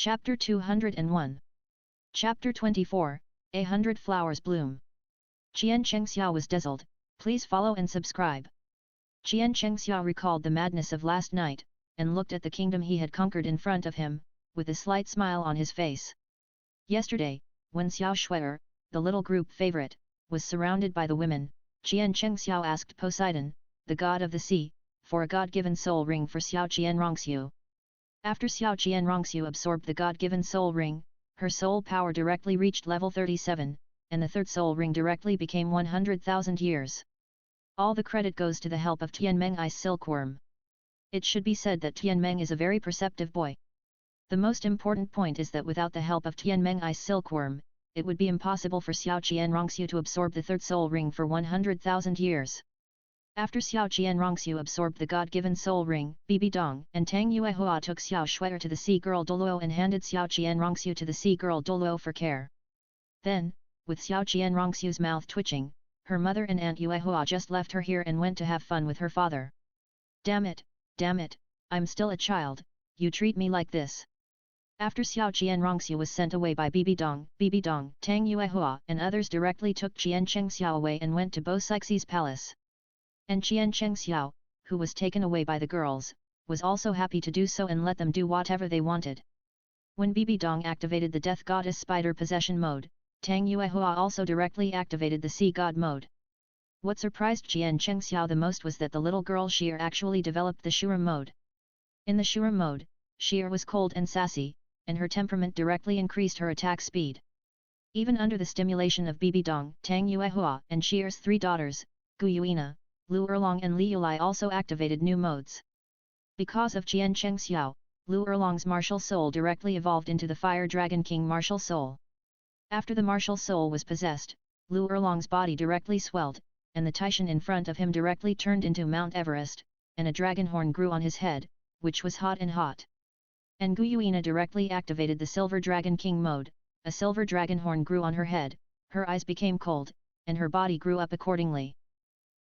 Chapter 201. Chapter 24, 100 Flowers Bloom. Chien Chang was dazzled, please follow and subscribe. Chien Chang recalled the madness of last night, and looked at the kingdom he had conquered in front of him, with a slight smile on his face. Yesterday, when Xiao Shui'er, the little group favorite, was surrounded by the women, Chien Chang asked Poseidon, the god of the sea, for a god-given soul ring for Xiao Qianrongxiu. After Xiao Qianrongxiu absorbed the god-given soul ring, her soul power directly reached level 37, and the third soul ring directly became 100,000 years. All the credit goes to the help of Tianmeng Ice Silkworm. It should be said that Tianmeng is a very perceptive boy. The most important point is that without the help of Tianmeng Ice Silkworm, it would be impossible for Xiao Qianrongxiu to absorb the third soul ring for 100,000 years. After Xiao Qianrongxiu absorbed the god-given soul ring, Bibi Dong and Tang Yuua took Xiao Shui'er to the sea girl Douluo and handed Xiao Qianrongxiu to the sea girl Douluo for care. Then, with Xiao Qianrongxiu's mouth twitching, her mother and Aunt Yuehua just left her here and went to have fun with her father. Damn it, I'm still a child, you treat me like this. After Xiao Qianrongxiu was sent away by Bibi Dong, Tang Yuehua and others directly took Chien Chang away and went to Bo Sixi's palace. And Chien Chang, who was taken away by the girls, was also happy to do so and let them do whatever they wanted. When Bibi Dong activated the Death Goddess Spider Possession mode, Tang Yuehua also directly activated the Sea God mode. What surprised Chien Chang the most was that the little girl Sheer actually developed the Shura mode. In the Shura mode, Sheer was cold and sassy, and her temperament directly increased her attack speed. Even under the stimulation of Bibi Dong, Tang Yuehua and Sheer's three daughters, Gu Yuina, Lu Erlong and Li Yulai also activated new modes. Because of Chien Chang Lu Erlong's martial soul directly evolved into the Fire Dragon King martial soul. After the martial soul was possessed, Lu Erlong's body directly swelled, and the Taishan in front of him directly turned into Mount Everest, and a dragon horn grew on his head, which was hot. And Gu Yuina directly activated the Silver Dragon King mode, a silver dragon horn grew on her head, her eyes became cold, and her body grew up accordingly.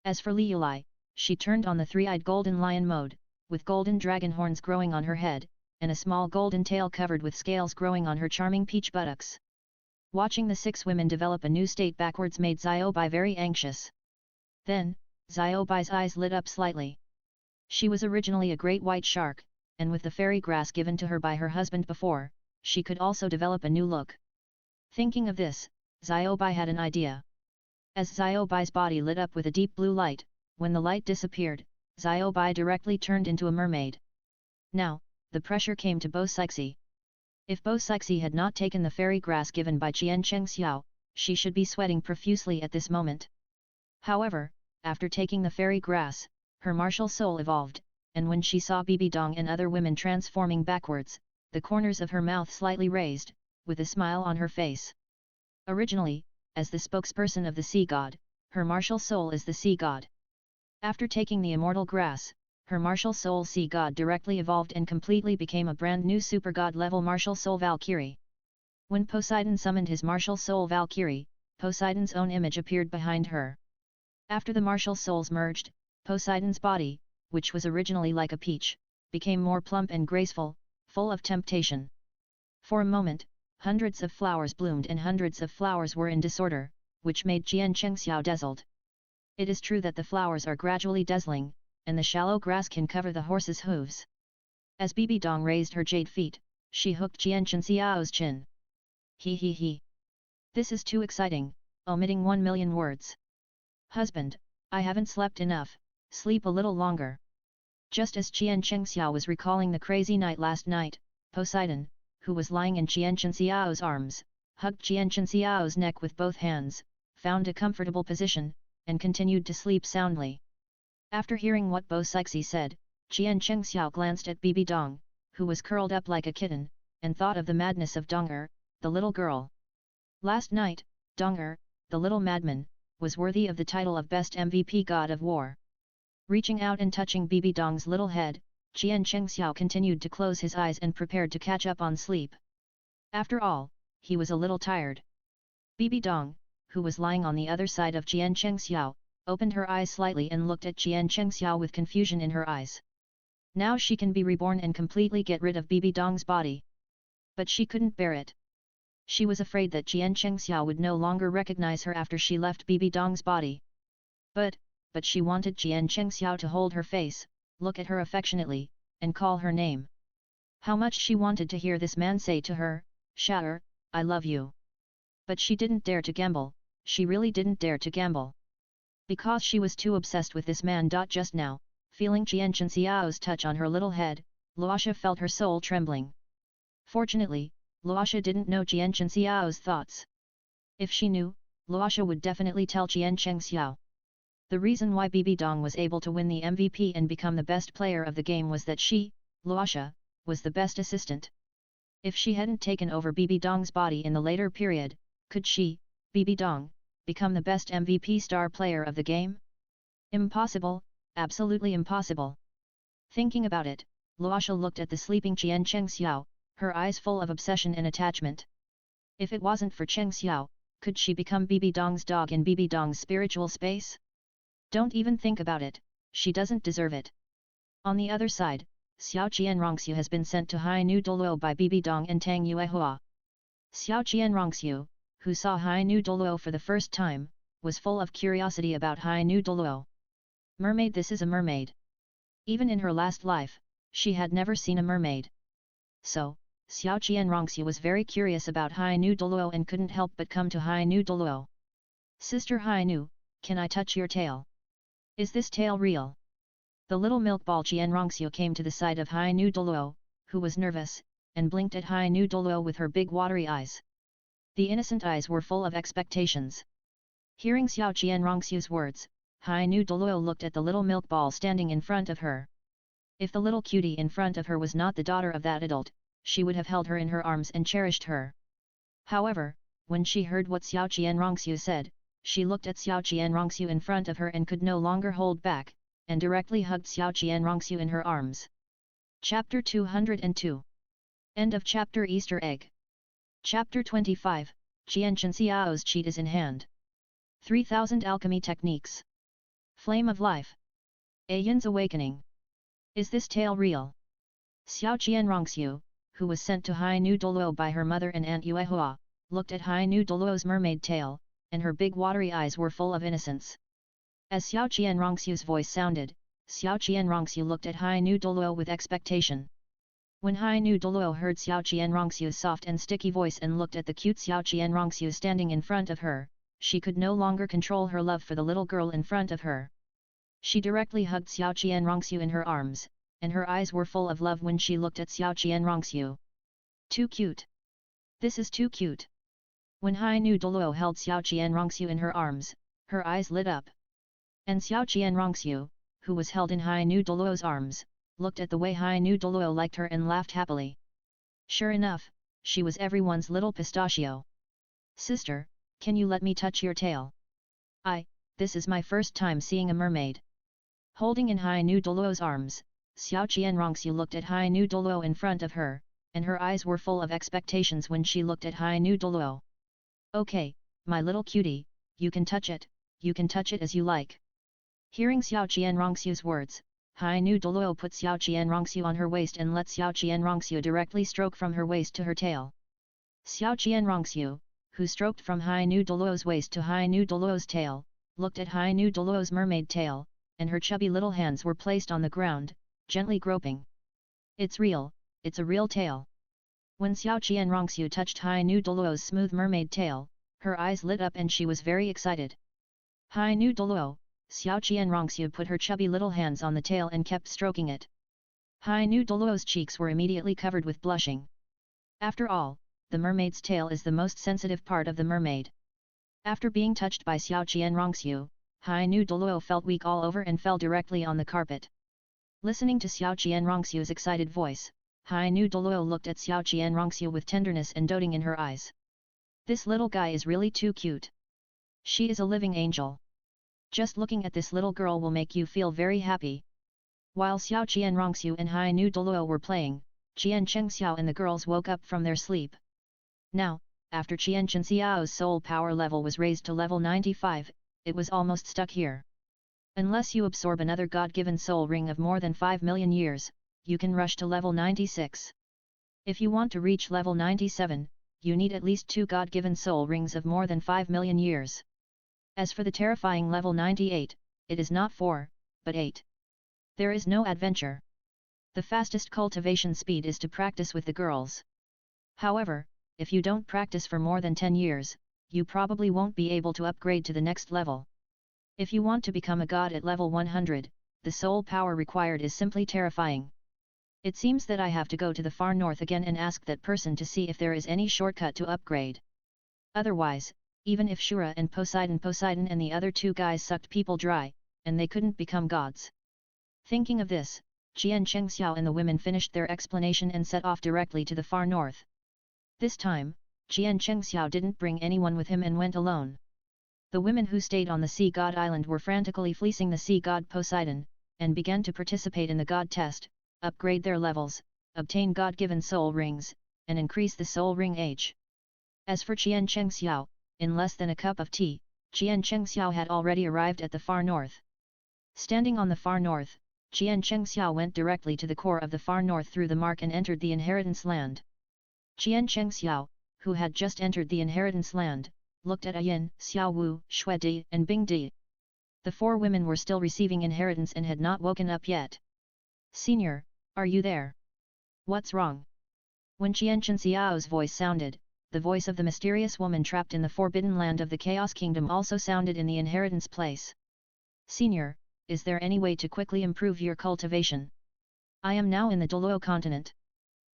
As for Li Yulai, she turned on the three-eyed golden lion mode, with golden dragon horns growing on her head, and a small golden tail covered with scales growing on her charming peach buttocks. Watching the six women develop a new state backwards made Xiao Bai very anxious. Then, Xiao Bai's eyes lit up slightly. She was originally a great white shark, and with the fairy grass given to her by her husband before, she could also develop a new look. Thinking of this, Xiao Bai had an idea. As Xiao Bai's body lit up with a deep blue light, when the light disappeared, Xiao Bai directly turned into a mermaid. Now, the pressure came to Bo Sixi. If Bo Sixi had not taken the fairy grass given by Chien Chang, she should be sweating profusely at this moment. However, after taking the fairy grass, her martial soul evolved, and when she saw Bibi Dong and other women transforming backwards, the corners of her mouth slightly raised, with a smile on her face. Originally, as the spokesperson of the sea god, her martial soul is the sea god. After taking the immortal grass, her martial soul sea god directly evolved and completely became a brand new super god level martial soul Valkyrie. When Poseidon summoned his martial soul Valkyrie, Poseidon's own image appeared behind her. After the martial souls merged, Poseidon's body, which was originally like a peach, became more plump and graceful, full of temptation. For a moment, hundreds of flowers bloomed and hundreds of flowers were in disorder, which made Chien Chang dazzled. It is true that the flowers are gradually dazzling, and the shallow grass can cover the horse's hooves. As Bibi Dong raised her jade feet, she hooked Chien Chang's chin. He. This is too exciting, omitting 1,000,000 words. Husband, I haven't slept enough, sleep a little longer. Just as Chien Chang was recalling the crazy night last night, Poseidon, who was lying in Chien Chang's arms, hugged Chien Chang's neck with both hands, found a comfortable position, and continued to sleep soundly. After hearing what Bo Sixi said, Chien Chang glanced at Bibi Dong, who was curled up like a kitten, and thought of the madness of Dong, the little girl. Last night, Dong, the little madman, was worthy of the title of Best MVP God of War. Reaching out and touching Bibi Dong's little head, Chien Chang continued to close his eyes and prepared to catch up on sleep. After all, he was a little tired. Bibi Dong, who was lying on the other side of Chien Chang, opened her eyes slightly and looked at Chien Chang with confusion in her eyes. Now she can be reborn and completely get rid of Bibi Dong's body. But she couldn't bear it. She was afraid that Chien Chang would no longer recognize her after she left Bibi Dong's body. But she wanted Chien Chang to hold her face, look at her affectionately, and call her name. How much she wanted to hear this man say to her, "Shatter, I love you." But she didn't dare to gamble, she really didn't dare to gamble. Because she was too obsessed with this man. Just now, feeling Chien Chang's touch on her little head, Laasha felt her soul trembling. Fortunately, Laasha didn't know Chien Chang's thoughts. If she knew, Laasha would definitely tell Chien Chang. The reason why Bibi Dong was able to win the MVP and become the best player of the game was that she, Laasha, was the best assistant. If she hadn't taken over Bibi Dong's body in the later period, could she, Bibi Dong, become the best MVP star player of the game? Impossible, absolutely impossible. Thinking about it, Laasha looked at the sleeping Chien Chang, her eyes full of obsession and attachment. If it wasn't for Cheng Xiao, could she become Bibi Dong's dog in Bibi Dong's spiritual space? Don't even think about it, she doesn't deserve it. On the other side, Xiao Qianrongxiu has been sent to Hai Nu Douluo by Bibi Dong and Tang Yuua. Xiao Qianrongxiu, who saw Hai Nu Douluo for the first time, was full of curiosity about Hai Nu Douluo. Mermaid. This is a mermaid. Even in her last life, she had never seen a mermaid. So, Xiao Qianrongxiu was very curious about Hai Nu Douluo and couldn't help but come to Hai Nu Douluo. "Sister Hai Nu, can I touch your tail? Is this tail real?" The little milk ball Qianrongxiu came to the side of Hai Nu Douluo, who was nervous, and blinked at Hai Nu Douluo with her big watery eyes. The innocent eyes were full of expectations. Hearing Xiao Qianrongxiu's words, Hai Nu Douluo looked at the little milk ball standing in front of her. If the little cutie in front of her was not the daughter of that adult, she would have held her in her arms and cherished her. However, when she heard what Xiao Qianrongxiu said, she looked at Xiao Qianrongxiu in front of her and could no longer hold back, and directly hugged Xiao Qianrongxiu in her arms. Chapter 202. End of chapter. Easter egg. Chapter 25, Chien Chang's cheat is in hand. 3000 Alchemy Techniques. Flame of Life. Yin's Awakening. Is this tale real? Xiao Qianrongxiu, who was sent to Hai Nu Douluo by her mother and Aunt Yuehua, looked at Hai Nu Douluo's mermaid tail, and her big watery eyes were full of innocence. As Xiao Qianrongxiu's voice sounded, Xiao Qianrongxiu looked at Hai Nu Douluo with expectation. When Hai Nu Douluo heard Xiao Qianrongxiu's soft and sticky voice and looked at the cute Xiao Qianrongxiu standing in front of her, she could no longer control her love for the little girl in front of her. She directly hugged Xiao Qianrongxiu in her arms, and her eyes were full of love when she looked at Xiao Qianrongxiu. Too cute. This is too cute. When Hai Nu Douluo held Xiao Qianrongxiu in her arms, her eyes lit up. And Xiao Qianrongxiu, who was held in Hai Nu Douluo's arms, looked at the way Hai Nu Douluo liked her and laughed happily. Sure enough, she was everyone's little pistachio. "Sister, can you let me touch your tail? This is my first time seeing a mermaid." Holding in Hai Nu Douluo's arms, Xiao Qianrongxiu looked at Hai Nu Douluo in front of her, and her eyes were full of expectations when she looked at Hai Nu Douluo. "Okay, my little cutie, you can touch it as you like." Hearing Xiao Qianrongxiu's words, Hai Nu Douluo put Xiao Qianrongxiu on her waist and let Xiao Qianrongxiu directly stroke from her waist to her tail. Xiao Qianrongxiu, who stroked from Hai Nu Douluo's waist to Hai Nu Douluo's tail, looked at Hai Nu Douluo's mermaid tail, and her chubby little hands were placed on the ground, gently groping. "It's real, it's a real tail." When Xiao Qianrongxiu touched Hai Nu Douluo's smooth mermaid tail, her eyes lit up and she was very excited. "Hai Nu Douluo," Xiao Qianrongxiu put her chubby little hands on the tail and kept stroking it. Hai Nu Douluo's cheeks were immediately covered with blushing. After all, the mermaid's tail is the most sensitive part of the mermaid. After being touched by Xiao Qianrongxiu, Hai Nu Douluo felt weak all over and fell directly on the carpet. Listening to Xiao Qianrongxiu's excited voice, Hai Nu Douluo looked at Xiao Qianrongxiu with tenderness and doting in her eyes. "This little guy is really too cute. She is a living angel. Just looking at this little girl will make you feel very happy." While Xiao Qianrongxiu and Hai Nu Douluo were playing, Chien Chang and the girls woke up from their sleep. Now, after Chien Chang's soul power level was raised to level 95, it was almost stuck here. Unless you absorb another god-given soul ring of more than 5 million years, you can rush to level 96. If you want to reach level 97, you need at least 2 God-given soul rings of more than 5 million years. As for the terrifying level 98, it is not 4, but 8. There is no adventure. The fastest cultivation speed is to practice with the girls. However, if you don't practice for more than 10 years, you probably won't be able to upgrade to the next level. If you want to become a god at level 100, the soul power required is simply terrifying. It seems that I have to go to the far north again and ask that person to see if there is any shortcut to upgrade. Otherwise, even if Shura and Poseidon and the other 2 guys sucked people dry, and they couldn't become gods. Thinking of this, Chien Chang and the women finished their explanation and set off directly to the far north. This time, Chien Chang didn't bring anyone with him and went alone. The women who stayed on the sea god island were frantically fleecing the sea god Poseidon, and began to participate in the god test, upgrade their levels, obtain god-given soul rings, and increase the soul ring age. As for Chien Chang in less than a cup of tea, Chien Chang had already arrived at the far north. Standing on the far north, Chien Chang went directly to the core of the far north through the mark and entered the inheritance land. Chien Chang who had just entered the inheritance land, looked at Ayin, Xiao Wu, Shui Di, and Bing Di. The 4 women were still receiving inheritance and had not woken up yet. "Senior, are you there? What's wrong?" When Chien Xiao's voice sounded, the voice of the mysterious woman trapped in the forbidden land of the Chaos Kingdom also sounded in the inheritance place. "Senior, is there any way to quickly improve your cultivation? I am now in the Douluo continent.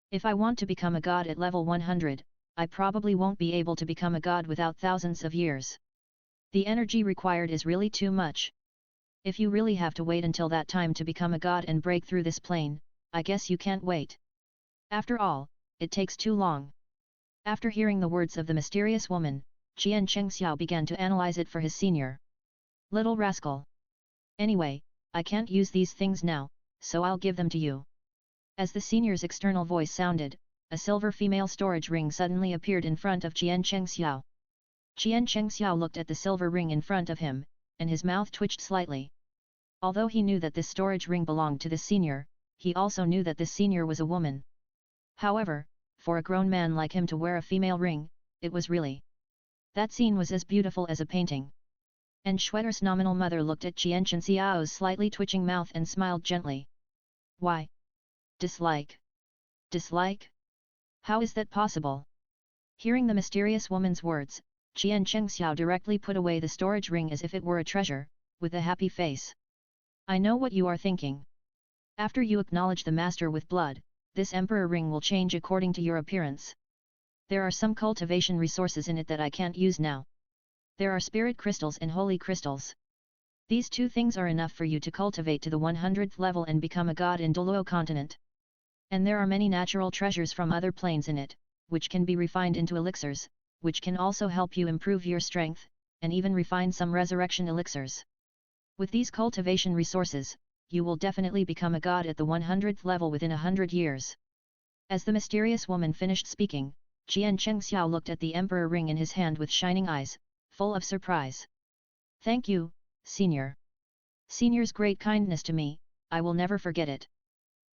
If I want to become a god at level 100, I probably won't be able to become a god without thousands of years. The energy required is really too much. If you really have to wait until that time to become a god and break through this plane, I guess you can't wait. After all, it takes too long." After hearing the words of the mysterious woman, Chien Chang began to analyze it for his senior. "Little rascal. Anyway, I can't use these things now, so I'll give them to you." As the senior's external voice sounded, a silver female storage ring suddenly appeared in front of Chien Chang Chien Chang looked at the silver ring in front of him, and his mouth twitched slightly. Although he knew that this storage ring belonged to the senior, he also knew that this senior was a woman. However, for a grown man like him to wear a female ring, it was really... That scene was as beautiful as a painting. And Schwetter's nominal mother looked at Chien Xiao's slightly twitching mouth and smiled gently. "Why? Dislike? Dislike? How is that possible?" Hearing the mysterious woman's words, Chien Xiao directly put away the storage ring as if it were a treasure, with a happy face. "I know what you are thinking. After you acknowledge the master with blood, this emperor ring will change according to your appearance. There are some cultivation resources in it that I can't use now. There are spirit crystals and holy crystals. These 2 things are enough for you to cultivate to the 100th level and become a god in Douluo continent. And there are many natural treasures from other planes in it, which can be refined into elixirs, which can also help you improve your strength, and even refine some resurrection elixirs. With these cultivation resources, you will definitely become a god at the 100th level within 100 years." As the mysterious woman finished speaking, Chien Xiao looked at the emperor ring in his hand with shining eyes, full of surprise. "Thank you, senior. Senior's great kindness to me, I will never forget it.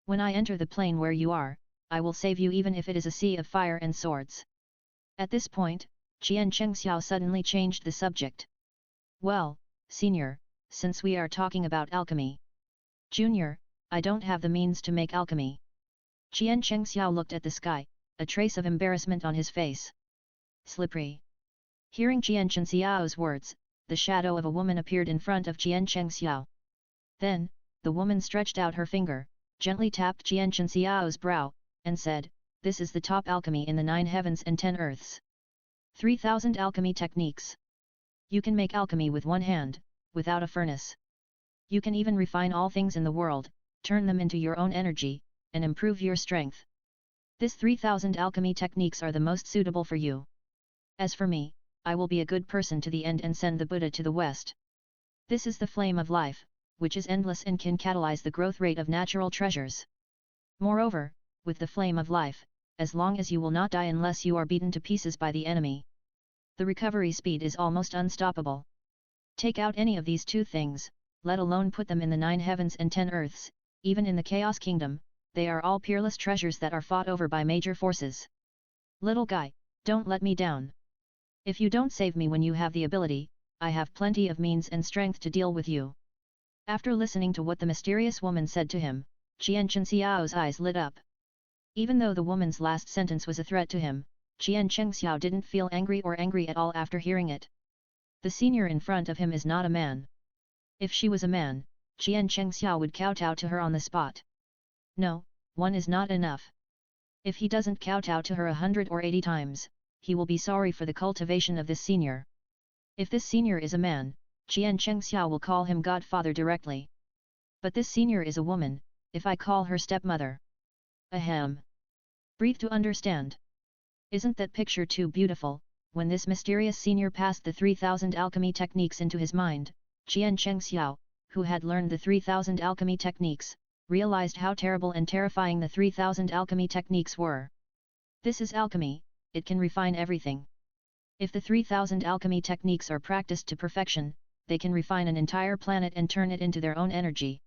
When I enter the plane where you are, I will save you even if it is a sea of fire and swords." At this point, Chien Xiao suddenly changed the subject. "Well, senior, since we are talking about alchemy. Junior, I don't have the means to make alchemy." Chien Xiao looked at the sky, a trace of embarrassment on his face. "Slippery." Hearing Chien Xiao's words, the shadow of a woman appeared in front of Chien Xiao. Then, the woman stretched out her finger, gently tapped Chien Xiao's brow, and said, "This is the top alchemy in the 9 heavens and 10 earths. 3000 alchemy techniques. You can make alchemy with one hand, without a furnace. You can even refine all things in the world, turn them into your own energy, and improve your strength. This 3000 alchemy techniques are the most suitable for you. As for me, I will be a good person to the end and send the Buddha to the west. This is the flame of life, which is endless and can catalyze the growth rate of natural treasures. Moreover, with the flame of life, as long as you will not die unless you are beaten to pieces by the enemy, the recovery speed is almost unstoppable. Take out any of these 2 things, let alone put them in the 9 heavens and 10 earths, even in the Chaos Kingdom, they are all peerless treasures that are fought over by major forces. Little guy, don't let me down. If you don't save me when you have the ability, I have plenty of means and strength to deal with you. After listening to what the mysterious woman said to him, Chien Chang's eyes lit up. Even though the woman's last sentence was a threat to him, Chien Chang didn't feel angry at all after hearing it. The senior in front of him is not a man. If she was a man, Chien Chang would kowtow to her on the spot. No, one is not enough. If he doesn't kowtow to her 100 or 80 times, he will be sorry for the cultivation of this senior. If this senior is a man, Chien Chang will call him godfather directly. But this senior is a woman, if I call her stepmother. Ahem. Breathe to understand. Isn't that picture too beautiful? When this mysterious senior passed the 3000 alchemy techniques into his mind, Chien Chang, who had learned the 3000 alchemy techniques, realized how terrible and terrifying the 3000 alchemy techniques were. This is alchemy, it can refine everything. If the 3000 alchemy techniques are practiced to perfection, they can refine an entire planet and turn it into their own energy.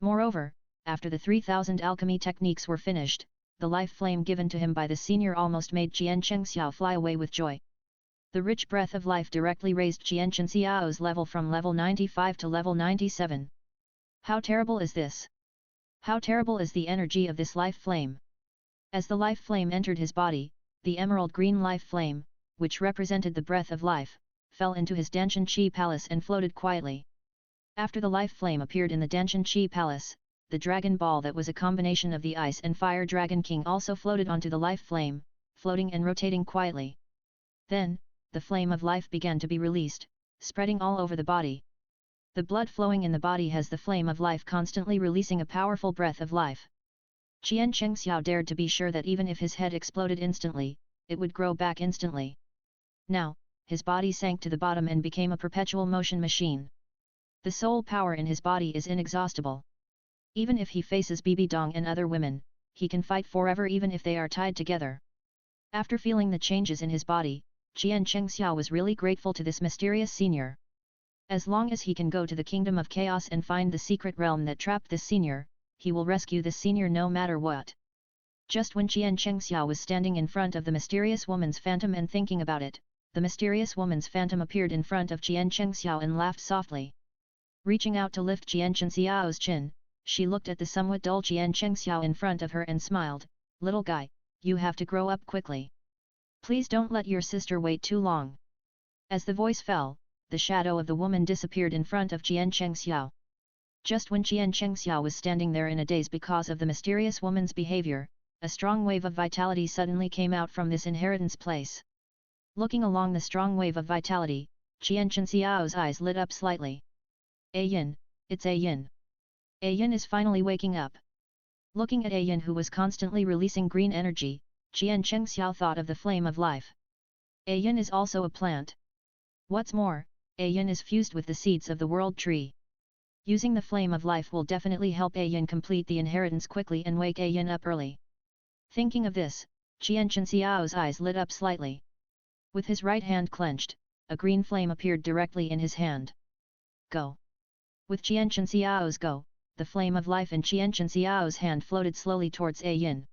Moreover, after the 3000 alchemy techniques were finished, the life flame given to him by the senior almost made Chien Chang fly away with joy. The rich breath of life directly raised Chien Chang's level from level 95 to level 97. How terrible is this? How terrible is the energy of this life flame? As the life flame entered his body, the emerald green life flame, which represented the breath of life, fell into his Danshan Chi palace and floated quietly. After the life flame appeared in the Danshan Chi palace, the dragon ball that was a combination of the ice and fire dragon king also floated onto the life flame, floating and rotating quietly. Then, the flame of life began to be released, spreading all over the body. The blood flowing in the body has the flame of life constantly releasing a powerful breath of life. Chien Chang dared to be sure that even if his head exploded instantly, it would grow back instantly. Now, his body sank to the bottom and became a perpetual motion machine. The soul power in his body is inexhaustible. Even if he faces Bibi Dong and other women, he can fight forever even if they are tied together. After feeling the changes in his body, Chien Chang was really grateful to this mysterious senior. As long as he can go to the kingdom of chaos and find the secret realm that trapped this senior, he will rescue this senior no matter what. Just when Chien Chang was standing in front of the mysterious woman's phantom and thinking about it, the mysterious woman's phantom appeared in front of Chien Chang and laughed softly. Reaching out to lift Chien Chang's chin, she looked at the somewhat dull Chien Chang in front of her and smiled, "Little guy, you have to grow up quickly. Please don't let your sister wait too long." As the voice fell, the shadow of the woman disappeared in front of Chien Chang. Just when Chien Chang was standing there in a daze because of the mysterious woman's behavior, a strong wave of vitality suddenly came out from this inheritance place. Looking along the strong wave of vitality, Chien Chang's eyes lit up slightly. Yin, it's Yin. Yin is finally waking up. Looking at Yin who was constantly releasing green energy, Chien Chang thought of the flame of life. Yin is also a plant. What's more, Yin is fused with the seeds of the world tree. Using the flame of life will definitely help Yin complete the inheritance quickly and wake Yin up early. Thinking of this, Chien Chang's eyes lit up slightly. With his right hand clenched, a green flame appeared directly in his hand. Go! With Chien Chang's go, the flame of life in Chien Chang's hand floated slowly towards Yin.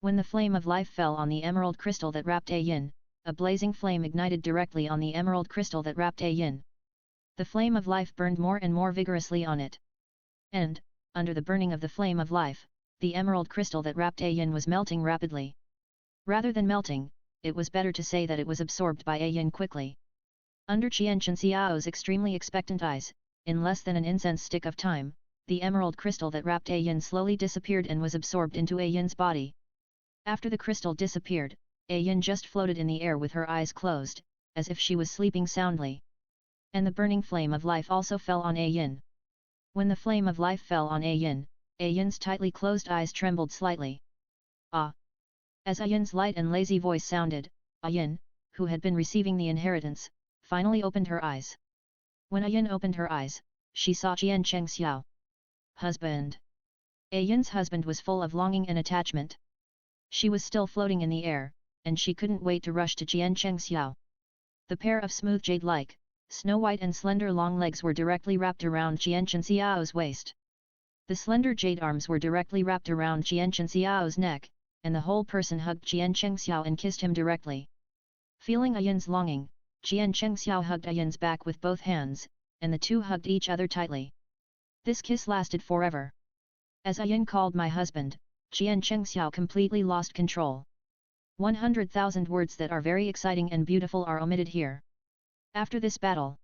When the flame of life fell on the emerald crystal that wrapped Yin, a blazing flame ignited directly on the emerald crystal that wrapped Yin. The flame of life burned more and more vigorously on it. And, under the burning of the flame of life, the emerald crystal that wrapped Yin was melting rapidly. Rather than melting, it was better to say that it was absorbed by Yin quickly. Under Chien Chang's extremely expectant eyes, in less than an incense stick of time, the emerald crystal that wrapped Yin slowly disappeared and was absorbed into Yin's body. After the crystal disappeared, Yin just floated in the air with her eyes closed, as if she was sleeping soundly. And the burning flame of life also fell on Yin. When the flame of life fell on Yin's tightly closed eyes trembled slightly. Ah! As Yin's light and lazy voice sounded, Yin, who had been receiving the inheritance, finally opened her eyes. When Yin opened her eyes, she saw Chien Chang. Husband. Yin's husband was full of longing and attachment. She was still floating in the air, and she couldn't wait to rush to Chien Chang. The pair of smooth jade-like, snow-white and slender long legs were directly wrapped around Chien Chang's waist. The slender jade arms were directly wrapped around Chien Xiao's neck, and the whole person hugged Chien Xiao and kissed him directly. Feeling Ayin's longing, Chien Xiao hugged Ayin's back with both hands, and the two hugged each other tightly. This kiss lasted forever. As Ayin called my husband, Chien Xiao completely lost control. 100,000 words that are very exciting and beautiful are omitted here. After this battle,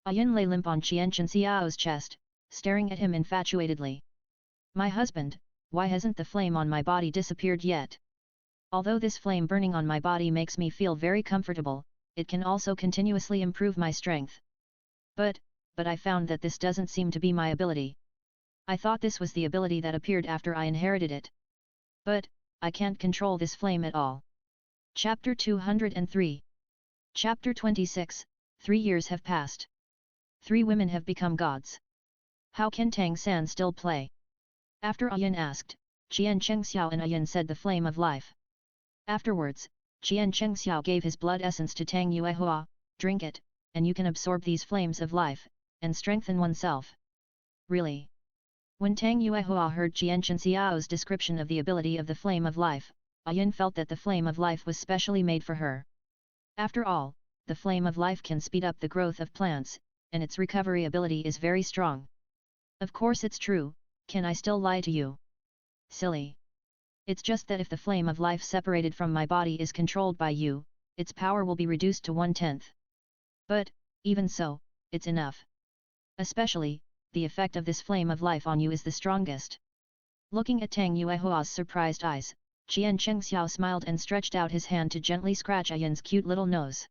Ayin lay limp on Chien Xiao's chest, staring at him infatuatedly. My husband, why hasn't the flame on my body disappeared yet? Although this flame burning on my body makes me feel very comfortable, it can also continuously improve my strength. But I found that this doesn't seem to be my ability. I thought this was the ability that appeared after I inherited it. But I can't control this flame at all. Chapter 203. Chapter 26, 3 years have passed. 3 women have become gods. How can Tang San still play? After Ayin asked, Chien Xiao and Ayin said the flame of life. Afterwards, Chien Xiao gave his blood essence to Tang Yuua, drink it, and you can absorb these flames of life, and strengthen oneself. Really? When Tang Yuua heard Chien Xiao's description of the ability of the flame of life, Ayin felt that the flame of life was specially made for her. After all, the flame of life can speed up the growth of plants, and its recovery ability is very strong. Of course it's true, can I still lie to you? Silly. It's just that if the flame of life separated from my body is controlled by you, its power will be reduced to 1/10. But, even so, it's enough. Especially, the effect of this flame of life on you is the strongest. Looking at Tang Yuua's surprised eyes, Chien Xiao smiled and stretched out his hand to gently scratch Ayin's cute little nose.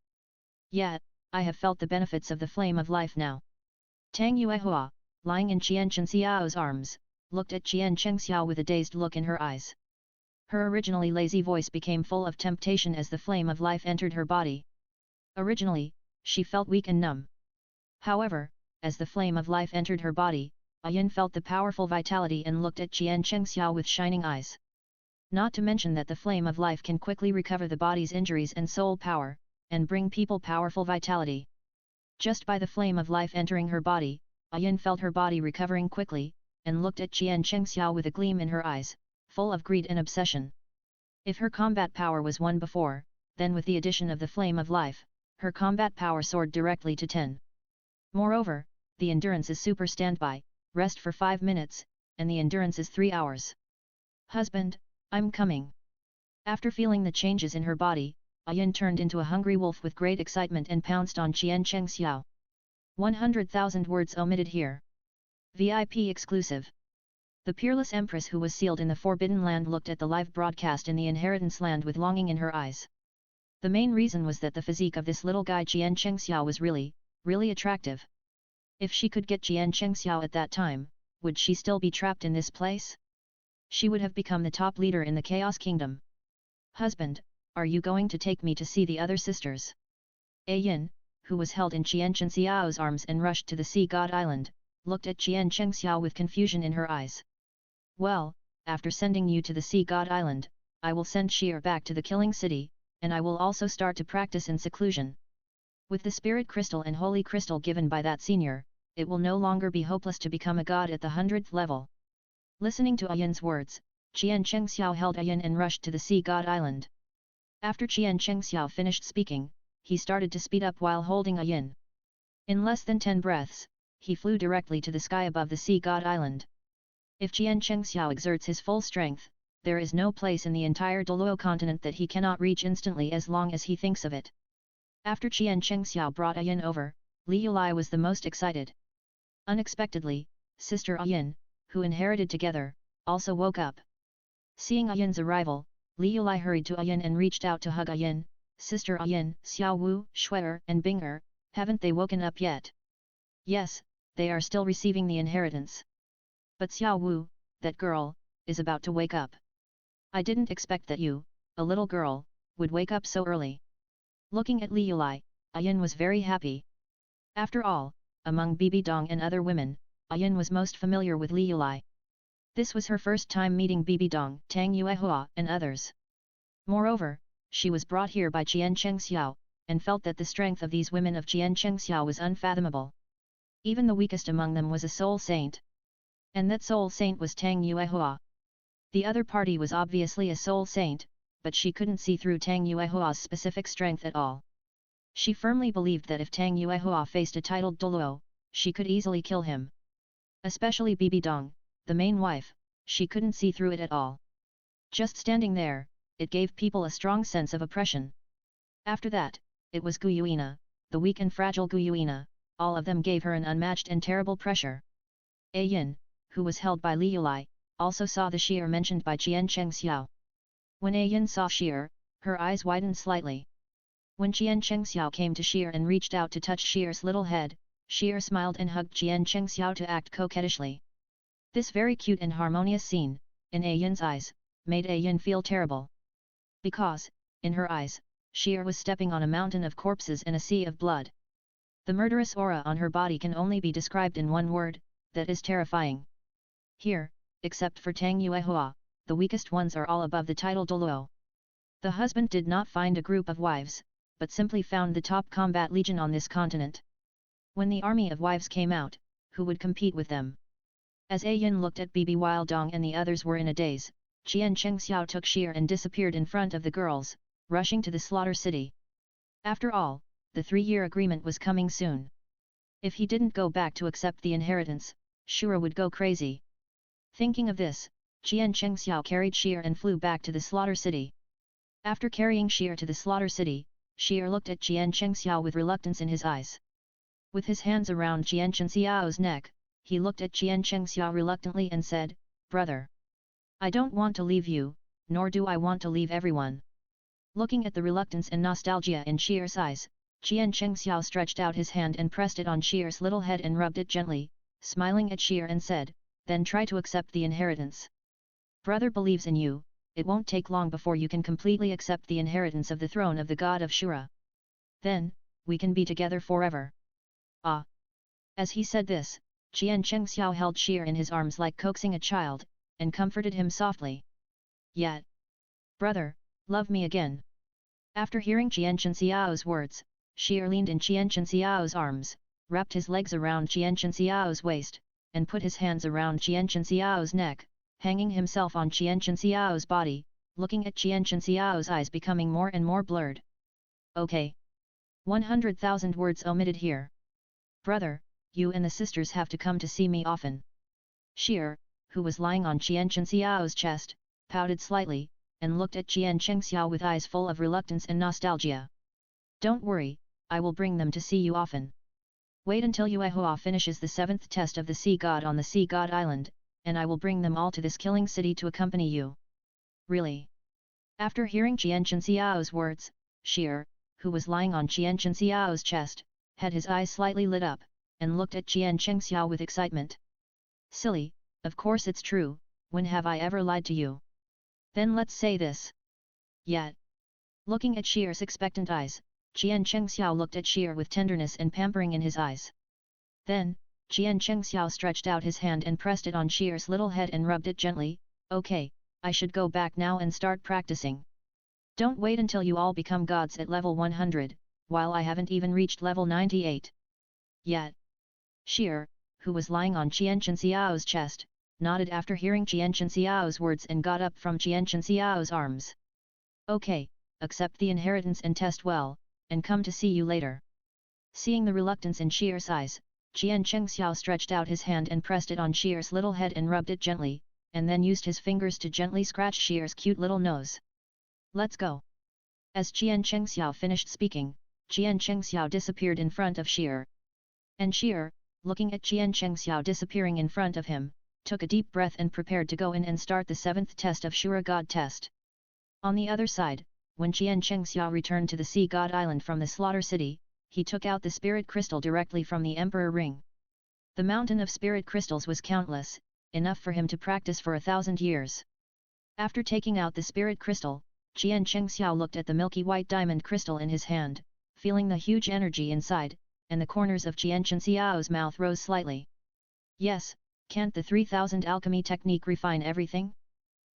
Yeah, I have felt the benefits of the flame of life now. Tang Yuua, lying in Chien Xiao's arms, looked at Chien Xiao with a dazed look in her eyes. Her originally lazy voice became full of temptation as the flame of life entered her body. Originally, she felt weak and numb. However, as the flame of life entered her body, Ayin felt the powerful vitality and looked at Chien Xiao with shining eyes. Not to mention that the flame of life can quickly recover the body's injuries and soul power, and bring people powerful vitality. Just by the flame of life entering her body, Ayin felt her body recovering quickly, and looked at Chien Xiao with a gleam in her eyes, full of greed and obsession. If her combat power was 1 before, then with the addition of the flame of life, her combat power soared directly to 10. Moreover, the endurance is super standby, rest for 5 minutes, and the endurance is 3 hours. Husband, I'm coming. After feeling the changes in her body, Ayin turned into a hungry wolf with great excitement and pounced on Chien Xiao. 100,000 words omitted here. VIP exclusive. The peerless empress who was sealed in the Forbidden Land looked at the live broadcast in the Inheritance Land with longing in her eyes. The main reason was that the physique of this little guy Chien Xiao was really attractive. If she could get Chien Xiao at that time, would she still be trapped in this place? She would have become the top leader in the Chaos Kingdom. Husband, are you going to take me to see the other sisters? Ayin, who was held in Chien Xiao's arms and rushed to the Sea God Island, looked at Chien Xiao with confusion in her eyes. Well, after sending you to the Sea God Island, I will send Sheer back to the Killing City, and I will also start to practice in seclusion. With the Spirit Crystal and Holy Crystal given by that senior, it will no longer be hopeless to become a god at the 100th level. Listening to Ayin's words, Chien Xiao held Ayin and rushed to the Sea God Island. After Chien Xiao finished speaking, he started to speed up while holding Ayin. In less than 10 breaths, he flew directly to the sky above the Sea God Island. If Chien Xiao exerts his full strength, there is no place in the entire Douluo continent that he cannot reach instantly as long as he thinks of it. After Chien Xiao brought Ayin over, Li Yulai was the most excited. Unexpectedly, Sister Ayin, who inherited together, also woke up. Seeing Ayin's arrival, Li Yulai hurried to Ayin and reached out to hug Ayin. Sister Ayin, Xiao Wu, Shuer, and Binger, haven't they woken up yet? Yes, they are still receiving the inheritance. But Xiao Wu, that girl, is about to wake up. I didn't expect that you, a little girl, would wake up so early. Looking at Li Yulai, Ayin was very happy. After all, among Bibi Dong and other women, Ayin was most familiar with Li Yulai. This was her first time meeting Bibi Dong, Tang Yuua, and others. Moreover, she was brought here by Chien Xiao, and felt that the strength of these women of Chien Xiao was unfathomable. Even the weakest among them was a soul saint. And that soul saint was Tang Yuua. The other party was obviously a soul saint, but she couldn't see through Tang Yuua's specific strength at all. She firmly believed that if Tang Yuua faced a titled Douluo, she could easily kill him. Especially Bibi Dong, the main wife, she couldn't see through it at all. Just standing there, it gave people a strong sense of oppression. After that, it was Gu Yuina, the weak and fragile Gu Yuina, all of them gave her an unmatched and terrible pressure. A Yin, who was held by Li Yulai, also saw the shear mentioned by Chien Chang. When A Yin saw shear, her eyes widened slightly. When Chien Chang came to shear and reached out to touch shear's little head, shear smiled and hugged Chien Chang to act coquettishly. This very cute and harmonious scene, in A Yin's eyes, made A Yin feel terrible. Because, in her eyes, shear was stepping on a mountain of corpses and a sea of blood. The murderous aura on her body can only be described in one word, that is terrifying. Here, except for Tang Yuua, the weakest ones are all above the title Douluo. The husband did not find a group of wives, but simply found the top combat legion on this continent. When the army of wives came out, who would compete with them? As A Yin looked at Bibi Dong and the others were in a daze, Chien Chang took shear and disappeared in front of the girls, rushing to the slaughter city. After all, the 3-year agreement was coming soon. If he didn't go back to accept the inheritance, Shura would go crazy. Thinking of this, Chien Chang carried shear and flew back to the slaughter city. After carrying shear to the slaughter city, shear looked at Chien Chang with reluctance in his eyes. With his hands around Chien Chang's neck, he looked at Chien Chang reluctantly and said, "Brother, I don't want to leave you, nor do I want to leave everyone." Looking at the reluctance and nostalgia in shear's eyes, Chien Chang stretched out his hand and pressed it on shear's little head and rubbed it gently, smiling at shear and said, "Then try to accept the inheritance. Brother believes in you, it won't take long before you can completely accept the inheritance of the throne of the god of Shura. Then, we can be together forever." Ah! As he said this, Chien Chang held shear in his arms like coaxing a child, and comforted him softly. "Yet, brother, love me again." After hearing Chien Chang's words, shear leaned in Chien Chang's arms, wrapped his legs around Chien Chang's waist, and put his hands around Chien Chang's neck, hanging himself on Chien Chang's body, looking at Chien Chang's eyes becoming more and more blurred. "Okay. 100,000 words omitted here. Brother, you and the sisters have to come to see me often." Shear, who was lying on Chien Chang's chest, pouted slightly, and looked at Chien Chang with eyes full of reluctance and nostalgia. "Don't worry, I will bring them to see you often. Wait until Yuehua finishes the 7th test of the Sea God on the Sea God Island, and I will bring them all to this killing city to accompany you." "Really?" After hearing Chien Chang's words, Shear, who was lying on Chien Chang's chest, had his eyes slightly lit up, and looked at Chien Chang with excitement. "Silly, of course it's true, when have I ever lied to you? Then let's say this." Yet, looking at Shear's expectant eyes, Chien Chang looked at Shear with tenderness and pampering in his eyes. Then, Chien Chang stretched out his hand and pressed it on Shear's little head and rubbed it gently. "Okay, I should go back now and start practicing. Don't wait until you all become gods at level 100, while I haven't even reached level 98. Yet." Shear, who was lying on Chien Chang's chest, nodded after hearing Chien Chang's words and got up from Chien Chang's arms. "Okay, accept the inheritance and test well, and come to see you later." Seeing the reluctance in Shear's eyes, Chien Chang stretched out his hand and pressed it on Shear's little head and rubbed it gently, and then used his fingers to gently scratch Shear's cute little nose. "Let's go." As Chien Chang finished speaking, Chien Chang disappeared in front of Shear. And Shear, looking at Chien Chang disappearing in front of him, took a deep breath and prepared to go in and start the 7th test of Shura God test. On the other side, when Chien Chang returned to the Sea God Island from the Slaughter City, he took out the spirit crystal directly from the Emperor Ring. The mountain of spirit crystals was countless, enough for him to practice for 1,000 years. After taking out the spirit crystal, Chien Chang looked at the milky white diamond crystal in his hand, feeling the huge energy inside, and the corners of Chien Chang's mouth rose slightly. "Yes, can't the 3000 alchemy technique refine everything?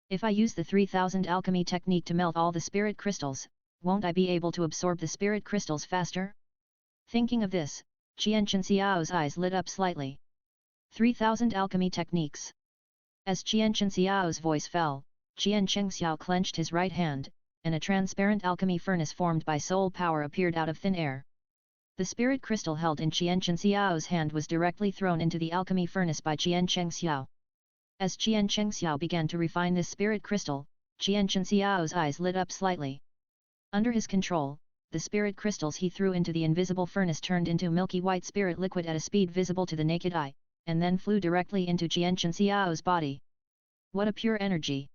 If I use the 3000 alchemy technique to melt all the spirit crystals, won't I be able to absorb the spirit crystals faster?" Thinking of this, Chien Chang's eyes lit up slightly. 3,000 Alchemy Techniques. As Chien Chang's voice fell, Chien Chang clenched his right hand, and a transparent alchemy furnace formed by soul power appeared out of thin air. The spirit crystal held in Chien Chang's hand was directly thrown into the alchemy furnace by Chien Chang. As Chien Chang began to refine this spirit crystal, Chien Chang's eyes lit up slightly. Under his control, the spirit crystals he threw into the invisible furnace turned into milky white spirit liquid at a speed visible to the naked eye, and then flew directly into Chien Chang's body. What a pure energy!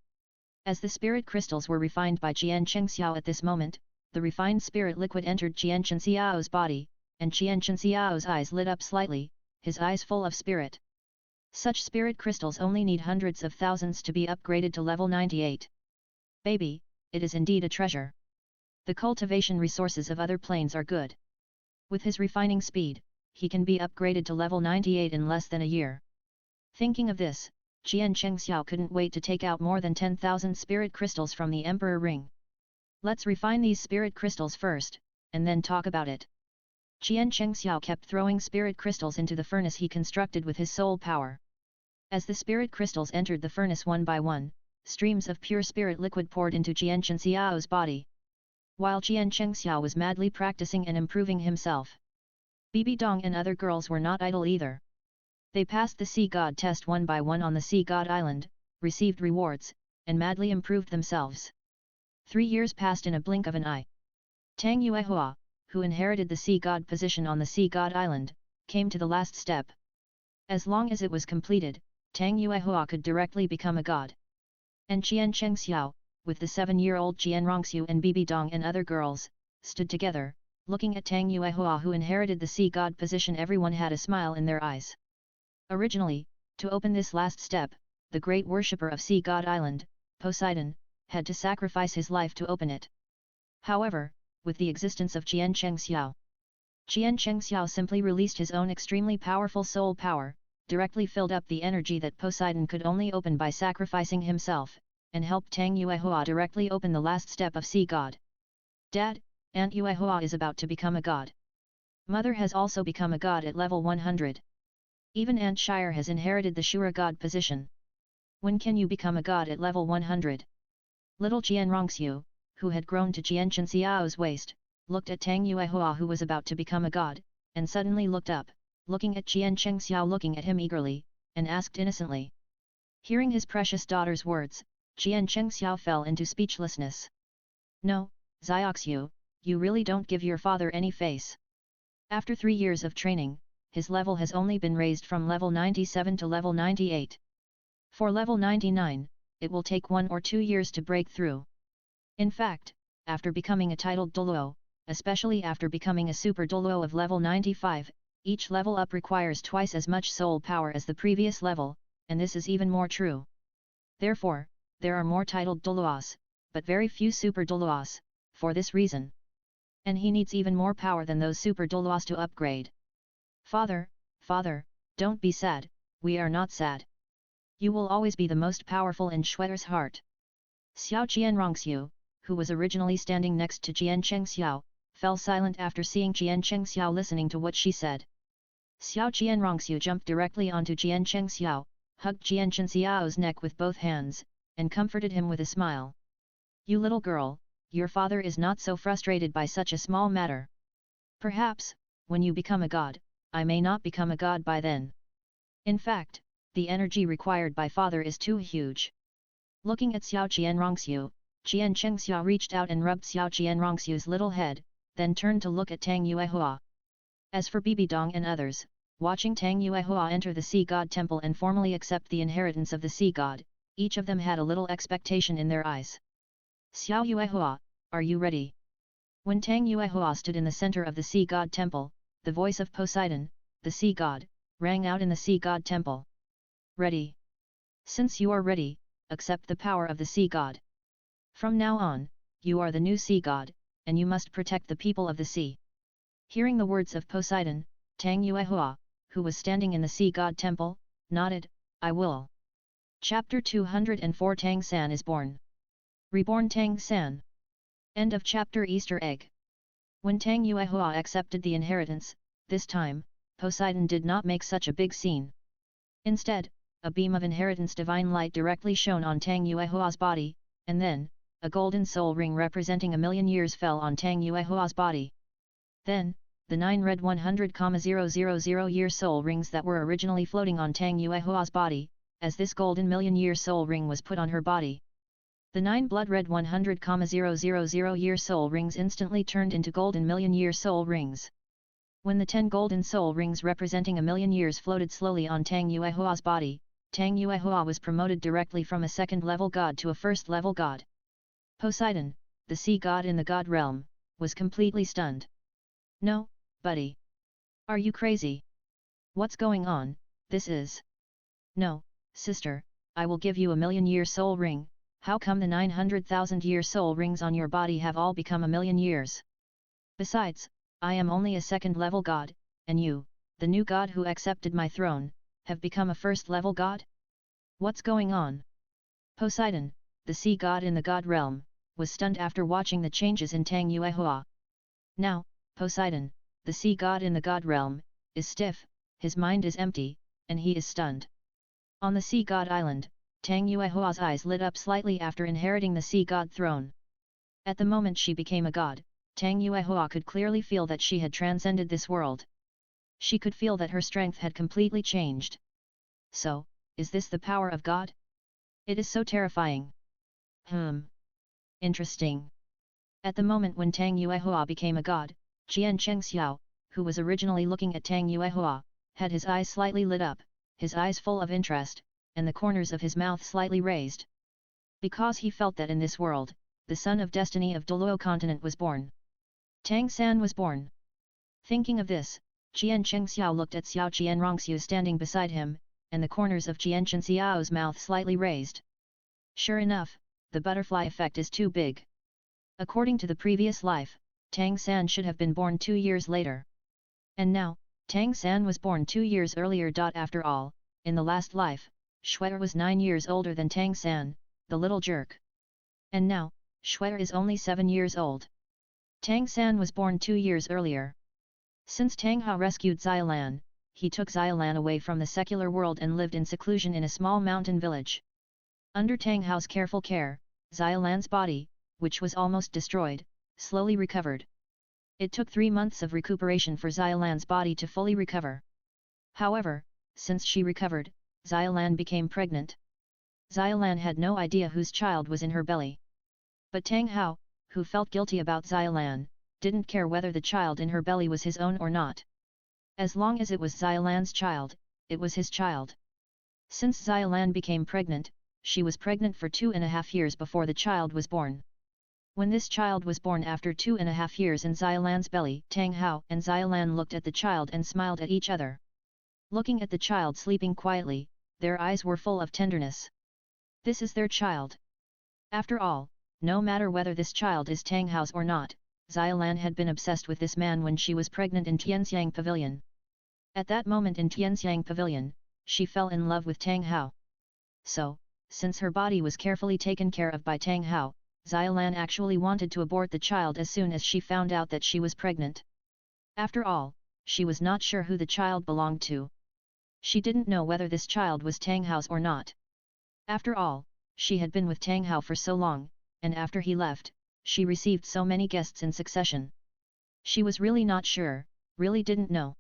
As the spirit crystals were refined by Chien Chang at this moment, the refined spirit liquid entered Chien Chang's body, and Chien Chang's eyes lit up slightly, his eyes full of spirit. Such spirit crystals only need hundreds of thousands to be upgraded to level 98. Baby, it is indeed a treasure. The cultivation resources of other planes are good. With his refining speed, he can be upgraded to level 98 in less than a year. Thinking of this, Chien Chang couldn't wait to take out more than 10,000 spirit crystals from the Emperor Ring. Let's refine these spirit crystals first, and then talk about it. Chien Chang kept throwing spirit crystals into the furnace he constructed with his soul power. As the spirit crystals entered the furnace one by one, streams of pure spirit liquid poured into Chien Chang's body. While Chien Chang was madly practicing and improving himself, Bibi Dong and other girls were not idle either. They passed the Sea God test one by one on the Sea God Island, received rewards, and madly improved themselves. 3 years passed in a blink of an eye. Tang Yuua, who inherited the Sea God position on the Sea God Island, came to the last step. As long as it was completed, Tang Yuua could directly become a god. And Chien Chang with the 7-year-old Chien Rongxiu and Bibi Dong and other girls, stood together, looking at Tang Yuua who inherited the Sea God position. Everyone had a smile in their eyes. Originally, to open this last step, the great worshipper of Sea God Island, Poseidon, had to sacrifice his life to open it. However, with the existence of Chien Chang simply released his own extremely powerful soul power, directly filled up the energy that Poseidon could only open by sacrificing himself, and helped Tang Yuua directly open the last step of Sea God. Dad, Aunt Yuua is about to become a god. Mother has also become a god at level 100. Even Aunt Shire has inherited the Shura god position. When can you become a god at level 100? Little Chien Rongxiu, who had grown to Chien Chang's waist, looked at Tang Yuua who was about to become a god, and suddenly looked up, looking at Chien Chang looking at him eagerly, and asked innocently. Hearing his precious daughter's words, Chien Chang fell into speechlessness. No, Xiaoxiu, you really don't give your father any face. After 3 years of training, his level has only been raised from level 97 to level 98. For level 99, it will take 1 or 2 years to break through. In fact, after becoming a titled Douluo, especially after becoming a super Douluo of level 95, each level up requires twice as much soul power as the previous level, and this is even more true. Therefore, there are more titled Douluos, but very few super Douluos, for this reason. And he needs even more power than those super Douluos to upgrade. Father, don't be sad, we are not sad. You will always be the most powerful in Shwetter's heart. Xiao Chien Rongxiu, who was originally standing next to Chien Chang fell silent after seeing Chien Chang listening to what she said. Xiao Chien Rongxiu jumped directly onto Chien Chang hugged Chien Chang's neck with both hands, and comforted him with a smile. You little girl, your father is not so frustrated by such a small matter. Perhaps, when you become a god, I may not become a god by then. In fact, the energy required by father is too huge. Looking at Xiao Chien Rongxiu, Chien Chang reached out and rubbed Xiao Chien Rongxiu's little head, then turned to look at Tang Yuua. As for Bibi Dong and others, watching Tang Yuua enter the Sea God Temple and formally accept the inheritance of the Sea God, each of them had a little expectation in their eyes. Xiao Yuua, are you ready? When Tang Yuua stood in the center of the Sea God Temple, the voice of Poseidon, the Sea God, rang out in the Sea God Temple. Ready. Since you are ready, accept the power of the Sea God. From now on, you are the new Sea God, and you must protect the people of the sea. Hearing the words of Poseidon, Tang Yuua, who was standing in the Sea God Temple, nodded, I will. Chapter 204 Tang San is born. Reborn Tang San. End of chapter. Easter egg. When Tang Yuua accepted the inheritance, this time, Poseidon did not make such a big scene. Instead, a beam of inheritance divine light directly shone on Tang Yuehua's body, and then, a golden soul ring representing 1,000,000 years fell on Tang Yuehua's body. Then, the 9 red 100,000-year soul rings that were originally floating on Tang Yuehua's body, as this golden 1,000,000-year soul ring was put on her body. The 9 blood red 100,000-year soul rings instantly turned into golden 1,000,000-year soul rings. When the 10 golden soul rings representing 1,000,000 years floated slowly on Tang Yuehua's body, Tang Yuehua was promoted directly from a second-level god to a first-level god. Poseidon, the sea god in the god realm, was completely stunned. "No, buddy. Are you crazy? What's going on? This is..." "No, sister, I will give you 1,000,000-year soul ring. How come the 900,000-year soul rings on your body have all become 1,000,000 years? Besides, I am only a second-level god, and you, the new god who accepted my throne, have become a first-level god? What's going on?" Poseidon, the sea god in the god realm, was stunned after watching the changes in Tang Yuehua. Now, Poseidon, the sea god in the god realm, is stiff, his mind is empty, and he is stunned. On the sea god island, Tang Yuehua's eyes lit up slightly after inheriting the sea god throne. At the moment she became a god, Tang Yuehua could clearly feel that she had transcended this world. She could feel that her strength had completely changed. So, is this the power of God? It is so terrifying. Interesting. At the moment when Tang Yuehua became a god, Chien Chang, who was originally looking at Tang Yuehua, had his eyes slightly lit up, his eyes full of interest, and the corners of his mouth slightly raised. Because he felt that in this world, the son of destiny of Douluo continent was born. Tang San was born. Thinking of this, Chien Chang looked at Xiao Qianrongxiu standing beside him, and the corners of Chien Chang Xiao's mouth slightly raised. Sure enough, the butterfly effect is too big. According to the previous life, Tang San should have been born 2 years later. And now, Tang San was born 2 years earlier. After all, in the last life, Shuer was 9 years older than Tang San, the little jerk. And now, Shuer is only 7 years old. Tang San was born 2 years earlier. Since Tang Hao rescued Xiaolan, he took Xiaolan away from the secular world and lived in seclusion in a small mountain village. Under Tang Hao's careful care, Xiaolan's body, which was almost destroyed, slowly recovered. It took 3 months of recuperation for Xiaolan's body to fully recover. However, since she recovered, Xiaolan became pregnant. Xiaolan had no idea whose child was in her belly. But Tang Hao, who felt guilty about Xiaolan, didn't care whether the child in her belly was his own or not. As long as it was Xiaolan's child, it was his child. Since Xiaolan became pregnant, she was pregnant for 2.5 years before the child was born. When this child was born after 2.5 years in Xiaolan's belly, Tang Hao and Xiaolan looked at the child and smiled at each other. Looking at the child sleeping quietly, their eyes were full of tenderness. This is their child. After all, no matter whether this child is Tang Hao's or not, Xiaolan had been obsessed with this man when she was pregnant in Tianxiang Pavilion. At that moment in Tianxiang Pavilion, she fell in love with Tang Hao. So, since her body was carefully taken care of by Tang Hao, Xiaolan actually wanted to abort the child as soon as she found out that she was pregnant. After all, she was not sure who the child belonged to. She didn't know whether this child was Tang Hao's or not. After all, she had been with Tang Hao for so long, and after he left, she received so many guests in succession. She was really not sure, really didn't know.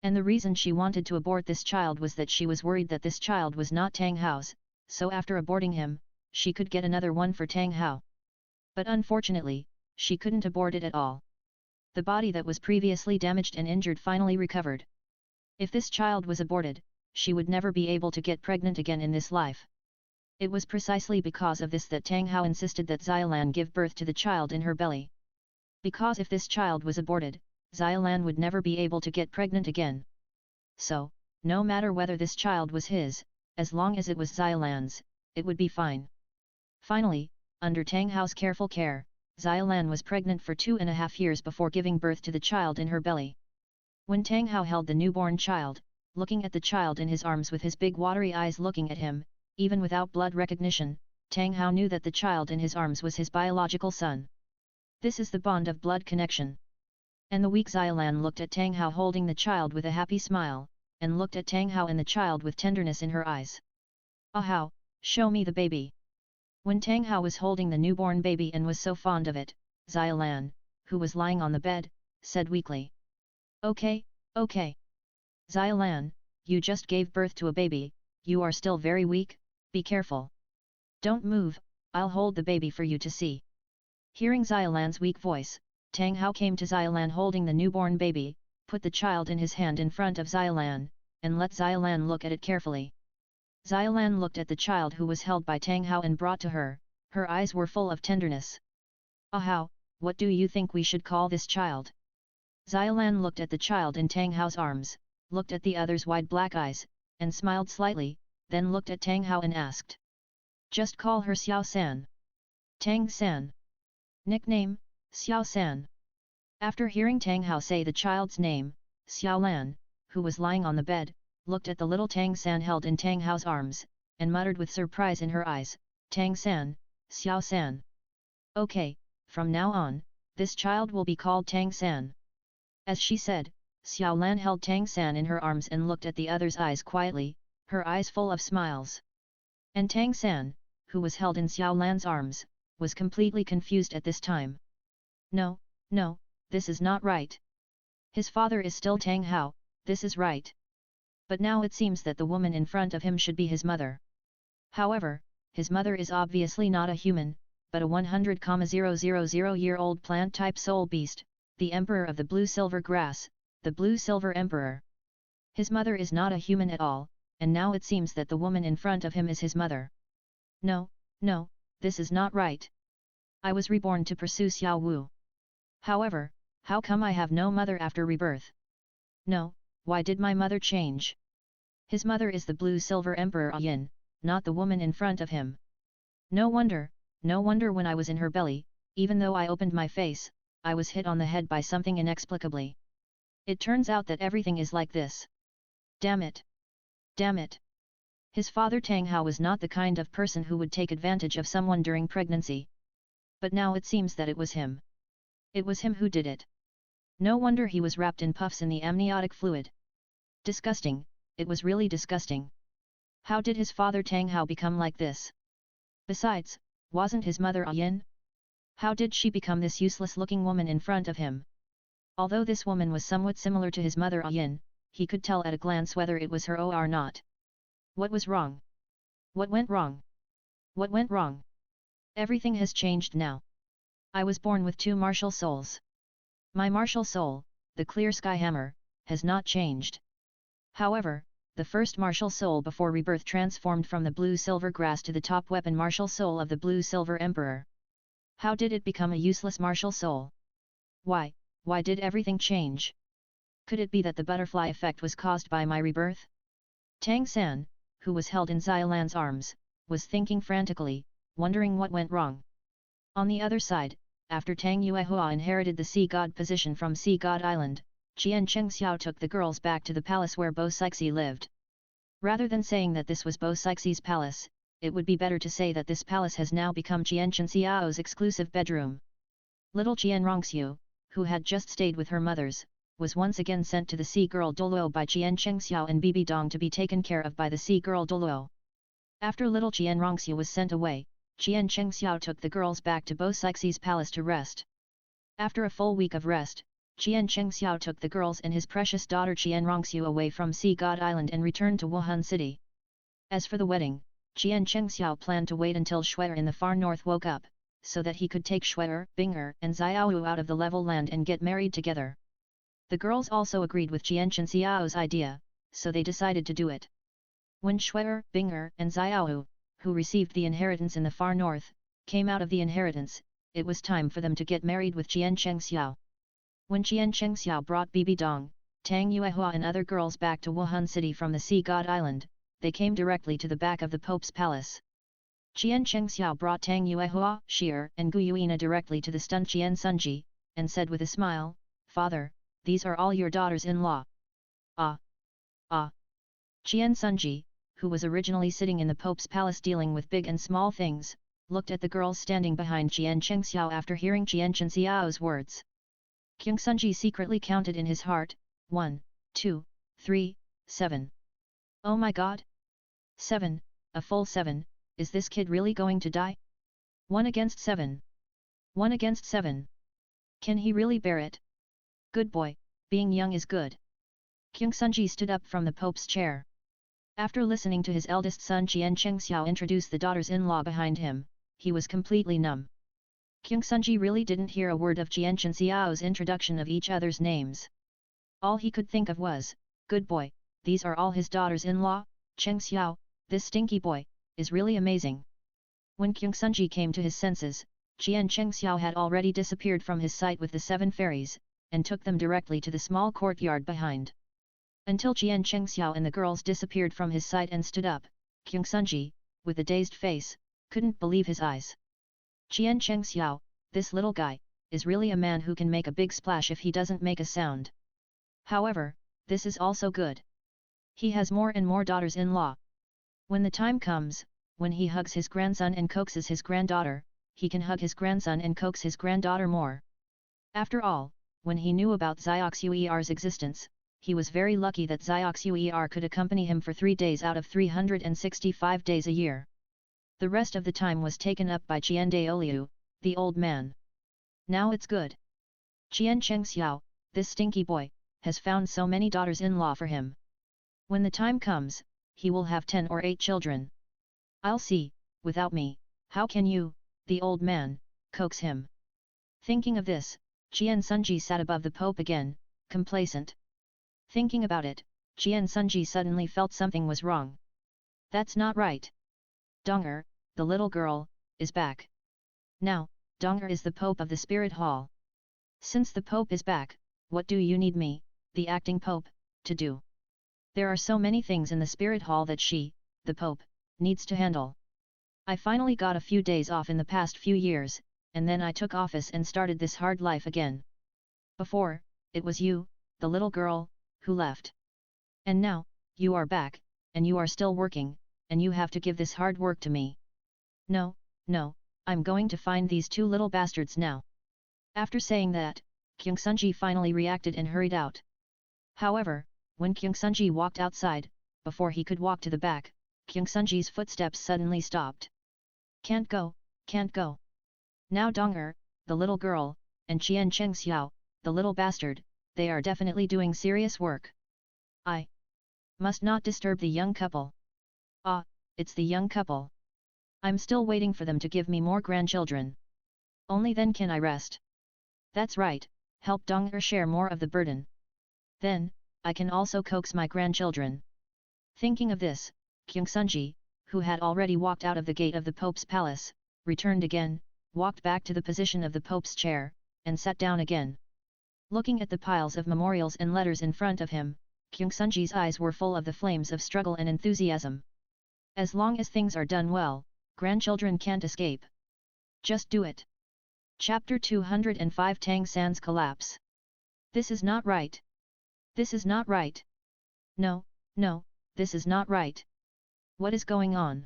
And the reason she wanted to abort this child was that she was worried that this child was not Tang Hao's, so after aborting him, she could get another one for Tang Hao. But unfortunately, she couldn't abort it at all. The body that was previously damaged and injured finally recovered. If this child was aborted, she would never be able to get pregnant again in this life. It was precisely because of this that Tang Hao insisted that Xiaolan give birth to the child in her belly. Because if this child was aborted, Xiaolan would never be able to get pregnant again. So, no matter whether this child was his, as long as it was Xiaolan's, it would be fine. Finally, under Tang Hao's careful care, Xiaolan was pregnant for 2.5 years before giving birth to the child in her belly. When Tang Hao held the newborn child, looking at the child in his arms with his big watery eyes looking at him, even without blood recognition, Tang Hao knew that the child in his arms was his biological son. This is the bond of blood connection. And the weak Xiaolan looked at Tang Hao holding the child with a happy smile, and looked at Tang Hao and the child with tenderness in her eyes. "Ah Hao, show me the baby." When Tang Hao was holding the newborn baby and was so fond of it, Xiaolan, who was lying on the bed, said weakly. "Okay, okay. Xiaolan, you just gave birth to a baby, you are still very weak, be careful. Don't move, I'll hold the baby for you to see." Hearing Xiaolan's weak voice, Tang Hao came to Xiaolan holding the newborn baby, put the child in his hand in front of Xiaolan, and let Xiaolan look at it carefully. Xiaolan looked at the child who was held by Tang Hao and brought to her, her eyes were full of tenderness. "Ah Hao, what do you think we should call this child?" Xiaolan looked at the child in Tang Hao's arms, looked at the other's wide black eyes, and smiled slightly, then looked at Tang Hao and asked. "Just call her Xiao San." "Tang San." Nickname, Xiao San. After hearing Tang Hao say the child's name, Xiaolan, who was lying on the bed, looked at the little Tang San held in Tang Hao's arms, and muttered with surprise in her eyes, "Tang San, Xiao San. Okay, from now on, this child will be called Tang San." As she said, Xiaolan held Tang San in her arms and looked at the other's eyes quietly, her eyes full of smiles. And Tang San, who was held in Xiaolan's arms, was completely confused at this time. No, no, this is not right. His father is still Tang Hao, this is right. But now it seems that the woman in front of him should be his mother. However, his mother is obviously not a human, but a 100,000-year-old plant-type soul beast, the Emperor of the Blue-Silver Grass, the Blue-Silver Emperor. His mother is not a human at all, and now it seems that the woman in front of him is his mother. No, no, this is not right. I was reborn to pursue Xiao Wu. However, how come I have no mother after rebirth? No, why did my mother change? His mother is the Blue-Silver Emperor Yin, not the woman in front of him. No wonder when I was in her belly, even though I opened my face, I was hit on the head by something inexplicably. It turns out that everything is like this. Damn it! Damn it! His father Tang Hao was not the kind of person who would take advantage of someone during pregnancy. But now it seems that it was him. It was him who did it. No wonder he was wrapped in puffs in the amniotic fluid. Disgusting, it was really disgusting. How did his father Tang Hao become like this? Besides, wasn't his mother a yin? How did she become this useless-looking woman in front of him? Although this woman was somewhat similar to his mother a yin, he could tell at a glance whether it was her or not. What was wrong? What went wrong? What went wrong? Everything has changed now. I was born with two martial souls. My martial soul, the clear sky hammer, has not changed. However, the first martial soul before rebirth transformed from the blue-silver grass to the top weapon martial soul of the blue-silver emperor. How did it become a useless martial soul? Why did everything change? Could it be that the butterfly effect was caused by my rebirth? Tang San, who was held in Xiaolan's arms, was thinking frantically, wondering what went wrong. On the other side, after Tang Yuua inherited the Sea God position from Sea God Island, Chien Chang took the girls back to the palace where Bo Sixi lived. Rather than saying that this was Bo Sixi's palace, it would be better to say that this palace has now become Chien Chang's exclusive bedroom. Little Chien Rongxiu, who had just stayed with her mothers, was once again sent to the sea girl Douluo by Chien Chang and Bibi Dong to be taken care of by the sea girl Douluo. After little Chien Rongxiu was sent away, Chien Chang took the girls back to Bo Sixi's palace to rest. After a full week of rest, Chien Chang took the girls and his precious daughter Chien Rongxiu away from Sea God Island and returned to Wuhan City. As for the wedding, Chien Chang planned to wait until Shuer in the far north woke up, so that he could take Shuer, Bing'er and Xiaowu out of the level land and get married together. The girls also agreed with Chien Chang's idea, so they decided to do it. When Shuer, Bing'er and Xiaowu, who received the inheritance in the far north, came out of the inheritance, it was time for them to get married with Chien Chang. When Chien Chang brought Bibi Dong, Tang Yuua and other girls back to Wuhan City from the Sea God Island, they came directly to the back of the Pope's palace. Chien Chang brought Tang Yuua, Shier and Gu Yuina directly to the stunned Chien Sunji, and said with a smile, "Father, these are all your daughters-in-law." Ah! Ah! Chien Sunji, who was originally sitting in the Pope's palace dealing with big and small things, looked at the girls standing behind Chien Chang after hearing Chien Chang's words. Kyung Sunji secretly counted in his heart, 1, 2, 3, 7. Oh my god! 7, a full 7, is this kid really going to die? 1 against 7. 1 against 7. Can he really bear it? Good boy, being young is good. Chien Chang stood up from the Pope's chair. After listening to his eldest son Chien Chang introduce the daughters-in-law behind him, he was completely numb. Chien Chang really didn't hear a word of Chien Chang's introduction of each other's names. All he could think of was, good boy, these are all his daughters-in-law, Cheng Xiao, this stinky boy, is really amazing. When Chien Chang came to his senses, Chien Chang had already disappeared from his sight with the 7 fairies, and took them directly to the small courtyard behind. Until Chien Chang and the girls disappeared from his sight and stood up, Chien Chang, with a dazed face, couldn't believe his eyes. Chien Chang, this little guy, is really a man who can make a big splash if he doesn't make a sound. However, this is also good. He has more and more daughters-in-law. When the time comes, when he hugs his grandson and coaxes his granddaughter, he can hug his grandson and coax his granddaughter more. After all, when he knew about Zioxuer's existence, he was very lucky that Zioxuer could accompany him for 3 days out of 365 days a year. The rest of the time was taken up by Chien Daoliu, the old man. Now it's good. Chien Chang, this stinky boy, has found so many daughters-in-law for him. When the time comes, he will have 10 or 8 children. I'll see, without me, how can you, the old man, coax him? Thinking of this, Chien Chang sat above the Pope again, complacent. Thinking about it, Chien Chang suddenly felt something was wrong. That's not right. Donger, the little girl, is back. Now, Donger is the Pope of the Spirit Hall. Since the Pope is back, what do you need me, the acting Pope, to do? There are so many things in the Spirit Hall that she, the Pope, needs to handle. I finally got a few days off in the past few years, and then I took office and started this hard life again. Before, it was you, the little girl, who left. And now, you are back, and you are still working, and you have to give this hard work to me. No, no, I'm going to find these 2 little bastards now. After saying that, Chien Chang finally reacted and hurried out. However, when Chien Chang walked outside, before he could walk to the back, Chien Chang's footsteps suddenly stopped. Can't go, can't go. Now Donger, the little girl, and Chien Chang, the little bastard, they are definitely doing serious work. I must not disturb the young couple. Ah, it's the young couple. I'm still waiting for them to give me more grandchildren. Only then can I rest. That's right, help Donger share more of the burden. Then, I can also coax my grandchildren. Thinking of this, Chien Chang, who had already walked out of the gate of the Pope's palace, returned again, walked back to the position of the Pope's chair, and sat down again. Looking at the piles of memorials and letters in front of him, Chien Chang's eyes were full of the flames of struggle and enthusiasm. As long as things are done well, grandchildren can't escape. Just do it. Chapter 205 Tang San's Collapse. This is not right. This is not right. No, no, this is not right. What is going on?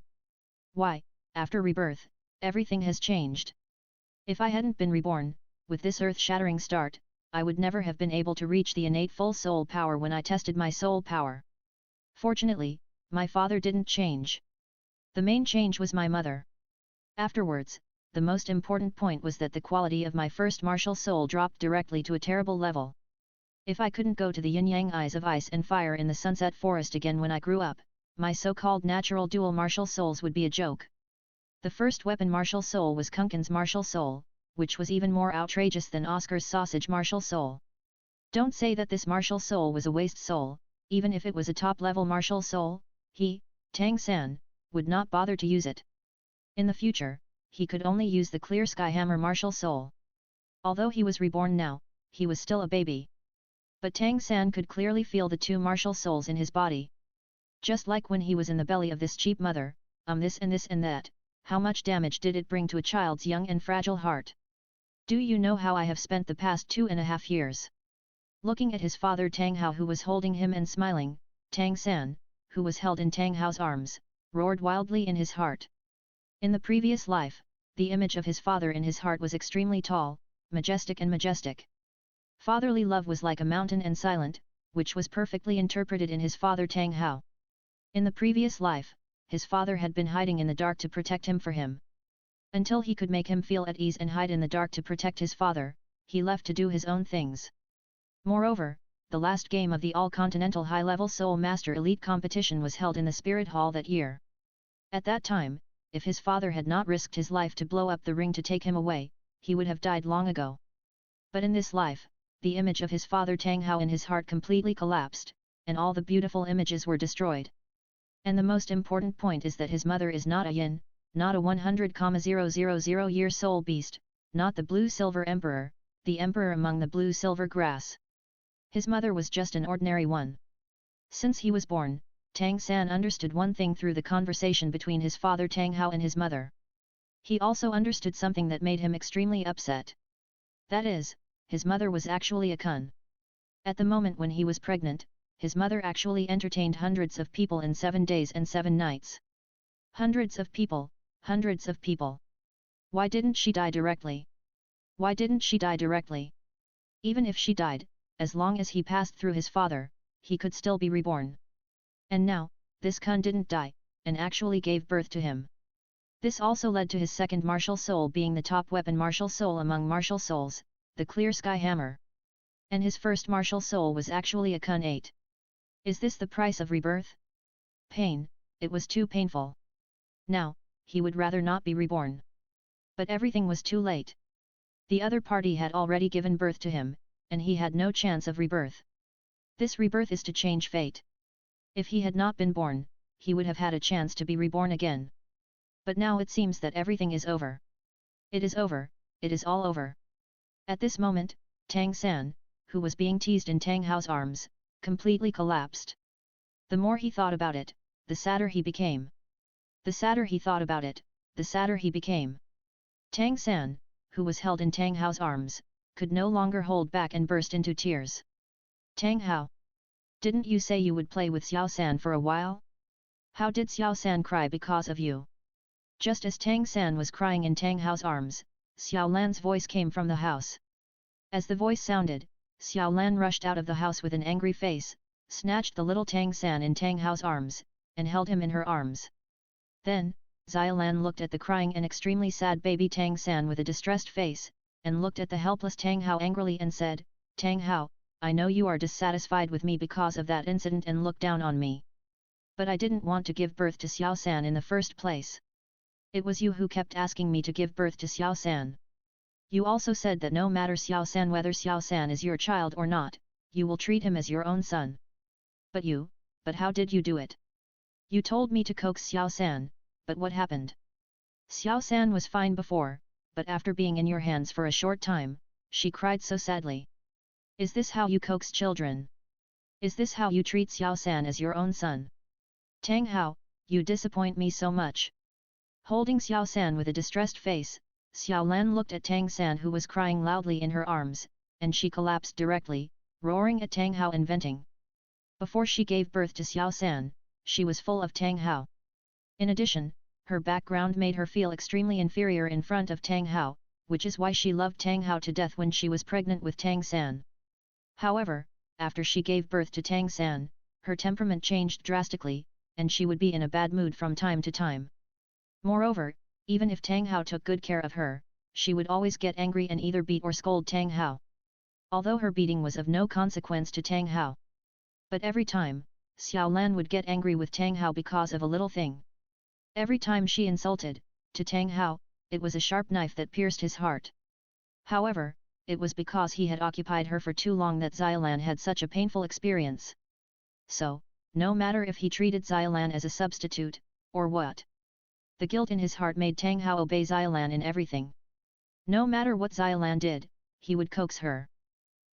Why, after rebirth, everything has changed. If I hadn't been reborn, with this earth-shattering start, I would never have been able to reach the innate full soul power when I tested my soul power. Fortunately, my father didn't change. The main change was my mother. Afterwards, the most important point was that the quality of my first martial soul dropped directly to a terrible level. If I couldn't go to the yin-yang eyes of ice and fire in the sunset forest again when I grew up, my so-called natural dual martial souls would be a joke. The first weapon martial soul was Kunkin's martial soul, which was even more outrageous than Oscar's sausage martial soul. Don't say that this martial soul was a waste soul, even if it was a top-level martial soul, he, Tang San, would not bother to use it. In the future, he could only use the clear sky hammer martial soul. Although he was reborn now, he was still a baby. But Tang San could clearly feel the 2 martial souls in his body. Just like when he was in the belly of this cheap mother, this and that, how much damage did it bring to a child's young and fragile heart? Do you know how I have spent the past 2.5 years? Looking at his father Tang Hao who was holding him and smiling, Tang San, who was held in Tang Hao's arms, roared wildly in his heart. In the previous life, the image of his father in his heart was extremely tall, majestic. Fatherly love was like a mountain and silent, which was perfectly interpreted in his father Tang Hao. In the previous life, his father had been hiding in the dark to protect him for him. Until he could make him feel at ease and hide in the dark to protect his father, he left to do his own things. Moreover, the last game of the All-Continental High-Level Soul Master Elite Competition was held in the Spirit Hall that year. At that time, if his father had not risked his life to blow up the ring to take him away, he would have died long ago. But in this life, the image of his father Tang Hao in his heart completely collapsed, and all the beautiful images were destroyed. And the most important point is that his mother is not a yin, not a 100,000-year soul beast, not the blue-silver emperor, the emperor among the blue-silver grass. His mother was just an ordinary one. Since he was born, Tang San understood one thing through the conversation between his father Tang Hao and his mother. He also understood something that made him extremely upset. That is, his mother was actually a kun. At the moment when he was pregnant, his mother actually entertained hundreds of people in 7 days and 7 nights. Hundreds of people, hundreds of people. Why didn't she die directly? Why didn't she die directly? Even if she died, as long as he passed through his father, he could still be reborn. And now, this kun didn't die, and actually gave birth to him. This also led to his second martial soul being the top weapon martial soul among martial souls, the Clear Sky Hammer. And his first martial soul was actually a kun 8. Is this the price of rebirth? Pain, it was too painful. Now, he would rather not be reborn. But everything was too late. The other party had already given birth to him, and he had no chance of rebirth. This rebirth is to change fate. If he had not been born, he would have had a chance to be reborn again. But now it seems that everything is over. It is over, it is all over. At this moment, Tang San, who was being teased in Tang Hao's arms, completely collapsed. The more he thought about it, the sadder he became. The sadder he thought about it, the sadder he became. Tang San, who was held in Tang Hao's arms, could no longer hold back and burst into tears. Tang Hao, didn't you say you would play with Xiao San for a while? How did Xiao San cry because of you? Just as Tang San was crying in Tang Hao's arms, Xiao Lan's voice came from the house. As the voice sounded, Xiao Lan rushed out of the house with an angry face, snatched the little Tang San in Tang Hao's arms, and held him in her arms. Then, Xiao Lan looked at the crying and extremely sad baby Tang San with a distressed face, and looked at the helpless Tang Hao angrily and said, Tang Hao, I know you are dissatisfied with me because of that incident and look down on me. But I didn't want to give birth to Xiao San in the first place. It was you who kept asking me to give birth to Xiao San. You also said that no matter Xiao San whether Xiao San is your child or not, you will treat him as your own son. But how did you do it? You told me to coax Xiao San, but what happened? Xiao San was fine before, but after being in your hands for a short time, she cried so sadly. Is this how you coax children? Is this how you treat Xiao San as your own son? Tang Hao, you disappoint me so much. Holding Xiao San with a distressed face, Xiao Lan looked at Tang San who was crying loudly in her arms, and she collapsed directly, roaring at Tang Hao and venting. Before she gave birth to Xiao San, she was full of Tang Hao. In addition, her background made her feel extremely inferior in front of Tang Hao, which is why she loved Tang Hao to death when she was pregnant with Tang San. However, after she gave birth to Tang San, her temperament changed drastically, and she would be in a bad mood from time to time. Moreover, even if Tang Hao took good care of her, she would always get angry and either beat or scold Tang Hao. Although her beating was of no consequence to Tang Hao. But every time, Xiao Lan would get angry with Tang Hao because of a little thing. Every time she insulted, to Tang Hao, it was a sharp knife that pierced his heart. However, it was because he had occupied her for too long that Xiao Lan had such a painful experience. So, no matter if he treated Xiao Lan as a substitute, or what. The guilt in his heart made Tang Hao obey Xiao Lan in everything. No matter what Xiao Lan did, he would coax her.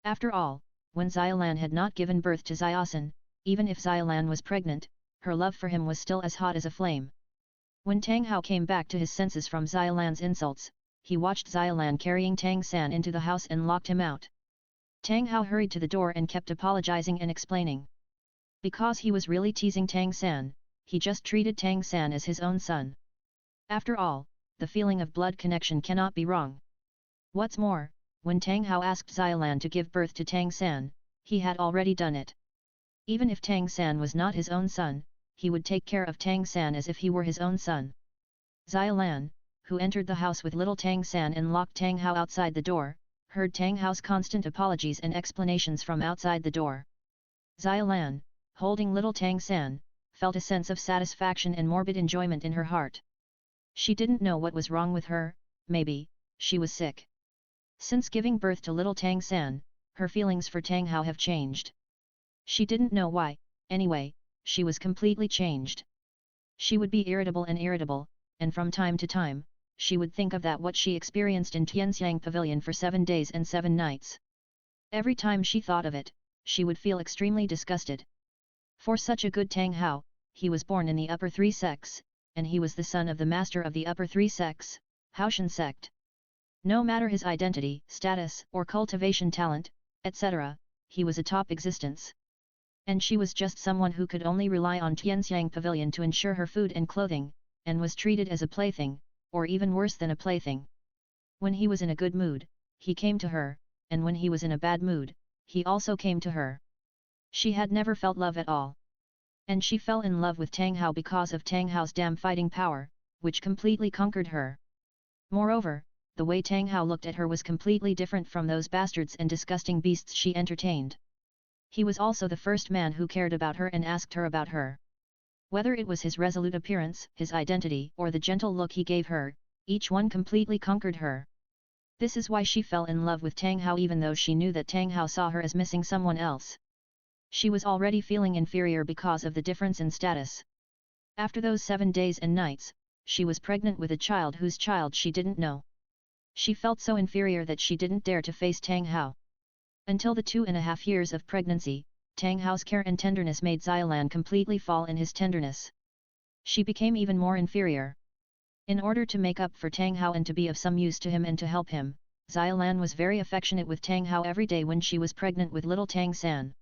After all, when Xiao Lan had not given birth to Xiao San, even if Xiao Lan was pregnant, her love for him was still as hot as a flame. When Tang Hao came back to his senses from Xiao Lan's insults, he watched Xiao Lan carrying Tang San into the house and locked him out. Tang Hao hurried to the door and kept apologizing and explaining. Because he was really teasing Tang San, he just treated Tang San as his own son. After all, the feeling of blood connection cannot be wrong. What's more, when Tang Hao asked Xiao Lan to give birth to Tang San, he had already done it. Even if Tang San was not his own son, he would take care of Tang San as if he were his own son. Xiaolan, who entered the house with little Tang San and locked Tang Hao outside the door, heard Tang Hao's constant apologies and explanations from outside the door. Xiaolan, holding little Tang San, felt a sense of satisfaction and morbid enjoyment in her heart. She didn't know what was wrong with her, maybe, she was sick. Since giving birth to little Tang San, her feelings for Tang Hao have changed. She didn't know why, anyway, she was completely changed. She would be irritable, and from time to time, she would think of that what she experienced in Tianxiang Pavilion for 7 days and 7 nights. Every time she thought of it, she would feel extremely disgusted. For such a good Tang Hao, he was born in the upper 3 sects, and he was the son of the master of the upper 3 sects, Haoshan sect. No matter his identity, status, or cultivation talent, etc., he was a top existence. And she was just someone who could only rely on Tianxiang Pavilion to ensure her food and clothing, and was treated as a plaything, or even worse than a plaything. When he was in a good mood, he came to her, and when he was in a bad mood, he also came to her. She had never felt love at all. And she fell in love with Tang Hao because of Tang Hao's damn fighting power, which completely conquered her. Moreover, the way Tang Hao looked at her was completely different from those bastards and disgusting beasts she entertained. He was also the first man who cared about her and asked her about her. Whether it was his resolute appearance, his identity, or the gentle look he gave her, each one completely conquered her. This is why she fell in love with Tang Hao even though she knew that Tang Hao saw her as missing someone else. She was already feeling inferior because of the difference in status. After those 7 days and nights, she was pregnant with a child whose child she didn't know. She felt so inferior that she didn't dare to face Tang Hao. Until the 2.5 years of pregnancy, Tang Hao's care and tenderness made Xiaolan completely fall in his tenderness. She became even more inferior. In order to make up for Tang Hao and to be of some use to him and to help him, Xiaolan was very affectionate with Tang Hao every day when she was pregnant with little Tang San.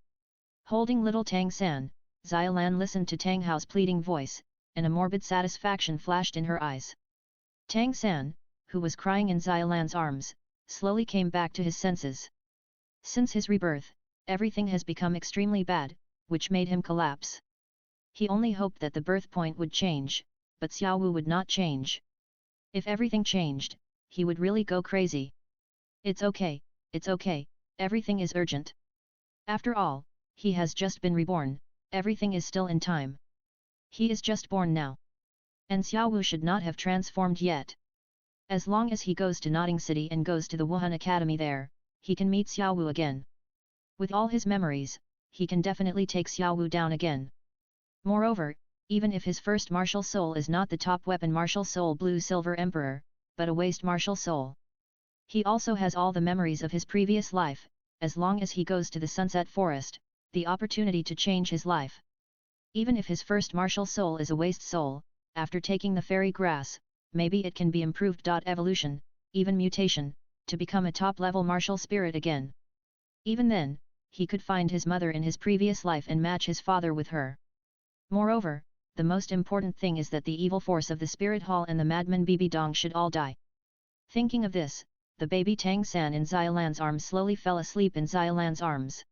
Holding little Tang San, Xiaolan listened to Tang Hao's pleading voice, and a morbid satisfaction flashed in her eyes. Tang San, who was crying in Xiaolan's arms, slowly came back to his senses. Since his rebirth, everything has become extremely bad, which made him collapse. He only hoped that the birth point would change, but Xiao Wu would not change. If everything changed, he would really go crazy. It's okay, everything is urgent. After all, he has just been reborn, everything is still in time. He is just born now. And Xiao Wu should not have transformed yet. As long as he goes to Notting City and goes to the Wuhan Academy there, he can meet Xiao Wu again. With all his memories, he can definitely take Xiao Wu down again. Moreover, even if his first martial soul is not the top weapon martial soul Blue Silver Emperor, but a waste martial soul, he also has all the memories of his previous life. As long as he goes to the Sunset Forest, the opportunity to change his life. Even if his first martial soul is a waste soul, after taking the fairy grass, maybe it can be improved. Evolution, even mutation, to become a top-level martial spirit again. Even then, he could find his mother in his previous life and match his father with her. Moreover, the most important thing is that the evil force of the spirit hall and the madman Bibi Dong should all die. Thinking of this, the baby Tang San in Xiaolan's arms slowly fell asleep in Xiaolan's arms.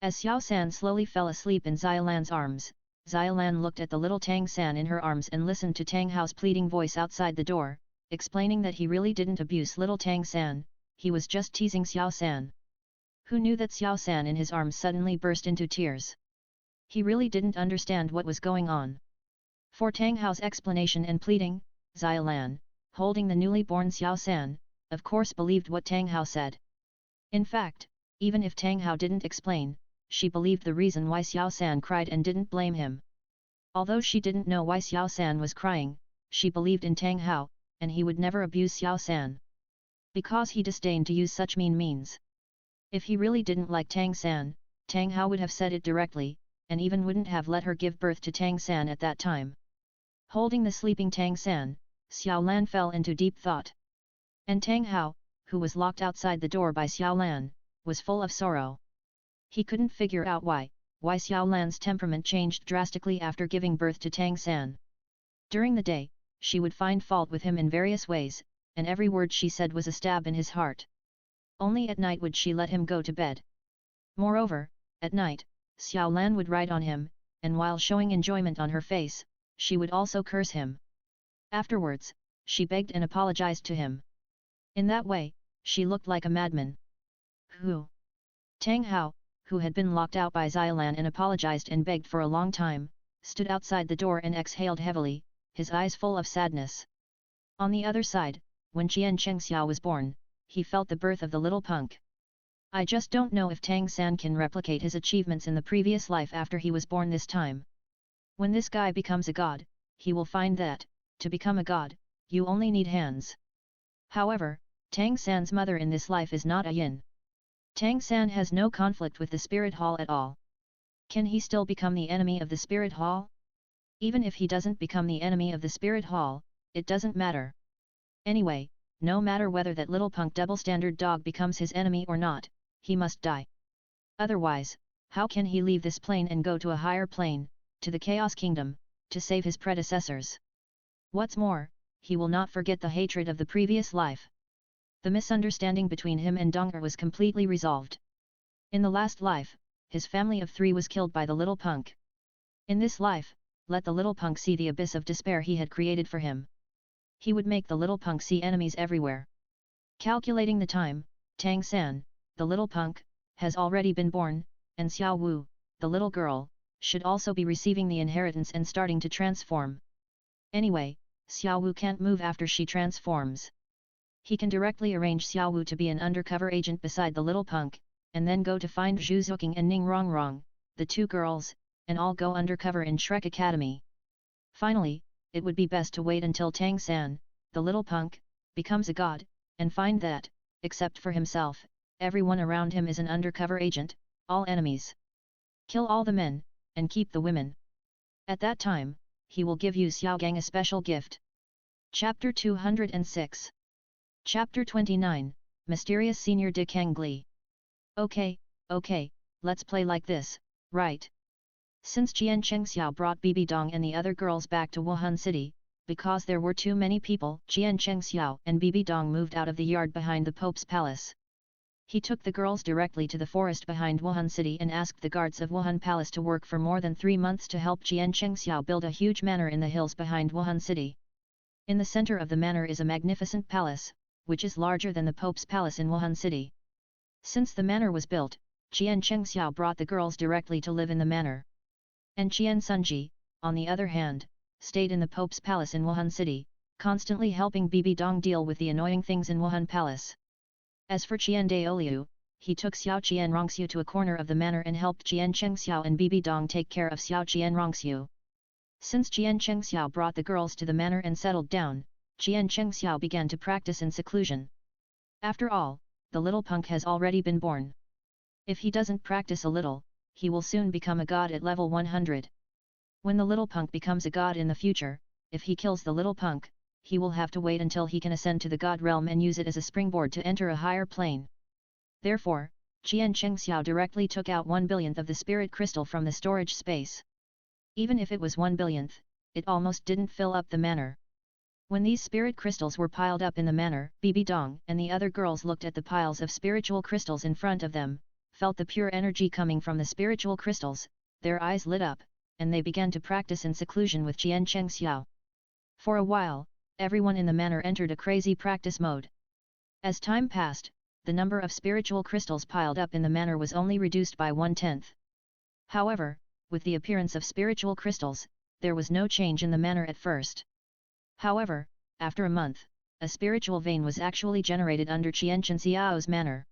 As Xiao San slowly fell asleep in Xiaolan's arms, Xiaolan looked at the little Tang San in her arms and listened to Tang Hao's pleading voice outside the door, explaining that he really didn't abuse little Tang San, he was just teasing Xiao San. Who knew that Xiao San in his arms suddenly burst into tears? He really didn't understand what was going on. For Tang Hao's explanation and pleading, Xiaolan, holding the newly born Xiao San, of course believed what Tang Hao said. In fact, even if Tang Hao didn't explain, she believed the reason why Xiao San cried and didn't blame him. Although she didn't know why Xiao San was crying, she believed in Tang Hao, and he would never abuse Xiao San. Because he disdained to use such mean means. If he really didn't like Tang San, Tang Hao would have said it directly, and even wouldn't have let her give birth to Tang San at that time. Holding the sleeping Tang San, Xiaolan fell into deep thought. And Tang Hao, who was locked outside the door by Xiaolan, was full of sorrow. He couldn't figure out why Xiaolan's temperament changed drastically after giving birth to Tang San. During the day, she would find fault with him in various ways, and every word she said was a stab in his heart. Only at night would she let him go to bed. Moreover, at night, Xiao Lan would write on him, and while showing enjoyment on her face, she would also curse him. Afterwards, she begged and apologized to him. In that way, she looked like a madman. Who? Tang Hao, who had been locked out by Xiaolan and apologized and begged for a long time, stood outside the door and exhaled heavily, his eyes full of sadness. On the other side, when Chien Chang was born, he felt the birth of the little punk. I just don't know if Tang San can replicate his achievements in the previous life after he was born this time. When this guy becomes a god, he will find that, to become a god, you only need hands. However, Tang San's mother in this life is not a yin. Tang San has no conflict with the spirit hall at all. Can he still become the enemy of the spirit hall? Even if he doesn't become the enemy of the spirit hall, it doesn't matter. Anyway, no matter whether that little punk double-standard dog becomes his enemy or not, he must die. Otherwise, how can he leave this plane and go to a higher plane, to the Chaos Kingdom, to save his predecessors? What's more, he will not forget the hatred of the previous life. The misunderstanding between him and Dong was completely resolved. In the last life, his family of 3 was killed by the little punk. In this life, let the little punk see the abyss of despair he had created for him. He would make the little punk see enemies everywhere. Calculating the time, Tang San, the little punk, has already been born, and Xiao Wu, the little girl, should also be receiving the inheritance and starting to transform. Anyway, Xiao Wu can't move after she transforms. He can directly arrange Xiao Wu to be an undercover agent beside the little punk, and then go to find Zhu Zuking and Ning Rongrong, the 2 girls, and all go undercover in Shrek Academy. Finally, it would be best to wait until Tang San, the little punk, becomes a god, and find that, except for himself, everyone around him is an undercover agent, all enemies. Kill all the men, and keep the women. At that time, he will give you Xiaogang a special gift. Chapter 206. Chapter 29, Mysterious Senior de Kangli. Okay, let's play like this, right? Since Chien Chang brought Bibi Dong and the other girls back to Wuhan City, because there were too many people, Chien Chang and Bibi Dong moved out of the yard behind the Pope's palace. He took the girls directly to the forest behind Wuhan City and asked the guards of Wuhan Palace to work for more than 3 months to help Chien Chang build a huge manor in the hills behind Wuhan City. In the center of the manor is a magnificent palace, which is larger than the Pope's palace in Wuhan City. Since the manor was built, Chien Chang brought the girls directly to live in the manor. And Chien Sunji, on the other hand, stayed in the Pope's palace in Wuhan City, constantly helping Bibi Dong deal with the annoying things in Wuhan Palace. As for Chien Daoliu, he took Xiao Chien Rongxiu to a corner of the manor and helped Chien Cheng and Bibi Dong take care of Xiao Chien Rongxiu. Since Chien Cheng brought the girls to the manor and settled down, Chien Cheng began to practice in seclusion. After all, the little punk has already been born. If he doesn't practice a little, he will soon become a god at level 100. When the little punk becomes a god in the future, if he kills the little punk, he will have to wait until he can ascend to the god realm and use it as a springboard to enter a higher plane. Therefore, Chien Cheng directly took out 1 billionth of the spirit crystal from the storage space. Even if it was 1 billionth, it almost didn't fill up the manor. When these spirit crystals were piled up in the manor, Bibi Dong and the other girls looked at the piles of spiritual crystals in front of them, felt the pure energy coming from the spiritual crystals, their eyes lit up, and they began to practice in seclusion with Chien Cheng For a while, everyone in the manor entered a crazy practice mode. As time passed, the number of spiritual crystals piled up in the manor was only reduced by 1/10. However, with the appearance of spiritual crystals, there was no change in the manor at first. However, after a month, a spiritual vein was actually generated under Chien Xiao's manor.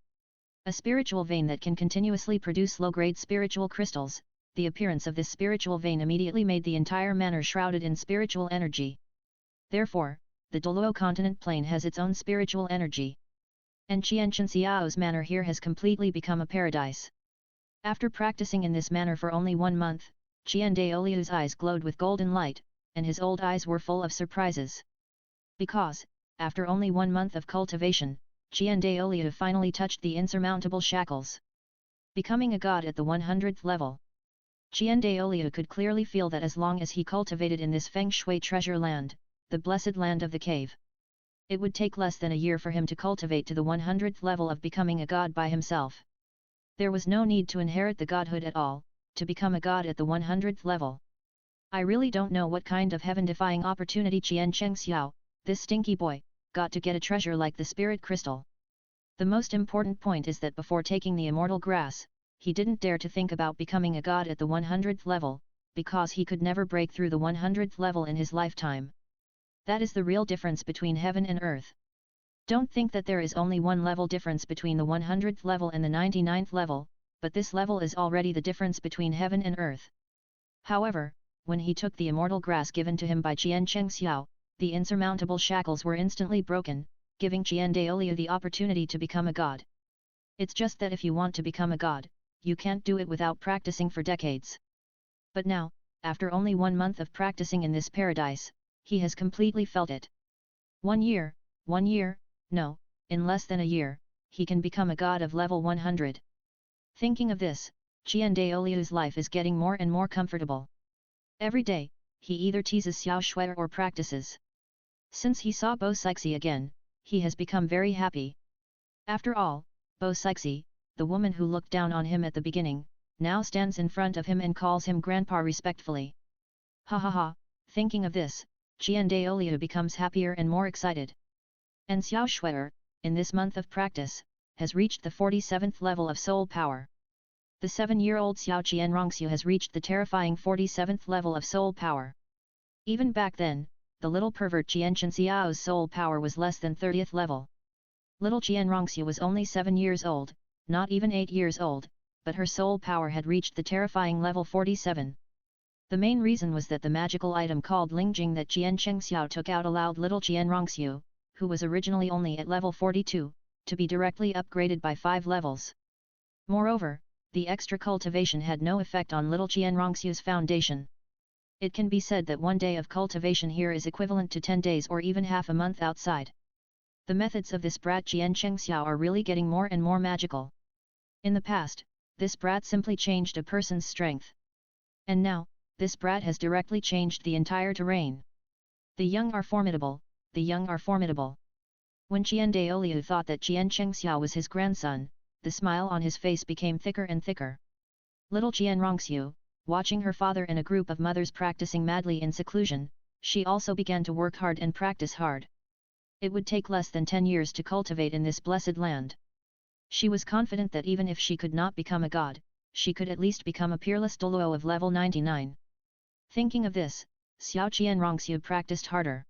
A spiritual vein that can continuously produce low-grade spiritual crystals. The appearance of this spiritual vein immediately made the entire manor shrouded in spiritual energy. Therefore, the Douluo continent plane has its own spiritual energy. And Chien Xiao's manor here has completely become a paradise. After practicing in this manner for only 1 month, Chien Daoliu's eyes glowed with golden light, and his old eyes were full of surprises. Because, after only 1 month of cultivation, Chien Daoliu finally touched the insurmountable shackles. Becoming a god at the 100th level. Chien Daoliu could clearly feel that as long as he cultivated in this Feng Shui treasure land, the blessed land of the cave, it would take less than a year for him to cultivate to the 100th level of becoming a god by himself. There was no need to inherit the godhood at all, to become a god at the 100th level. I really don't know what kind of heaven-defying opportunity Chien Chang Xiao, this stinky boy, got to get a treasure like the spirit crystal. The most important point is that before taking the immortal grass, he didn't dare to think about becoming a god at the 100th level, because he could never break through the 100th level in his lifetime. That is the real difference between heaven and earth. Don't think that there is only one level difference between the 100th level and the 99th level, but this level is already the difference between heaven and earth. However, when he took the immortal grass given to him by Chien Chang Xiao, the insurmountable shackles were instantly broken, giving Chien Daoliu the opportunity to become a god. It's just that if you want to become a god, you can't do it without practicing for decades. But now, after only 1 month of practicing in this paradise, he has completely felt it. 1 year, no, in less than a year, he can become a god of level 100. Thinking of this, Chien Daoliu's life is getting more and more comfortable. Every day, he either teases Xiao Shuai or practices. Since he saw Bo Sixi again, he has become very happy. After all, Bo Sixi, the woman who looked down on him at the beginning, now stands in front of him and calls him grandpa respectfully. Ha ha ha, thinking of this, Chien Daoliu becomes happier and more excited. And Xiao Shuai, in this month of practice, has reached the 47th level of soul power. The 7-year-old Xiao Qianrongxiu has reached the terrifying 47th level of soul power. Even back then, the little pervert Chien Chang Xiao's soul power was less than 30th level. Little Qianrongxiu was only 7 years old, not even 8 years old, but her soul power had reached the terrifying level 47. The main reason was that the magical item called Lingjing that Chien Chang Xiao took out allowed little Qianrongxiu, who was originally only at level 42, to be directly upgraded by 5 levels. Moreover, the extra cultivation had no effect on little Qianrongxiu's foundation. It can be said that 1 day of cultivation here is equivalent to 10 days or even half a month outside. The methods of this brat Chien Chang Xiao are really getting more and more magical. In the past, this brat simply changed a person's strength. And now, this brat has directly changed the entire terrain. The young are formidable, the young are formidable. When Chien Daoliu thought that Chien Chang Xiao was his grandson, the smile on his face became thicker and thicker. Little Qianrongxiu, watching her father and a group of mothers practicing madly in seclusion, she also began to work hard and practice hard. It would take less than 10 years to cultivate in this blessed land. She was confident that even if she could not become a god, she could at least become a peerless Douluo of level 99. Thinking of this, Xiao Qianrongxiu practiced harder.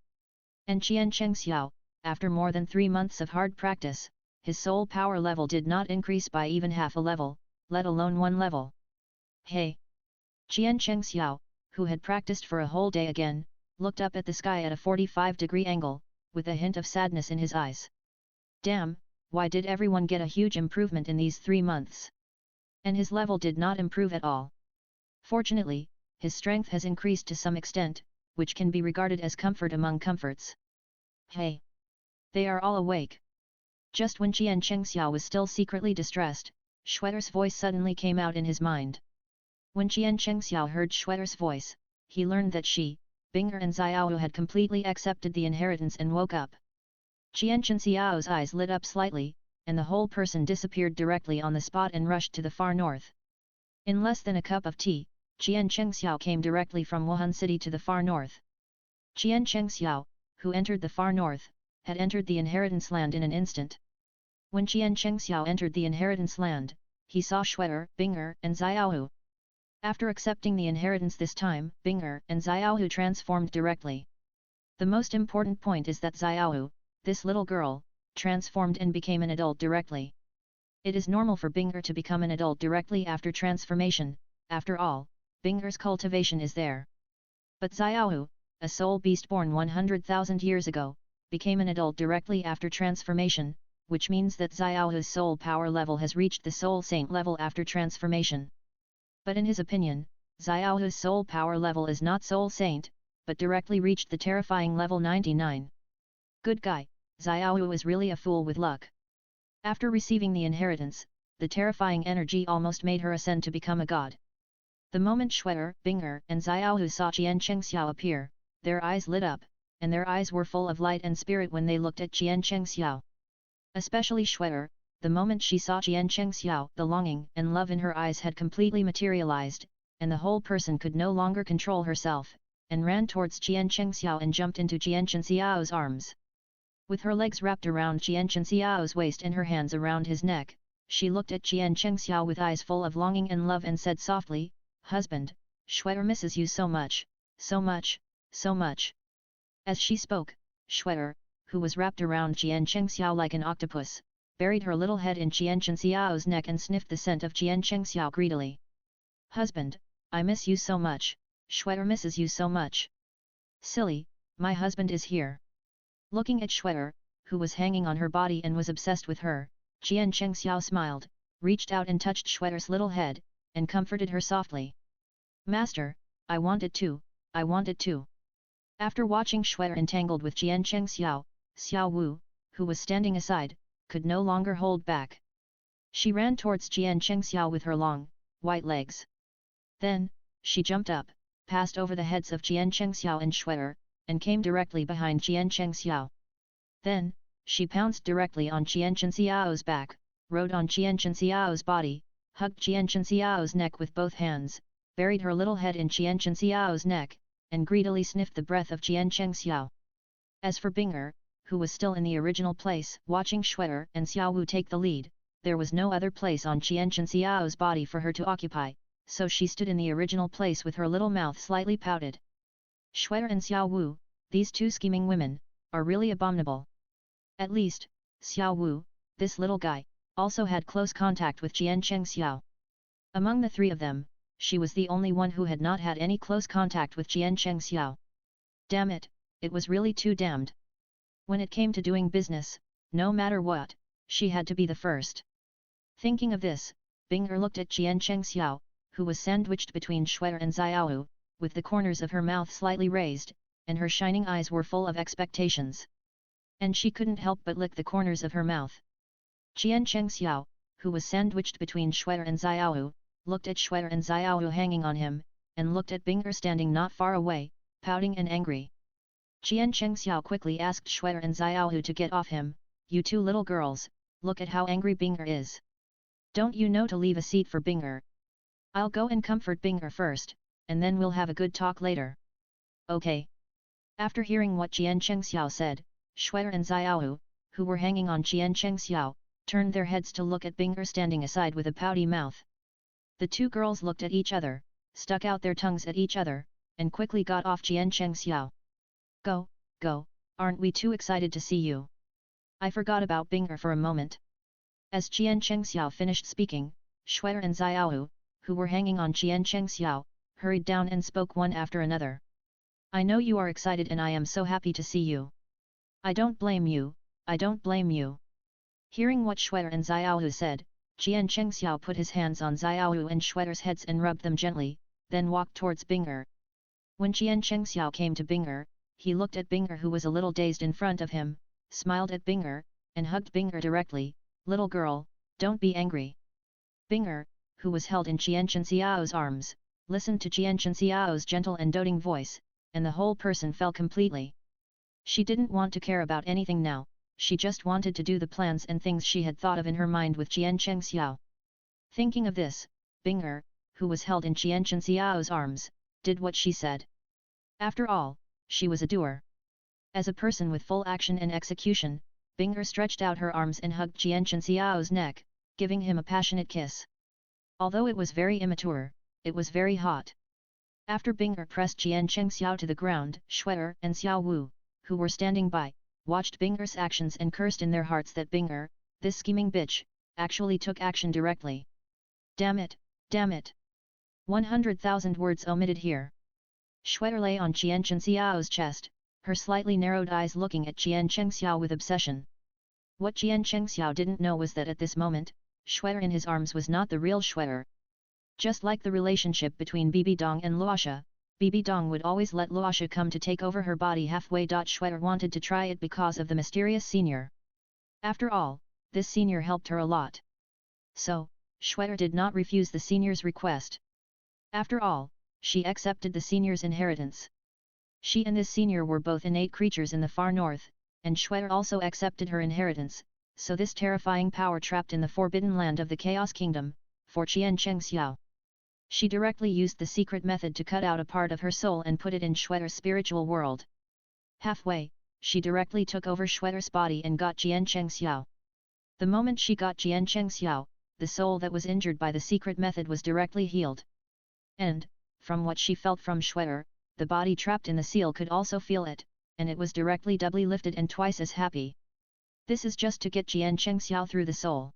And Chien Chang Xiao, after more than 3 months of hard practice, his soul power level did not increase by even half a level, let alone 1 level. Hey! Chien Chang Xiao, who had practiced for a whole day again, looked up at the sky at a 45-degree angle, with a hint of sadness in his eyes. Damn, why did everyone get a huge improvement in these 3 months? And his level did not improve at all. Fortunately, his strength has increased to some extent, which can be regarded as comfort among comforts. Hey! They are all awake. Just when Chien Chang Xiao was still secretly distressed, Shuai's voice suddenly came out in his mind. When Chien Chang Xiao heard Shuai's voice, he learned that she, Bing'er and Xiaohu had completely accepted the inheritance and woke up. Chien Chang Xiao's eyes lit up slightly, and the whole person disappeared directly on the spot and rushed to the far north. In less than a cup of tea, Chien Chang Xiao came directly from Wuhan City to the far north. Chien Chang Xiao, who entered the far north, had entered the inheritance land in an instant. When Chien Chang Xiao entered the inheritance land, he saw Shuai, Bing'er, and Xiaohu. After accepting the inheritance this time, Bing'er and Xiaohu transformed directly. The most important point is that Xiaohu, this little girl, transformed and became an adult directly. It is normal for Bing'er to become an adult directly after transformation, after all, Bing'er's cultivation is there. But Xiaohu, a soul beast born 100,000 years ago, became an adult directly after transformation, which means that Xiaohu's soul power level has reached the soul saint level after transformation. But in his opinion, Xiaohu's soul power level is not soul saint, but directly reached the terrifying level 99. Good guy, Xiaohu is really a fool with luck. After receiving the inheritance, the terrifying energy almost made her ascend to become a god. The moment Shuai, Bing'er, and Xiaohu saw Chien Chang Xiao appear, their eyes lit up, and their eyes were full of light and spirit when they looked at Chien Chang Xiao. Especially Shuai, the moment she saw Chien Chang Xiao, the longing and love in her eyes had completely materialized, and the whole person could no longer control herself, and ran towards Chien Chang and jumped into Chien Chang's arms. With her legs wrapped around Chien Chang's waist and her hands around his neck, she looked at Chien Chang with eyes full of longing and love and said softly, "Husband, Shuer misses you so much, so much, so much." As she spoke, Shuer, who was wrapped around Chien Chang like an octopus, buried her little head in Chien Chang's neck and sniffed the scent of Chien Chang greedily. "Husband, I miss you so much, Shuer misses you so much." "Silly, my husband is here." Looking at Shuer, who was hanging on her body and was obsessed with her, Chien Chang smiled, reached out and touched Shuer's little head, and comforted her softly. "Master, I wanted to, I wanted to." After watching Shuer entangled with Chien Chang Xiao Wu, who was standing aside, could no longer hold back. She ran towards Chien Chang with her long, white legs. Then, she jumped up, passed over the heads of Chien Chang and Shuer, and came directly behind Chien Chang. Then, she pounced directly on Chien Chang's back, rode on Chien Chang's body, hugged Chien Chang's neck with both hands, buried her little head in Chien Chang's neck, and greedily sniffed the breath of Chien Chang. As for Bing'er, who was still in the original place, watching Shuer and Xiao Wu take the lead, there was no other place on Chien Chang's body for her to occupy, so she stood in the original place with her little mouth slightly pouted. Shuer and Xiao Wu, these two scheming women, are really abominable. At least, Xiao Wu, this little guy, also had close contact with Chien Chang. Among the three of them, she was the only one who had not had any close contact with Chien Chang. Damn it, it was really too damned. When it came to doing business, no matter what, she had to be the first. Thinking of this, Bing'er looked at Chien Chang, who was sandwiched between Shuer and Xiaowu, with the corners of her mouth slightly raised, and her shining eyes were full of expectations. And she couldn't help but lick the corners of her mouth. Chien Chang, who was sandwiched between Shuer and Xiaowu, looked at Shuer and Xiaowu hanging on him, and looked at Bing'er standing not far away, pouting and angry. Chien Chang quickly asked Shuer and Xiaowu to get off him. "You two little girls, look at how angry Bing'er is. Don't you know to leave a seat for Bing'er? I'll go and comfort Bing'er first, and then we'll have a good talk later." "Okay." After hearing what Chien Chang said, Shuer and Xiaowu, who were hanging on Chien Chang, turned their heads to look at Bing'er standing aside with a pouty mouth. The two girls looked at each other, stuck out their tongues at each other, and quickly got off Chien Chang. "Go, go, aren't we too excited to see you? I forgot about Bing'er for a moment." As Chien Chang finished speaking, Shuer and Xiaowu, who were hanging on Chien Chang, hurried down and spoke one after another. "I know you are excited and I am so happy to see you. I don't blame you, I don't blame you." Hearing what Shuer and Xiaowu said, Chien Chang put his hands on Xiaowu and Shuer's heads and rubbed them gently, then walked towards Bing'er. When Chien Chang came to Bing'er, he looked at Bing'er who was a little dazed in front of him, smiled at Bing'er, and hugged Bing'er directly. "Little girl, don't be angry." Bing'er, who was held in Chien Chang's arms, listened to Chien Chang's gentle and doting voice, and the whole person fell completely. She didn't want to care about anything now, she just wanted to do the plans and things she had thought of in her mind with Chien Chang. Thinking of this, Bing'er, who was held in Chien Chang's arms, did what she said. After all, she was a doer. As a person with full action and execution, Bing'er stretched out her arms and hugged Chien Chang's neck, giving him a passionate kiss. Although it was very immature, it was very hot. After Bing'er pressed Chien Chang to the ground, Shuer and Xiao Wu, who were standing by, watched Bing'er's actions and cursed in their hearts that Bing'er, this scheming bitch, actually took action directly. Damn it, damn it. 100,000 words omitted here. Shuer lay on Chien Chang's chest, her slightly narrowed eyes looking at Chien Chang with obsession. What Chien Chang didn't know was that at this moment, Shuer in his arms was not the real Shuer. Just like the relationship between Bibi Dong and Laasha, Bibi Dong would always let Laasha come to take over her body halfway. Shuer wanted to try it because of the mysterious senior. After all, this senior helped her a lot. So, Shuer did not refuse the senior's request. After all, she accepted the senior's inheritance. She and this senior were both innate creatures in the far north, and Shuer also accepted her inheritance, so this terrifying power trapped in the forbidden land of the Chaos Kingdom, for Chien Chang. She directly used the secret method to cut out a part of her soul and put it in Shweta's spiritual world. Halfway, she directly took over Shweta's body and got Chien Chang Xiao. The moment she got Chien Chang Xiao, the soul that was injured by the secret method was directly healed. And, from what she felt from Shweta, the body trapped in the seal could also feel it, and it was directly doubly lifted and twice as happy. This is just to get Chien Chang Xiao through the soul.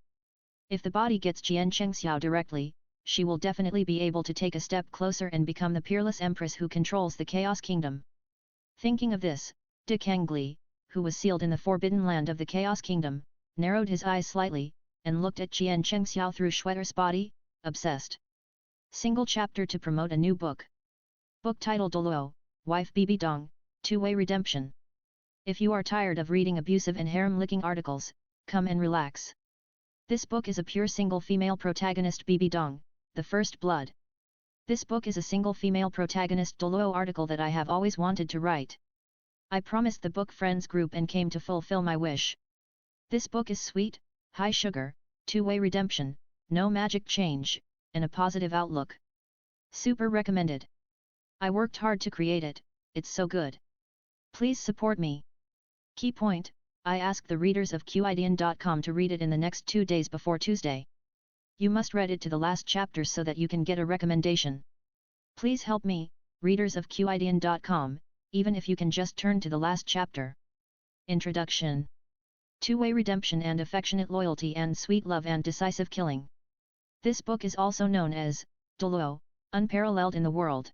If the body gets Chien Chang Xiao directly, she will definitely be able to take a step closer and become the peerless empress who controls the Chaos Kingdom. Thinking of this, Lookang, who was sealed in the forbidden land of the Chaos Kingdom, narrowed his eyes slightly, and looked at Chien Chang Xiao through Shweta's body, obsessed. Single chapter to promote a new book. Book title: Douluo Bibi Dong, Two-Way Redemption. If you are tired of reading abusive and harem-licking articles, come and relax. This book is a pure single female protagonist Bibi Dong, the First Blood. This book is a single female protagonist Douluo article that I have always wanted to write. I promised the book friends group and came to fulfill my wish. This book is sweet, high sugar, two-way redemption, no magic change, and a positive outlook. Super recommended. I worked hard to create it, it's so good. Please support me. Key point: I ask the readers of QIDN.com to read it in the next 2 days before Tuesday. You must read it to the last chapter so that you can get a recommendation. Please help me, readers of QIDN.com, even if you can just turn to the last chapter. Introduction. Two-way redemption and affectionate loyalty and sweet love and decisive killing. This book is also known as Douluo, unparalleled in the world.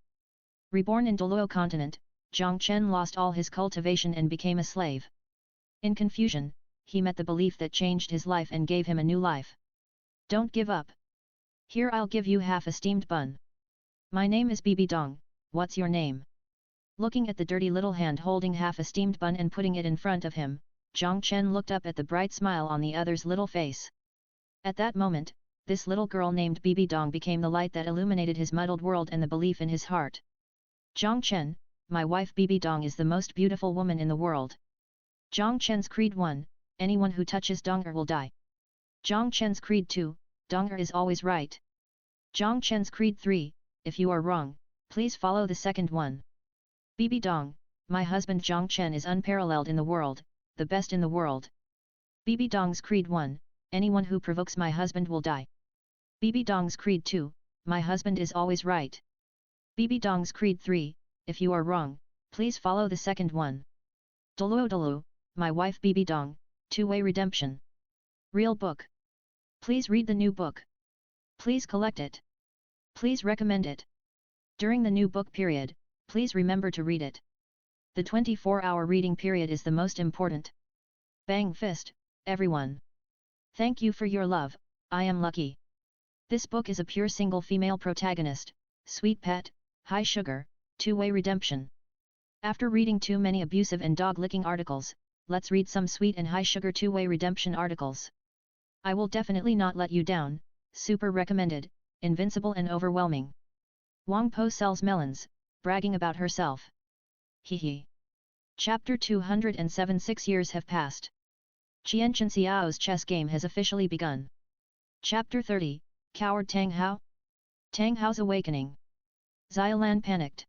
Reborn in Douluo continent, Zhang Chen lost all his cultivation and became a slave. In confusion, he met the belief that changed his life and gave him a new life. Don't give up. Here I'll give you half a steamed bun. My name is Bibi Dong, what's your name? Looking at the dirty little hand holding half a steamed bun and putting it in front of him, Zhang Chen looked up at the bright smile on the other's little face. At that moment, this little girl named Bibi Dong became the light that illuminated his muddled world and the belief in his heart. Zhang Chen, my wife Bibi Dong is the most beautiful woman in the world. Zhang Chen's Creed 1, anyone who touches Donger will die. Zhang Chen's Creed 2, Donger is always right. Zhang Chen's Creed 3, if you are wrong, please follow the second one. Bibi Dong, my husband Zhang Chen is unparalleled in the world, the best in the world. Bibi Dong's Creed 1, anyone who provokes my husband will die. Bibi Dong's Creed 2, my husband is always right. Bibi Dong's Creed 3, if you are wrong, please follow the second one. Douluo, my wife Bibi Dong, Two-Way Redemption. Real book. Please read the new book. Please collect it. Please recommend it. During the new book period, please remember to read it. The 24-hour reading period is the most important. Bang fist, everyone. Thank you for your love, I am lucky. This book is a pure single female protagonist, sweet pet, high sugar, two-way redemption. After reading too many abusive and dog-licking articles, let's read some sweet and high-sugar two-way redemption articles. I will definitely not let you down, super recommended, invincible and overwhelming. Wang Po sells melons, bragging about herself. Hehe. Chapter 207. 6 years have passed. Chien Chang Xiao's chess game has officially begun. Chapter 30, Coward Tang Hao? Tang Hao's awakening. Xiaolan panicked.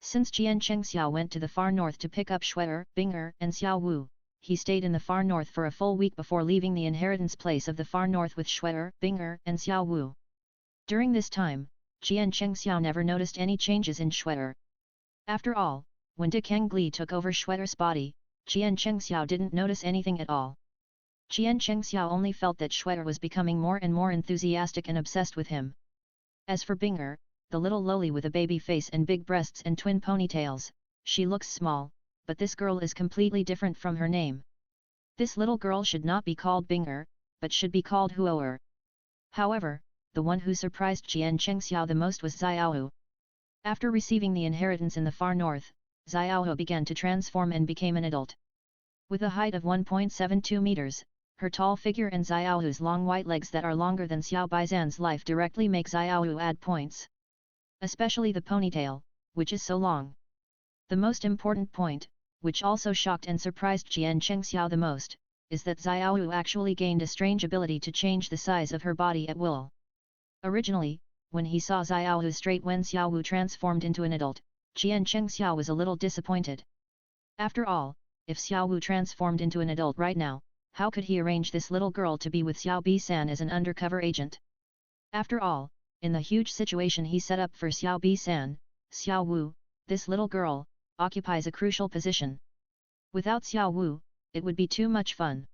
Since Chien Chang Xiao went to the far north to pick up Shweta, Bing'er and Xiao Wu, he stayed in the far north for a full week before leaving the inheritance place of the far north with Shweta, Bing'er and Xiao Wu. During this time, Chien Chang Xiao never noticed any changes in Shweta. After all, when Lookang took over Shweta's body, Chien Chang Xiao didn't notice anything at all. Chien Chang Xiao only felt that Shweta was becoming more and more enthusiastic and obsessed with him. As for Bing'er, the little loli with a baby face and big breasts and twin ponytails, she looks small, but this girl is completely different from her name. This little girl should not be called Bing'er, but should be called Huo'er. However, the one who surprised Chien Chang Xiao the most was Xiaohu. After receiving the inheritance in the far north, Xiaohu began to transform and became an adult. With a height of 1.72 meters, her tall figure and Xiaohu's long white legs that are longer than Xiao Baizan's life directly make Xiaohu add points. Especially the ponytail, which is so long. The most important point, which also shocked and surprised Chien Chang Xiao the most, is that Xiaohu actually gained a strange ability to change the size of her body at will. Originally, when he saw Xiaowu straight when Xiaowu transformed into an adult, Chien Chang was a little disappointed. After all, if Xiaowu transformed into an adult right now, how could he arrange this little girl to be with Xiao Bi-san as an undercover agent? After all, in the huge situation he set up for Xiao Bi-san, Xiao Wu, this little girl, occupies a crucial position. Without Xiao Wu, it would be too much fun.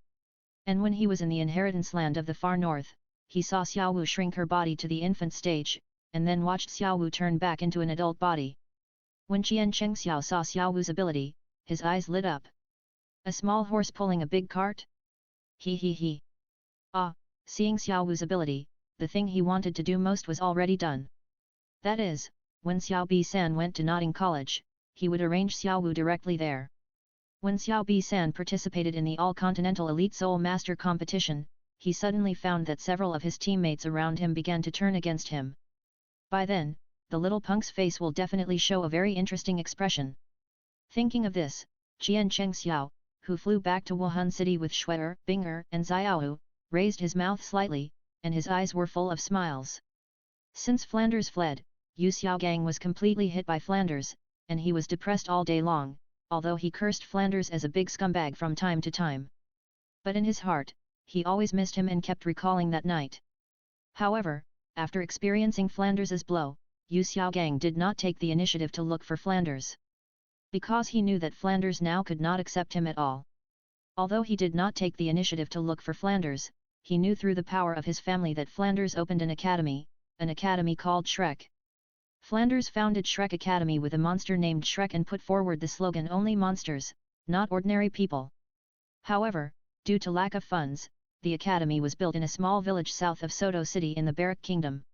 And when he was in the inheritance land of the far north, he saw Xiao Wu shrink her body to the infant stage, and then watched Xiao Wu turn back into an adult body. When Chien Chang saw Xiao Wu's ability, his eyes lit up. A small horse pulling a big cart? He. Ah, seeing Xiao Wu's ability, the thing he wanted to do most was already done. That is, when Xiao Bi-san went to Notting College, he would arrange Xiao Wu directly there. When Xiao Bi-san participated in the All-Continental Elite Soul Master competition, he suddenly found that several of his teammates around him began to turn against him. By then, the little punk's face will definitely show a very interesting expression. Thinking of this, Chien Chang, who flew back to Wuhan City with Shuer, Binger and Xiaowu, raised his mouth slightly, and his eyes were full of smiles. Since Flanders fled, Yu Xiaogang was completely hit by Flanders, and he was depressed all day long, although he cursed Flanders as a big scumbag from time to time. But in his heart, he always missed him and kept recalling that night. However, after experiencing Flanders's blow, Yu Xiaogang did not take the initiative to look for Flanders. Because he knew that Flanders now could not accept him at all. Although he did not take the initiative to look for Flanders, he knew through the power of his family that Flanders opened an academy called Shrek. Flanders founded Shrek Academy with a monster named Shrek and put forward the slogan "Only monsters, not ordinary people." However, due to lack of funds, the academy was built in a small village south of Soto City in the Barak Kingdom.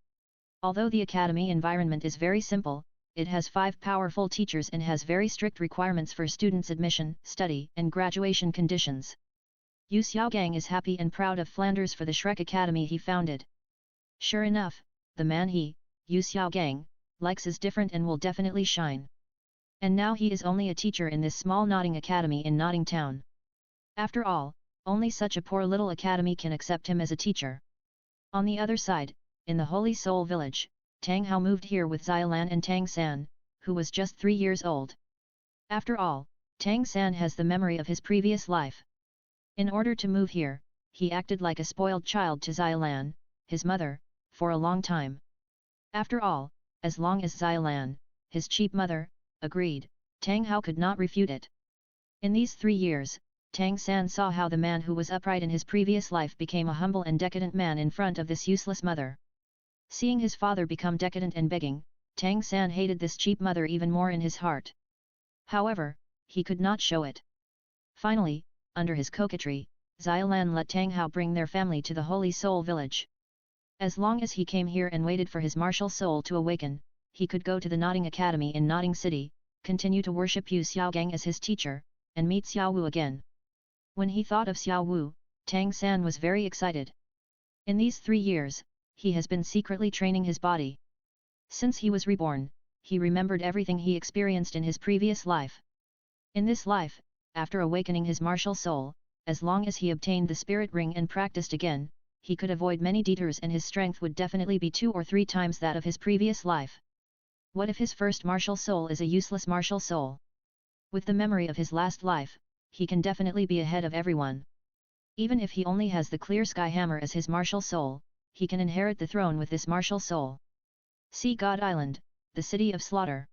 Although the academy environment is very simple, it has 5 powerful teachers and has very strict requirements for students' admission, study, and graduation conditions. Yu Xiaogang is happy and proud of Flanders for the Shrek Academy he founded. Sure enough, the man Yu Xiaogang, likes is different and will definitely shine. And now he is only a teacher in this small Notting Academy in Notting Town. After all, only such a poor little academy can accept him as a teacher. On the other side, in the Holy Soul Village, Tang Hao moved here with Xiaolan and Tang San, who was just 3 years old. After all, Tang San has the memory of his previous life. In order to move here, he acted like a spoiled child to Xiaolan, his mother, for a long time. After all, as long as Xiaolan, his cheap mother, agreed, Tang Hao could not refute it. In these 3 years, Tang San saw how the man who was upright in his previous life became a humble and decadent man in front of this useless mother. Seeing his father become decadent and begging, Tang San hated this cheap mother even more in his heart. However, he could not show it. Finally, under his coquetry, Xiaolan let Tang Hao bring their family to the Holy Soul Village. As long as he came here and waited for his martial soul to awaken, he could go to the Notting Academy in Notting City, continue to worship Yu Xiaogang as his teacher, and meet Xiao Wu again. When he thought of Xiao Wu, Tang San was very excited. In these 3 years, he has been secretly training his body. Since he was reborn, he remembered everything he experienced in his previous life. In this life, after awakening his martial soul, as long as he obtained the spirit ring and practiced again, he could avoid many detours and his strength would definitely be 2 or 3 times that of his previous life. What if his first martial soul is a useless martial soul? With the memory of his last life, he can definitely be ahead of everyone. Even if he only has the clear sky hammer as his martial soul, he can inherit the throne with this martial soul. See God Island, the city of slaughter.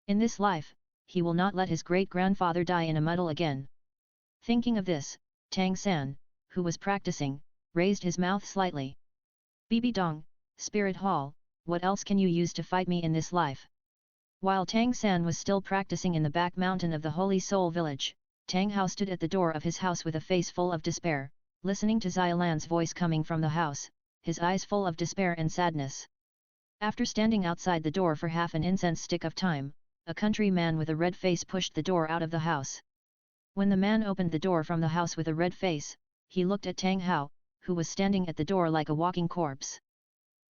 In this life, he will not let his great-grandfather die in a muddle again. Thinking of this, Tang San, who was practicing, raised his mouth slightly. Bibi Dong, Spirit Hall, what else can you use to fight me in this life? While Tang San was still practicing in the back mountain of the Holy Soul Village, Tang Hao stood at the door of his house with a face full of despair, listening to Xiaolan's voice coming from the house, his eyes full of despair and sadness. After standing outside the door for half an incense stick of time, a country man with a red face pushed the door out of the house. When the man opened the door from the house with a red face, he looked at Tang Hao, who was standing at the door like a walking corpse.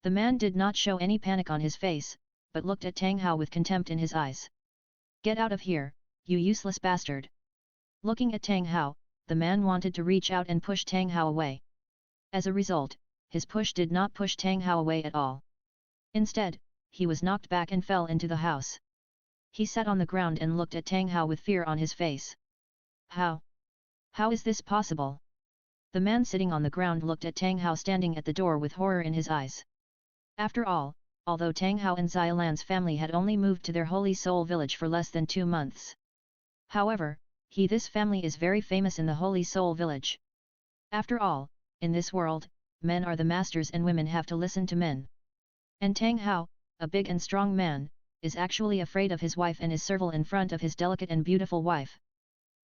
The man did not show any panic on his face, but looked at Tang Hao with contempt in his eyes. Get out of here, you useless bastard! Looking at Tang Hao, the man wanted to reach out and push Tang Hao away. As a result, his push did not push Tang Hao away at all. Instead, he was knocked back and fell into the house. He sat on the ground and looked at Tang Hao with fear on his face. How? How is this possible? The man sitting on the ground looked at Tang Hao standing at the door with horror in his eyes. After all, although Tang Hao and Xiaolan's family had only moved to their Holy Soul village for less than 2 months. However, this family is very famous in the Holy Soul village. After all, in this world, men are the masters and women have to listen to men. And Tang Hao, a big and strong man, is actually afraid of his wife and is servile in front of his delicate and beautiful wife.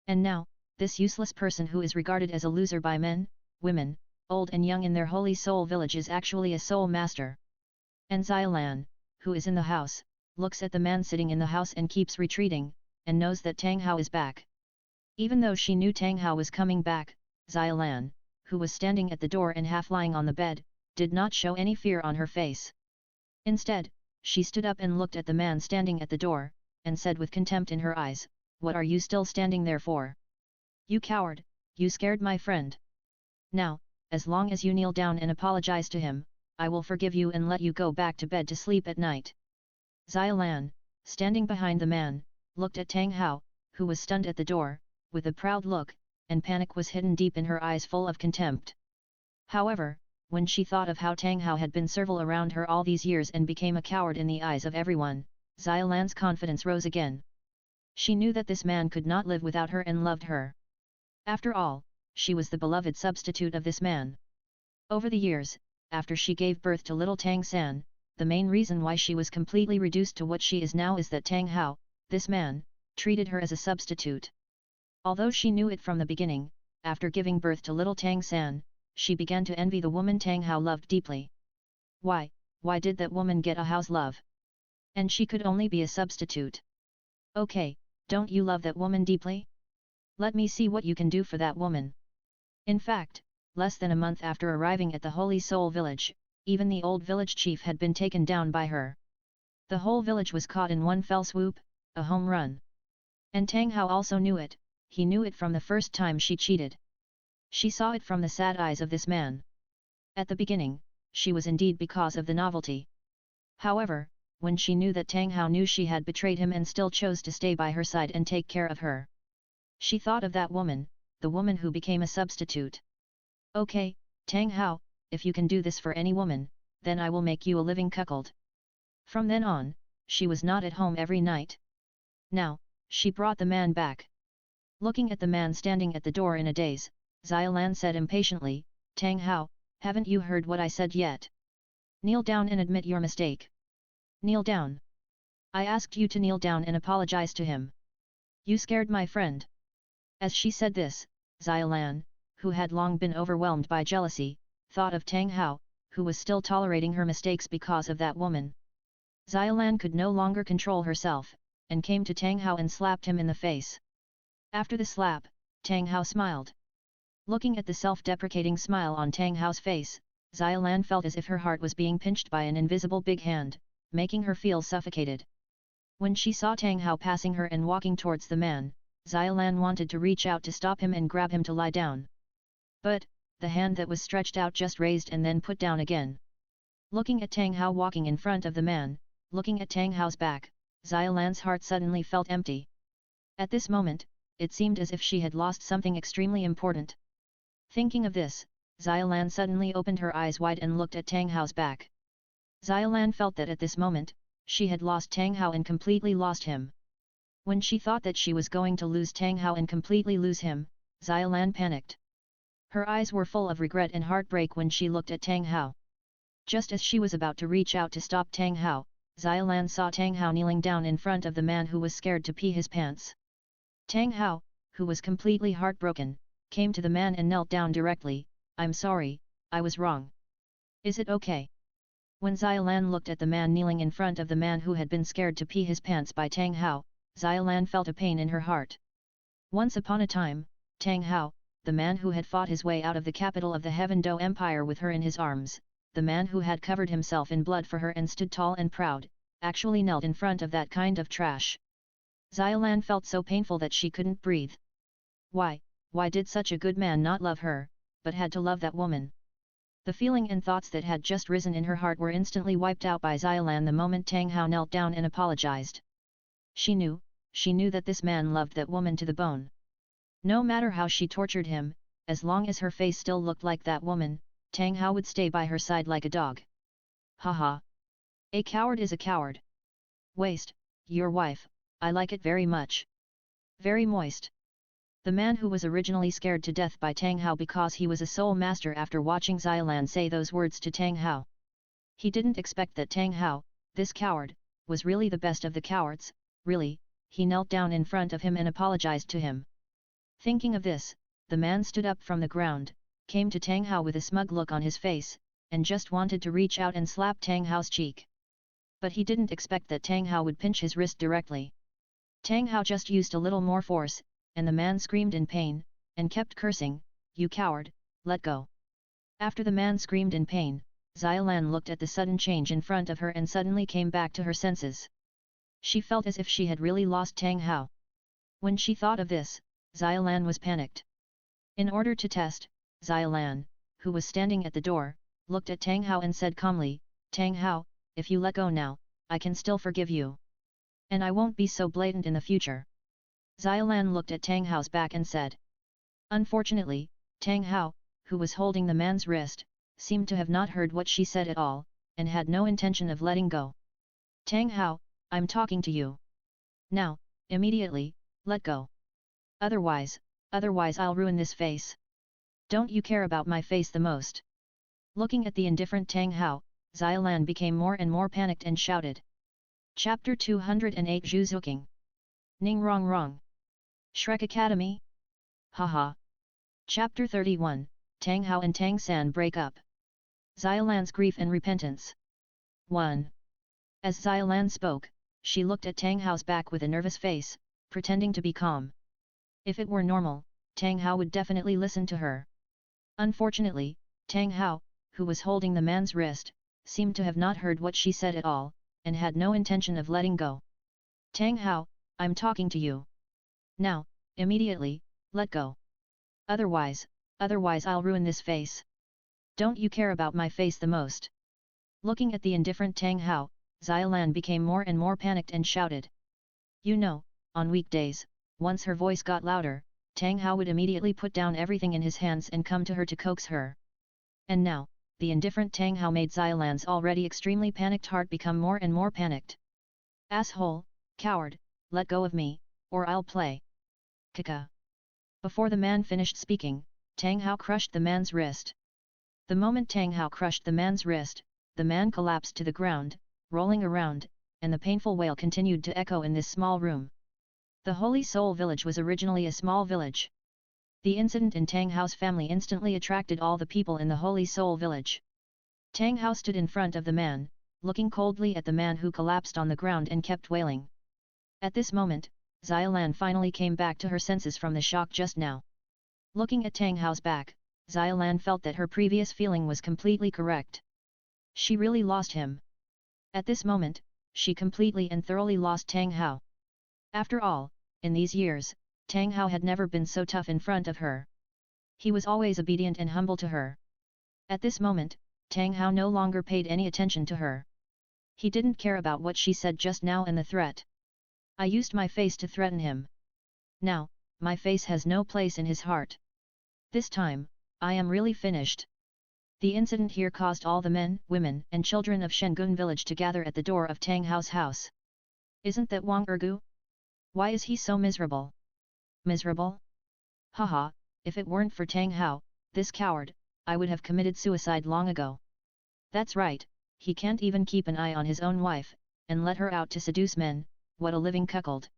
And now, this useless person who is regarded as a loser by men, women, old and young in their Holy Soul village is actually a soul master. And Xiaolan, who is in the house, looks at the man sitting in the house and keeps retreating, and knows that Tang Hao is back. Even though she knew Tang Hao was coming back, Xiaolan, who was standing at the door and half lying on the bed, did not show any fear on her face. Instead, she stood up and looked at the man standing at the door, and said with contempt in her eyes, "What are you still standing there for? You coward, you scared my friend. Now, as long as you kneel down and apologize to him, I will forgive you and let you go back to bed to sleep at night." Xiaolan, standing behind the man, looked at Tang Hao, who was stunned at the door, with a proud look, and panic was hidden deep in her eyes full of contempt. However, when she thought of how Tang Hao had been servile around her all these years and became a coward in the eyes of everyone, Xiaolan's confidence rose again. She knew that this man could not live without her and loved her. After all, she was the beloved substitute of this man. Over the years, after she gave birth to little Tang San, the main reason why she was completely reduced to what she is now is that Tang Hao, this man, treated her as a substitute. Although she knew it from the beginning, after giving birth to little Tang San, she began to envy the woman Tang Hao loved deeply. Why did that woman get a house love? And she could only be a substitute. Okay, don't you love that woman deeply? Let me see what you can do for that woman. In fact, less than a month after arriving at the Holy Soul village, even the old village chief had been taken down by her. The whole village was caught in one fell swoop, a home run. And Tang Hao also knew it, he knew it from the first time she cheated. She saw it from the sad eyes of this man. At the beginning, she was indeed because of the novelty. However, when she knew that Tang Hao knew she had betrayed him and still chose to stay by her side and take care of her, she thought of that woman, the woman who became a substitute. Okay, Tang Hao, if you can do this for any woman, then I will make you a living cuckold. From then on, she was not at home every night. Now, she brought the man back. Looking at the man standing at the door in a daze, Xiaolan said impatiently, "Tang Hao, haven't you heard what I said yet? Kneel down and admit your mistake. Kneel down. I asked you to kneel down and apologize to him. You scared my friend." As she said this, Xiaolan, who had long been overwhelmed by jealousy, thought of Tang Hao, who was still tolerating her mistakes because of that woman. Xiaolan could no longer control herself, and came to Tang Hao and slapped him in the face. After the slap, Tang Hao smiled. Looking at the self-deprecating smile on Tang Hao's face, Xiaolan felt as if her heart was being pinched by an invisible big hand, making her feel suffocated. When she saw Tang Hao passing her and walking towards the man, Xiaolan wanted to reach out to stop him and grab him to lie down. But, the hand that was stretched out just raised and then put down again. Looking at Tang Hao walking in front of the man, looking at Tang Hao's back, Xiaolan's heart suddenly felt empty. At this moment, it seemed as if she had lost something extremely important. Thinking of this, Xiaolan suddenly opened her eyes wide and looked at Tang Hao's back. Xiaolan felt that at this moment, she had lost Tang Hao and completely lost him. When she thought that she was going to lose Tang Hao and completely lose him, Xiaolan panicked. Her eyes were full of regret and heartbreak when she looked at Tang Hao. Just as she was about to reach out to stop Tang Hao, Xiaolan saw Tang Hao kneeling down in front of the man who was scared to pee his pants. Tang Hao, who was completely heartbroken, came to the man and knelt down directly. "I'm sorry, I was wrong. Is it okay?" When Xiaolan looked at the man kneeling in front of the man who had been scared to pee his pants by Tang Hao, Xiaolan felt a pain in her heart. Once upon a time, Tang Hao, the man who had fought his way out of the capital of the Heaven Do Empire with her in his arms, the man who had covered himself in blood for her and stood tall and proud, actually knelt in front of that kind of trash. Xiaolan felt so painful that she couldn't breathe. Why did such a good man not love her, but had to love that woman? The feeling and thoughts that had just risen in her heart were instantly wiped out by Xiaolan the moment Tang Hao knelt down and apologized. She knew that this man loved that woman to the bone. No matter how she tortured him, as long as her face still looked like that woman, Tang Hao would stay by her side like a dog. Haha. A coward is a coward. Waste, your wife, I like it very much. Very moist. The man who was originally scared to death by Tang Hao because he was a soul master after watching Xiaolan say those words to Tang Hao. He didn't expect that Tang Hao, this coward, was really the best of the cowards, really. He knelt down in front of him and apologized to him. Thinking of this, the man stood up from the ground, came to Tang Hao with a smug look on his face, and just wanted to reach out and slap Tang Hao's cheek. But he didn't expect that Tang Hao would pinch his wrist directly. Tang Hao just used a little more force, and the man screamed in pain, and kept cursing, "You coward, let go." After the man screamed in pain, Xiaolan looked at the sudden change in front of her and suddenly came back to her senses. She felt as if she had really lost Tang Hao. When she thought of this, Xiaolan was panicked. In order to test, Xiaolan, who was standing at the door, looked at Tang Hao and said calmly, "Tang Hao, if you let go now, I can still forgive you. And I won't be so blatant in the future." Xiaolan looked at Tang Hao's back and said. Unfortunately, Tang Hao, who was holding the man's wrist, seemed to have not heard what she said at all, and had no intention of letting go. "Tang Hao, I'm talking to you. Now, immediately, let go. Otherwise I'll ruin this face. Don't you care about my face the most?" Looking at the indifferent Tang Hao, Xiaolan became more and more panicked and shouted. Chapter 208 Juking. Ning Rong Rong. Shrek Academy? Haha. Chapter 31, Tang Hao and Tang San break up. Xiaolan's grief and repentance. 1. As Xiaolan spoke, she looked at Tang Hao's back with a nervous face, pretending to be calm. If it were normal, Tang Hao would definitely listen to her. Unfortunately, Tang Hao, who was holding the man's wrist, seemed to have not heard what she said at all, and had no intention of letting go. "Tang Hao, I'm talking to you. Now, immediately, let go. Otherwise I'll ruin this face. Don't you care about my face the most?" Looking at the indifferent Tang Hao, Xiaolan became more and more panicked and shouted. You know, on weekdays, once her voice got louder, Tang Hao would immediately put down everything in his hands and come to her to coax her. And now, the indifferent Tang Hao made Xiaolan's already extremely panicked heart become more and more panicked. "Asshole, coward, let go of me, or I'll play. Kaka." Before the man finished speaking, Tang Hao crushed the man's wrist. The moment Tang Hao crushed the man's wrist, the man collapsed to the ground, rolling around, and the painful wail continued to echo in this small room. The Holy Soul Village was originally a small village. The incident in Tang Hao's family instantly attracted all the people in the Holy Soul Village. Tang Hao stood in front of the man, looking coldly at the man who collapsed on the ground and kept wailing. At this moment, Xiaolan finally came back to her senses from the shock just now. Looking at Tang Hao's back, Xiaolan felt that her previous feeling was completely correct. She really lost him. At this moment, she completely and thoroughly lost Tang Hao. After all, in these years, Tang Hao had never been so tough in front of her. He was always obedient and humble to her. At this moment, Tang Hao no longer paid any attention to her. He didn't care about what she said just now and the threat. "I used my face to threaten him. Now, my face has no place in his heart. This time, I am really finished." The incident here caused all the men, women, and children of Shengun village to gather at the door of Tang Hao's house. "Isn't that Wang Ergu? Why is he so miserable?" "Miserable? Haha, if it weren't for Tang Hao, this coward, I would have committed suicide long ago. That's right, he can't even keep an eye on his own wife, and let her out to seduce men, what a living cuckold.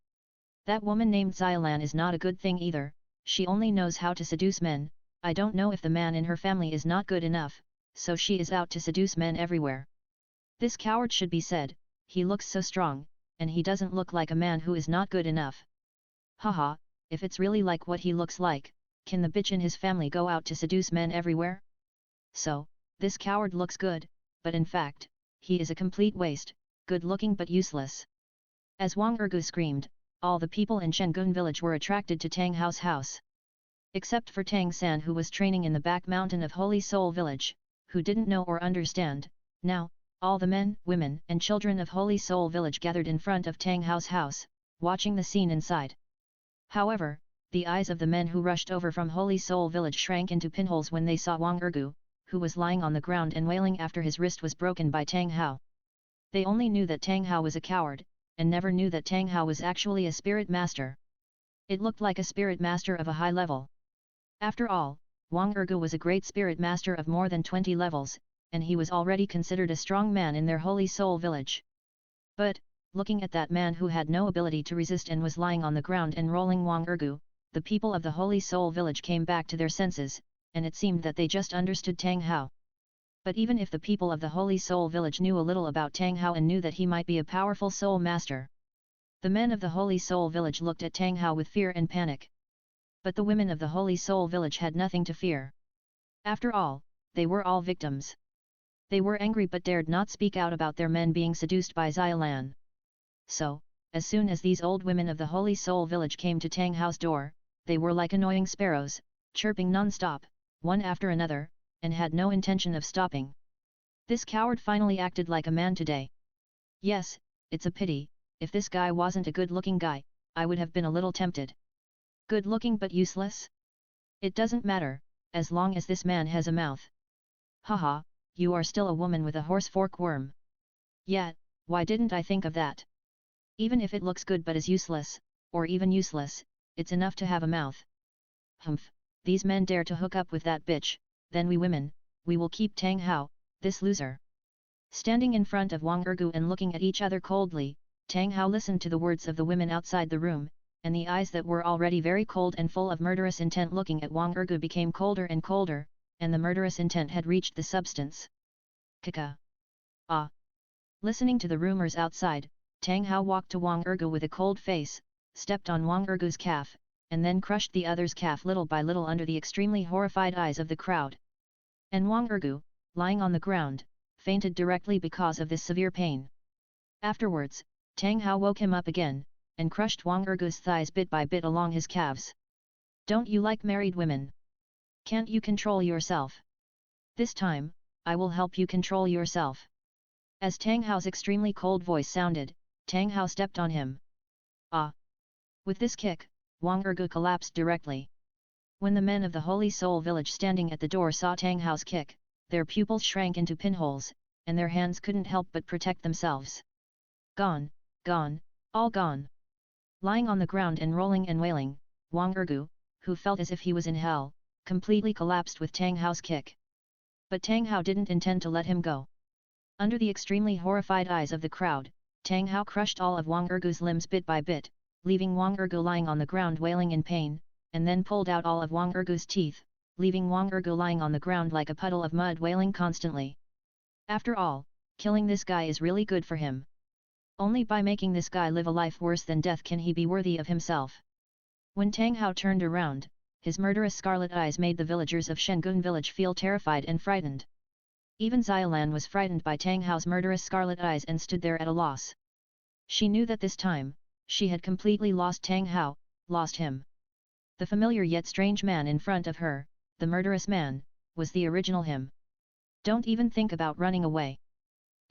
That woman named Xiaolan is not a good thing either, she only knows how to seduce men. I don't know if the man in her family is not good enough, so she is out to seduce men everywhere. This coward should be said, he looks so strong, and he doesn't look like a man who is not good enough. Haha, if it's really like what he looks like, can the bitch in his family go out to seduce men everywhere? So, this coward looks good, but in fact, he is a complete waste, good looking but useless." As Wang Ergu screamed, all the people in Shengun village were attracted to Tang Hao's house. Except for Tang San, who was training in the back mountain of Holy Soul village, who didn't know or understand. Now, all the men, women, and children of Holy Soul Village gathered in front of Tang Hao's house, watching the scene inside. However, the eyes of the men who rushed over from Holy Soul Village shrank into pinholes when they saw Wang Ergu, who was lying on the ground and wailing after his wrist was broken by Tang Hao. They only knew that Tang Hao was a coward, and never knew that Tang Hao was actually a spirit master. It looked like a spirit master of a high level. After all, Wang Ergu was a great spirit master of more than 20 levels, and he was already considered a strong man in their Holy Soul Village. But, looking at that man who had no ability to resist and was lying on the ground and rolling Wang Ergu, the people of the Holy Soul Village came back to their senses, and it seemed that they just understood Tang Hao. But even if the people of the Holy Soul Village knew a little about Tang Hao and knew that he might be a powerful soul master, the men of the Holy Soul Village looked at Tang Hao with fear and panic. But the women of the Holy Soul Village had nothing to fear. After all, they were all victims. They were angry but dared not speak out about their men being seduced by Xiaolan. So, as soon as these old women of the Holy Soul Village came to Tang Hao's door, they were like annoying sparrows, chirping non-stop, one after another, and had no intention of stopping. This coward finally acted like a man today. Yes, it's a pity, if this guy wasn't a good-looking guy, I would have been a little tempted. Good-looking but useless? It doesn't matter, as long as this man has a mouth. Haha, you are still a woman with a horse fork worm. Yeah, why didn't I think of that? Even if it looks good but is useless, or even useless, it's enough to have a mouth. Humph, these men dare to hook up with that bitch, then we women, we will keep Tang Hao, this loser. Standing in front of Wang Ergu and looking at each other coldly, Tang Hao listened to the words of the women outside the room, and the eyes that were already very cold and full of murderous intent looking at Wang Ergu became colder and colder, and the murderous intent had reached the substance. Kaka. Ah. Listening to the rumors outside, Tang Hao walked to Wang Ergu with a cold face, stepped on Wang Ergu's calf, and then crushed the other's calf little by little under the extremely horrified eyes of the crowd. And Wang Ergu, lying on the ground, fainted directly because of this severe pain. Afterwards, Tang Hao woke him up again, and crushed Wang Ergu's thighs bit by bit along his calves. Don't you like married women? Can't you control yourself? This time, I will help you control yourself. As Tang Hao's extremely cold voice sounded, Tang Hao stepped on him. Ah! With this kick, Wang Ergu collapsed directly. When the men of the Holy Soul Village standing at the door saw Tang Hao's kick, their pupils shrank into pinholes, and their hands couldn't help but protect themselves. Gone, gone, all gone. Lying on the ground and rolling and wailing, Wang Ergu, who felt as if he was in hell, completely collapsed with Tang Hao's kick. But Tang Hao didn't intend to let him go. Under the extremely horrified eyes of the crowd, Tang Hao crushed all of Wang Ergu's limbs bit by bit, leaving Wang Ergu lying on the ground wailing in pain, and then pulled out all of Wang Ergu's teeth, leaving Wang Ergu lying on the ground like a puddle of mud wailing constantly. After all, killing this guy is really good for him. Only by making this guy live a life worse than death can he be worthy of himself. When Tang Hao turned around, his murderous scarlet eyes made the villagers of Shengun village feel terrified and frightened. Even Xiaolan was frightened by Tang Hao's murderous scarlet eyes and stood there at a loss. She knew that this time, she had completely lost Tang Hao, lost him. The familiar yet strange man in front of her, the murderous man, was the original him. Don't even think about running away.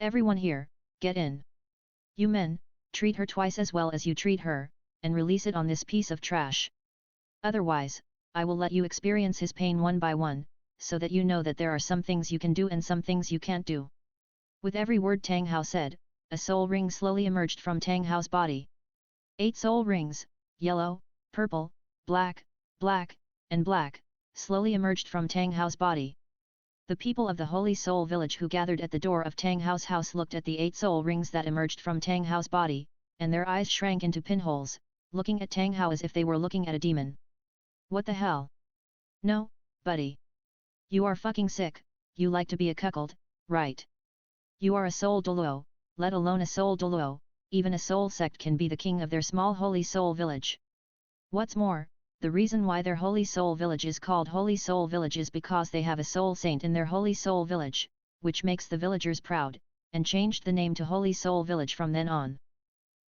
Everyone here, get in. You men, treat her twice as well as you treat her, and release it on this piece of trash. Otherwise, I will let you experience his pain one by one, so that you know that there are some things you can do and some things you can't do. With every word Tang Hao said, a soul ring slowly emerged from Tang Hao's body. 8 soul rings, yellow, purple, black, black, and black, slowly emerged from Tang Hao's body. The people of the Holy Soul Village who gathered at the door of Tang Hao's house looked at the 8 soul rings that emerged from Tang Hao's body, and their eyes shrank into pinholes, looking at Tang Hao as if they were looking at a demon. What the hell? No, buddy. You are fucking sick, you like to be a cuckold, right? You are a soul Douluo, let alone a soul Douluo, even a soul sect can be the king of their small Holy Soul Village. What's more, the reason why their Holy Soul Village is called Holy Soul Village is because they have a soul saint in their Holy Soul Village, which makes the villagers proud, and changed the name to Holy Soul Village from then on.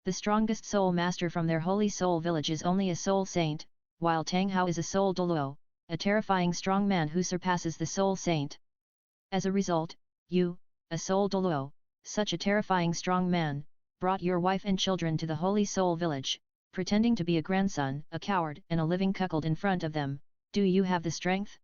The strongest soul master from their Holy Soul Village is only a soul saint, while Tang Hao is a soul Douluo, a terrifying strong man who surpasses the soul saint. As a result, you, a soul Douluo, such a terrifying strong man, brought your wife and children to the Holy Soul Village, pretending to be a grandson, a coward and a living cuckold in front of them. Do you have the strength?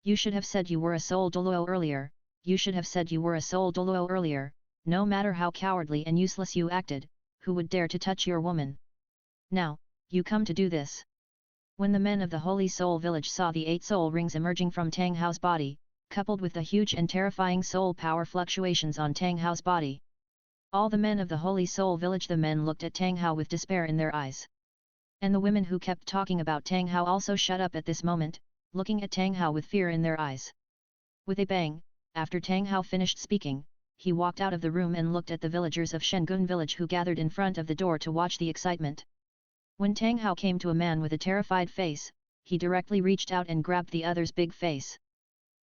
You should have said you were a soul Douluo earlier, you should have said you were a soul Douluo earlier, no matter how cowardly and useless you acted, who would dare to touch your woman? Now, you come to do this. When the men of the Holy Soul Village saw the 8 soul rings emerging from Tang Hao's body, coupled with the huge and terrifying soul power fluctuations on Tang Hao's body, all the men of the Holy Soul Village, the men looked at Tang Hao with despair in their eyes. And the women who kept talking about Tang Hao also shut up at this moment, looking at Tang Hao with fear in their eyes. With a bang, after Tang Hao finished speaking, he walked out of the room and looked at the villagers of Shengun village who gathered in front of the door to watch the excitement. When Tang Hao came to a man with a terrified face, he directly reached out and grabbed the other's big face.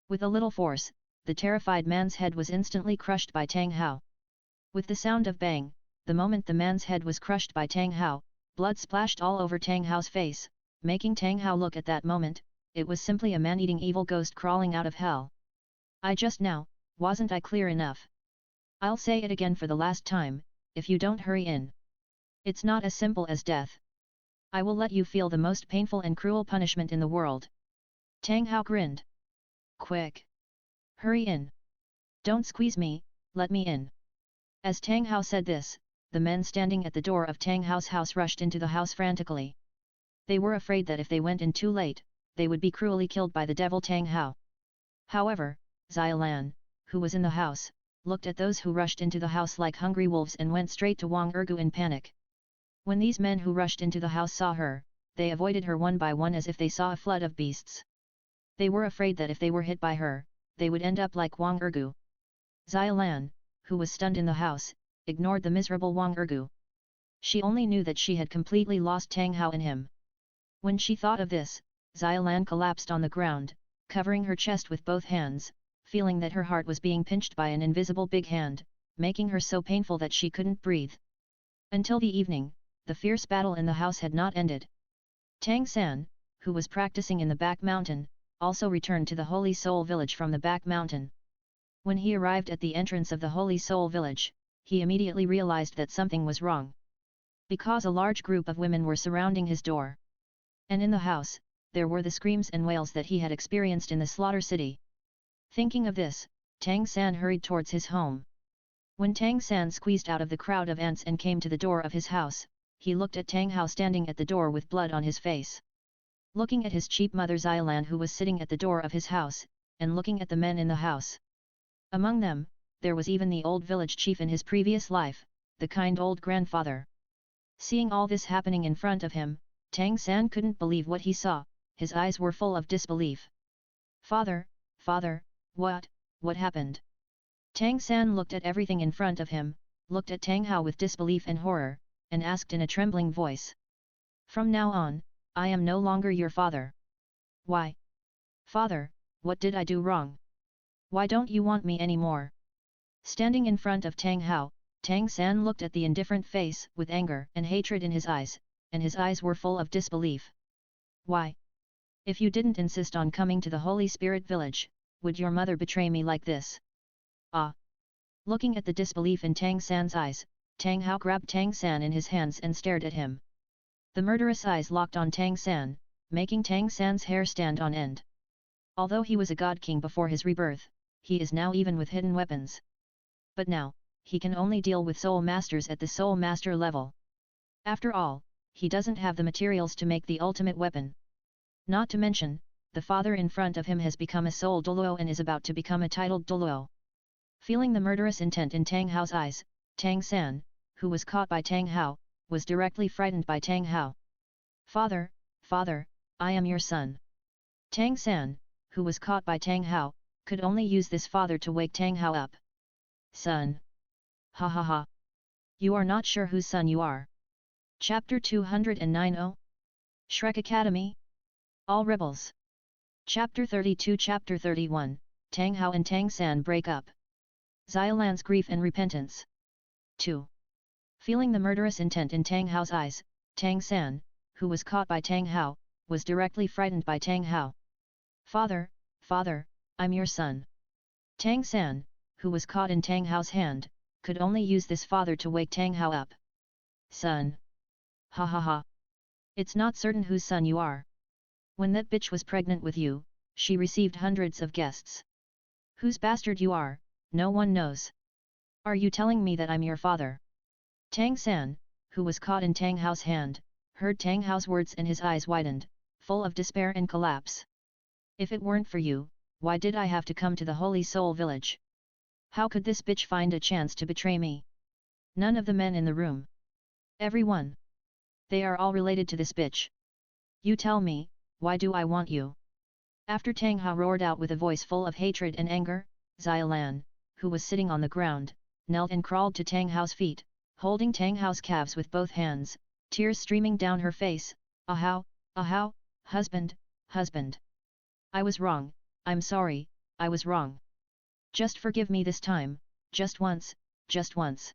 With a little force, the terrified man's head was instantly crushed by Tang Hao. With the sound of bang, the moment the man's head was crushed by Tang Hao, blood splashed all over Tang Hao's face, making Tang Hao look at that moment, it was simply a man-eating evil ghost crawling out of hell. I just now, wasn't I clear enough? I'll say it again for the last time, if you don't hurry in. It's not as simple as death. I will let you feel the most painful and cruel punishment in the world. Tang Hao grinned. Quick! Hurry in! Don't squeeze me, let me in. As Tang Hao said this, the men standing at the door of Tang Hao's house rushed into the house frantically. They were afraid that if they went in too late, they would be cruelly killed by the devil Tang Hao. However, Xiaolan, who was in the house, looked at those who rushed into the house like hungry wolves and went straight to Wang Ergu in panic. When these men who rushed into the house saw her, they avoided her one by one as if they saw a flood of beasts. They were afraid that if they were hit by her, they would end up like Wang Ergu. Xiaolan, who was stunned in the house, ignored the miserable Wang Ergu. She only knew that she had completely lost Tang Hao in him. When she thought of this, Xiaolan collapsed on the ground, covering her chest with both hands, feeling that her heart was being pinched by an invisible big hand, making her so painful that she couldn't breathe. Until the evening, the fierce battle in the house had not ended. Tang San, who was practicing in the back mountain, also returned to the Holy Soul Village from the back mountain. When he arrived at the entrance of the Holy Soul Village, he immediately realized that something was wrong. Because a large group of women were surrounding his door. And in the house, there were the screams and wails that he had experienced in the slaughter city. Thinking of this, Tang San hurried towards his home. When Tang San squeezed out of the crowd of ants and came to the door of his house, he looked at Tang Hao standing at the door with blood on his face. Looking at his cheap mother Xiaolan who was sitting at the door of his house, and looking at the men in the house. Among them, there was even the old village chief in his previous life, the kind old grandfather. Seeing all this happening in front of him, Tang San couldn't believe what he saw, his eyes were full of disbelief. Father, father, what happened? Tang San looked at everything in front of him, looked at Tang Hao with disbelief and horror, and asked in a trembling voice. From now on, I am no longer your father. Why? Father, what did I do wrong? Why don't you want me anymore? Standing in front of Tang Hao, Tang San looked at the indifferent face with anger and hatred in his eyes, and his eyes were full of disbelief. Why? If you didn't insist on coming to the Holy Spirit Village, would your mother betray me like this? Ah! Looking at the disbelief in Tang San's eyes, Tang Hao grabbed Tang San in his hands and stared at him. The murderous eyes locked on Tang San, making Tang San's hair stand on end. Although he was a god king before his rebirth, he is now even with hidden weapons. But now, he can only deal with soul masters at the soul master level. After all, he doesn't have the materials to make the ultimate weapon. Not to mention, the father in front of him has become a soul Douluo and is about to become a titled Douluo. Feeling the murderous intent in Tang Hao's eyes, Tang San, who was caught by Tang Hao, was directly frightened by Tang Hao. Father, father, I am your son. Tang San, who was caught by Tang Hao, could only use this father to wake Tang Hao up. Son. Ha ha ha. You are not sure whose son you are. Chapter 209 Shrek Academy? All Rebels. Chapter 32 Chapter 31, Tang Hao and Tang San break up. Xiaolan's grief and repentance. 2. Feeling the murderous intent in Tang Hao's eyes, Tang San, who was caught by Tang Hao, was directly frightened by Tang Hao. Father, father, I'm your son. Tang San, who was caught in Tang Hao's hand, could only use this father to wake Tang Hao up. Son. Ha ha ha. It's not certain whose son you are. When that bitch was pregnant with you, she received hundreds of guests. Whose bastard you are, no one knows. Are you telling me that I'm your father? Tang San, who was caught in Tang Hao's hand, heard Tang Hao's words and his eyes widened, full of despair and collapse. If it weren't for you, why did I have to come to the Holy Soul Village? How could this bitch find a chance to betray me? None of the men in the room. Everyone. They are all related to this bitch. You tell me, why do I want you? After Tang Hao roared out with a voice full of hatred and anger, Xiaolan, who was sitting on the ground, knelt and crawled to Tang Hao's feet, holding Tang Hao's calves with both hands, tears streaming down her face. Ah how, husband, husband. I was wrong, I'm sorry, I was wrong. Just forgive me this time, just once, just once.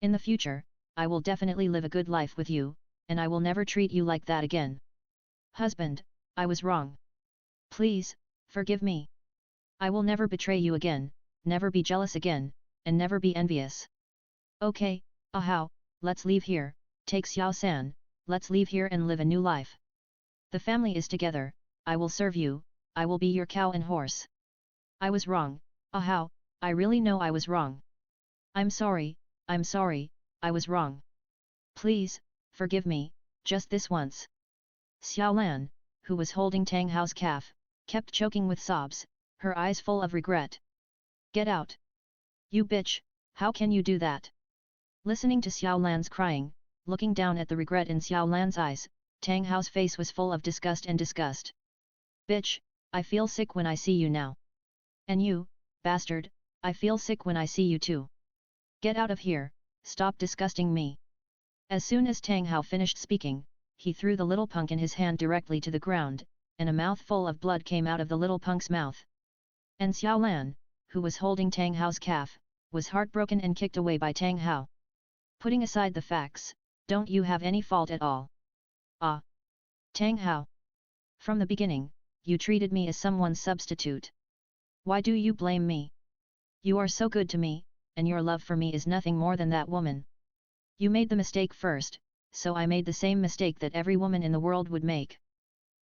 In the future, I will definitely live a good life with you, and I will never treat you like that again. Husband, I was wrong. Please, forgive me. I will never betray you again, never be jealous again, and never be envious. Okay, Ahao, let's leave here, take Xiao San, let's leave here and live a new life. The family is together, I will serve you, I will be your cow and horse. I was wrong, Ahao, I really know I was wrong. I'm sorry, I was wrong. Please, forgive me, just this once. Xiaolan, who was holding Tang Hao's calf, kept choking with sobs, her eyes full of regret. Get out! You bitch, how can you do that? Listening to Xiaolan's crying, looking down at the regret in Xiaolan's eyes, Tang Hao's face was full of disgust and disgust. Bitch, I feel sick when I see you now. And you, bastard, I feel sick when I see you too. Get out of here, stop disgusting me. As soon as Tang Hao finished speaking, he threw the little punk in his hand directly to the ground, and a mouthful of blood came out of the little punk's mouth. And Xiaolan, who was holding Tang Hao's calf, was heartbroken and kicked away by Tang Hao. Putting aside the facts, don't you have any fault at all? Ah! Tang Hao! From the beginning, you treated me as someone's substitute. Why do you blame me? You are so good to me, and your love for me is nothing more than that woman. You made the mistake first, so I made the same mistake that every woman in the world would make.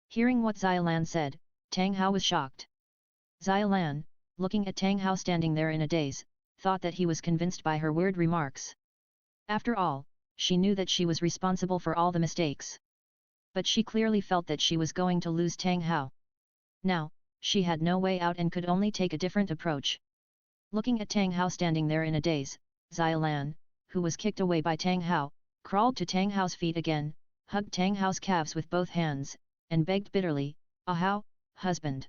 Hearing what Xiaolan said, Tang Hao was shocked. Xiaolan, looking at Tang Hao standing there in a daze, thought that he was convinced by her weird remarks. After all, she knew that she was responsible for all the mistakes. But she clearly felt that she was going to lose Tang Hao. Now, she had no way out and could only take a different approach. Looking at Tang Hao standing there in a daze, Xiaolan, who was kicked away by Tang Hao, crawled to Tang Hao's feet again, hugged Tang Hao's calves with both hands, and begged bitterly, Ahao, husband.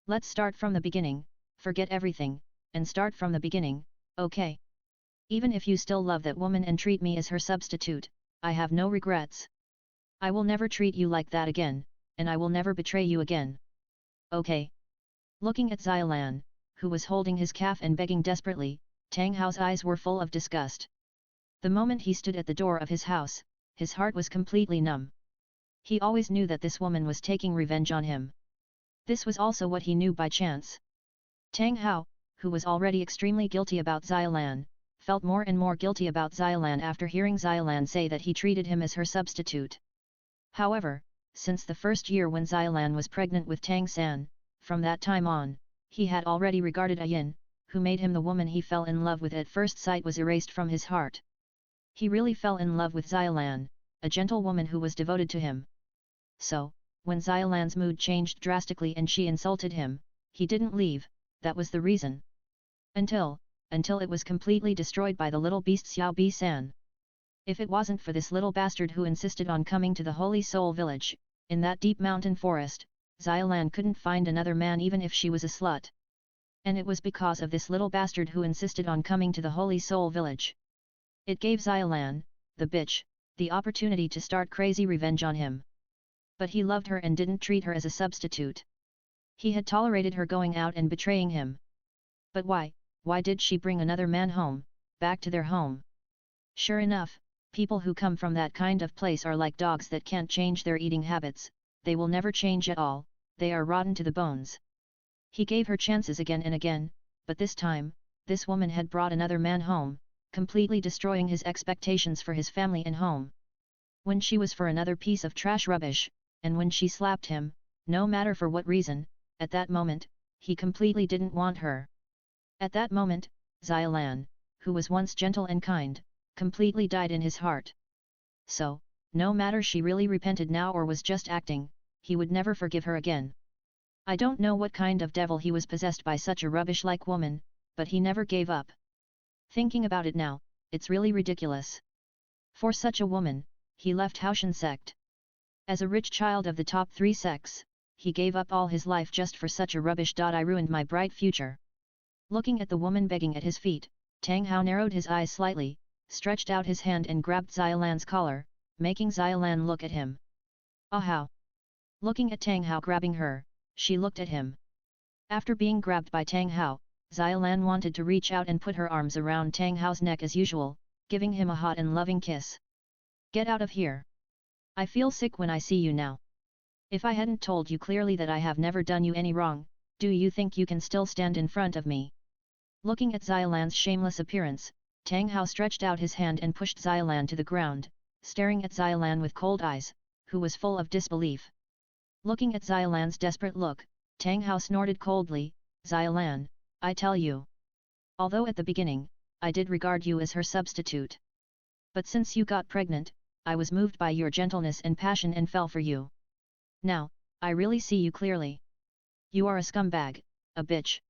Let's start from the beginning, forget everything, and start from the beginning, okay? Even if you still love that woman and treat me as her substitute, I have no regrets. I will never treat you like that again, and I will never betray you again. Okay. Looking at Xiaolan, who was holding his calf and begging desperately, Tang Hao's eyes were full of disgust. The moment he stood at the door of his house, his heart was completely numb. He always knew that this woman was taking revenge on him. This was also what he knew by chance. Tang Hao, who was already extremely guilty about Xiaolan, felt more and more guilty about Xiaolan after hearing Xiaolan say that he treated him as her substitute. However, since the first year when Xiaolan was pregnant with Tang San, from that time on, he had already regarded a yin, who made him the woman he fell in love with at first sight was erased from his heart. He really fell in love with Xiaolan, a gentle woman who was devoted to him. So, when Xiaolan's mood changed drastically and she insulted him, he didn't leave, that was the reason. Until it was completely destroyed by the little beast Xiao Bi San. If it wasn't for this little bastard who insisted on coming to the Holy Soul Village, in that deep mountain forest, Xiaolan couldn't find another man even if she was a slut. And it was because of this little bastard who insisted on coming to the Holy Soul Village. It gave Xiaolan, the bitch, the opportunity to start crazy revenge on him. But he loved her and didn't treat her as a substitute. He had tolerated her going out and betraying him. But why did she bring another man home, back to their home? Sure enough, people who come from that kind of place are like dogs that can't change their eating habits, they will never change at all, they are rotten to the bones. He gave her chances again and again, but this time, this woman had brought another man home, completely destroying his expectations for his family and home. When she was for another piece of trash rubbish, and when she slapped him, no matter for what reason, at that moment, he completely didn't want her. At that moment, Xiaolan, who was once gentle and kind, completely died in his heart. So, no matter she really repented now or was just acting, he would never forgive her again. I don't know what kind of devil he was possessed by such a rubbish-like woman, but he never gave up. Thinking about it now, it's really ridiculous. For such a woman, he left Haoshan sect. As a rich child of the top 3 sects, he gave up all his life just for such a rubbish. I ruined my bright future. Looking at the woman begging at his feet, Tang Hao narrowed his eyes slightly, stretched out his hand and grabbed Xiaolan's collar, making Xiaolan look at him. Ah how! Looking at Tang Hao grabbing her, she looked at him. After being grabbed by Tang Hao, Xiaolan wanted to reach out and put her arms around Tang Hao's neck as usual, giving him a hot and loving kiss. Get out of here! I feel sick when I see you now. If I hadn't told you clearly that I have never done you any wrong, do you think you can still stand in front of me? Looking at Xiaolan's shameless appearance, Tang Hao stretched out his hand and pushed Xiaolan to the ground, staring at Xiaolan with cold eyes, who was full of disbelief. Looking at Xiaolan's desperate look, Tang Hao snorted coldly, Xiaolan, I tell you. Although at the beginning, I did regard you as her substitute. But since you got pregnant, I was moved by your gentleness and passion and fell for you. Now, I really see you clearly. You are a scumbag, a bitch.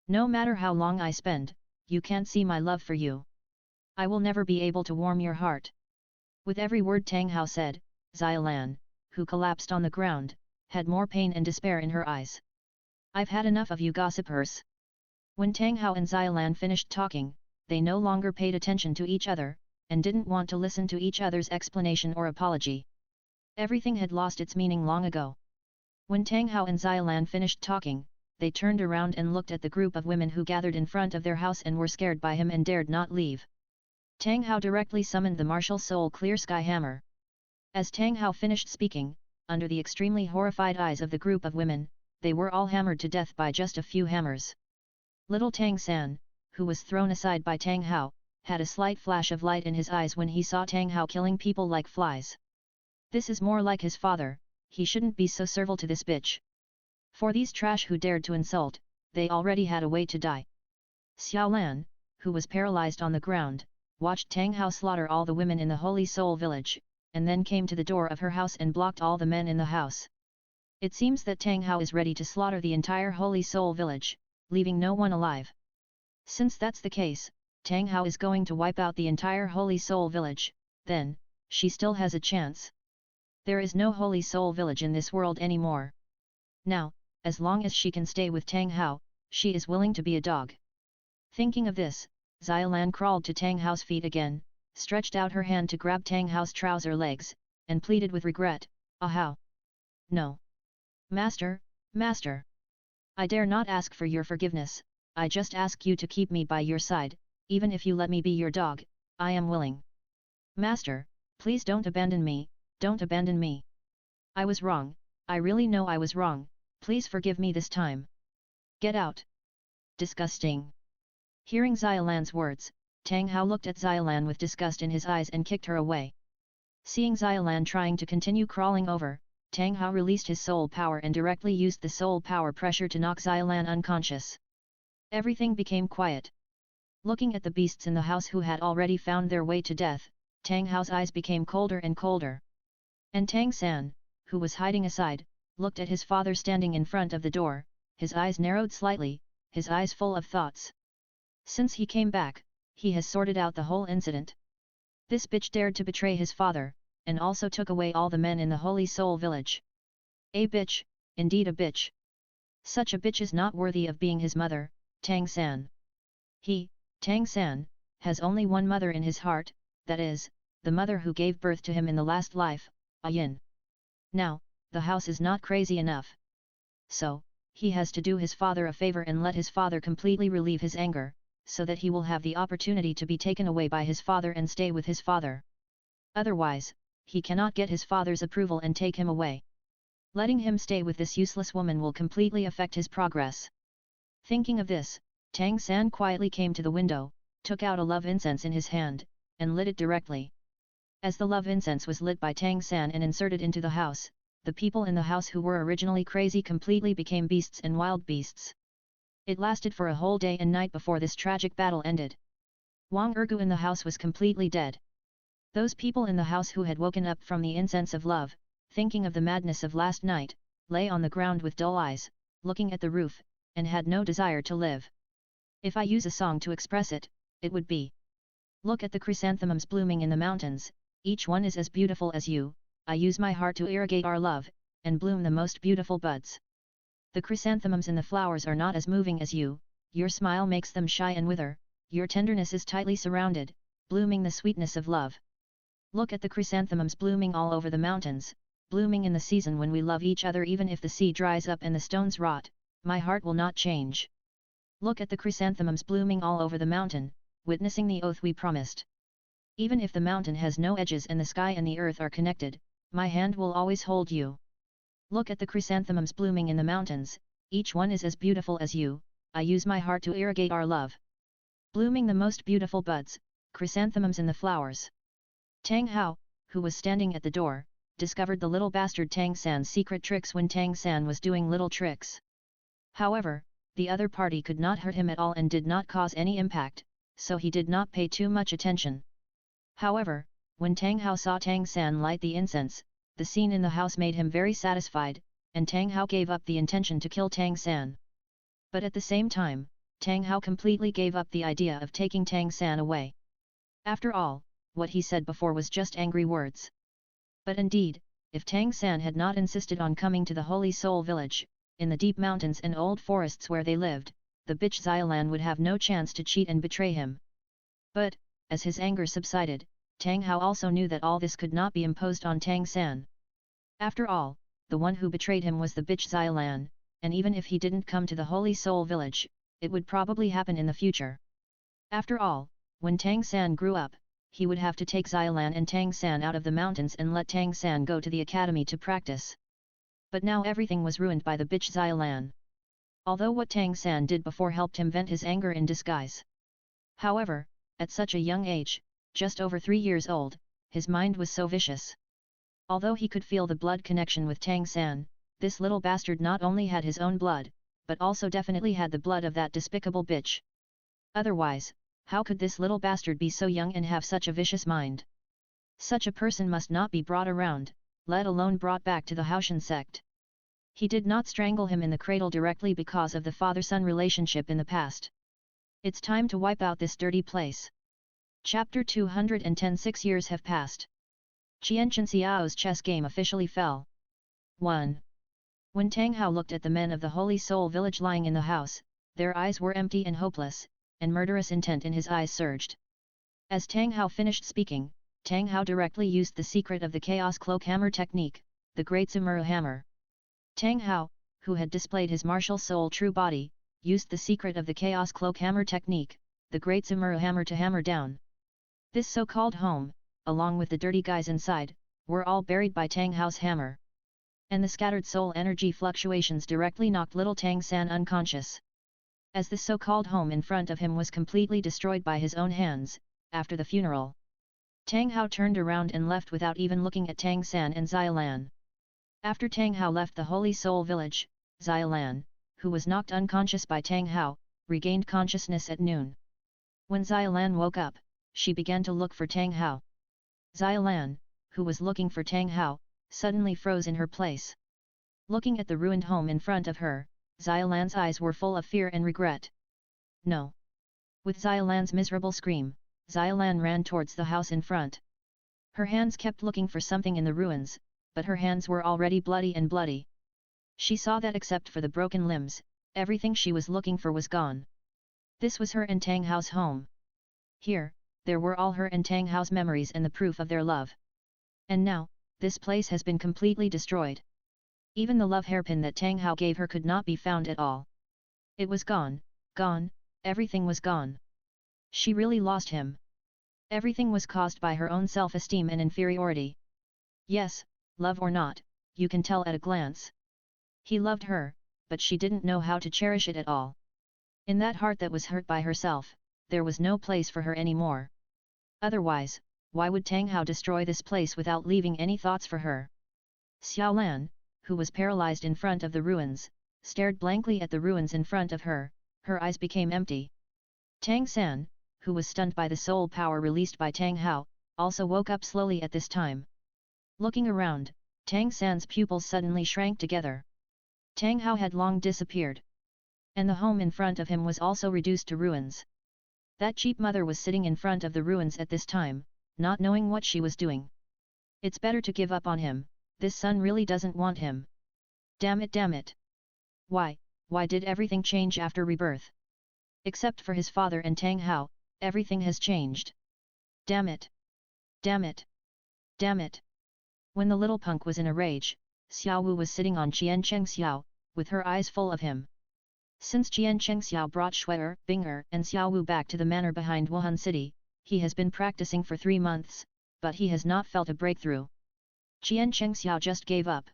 No matter how long I spend, you can't see my love for you. I will never be able to warm your heart. With every word Tang Hao said, Xiaolan, who collapsed on the ground, had more pain and despair in her eyes. I've had enough of you gossipers. When Tang Hao and Xiaolan finished talking, they no longer paid attention to each other, and didn't want to listen to each other's explanation or apology. Everything had lost its meaning long ago. When Tang Hao and Xiaolan finished talking, they turned around and looked at the group of women who gathered in front of their house and were scared by him and dared not leave. Tang Hao directly summoned the martial soul Clear Sky Hammer. As Tang Hao finished speaking, under the extremely horrified eyes of the group of women, they were all hammered to death by just a few hammers. Little Tang San, who was thrown aside by Tang Hao, had a slight flash of light in his eyes when he saw Tang Hao killing people like flies. This is more like his father, he shouldn't be so servile to this bitch. For these trash who dared to insult, they already had a way to die. Xiaolan, who was paralyzed on the ground, watched Tang Hao slaughter all the women in the Holy Soul village, and then came to the door of her house and blocked all the men in the house. It seems that Tang Hao is ready to slaughter the entire Holy Soul village, leaving no one alive. Since that's the case, Tang Hao is going to wipe out the entire Holy Soul village, then, she still has a chance. There is no Holy Soul village in this world anymore. Now, as long as she can stay with Tang Hao, she is willing to be a dog. Thinking of this, Xiaolan crawled to Tang Hao's feet again, stretched out her hand to grab Tang Hao's trouser legs, and pleaded with regret, "Ah how? No. Master, Master. I dare not ask for your forgiveness, I just ask you to keep me by your side, even if you let me be your dog, I am willing. Master, please don't abandon me, don't abandon me. I was wrong, I really know I was wrong, please forgive me this time. Get out. Disgusting." Hearing Xiaolan's words, Tang Hao looked at Xiaolan with disgust in his eyes and kicked her away. Seeing Xiaolan trying to continue crawling over, Tang Hao released his soul power and directly used the soul power pressure to knock Xiaolan unconscious. Everything became quiet. Looking at the beasts in the house who had already found their way to death, Tang Hao's eyes became colder and colder. And Tang San, who was hiding aside, looked at his father standing in front of the door, his eyes narrowed slightly, his eyes full of thoughts. Since he came back, he has sorted out the whole incident. This bitch dared to betray his father, and also took away all the men in the Holy Soul village. A bitch, indeed a bitch. Such a bitch is not worthy of being his mother, Tang San. He, Tang San, has only one mother in his heart, that is, the mother who gave birth to him in the last life, Yin. Now, the house is not crazy enough. So, he has to do his father a favor and let his father completely relieve his anger, so that he will have the opportunity to be taken away by his father and stay with his father. Otherwise, he cannot get his father's approval and take him away. Letting him stay with this useless woman will completely affect his progress. Thinking of this, Tang San quietly came to the window, took out a love incense in his hand, and lit it directly. As the love incense was lit by Tang San and inserted into the house, the people in the house who were originally crazy completely became beasts and wild beasts. It lasted for a whole day and night before this tragic battle ended. Wang Ergu in the house was completely dead. Those people in the house who had woken up from the incense of love, thinking of the madness of last night, lay on the ground with dull eyes, looking at the roof, and had no desire to live. If I use a song to express it, it would be: look at the chrysanthemums blooming in the mountains, each one is as beautiful as you, I use my heart to irrigate our love, and bloom the most beautiful buds. The chrysanthemums in the flowers are not as moving as you, your smile makes them shy and wither, your tenderness is tightly surrounded, blooming the sweetness of love. Look at the chrysanthemums blooming all over the mountains, blooming in the season when we love each other even if the sea dries up and the stones rot, my heart will not change. Look at the chrysanthemums blooming all over the mountain, witnessing the oath we promised. Even if the mountain has no edges and the sky and the earth are connected, my hand will always hold you. Look at the chrysanthemums blooming in the mountains, each one is as beautiful as you, I use my heart to irrigate our love. Blooming the most beautiful buds, chrysanthemums in the flowers. Tang Hao, who was standing at the door, discovered the little bastard Tang San's secret tricks when Tang San was doing little tricks. However, the other party could not hurt him at all and did not cause any impact, so he did not pay too much attention. However, when Tang Hao saw Tang San light the incense, the scene in the house made him very satisfied, and Tang Hao gave up the intention to kill Tang San. But at the same time, Tang Hao completely gave up the idea of taking Tang San away. After all, what he said before was just angry words. But indeed, if Tang San had not insisted on coming to the Holy Soul village, in the deep mountains and old forests where they lived, the bitch Xiaolan would have no chance to cheat and betray him. But, as his anger subsided, Tang Hao also knew that all this could not be imposed on Tang San. After all, the one who betrayed him was the bitch Xiaolan, and even if he didn't come to the Holy Soul village, it would probably happen in the future. After all, when Tang San grew up, he would have to take Xiaolan and Tang San out of the mountains and let Tang San go to the academy to practice. But now everything was ruined by the bitch Xiaolan. Although what Tang San did before helped him vent his anger in disguise. However, at such a young age, just over 3 years old, his mind was so vicious. Although he could feel the blood connection with Tang San, this little bastard not only had his own blood, but also definitely had the blood of that despicable bitch. Otherwise, how could this little bastard be so young and have such a vicious mind? Such a person must not be brought around, let alone brought back to the Haoshan sect. He did not strangle him in the cradle directly because of the father-son relationship in the past. It's time to wipe out this dirty place. Chapter 210. 6 years have passed. Chien Xiao's chess game officially fell. 1. When Tang Hao looked at the men of the Holy Soul village lying in the house, their eyes were empty and hopeless, and murderous intent in his eyes surged. As Tang Hao finished speaking, Tang Hao directly used the secret of the Chaos Cloak Hammer technique, the Great Sumuru Hammer. Tang Hao, who had displayed his martial soul true body, used the secret of the Chaos Cloak Hammer technique, the Great Sumuru Hammer to hammer down. This so-called home, along with the dirty guys inside, were all buried by Tang Hao's hammer. And the scattered soul energy fluctuations directly knocked little Tang San unconscious. As the so-called home in front of him was completely destroyed by his own hands, after the funeral, Tang Hao turned around and left without even looking at Tang San and Xiaolan. After Tang Hao left the Holy Soul village, Xiaolan, who was knocked unconscious by Tang Hao, regained consciousness at noon. When Xiaolan woke up, she began to look for Tang Hao. Xiaolan, who was looking for Tang Hao, suddenly froze in her place. Looking at the ruined home in front of her, Xiaolan's eyes were full of fear and regret. No! With Xiaolan's miserable scream, Xiaolan ran towards the house in front. Her hands kept looking for something in the ruins, but her hands were already bloody. She saw that except for the broken limbs, everything she was looking for was gone. This was her and Tang Hao's home. Here, there were all her and Tang Hao's memories and the proof of their love. And now, this place has been completely destroyed. Even the love hairpin that Tang Hao gave her could not be found at all. It was gone, everything was gone. She really lost him. Everything was caused by her own self-esteem and inferiority. Yes, love or not, you can tell at a glance. He loved her, but she didn't know how to cherish it at all. In that heart that was hurt by herself, there was no place for her anymore. Otherwise, why would Tang Hao destroy this place without leaving any thoughts for her? Xiao Lan, who was paralyzed in front of the ruins, stared blankly at the ruins in front of her, her eyes became empty. Tang San, who was stunned by the soul power released by Tang Hao, also woke up slowly at this time. Looking around, Tang San's pupils suddenly shrank together. Tang Hao had long disappeared. And the home in front of him was also reduced to ruins. That cheap mother was sitting in front of the ruins at this time, not knowing what she was doing. It's better to give up on him, this son really doesn't want him. Damn it, damn it. Why did everything change after rebirth? Except for his father and Tang Hao, everything has changed. Damn it. Damn it. Damn it. When the little punk was in a rage, Xiao Wu was sitting on Chien Chang Xiao, with her eyes full of him. Since Chien Chang Xiao brought Shuer, Binger and Xiao Wu back to the manor behind Wuhan City, he has been practicing for 3 months, but he has not felt a breakthrough. Chien Chang Xiao just gave up.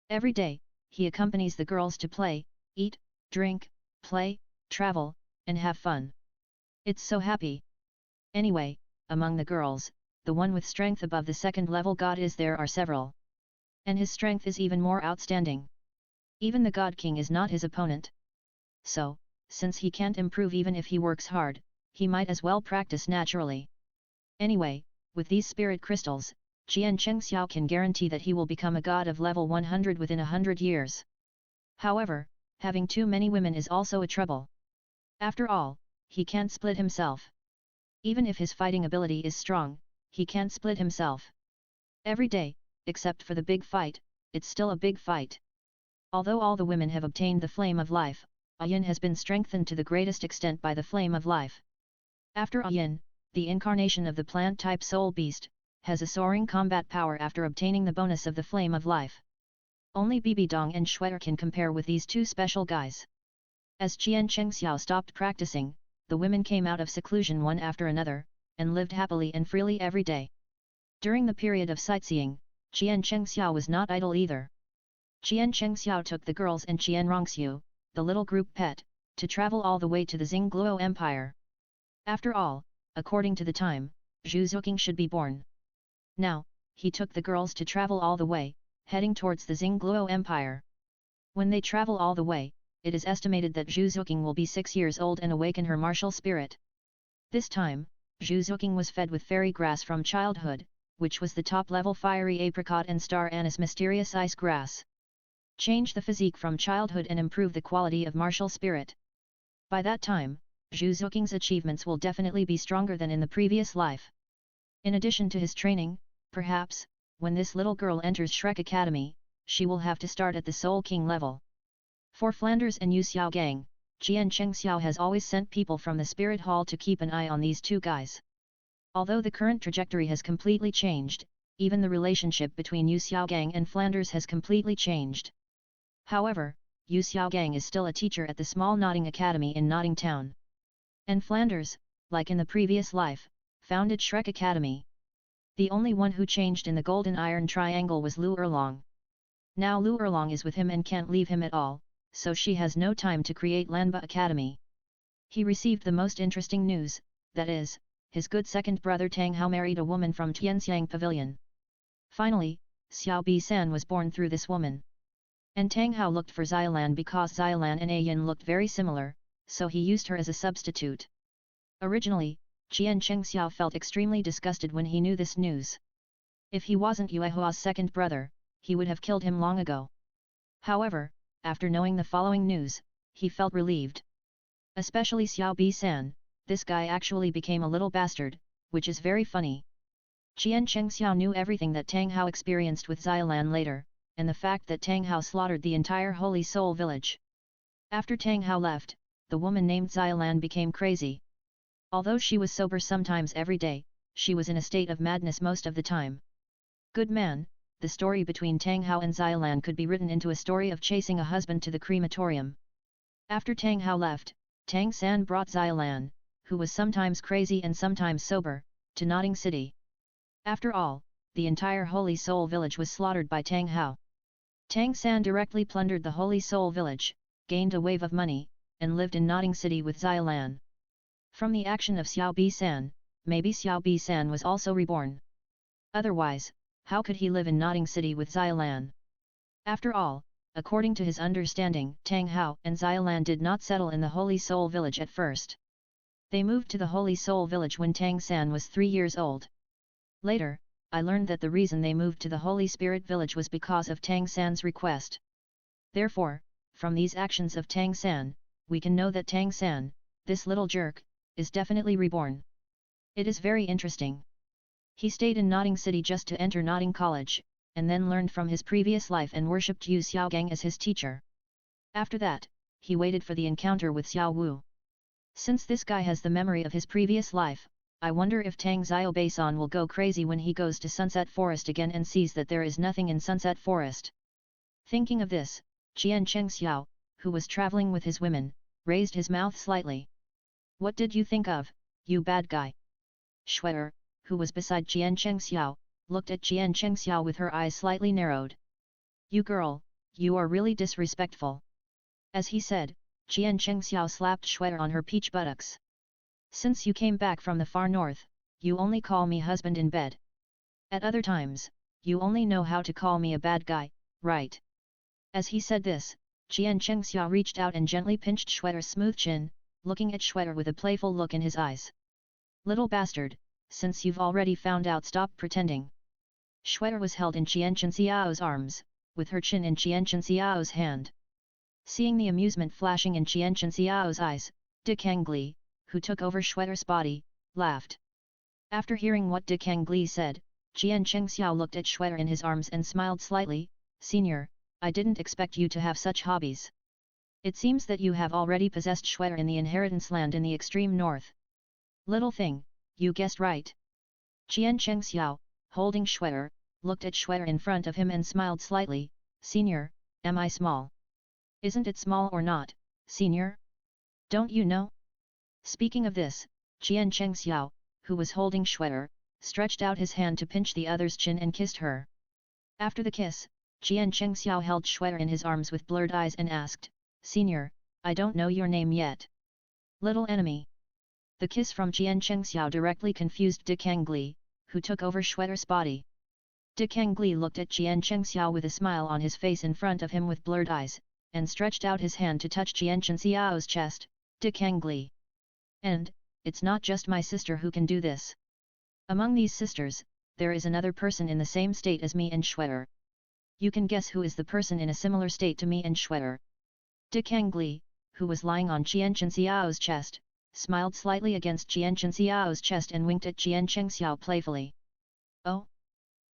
Every day, he accompanies the girls to play, eat, drink, play, travel, and have fun. It's so happy. Anyway, among the girls, the one with strength above the 2nd level god is there are several. And his strength is even more outstanding. Even the God King is not his opponent. So, since he can't improve even if he works hard, he might as well practice naturally. Anyway, with these spirit crystals, Chien Chang Xiao can guarantee that he will become a god of level 100 within 100 years. However, having too many women is also a trouble. After all, he can't split himself. Even if his fighting ability is strong, he can't split himself. Every day, except for the big fight, it's still a big fight. Although all the women have obtained the flame of life, Ayin has been strengthened to the greatest extent by the flame of life. After Ayin, the incarnation of the plant-type soul beast, has a soaring combat power after obtaining the bonus of the flame of life. Only Bibi Dong and Shuer can compare with these two special guys. As Chien Chang Xiao stopped practicing, the women came out of seclusion one after another, and lived happily and freely every day. During the period of sightseeing, Chien Chang Xiao was not idle either. Chien Chang Xiao took the girls and Chien Rongxiu, the little group pet, to travel all the way to the Xingluo Empire. After all, according to the time, Juking should be born. Now, he took the girls to travel all the way, heading towards the Xingluo Empire. When they travel all the way, it is estimated that Juking will be 6 years old and awaken her martial spirit. This time, Juking was fed with fairy grass from childhood, which was the top-level fiery apricot and star anise mysterious ice grass. Change the physique from childhood and improve the quality of martial spirit. By that time, Juking's achievements will definitely be stronger than in the previous life. In addition to his training, perhaps, when this little girl enters Shrek Academy, she will have to start at the Soul King level. For Flanders and Yu Xiaogang, Chien Chang Xiao has always sent people from the Spirit Hall to keep an eye on these two guys. Although the current trajectory has completely changed, even the relationship between Yu Xiaogang and Flanders has completely changed. However, Yu Xiaogang is still a teacher at the small Notting Academy in Notting Town. And Flanders, like in the previous life, founded Shrek Academy. The only one who changed in the Golden Iron Triangle was Lu Erlong. Now Lu Erlong is with him and can't leave him at all, so she has no time to create Lanba Academy. He received the most interesting news, that is, his good second brother Tang Hao married a woman from Tianxiang Pavilion. Finally, Xiao Bi San was born through this woman. And Tang Hao looked for Xiaolan because Xiaolan and Ayin looked very similar, so he used her as a substitute. Originally, Chien Chang Xiao felt extremely disgusted when he knew this news. If he wasn't Yuehua's second brother, he would have killed him long ago. However, after knowing the following news, he felt relieved. Especially Xiao Bi San, this guy actually became a little bastard, which is very funny. Chien Chang Xiao knew everything that Tang Hao experienced with Xiaolan later, and the fact that Tang Hao slaughtered the entire Holy Soul village. After Tang Hao left, the woman named Xiaolan became crazy. Although she was sober sometimes every day, she was in a state of madness most of the time. Good man, the story between Tang Hao and Xiaolan could be written into a story of chasing a husband to the crematorium. After Tang Hao left, Tang San brought Xiaolan, who was sometimes crazy and sometimes sober, to Notting City. After all, the entire Holy Soul village was slaughtered by Tang Hao. Tang San directly plundered the Holy Soul village, gained a wave of money, and lived in Notting City with Xiaolan. From the action of Xiao Bi San, maybe Xiao Bi San was also reborn. Otherwise, how could he live in Notting City with Xiaolan? After all, according to his understanding, Tang Hao and Xiaolan did not settle in the Holy Soul Village at first. They moved to the Holy Soul Village when Tang San was 3 years old. Later, I learned that the reason they moved to the Holy Spirit Village was because of Tang San's request. Therefore, from these actions of Tang San, we can know that Tang San, this little jerk, is definitely reborn. It is very interesting. He stayed in Notting City just to enter Notting College, and then learned from his previous life and worshipped Yu Xiaogang as his teacher. After that, he waited for the encounter with Xiao Wu. Since this guy has the memory of his previous life, I wonder if Tang Xiaobeisan will go crazy when he goes to Sunset Forest again and sees that there is nothing in Sunset Forest. Thinking of this, Chien Chang Xiao, who was traveling with his women, raised his mouth slightly. What did you think of, you bad guy? Shue'er, who was beside Chien Chang Xiao, looked at Chien Chang Xiao with her eyes slightly narrowed. You girl, you are really disrespectful. As he said, Chien Chang Xiao slapped Shue'er on her peach buttocks. Since you came back from the far north, you only call me husband in bed. At other times, you only know how to call me a bad guy, right? As he said this, Chien Chang Xiao reached out and gently pinched Shue'er's smooth chin, looking at Shue'er with a playful look in his eyes. Little bastard, since you've already found out, stop pretending. Shue'er was held in Chien Chang Xiao's arms, with her chin in Chien Chang Xiao's hand. Seeing the amusement flashing in Chien Chang Xiao's eyes, Lookang, who took over Shue'er's body, laughed. After hearing what Lookang said, Chien Chang Xiao looked at Shue'er in his arms and smiled slightly. Senior, I didn't expect you to have such hobbies. It seems that you have already possessed Shue'er in the inheritance land in the extreme north. Little thing, you guessed right. Chien Chang Xiao, holding Shue'er, looked at Shue'er in front of him and smiled slightly. Senior, am I small? Isn't it small or not, senior? Don't you know? Speaking of this, Chien Chang Xiao, who was holding Shue'er, stretched out his hand to pinch the other's chin and kissed her. After the kiss, Chien Chang Xiao held Shue'er in his arms with blurred eyes and asked, Senior, I don't know your name yet. Little enemy. The kiss from Chien Chang Xiao directly confused Lookang, who took over Shue'er's body. Lookang looked at Chien Chang Xiao with a smile on his face in front of him with blurred eyes, and stretched out his hand to touch Chien Chang Xiao's chest. Lookang. And, it's not just my sister who can do this. Among these sisters, there is another person in the same state as me and Shue'er. You can guess who is the person in a similar state to me and Shue'er. Lookang, who was lying on Chien Chang Xiao's chest, smiled slightly against Chien Chang Xiao's chest and winked at Chien Chang Xiao playfully. Oh!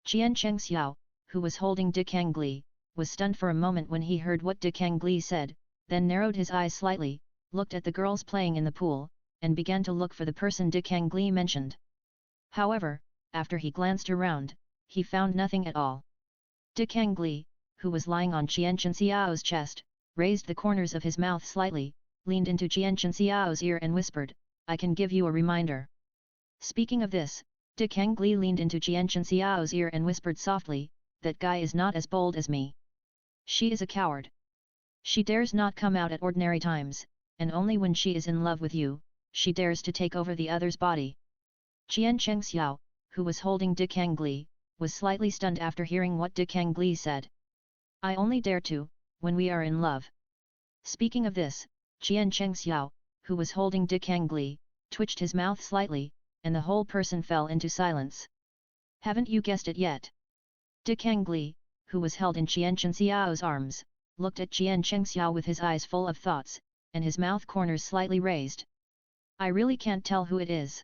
Chien Chang Xiao, who was holding Lookang, was stunned for a moment when he heard what Lookang said, then narrowed his eyes slightly, looked at the girls playing in the pool, and began to look for the person Lookang mentioned. However, after he glanced around, he found nothing at all. Lookang, who was lying on Chien Chang Xiao's chest, raised the corners of his mouth slightly, leaned into Chien Chang Xiao's ear and whispered, I can give you a reminder. Speaking of this, Lookang leaned into Chien Chang Xiao's ear and whispered softly, that guy is not as bold as me. She is a coward. She dares not come out at ordinary times, and only when she is in love with you, she dares to take over the other's body. Chien Chang Xiao, who was holding Lookang, was slightly stunned after hearing what Lookang said. I only dare to, when we are in love. Speaking of this, Chien Chang Xiao, who was holding Lookang, twitched his mouth slightly, and the whole person fell into silence. Haven't you guessed it yet? Lookang, who was held in Chien Chang Xiao's arms, looked at Chien Chang Xiao with his eyes full of thoughts, and his mouth corners slightly raised. I really can't tell who it is.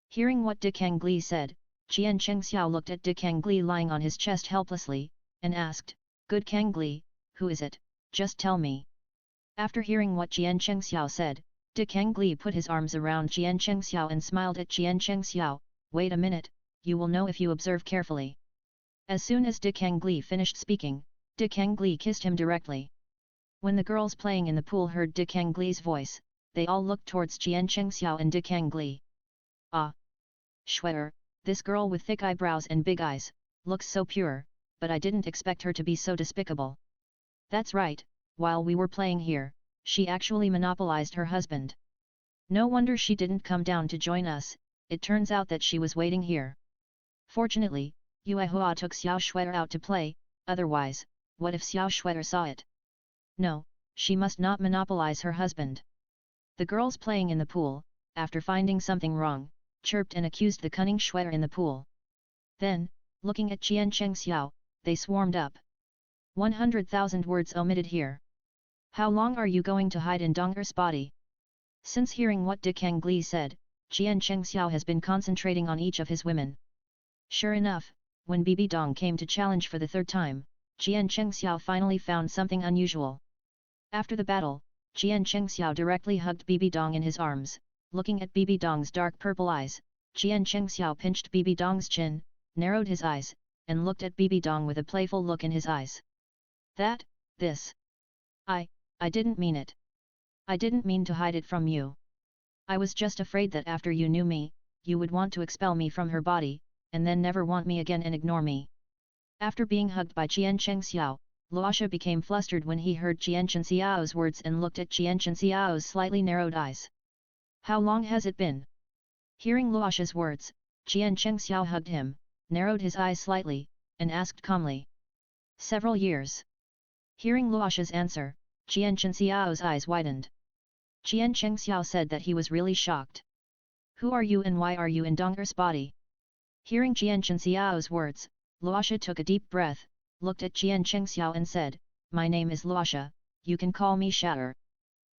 Hearing what Lookang said, Chien Chang Xiao looked at Lookang lying on his chest helplessly, and asked, Good Kang, who is it, just tell me. After hearing what Chien Chang Xiao said, Lookang put his arms around Chien Chang Xiao and smiled at Chien Chang Xiao, wait a minute, you will know if you observe carefully. As soon as Lookang finished speaking, Lookang kissed him directly. When the girls playing in the pool heard Lookang's voice, they all looked towards Chien Chang Xiao and Lookang. Ah! Shue'er, this girl with thick eyebrows and big eyes, looks so pure, but I didn't expect her to be so despicable. That's right, while we were playing here, She actually monopolized her husband. No wonder she didn't come down to join us, it turns out that she was waiting here. Fortunately, Yue Hua took Xiao Shuer out to play, otherwise, what if Xiao Shuer saw it? No, she must not monopolize her husband. The girls playing in the pool, after finding something wrong, chirped and accused the cunning Shuer in the pool. Then, looking at Chien Chang Xiao, they swarmed up. 100,000 words omitted here. How long are you going to hide in Donger's body? Since hearing what Lookang Li said, Chien Chang Xiao has been concentrating on each of his women. Sure enough, when Bibi Dong came to challenge for the third time, Chien Chang Xiao finally found something unusual. After the battle, Chien Chang Xiao directly hugged Bibi Dong in his arms. Looking at Bibi Dong's dark purple eyes, Chien Chang Xiao pinched Bibi Dong's chin, narrowed his eyes, and looked at Bibi Dong with a playful look in his eyes. This. I didn't mean it. I didn't mean to hide it from you. I was just afraid that after you knew me, you would want to expel me from her body, and then never want me again and ignore me. After being hugged by Chien Chang Xiao, Laasha became flustered when he heard Chien Chang Xiao's words and looked at Chien Chang Xiao's slightly narrowed eyes. How long has it been? Hearing Laasha's words, Chien Chang Xiao hugged him, narrowed his eyes slightly, and asked calmly. Several years. Hearing Laasha's answer, Chien Chang Xiao's eyes widened. Chien Chang Xiao said that he was really shocked. Who are you and why are you in Donger's body? Hearing Chien Chang Xiao's words, Laasha took a deep breath, looked at Chien Chang Xiao and said, My name is Laasha, you can call me Shatter.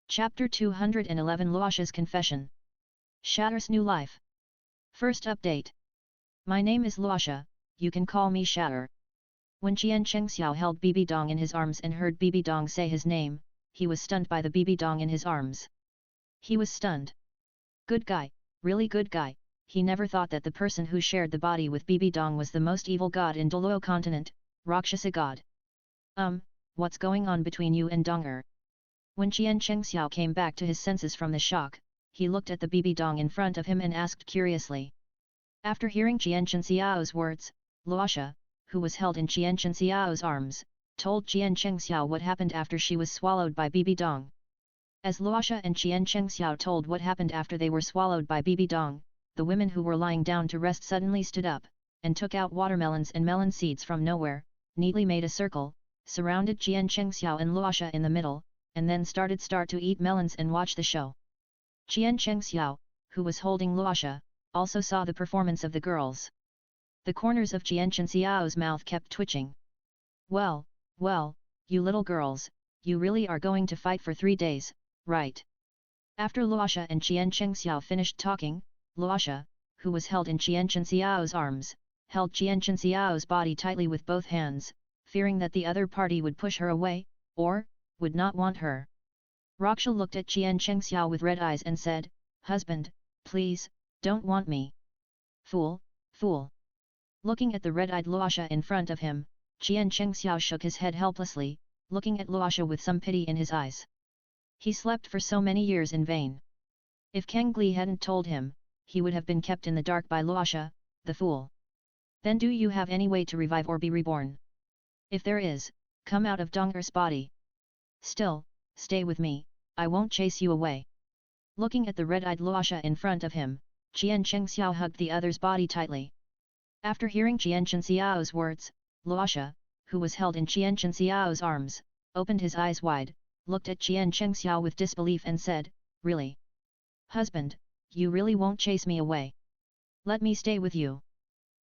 Chapter 211 Laasha's Confession. Shatter's New Life. First update. My name is Laasha, you can call me Shatter. When Chien Chang Xiao held Bibi Dong in his arms and heard Bibi Dong say his name, he was stunned by the Bibi Dong in his arms. He was stunned. Good guy, really good guy, he never thought that the person who shared the body with Bibi Dong was the most evil god in Douluo continent, Rakshasa god. What's going on between you and Donger? When Chien Chang Xiao came back to his senses from the shock, he looked at the Bibi Dong in front of him and asked curiously. After hearing Chien Chang Xiao's words, Laasha, who was held in Chien Chang Xiao's arms, told Chien Chang Xiao what happened after she was swallowed by Bibi Dong. As Laasha and Chien Chang Xiao told what happened after they were swallowed by Bibi Dong, the women who were lying down to rest suddenly stood up, and took out watermelons and melon seeds from nowhere, neatly made a circle, surrounded Chien Chang Xiao and Laasha in the middle, and then started to eat melons and watch the show. Chien Chang Xiao, who was holding Laasha, also saw the performance of the girls. The corners of Chien Chang Xiao's mouth kept twitching. Well, you little girls, you really are going to fight for 3 days, right? After Laasha and Chien Chang Xiao finished talking, Laasha, who was held in Chien Chang Xiao's arms, held Chien Chang Xiao's body tightly with both hands, fearing that the other party would push her away, or would not want her. Raksha looked at Chien Chang Xiao with red eyes and said, Husband, please, don't want me. Fool. Looking at the red-eyed Laasha in front of him, Chien Chang Xiao shook his head helplessly, looking at Laasha with some pity in his eyes. He slept for so many years in vain. If Kang Li hadn't told him, he would have been kept in the dark by Laasha, the fool. Then do you have any way to revive or be reborn? If there is, come out of Donger's body. Still, stay with me, I won't chase you away. Looking at the red-eyed Laasha in front of him, Chien Chang Xiao hugged the other's body tightly. After hearing Chien Chang Xiao's words, Laasha, who was held in Chien Chang Xiao's arms, opened his eyes wide, looked at Chien Chang Xiao with disbelief and said, Really? Husband, you really won't chase me away? Let me stay with you.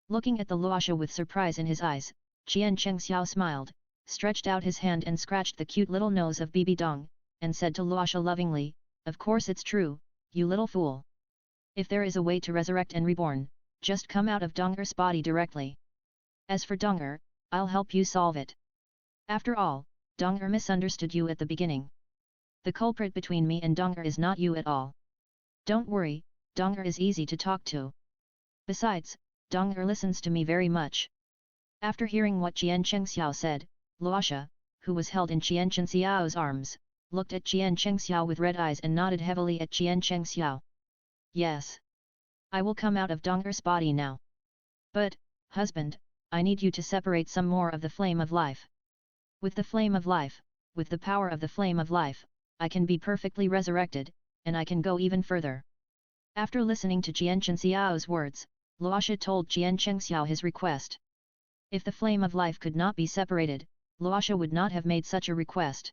Looking at the Laasha with surprise in his eyes, Chien Chang Xiao smiled, stretched out his hand and scratched the cute little nose of Bibi Dong, and said to Laasha lovingly, Of course it's true, you little fool. If there is a way to resurrect and reborn, just come out of Donger's body directly. As for Donger, I'll help you solve it. After all, Donger misunderstood you at the beginning. The culprit between me and Donger is not you at all. Don't worry, Donger is easy to talk to. Besides, Donger listens to me very much. After hearing what Chien Chang Xiao said, Laasha, who was held in Chien Chang Xiao's arms, looked at Chien Chang Xiao with red eyes and nodded heavily at Chien Chang Xiao. Yes. I will come out of Donger's body now. But, husband, I need you to separate some more of the flame of life. With the flame of life, with the power of the flame of life, I can be perfectly resurrected, and I can go even further. After listening to Chien Chang's words, Laasha told Chien Chang his request. If the flame of life could not be separated, Laasha would not have made such a request.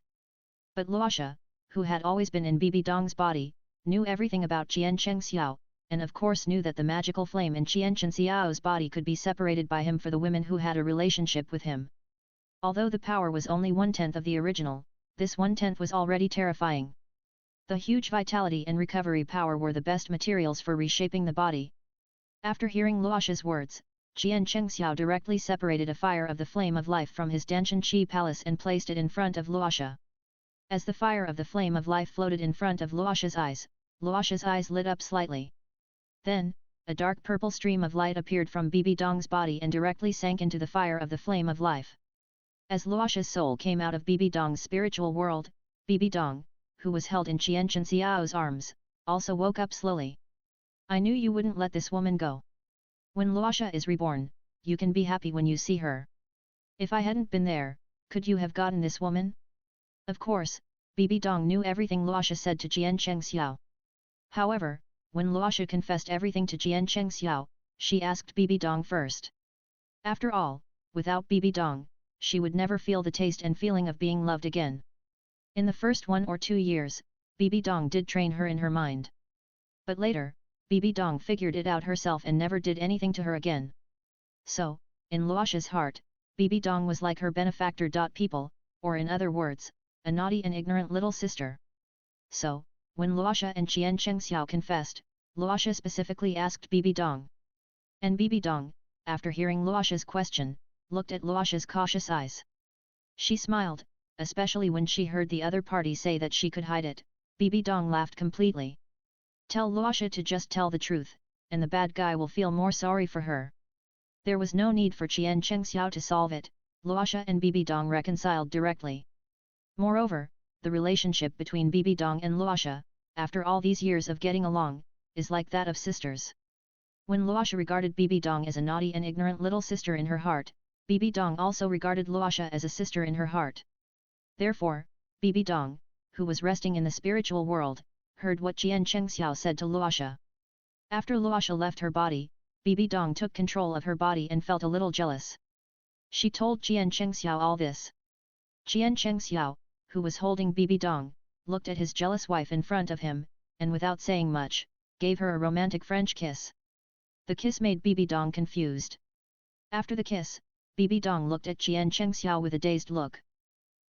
But Laasha, who had always been in Bibi Dong's body, knew everything about Chien Chang, and of course knew that the magical flame in Chien Chang's body could be separated by him for the women who had a relationship with him. Although the power was only 1/10 of the original, this 1/10 was already terrifying. The huge vitality and recovery power were the best materials for reshaping the body. After hearing Laasha's words, Chien Chang directly separated a fire of the flame of life from his Danshan Chi palace and placed it in front of Laasha. As the fire of the flame of life floated in front of Laasha's eyes lit up slightly. Then, a dark purple stream of light appeared from Bibi Dong's body and directly sank into the fire of the flame of life. As Laasha's soul came out of Bibi Dong's spiritual world, Bibi Dong, who was held in Chien Chang's arms, also woke up slowly. I knew you wouldn't let this woman go. When Laasha is reborn, you can be happy when you see her. If I hadn't been there, could you have gotten this woman? Of course, Bibi Dong knew everything Laasha said to Chien Chang. However, when Laasha confessed everything to Chien Chang, she asked Bibi Dong first. After all, without Bibi Dong, she would never feel the taste and feeling of being loved again. In the first 1 or 2 years, Bibi Dong did train her in her mind. But later, Bibi Dong figured it out herself and never did anything to her again. So, in Laasha's heart, Bibi Dong was like her benefactor. People, or in other words, a naughty and ignorant little sister. So, when Laasha and Chien Chang confessed, Laasha specifically asked Bibi Dong. And Bibi Dong, after hearing Laasha's question, looked at Laasha's cautious eyes. She smiled, especially when she heard the other party say that she could hide it. Bibi Dong laughed completely. Tell Laasha to just tell the truth, and the bad guy will feel more sorry for her. There was no need for Chien Chang to solve it. Laasha and Bibi Dong reconciled directly. Moreover, the relationship between Bibi Dong and Laasha, after all these years of getting along, is like that of sisters. When Laasha regarded Bibi Dong as a naughty and ignorant little sister in her heart, Bibi Dong also regarded Laasha as a sister in her heart. Therefore, Bibi Dong, who was resting in the spiritual world, heard what Chien Chang said to Laasha. After Laasha left her body, Bibi Dong took control of her body and felt a little jealous. She told Chien Chang all this. Chien Chang, who was holding Bibi Dong, looked at his jealous wife in front of him, and without saying much, gave her a romantic French kiss. The kiss made Bibi Dong confused. After the kiss, Bibi Dong looked at Chien Chang with a dazed look.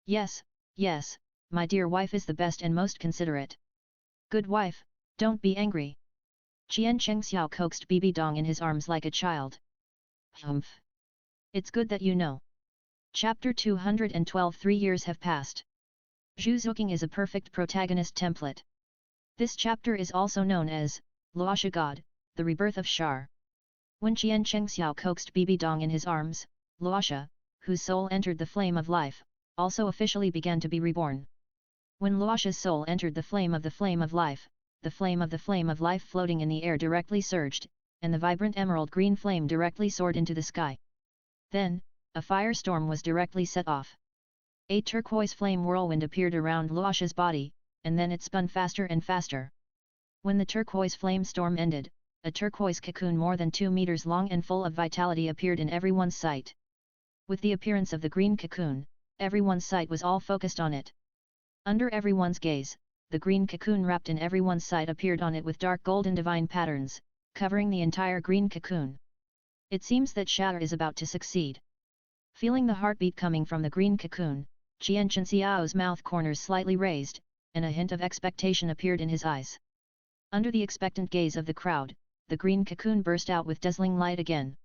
Yes, yes, my dear wife is the best and most considerate. Good wife, don't be angry. Chien Chang coaxed Bibi Dong in his arms like a child. Humph. It's good that you know. Chapter 212. 3 years have passed. Juking is a perfect protagonist template. This chapter is also known as Laasha God, the rebirth of Shar. When Chien Chang coaxed Bibi Dong in his arms, Laasha, whose soul entered the flame of life, also officially began to be reborn. When Laasha's soul entered the flame of life, the flame of life floating in the air directly surged, and the vibrant emerald green flame directly soared into the sky. Then, a firestorm was directly set off. A turquoise flame whirlwind appeared around Laasha's body, and then it spun faster and faster. When the turquoise flame storm ended, a turquoise cocoon more than 2 meters long and full of vitality appeared in everyone's sight. With the appearance of the green cocoon, everyone's sight was all focused on it. Under everyone's gaze, the green cocoon wrapped in everyone's sight appeared on it with dark golden divine patterns, covering the entire green cocoon. It seems that Shatter is about to succeed. Feeling the heartbeat coming from the green cocoon, Chien Chang's mouth corners slightly raised, and a hint of expectation appeared in his eyes. Under the expectant gaze of the crowd, the green cocoon burst out with dazzling light again.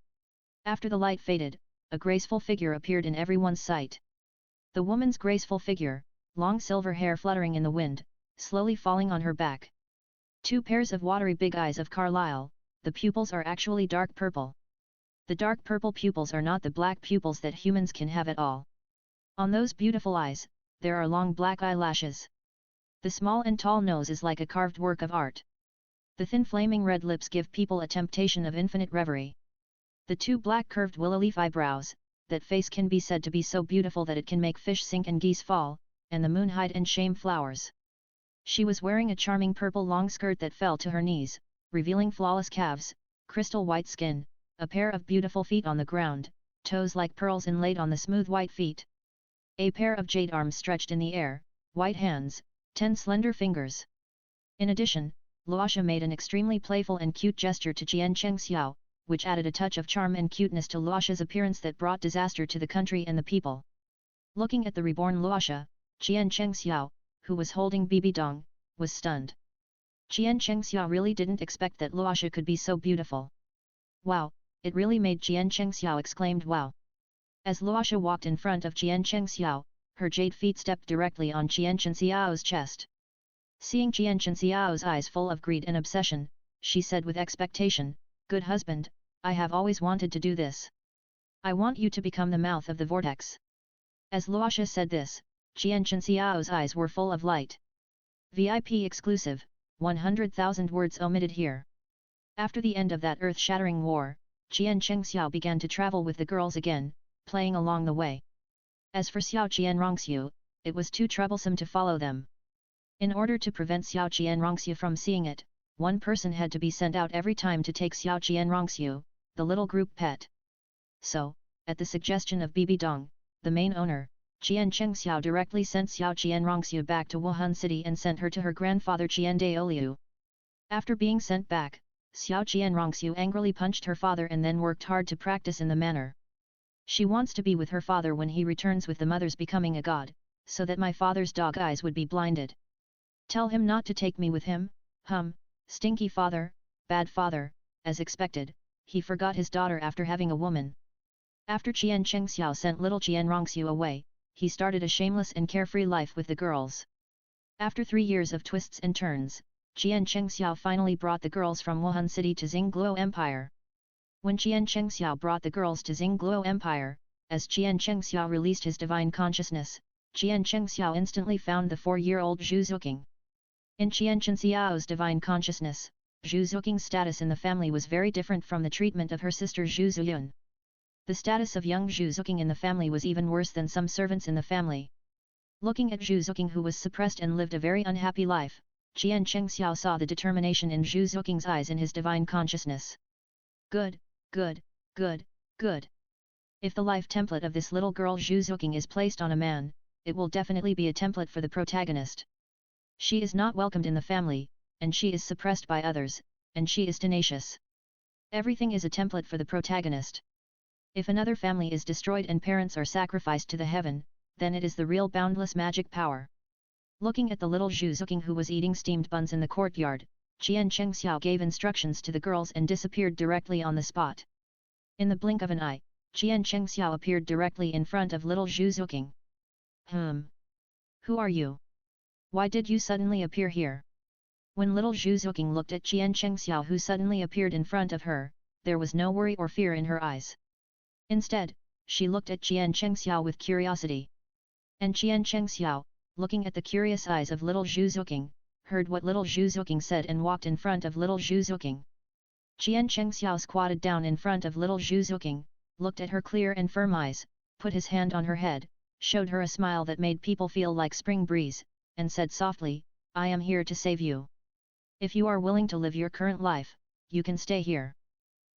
After the light faded, a graceful figure appeared in everyone's sight. The woman's graceful figure, long silver hair fluttering in the wind, slowly falling on her back. 2 pairs of watery big eyes of Carlyle, the pupils are actually dark purple. The dark purple pupils are not the black pupils that humans can have at all. On those beautiful eyes, there are long black eyelashes. The small and tall nose is like a carved work of art. The thin flaming red lips give people a temptation of infinite reverie. The 2 black curved willow leaf eyebrows, that face can be said to be so beautiful that it can make fish sink and geese fall, and the moon hide and shame flowers. She was wearing a charming purple long skirt that fell to her knees, revealing flawless calves, crystal white skin, a pair of beautiful feet on the ground, toes like pearls inlaid on the smooth white feet. A pair of jade arms stretched in the air, white hands, 10 slender fingers. In addition, Laasha made an extremely playful and cute gesture to Chien Chang, which added a touch of charm and cuteness to Laasha's appearance that brought disaster to the country and the people. Looking at the reborn Laasha, Chien Chang, who was holding Bibi Dong, was stunned. Chien Chang really didn't expect that Laasha could be so beautiful. Wow, it really made Chien Chang exclaimed wow. As Laasha walked in front of Chien Chang, her jade feet stepped directly on Chien Chang's chest. Seeing Chien Chang's eyes full of greed and obsession, she said with expectation, "Good husband, I have always wanted to do this. I want you to become the mouth of the vortex." As Laasha said this, Chien Chang's eyes were full of light. VIP exclusive, 100,000 words omitted here. After the end of that earth-shattering war, Chien Chang began to travel with the girls again, playing along the way. As for Xiao Qianrongxiu, it was too troublesome to follow them. In order to prevent Xiao Qianrongxiu from seeing it, one person had to be sent out every time to take Xiao Qianrongxiu, the little group pet. So, at the suggestion of Bibi Dong, the main owner, Chien Chang directly sent Xiao Qianrongxiu back to Wuhan City and sent her to her grandfather Chien Daoliu. After being sent back, Xiao Qianrongxiu angrily punched her father and then worked hard to practice in the manor. She wants to be with her father when he returns with the mother's becoming a god, so that my father's dog eyes would be blinded. Tell him not to take me with him, stinky father, bad father. As expected, he forgot his daughter after having a woman. After Chien Chang sent little Qianrongxiu away, he started a shameless and carefree life with the girls. After 3 years of twists and turns, Chien Chang finally brought the girls from Wuhan City to Xingluo Empire. When Chien Chang brought the girls to Xingluo Empire, as Chien Chang released his divine consciousness, Chien Chang instantly found the 4-year-old Zhu Juking. In Chien Chang divine consciousness, Zhu Juking's status in the family was very different from the treatment of her sister Zhu Zuyun. The status of young Zhu Juking in the family was even worse than some servants in the family. Looking at Zhu Juking, who was suppressed and lived a very unhappy life, Chien Chang saw the determination in Zhu Juking's eyes in his divine consciousness. Good, good, good, good. If the life template of this little girl Zhu Juking is placed on a man, it will definitely be a template for the protagonist. She is not welcomed in the family, and she is suppressed by others, and she is tenacious. Everything is a template for the protagonist. If another family is destroyed and parents are sacrificed to the heaven, then it is the real boundless magic power. Looking at the little Zhu Juking who was eating steamed buns in the courtyard, Chien Chang gave instructions to the girls and disappeared directly on the spot. In the blink of an eye, Chien Chang appeared directly in front of little Zhu Juking. Who are you? Why did you suddenly appear here? When little Zhu Juking looked at Chien Chang who suddenly appeared in front of her, there was no worry or fear in her eyes. Instead, she looked at Chien Chang with curiosity. And Chien Chang, looking at the curious eyes of little Zhu Juking, heard what little Zhu Juking said and walked in front of little Zhu Juking. Chien Chang squatted down in front of little Zhu Juking, looked at her clear and firm eyes, put his hand on her head, showed her a smile that made people feel like spring breeze, and said softly, "I am here to save you. If you are willing to live your current life, you can stay here.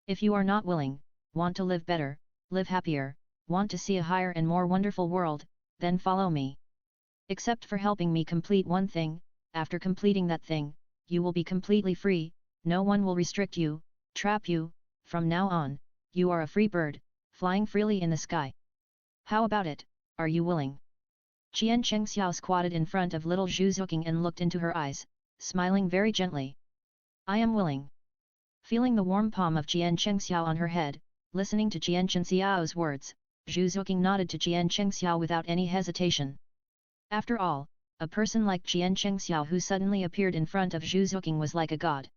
If you are not willing, want to live better, live happier, want to see a higher and more wonderful world, then follow me. Except for helping me complete one thing, after completing that thing, you will be completely free, no one will restrict you, trap you, from now on, you are a free bird, flying freely in the sky. How about it, are you willing?" Chien Chang squatted in front of little Zhu Juking and looked into her eyes, smiling very gently. "I am willing." Feeling the warm palm of Chien Chang on her head, listening to Chien Chang's words, Zhu Juking nodded to Chien Chang without any hesitation. After all, a person like Chien Chang who suddenly appeared in front of Zhu Juking was like a god.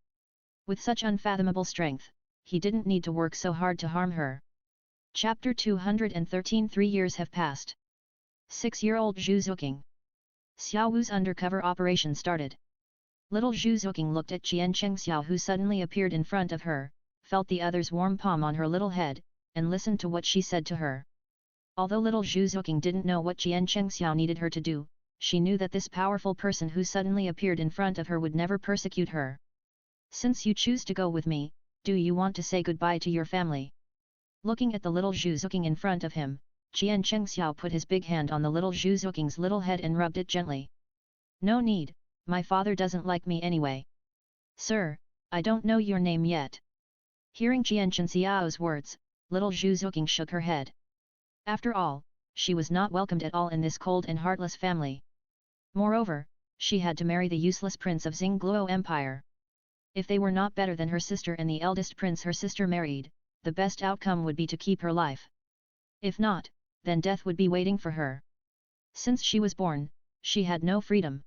With such unfathomable strength, he didn't need to work so hard to harm her. Chapter 213. 3 years have passed. 6-year-old Zhu Juking. Xiao Wu's undercover operation started. Little Zhu Juking looked at Chien Chang who suddenly appeared in front of her, felt the other's warm palm on her little head, and listened to what she said to her. Although little Zhu Juking didn't know what Chien Chang needed her to do, she knew that this powerful person who suddenly appeared in front of her would never persecute her. Since you choose to go with me, do you want to say goodbye to your family? Looking at the little Juking in front of him, Chien Chang put his big hand on the little Juking's little head and rubbed it gently. No need, my father doesn't like me anyway. Sir, I don't know your name yet. Hearing Chien Chang's words, little Juking shook her head. After all, she was not welcomed at all in this cold and heartless family. Moreover, she had to marry the useless prince of Xingluo Empire. If they were not better than her sister and the eldest prince her sister married, the best outcome would be to keep her life. If not, then death would be waiting for her. Since she was born, she had no freedom.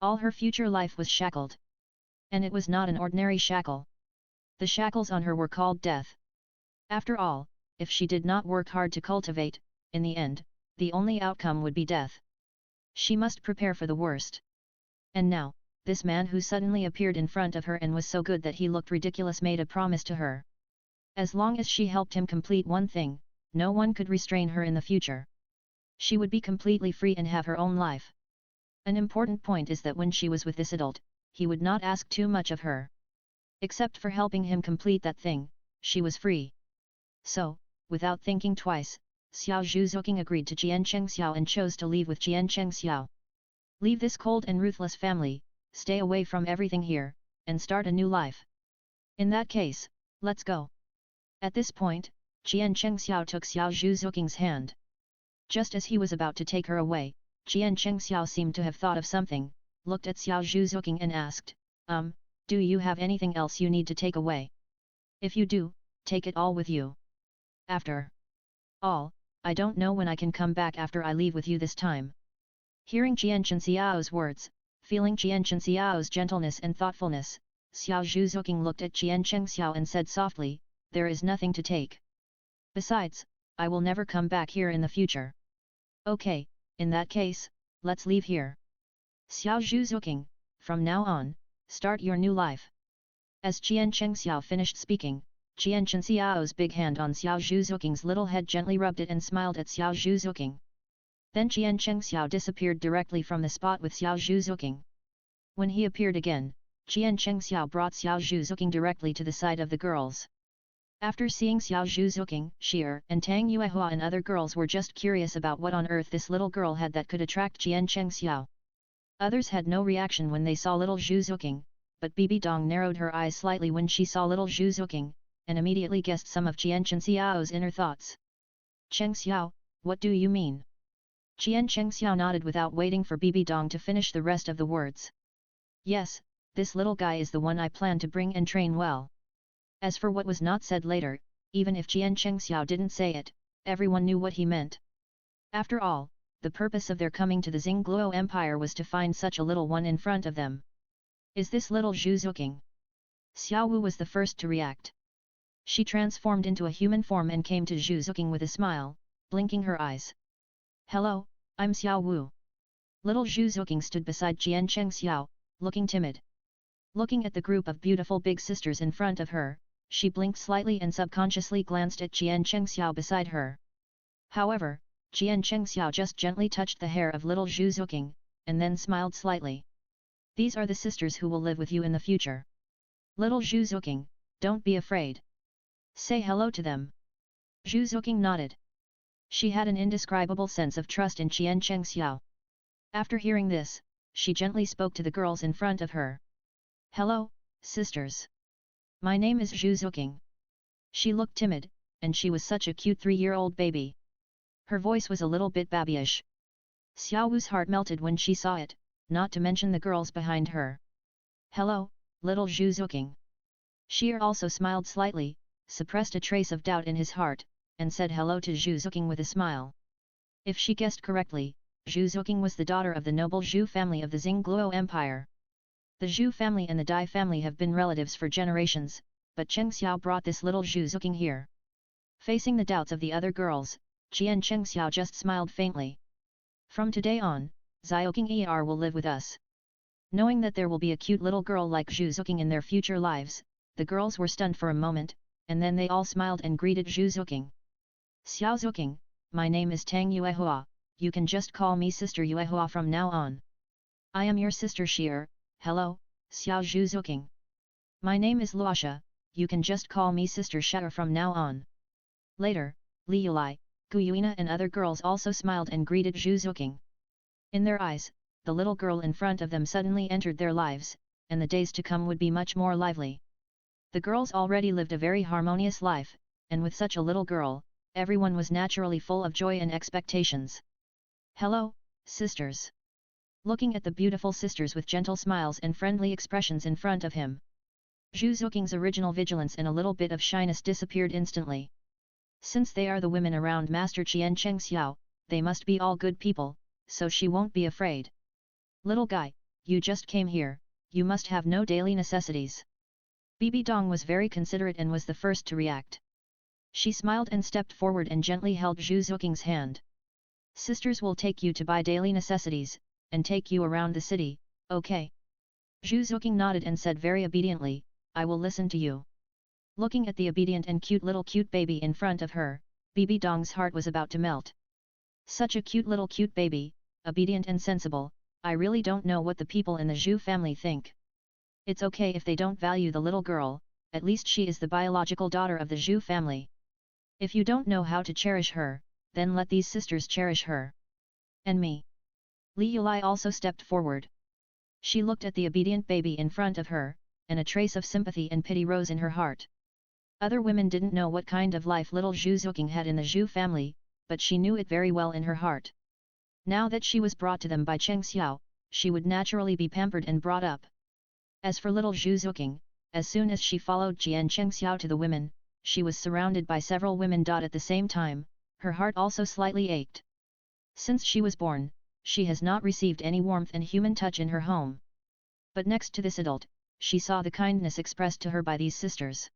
All her future life was shackled. And it was not an ordinary shackle. The shackles on her were called death. After all, if she did not work hard to cultivate, in the end, the only outcome would be death. She must prepare for the worst. And now, this man who suddenly appeared in front of her and was so good that he looked ridiculous made a promise to her. As long as she helped him complete one thing, no one could restrain her in the future. She would be completely free and have her own life. An important point is that when she was with this adult, he would not ask too much of her. Except for helping him complete that thing, she was free. So, without thinking twice, Xiao Juking agreed to Chien Chang and chose to leave with Chien Chang. Leave this cold and ruthless family, stay away from everything here, and start a new life. In that case, let's go. At this point, Chien Chang took Xiao Juking's hand. Just as he was about to take her away, Chien Chang seemed to have thought of something, looked at Xiao Juking and asked, do you have anything else you need to take away? If you do, take it all with you. After all, I don't know when I can come back after I leave with you this time. Hearing Chien Chang's words, feeling Chien Chang's gentleness and thoughtfulness, Xiao Juking looked at Chien Chang and said softly, there is nothing to take. Besides, I will never come back here in the future. Okay, in that case, let's leave here. Xiao Juking, from now on, start your new life. As Chien Chang finished speaking, Chien Chang's big hand on Xiao Juking's little head gently rubbed it and smiled at Xiao Juking. Then Chien Chang disappeared directly from the spot with Xiao Juking. When he appeared again, Chien Chang brought Xiao Juking directly to the side of the girls. After seeing Xiao Juking, Sheer and Tang Yuua and other girls were just curious about what on earth this little girl had that could attract Chien Chang. Others had no reaction when they saw little Juking, but Bibi Dong narrowed her eyes slightly when she saw little Juking, and immediately guessed some of Chien Chang's inner thoughts. Cheng Xiao, what do you mean? Chien Chang nodded without waiting for Bibi Dong to finish the rest of the words. Yes, this little guy is the one I plan to bring and train well. As for what was not said later, even if Chien Chang didn't say it, everyone knew what he meant. After all, the purpose of their coming to the Xingluo Empire was to find such a little one in front of them. Is this little Juking? Xiao Wu was the first to react. She transformed into a human form and came to Juking with a smile, blinking her eyes. Hello, I'm Xiao Wu. Little Juking stood beside Chien Chang looking timid. Looking at the group of beautiful big sisters in front of her, she blinked slightly and subconsciously glanced at Chien Chang beside her. However, Chien Chang just gently touched the hair of little Juking, and then smiled slightly. These are the sisters who will live with you in the future. Little Juking, don't be afraid. Say hello to them. Juking nodded. She had an indescribable sense of trust in Chien Chang. After hearing this, she gently spoke to the girls in front of her. Hello, sisters. My name is Juking. She looked timid, and she was such a cute 3-year-old baby. Her voice was a little bit babyish. Xiao Wu's heart melted when she saw it, not to mention the girls behind her. Hello, little Juking. Sheer also smiled slightly, suppressed a trace of doubt in his heart, and said hello to Juking with a smile. If she guessed correctly, Juking was the daughter of the noble Zhu family of the Xingluo Empire. The Zhu family and the Dai family have been relatives for generations, but Cheng Xiao brought this little Juking here. Facing the doubts of the other girls, Chien Chang just smiled faintly. From today on, Xiaoqing will live with us. Knowing that there will be a cute little girl like Juking in their future lives, the girls were stunned for a moment, and then they all smiled and greeted Juking. Xiao Zuking, my name is Tang Yuua. you can just call me Sister Yuehua from now on. I am your sister Sheer. Hello, Xiao Zhu Zuking. My name is Laasha, you can just call me Sister Sheer from now on. Later, Li Yulai, Gu Yuina and other girls also smiled and greeted Zhu Zuking. In their eyes, the little girl in front of them suddenly entered their lives, and the days to come would be much more lively. The girls already lived a very harmonious life, and with such a little girl, everyone was naturally full of joy and expectations. Hello, sisters. Looking at the beautiful sisters with gentle smiles and friendly expressions in front of him, Zhu Zuking's original vigilance and a little bit of shyness disappeared instantly. Since they are the women around Master Chien Chang Xiao, they must be all good people, so she won't be afraid. Little guy, you just came here, you must have no daily necessities. Bibi Dong was very considerate and was the first to react. She smiled and stepped forward and gently held Zhu Zuking's hand. Sisters will take you to buy daily necessities, and take you around the city, okay? Zhu Zuking nodded and said very obediently, I will listen to you. Looking at the obedient and cute baby in front of her, Bibi Dong's heart was about to melt. Such a cute baby, obedient and sensible, I really don't know what the people in the Zhu family think. It's okay if they don't value the little girl, at least she is the biological daughter of the Zhu family. If you don't know how to cherish her, then let these sisters cherish her. And me. Li Yulai also stepped forward. She looked at the obedient baby in front of her, and a trace of sympathy and pity rose in her heart. Other women didn't know what kind of life little Zhu Zuking had in the Zhu family, but she knew it very well in her heart. Now that she was brought to them by Cheng Xiao, she would naturally be pampered and brought up. As for little Zhu Zuking, as soon as she followed Chien Chang Xiao to the women, she was surrounded by several women. At the same time, her heart also slightly ached. Since she was born, she has not received any warmth and human touch in her home. But next to this adult, she saw the kindness expressed to her by these sisters.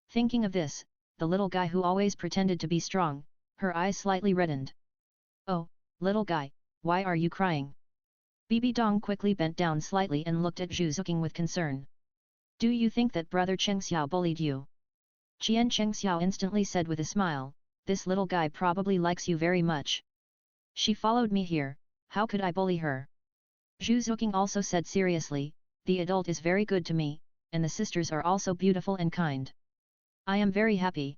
Thinking of this, the little guy who always pretended to be strong, her eyes slightly reddened. Oh, little guy, why are you crying? Bibi Dong quickly bent down slightly and looked at Zhu Zuking with concern. Do you think that brother Cheng Xiao bullied you? Chien Chang Xiao instantly said with a smile, this little guy probably likes you very much. She followed me here, how could I bully her? Zhu Zuking also said seriously, the adult is very good to me, and the sisters are also beautiful and kind. I am very happy.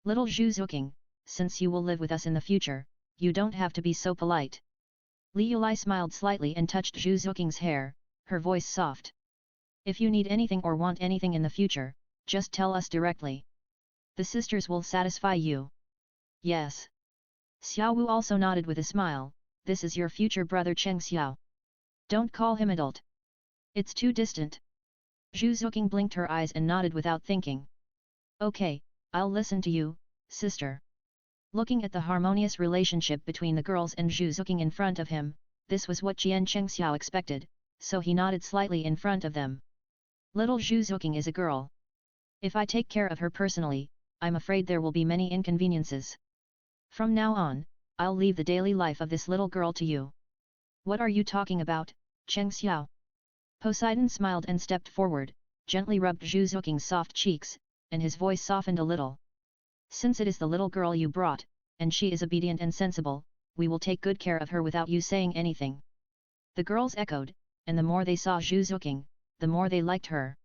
Little Zhu Zuking, since you will live with us in the future, you don't have to be so polite. Li Yulai smiled slightly and touched Zhu Zuking's hair, her voice soft. If you need anything or want anything in the future, just tell us directly. The sisters will satisfy you. Yes. Xiao Wu also nodded with a smile, this is your future brother Cheng Xiao. Don't call him adult. It's too distant. Zhu Zuking blinked her eyes and nodded without thinking. Okay, I'll listen to you, sister. Looking at the harmonious relationship between the girls and Zhu Zuking in front of him, this was what Chien Chang Xiao expected, so he nodded slightly in front of them. Little Zhu Zuking is a girl. If I take care of her personally, I'm afraid there will be many inconveniences. From now on, I'll leave the daily life of this little girl to you. What are you talking about, Cheng Xiao? Poseidon smiled and stepped forward, gently rubbed Zhu Zuking's soft cheeks, and his voice softened a little. Since it is the little girl you brought, and she is obedient and sensible, we will take good care of her without you saying anything. The girls echoed, and the more they saw Zhu Zuking, the more they liked her.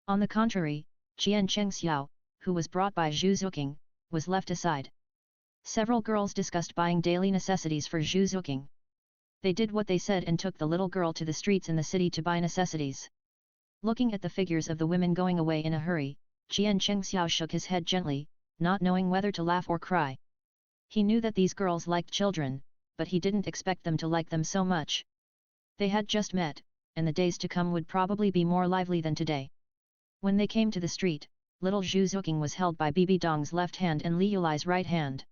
On the contrary, Chien Chang Xiao, who was brought by Zhu Zuking, was left aside. Several girls discussed buying daily necessities for Zhu Zuking. They did what they said and took the little girl to the streets in the city to buy necessities. Looking at the figures of the women going away in a hurry, Chien Chang Xiao shook his head gently, not knowing whether to laugh or cry. He knew that these girls liked children, but he didn't expect them to like them so much. They had just met, and the days to come would probably be more lively than today. When they came to the street, little Zhu Zuking was held by Bibi Dong's left hand and Li Yulai's right hand.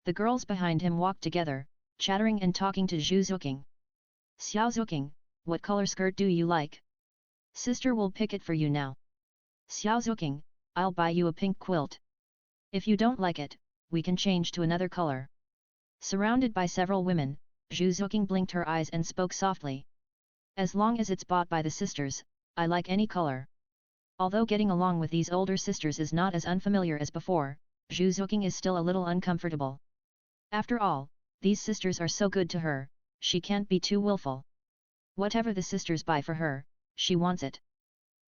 The girls behind him walked together, chattering and talking to Zhu Zuking. Xiao Zuking, what color skirt do you like? Sister will pick it for you now. Xiao Zuking, I'll buy you a pink quilt. If you don't like it, we can change to another color. Surrounded by several women, Zhu Zuking blinked her eyes and spoke softly. As long as it's bought by the sisters, I like any color. Although getting along with these older sisters is not as unfamiliar as before, Zhu Zuking is still a little uncomfortable. After all, these sisters are so good to her, she can't be too willful. Whatever the sisters buy for her, she wants it.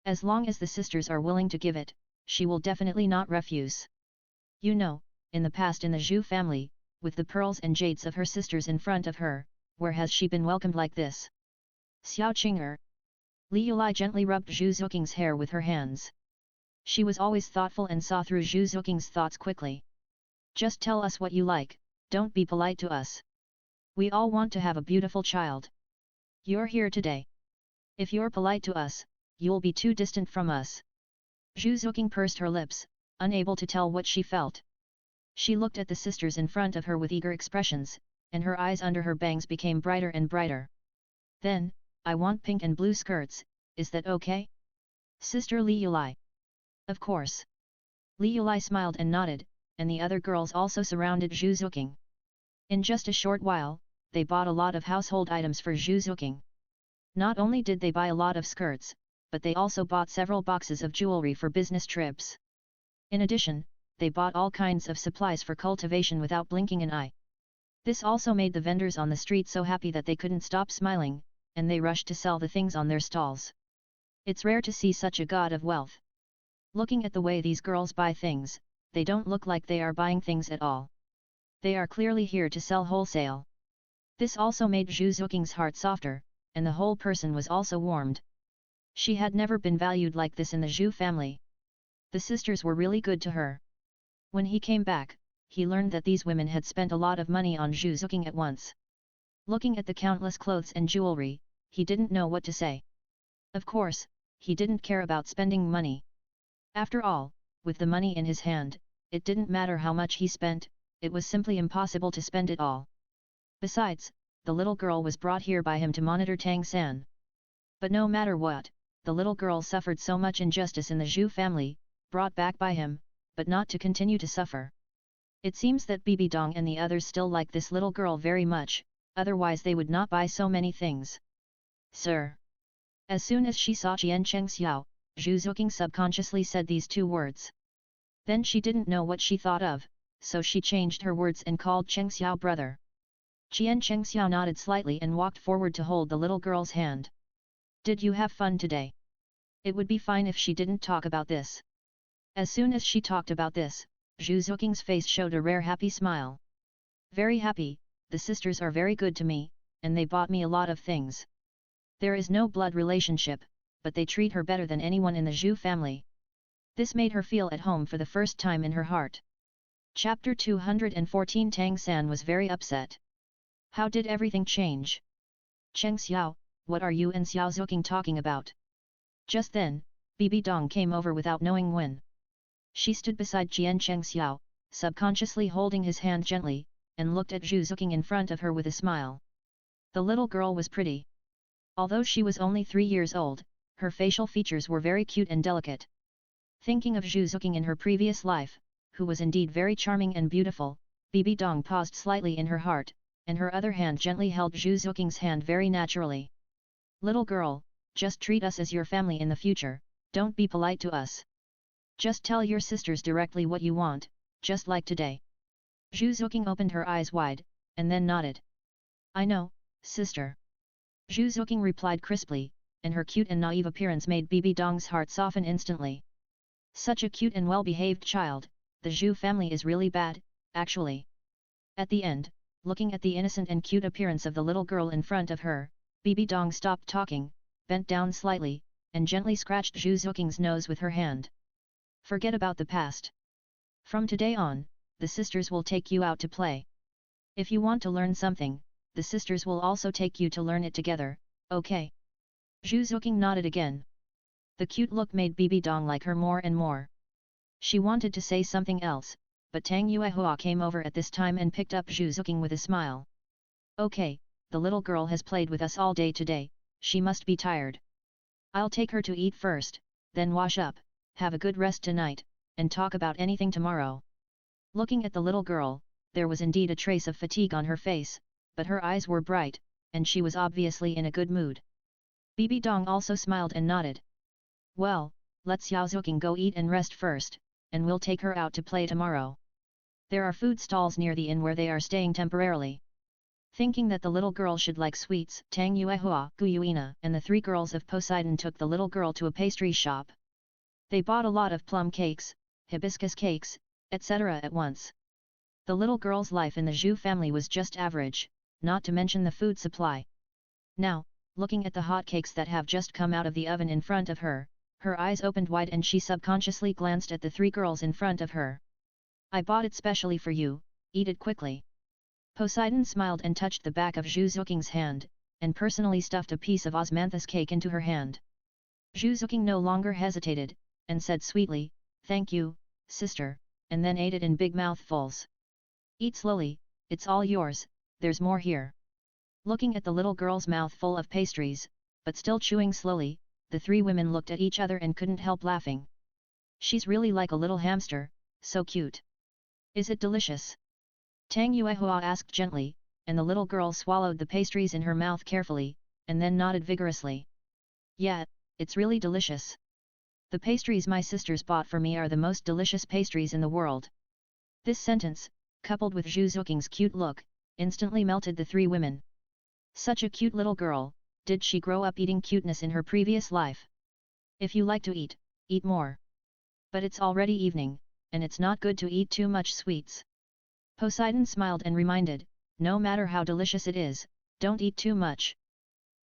As long as the sisters are willing to give it, she will definitely not refuse. You know, in the past in the Zhu family, with the pearls and jades of her sisters in front of her, where has she been welcomed like this? Xiao Qing'er. Li Yulai gently rubbed Zhu Zuking's hair with her hands. She was always thoughtful and saw through Zhu Zuking's thoughts quickly. Just tell us what you like, don't be polite to us. We all want to have a beautiful child. You're here today. If you're polite to us, you'll be too distant from us. Zhu Zuking pursed her lips, unable to tell what she felt. She looked at the sisters in front of her with eager expressions, and her eyes under her bangs became brighter and brighter. Then, I want pink and blue skirts, is that okay? Sister Li Yulai. Of course. Li Yulai smiled and nodded, and the other girls also surrounded Zhu Zuking. In just a short while, they bought a lot of household items for Zhu Zuking. Not only did they buy a lot of skirts, but they also bought several boxes of jewelry for business trips. In addition, they bought all kinds of supplies for cultivation without blinking an eye. This also made the vendors on the street so happy that they couldn't stop smiling, and they rushed to sell the things on their stalls. It's rare to see such a god of wealth. Looking at the way these girls buy things, they don't look like they are buying things at all. They are clearly here to sell wholesale. This also made Zhu Zuking's heart softer, and the whole person was also warmed. She had never been valued like this in the Zhu family. The sisters were really good to her. When he came back, he learned that these women had spent a lot of money on Zhu Zuking at once. Looking at the countless clothes and jewelry, he didn't know what to say. Of course, he didn't care about spending money. After all, with the money in his hand, it didn't matter how much he spent, it was simply impossible to spend it all. Besides, the little girl was brought here by him to monitor Tang San. But no matter what, the little girl suffered so much injustice in the Zhu family, brought back by him, but not to continue to suffer. It seems that Bibi Dong and the others still like this little girl very much, otherwise they would not buy so many things. Sir. As soon as she saw Chien Chang Xiao, Zhu Zuking subconsciously said these two words. Then she didn't know what she thought of, so she changed her words and called Cheng Xiao brother. Chien Chang Xiao nodded slightly and walked forward to hold the little girl's hand. Did you have fun today? It would be fine if she didn't talk about this. As soon as she talked about this, Zhu Zuking's face showed a rare happy smile. Very happy, the sisters are very good to me, and they bought me a lot of things. There is no blood relationship, but they treat her better than anyone in the Zhu family. This made her feel at home for the first time in her heart. Chapter 214 Tang San was very upset. How did everything change? Cheng Xiao, what are you and Xiao Zuking talking about? Just then, Bibi Dong came over without knowing when. She stood beside Chien Chang Xiao, subconsciously holding his hand gently, and looked at Zhu Zuking in front of her with a smile. The little girl was pretty. Although she was only 3 years old, her facial features were very cute and delicate. Thinking of Zhu Zuking in her previous life, who was indeed very charming and beautiful, Bibi Dong paused slightly in her heart, and her other hand gently held Zhu Zuking's hand very naturally. Little girl, just treat us as your family in the future, don't be polite to us. Just tell your sisters directly what you want, just like today. Zhu Zuking opened her eyes wide, and then nodded. I know, sister. Zhu Zuking replied crisply, and her cute and naive appearance made Bibi Dong's heart soften instantly. Such a cute and well-behaved child, the Zhu family is really bad, actually. At the end, looking at the innocent and cute appearance of the little girl in front of her, Bibi Dong stopped talking, bent down slightly, and gently scratched Zhu Zuking's nose with her hand. Forget about the past. From today on, the sisters will take you out to play. If you want to learn something, the sisters will also take you to learn it together, okay? Zhu Zuking nodded again. The cute look made Bibi Dong like her more and more. She wanted to say something else, but Tang Yuua came over at this time and picked up Zhu Zuking with a smile. Okay, the little girl has played with us all day today, she must be tired. I'll take her to eat first, then wash up, have a good rest tonight, and talk about anything tomorrow. Looking at the little girl, there was indeed a trace of fatigue on her face, but her eyes were bright, and she was obviously in a good mood. Bibi Dong also smiled and nodded. Well, let Xiao Zuking go eat and rest first, and we'll take her out to play tomorrow. There are food stalls near the inn where they are staying temporarily. Thinking that the little girl should like sweets, Tang Yuua, Gu Yuina, and the 3 girls of Poseidon took the little girl to a pastry shop. They bought a lot of plum cakes, hibiscus cakes, etc. at once. The little girl's life in the Zhu family was just average, not to mention the food supply. Now, looking at the hot cakes that have just come out of the oven in front of her, her eyes opened wide and she subconsciously glanced at the 3 girls in front of her. I bought it specially for you, eat it quickly. Poseidon smiled and touched the back of Zhu Zuking's hand, and personally stuffed a piece of osmanthus cake into her hand. Zhu Zuking no longer hesitated, and said sweetly, "Thank you, sister," and then ate it in big mouthfuls. "Eat slowly, it's all yours, there's more here." Looking at the little girl's mouth full of pastries, but still chewing slowly, the 3 women looked at each other and couldn't help laughing. "She's really like a little hamster, so cute. Is it delicious?" Tang Yuua asked gently, and the little girl swallowed the pastries in her mouth carefully, and then nodded vigorously. "Yeah, it's really delicious. The pastries my sisters bought for me are the most delicious pastries in the world." This sentence, coupled with Zhu Zuking's cute look, instantly melted the 3 women. Such a cute little girl, did she grow up eating cuteness in her previous life? If you like to eat, eat more. But it's already evening, and it's not good to eat too much sweets. Poseidon smiled and reminded, no matter how delicious it is, don't eat too much.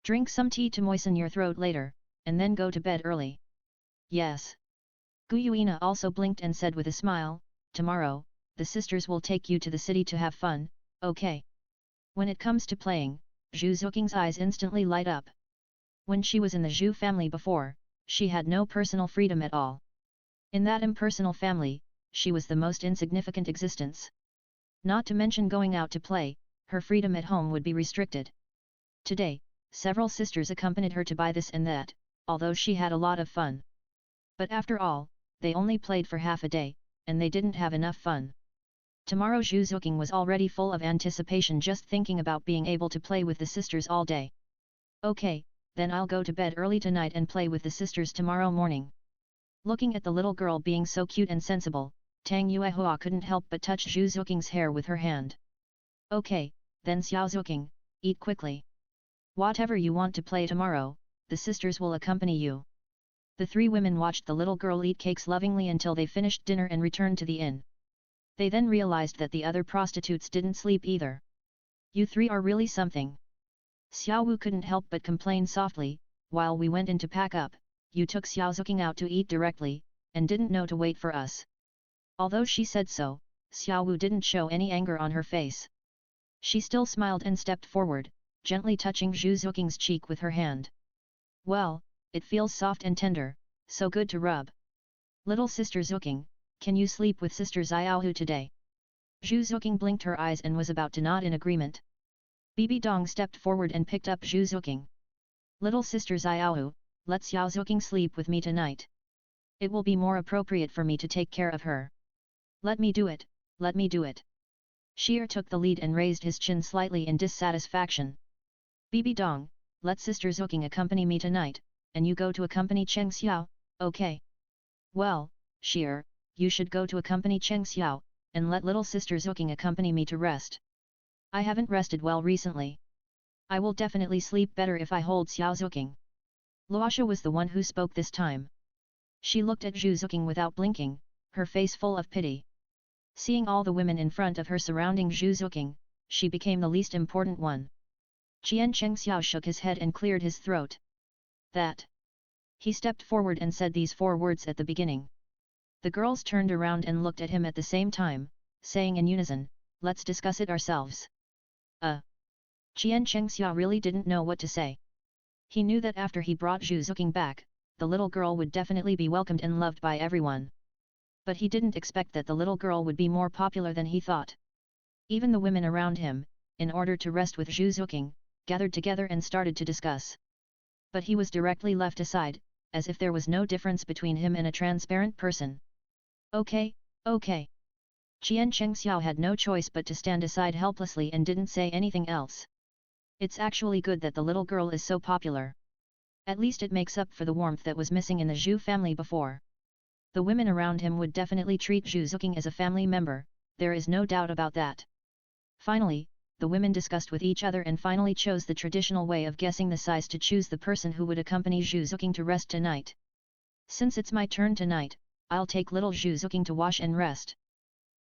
Drink some tea to moisten your throat later, and then go to bed early. Yes. Gu Yuina also blinked and said with a smile, "Tomorrow, the sisters will take you to the city to have fun, okay?" When it comes to playing, Zhu Zuking's eyes instantly light up. When she was in the Zhu family before, she had no personal freedom at all. In that impersonal family, she was the most insignificant existence. Not to mention going out to play, her freedom at home would be restricted. Today, several sisters accompanied her to buy this and that, although she had a lot of fun. But after all, they only played for half a day, and they didn't have enough fun. Tomorrow Zhu Zuking was already full of anticipation just thinking about being able to play with the sisters all day. "Okay, then I'll go to bed early tonight and play with the sisters tomorrow morning." Looking at the little girl being so cute and sensible, Tang Yuua couldn't help but touch Zhu Zuking's hair with her hand. "Okay, then Xiao Zuking, eat quickly. Whatever you want to play tomorrow, the sisters will accompany you." The 3 women watched the little girl eat cakes lovingly until they finished dinner and returned to the inn. They then realized that the other prostitutes didn't sleep either. "You 3 are really something." Xiao Wu couldn't help but complain softly, "While we went in to pack up, you took Xiao Zuking out to eat directly, and didn't know to wait for us." Although she said so, Xiao Wu didn't show any anger on her face. She still smiled and stepped forward, gently touching Zhu Zuking's cheek with her hand. "Well, it feels soft and tender, so good to rub. Little sister Zuking, can you sleep with sister Xiaohu today?" Zhu Zuking blinked her eyes and was about to nod in agreement. Bibi Dong stepped forward and picked up Zhu Zuking. "Little sister Xiaohu, let Xiao Zuking sleep with me tonight. It will be more appropriate for me to take care of her. Let me do it, let me do it." Xier took the lead and raised his chin slightly in dissatisfaction. "Bibi Dong, let sister Zuking accompany me tonight, and you go to accompany Cheng Xiao, okay?" "Well, Xier, you should go to accompany Cheng Xiao, and let little sister Zuking accompany me to rest. I haven't rested well recently. I will definitely sleep better if I hold Xiao Zuking." Laasha was the one who spoke this time. She looked at Zhu Zuking without blinking, her face full of pity. Seeing all the women in front of her surrounding Zhu Zuking, she became the least important one. Chien Chang shook his head and cleared his throat. "That." He stepped forward and said these 4 words at the beginning. The girls turned around and looked at him at the same time, saying in unison, "Let's discuss it ourselves." Chien Chang really didn't know what to say. He knew that after he brought Zhu Zuking back, the little girl would definitely be welcomed and loved by everyone. But he didn't expect that the little girl would be more popular than he thought. Even the women around him, in order to rest with Zhu Zuking, gathered together and started to discuss. But he was directly left aside, as if there was no difference between him and a transparent person. "Okay, okay." Chien Chang had no choice but to stand aside helplessly and didn't say anything else. It's actually good that the little girl is so popular. At least it makes up for the warmth that was missing in the Zhu family before. The women around him would definitely treat Zhu Zuking as a family member, there is no doubt about that. Finally, the women discussed with each other and finally chose the traditional way of guessing the size to choose the person who would accompany Zhu Zuking to rest tonight. Since it's my turn tonight, I'll take little Zhu Zuking to wash and rest.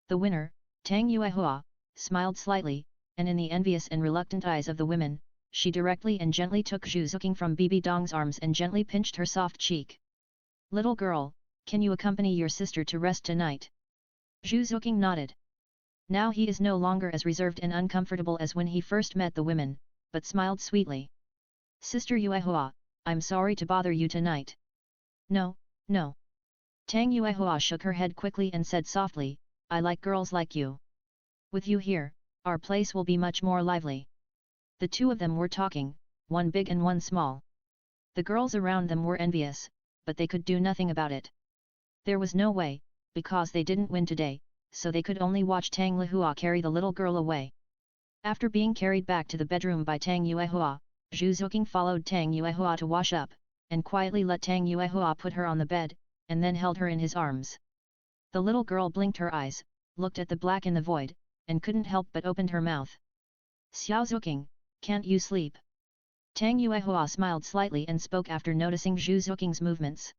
The winner, Tang Yuua, smiled slightly, and in the envious and reluctant eyes of the women, she directly and gently took Zhu Zuking from Bibi Dong's arms and gently pinched her soft cheek. Little girl, can you accompany your sister to rest tonight? Zhu Zuking nodded. Now he is no longer as reserved and uncomfortable as when he first met the women, but smiled sweetly. Sister Yuehua, I'm sorry to bother you tonight. No, no. Tang Yuehua shook her head quickly and said softly, I like girls like you. With you here, our place will be much more lively. The two of them were talking, one big and one small. The girls around them were envious, but they could do nothing about it. There was no way, because they didn't win today, so they could only watch Tang Yuehua carry the little girl away. After being carried back to the bedroom by Tang Yuehua, Zhu Zuking followed Tang Yuehua to wash up, and quietly let Tang Yuehua put her on the bed, and then held her in his arms. The little girl blinked her eyes, looked at the black in the void, and couldn't help but opened her mouth. Xiao Zuking, can't you sleep? Tang Yuehua smiled slightly and spoke after noticing Zhu Zuking's movements.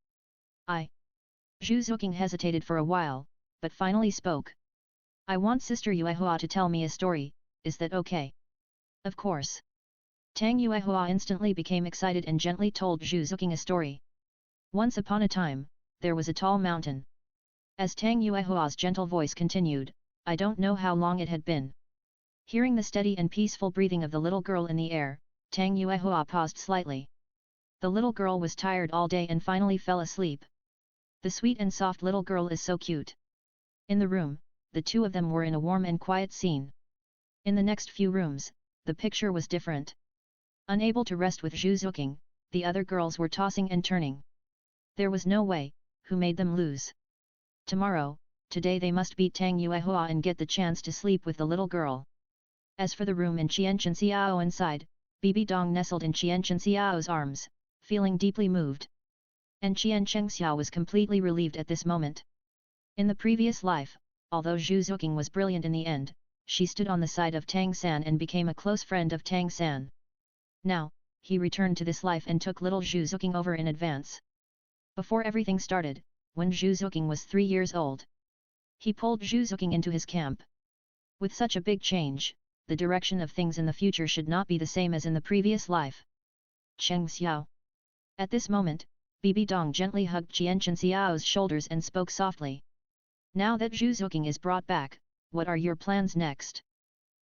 Zhu Zuking hesitated for a while, but finally spoke. I want Sister Yuehua to tell me a story, is that okay? Of course. Tang Yuehua instantly became excited and gently told Zhu Zuking a story. Once upon a time, there was a tall mountain. As Tang Yuehua's gentle voice continued, I don't know how long it had been. Hearing the steady and peaceful breathing of the little girl in the air, Tang Yuehua paused slightly. The little girl was tired all day and finally fell asleep. The sweet and soft little girl is so cute. In the room, the two of them were in a warm and quiet scene. In the next few rooms, the picture was different. Unable to rest with Zhu Zuking, the other girls were tossing and turning. There was no way, who made them lose? Today they must beat Tang Yuehua and get the chance to sleep with the little girl. As for the room in Chien Chang inside, Bibi Dong nestled in Chien Chang's arms, feeling deeply moved. And Chien Chang was completely relieved at this moment. In the previous life, although Zhu Zuking was brilliant in the end, she stood on the side of Tang San and became a close friend of Tang San. Now, he returned to this life and took little Zhu Zuking over in advance. Before everything started, when Zhu Zuking was 3 years old, he pulled Zhu Zuking into his camp. With such a big change, the direction of things in the future should not be the same as in the previous life. Cheng Xiao. At this moment, Bibi Dong gently hugged Chien Chang's shoulders and spoke softly. Now that Zhu Zuking is brought back, what are your plans next?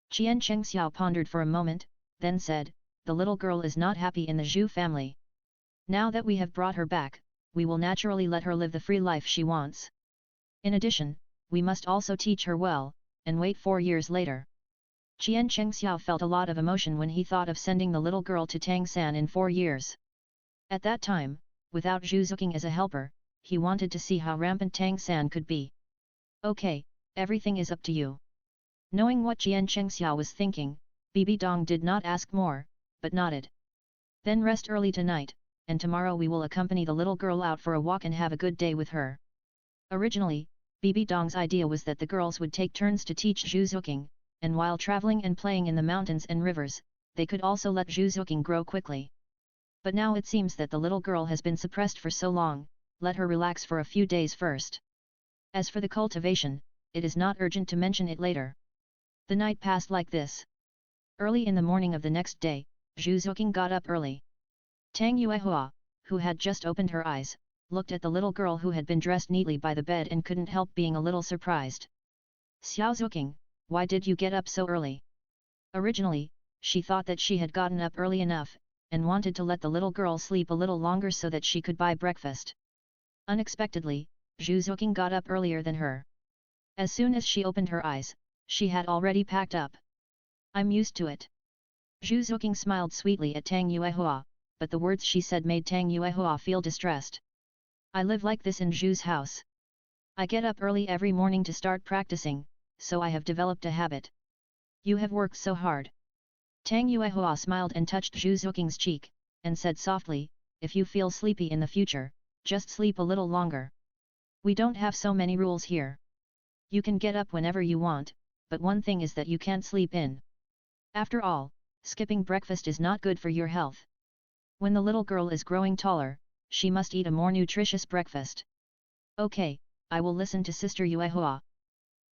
Chien Chang pondered for a moment, then said, the little girl is not happy in the Zhu family. Now that we have brought her back, we will naturally let her live the free life she wants. In addition, we must also teach her well, and wait 4 years later. Chien Chang felt a lot of emotion when he thought of sending the little girl to Tang San in 4 years. At that time, without Zhu Zuking as a helper, he wanted to see how rampant Tang San could be. Okay, everything is up to you. Knowing what Chien Chang was thinking, Bibi Dong did not ask more, but nodded. Then rest early tonight, and tomorrow we will accompany the little girl out for a walk and have a good day with her. Originally, Bibi Dong's idea was that the girls would take turns to teach Zhu Zuking, and while traveling and playing in the mountains and rivers, they could also let Zhu Zuking grow quickly. But now it seems that the little girl has been suppressed for so long, let her relax for a few days first. As for the cultivation, it is not urgent to mention it later. The night passed like this. Early in the morning of the next day, Zhu Zuking got up early. Tang Yuehua, who had just opened her eyes, looked at the little girl who had been dressed neatly by the bed and couldn't help being a little surprised. Xiao Zuking, why did you get up so early? Originally, she thought that she had gotten up early enough, and wanted to let the little girl sleep a little longer so that she could buy breakfast. Unexpectedly, Zhu Zuking got up earlier than her. As soon as she opened her eyes, she had already packed up. I'm used to it. Zhu Zuking smiled sweetly at Tang Yuehua, but the words she said made Tang Yuehua feel distressed. I live like this in Zhu's house. I get up early every morning to start practicing, so I have developed a habit. You have worked so hard. Tang Yuehua smiled and touched Zhu Zuking's cheek, and said softly, if you feel sleepy in the future, just sleep a little longer. We don't have so many rules here. You can get up whenever you want, but one thing is that you can't sleep in. After all, skipping breakfast is not good for your health. When the little girl is growing taller, she must eat a more nutritious breakfast. Okay, I will listen to Sister Yuehua.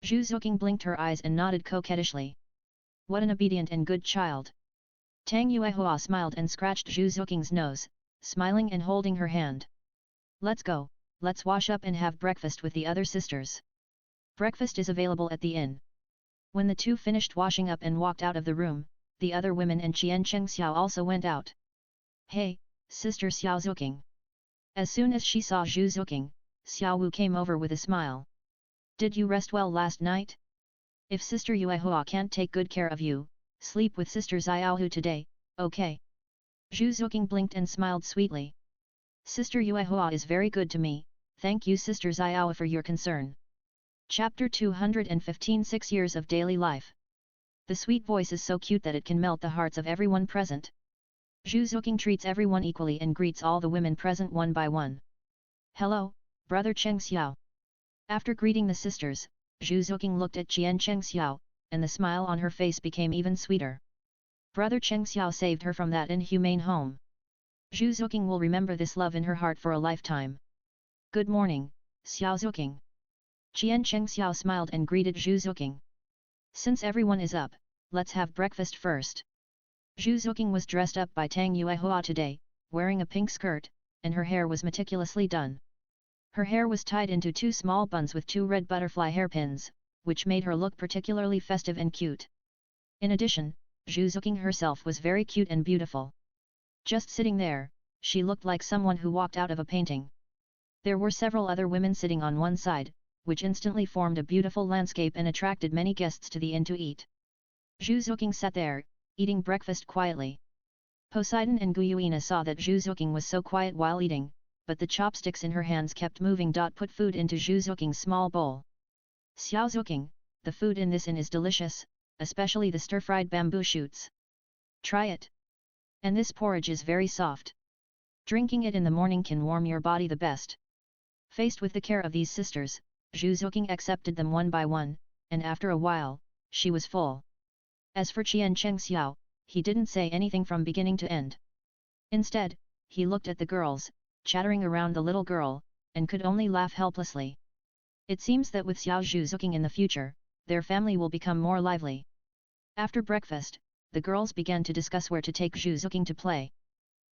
Juking blinked her eyes and nodded coquettishly. What an obedient and good child. Tang Yuehua smiled and scratched Juking's nose, smiling and holding her hand. Let's go, let's wash up and have breakfast with the other sisters. Breakfast is available at the inn. When the two finished washing up and walked out of the room, the other women and Chien Chang also went out. Hey, Sister Juking. As soon as she saw Juking, Xiao Wu came over with a smile. Did you rest well last night? If Sister Yuehua can't take good care of you, sleep with Sister Xiaohu today, okay? Juking blinked and smiled sweetly. Sister Yuehua is very good to me, thank you Sister Xiao for your concern. Chapter 215 6 Years of Daily Life. The sweet voice is so cute that it can melt the hearts of everyone present. Juking treats everyone equally and greets all the women present one by one. Hello, Brother Cheng Xiao. After greeting the sisters, Juking looked at Chien Chang, and the smile on her face became even sweeter. Brother Cheng Xiao saved her from that inhumane home. Juking will remember this love in her heart for a lifetime. Good morning, Juking. Chien Chang smiled and greeted Juking. Since everyone is up, let's have breakfast first. Juking was dressed up by Tang Yuehua today, wearing a pink skirt, and her hair was meticulously done. Her hair was tied into 2 small buns with 2 red butterfly hairpins, which made her look particularly festive and cute. In addition, Juking herself was very cute and beautiful. Just sitting there, she looked like someone who walked out of a painting. There were several other women sitting on one side, which instantly formed a beautiful landscape and attracted many guests to the inn to eat. Juking sat there, eating breakfast quietly. Poseidon and Guyuina saw that Juking was so quiet while eating, but the chopsticks in her hands kept moving. Put food into Juking's small bowl. Juking, the food in this inn is delicious, especially the stir-fried bamboo shoots. Try it. And this porridge is very soft. Drinking it in the morning can warm your body the best. Faced with the care of these sisters, Juking accepted them one by one, and after a while, she was full. As for Chien Chang, he didn't say anything from beginning to end. Instead, he looked at the girls, chattering around the little girl, and could only laugh helplessly. It seems that with Juking in the future, their family will become more lively. After breakfast, the girls began to discuss where to take Juking to play.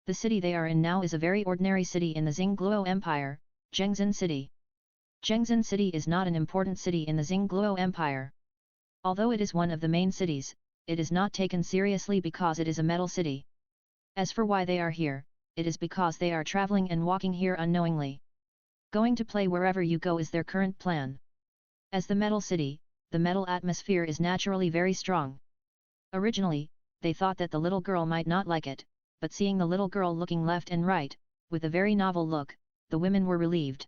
The city they are in now is a very ordinary city in the Xingluo Empire, Zhengzhen City. Zhengzhen City is not an important city in the Xingluo Empire. Although it is one of the main cities, it is not taken seriously because it is a metal city. As for why they are here, it is because they are traveling and walking here unknowingly. Going to play wherever you go is their current plan. As the metal city, the metal atmosphere is naturally very strong. Originally, they thought that the little girl might not like it, but seeing the little girl looking left and right, with a very novel look, the women were relieved.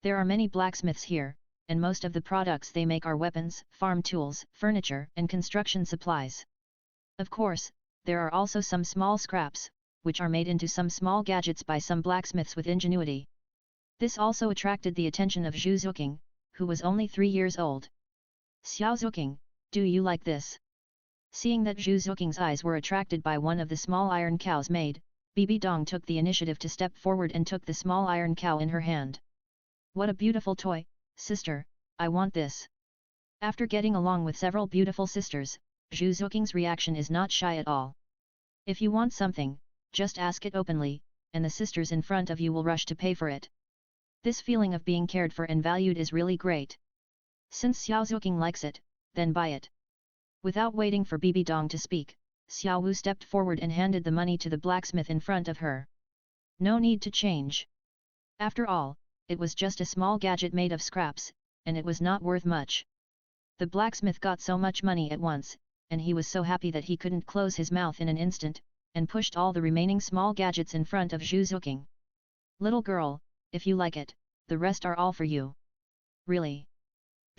There are many blacksmiths here, and most of the products they make are weapons, farm tools, furniture and construction supplies. Of course, there are also some small scraps, which are made into some small gadgets by some blacksmiths with ingenuity. This also attracted the attention of Juking, who was only 3 years old. Juking, do you like this? Seeing that Juking's eyes were attracted by one of the small iron cows made, Bibi Dong took the initiative to step forward and took the small iron cow in her hand. What a beautiful toy, sister, I want this. After getting along with several beautiful sisters, Juking's reaction is not shy at all. If you want something, just ask it openly, and the sisters in front of you will rush to pay for it. This feeling of being cared for and valued is really great. Since Juking likes it, then buy it. Without waiting for Bibi Dong to speak, Xiao Wu stepped forward and handed the money to the blacksmith in front of her. No need to change. After all, it was just a small gadget made of scraps, and it was not worth much. The blacksmith got so much money at once, and he was so happy that he couldn't close his mouth in an instant, and pushed all the remaining small gadgets in front of Juking. Little girl, if you like it, the rest are all for you. Really?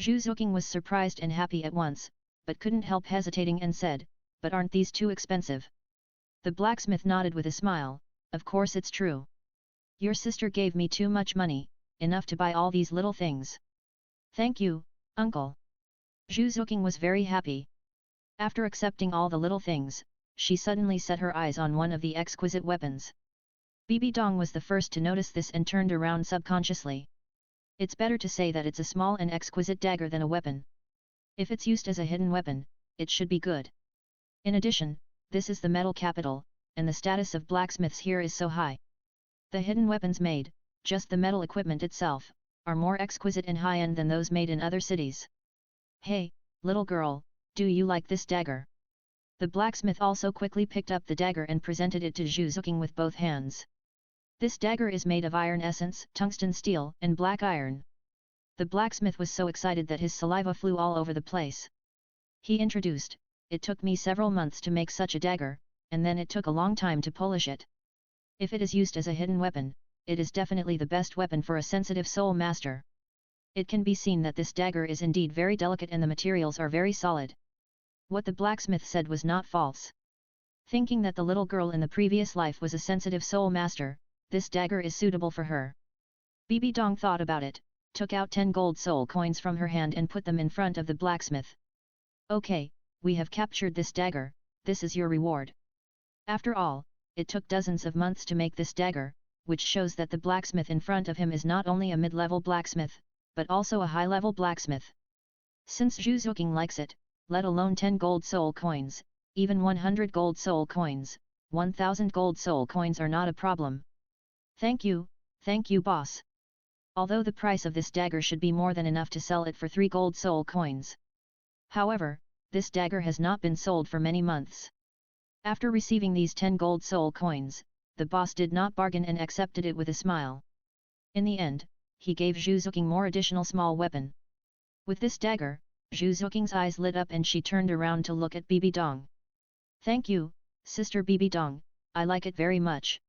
Juking was surprised and happy at once, but couldn't help hesitating and said, but aren't these too expensive? The blacksmith nodded with a smile, of course it's true. Your sister gave me too much money, enough to buy all these little things. Thank you, uncle. Juking was very happy. After accepting all the little things, she suddenly set her eyes on one of the exquisite weapons. Bibi Dong was the first to notice this and turned around subconsciously. It's better to say that it's a small and exquisite dagger than a weapon. If it's used as a hidden weapon, it should be good. In addition, this is the metal capital, and the status of blacksmiths here is so high. The hidden weapons made, just the metal equipment itself, are more exquisite and high-end than those made in other cities. Hey, little girl, do you like this dagger? The blacksmith also quickly picked up the dagger and presented it to Juking with both hands. This dagger is made of iron essence, tungsten steel, and black iron. The blacksmith was so excited that his saliva flew all over the place. He introduced, it took me several months to make such a dagger, and then it took a long time to polish it. If it is used as a hidden weapon, it is definitely the best weapon for a sensitive soul master. It can be seen that this dagger is indeed very delicate and the materials are very solid. What the blacksmith said was not false. Thinking that the little girl in the previous life was a sensitive soul master, this dagger is suitable for her. Bibi Dong thought about it, took out 10 gold soul coins from her hand and put them in front of the blacksmith. Okay, we have captured this dagger, this is your reward. After all, it took dozens of months to make this dagger, which shows that the blacksmith in front of him is not only a mid-level blacksmith, but also a high-level blacksmith. Since Juking likes it, let alone 10 gold soul coins, even 100 gold soul coins, 1000 gold soul coins are not a problem. Thank you, boss. Although the price of this dagger should be more than enough to sell it for 3 gold soul coins. However, this dagger has not been sold for many months. After receiving these 10 gold soul coins, the boss did not bargain and accepted it with a smile. In the end, he gave Juking more additional small weapon. With this dagger, Juking's eyes lit up and she turned around to look at Bibi Dong. Thank you, Sister Bibi Dong, I like it very much.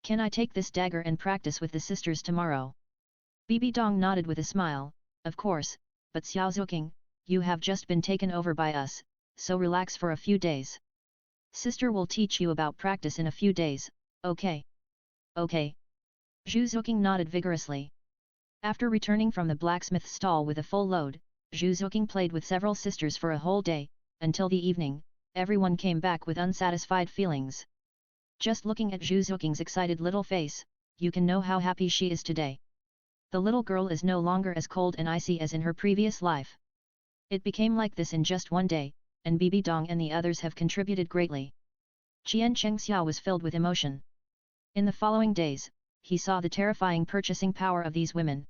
Can I take this dagger and practice with the sisters tomorrow? Bibi Dong nodded with a smile, of course, but Juking, you have just been taken over by us, so relax for a few days. Sister will teach you about practice in a few days, okay? Okay. Juking nodded vigorously. After returning from the blacksmith stall with a full load, Juking played with several sisters for a whole day, until the evening, everyone came back with unsatisfied feelings. Just looking at Juking's excited little face, you can know how happy she is today. The little girl is no longer as cold and icy as in her previous life. It became like this in just one day, and Bibi Dong and the others have contributed greatly. Chien Chang was filled with emotion. In the following days, he saw the terrifying purchasing power of these women.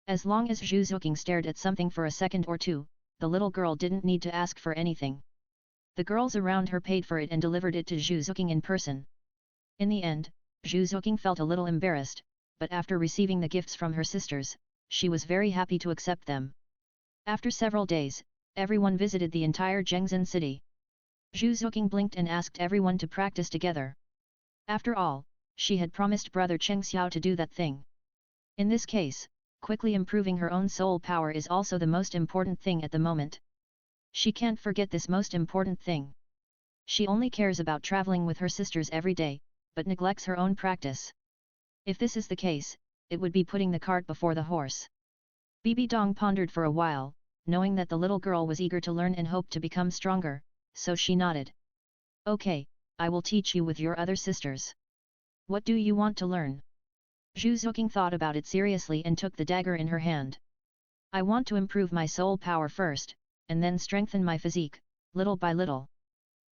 As long as Juking stared at something for a second or two, the little girl didn't need to ask for anything. The girls around her paid for it and delivered it to Juking in person. In the end, Juking felt a little embarrassed, but after receiving the gifts from her sisters, she was very happy to accept them. After several days, everyone visited the entire Zhengzhen city. Juking blinked and asked everyone to practice together. After all, she had promised brother Cheng Xiao to do that thing. In this case, quickly improving her own soul power is also the most important thing at the moment. She can't forget this most important thing. She only cares about traveling with her sisters every day, but neglects her own practice. If this is the case, it would be putting the cart before the horse. Bibi Dong pondered for a while, knowing that the little girl was eager to learn and hoped to become stronger, so she nodded. Okay, I will teach you with your other sisters. What do you want to learn? Juking thought about it seriously and took the dagger in her hand. I want to improve my soul power first, and then strengthen my physique, little by little.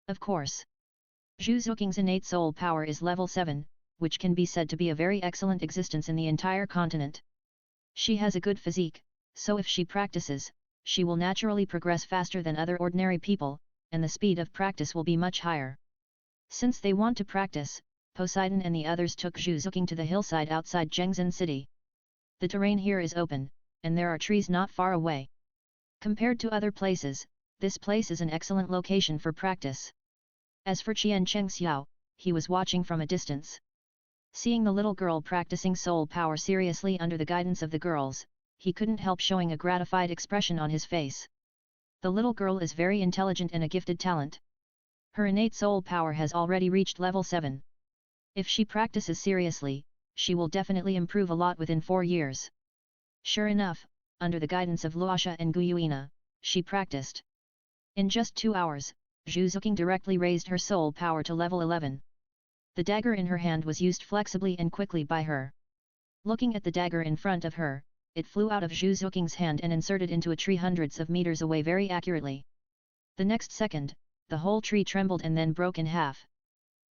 Of course. Juking's innate soul power is level 7, which can be said to be a very excellent existence in the entire continent. She has a good physique, so if she practices, she will naturally progress faster than other ordinary people, and the speed of practice will be much higher. Since they want to practice, Poseidon and the others took Juking to the hillside outside Zhengzhen city. The terrain here is open, and there are trees not far away. Compared to other places, this place is an excellent location for practice. As for Chien Chang, he was watching from a distance. Seeing the little girl practicing soul power seriously under the guidance of the girls, he couldn't help showing a gratified expression on his face. The little girl is very intelligent and a gifted talent. Her innate soul power has already reached level 7. If she practices seriously, she will definitely improve a lot within 4 years. Sure enough, under the guidance of Laasha and Guyuina, she practiced. In just 2 hours, Juking directly raised her soul power to level 11. The dagger in her hand was used flexibly and quickly by her. Looking at the dagger in front of her, it flew out of Juking's hand and inserted into a tree hundreds of meters away very accurately. The next second, the whole tree trembled and then broke in half.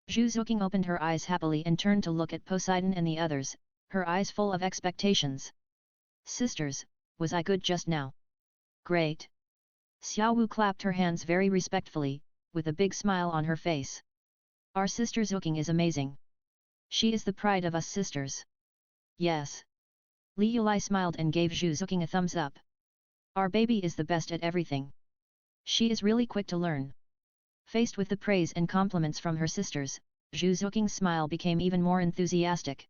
Juking opened her eyes happily and turned to look at Poseidon and the others, her eyes full of expectations. Sisters, was I good just now? Great! Xiao Wu clapped her hands very respectfully, with a big smile on her face. Our sister Juking is amazing. She is the pride of us sisters. Yes. Li Yulai smiled and gave Juking a thumbs up. Our baby is the best at everything. She is really quick to learn. Faced with the praise and compliments from her sisters, Juking's smile became even more enthusiastic.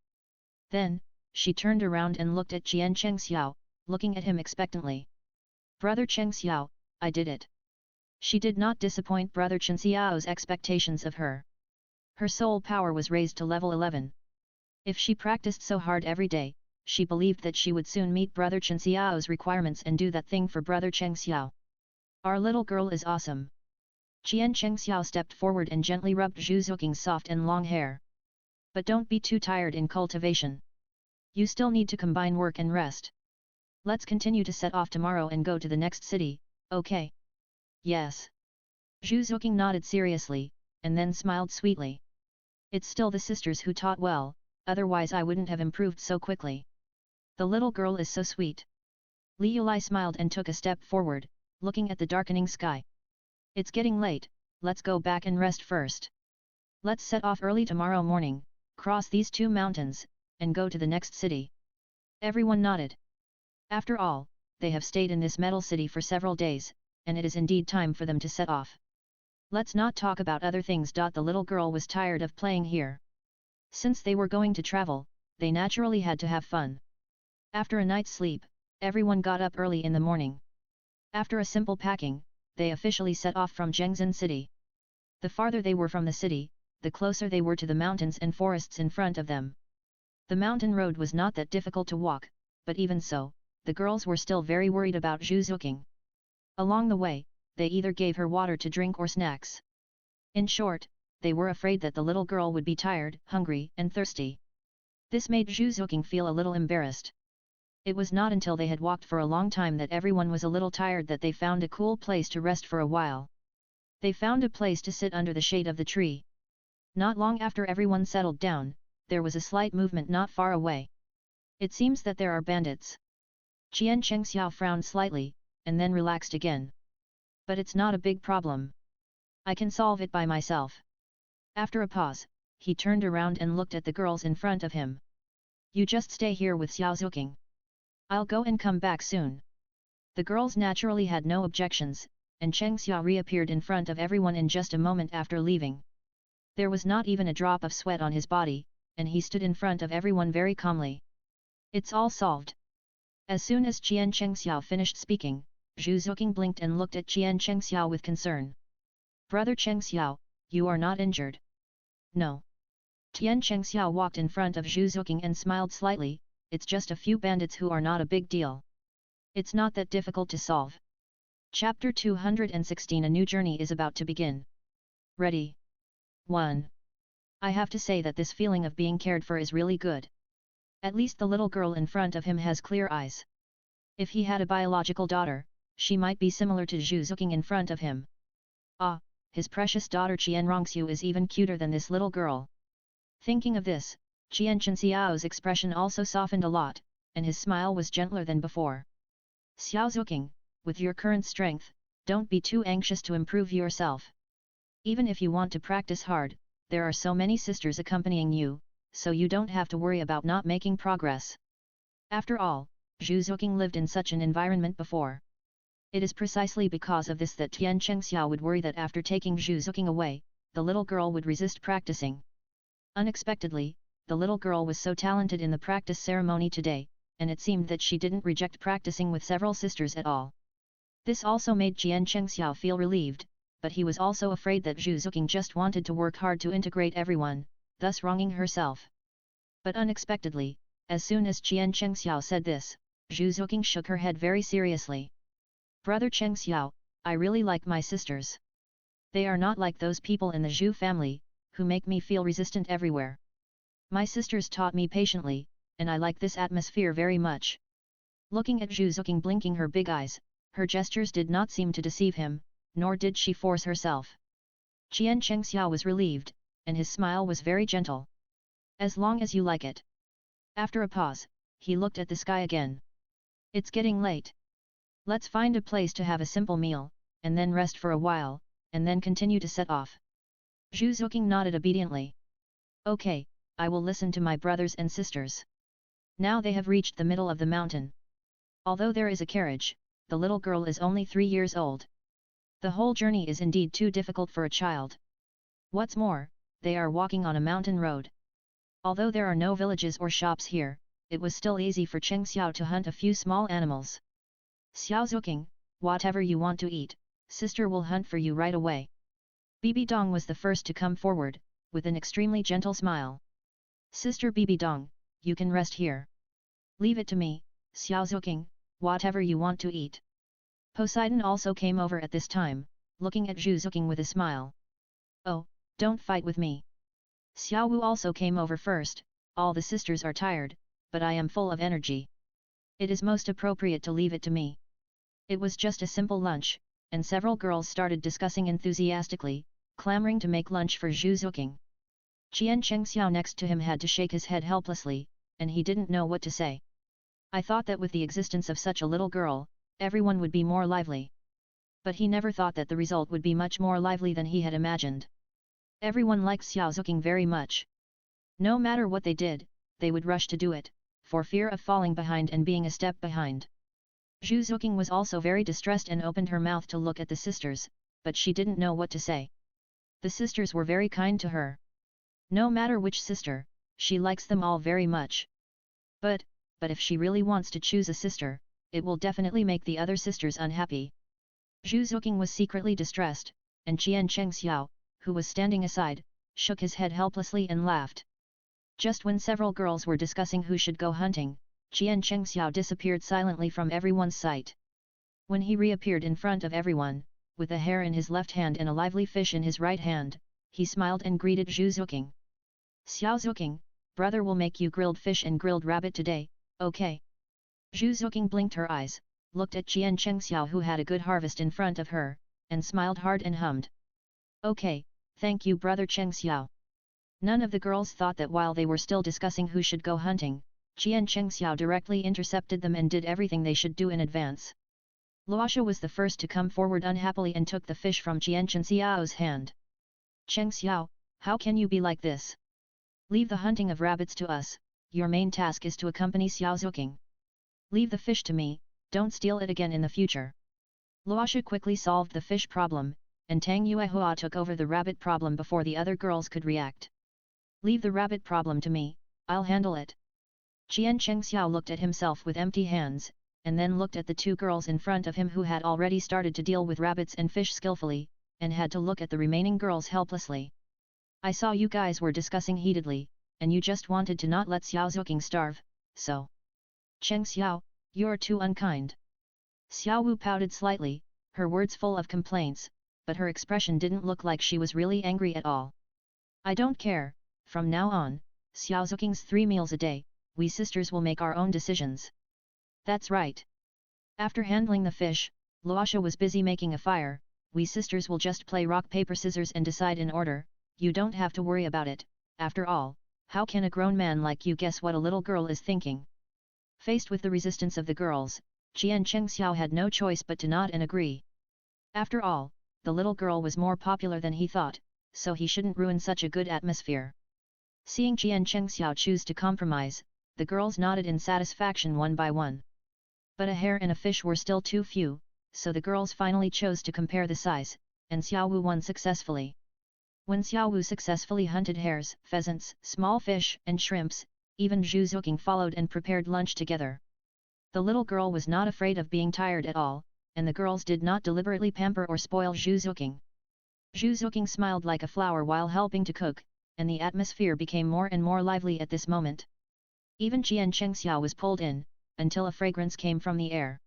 Then, she turned around and looked at Chien Chang, looking at him expectantly. Brother Cheng Xiao, I did it. She did not disappoint Brother Chen Xiao's expectations of her. Her soul power was raised to level 11. If she practiced so hard every day, she believed that she would soon meet Brother Chen Xiao's requirements and do that thing for Brother Cheng Xiao. Our little girl is awesome. Chien Chang stepped forward and gently rubbed Juking's soft and long hair. But don't be too tired in cultivation. You still need to combine work and rest. Let's continue to set off tomorrow and go to the next city, okay? Yes. Juking nodded seriously, and then smiled sweetly. It's still the sisters who taught well, otherwise I wouldn't have improved so quickly. The little girl is so sweet. Li Yulai smiled and took a step forward, looking at the darkening sky. It's getting late, let's go back and rest first. Let's set off early tomorrow morning, cross these 2 mountains, and go to the next city. Everyone nodded. After all, they have stayed in this metal city for several days, and it is indeed time for them to set off. Let's not talk about other things. The little girl was tired of playing here. Since they were going to travel, they naturally had to have fun. After a night's sleep, everyone got up early in the morning. After a simple packing, they officially set off from Zhengzhen city. The farther they were from the city, the closer they were to the mountains and forests in front of them. The mountain road was not that difficult to walk, but even so, the girls were still very worried about Juking. Along the way, they either gave her water to drink or snacks. In short, they were afraid that the little girl would be tired, hungry, and thirsty. This made Juking feel a little embarrassed. It was not until they had walked for a long time that everyone was a little tired that they found a cool place to rest for a while. They found a place to sit under the shade of the tree. Not long after everyone settled down, there was a slight movement not far away. It seems that there are bandits. Chien Chang frowned slightly, and then relaxed again. But it's not a big problem. I can solve it by myself. After a pause, he turned around and looked at the girls in front of him. You just stay here with Juking. I'll go and come back soon. The girls naturally had no objections, and Cheng Xia reappeared in front of everyone in just a moment after leaving. There was not even a drop of sweat on his body, and he stood in front of everyone very calmly. It's all solved. As soon as Chien Chang finished speaking, Juking blinked and looked at Chien Chang with concern. Brother Cheng Xiao, you are not injured. No. Chien Chang walked in front of Juking and smiled slightly. It's just a few bandits who are not a big deal. It's not that difficult to solve. Chapter 216 A new journey is about to begin. Ready? 1. I have to say that this feeling of being cared for is really good. At least the little girl in front of him has clear eyes. If he had a biological daughter, she might be similar to Juking in front of him. Ah, his precious daughter Chien Rongxiu is even cuter than this little girl. Thinking of this, Chien Xiao's expression also softened a lot, and his smile was gentler than before. Juking, with your current strength, don't be too anxious to improve yourself. Even if you want to practice hard, there are so many sisters accompanying you, so you don't have to worry about not making progress. After all, Juking lived in such an environment before. It is precisely because of this that Chien Chang would worry that after taking Juking away, the little girl would resist practicing. Unexpectedly, the little girl was so talented in the practice ceremony today, and it seemed that she didn't reject practicing with several sisters at all. This also made Chien Chang feel relieved, but he was also afraid that Juking just wanted to work hard to integrate everyone, thus wronging herself. But unexpectedly, as soon as Chien Chang said this, Juking shook her head very seriously. Brother Cheng Xiao, I really like my sisters. They are not like those people in the Zhu family, who make me feel resistant everywhere. My sisters taught me patiently, and I like this atmosphere very much. Looking at Juking blinking her big eyes, her gestures did not seem to deceive him, nor did she force herself. Chien Chang was relieved, and his smile was very gentle. As long as you like it. After a pause, he looked at the sky again. It's getting late. Let's find a place to have a simple meal, and then rest for a while, and then continue to set off. Juking nodded obediently. Okay, I will listen to my brothers and sisters. Now they have reached the middle of the mountain. Although there is a carriage, the little girl is only 3 years old. The whole journey is indeed too difficult for a child. What's more, they are walking on a mountain road. Although there are no villages or shops here, it was still easy for Cheng Xiao to hunt a few small animals. Xiao Zuking, whatever you want to eat, sister will hunt for you right away. Bibi Dong was the first to come forward, with an extremely gentle smile. Sister Bibi Dong, you can rest here. Leave it to me, Xiao Zuking, whatever you want to eat. Poseidon also came over at this time, looking at Juking with a smile. Oh, don't fight with me. Xiao Wu also came over first. All the sisters are tired, but I am full of energy. It is most appropriate to leave it to me. It was just a simple lunch, and several girls started discussing enthusiastically, clamoring to make lunch for Juking. Chien Chang next to him had to shake his head helplessly, and he didn't know what to say. I thought that with the existence of such a little girl, everyone would be more lively. But he never thought that the result would be much more lively than he had imagined. Everyone liked Xiao Zuking very much. No matter what they did, they would rush to do it, for fear of falling behind and being a step behind. Juking was also very distressed and opened her mouth to look at the sisters, but she didn't know what to say. The sisters were very kind to her. No matter which sister, she likes them all very much. But if she really wants to choose a sister, it will definitely make the other sisters unhappy. Juking was secretly distressed, and Chien Chang, who was standing aside, shook his head helplessly and laughed. Just when several girls were discussing who should go hunting, Chien Chang disappeared silently from everyone's sight. When he reappeared in front of everyone, with a hare in his left hand and a lively fish in his right hand, he smiled and greeted Juking. Xiao Zuking, brother will make you grilled fish and grilled rabbit today, okay? Juking blinked her eyes, looked at Chien Chang who had a good harvest in front of her, and smiled hard and hummed. Okay, thank you brother Cheng Xiao. None of the girls thought that while they were still discussing who should go hunting, Chien Chang directly intercepted them and did everything they should do in advance. Laasha was the first to come forward unhappily and took the fish from Chien Chang Xiao's hand. Cheng Xiao, how can you be like this? Leave the hunting of rabbits to us, your main task is to accompany Xiao Zuking. Leave the fish to me, don't steal it again in the future. Laasha quickly solved the fish problem, and Tang Yuua took over the rabbit problem before the other girls could react. Leave the rabbit problem to me, I'll handle it. Chien Chang looked at himself with empty hands, and then looked at the two girls in front of him who had already started to deal with rabbits and fish skillfully, and had to look at the remaining girls helplessly. I saw you guys were discussing heatedly, and you just wanted to not let Xiao Zuking starve, so. Cheng Xiao, you're too unkind. Xiao Wu pouted slightly, her words full of complaints, but her expression didn't look like she was really angry at all. I don't care, from now on, Xiao Zuking's 3 meals a day, we sisters will make our own decisions. That's right. After handling the fish, Laasha was busy making a fire. We sisters will just play rock paper scissors and decide in order, you don't have to worry about it, after all, how can a grown man like you guess what a little girl is thinking? Faced with the resistance of the girls, Chien Chang had no choice but to nod and agree. After all, the little girl was more popular than he thought, so he shouldn't ruin such a good atmosphere. Seeing Chien Chang choose to compromise, the girls nodded in satisfaction one by one. But a hare and a fish were still too few, so the girls finally chose to compare the size, and Xiao Wu won successfully. When Xiao Wu successfully hunted hares, pheasants, small fish, and shrimps, even Juking followed and prepared lunch together. The little girl was not afraid of being tired at all, and the girls did not deliberately pamper or spoil Juking. Juking smiled like a flower while helping to cook, and the atmosphere became more and more lively at this moment. Even Chien Chang was pulled in, until a fragrance came from the air.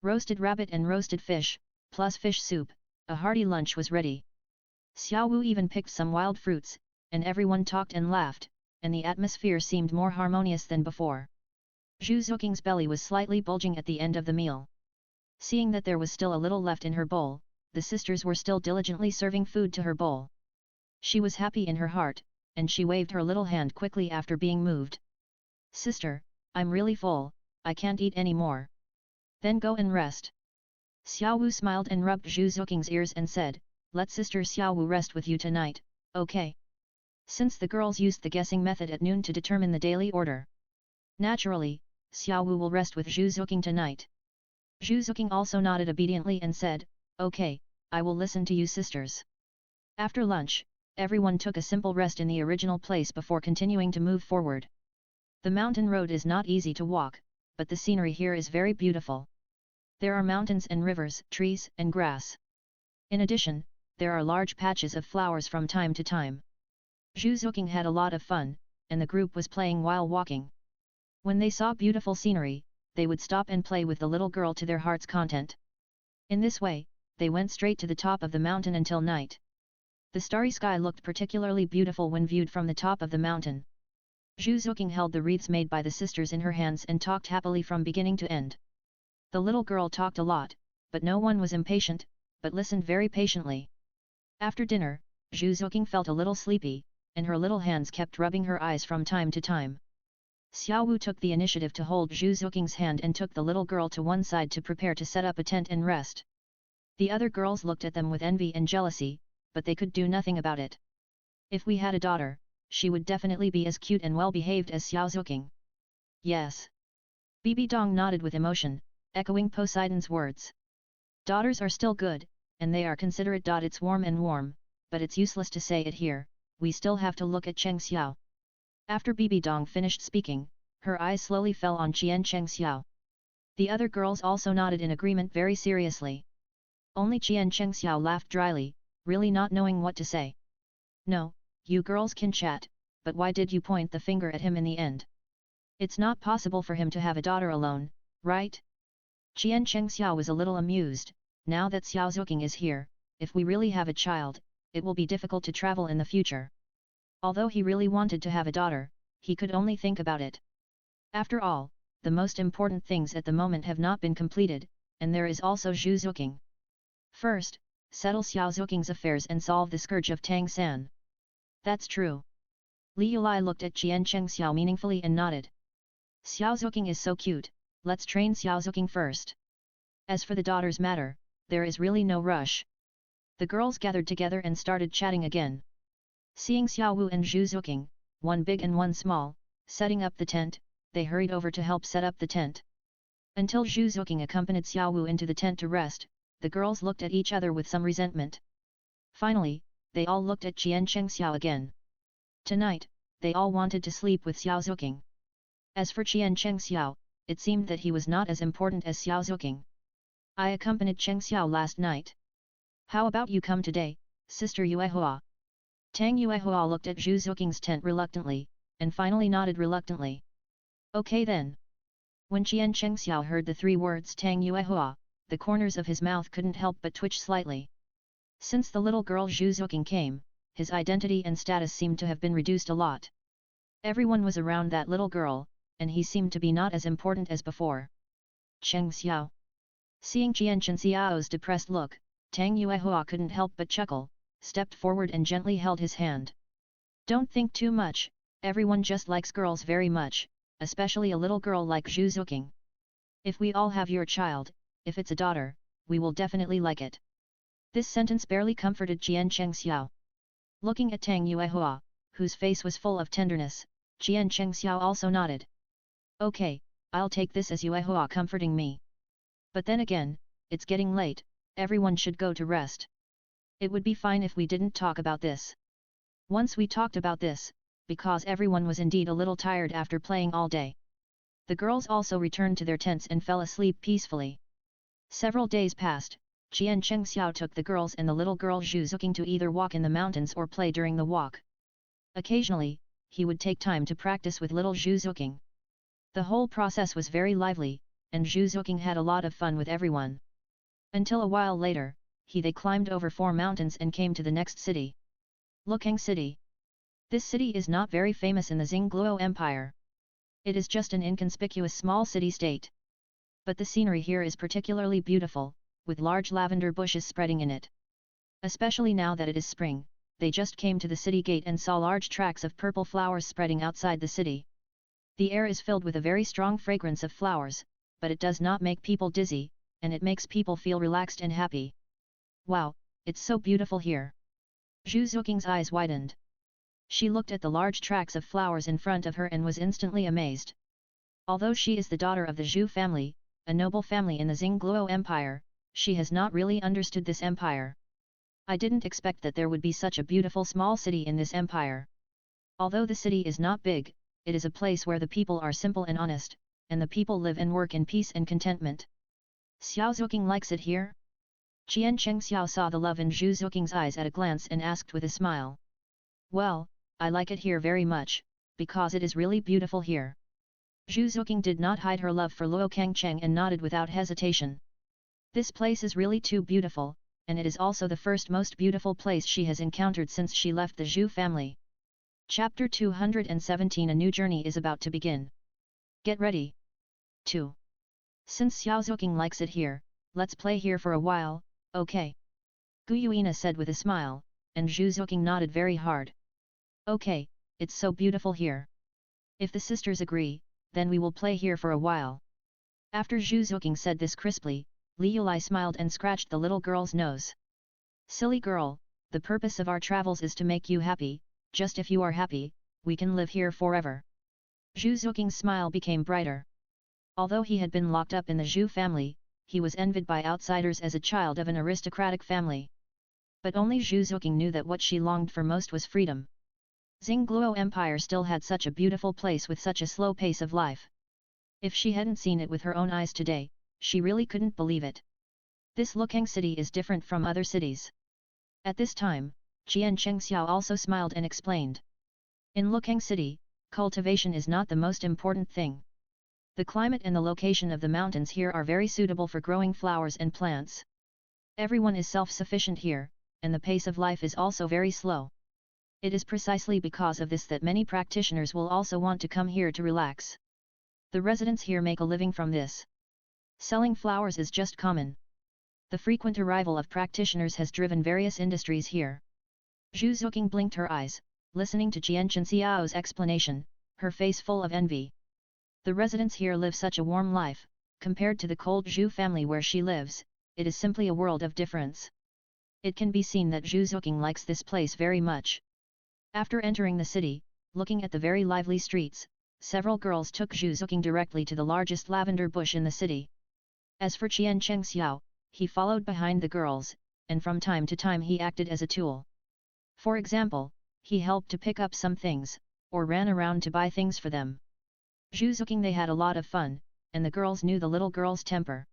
Roasted rabbit and roasted fish, plus fish soup, a hearty lunch was ready. Xiao Wu even picked some wild fruits, and everyone talked and laughed, and the atmosphere seemed more harmonious than before. Zhu Zuking's belly was slightly bulging at the end of the meal. Seeing that there was still a little left in her bowl, the sisters were still diligently serving food to her bowl. She was happy in her heart, and she waved her little hand quickly after being moved. Sister, I'm really full, I can't eat any more. Then go and rest. Xiao Wu smiled and rubbed Zhu Zuking's ears and said, let Sister Xiao Wu rest with you tonight, okay? Since the girls used the guessing method at noon to determine the daily order. Naturally, Xiao Wu will rest with Zhu Zuking tonight. Zhu Zuking also nodded obediently and said, okay, I will listen to you sisters. After lunch, everyone took a simple rest in the original place before continuing to move forward. The mountain road is not easy to walk, but the scenery here is very beautiful. There are mountains and rivers, trees and grass. In addition, there are large patches of flowers from time to time. Zhu Zuking had a lot of fun, and the group was playing while walking. When they saw beautiful scenery, they would stop and play with the little girl to their heart's content. In this way, they went straight to the top of the mountain until night. The starry sky looked particularly beautiful when viewed from the top of the mountain. Zhu Zuking held the wreaths made by the sisters in her hands and talked happily from beginning to end. The little girl talked a lot, but no one was impatient, but listened very patiently. After dinner, Zhu Zuking felt a little sleepy, and her little hands kept rubbing her eyes from time to time. Xiao Wu took the initiative to hold Zhu Zuking's hand and took the little girl to one side to prepare to set up a tent and rest. The other girls looked at them with envy and jealousy, but they could do nothing about it. If we had a daughter, she would definitely be as cute and well-behaved as Xiao Zuking. Yes. Bibi Dong nodded with emotion, echoing Poseidon's words. Daughters are still good, and they are considerate. It's warm, but it's useless to say it here, we still have to look at Cheng Xiao. After Bibi Dong finished speaking, her eyes slowly fell on Chien Chang Xiao. The other girls also nodded in agreement very seriously. Only Chien Chang Xiao laughed dryly, really not knowing what to say. No, you girls can chat, but why did you point the finger at him in the end? It's not possible for him to have a daughter alone, right? Chien Chang Xiao was a little amused. Now that Xiao Zuking is here, if we really have a child, it will be difficult to travel in the future. Although he really wanted to have a daughter, he could only think about it. After all, the most important things at the moment have not been completed, and there is also Zhu Zuking. First, settle Xiao Zuking's affairs and solve the scourge of Tang San. That's true. Li Yulai looked at Chien Chang Xiao meaningfully and nodded. Xiao Zuking is so cute, let's train Xiao Zuking first. As for the daughter's matter, there is really no rush. The girls gathered together and started chatting again. Seeing Xiao Wu and Zhu Zuking, one big and one small, setting up the tent, they hurried over to help set up the tent. Until Zhu Zuking accompanied Xiao Wu into the tent to rest, the girls looked at each other with some resentment. Finally, they all looked at Chien Chang Xiao again. Tonight, they all wanted to sleep with Xiao Zuking. As for Chien Chang Xiao, it seemed that he was not as important as Xiao Zuking. I accompanied Cheng Xiao last night. How about you come today, Sister Yuehua? Tang Yuehua looked at Zhu Zuking's tent reluctantly, and finally nodded reluctantly. Okay then. When Chien Chang Xiao heard the three words Tang Yuehua, the corners of his mouth couldn't help but twitch slightly. Since the little girl Zhu Zuking came, his identity and status seemed to have been reduced a lot. Everyone was around that little girl, and he seemed to be not as important as before. Cheng Xiao. Seeing Chien Chang Xiao's depressed look, Tang Yuehua couldn't help but chuckle, stepped forward and gently held his hand. Don't think too much, everyone just likes girls very much, especially a little girl like Zhu Zuking. If we all have your child, if it's a daughter, we will definitely like it. This sentence barely comforted Chien Chang Xiao. Looking at Tang Yuehua, whose face was full of tenderness, Chien Chang Xiao also nodded. Okay, I'll take this as Yuehua comforting me. But then again, it's getting late, everyone should go to rest. It would be fine if we didn't talk about this. Once we talked about this, because everyone was indeed a little tired after playing all day. The girls also returned to their tents and fell asleep peacefully. Several days passed, Chien Chang Xiao took the girls and the little girl Zhu Zuking to either walk in the mountains or play during the walk. Occasionally, he would take time to practice with little Zhu Zuking. The whole process was very lively, and Zhu Zuking had a lot of fun with everyone. Until a while later, they climbed over 4 mountains and came to the next city. Lookang City. This city is not very famous in the Xingluo Empire. It is just an inconspicuous small city-state. But the scenery here is particularly beautiful, with large lavender bushes spreading in it. Especially now that it is spring, they just came to the city gate and saw large tracts of purple flowers spreading outside the city. The air is filled with a very strong fragrance of flowers, but it does not make people dizzy, and it makes people feel relaxed and happy. Wow, it's so beautiful here. Zhu Zuking's eyes widened. She looked at the large tracts of flowers in front of her and was instantly amazed. Although she is the daughter of the Zhu family, a noble family in the Xingluo Empire, she has not really understood this empire. I didn't expect that there would be such a beautiful small city in this empire. Although the city is not big, it is a place where the people are simple and honest, and the people live and work in peace and contentment. Xiao Zuking likes it here? Chien Chang Xiao saw the love in Zhu Zuking's eyes at a glance and asked with a smile. Well, I like it here very much, because it is really beautiful here. Zhu Zuking did not hide her love for Lookang Cheng and nodded without hesitation. This place is really too beautiful, and it is also the first most beautiful place she has encountered since she left the Zhu family. Chapter 217 A new journey is about to begin. Get ready. 2. Since Xiao Zuking likes it here, let's play here for a while, okay? Gu Yuina said with a smile, and Zhu Zuking nodded very hard. Okay, it's so beautiful here. If the sisters agree, then we will play here for a while. After Zhu Zuking said this crisply, Li Yulai smiled and scratched the little girl's nose. Silly girl, the purpose of our travels is to make you happy, just if you are happy, we can live here forever. Zhu Zuking's smile became brighter. Although he had been locked up in the Zhu family, he was envied by outsiders as a child of an aristocratic family. But only Zhu Zuking knew that what she longed for most was freedom. Xingluo Empire still had such a beautiful place with such a slow pace of life. If she hadn't seen it with her own eyes today, she really couldn't believe it. This Lookang city is different from other cities. At this time, Chien Chang Xiao also smiled and explained. In Lookang city, cultivation is not the most important thing. The climate and the location of the mountains here are very suitable for growing flowers and plants. Everyone is self-sufficient here, and the pace of life is also very slow. It is precisely because of this that many practitioners will also want to come here to relax. The residents here make a living from this. Selling flowers is just common. The frequent arrival of practitioners has driven various industries here. Zhu Zuking blinked her eyes, listening to Chien Chang Xiao's explanation, her face full of envy. The residents here live such a warm life, compared to the cold Zhu family where she lives, it is simply a world of difference. It can be seen that Zhu Zuking likes this place very much. After entering the city, looking at the very lively streets, several girls took Zhu Zuking directly to the largest lavender bush in the city. As for Chien Chang Xiao, he followed behind the girls, and from time to time he acted as a tool. For example, he helped to pick up some things, or ran around to buy things for them. Zhu Zuking they had a lot of fun, and the girls knew the little girl's temper.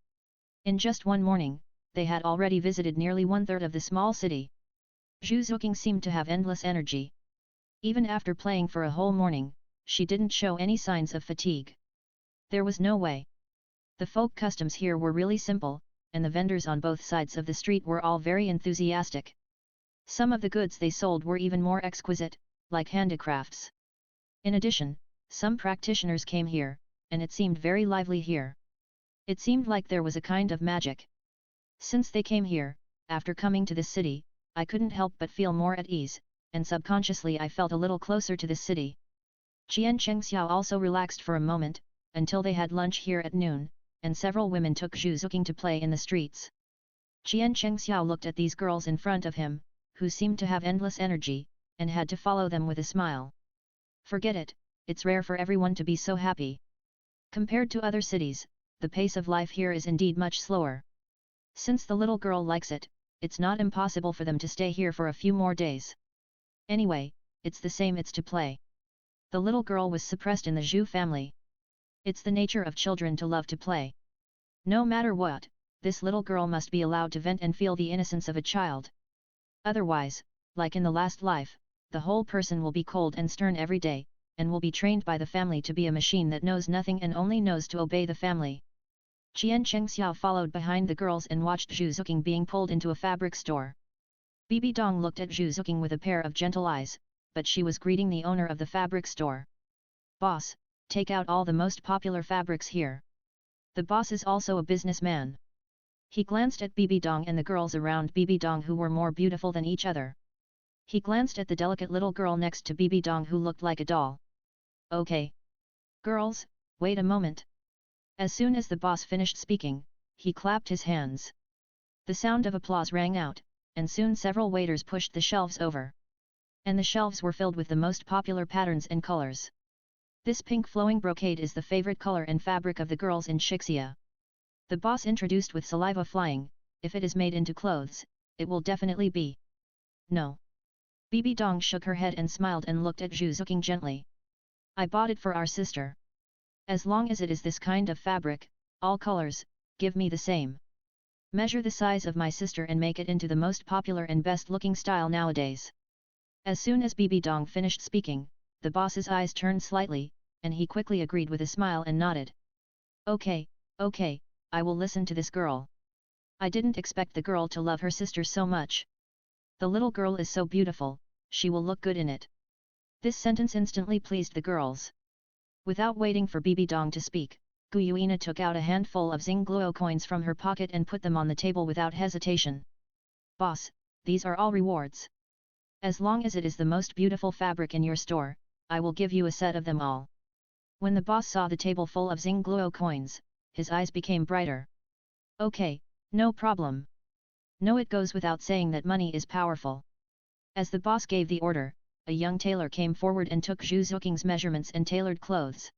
In just one morning, they had already visited nearly 1/3 of the small city. Zhu Zuking seemed to have endless energy. Even after playing for a whole morning, she didn't show any signs of fatigue. There was no way. The folk customs here were really simple, and the vendors on both sides of the street were all very enthusiastic. Some of the goods they sold were even more exquisite, like handicrafts. In addition, some practitioners came here, and it seemed very lively here. It seemed like there was a kind of magic. Since they came here, after coming to this city, I couldn't help but feel more at ease, and subconsciously I felt a little closer to this city. Chien Chang Xiao also relaxed for a moment, until they had lunch here at noon, and several women took Zhu Zuking to play in the streets. Chien Chang Xiao looked at these girls in front of him, who seemed to have endless energy, and had to follow them with a smile. Forget it, it's rare for everyone to be so happy. Compared to other cities, the pace of life here is indeed much slower. Since the little girl likes it, it's not impossible for them to stay here for a few more days. Anyway, it's the same, it's to play. The little girl was suppressed in the Zhu family. It's the nature of children to love to play. No matter what, this little girl must be allowed to vent and feel the innocence of a child. Otherwise, like in the last life, the whole person will be cold and stern every day, and will be trained by the family to be a machine that knows nothing and only knows to obey the family. Chien Chang followed behind the girls and watched Juking being pulled into a fabric store. Bibi Dong looked at Juking with a pair of gentle eyes, but she was greeting the owner of the fabric store. "Boss, take out all the most popular fabrics here." The boss is also a businessman. He glanced at Bibi Dong and the girls around Bibi Dong who were more beautiful than each other. He glanced at the delicate little girl next to Bibi Dong who looked like a doll. "Okay. Girls, wait a moment." As soon as the boss finished speaking, he clapped his hands. The sound of applause rang out, and soon several waiters pushed the shelves over. And the shelves were filled with the most popular patterns and colors. This pink flowing brocade is the favorite color and fabric of the girls in Shixia. The boss introduced with saliva flying, "If it is made into clothes, it will definitely be." "No." Bibi Dong shook her head and smiled and looked at Juking gently. "I bought it for our sister. As long as it is this kind of fabric, all colors, give me the same. Measure the size of my sister and make it into the most popular and best looking style nowadays." As soon as Bibi Dong finished speaking, the boss's eyes turned slightly, and he quickly agreed with a smile and nodded. "Okay, okay, I will listen to this girl. I didn't expect the girl to love her sister so much. The little girl is so beautiful, she will look good in it." This sentence instantly pleased the girls. Without waiting for Bibi Dong to speak, Gu Yuina took out a handful of Xingluo coins from her pocket and put them on the table without hesitation. "Boss, these are all rewards. As long as it is the most beautiful fabric in your store, I will give you a set of them all." When the boss saw the table full of Xingluo coins, his eyes became brighter. "Okay, no problem. No, it goes without saying that money is powerful." As the boss gave the order, a young tailor came forward and took Juking's measurements and tailored clothes.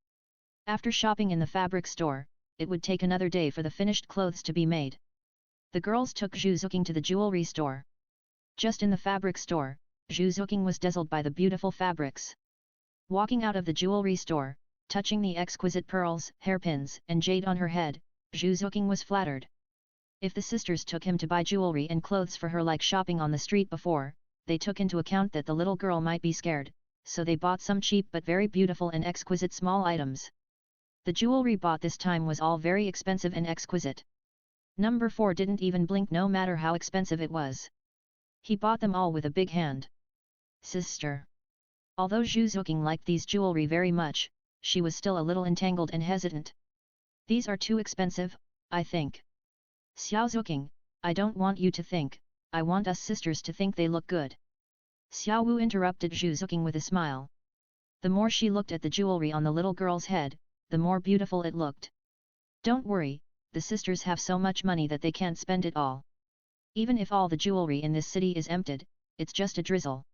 After shopping in the fabric store, it would take another day for the finished clothes to be made. The girls took Juking to the jewelry store. Just in the fabric store, Juking was dazzled by the beautiful fabrics. Walking out of the jewelry store, touching the exquisite pearls, hairpins, and jade on her head, Juking was flattered. If the sisters took him to buy jewelry and clothes for her like shopping on the street before, they took into account that the little girl might be scared, so they bought some cheap but very beautiful and exquisite small items. The jewelry bought this time was all very expensive and exquisite. Number 4 didn't even blink no matter how expensive it was. He bought them all with a big hand. "Sister." Although Juking liked these jewelry very much, she was still a little entangled and hesitant. "These are too expensive, I think." "Xiao Juking, I don't want you to think, I want us sisters to think they look good." Xiao Wu interrupted Juking with a smile. The more she looked at the jewelry on the little girl's head, the more beautiful it looked. "Don't worry, the sisters have so much money that they can't spend it all. Even if all the jewelry in this city is emptied, it's just a drizzle.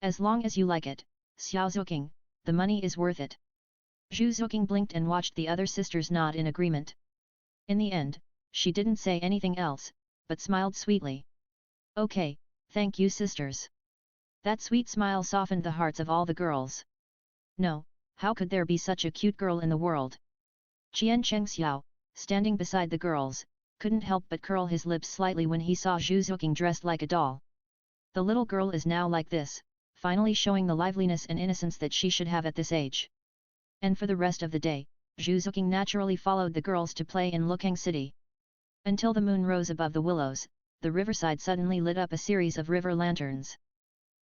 As long as you like it, Xiao Juking, the money is worth it." Juking blinked and watched the other sisters nod in agreement. In the end, she didn't say anything else, but smiled sweetly. "Okay, thank you sisters." That sweet smile softened the hearts of all the girls. No, how could there be such a cute girl in the world? Chien Chang, standing beside the girls, couldn't help but curl his lips slightly when he saw Juking dressed like a doll. The little girl is now like this, finally showing the liveliness and innocence that she should have at this age. And for the rest of the day, Juking naturally followed the girls to play in Lookang City. Until the moon rose above the willows, the riverside suddenly lit up a series of river lanterns.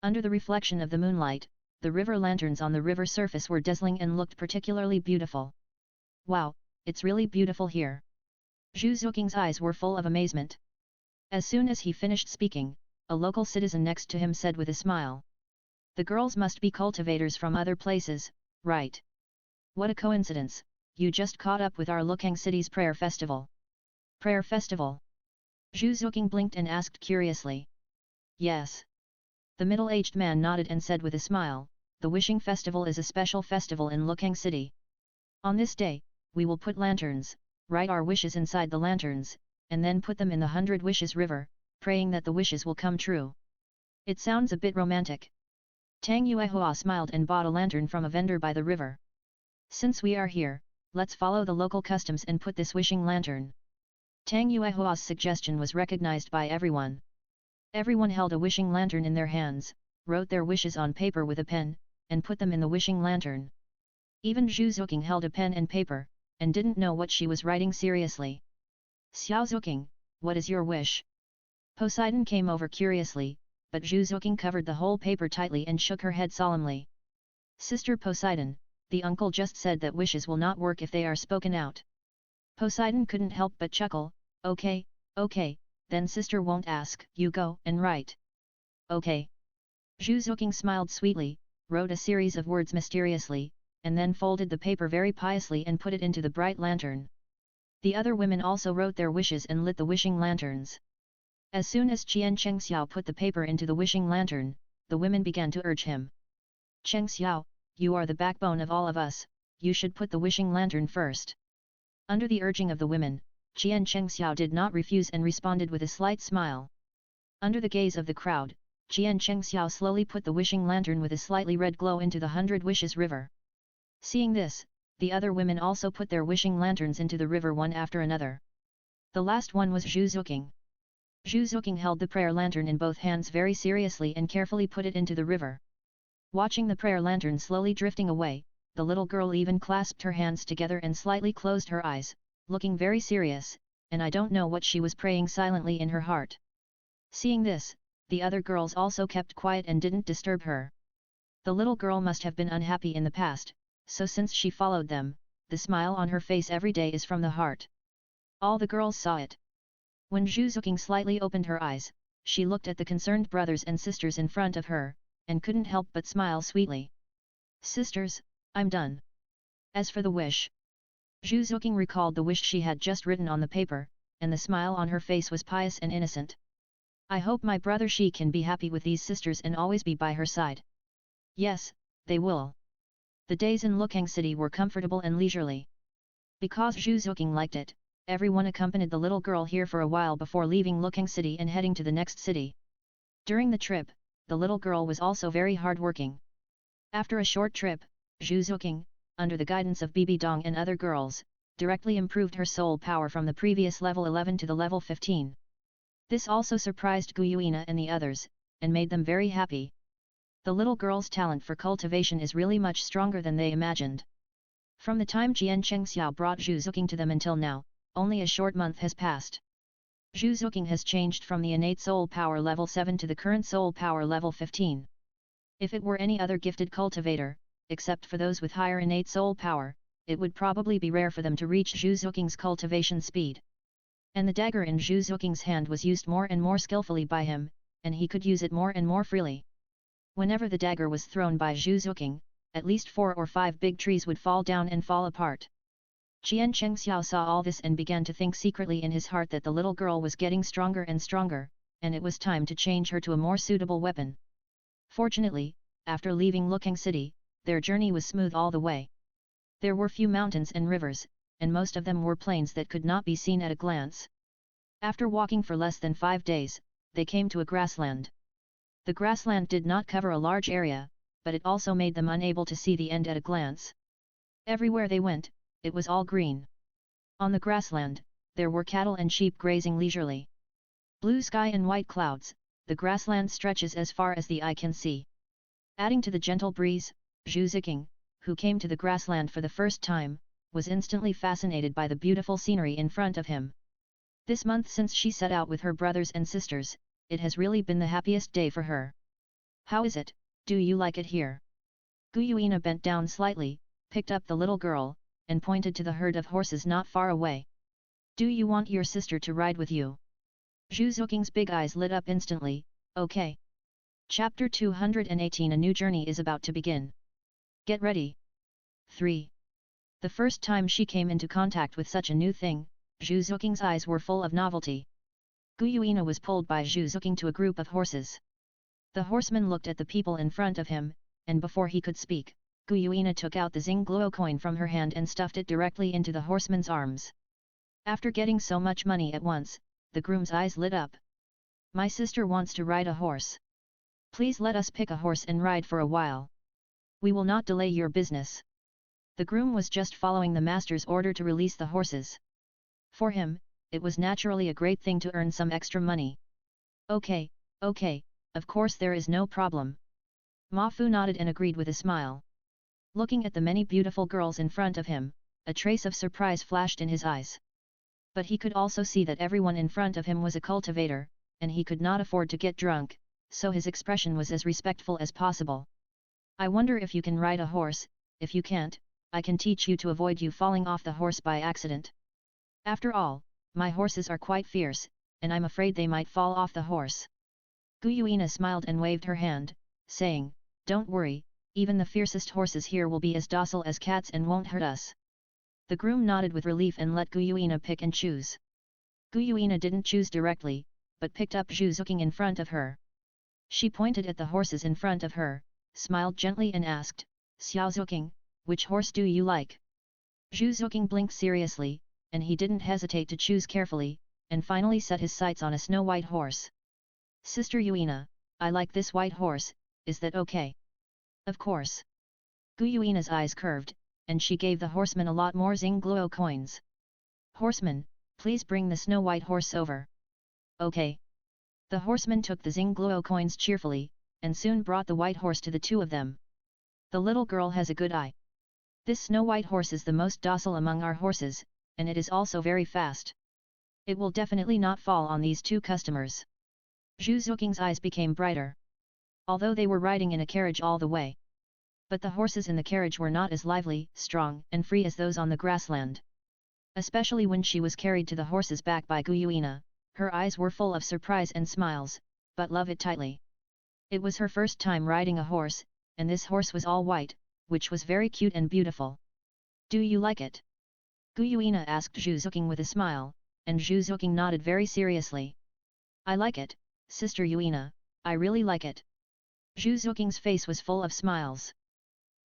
Under the reflection of the moonlight, the river lanterns on the river surface were dazzling and looked particularly beautiful. "Wow, it's really beautiful here." Juking's eyes were full of amazement. As soon as he finished speaking, a local citizen next to him said with a smile. "The girls must be cultivators from other places, right? What a coincidence, you just caught up with our Lookang City's prayer festival." "Prayer festival?" Juking blinked and asked curiously. "Yes." The middle-aged man nodded and said with a smile, "The Wishing Festival is a special festival in Lookang City. On this day, we will put lanterns, write our wishes inside the lanterns, and then put them in the 100 Wishes River, praying that the wishes will come true. It sounds a bit romantic." Tang Yuua smiled and bought a lantern from a vendor by the river. "Since we are here, let's follow the local customs and put this wishing lantern." Tang Yuua's suggestion was recognized by everyone. Everyone held a wishing lantern in their hands, wrote their wishes on paper with a pen, and put them in the wishing lantern. Even Juking held a pen and paper, and didn't know what she was writing seriously. Xiao Zuking, what is your wish? Poseidon came over curiously, but Zhu Zuking covered the whole paper tightly and shook her head solemnly. Sister Poseidon, the uncle just said that wishes will not work if they are spoken out. Poseidon couldn't help but chuckle. Okay, then sister won't ask. You go and write. Okay. Zhu Zuking smiled sweetly, wrote a series of words mysteriously, and then folded the paper very piously and put it into the bright lantern. The other women also wrote their wishes and lit the wishing lanterns. As soon as Chien Chang put the paper into the wishing lantern, the women began to urge him. Cheng Xiao, you are the backbone of all of us, you should put the wishing lantern first. Under the urging of the women, Chien Chang did not refuse and responded with a slight smile. Under the gaze of the crowd, Chien Chang slowly put the wishing lantern with a slightly red glow into the 100 Wishes River. Seeing this, the other women also put their wishing lanterns into the river one after another. The last one was Zhu Zuking. Zhu Zuking held the prayer lantern in both hands very seriously and carefully put it into the river. Watching the prayer lantern slowly drifting away, the little girl even clasped her hands together and slightly closed her eyes, looking very serious, and I don't know what she was praying silently in her heart. Seeing this, the other girls also kept quiet and didn't disturb her. The little girl must have been unhappy in the past, so since she followed them, the smile on her face every day is from the heart. All the girls saw it. When Zhu Zuking slightly opened her eyes, she looked at the concerned brothers and sisters in front of her, and couldn't help but smile sweetly. Sisters, I'm done. As for the wish. Zhu Zuking recalled the wish she had just written on the paper, and the smile on her face was pious and innocent. I hope my brother Shi can be happy with these sisters and always be by her side. Yes, they will. The days in Lookang city were comfortable and leisurely. Because Zhu Zuking liked it, everyone accompanied the little girl here for a while before leaving Lookang city and heading to the next city. During the trip, the little girl was also very hard-working. After a short trip, Zhu Zuking, under the guidance of Bibi Dong and other girls, directly improved her soul power from the previous level 11 to the level 15. This also surprised Yuua and the others, and made them very happy. The little girl's talent for cultivation is really much stronger than they imagined. From the time Chien Chang brought Zhu Zuking to them until now, only a short month has passed. Zhu Zuking has changed from the innate soul power level 7 to the current soul power level 15. If it were any other gifted cultivator, except for those with higher innate soul power, it would probably be rare for them to reach Zhu Zuking's cultivation speed. And the dagger in Zhu Zuking's hand was used more and more skillfully by him, and he could use it more and more freely. Whenever the dagger was thrown by Zhu Zuking, at least 4 or 5 big trees would fall down and fall apart. Chien Chang saw all this and began to think secretly in his heart that the little girl was getting stronger and stronger, and it was time to change her to a more suitable weapon. Fortunately, after leaving Lookang city, their journey was smooth all the way. There were few mountains and rivers, and most of them were plains that could not be seen at a glance. After walking for less than 5 days, they came to a grassland. The grassland did not cover a large area, but it also made them unable to see the end at a glance. Everywhere they went, it was all green. On the grassland, there were cattle and sheep grazing leisurely. Blue sky and white clouds, the grassland stretches as far as the eye can see. Adding to the gentle breeze, Zhu Zuking, who came to the grassland for the first time, was instantly fascinated by the beautiful scenery in front of him. This month since she set out with her brothers and sisters, it has really been the happiest day for her. How is it, do you like it here? Yuua bent down slightly, picked up the little girl, and pointed to the herd of horses not far away. Do you want your sister to ride with you? Zhu Zuking's big eyes lit up instantly. Okay. Chapter 218 A new journey is about to begin. Get ready. 3. The first time she came into contact with such a new thing, Zhu Zuking's eyes were full of novelty. Yuua was pulled by Zhu Zuking to a group of horses. The horseman looked at the people in front of him, and before he could speak, Yuua took out the Xingluo coin from her hand and stuffed it directly into the horseman's arms. After getting so much money at once, the groom's eyes lit up. My sister wants to ride a horse. Please let us pick a horse and ride for a while. We will not delay your business. The groom was just following the master's order to release the horses. For him, it was naturally a great thing to earn some extra money. Okay, of course there is no problem. Ma Fu nodded and agreed with a smile. Looking at the many beautiful girls in front of him, a trace of surprise flashed in his eyes. But he could also see that everyone in front of him was a cultivator, and he could not afford to get drunk, so his expression was as respectful as possible. I wonder if you can ride a horse. If you can't, I can teach you to avoid you falling off the horse by accident. After all, my horses are quite fierce, and I'm afraid they might fall off the horse. Gu Yuina smiled and waved her hand, saying, "Don't worry, even the fiercest horses here will be as docile as cats and won't hurt us." The groom nodded with relief and let Gu Yuina pick and choose. Gu Yuina didn't choose directly, but picked up Juking in front of her. She pointed at the horses in front of her, smiled gently and asked, "Juking, which horse do you like?" Juking blinked seriously, and he didn't hesitate to choose carefully, and finally set his sights on a snow-white horse. "Sister Yuina, I like this white horse, is that okay?" "Of course." Gu Yuina's eyes curved, and she gave the horseman a lot more Xingluo coins. "Horseman, please bring the snow-white horse over." "Okay." The horseman took the Xingluo coins cheerfully, and soon brought the white horse to the two of them. "The little girl has a good eye. This snow-white horse is the most docile among our horses, and it is also very fast. It will definitely not fall on these two customers." Juking's eyes became brighter. Although they were riding in a carriage all the way, but the horses in the carriage were not as lively, strong, and free as those on the grassland. Especially when she was carried to the horse's back by Gu Yuina, her eyes were full of surprise and smiles, but love it tightly. It was her first time riding a horse, and this horse was all white, which was very cute and beautiful. "Do you like it?" Gu Yuina asked Juking with a smile, and Juking nodded very seriously. "I like it, Sister Yuina, I really like it." Juking's face was full of smiles.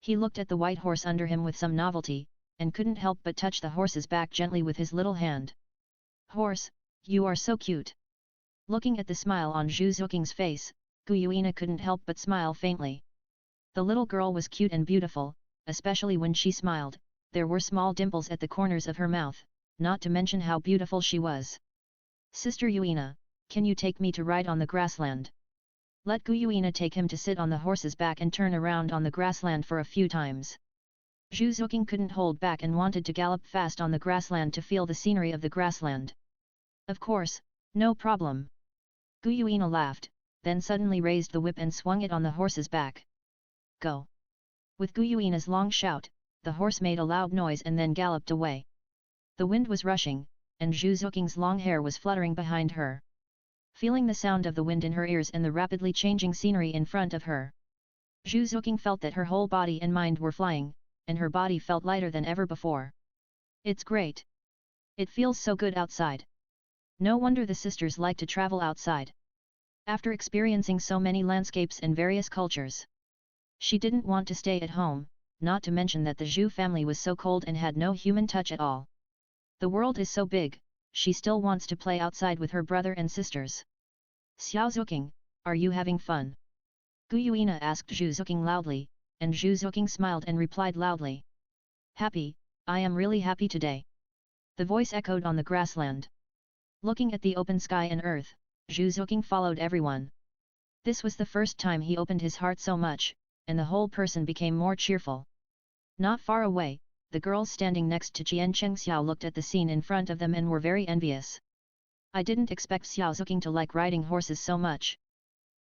He looked at the white horse under him with some novelty, and couldn't help but touch the horse's back gently with his little hand. "Horse, you are so cute." Looking at the smile on Juking's face, Gu Yuina couldn't help but smile faintly. The little girl was cute and beautiful, especially when she smiled. There were small dimples at the corners of her mouth, not to mention how beautiful she was. "Sister Yuina, can you take me to ride on the grassland?" Let Gu Yuina take him to sit on the horse's back and turn around on the grassland for a few times. Juking couldn't hold back and wanted to gallop fast on the grassland to feel the scenery of the grassland. "Of course, no problem." Gu Yuina laughed, then suddenly raised the whip and swung it on the horse's back. "Go!" With Gu Yuina's long shout, the horse made a loud noise and then galloped away. The wind was rushing, and Juking's long hair was fluttering behind her. Feeling the sound of the wind in her ears and the rapidly changing scenery in front of her, Juking felt that her whole body and mind were flying, and her body felt lighter than ever before. "It's great. It feels so good outside. No wonder the sisters like to travel outside." After experiencing so many landscapes and various cultures, she didn't want to stay at home, not to mention that the Zhu family was so cold and had no human touch at all. The world is so big, she still wants to play outside with her brother and sisters. "Juking, are you having fun?" Gu Yuina asked Juking loudly, and Juking smiled and replied loudly. "Happy, I am really happy today." The voice echoed on the grassland. Looking at the open sky and earth, Juking followed everyone. This was the first time he opened his heart so much, and the whole person became more cheerful. Not far away, the girls standing next to Chien Chang looked at the scene in front of them and were very envious. "I didn't expect Juking to like riding horses so much.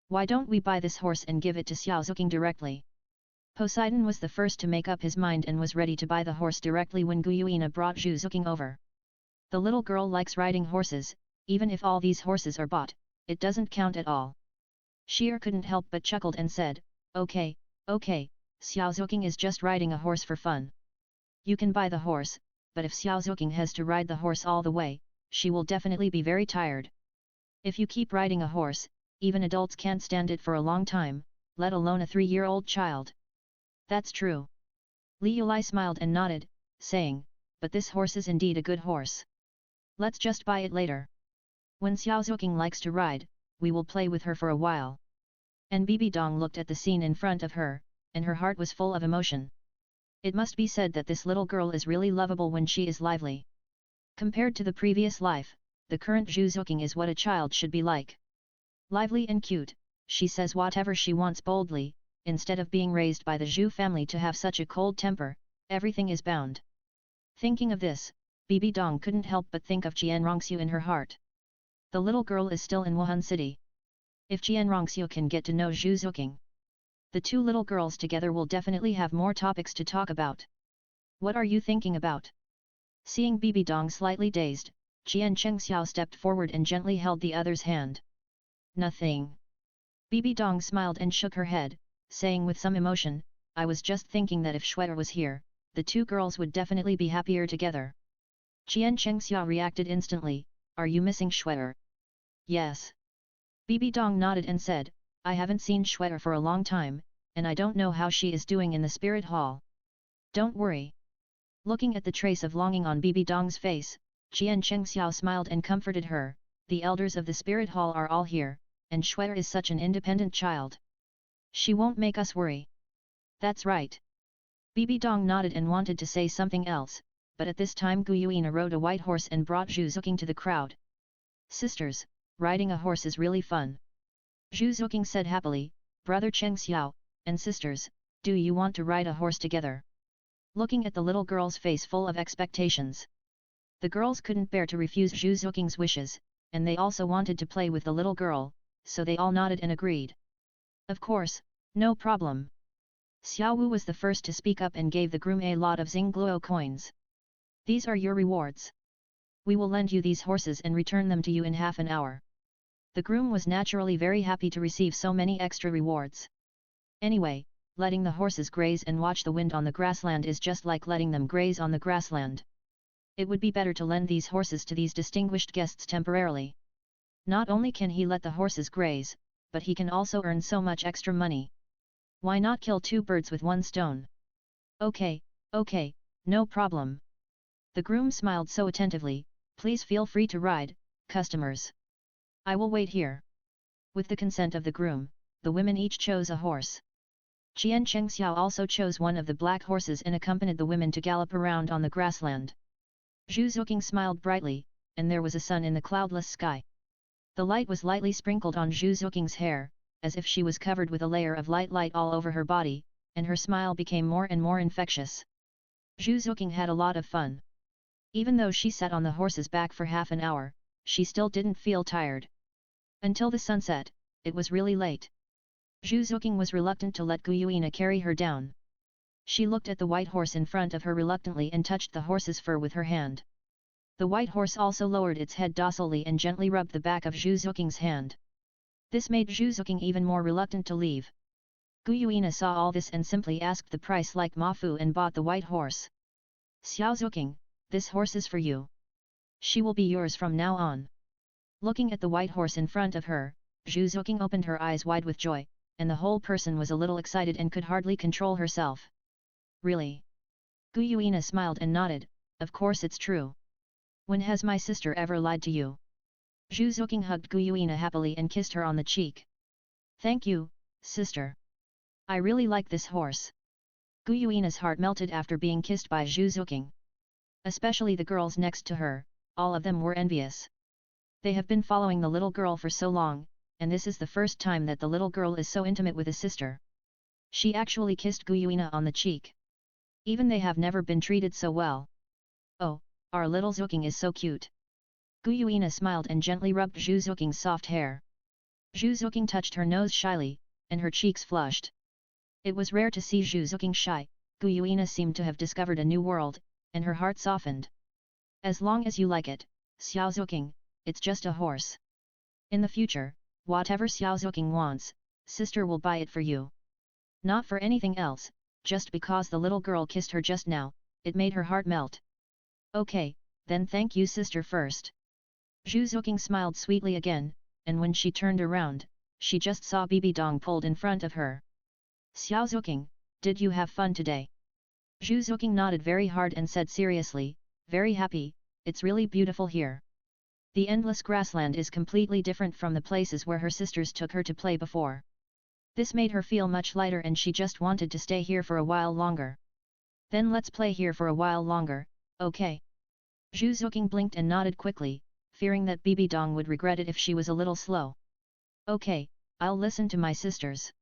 Why don't we buy this horse and give it to Juking directly?" Poseidon was the first to make up his mind and was ready to buy the horse directly when Gu Yuina brought Juking over. The little girl likes riding horses, even if all these horses are bought, it doesn't count at all. Sheer couldn't help but chuckled and said, okay, Juking is just riding a horse for fun. You can buy the horse, but if Juking has to ride the horse all the way, she will definitely be very tired. If you keep riding a horse, even adults can't stand it for a long time, let alone a 3-year-old child. That's true. Li Yulai smiled and nodded, saying, but this horse is indeed a good horse. Let's just buy it later. When Juking likes to ride, we will play with her for a while. And Bibi Dong looked at the scene in front of her, and her heart was full of emotion. It must be said that this little girl is really lovable when she is lively. Compared to the previous life, the current Juking is what a child should be like. Lively and cute, she says whatever she wants boldly, instead of being raised by the Zhu family to have such a cold temper, everything is bound. Thinking of this, Bibi Dong couldn't help but think of Chien Rongxiu in her heart. The little girl is still in Wuhan City. If Chien Rongxiu can get to know Zhu Zuking, the two little girls together will definitely have more topics to talk about. What are you thinking about? Seeing Bibi Dong slightly dazed, Chien Chang stepped forward and gently held the other's hand. Nothing. Bibi Dong smiled and shook her head, saying with some emotion, I was just thinking that if Shweta was here, the two girls would definitely be happier together. Chien Chang reacted instantly, are you missing Shweta? Yes. Bibi Dong nodded and said, I haven't seen Shweta for a long time, and I don't know how she is doing in the spirit hall. Don't worry. Looking at the trace of longing on Bibi Dong's face, Chien Chang smiled and comforted her, the elders of the spirit hall are all here, and Shweta is such an independent child. She won't make us worry. That's right. Bibi Dong nodded and wanted to say something else, but at this time Gu Yuina rode a white horse and brought Zhu Zuking to the crowd. Sisters, riding a horse is really fun. Zhu Zuking said happily, Brother Cheng Xiao, and sisters, do you want to ride a horse together? Looking at the little girl's face full of expectations. The girls couldn't bear to refuse Zhu Zuking's wishes, and they also wanted to play with the little girl, so they all nodded and agreed. Of course, no problem. Xiao Wu was the first to speak up and gave the groom a lot of Xingluo coins. These are your rewards. We will lend you these horses and return them to you in half an hour. The groom was naturally very happy to receive so many extra rewards. Anyway, letting the horses graze and watch the wind on the grassland is just like letting them graze on the grassland. It would be better to lend these horses to these distinguished guests temporarily. Not only can he let the horses graze, but he can also earn so much extra money. Why not kill two birds with one stone? Okay, no problem. The groom smiled so attentively, please feel free to ride, customers. I will wait here. With the consent of the groom, the women each chose a horse. Chien Cheng also chose one of the black horses and accompanied the women to gallop around on the grassland. Zhu Zuking smiled brightly, and there was a sun in the cloudless sky. The light was lightly sprinkled on Zhu Zuking's hair, as if she was covered with a layer of light all over her body, and her smile became more and more infectious. Zhu Zuking had a lot of fun. Even though she sat on the horse's back for half an hour, she still didn't feel tired. Until the sunset, it was really late. Zhu Zuking was reluctant to let Gu Yuina carry her down. She looked at the white horse in front of her reluctantly and touched the horse's fur with her hand. The white horse also lowered its head docilely and gently rubbed the back of Zhu Zuking's hand. This made Zhu Zuking even more reluctant to leave. Gu Yuina saw all this and simply asked the price like Ma Fu and bought the white horse. Xiao Zuking, this horse is for you. She will be yours from now on. Looking at the white horse in front of her, Zhu Zuking opened her eyes wide with joy, and the whole person was a little excited and could hardly control herself. Really? Gu Yuina smiled and nodded, of course it's true. When has my sister ever lied to you? Zhu Zuking hugged Gu Yuina happily and kissed her on the cheek. Thank you, sister. I really like this horse. Gu Yuina's heart melted after being kissed by Zhu Zuking. Especially the girls next to her, all of them were envious. They have been following the little girl for so long, and this is the first time that the little girl is so intimate with a sister. She actually kissed Gu Yuina on the cheek. Even they have never been treated so well. Oh, our little Zuking is so cute. Gu Yuina smiled and gently rubbed Zhu Zuking's soft hair. Zhu Zuking touched her nose shyly, and her cheeks flushed. It was rare to see Zhu Zuking shy. Gu Yuina seemed to have discovered a new world, and her heart softened. As long as you like it, Xiao Zuking, it's just a horse. In the future, whatever Xiao Zuking wants, sister will buy it for you. Not for anything else, just because the little girl kissed her just now, it made her heart melt. Okay, then thank you sister first. Zhu Zuking smiled sweetly again, and when she turned around, she just saw Bibi Dong pulled in front of her. Xiao Zuking, did you have fun today? Zhu Zuking nodded very hard and said seriously, very happy, it's really beautiful here. The endless grassland is completely different from the places where her sisters took her to play before. This made her feel much lighter and she just wanted to stay here for a while longer. Then let's play here for a while longer, okay? Zhu Zuking blinked and nodded quickly, fearing that Bibi Dong would regret it if she was a little slow. Okay, I'll listen to my sisters.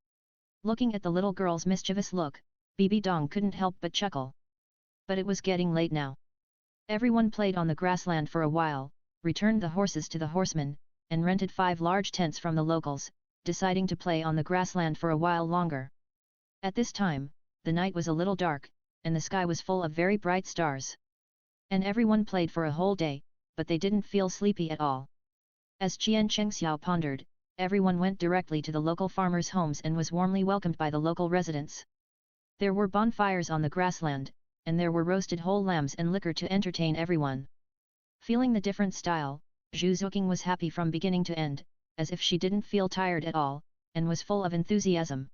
Looking at the little girl's mischievous look, Bibi Dong couldn't help but chuckle. But it was getting late now. Everyone played on the grassland for a while, returned the horses to the horsemen, and rented 5 large tents from the locals, deciding to play on the grassland for a while longer. At this time, the night was a little dark, and the sky was full of very bright stars. And everyone played for a whole day, but they didn't feel sleepy at all. As Chien Chang pondered, everyone went directly to the local farmers' homes and was warmly welcomed by the local residents. There were bonfires on the grassland, and there were roasted whole lambs and liquor to entertain everyone. Feeling the different style, Juking was happy from beginning to end, as if she didn't feel tired at all, and was full of enthusiasm.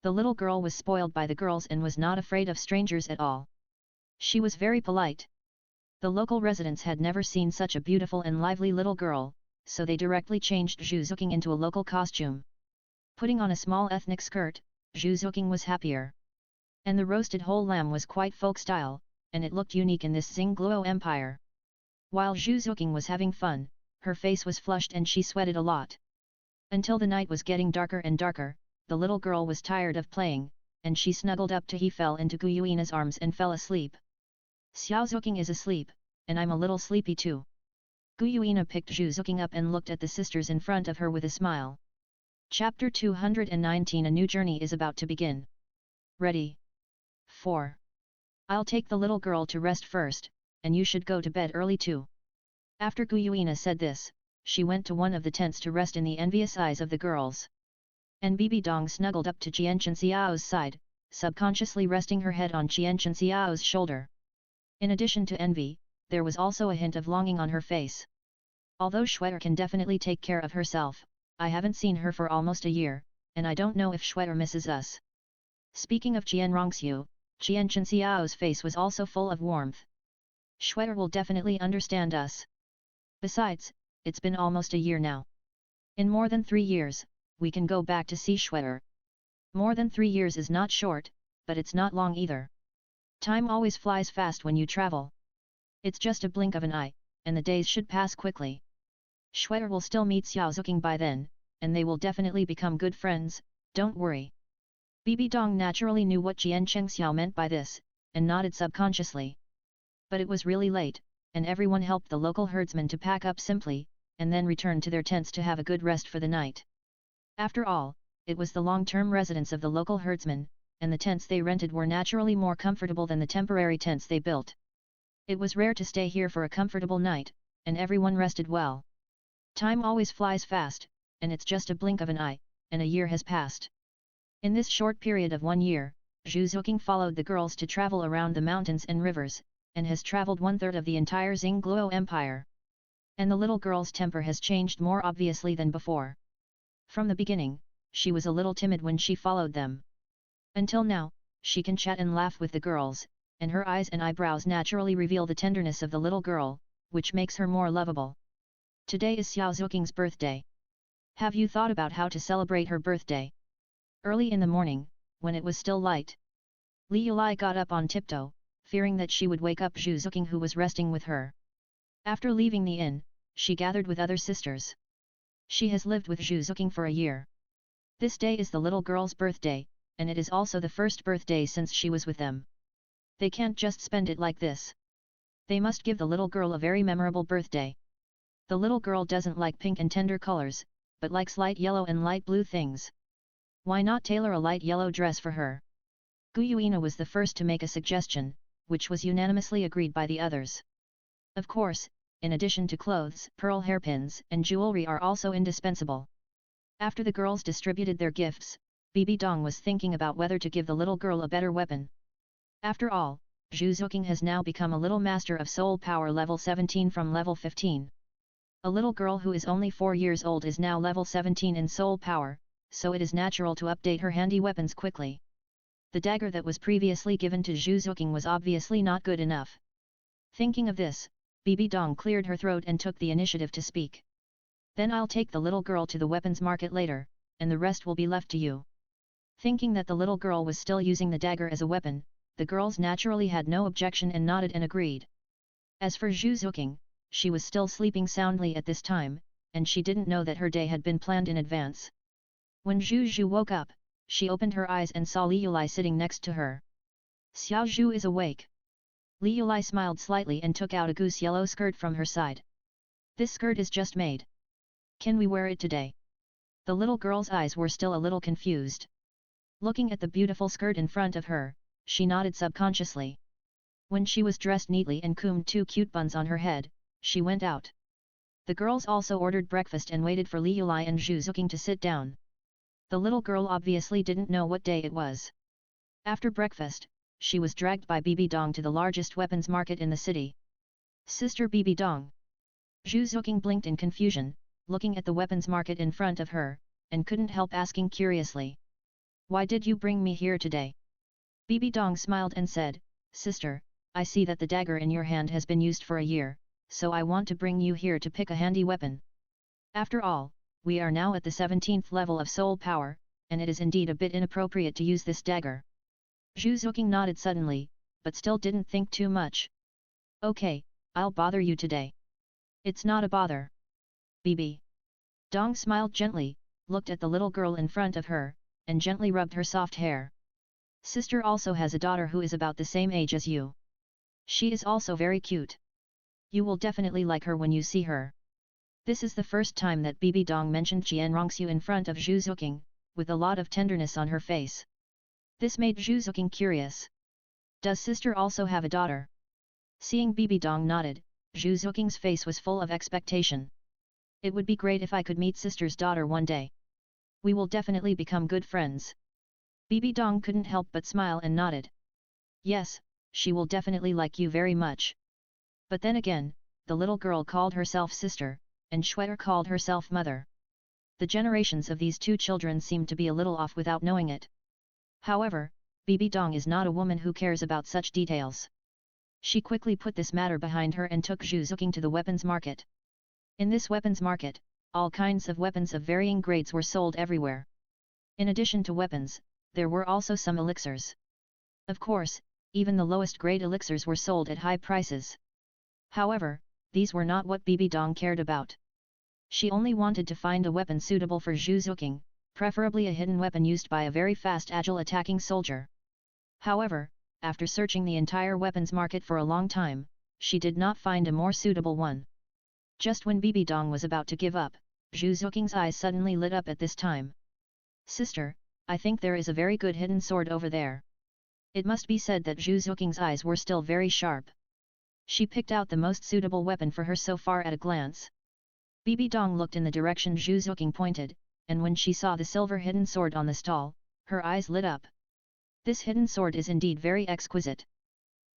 The little girl was spoiled by the girls and was not afraid of strangers at all. She was very polite. The local residents had never seen such a beautiful and lively little girl, so they directly changed Juking into a local costume. Putting on a small ethnic skirt, Juking was happier. And the roasted whole lamb was quite folk-style, and it looked unique in this Douluo Empire. While Juking was having fun, her face was flushed and she sweated a lot. Until the night was getting darker and darker, the little girl was tired of playing, and she snuggled up to he fell into Guyuina's arms and fell asleep. Juking is asleep, and I'm a little sleepy too. Guyuina picked Juking up and looked at the sisters in front of her with a smile. Chapter 219 A new journey is about to begin. Ready? 4. I'll take the little girl to rest first, and you should go to bed early too. After Guyuina said this, she went to one of the tents to rest in the envious eyes of the girls. And Bibi Dong snuggled up to Chien Chang's side, subconsciously resting her head on Chien Chang's shoulder. In addition to envy, there was also a hint of longing on her face. Although Shue'er can definitely take care of herself, I haven't seen her for almost a year, and I don't know if Shue'er misses us. Speaking of Chien Rongxiu, Chien Chang's face was also full of warmth. Shue'er will definitely understand us. Besides, it's been almost a year now. In more than 3 years, we can go back to see Shue'er. More than 3 years is not short, but it's not long either. Time always flies fast when you travel. It's just a blink of an eye, and the days should pass quickly. Shue'er will still meet Juking by then, and they will definitely become good friends, don't worry. Bibi Dong naturally knew what Chien Chang meant by this, and nodded subconsciously. But it was really late, and everyone helped the local herdsmen to pack up simply, and then return to their tents to have a good rest for the night. After all, it was the long-term residence of the local herdsmen, and the tents they rented were naturally more comfortable than the temporary tents they built. It was rare to stay here for a comfortable night, and everyone rested well. Time always flies fast, and it's just a blink of an eye, and a year has passed. In this short period of 1 year, Juking followed the girls to travel around the mountains and rivers, and has traveled 1/3 of the entire Douluo Empire. And the little girl's temper has changed more obviously than before. From the beginning, she was a little timid when she followed them. Until now, she can chat and laugh with the girls, and her eyes and eyebrows naturally reveal the tenderness of the little girl, which makes her more lovable. Today is Juking's birthday. Have you thought about how to celebrate her birthday? Early in the morning, when it was still light, Laasha got up on tiptoe, fearing that she would wake up Juking who was resting with her. After leaving the inn, she gathered with other sisters. She has lived with Juking for a year. This day is the little girl's birthday, and it is also the first birthday since she was with them. They can't just spend it like this. They must give the little girl a very memorable birthday. The little girl doesn't like pink and tender colors, but likes light yellow and light blue things. Why not tailor a light yellow dress for her? Guyuina was the first to make a suggestion, which was unanimously agreed by the others. Of course, in addition to clothes, pearl hairpins and jewelry are also indispensable. After the girls distributed their gifts, Bibi Dong was thinking about whether to give the little girl a better weapon. After all, Juking has now become a little master of soul power level 17 from level 15. A little girl who is only 4 years old is now level 17 in soul power, so it is natural to update her handy weapons quickly. The dagger that was previously given to Juking was obviously not good enough. Thinking of this, Bibi Dong cleared her throat and took the initiative to speak. Then I'll take the little girl to the weapons market later, and the rest will be left to you. Thinking that the little girl was still using the dagger as a weapon, the girls naturally had no objection and nodded and agreed. As for Juking, she was still sleeping soundly at this time, and she didn't know that her day had been planned in advance. When Zhu woke up, she opened her eyes and saw Laasha sitting next to her. Xiao Zhu is awake. Li Yulai smiled slightly and took out a goose yellow skirt from her side. This skirt is just made. Can we wear it today? The little girl's eyes were still a little confused. Looking at the beautiful skirt in front of her, she nodded subconsciously. When she was dressed neatly and combed 2 cute buns on her head, she went out. The girls also ordered breakfast and waited for Li Yulai and Zhu Zuking to sit down. The little girl obviously didn't know what day it was. After breakfast, she was dragged by Bibi Dong to the largest weapons market in the city. Sister Bibi Dong. Zhu Zuking blinked in confusion, looking at the weapons market in front of her, and couldn't help asking curiously. Why did you bring me here today? Bibi Dong smiled and said, Sister, I see that the dagger in your hand has been used for a year, so I want to bring you here to pick a handy weapon. After all, we are now at the 17th level of soul power, and it is indeed a bit inappropriate to use this dagger. Zhu Zuking nodded suddenly, but still didn't think too much. Okay, I'll bother you today. It's not a bother. Bibi Dong smiled gently, looked at the little girl in front of her, and gently rubbed her soft hair. Sister also has a daughter who is about the same age as you. She is also very cute. You will definitely like her when you see her. This is the first time that Bibi Dong mentioned Chien Rongxiu in front of Zhu Zuking, with a lot of tenderness on her face. This made Zhu Zuking curious. Does sister also have a daughter? Seeing Bibi Dong nodded, Zhu Zuking's face was full of expectation. It would be great if I could meet sister's daughter one day. We will definitely become good friends. Bibi Dong couldn't help but smile and nodded. Yes, she will definitely like you very much. But then again, the little girl called herself sister, and Shue'er called herself mother. The generations of these two children seemed to be a little off without knowing it. However, Bibi Dong is not a woman who cares about such details. She quickly put this matter behind her and took Zhu Zuking to the weapons market. In this weapons market, all kinds of weapons of varying grades were sold everywhere. In addition to weapons, there were also some elixirs. Of course, even the lowest grade elixirs were sold at high prices. However, these were not what Bibi Dong cared about. She only wanted to find a weapon suitable for Zhu Zuking, preferably a hidden weapon used by a very fast agile attacking soldier. However, after searching the entire weapons market for a long time, she did not find a more suitable one. Just when Bibi Dong was about to give up, Zhu Zuking's eyes suddenly lit up at this time. Sister, I think there is a very good hidden sword over there. It must be said that Zhu Zuking's eyes were still very sharp. She picked out the most suitable weapon for her so far at a glance. Bibi Dong looked in the direction Zhu Zuking pointed, and when she saw the silver hidden sword on the stall, her eyes lit up. This hidden sword is indeed very exquisite.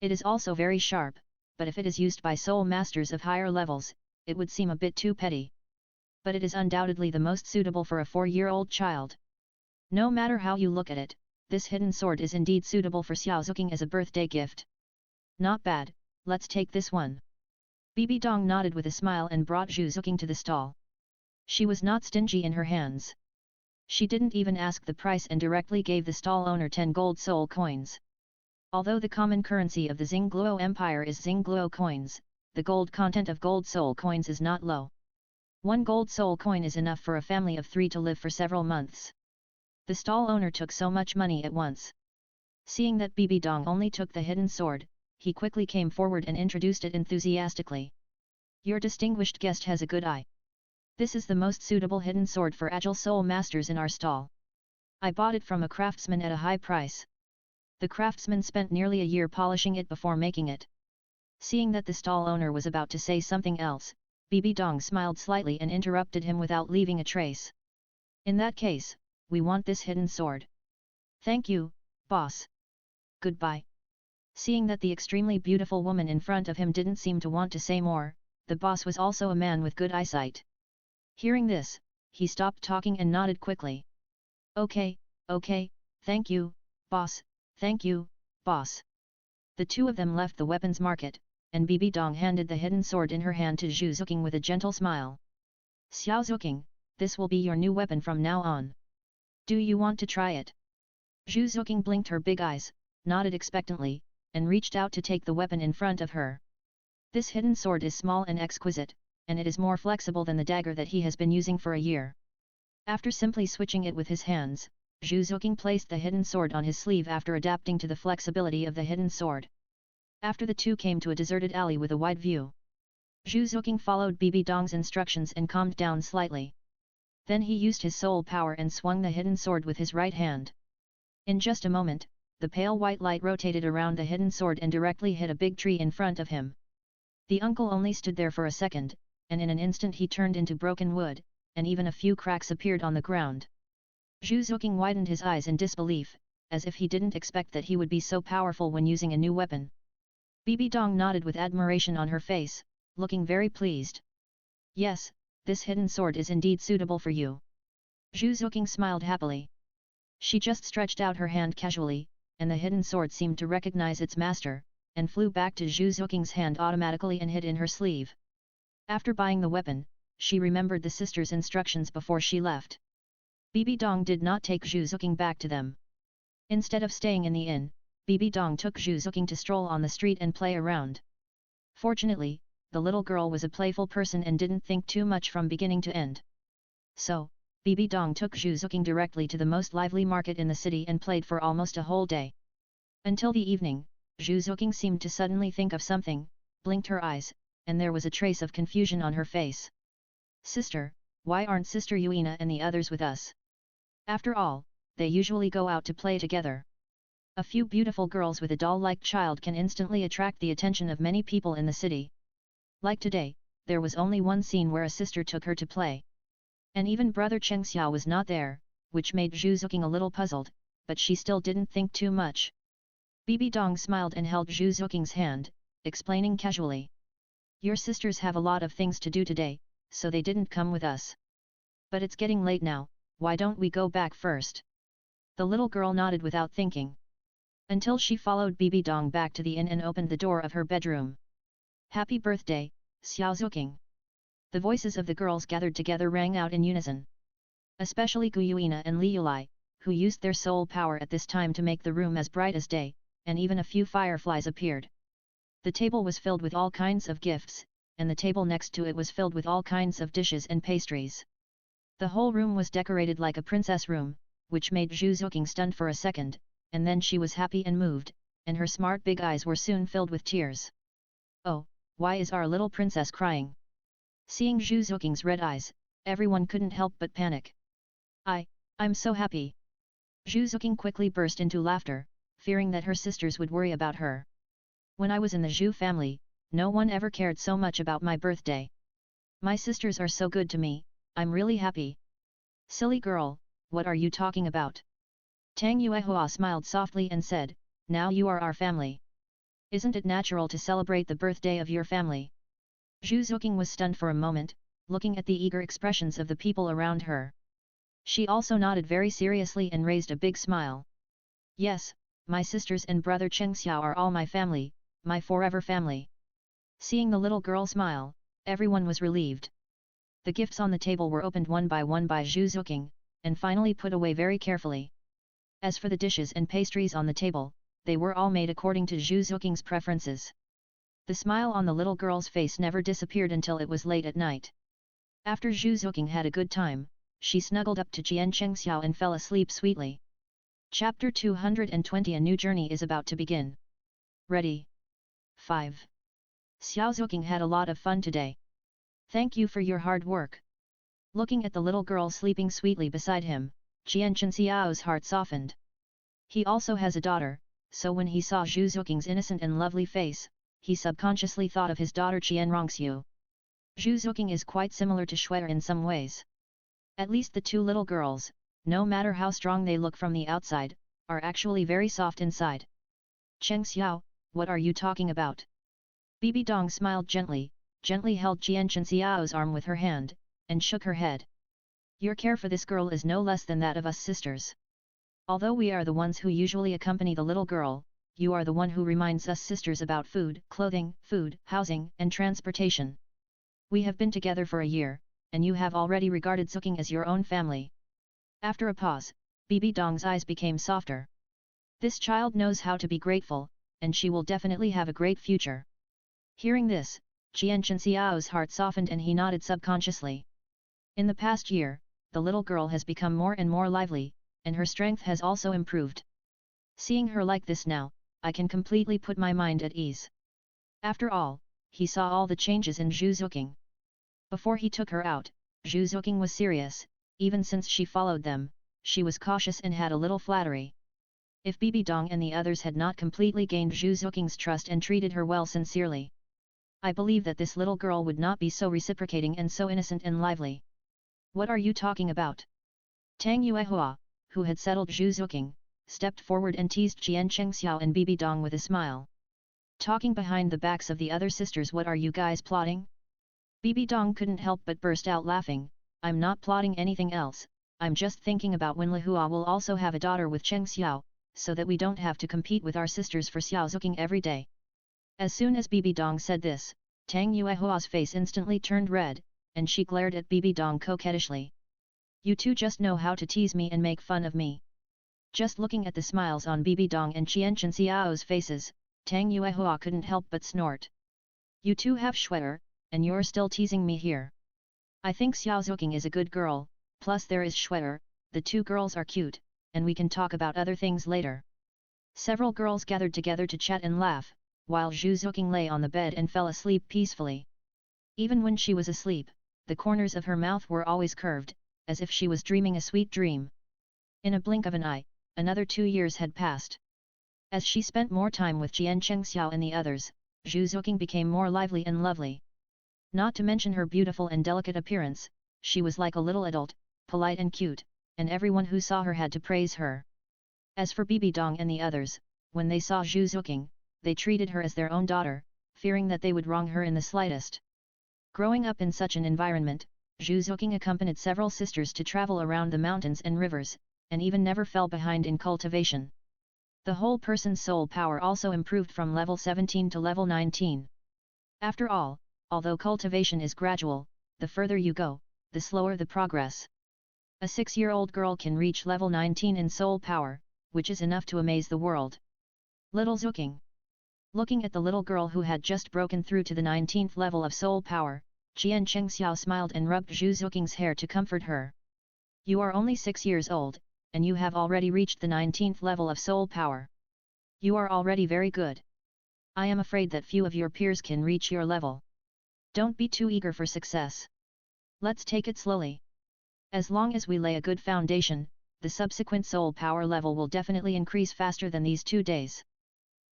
It is also very sharp, but if it is used by soul masters of higher levels, it would seem a bit too petty. But it is undoubtedly the most suitable for a 4-year-old child. No matter how you look at it, this hidden sword is indeed suitable for Xiao Zuking as a birthday gift. Not bad, let's take this one. Bibi Dong nodded with a smile and brought Zhu Zuking to the stall. She was not stingy in her hands. She didn't even ask the price and directly gave the stall owner 10 gold soul coins. Although the common currency of the Xingluo Empire is Xingluo coins, the gold content of gold soul coins is not low. 1 gold soul coin is enough for a family of 3 to live for several months. The stall owner took so much money at once. Seeing that Bibi Dong only took the hidden sword, he quickly came forward and introduced it enthusiastically. Your distinguished guest has a good eye. This is the most suitable hidden sword for agile soul masters in our stall. I bought it from a craftsman at a high price. The craftsman spent nearly a year polishing it before making it. Seeing that the stall owner was about to say something else, Bibi Dong smiled slightly and interrupted him without leaving a trace. In that case, we want this hidden sword. Thank you, boss. Goodbye. Seeing that the extremely beautiful woman in front of him didn't seem to want to say more, the boss was also a man with good eyesight. Hearing this, he stopped talking and nodded quickly. Okay, thank you, boss, thank you, boss. The two of them left the weapons market, and Bibi Dong handed the hidden sword in her hand to Zhu Zuking with a gentle smile. Xiao Zuking, this will be your new weapon from now on. Do you want to try it? Zhu Zuking blinked her big eyes, nodded expectantly, and reached out to take the weapon in front of her. This hidden sword is small and exquisite, and it is more flexible than the dagger that he has been using for a year. After simply switching it with his hands, Zhu Zuking placed the hidden sword on his sleeve after adapting to the flexibility of the hidden sword. After the two came to a deserted alley with a wide view. Juking followed Bibi Dong's instructions and calmed down slightly. Then he used his soul power and swung the hidden sword with his right hand. In just a moment, the pale white light rotated around the hidden sword and directly hit a big tree in front of him. The uncle only stood there for a second, and in an instant he turned into broken wood, and even a few cracks appeared on the ground. Juking widened his eyes in disbelief, as if he didn't expect that he would be so powerful when using a new weapon. Bibi Dong nodded with admiration on her face, looking very pleased. Yes, this hidden sword is indeed suitable for you. Juking smiled happily. She just stretched out her hand casually, and the hidden sword seemed to recognize its master, and flew back to Juking's hand automatically and hid in her sleeve. After buying the weapon, she remembered the sister's instructions before she left. Bibi Dong did not take Juking back to them. Instead of staying in the inn, Bibi Dong took Juking to stroll on the street and play around. Fortunately, the little girl was a playful person and didn't think too much from beginning to end. So, Bibi Dong took Juking directly to the most lively market in the city and played for almost a whole day. Until the evening, Juking seemed to suddenly think of something, blinked her eyes, and there was a trace of confusion on her face. Sister, why aren't Sister Yuina and the others with us? After all, they usually go out to play together. A few beautiful girls with a doll-like child can instantly attract the attention of many people in the city. Like today, there was only one scene where a sister took her to play. And even brother Cheng Xiao was not there, which made Juking a little puzzled, but she still didn't think too much. Bibi Dong smiled and held Juking's hand, explaining casually. Your sisters have a lot of things to do today, so they didn't come with us. But it's getting late now, why don't we go back first? The little girl nodded without thinking. Until she followed Bibi Dong back to the inn and opened the door of her bedroom. Happy birthday, Xiao Juking. The voices of the girls gathered together rang out in unison. Especially Gu Yuina and Li Yulai, who used their soul power at this time to make the room as bright as day, and even a few fireflies appeared. The table was filled with all kinds of gifts, and the table next to it was filled with all kinds of dishes and pastries. The whole room was decorated like a princess room, which made Juking stunned for a second, and then she was happy and moved, and her smart big eyes were soon filled with tears. Oh, why is our little princess crying? Seeing Juking's red eyes, everyone couldn't help but panic. I'm so happy. Juking quickly burst into laughter, fearing that her sisters would worry about her. When I was in the Zhu family, no one ever cared so much about my birthday. My sisters are so good to me, I'm really happy. Silly girl, what are you talking about? Tang Yuua smiled softly and said, now you are our family. Isn't it natural to celebrate the birthday of your family? Juking was stunned for a moment, looking at the eager expressions of the people around her. She also nodded very seriously and raised a big smile. Yes, my sisters and brother Cheng Xiao are all my family, my forever family. Seeing the little girl smile, everyone was relieved. The gifts on the table were opened one by Juking, and finally put away very carefully. As for the dishes and pastries on the table, they were all made according to Juking's preferences. The smile on the little girl's face never disappeared until it was late at night. After Juking had a good time, she snuggled up to Chien Chang and fell asleep sweetly. Chapter 220. A new journey is about to begin. Ready? 5. Xiao Juking had a lot of fun today. Thank you for your hard work. Looking at the little girl sleeping sweetly beside him, Chien Chang's heart softened. He also has a daughter, so when he saw Juking's innocent and lovely face, he subconsciously thought of his daughter Chien Rongxiu. Juking is quite similar to Shui in some ways. At least the two little girls, no matter how strong they look from the outside, are actually very soft inside. Cheng Xiao, what are you talking about? Bibi Dong smiled gently held Chien Chang's arm with her hand, and shook her head. Your care for this girl is no less than that of us sisters. Although we are the ones who usually accompany the little girl, you are the one who reminds us sisters about food, clothing, housing, and transportation. We have been together for a year, and you have already regarded Juking as your own family. After a pause, Bibi Dong's eyes became softer. This child knows how to be grateful, and she will definitely have a great future. Hearing this, Chien Chang's heart softened and he nodded subconsciously. In the past year, the little girl has become more and more lively, and her strength has also improved. Seeing her like this now, I can completely put my mind at ease. After all, he saw all the changes in Juking. Before he took her out, Juking was serious, even since she followed them, she was cautious and had a little flattery. If Bibi Dong and the others had not completely gained Juking's trust and treated her well sincerely, I believe that this little girl would not be so reciprocating and so innocent and lively. What are you talking about? Tang Yuua, who had settled Juking, stepped forward and teased Chien Chang and Bibi Dong with a smile. Talking behind the backs of the other sisters, what are you guys plotting? Bibi Dong couldn't help but burst out laughing. I'm not plotting anything else, I'm just thinking about when Lahua will also have a daughter with Cheng Xiao, so that we don't have to compete with our sisters for Xiao Zuking every day. As soon as Bibi Dong said this, Tang Yuehua's face instantly turned red, and she glared at Bibi Dong coquettishly. You two just know how to tease me and make fun of me. Just looking at the smiles on Bibi Dong and Chien Xiao's faces, Tang Yuehua couldn't help but snort. You two have Schwetter, and you're still teasing me here. I think Xiao Zuking is a good girl, plus there is Schwetter, the two girls are cute, and we can talk about other things later. Several girls gathered together to chat and laugh, while Zhu Zuking lay on the bed and fell asleep peacefully. Even when she was asleep, the corners of her mouth were always curved, as if she was dreaming a sweet dream. In a blink of an eye, another 2 years had passed. As she spent more time with Chien Chang and the others, Zhu Zuking became more lively and lovely. Not to mention her beautiful and delicate appearance, she was like a little adult, polite and cute, and everyone who saw her had to praise her. As for Bibi Dong and the others, when they saw Zhu Zuking, they treated her as their own daughter, fearing that they would wrong her in the slightest. Growing up in such an environment, Zhu Zuking accompanied several sisters to travel around the mountains and rivers, and even never fell behind in cultivation. The whole person's soul power also improved from level 17 to level 19. After all, although cultivation is gradual, the further you go, the slower the progress. A 6-year-old girl can reach level 19 in soul power, which is enough to amaze the world. Little Zuking. Looking at the little girl who had just broken through to the 19th level of soul power, Chien Chang smiled and rubbed Zhu Zuking's hair to comfort her. You are only 6 years old, and you have already reached the 19th level of soul power. You are already very good. I am afraid that few of your peers can reach your level. Don't be too eager for success. Let's take it slowly. As long as we lay a good foundation, the subsequent soul power level will definitely increase faster than these 2 days.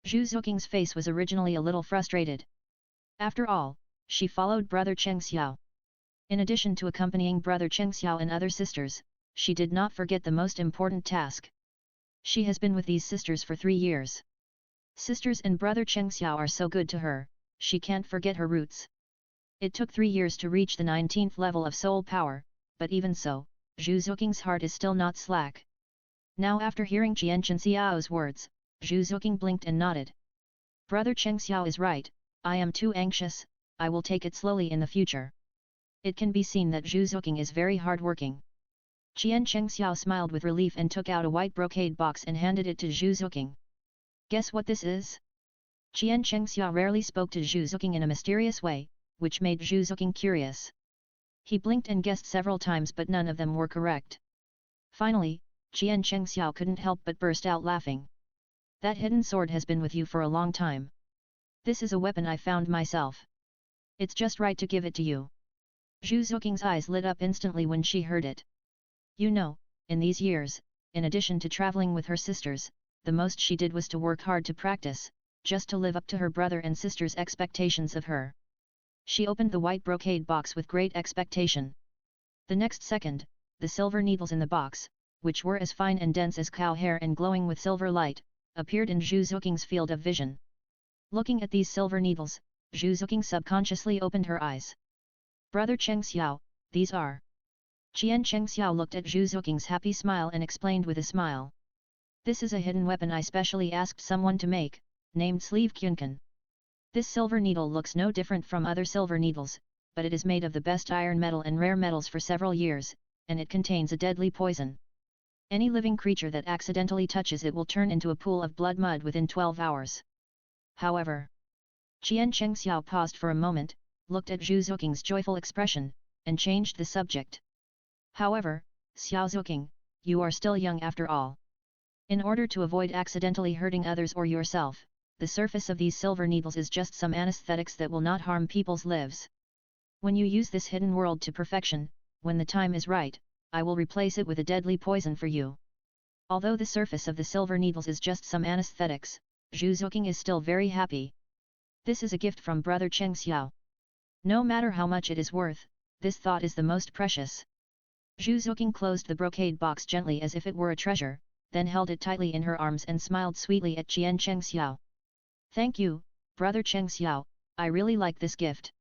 Zhu Zuking's face was originally a little frustrated. After all, she followed brother Cheng Xiao. In addition to accompanying brother Cheng Xiao and other sisters, she did not forget the most important task. She has been with these sisters for 3 years. Sisters and brother Cheng Xiao are so good to her, she can't forget her roots. It took 3 years to reach the 19th level of soul power, but even so, Zhu Zuking's heart is still not slack. Now after hearing Chien Xiao's words, Zhu Zuking blinked and nodded. Brother Cheng Xiao is right, I am too anxious, I will take it slowly in the future. It can be seen that Zhu Zuking is very hard-working. Chien Chang smiled with relief and took out a white brocade box and handed it to Zhu Zuking. Guess what this is? Chien Chang rarely spoke to Zhu Zuking in a mysterious way, which made Zhu Zuking curious. He blinked and guessed several times but none of them were correct. Finally, Chien Chang couldn't help but burst out laughing. That hidden sword has been with you for a long time. This is a weapon I found myself. It's just right to give it to you. Zhu Zuking's eyes lit up instantly when she heard it. You know, in these years, in addition to traveling with her sisters, the most she did was to work hard to practice, just to live up to her brother and sister's expectations of her. She opened the white brocade box with great expectation. The next second, the silver needles in the box, which were as fine and dense as cow hair and glowing with silver light, appeared in Zhu Zuking's field of vision. Looking at these silver needles, Zhu Zuking subconsciously opened her eyes. Brother Cheng Xiao, these are. Chien Cheng looked at Zhu Zuking's happy smile and explained with a smile. This is a hidden weapon I specially asked someone to make, named Sleeve Kyunkan. This silver needle looks no different from other silver needles, but it is made of the best iron metal and rare metals for several years, and it contains a deadly poison. Any living creature that accidentally touches it will turn into a pool of blood mud within 12 hours. However, Chien Cheng paused for a moment, looked at Zhu Zuking's joyful expression, and changed the subject. However, Xiao Zuking, you are still young after all. In order to avoid accidentally hurting others or yourself, the surface of these silver needles is just some anesthetics that will not harm people's lives. When you use this hidden world to perfection, when the time is right, I will replace it with a deadly poison for you. Although the surface of the silver needles is just some anesthetics, Juking is still very happy. This is a gift from brother Cheng Xiao. No matter how much it is worth, this thought is the most precious. Juking closed the brocade box gently as if it were a treasure, then held it tightly in her arms and smiled sweetly at Chien Chang Xiao. Thank you, brother Cheng Xiao, I really like this gift.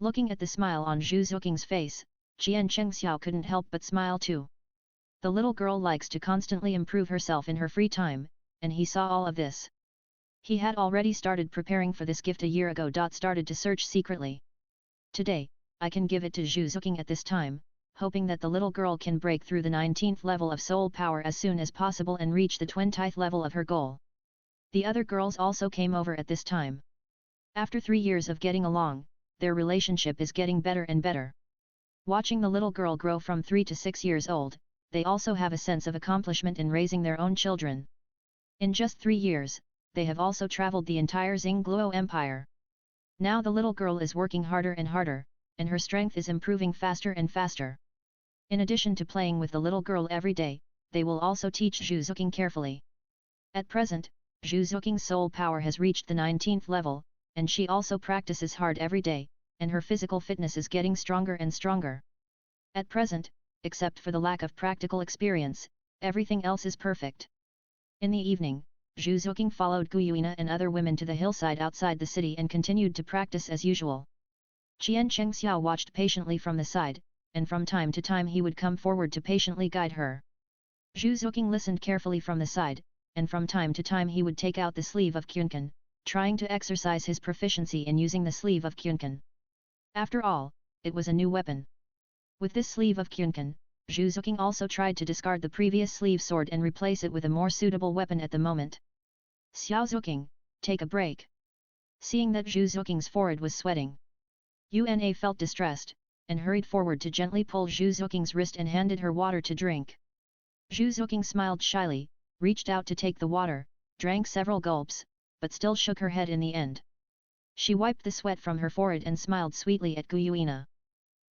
Looking at the smile on Juking's face, Chien Chang Xiao couldn't help but smile too. The little girl likes to constantly improve herself in her free time, and he saw all of this. He had already started preparing for this gift a year ago. Started to search secretly. Today, I can give it to Juking at this time, hoping that the little girl can break through the 19th level of soul power as soon as possible and reach the 20th level of her goal. The other girls also came over at this time. After 3 years of getting along, their relationship is getting better and better. Watching the little girl grow from 3 to 6 years old, they also have a sense of accomplishment in raising their own children. In just 3 years, they have also traveled the entire Xingluo Empire. Now the little girl is working harder and harder, and her strength is improving faster and faster. In addition to playing with the little girl every day, they will also teach Juking carefully. At present, Juking's soul power has reached the 19th level, and she also practices hard every day, and her physical fitness is getting stronger and stronger. At present, except for the lack of practical experience, everything else is perfect. In the evening, Juking followed Guyuina and other women to the hillside outside the city and continued to practice as usual. Chien Chang Xiao watched patiently from the side, and from time to time he would come forward to patiently guide her. Juking listened carefully from the side, and from time to time he would take out the sleeve of Qunkan, trying to exercise his proficiency in using the sleeve of Qunkan. After all, it was a new weapon. With this sleeve of Qunkan, Juking also tried to discard the previous sleeve sword and replace it with a more suitable weapon at the moment. Xiao Zuking, take a break. Seeing that Juking's forehead was sweating, Una felt distressed, and hurried forward to gently pull Juking's wrist and handed her water to drink. Juking smiled shyly, reached out to take the water, drank several gulps, but still shook her head in the end. She wiped the sweat from her forehead and smiled sweetly at Guyuina.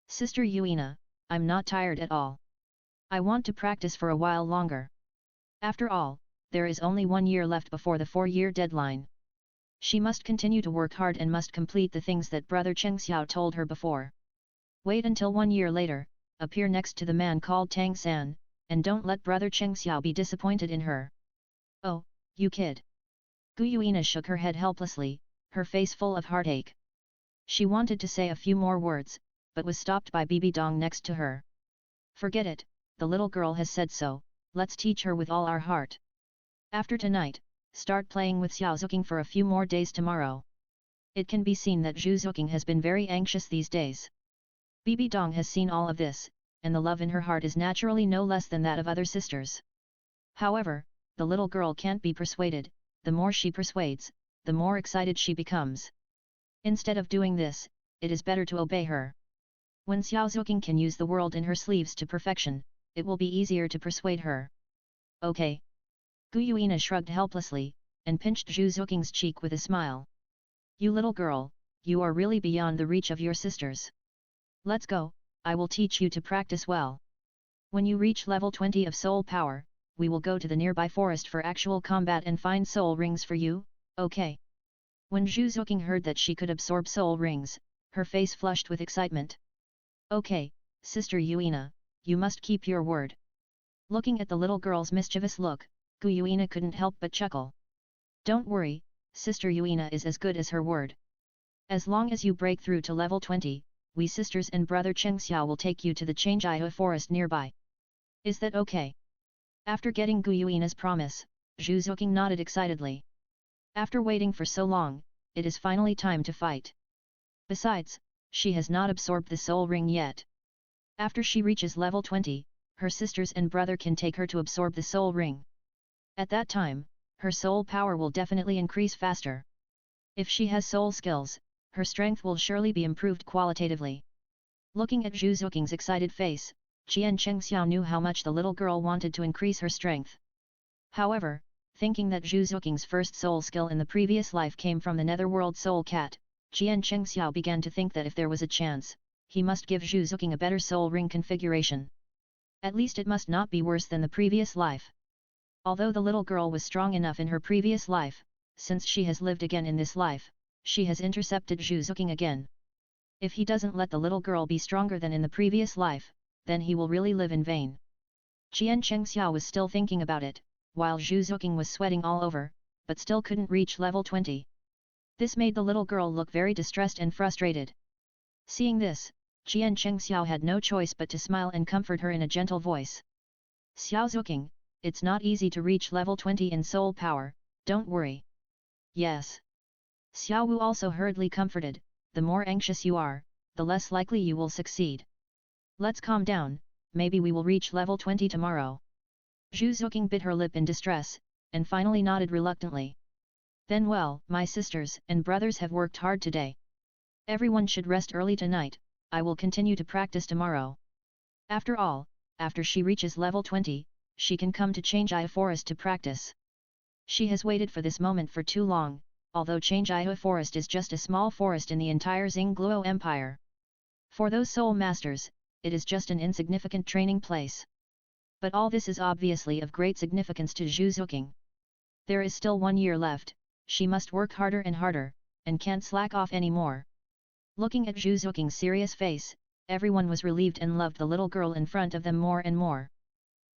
Sister Yuina, I'm not tired at all. I want to practice for a while longer. After all, there is only 1 year left before the 4-year deadline. She must continue to work hard and must complete the things that brother Cheng Xiao told her before. Wait until 1 year later, appear next to the man called Tang San, and don't let brother Cheng Xiao be disappointed in her. Oh, you kid. Guyuina shook her head helplessly, her face full of heartache. She wanted to say a few more words, but was stopped by Bibi Dong next to her. Forget it, the little girl has said so, let's teach her with all our heart. After tonight, start playing with Xiao Zuking for a few more days tomorrow. It can be seen that Juking has been very anxious these days. Bibi Dong has seen all of this, and the love in her heart is naturally no less than that of other sisters. However, the little girl can't be persuaded, the more she persuades, the more excited she becomes. Instead of doing this, it is better to obey her. When Xiao Zuking can use the world in her sleeves to perfection, it will be easier to persuade her. Okay. Guyuina shrugged helplessly, and pinched Juking's cheek with a smile. You little girl, you are really beyond the reach of your sisters. Let's go, I will teach you to practice well. When you reach level 20 of soul power, we will go to the nearby forest for actual combat and find soul rings for you, okay? When Juking heard that she could absorb soul rings, her face flushed with excitement. Okay, Sister Yuina, you must keep your word. Looking at the little girl's mischievous look, Guyuina couldn't help but chuckle. Don't worry, Sister Yuina is as good as her word. As long as you break through to level 20, we sisters and brother Cheng Xiao will take you to the Changjia forest nearby. Is that okay? After getting Guyuina's promise, Juking nodded excitedly. After waiting for so long, it is finally time to fight. Besides, she has not absorbed the soul ring yet. After she reaches level 20, her sisters and brother can take her to absorb the soul ring. At that time, her soul power will definitely increase faster. If she has soul skills, her strength will surely be improved qualitatively. Looking at Juking's excited face, Chien Chang Xiao knew how much the little girl wanted to increase her strength. However, thinking that Zhu Zuking's first soul skill in the previous life came from the netherworld soul cat, Chien Chang began to think that if there was a chance, he must give Zhu Zuking a better soul ring configuration. At least it must not be worse than the previous life. Although the little girl was strong enough in her previous life, since she has lived again in this life, she has intercepted Zhu Zuking again. If he doesn't let the little girl be stronger than in the previous life, then he will really live in vain. Chien Chang was still thinking about it, while Zhu Zuking was sweating all over, but still couldn't reach level 20. This made the little girl look very distressed and frustrated. Seeing this, Chien Chang had no choice but to smile and comfort her in a gentle voice. Xiao Zuking, it's not easy to reach level 20 in soul power, don't worry. Yes. Xiao Wu also hurriedly comforted, the more anxious you are, the less likely you will succeed. Let's calm down, maybe we will reach level 20 tomorrow. Zhu Zuking bit her lip in distress, and finally nodded reluctantly. Then well, my sisters and brothers have worked hard today. Everyone should rest early tonight, I will continue to practice tomorrow. After all, after she reaches level 20, she can come to Changjia Forest to practice. She has waited for this moment for too long, although Changjia Forest is just a small forest in the entire Xingluo Empire. For those soul masters, it is just an insignificant training place. But all this is obviously of great significance to Zhu Zuking. There is still 1 year left, she must work harder and harder, and can't slack off anymore. Looking at Zhu Zuking's serious face, everyone was relieved and loved the little girl in front of them more and more.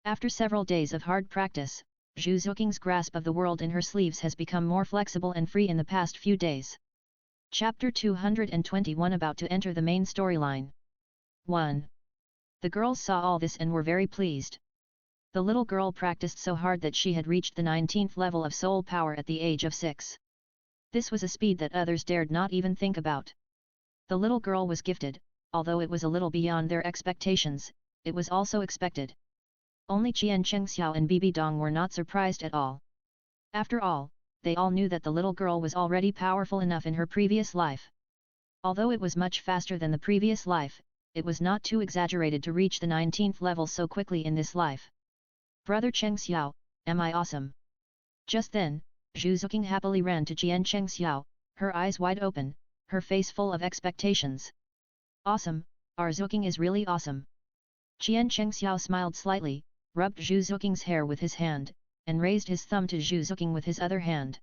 After several days of hard practice, Zhu Zuking's grasp of the world in her sleeves has become more flexible and free in the past few days. Chapter 221 about to enter the main storyline. 1. The girls saw all this and were very pleased. The little girl practiced so hard that she had reached the 19th level of soul power at the age of 6. This was a speed that others dared not even think about. The little girl was gifted, although it was a little beyond their expectations, it was also expected. Only Chien Chang and Bibi Dong were not surprised at all. After all, they all knew that the little girl was already powerful enough in her previous life. Although it was much faster than the previous life, it was not too exaggerated to reach the 19th level so quickly in this life. Brother Cheng Xiao, am I awesome? Just then, Zhu Zuking happily ran to Chien Chang Xiao, her eyes wide open, her face full of expectations. Awesome, our Zuking is really awesome. Chien Chang Xiao smiled slightly, rubbed Zhu Zuking's hair with his hand, and raised his thumb to Zhu Zuking with his other hand.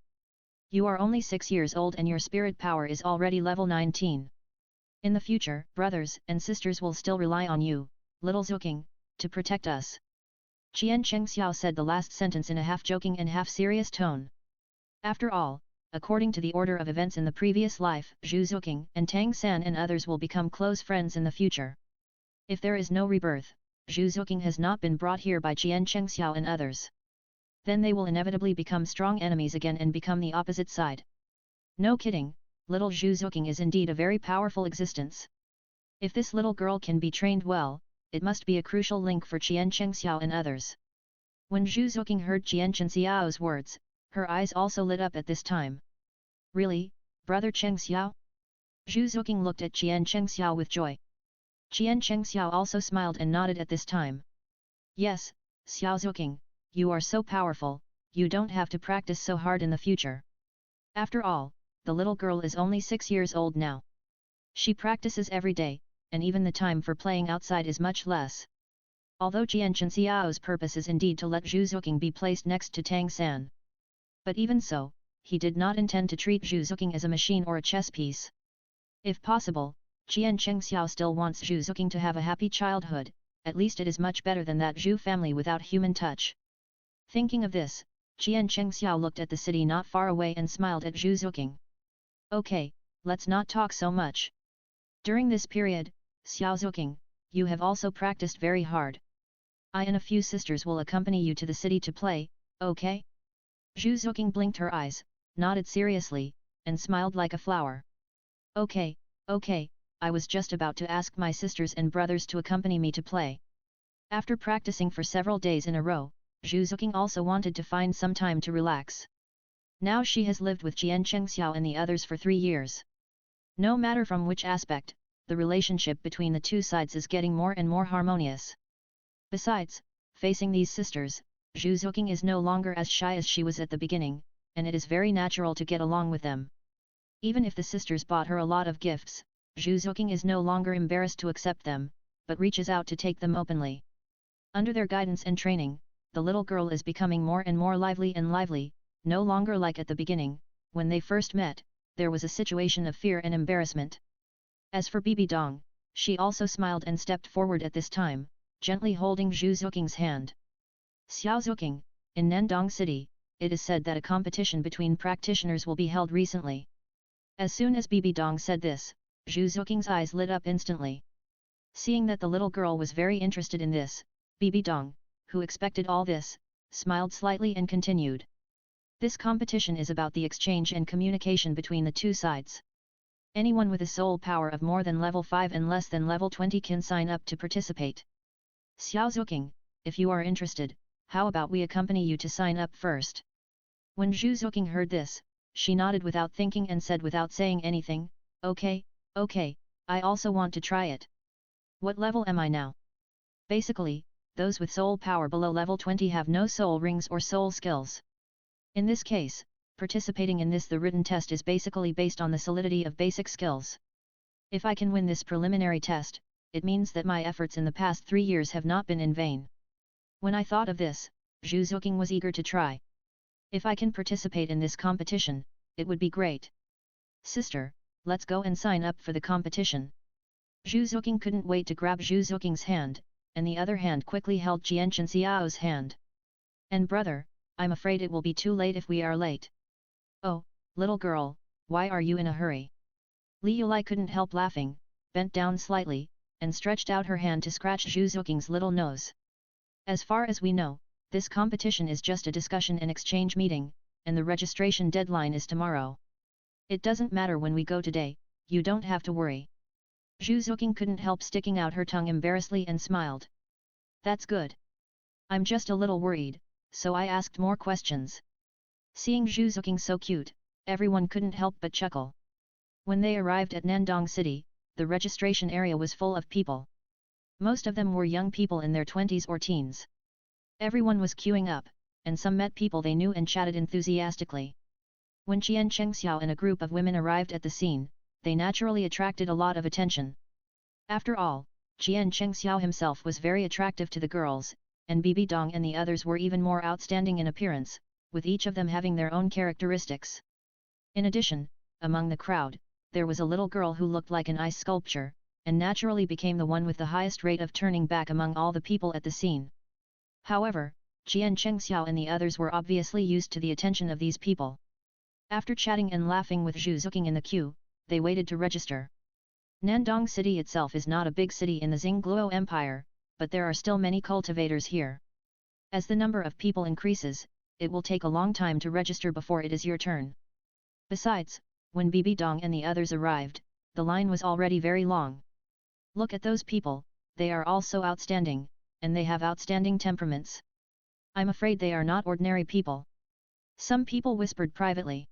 You are only 6 years old and your spirit power is already level 19. In the future, brothers and sisters will still rely on you, little Zuking, to protect us. Chien Chang Xiao said the last sentence in a half-joking and half-serious tone. After all, according to the order of events in the previous life, Zhu Zuking and Tang San and others will become close friends in the future. If there is no rebirth, Zhu Zuking has not been brought here by Chien Chang Xiao and others. Then they will inevitably become strong enemies again and become the opposite side. No kidding, little Zhu Zuking is indeed a very powerful existence. If this little girl can be trained well, it must be a crucial link for Chien Chang Xiao and others. When Zhu Zuking heard Chien Chang Xiao's words, her eyes also lit up at this time. Really, brother Cheng Xiao? Zhu Zuking looked at Chien Chang Xiao with joy. Chien Chang Xiao also smiled and nodded at this time. Yes, Xiao Zuking, you are so powerful, you don't have to practice so hard in the future. After all, the little girl is only 6 years old now. She practices every day, and even the time for playing outside is much less. Although Chien Chang Xiao's purpose is indeed to let Zhu Zuking be placed next to Tang San. But even so, he did not intend to treat Zhu Zuking as a machine or a chess piece. If possible, Chien Chang Xiao still wants Zhu Zuking to have a happy childhood, at least it is much better than that Zhu family without human touch. Thinking of this, Chien Chang Xiao looked at the city not far away and smiled at Zhu Zuking. Okay, let's not talk so much. During this period, Xiao Zuking, you have also practiced very hard. I and a few sisters will accompany you to the city to play, okay? Zhu Zuking blinked her eyes, nodded seriously, and smiled like a flower. Okay, okay, I was just about to ask my sisters and brothers to accompany me to play. After practicing for several days in a row, Zhu Zuking also wanted to find some time to relax. Now she has lived with Chien Chang Xiao and the others for 3 years. No matter from which aspect, the relationship between the two sides is getting more and more harmonious. Besides, facing these sisters, Juking is no longer as shy as she was at the beginning, and it is very natural to get along with them. Even if the sisters bought her a lot of gifts, Juking is no longer embarrassed to accept them, but reaches out to take them openly. Under their guidance and training, the little girl is becoming more and more lively, no longer like at the beginning, when they first met, there was a situation of fear and embarrassment. As for Bibi Dong, she also smiled and stepped forward at this time, gently holding Juking's hand. Xiao Zuking, in Nandong City, it is said that a competition between practitioners will be held recently. As soon as Bibi Dong said this, Juking's eyes lit up instantly. Seeing that the little girl was very interested in this, Bibi Dong, who expected all this, smiled slightly and continued. This competition is about the exchange and communication between the two sides. Anyone with a soul power of more than level 5 and less than level 20 can sign up to participate. Xiao Zuking, if you are interested, how about we accompany you to sign up first? When Juking heard this, she nodded without thinking and said without saying anything, okay, I also want to try it. What level am I now? Basically, those with soul power below level 20 have no soul rings or soul skills. In this case, participating in the written test is basically based on the solidity of basic skills. If I can win this preliminary test, it means that my efforts in the past 3 years have not been in vain. When I thought of this, Juking was eager to try. If I can participate in this competition, it would be great. Sister, let's go and sign up for the competition. Juking couldn't wait to grab Juking's hand, and the other hand quickly held Chien Chang's hand. And brother, I'm afraid it will be too late if we are late. Oh, little girl, why are you in a hurry? Li Yulai couldn't help laughing, bent down slightly, and stretched out her hand to scratch Juking's little nose. As far as we know, this competition is just a discussion and exchange meeting, and the registration deadline is tomorrow. It doesn't matter when we go today, you don't have to worry. Juking couldn't help sticking out her tongue embarrassedly and smiled. That's good. I'm just a little worried, so I asked more questions. Seeing Juking so cute, everyone couldn't help but chuckle. When they arrived at Nandong City, the registration area was full of people. Most of them were young people in their 20s or teens. Everyone was queuing up, and some met people they knew and chatted enthusiastically. When Chien Chang and a group of women arrived at the scene, they naturally attracted a lot of attention. After all, Chien Chang himself was very attractive to the girls, and Bibi Dong and the others were even more outstanding in appearance, with each of them having their own characteristics. In addition, among the crowd, there was a little girl who looked like an ice sculpture, and naturally became the one with the highest rate of turning back among all the people at the scene. However, Chien Chang and the others were obviously used to the attention of these people. After chatting and laughing with Juking in the queue, they waited to register. Nandong City itself is not a big city in the Xingluo Empire, but there are still many cultivators here. As the number of people increases, it will take a long time to register before it is your turn. Besides, when Bibi Dong and the others arrived, the line was already very long. Look at those people, they are all so outstanding, and they have outstanding temperaments. I'm afraid they are not ordinary people. Some people whispered privately.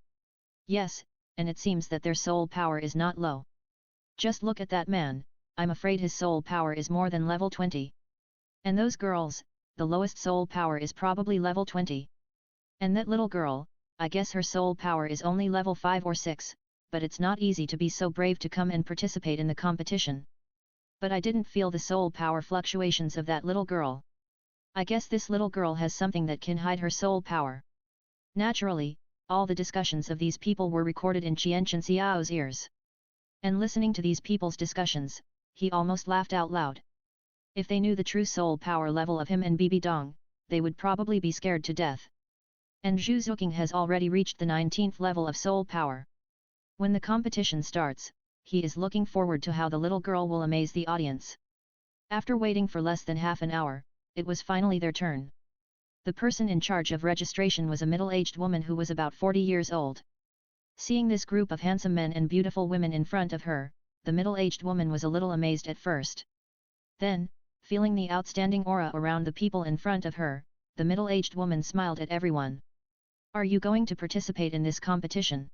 Yes, and it seems that their soul power is not low. Just look at that man, I'm afraid his soul power is more than level 20. And those girls, the lowest soul power is probably level 20. And that little girl, I guess her soul power is only level 5 or 6, but it's not easy to be so brave to come and participate in the competition. But I didn't feel the soul power fluctuations of that little girl. I guess this little girl has something that can hide her soul power. Naturally, all the discussions of these people were recorded in Chien Chang's ears. And listening to these people's discussions, he almost laughed out loud. If they knew the true soul power level of him and Bibi Dong, they would probably be scared to death. And Juking has already reached the 19th level of soul power. When the competition starts, he is looking forward to how the little girl will amaze the audience. After waiting for less than half an hour, it was finally their turn. The person in charge of registration was a middle-aged woman who was about 40 years old. Seeing this group of handsome men and beautiful women in front of her, the middle-aged woman was a little amazed at first. Then, feeling the outstanding aura around the people in front of her, the middle-aged woman smiled at everyone. Are you going to participate in this competition?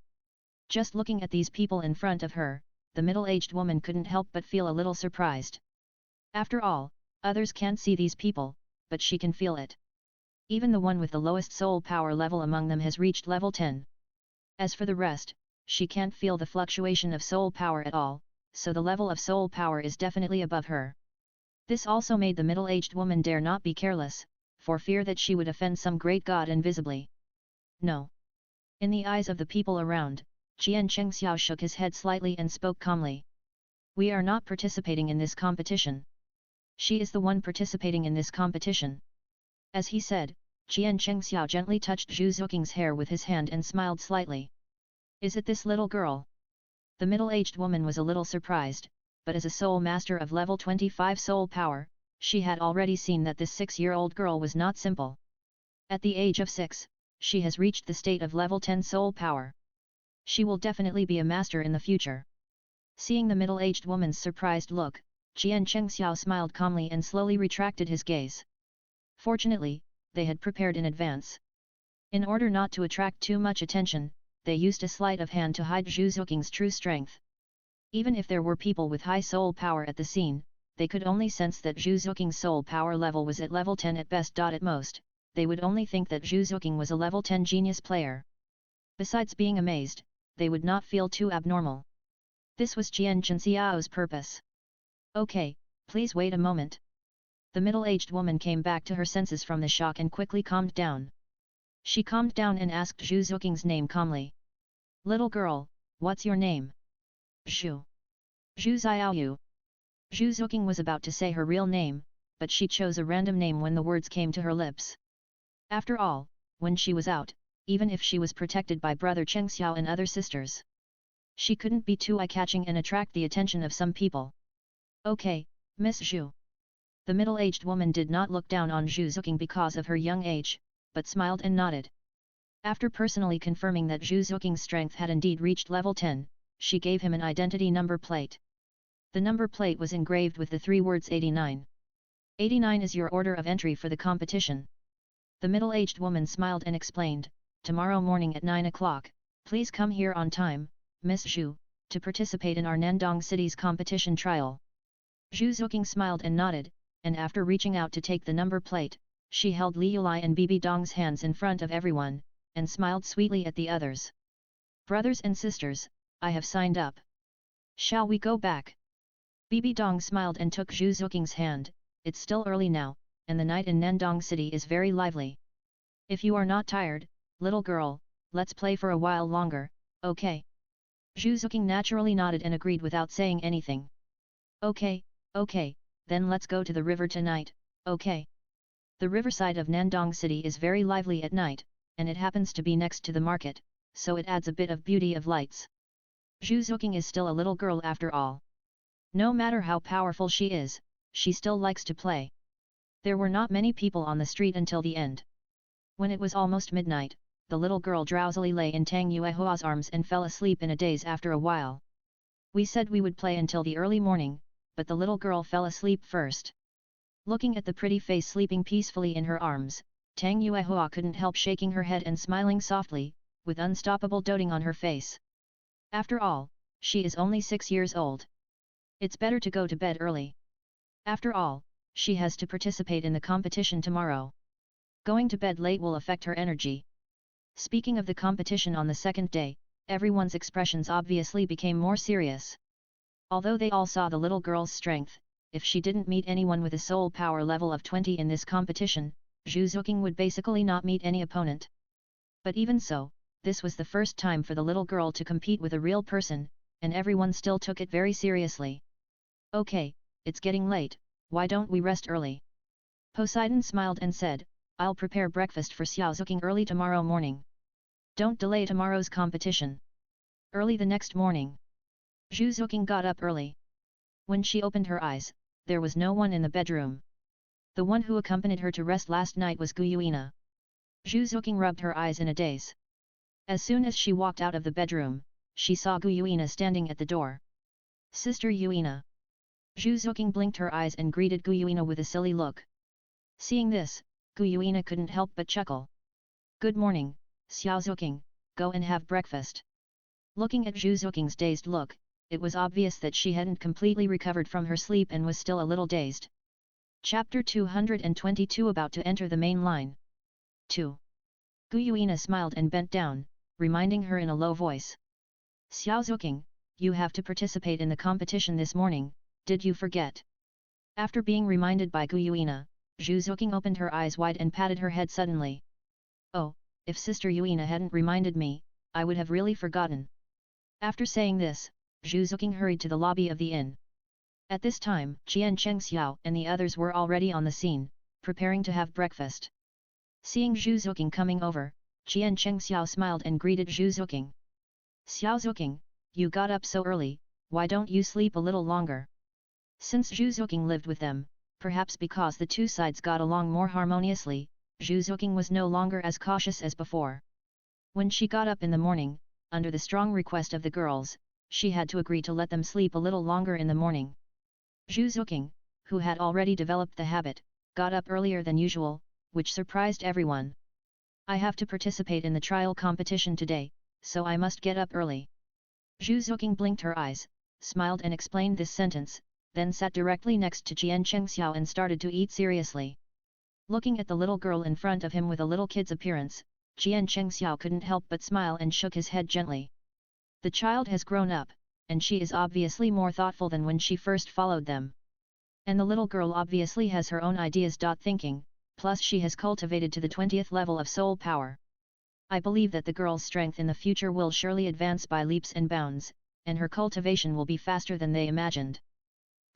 Just looking at these people in front of her, the middle-aged woman couldn't help but feel a little surprised. After all, others can't see these people, but she can feel it. Even the one with the lowest soul power level among them has reached level 10. As for the rest, she can't feel the fluctuation of soul power at all, so the level of soul power is definitely above her. This also made the middle-aged woman dare not be careless, for fear that she would offend some great god invisibly. No. In the eyes of the people around, Chien Chang shook his head slightly and spoke calmly. We are not participating in this competition. She is the one participating in this competition. As he said, Chien Chang gently touched Zhu Zuking's hair with his hand and smiled slightly. Is it this little girl? The middle-aged woman was a little surprised, but as a soul master of level 25 soul power, she had already seen that this 6-year-old girl was not simple. At the age of 6, she has reached the state of level 10 soul power. She will definitely be a master in the future. Seeing the middle-aged woman's surprised look, Chien Chang smiled calmly and slowly retracted his gaze. Fortunately, they had prepared in advance. In order not to attract too much attention, they used a sleight of hand to hide Zhu Zuking's true strength. Even if there were people with high soul power at the scene, they could only sense that Zhu Zuking's soul power level was at level 10 at best. At most, they would only think that Zhu Zuking was a level 10 genius player. Besides being amazed, they would not feel too abnormal. This was Chien Chang's purpose. Okay, please wait a moment. The middle-aged woman came back to her senses from the shock and quickly calmed down. She calmed down and asked Zhu Zuking's name calmly. Little girl, what's your name? Zhu. Zhu Xiaoyu. Zhu Zuking was about to say her real name, but she chose a random name when the words came to her lips. After all, when she was out, even if she was protected by brother Cheng Xiao and other sisters, she couldn't be too eye-catching and attract the attention of some people. Okay, Miss Zhu. The middle-aged woman did not look down on Zhu Zuking because of her young age, but smiled and nodded. After personally confirming that Zhu Zuking's strength had indeed reached level 10, she gave him an identity number plate. The number plate was engraved with the 3 words 89. 89 is your order of entry for the competition. The middle-aged woman smiled and explained, tomorrow morning at 9 o'clock, please come here on time, Miss Zhu, to participate in our Nandong City's competition trial. Zhu Zuking smiled and nodded, and after reaching out to take the number plate, she held Li Yulai and Bibi Dong's hands in front of everyone, and smiled sweetly at the others. Brothers and sisters, I have signed up. Shall we go back? Bibi Dong smiled and took Zhu Zuking's hand. It's still early now, and the night in Nandong City is very lively. If you are not tired, little girl, let's play for a while longer, okay? Zhu Zuking naturally nodded and agreed without saying anything. Okay, then let's go to the river tonight, okay? The riverside of Nandong City is very lively at night, and it happens to be next to the market, so it adds a bit of beauty of lights. Zhu Zuking is still a little girl after all. No matter how powerful she is, she still likes to play. There were not many people on the street until the end. When it was almost midnight, the little girl drowsily lay in Tang Yuua's arms and fell asleep in a daze after a while. We said we would play until the early morning, but the little girl fell asleep first. Looking at the pretty face sleeping peacefully in her arms, Tang Yuua couldn't help shaking her head and smiling softly, with unstoppable doting on her face. After all, she is only 6 years old. It's better to go to bed early. After all, she has to participate in the competition tomorrow. Going to bed late will affect her energy. Speaking of the competition on the second day, everyone's expressions obviously became more serious. Although they all saw the little girl's strength, if she didn't meet anyone with a soul power level of 20 in this competition, Zhu Zuking would basically not meet any opponent. But even so, this was the first time for the little girl to compete with a real person, and everyone still took it very seriously. Okay, it's getting late, why don't we rest early? Poseidon smiled and said, I'll prepare breakfast for Xiao Zuking early tomorrow morning. Don't delay tomorrow's competition. Early the next morning, Zhu Zuking got up early. When she opened her eyes, there was no one in the bedroom. The one who accompanied her to rest last night was Gu Yuina. Zhu Zuking rubbed her eyes in a daze. As soon as she walked out of the bedroom, she saw Gu Yuina standing at the door. Sister Yuina. Zhu Zuking blinked her eyes and greeted Gu Yuina with a silly look. Seeing this, Gu Yuina couldn't help but chuckle. Good morning, Xiao Zuking, go and have breakfast. Looking at Zhu Zuking's dazed look, it was obvious that she hadn't completely recovered from her sleep and was still a little dazed. Chapter 222 about to enter the main line. 2. Gu Yuina smiled and bent down, reminding her in a low voice. Xiao Zuking, you have to participate in the competition this morning, did you forget? After being reminded by Gu Yuina, Zhu Zuking opened her eyes wide and patted her head suddenly. Oh, if Sister Yuina hadn't reminded me, I would have really forgotten. After saying this, Zhu Zuking hurried to the lobby of the inn. At this time, Chien Chang and the others were already on the scene, preparing to have breakfast. Seeing Zhu Zuking coming over, Chien Chang smiled and greeted Zhu Zuking. Xiao Zuking, you got up so early, why don't you sleep a little longer? Since Zhu Zuking lived with them, perhaps because the two sides got along more harmoniously, Zhu Zuking was no longer as cautious as before. When she got up in the morning, under the strong request of the girls, she had to agree to let them sleep a little longer in the morning. Zhu Zuking, who had already developed the habit, got up earlier than usual, which surprised everyone. I have to participate in the trial competition today, so I must get up early. Zhu Zuking blinked her eyes, smiled and explained this sentence, then sat directly next to Chien Chang and started to eat seriously. Looking at the little girl in front of him with a little kid's appearance, Chien Chang couldn't help but smile and shook his head gently. The child has grown up, and she is obviously more thoughtful than when she first followed them. And the little girl obviously has her own ideas. Thinking, plus she has cultivated to the 20th level of soul power. I believe that the girl's strength in the future will surely advance by leaps and bounds, and her cultivation will be faster than they imagined.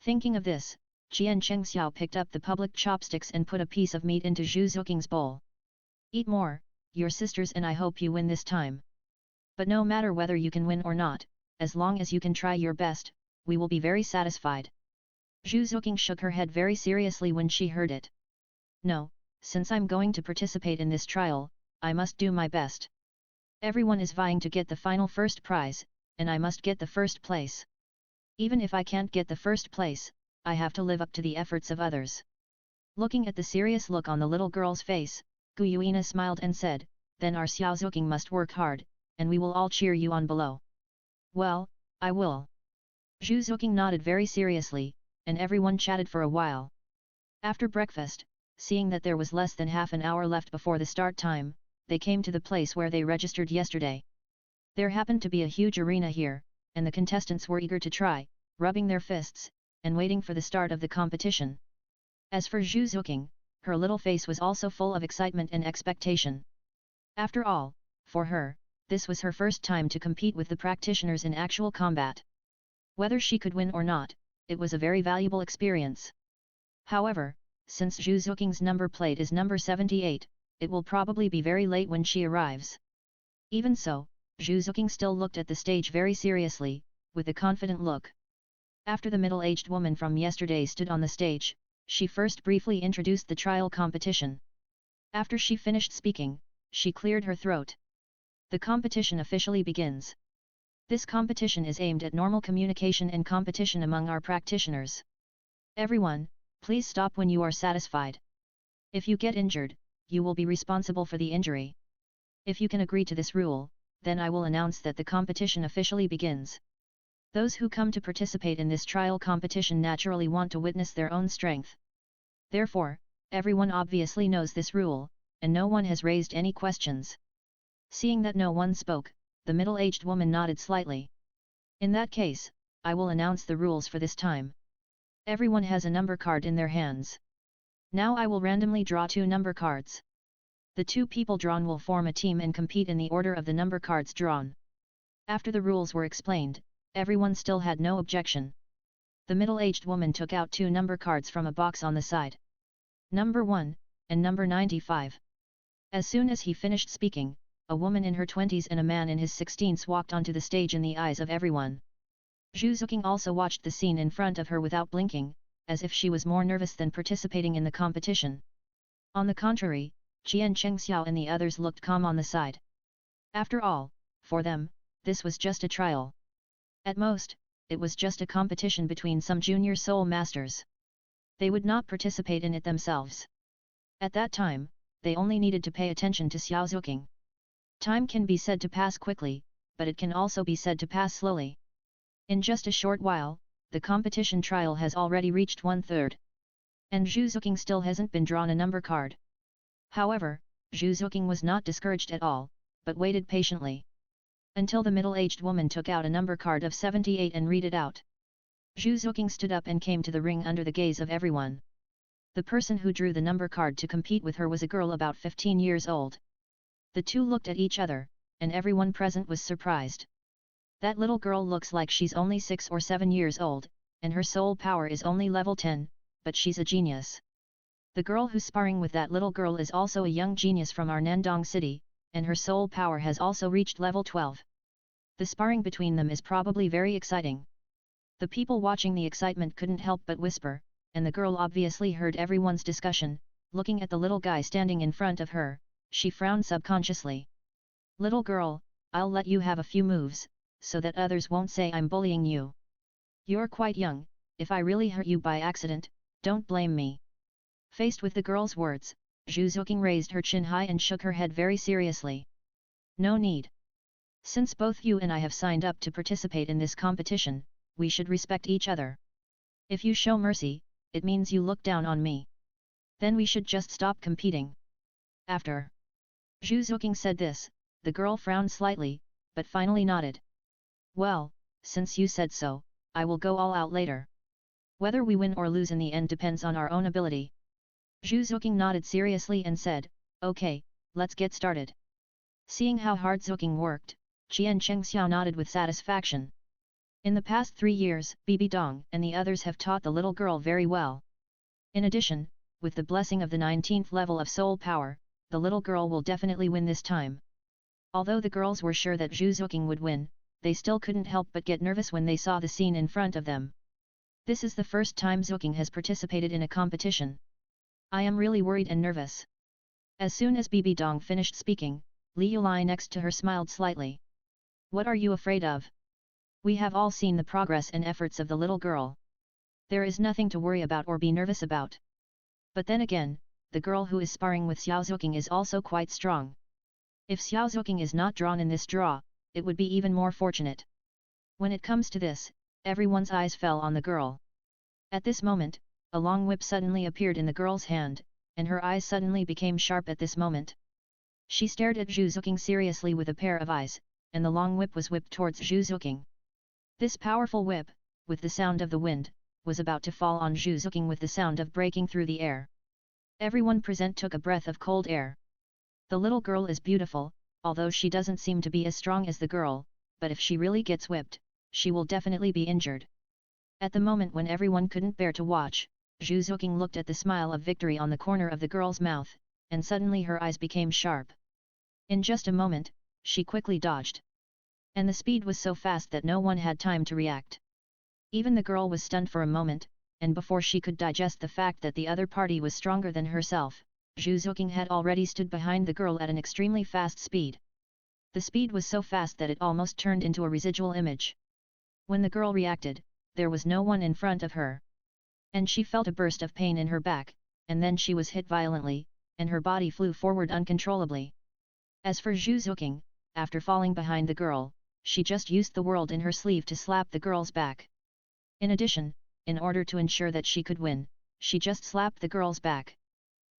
Thinking of this, Chien Chang picked up the public chopsticks and put a piece of meat into Zhu Zuking's bowl. Eat more, your sisters, and I hope you win this time. But no matter whether you can win or not, as long as you can try your best, we will be very satisfied. Zhu Zuking shook her head very seriously when she heard it. No, since I'm going to participate in this trial, I must do my best. Everyone is vying to get the final first prize, and I must get the first place. Even if I can't get the first place, I have to live up to the efforts of others. Looking at the serious look on the little girl's face, Gu Yuina smiled and said, then our Xiao Zuking must work hard, and we will all cheer you on below. Well, I will. Zhu Zuking nodded very seriously, and everyone chatted for a while. After breakfast, seeing that there was less than half an hour left before the start time, they came to the place where they registered yesterday. There happened to be a huge arena here, and the contestants were eager to try, rubbing their fists, and waiting for the start of the competition. As for Zhu Zuking, her little face was also full of excitement and expectation. After all, for her, this was her first time to compete with the practitioners in actual combat. Whether she could win or not, it was a very valuable experience. However, since Zhu Zuking's number plate is number 78, it will probably be very late when she arrives. Even so, Zhu Zuking still looked at the stage very seriously, with a confident look. After the middle-aged woman from yesterday stood on the stage, she first briefly introduced the trial competition. After she finished speaking, she cleared her throat. The competition officially begins. This competition is aimed at normal communication and competition among our practitioners. Everyone, please stop when you are satisfied. If you get injured, you will be responsible for the injury. If you can agree to this rule, then I will announce that the competition officially begins. Those who come to participate in this trial competition naturally want to witness their own strength. Therefore, everyone obviously knows this rule, and no one has raised any questions. Seeing that no one spoke, the middle-aged woman nodded slightly. In that case, I will announce the rules for this time. Everyone has a number card in their hands. Now I will randomly draw 2 number cards. The 2 people drawn will form a team and compete in the order of the number cards drawn. After the rules were explained, everyone still had no objection. The middle-aged woman took out 2 number cards from a box on the side. Number 1, and number 95. As soon as he finished speaking, a woman in her 20s and a man in his 16s walked onto the stage in the eyes of everyone. Zhu Zuking also watched the scene in front of her without blinking, as if she was more nervous than participating in the competition. On the contrary, Chien Chang and the others looked calm on the side. After all, for them, this was just a trial. At most, it was just a competition between some junior soul masters. They would not participate in it themselves. At that time, they only needed to pay attention to Xiao Zuking. Time can be said to pass quickly, but it can also be said to pass slowly. In just a short while, the competition trial has already reached 1/3. And Zhu Zuking still hasn't been drawn a number card. However, Juking was not discouraged at all, but waited patiently. Until the middle-aged woman took out a number card of 78 and read it out. Juking stood up and came to the ring under the gaze of everyone. The person who drew the number card to compete with her was a girl about 15 years old. The two looked at each other, and everyone present was surprised. That little girl looks like she's only 6 or 7 years old, and her soul power is only level 10, but she's a genius. The girl who's sparring with that little girl is also a young genius from our Nandong city, and her soul power has also reached level 12. The sparring between them is probably very exciting. The people watching the excitement couldn't help but whisper, and the girl obviously heard everyone's discussion. Looking at the little guy standing in front of her, she frowned subconsciously. Little girl, I'll let you have a few moves, so that others won't say I'm bullying you. You're quite young, if I really hurt you by accident, don't blame me. Faced with the girl's words, Juking raised her chin high and shook her head very seriously. No need. Since both you and I have signed up to participate in this competition, we should respect each other. If you show mercy, it means you look down on me. Then we should just stop competing. After Juking said this, the girl frowned slightly, but finally nodded. Well, since you said so, I will go all out later. Whether we win or lose in the end depends on our own ability. Juking nodded seriously and said, okay, let's get started. Seeing how hard Juking worked, Chien Chang nodded with satisfaction. In the past 3 years, Bibi Dong and the others have taught the little girl very well. In addition, with the blessing of the 19th level of soul power, the little girl will definitely win this time. Although the girls were sure that Juking would win, they still couldn't help but get nervous when they saw the scene in front of them. This is the first time Juking has participated in a competition. I am really worried and nervous. As soon as Bibi Dong finished speaking, Liu Lai next to her smiled slightly. What are you afraid of? We have all seen the progress and efforts of the little girl. There is nothing to worry about or be nervous about. But then again, the girl who is sparring with Juking is also quite strong. If Juking is not drawn in this draw, it would be even more fortunate. When it comes to this, everyone's eyes fell on the girl. At this moment, a long whip suddenly appeared in the girl's hand, and her eyes suddenly became sharp at this moment. She stared at Juking seriously with a pair of eyes, and the long whip was whipped towards Juking. This powerful whip, with the sound of the wind, was about to fall on Juking with the sound of breaking through the air. Everyone present took a breath of cold air. The little girl is beautiful, although she doesn't seem to be as strong as the girl, but if she really gets whipped, she will definitely be injured. At the moment when everyone couldn't bear to watch, Juking looked at the smile of victory on the corner of the girl's mouth, and suddenly her eyes became sharp. In just a moment, she quickly dodged. And the speed was so fast that no one had time to react. Even the girl was stunned for a moment, and before she could digest the fact that the other party was stronger than herself, Juking had already stood behind the girl at an extremely fast speed. The speed was so fast that it almost turned into a residual image. When the girl reacted, there was no one in front of her. And she felt a burst of pain in her back, and then she was hit violently, and her body flew forward uncontrollably. As for Juking, after falling behind the girl, she just used the world in her sleeve to slap the girl's back. In addition, in order to ensure that she could win, she just slapped the girl's back.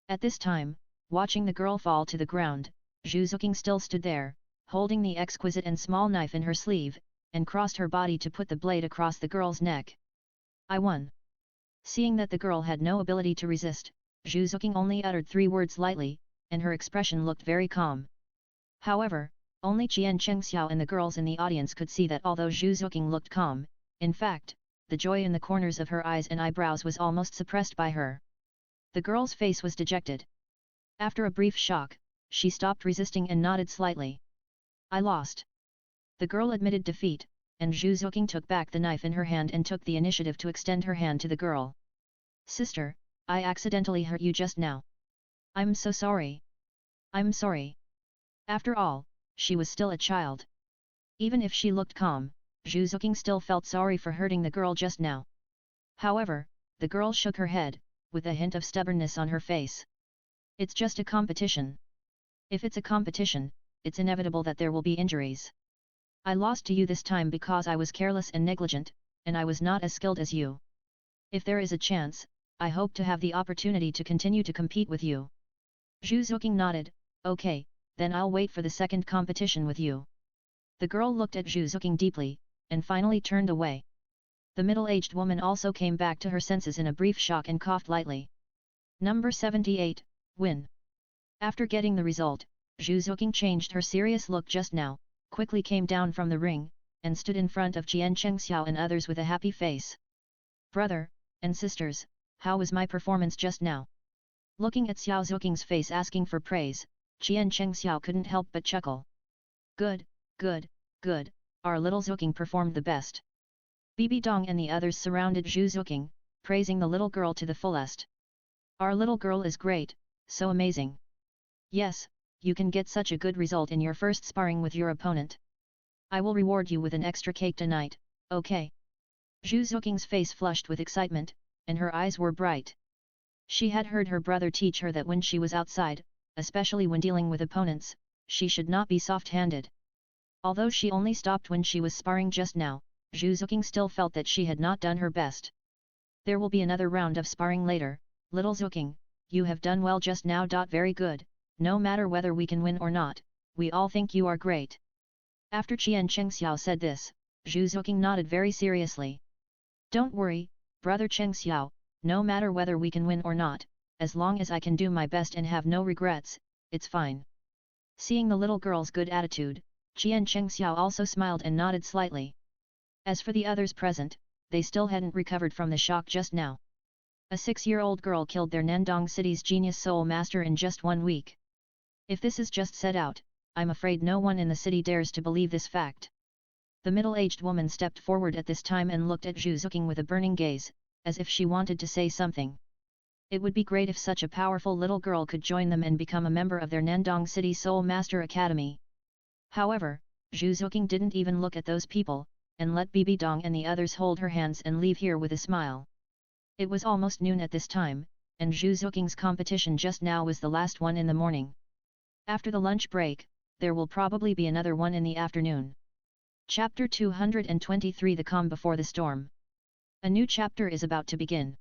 At this time, watching the girl fall to the ground, Juking still stood there, holding the exquisite and small knife in her sleeve, and crossed her body to put the blade across the girl's neck. I won. Seeing that the girl had no ability to resist, Juking only uttered 3 words lightly, and her expression looked very calm. However, only Chien Chang and the girls in the audience could see that although Juking looked calm, in fact, the joy in the corners of her eyes and eyebrows was almost suppressed by her. The girl's face was dejected. After a brief shock, she stopped resisting and nodded slightly. I lost. The girl admitted defeat, and Juking took back the knife in her hand and took the initiative to extend her hand to the girl. Sister, I accidentally hurt you just now. I'm so sorry. I'm sorry. After all, she was still a child. Even if she looked calm, Juking still felt sorry for hurting the girl just now. However, the girl shook her head, with a hint of stubbornness on her face. It's just a competition. If it's a competition, it's inevitable that there will be injuries. I lost to you this time because I was careless and negligent, and I was not as skilled as you. If there is a chance, I hope to have the opportunity to continue to compete with you. Juking nodded, Okay, then I'll wait for the second competition with you. The girl looked at Juking deeply, and finally turned away. The middle-aged woman also came back to her senses in a brief shock and coughed lightly. Number 78, win. After getting the result, Juking changed her serious look just now, quickly came down from the ring, and stood in front of Chien Chang and others with a happy face. Brother, and sisters, how was my performance just now? Looking at Xiao Zuking's face asking for praise, Chien Chang couldn't help but chuckle. Good, good, good, our little Zuking performed the best. Bibi Dong and the others surrounded Juking, praising the little girl to the fullest. Our little girl is great, so amazing. Yes, you can get such a good result in your first sparring with your opponent. I will reward you with an extra cake tonight, okay? Zuking's face flushed with excitement, and her eyes were bright. She had heard her brother teach her that when she was outside, especially when dealing with opponents, she should not be soft-handed. Although she only stopped when she was sparring just now, Zuking still felt that she had not done her best. There will be another round of sparring later, little Zuking, you have done well just now. Very good, no matter whether we can win or not, we all think you are great. After Chien Chang said this, Zuking nodded very seriously. Don't worry, brother Cheng Xiao, no matter whether we can win or not, as long as I can do my best and have no regrets, it's fine. Seeing the little girl's good attitude, Chien Chang also smiled and nodded slightly. As for the others present, they still hadn't recovered from the shock just now. A 6-year-old girl killed their Nandong city's genius soul master in just 1 week. If this is just said out, I'm afraid no one in the city dares to believe this fact. The middle-aged woman stepped forward at this time and looked at Zuking with a burning gaze, as if she wanted to say something. It would be great if such a powerful little girl could join them and become a member of their Nandong City Soul Master Academy. However, Zuking didn't even look at those people, and let Bibi Dong and the others hold her hands and leave here with a smile. It was almost noon at this time, and Zuking's competition just now was the last one in the morning. After the lunch break, there will probably be another one in the afternoon. Chapter 223 The Calm Before the Storm. A new chapter is about to begin.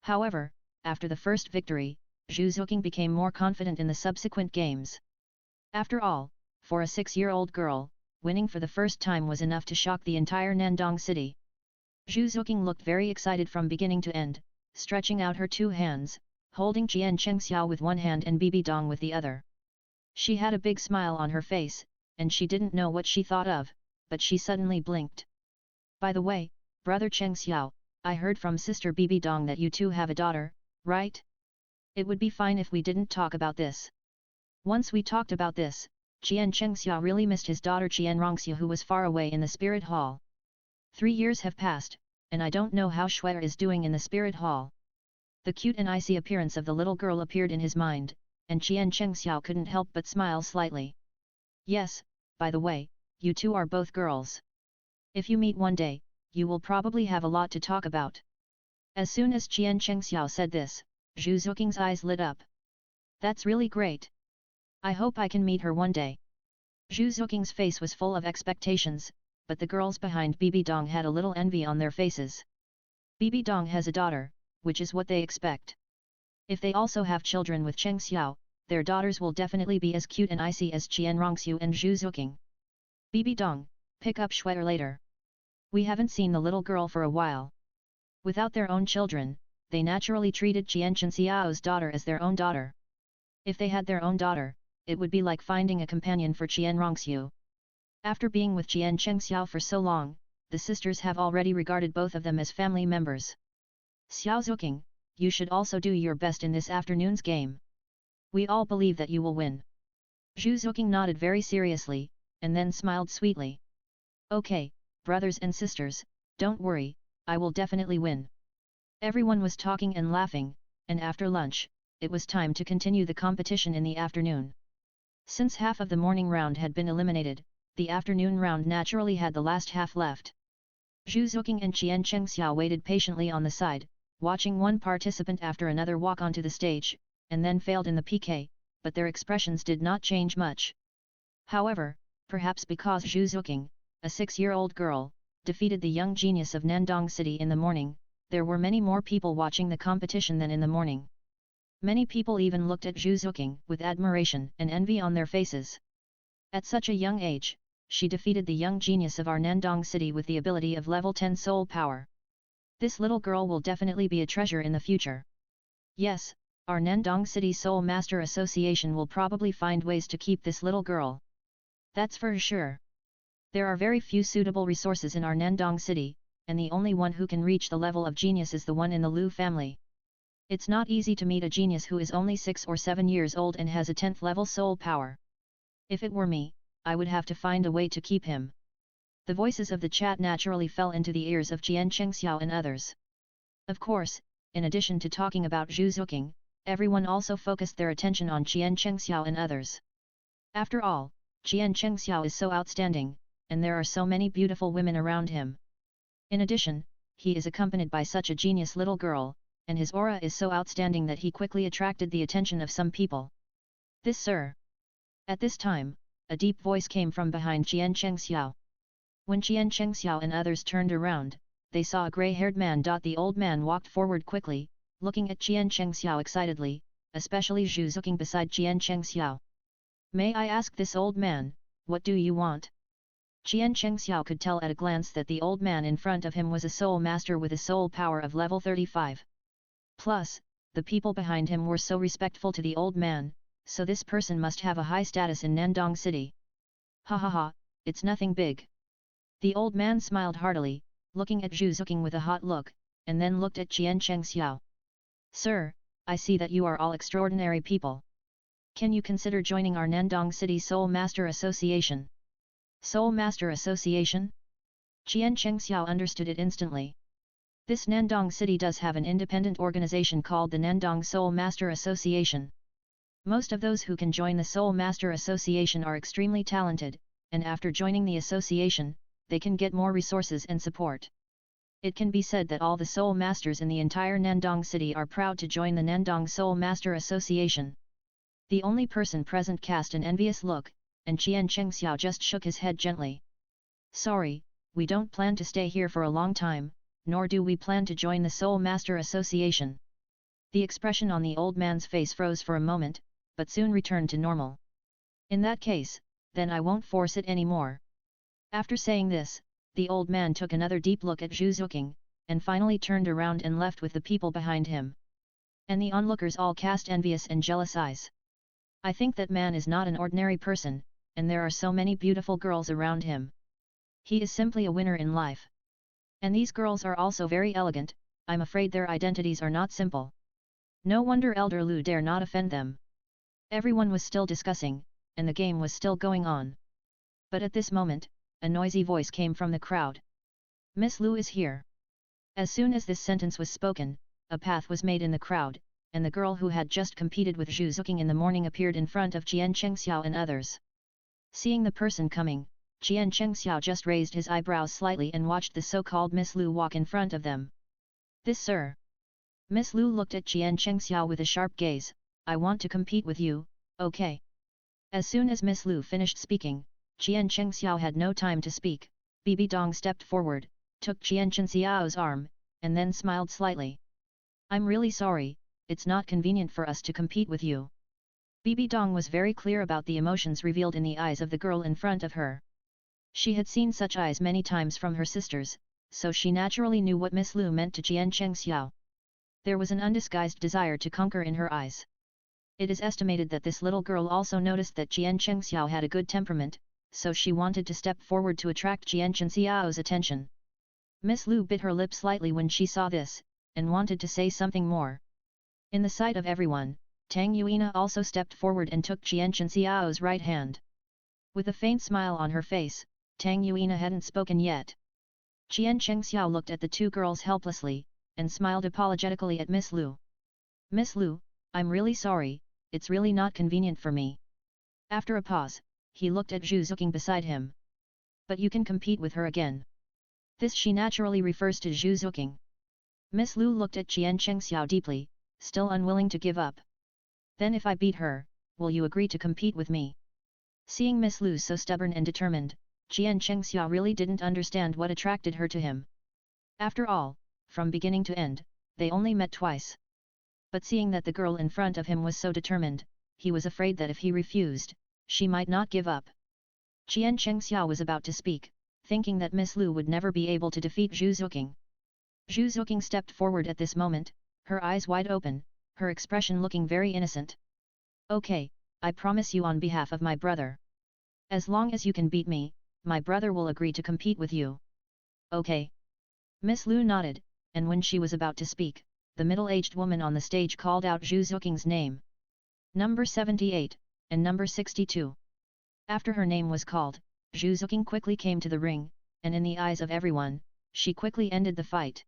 However, after the first victory, Zuking became more confident in the subsequent games. After all, for a 6-year-old girl, winning for the first time was enough to shock the entire Nandong city. Zuking looked very excited from beginning to end, stretching out her 2 hands, holding Chien Chang with one hand and Bibi Dong with the other. She had a big smile on her face, and she didn't know what she thought of, but she suddenly blinked. By the way, brother Cheng Xiao, I heard from sister Bibi Dong that you two have a daughter, right? It would be fine if we didn't talk about this. Once we talked about this, Chien Chang really missed his daughter Chien Rongxia, who was far away in the spirit hall. 3 years have passed, and I don't know how Shuai is doing in the spirit hall. The cute and icy appearance of the little girl appeared in his mind, and Chien Chang couldn't help but smile slightly. Yes, by the way, you two are both girls. If you meet one day, you will probably have a lot to talk about. As soon as Chien Chang said this, Zuking's eyes lit up. That's really great. I hope I can meet her one day. Zuking's face was full of expectations, but the girls behind Bibi Dong had a little envy on their faces. Bibi Dong has a daughter, which is what they expect. If they also have children with Cheng Xiao, their daughters will definitely be as cute and icy as Chien Rongxiu and Zuking. Bibi Dong, pick up Shuai later. We haven't seen the little girl for a while. Without their own children, they naturally treated Chien Xiao's daughter as their own daughter. If they had their own daughter, it would be like finding a companion for Chien Rongxiu. After being with Chien Chang for so long, the sisters have already regarded both of them as family members. Xiao Zuking, you should also do your best in this afternoon's game. We all believe that you will win. Zuking nodded very seriously, and then smiled sweetly. Okay, brothers and sisters, don't worry, I will definitely win. Everyone was talking and laughing, and after lunch, it was time to continue the competition in the afternoon. Since half of the morning round had been eliminated, the afternoon round naturally had the last half left. Zuking and Chien Chang waited patiently on the side, watching one participant after another walk onto the stage, and then failed in the PK, but their expressions did not change much. However, perhaps because Zuking, a 6-year-old girl, defeated the young genius of Nandong City in the morning, there were many more people watching the competition than in the morning. Many people even looked at Juking with admiration and envy on their faces. At such a young age, she defeated the young genius of our Nandong city with the ability of level 10 soul power. This little girl will definitely be a treasure in the future. Yes, our Nandong City Soul Master Association will probably find ways to keep this little girl. That's for sure. There are very few suitable resources in our Nandong city, and the only one who can reach the level of genius is the one in the Lu family. It's not easy to meet a genius who is only 6 or 7 years old and has a 10th level soul power. If it were me, I would have to find a way to keep him. The voices of the chat naturally fell into the ears of Chien Chang and others. Of course, in addition to talking about Juking, everyone also focused their attention on Chien Chang and others. After all, Chien Chang is so outstanding, and there are so many beautiful women around him. In addition, he is accompanied by such a genius little girl, and his aura is so outstanding that he quickly attracted the attention of some people. This sir. At this time, a deep voice came from behind Chien Chang. When Chien Chang and others turned around, they saw a grey-haired man. The old man walked forward quickly, looking at Chien Chang excitedly, especially Juking beside Chien Chang. May I ask this old man, what do you want? Chien Chang could tell at a glance that the old man in front of him was a soul master with a soul power of level 35. Plus, the people behind him were so respectful to the old man, so this person must have a high status in Nandong City. Ha ha ha, it's nothing big. The old man smiled heartily, looking at Juking with a hot look, and then looked at Chien Chang. Sir, I see that you are all extraordinary people. Can you consider joining our Nandong City Soul Master Association? Soul Master Association? Chien Chang understood it instantly. This Nandong City does have an independent organization called the Nandong Soul Master Association. Most of those who can join the Soul Master Association are extremely talented, and after joining the association, they can get more resources and support. It can be said that all the Soul Masters in the entire Nandong City are proud to join the Nandong Soul Master Association. The only person present cast an envious look, and Chien Chang just shook his head gently. Sorry, we don't plan to stay here for a long time, nor do we plan to join the Soul Master Association. The expression on the old man's face froze for a moment, but soon returned to normal. In that case, then I won't force it anymore. After saying this, the old man took another deep look at Juking, and finally turned around and left with the people behind him. And the onlookers all cast envious and jealous eyes. I think that man is not an ordinary person, and there are so many beautiful girls around him. He is simply a winner in life. And these girls are also very elegant, I'm afraid their identities are not simple. No wonder Elder Lu dare not offend them. Everyone was still discussing, and the game was still going on. But at this moment, a noisy voice came from the crowd. Miss Lu is here. As soon as this sentence was spoken, a path was made in the crowd, and the girl who had just competed with Juking in the morning appeared in front of Chien Chang and others. Seeing the person coming, Chien Chang just raised his eyebrows slightly and watched the so-called Miss Lu walk in front of them. This sir. Miss Lu looked at Chien Chang with a sharp gaze. I want to compete with you, okay? As soon as Miss Lu finished speaking, Chien Chang had no time to speak. Bibi Dong stepped forward, took Chien Chang's arm, and then smiled slightly. I'm really sorry, it's not convenient for us to compete with you. Bibi Dong was very clear about the emotions revealed in the eyes of the girl in front of her. She had seen such eyes many times from her sisters, so she naturally knew what Miss Lu meant to Chien Chang. There was an undisguised desire to conquer in her eyes. It is estimated that this little girl also noticed that Chien Chang had a good temperament, so she wanted to step forward to attract Chien Chang's attention. Miss Lu bit her lip slightly when she saw this, and wanted to say something more. In the sight of everyone, Tang Yuua also stepped forward and took Chien Chang's right hand. With a faint smile on her face, Tang Yuua hadn't spoken yet. Chien Chang looked at the two girls helplessly, and smiled apologetically at Miss Lu. Miss Lu, I'm really sorry, it's really not convenient for me. After a pause, he looked at Juking beside him. But you can compete with her again. This she naturally refers to Juking. Miss Lu looked at Chien Chang deeply, still unwilling to give up. Then if I beat her, will you agree to compete with me? Seeing Miss Lu so stubborn and determined, Chien Chang really didn't understand what attracted her to him. After all, from beginning to end, they only met twice. But seeing that the girl in front of him was so determined, he was afraid that if he refused, she might not give up. Chien Chang was about to speak, thinking that Miss Lu would never be able to defeat Zhu Zuking. Zhu Zuking stepped forward at this moment, her eyes wide open, her expression looking very innocent. Okay, I promise you on behalf of my brother. As long as you can beat me, my brother will agree to compete with you. Okay. Miss Lu nodded, and when she was about to speak, the middle-aged woman on the stage called out Zhu Zuking's name. Number 78, and number 62. After her name was called, Zhu Zuking quickly came to the ring, and in the eyes of everyone, she quickly ended the fight.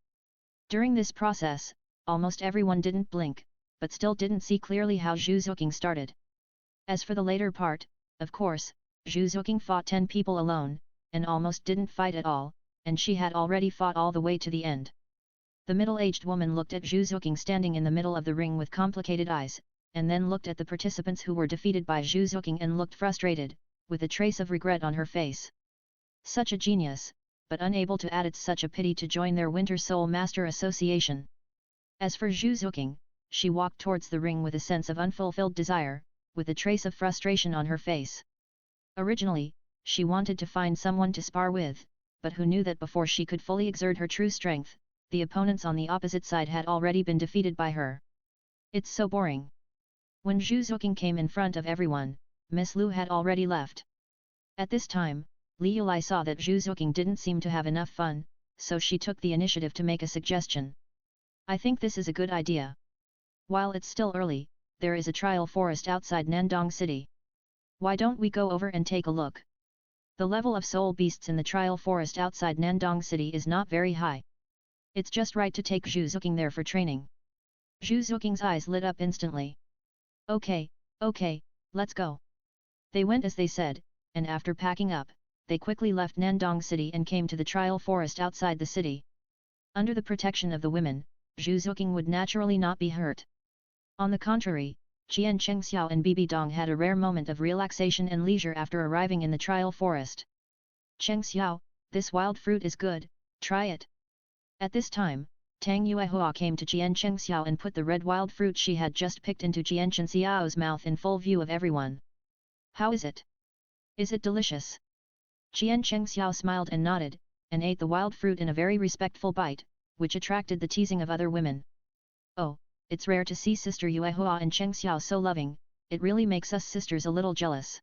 During this process, almost everyone didn't blink, but still didn't see clearly how Zhu Zuking started. As for the later part, of course, Zhu Zuking fought 10 people alone, and almost didn't fight at all, and she had already fought all the way to the end. The middle-aged woman looked at Zhu Zuking standing in the middle of the ring with complicated eyes, and then looked at the participants who were defeated by Zhu Zuking and looked frustrated, with a trace of regret on her face. Such a genius, but unable to add it's such a pity to join their Winter Soul Master Association. As for Zhu Zuking, she walked towards the ring with a sense of unfulfilled desire, with a trace of frustration on her face. Originally, she wanted to find someone to spar with, but who knew that before she could fully exert her true strength, the opponents on the opposite side had already been defeated by her. It's so boring. When Zhu Zuking came in front of everyone, Miss Lu had already left. At this time, Li Yulai saw that Zhu Zuking didn't seem to have enough fun, so she took the initiative to make a suggestion. I think this is a good idea. While it's still early, there is a trial forest outside Nandong City. Why don't we go over and take a look? The level of soul beasts in the trial forest outside Nandong City is not very high. It's just right to take Zhu Zuking there for training. Zhu Zuking's eyes lit up instantly. Okay, let's go. They went as they said, and after packing up, they quickly left Nandong City and came to the trial forest outside the city. Under the protection of the women, Zhu Zuking would naturally not be hurt. On the contrary, Chien Chang and Bibi Dong had a rare moment of relaxation and leisure after arriving in the trial forest. Cheng Xiao, this wild fruit is good, try it. At this time, Tang Yuua came to Chien Chang and put the red wild fruit she had just picked into Chien Chang Xiao's mouth in full view of everyone. How is it? Is it delicious? Chien Chang Xiao smiled and nodded, and ate the wild fruit in a very respectful bite, which attracted the teasing of other women. Oh, it's rare to see Sister Yuehua and Cheng Xiao so loving, it really makes us sisters a little jealous.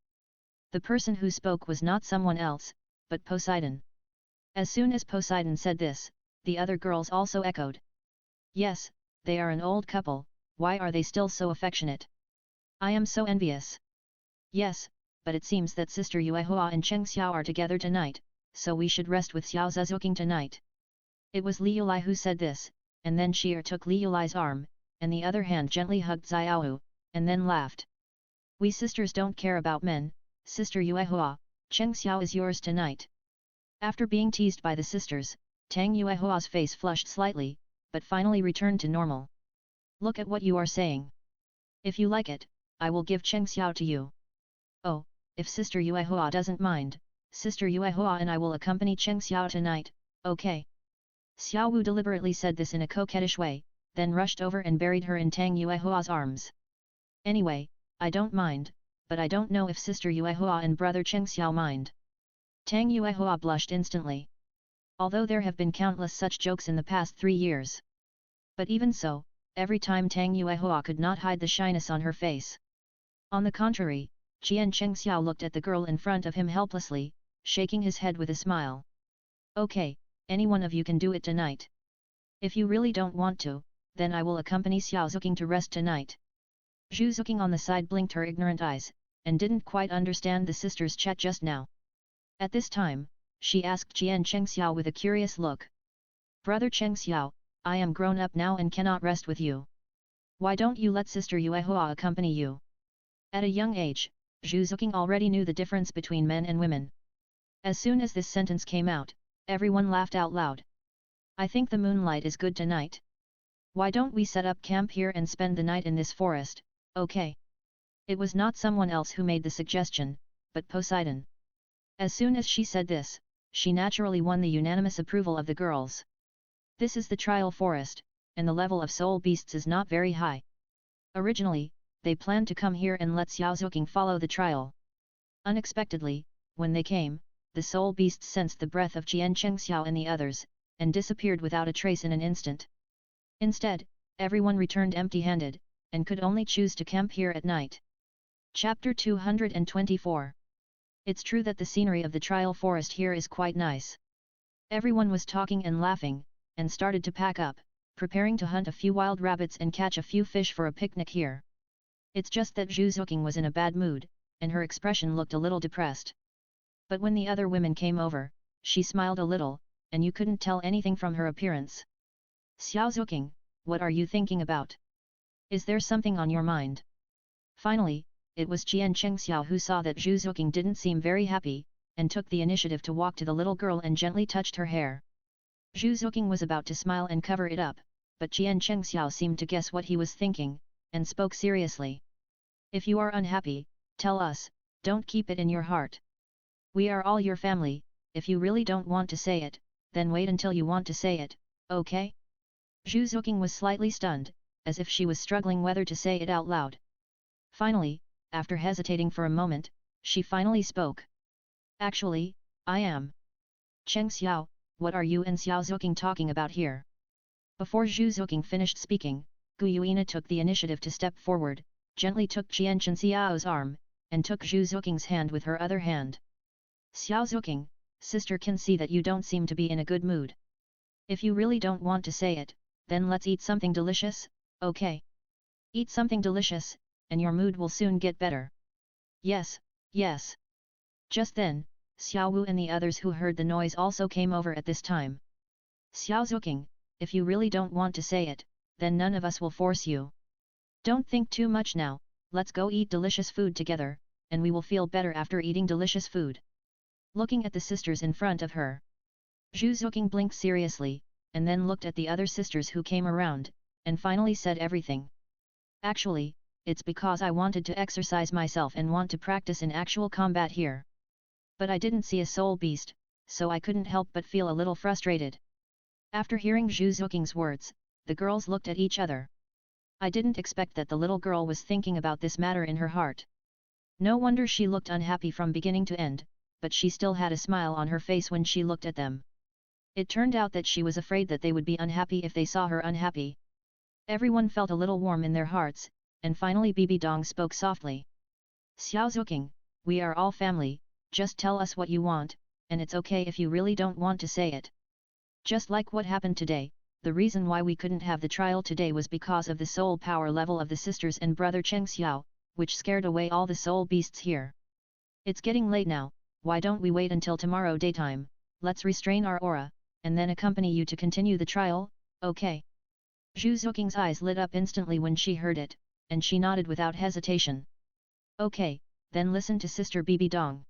The person who spoke was not someone else, but Poseidon. As soon as Poseidon said this, the other girls also echoed. Yes, they are an old couple, why are they still so affectionate? I am so envious. Yes, but it seems that Sister Yuehua and Cheng Xiao are together tonight, so we should rest with Xiao Zuking tonight. It was Li Yulai who said this, and then Xier took Li Yulai's arm, and the other hand gently hugged Xiaowu, and then laughed. We sisters don't care about men, Sister Yuehua, Cheng Xiao is yours tonight. After being teased by the sisters, Tang Yuehua's face flushed slightly, but finally returned to normal. Look at what you are saying. If you like it, I will give Cheng Xiao to you. Oh, if Sister Yuehua doesn't mind, Sister Yuehua and I will accompany Cheng Xiao tonight, okay? Xiao Wu deliberately said this in a coquettish way, then rushed over and buried her in Tang Yuehua's arms. Anyway, I don't mind, but I don't know if Sister Yuehua and Brother Cheng Xiao mind. Tang Yuehua blushed instantly. Although there have been countless such jokes in the past 3 years. But even so, every time Tang Yuehua could not hide the shyness on her face. On the contrary, Chien Chang looked at the girl in front of him helplessly, shaking his head with a smile. Okay, any one of you can do it tonight. If you really don't want to, then I will accompany Xiao Zuking to rest tonight. Zhu Zuking on the side blinked her ignorant eyes, and didn't quite understand the sisters' chat just now. At this time, she asked Chien Chang with a curious look. Brother Cheng Xiao, I am grown up now and cannot rest with you. Why don't you let Sister Yuehua accompany you? At a young age, Zhu Zuking already knew the difference between men and women. As soon as this sentence came out, everyone laughed out loud. I think the moonlight is good tonight. Why don't we set up camp here and spend the night in this forest, okay? It was not someone else who made the suggestion, but Poseidon. As soon as she said this, she naturally won the unanimous approval of the girls. This is the trial forest, and the level of soul beasts is not very high. Originally, they planned to come here and let Xiao Zuking follow the trial. Unexpectedly, when they came, the soul beasts sensed the breath of Chien Chang Xiao and the others, and disappeared without a trace in an instant. Instead, everyone returned empty-handed, and could only choose to camp here at night. Chapter 224. It's true that the scenery of the trial forest here is quite nice. Everyone was talking and laughing, and started to pack up, preparing to hunt a few wild rabbits and catch a few fish for a picnic here. It's just that Zhu Zuking was in a bad mood, and her expression looked a little depressed. But when the other women came over, she smiled a little, and you couldn't tell anything from her appearance. Xiao Zuking, what are you thinking about? Is there something on your mind? Finally, it was Chien Chang Xiao who saw that Zhu Zuking didn't seem very happy, and took the initiative to walk to the little girl and gently touched her hair. Zhu Zuking was about to smile and cover it up, but Chien Chang Xiao seemed to guess what he was thinking, and spoke seriously. If you are unhappy, tell us, don't keep it in your heart. We are all your family. If you really don't want to say it, then wait until you want to say it, okay? Zhu Zuking was slightly stunned, as if she was struggling whether to say it out loud. Finally, after hesitating for a moment, she finally spoke. Actually, I am. Cheng Xiao, what are you and Xiao Zuking talking about here? Before Zhu Zuking finished speaking, Gu Yuina took the initiative to step forward, gently took Chien Chang Xiao's arm, and took Zhu Zuking's hand with her other hand. Xiao Zuking, sister can see that you don't seem to be in a good mood. If you really don't want to say it, then let's eat something delicious, okay? Eat something delicious, and your mood will soon get better. Yes, yes. Just then, Xiao Wu and the others who heard the noise also came over at this time. Xiao Zuking, if you really don't want to say it, then none of us will force you. Don't think too much now, let's go eat delicious food together, and we will feel better after eating delicious food. Looking at the sisters in front of her, Zhu Zuking blinked seriously, and then looked at the other sisters who came around, and finally said everything. Actually, it's because I wanted to exercise myself and want to practice in actual combat here. But I didn't see a soul beast, so I couldn't help but feel a little frustrated. After hearing Zhu Zuking's words, the girls looked at each other. I didn't expect that the little girl was thinking about this matter in her heart. No wonder she looked unhappy from beginning to end, but she still had a smile on her face when she looked at them. It turned out that she was afraid that they would be unhappy if they saw her unhappy. Everyone felt a little warm in their hearts, and finally Bibi Dong spoke softly. Xiao Zuking, we are all family, just tell us what you want, and it's okay if you really don't want to say it. Just like what happened today, the reason why we couldn't have the trial today was because of the soul power level of the sisters and brother Cheng Xiao, which scared away all the soul beasts here. It's getting late now, why don't we wait until tomorrow daytime, let's restrain our aura, and then accompany you to continue the trial, okay? Zhu Zuking's eyes lit up instantly when she heard it, and she nodded without hesitation. Okay, then listen to Sister Bibi Dong.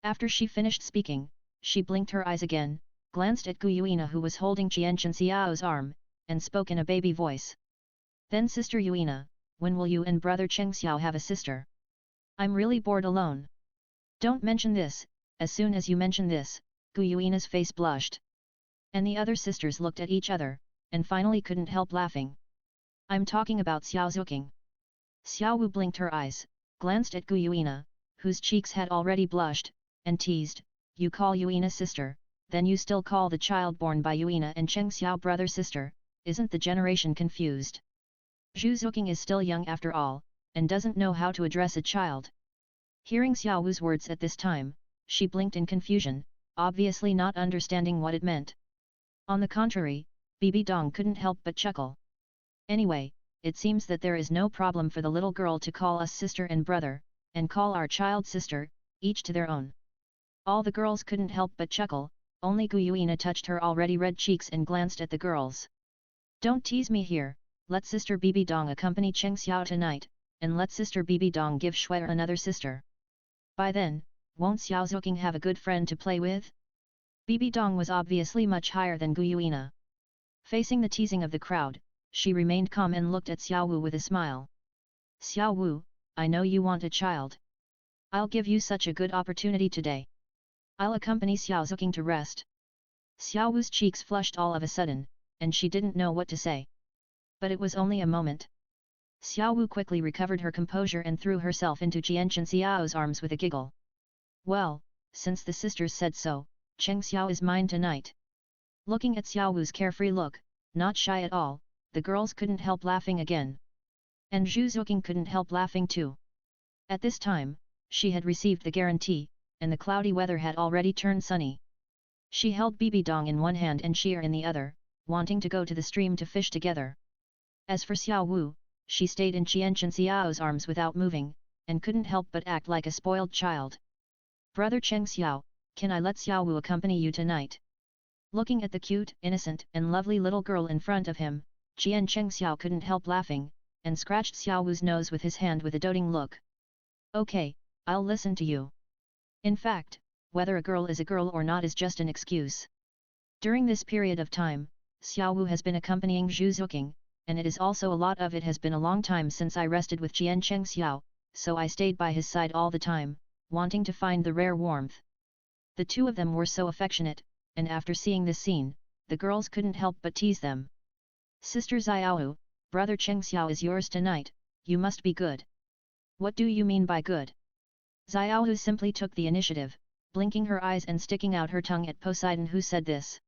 After she finished speaking, she blinked her eyes again, glanced at Gu Yuina who was holding Chien Chang Xiao's arm, and spoke in a baby voice. Then Sister Yuina, when will you and brother Cheng Xiao have a sister? I'm really bored alone. Don't mention this, as soon as you mention this, Gu Yuina's face blushed. And the other sisters looked at each other, and finally couldn't help laughing. I'm talking about Xiao Zuking. Xiao Wu blinked her eyes, glanced at Gu Yuina, whose cheeks had already blushed, and teased, you call Yuina sister, then you still call the child born by Yuina and Cheng Xiao brother sister, isn't the generation confused? Zhu Zuking is still young after all, and doesn't know how to address a child. Hearing Xiao Wu's words at this time, she blinked in confusion, obviously not understanding what it meant. On the contrary, Bibi Dong couldn't help but chuckle. Anyway, it seems that there is no problem for the little girl to call us sister and brother, and call our child sister, each to their own. All the girls couldn't help but chuckle, only Gu Yuina touched her already red cheeks and glanced at the girls. Don't tease me here, let Sister Bibi Dong accompany Cheng Xiao tonight, and let Sister Bibi Dong give Shui another sister. By then, won't Xiao Zuking have a good friend to play with? Bibi Dong was obviously much higher than Gu Yuina. Facing the teasing of the crowd, she remained calm and looked at Xiao Wu with a smile. Xiao Wu, I know you want a child. I'll give you such a good opportunity today. I'll accompany Xiao Zuking to rest. Xiao Wu's cheeks flushed all of a sudden, and she didn't know what to say. But it was only a moment. Xiao Wu quickly recovered her composure and threw herself into Chien Xiao's arms with a giggle. Well, since the sisters said so, Cheng Xiao is mine tonight. Looking at Xiao Wu's carefree look, not shy at all, the girls couldn't help laughing again. And Juking couldn't help laughing too. At this time, she had received the guarantee, and the cloudy weather had already turned sunny. She held Bibi Dong in one hand and Sheer in the other, wanting to go to the stream to fish together. As for Xiao Wu, she stayed in Chien Xiao's arms without moving, and couldn't help but act like a spoiled child. Brother Cheng Xiao, can I let Xiao Wu accompany you tonight? Looking at the cute, innocent and lovely little girl in front of him, Chien Xiao couldn't help laughing, and scratched Xiao Wu's nose with his hand with a doting look. Okay, I'll listen to you. In fact, whether a girl is a girl or not is just an excuse. During this period of time, Xiao Wu has been accompanying Juking, and it is also a lot of it has been a long time since I rested with Chien Xiao, so I stayed by his side all the time, wanting to find the rare warmth. The two of them were so affectionate, and after seeing this scene, the girls couldn't help but tease them. Sister Xiaowu, brother Cheng Xiao is yours tonight, you must be good. What do you mean by good? Xiaowu simply took the initiative, blinking her eyes and sticking out her tongue at Poseidon who said this.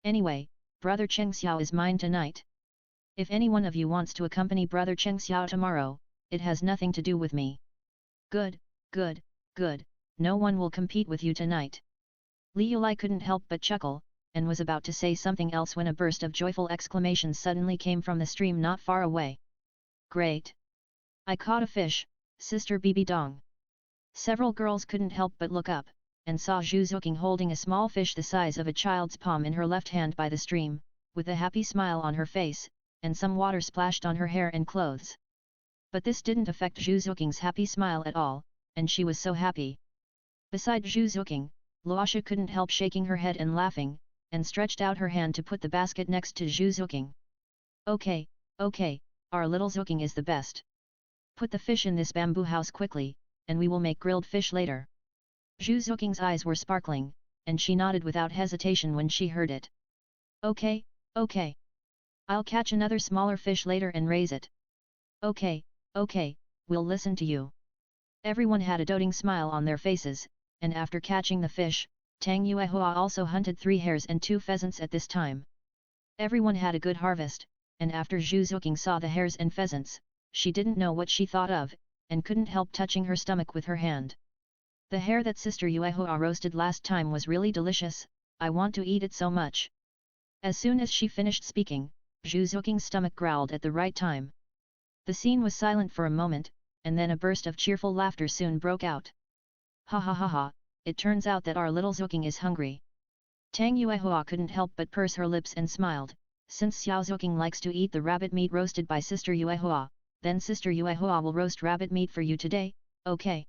Anyway, brother Cheng Xiao is mine tonight. If any one of you wants to accompany brother Cheng Xiao tomorrow, it has nothing to do with me. Good, good, good, no one will compete with you tonight. Li Yulai couldn't help but chuckle, and was about to say something else when a burst of joyful exclamations suddenly came from the stream not far away. Great! I caught a fish, Sister Bibi Dong. Several girls couldn't help but look up, and saw Juking holding a small fish the size of a child's palm in her left hand by the stream, with a happy smile on her face, and some water splashed on her hair and clothes. But this didn't affect Juking's happy smile at all, and she was so happy. Beside Juking, Laasha couldn't help shaking her head and laughing, and stretched out her hand to put the basket next to Juking. Okay, okay, our little Juking is the best. Put the fish in this bamboo house quickly, and we will make grilled fish later. Juking's eyes were sparkling, and she nodded without hesitation when she heard it. Okay, okay. I'll catch another smaller fish later and raise it. Okay, okay, we'll listen to you. Everyone had a doting smile on their faces, and after catching the fish, Tang Yuua also hunted 3 hares and 2 pheasants at this time. Everyone had a good harvest, and after Juking saw the hares and pheasants, she didn't know what she thought of, and couldn't help touching her stomach with her hand. The hare that Sister Yuehua roasted last time was really delicious, I want to eat it so much. As soon as she finished speaking, Juking's stomach growled at the right time. The scene was silent for a moment, and then a burst of cheerful laughter soon broke out. Ha ha ha ha, it turns out that our little Juking is hungry. Tang Yuehua couldn't help but purse her lips and smiled, since Xiao Juking likes to eat the rabbit meat roasted by Sister Yuehua, then Sister Yuehua will roast rabbit meat for you today, okay?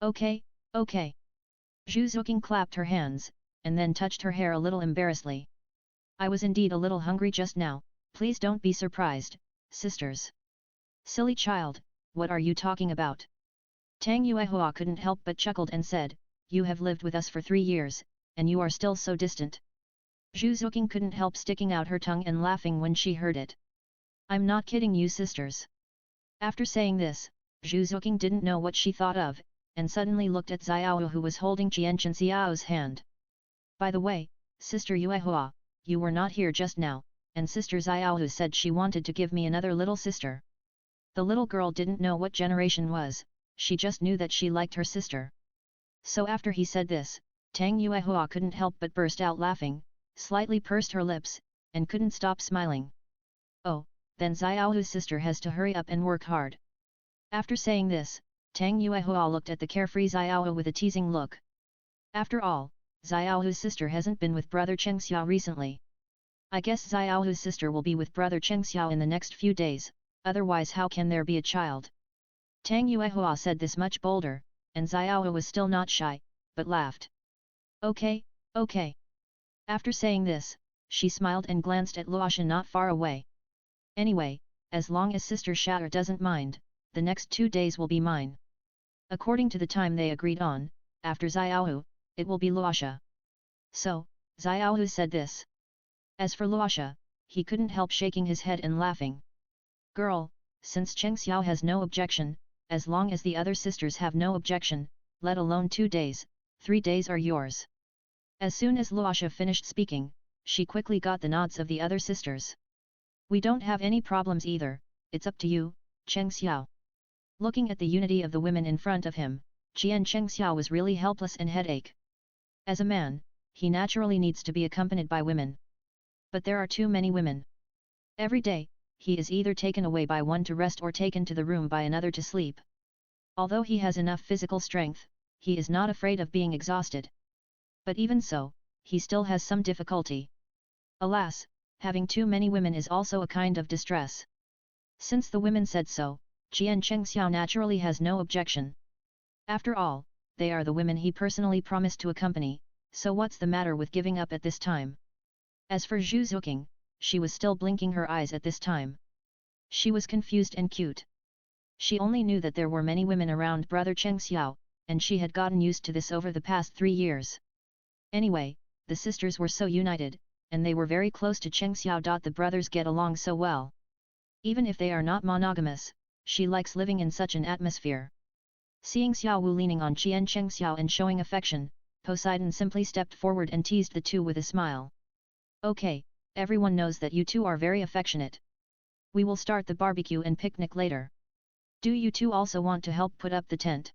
Okay, okay. Juking clapped her hands, and then touched her hair a little embarrassedly. I was indeed a little hungry just now, please don't be surprised, sisters. Silly child, what are you talking about? Tang Yuehua couldn't help but chuckled and said, you have lived with us for 3 years, and you are still so distant. Juking couldn't help sticking out her tongue and laughing when she heard it. I'm not kidding you sisters. After saying this, Juking didn't know what she thought of, and suddenly looked at Xiaowu who was holding Chien Xiao's hand. By the way, Sister Yuehua, you were not here just now, and Sister Xiaowu said she wanted to give me another little sister. The little girl didn't know what generation was, she just knew that she liked her sister. So after he said this, Tang Yuehua couldn't help but burst out laughing, slightly pursed her lips, and couldn't stop smiling. Oh, then Xiaowu's sister has to hurry up and work hard. After saying this, Tang Yuehua looked at the carefree Xiaowu with a teasing look. After all, Xiaowu's sister hasn't been with brother Cheng Xiao recently. I guess Xiaowu's sister will be with brother Cheng Xiao in the next few days, otherwise how can there be a child? Tang Yuehua said this much bolder, and Xiaowu was still not shy, but laughed. Okay, okay. After saying this, she smiled and glanced at Laasha not far away. Anyway, as long as Sister Shatter doesn't mind, the next 2 days will be mine. According to the time they agreed on, after Xiaowu, it will be Laasha. So, Xiaowu said this. As for Laasha, he couldn't help shaking his head and laughing. Girl, since Cheng Xiao has no objection, as long as the other sisters have no objection, let alone 2 days, 3 days are yours. As soon as Laasha finished speaking, she quickly got the nods of the other sisters. We don't have any problems either, it's up to you, Cheng Xiao. Looking at the unity of the women in front of him, Chien Chang was really helpless and headache. As a man, he naturally needs to be accompanied by women. But there are too many women. Every day, he is either taken away by one to rest or taken to the room by another to sleep. Although he has enough physical strength, he is not afraid of being exhausted. But even so, he still has some difficulty. Alas, having too many women is also a kind of distress. Since the women said so, Chien Chang naturally has no objection. After all, they are the women he personally promised to accompany, so what's the matter with giving up at this time? As for Juking, she was still blinking her eyes at this time. She was confused and cute. She only knew that there were many women around brother Cheng Xiao, and she had gotten used to this over the past 3 years. Anyway, the sisters were so united, and they were very close to Cheng Xiao. The brothers get along so well. Even if they are not monogamous, she likes living in such an atmosphere. Seeing Xiao Wu leaning on Chien Chang and showing affection, Poseidon simply stepped forward and teased the two with a smile. Okay, everyone knows that you two are very affectionate. We will start the barbecue and picnic later. Do you two also want to help put up the tent?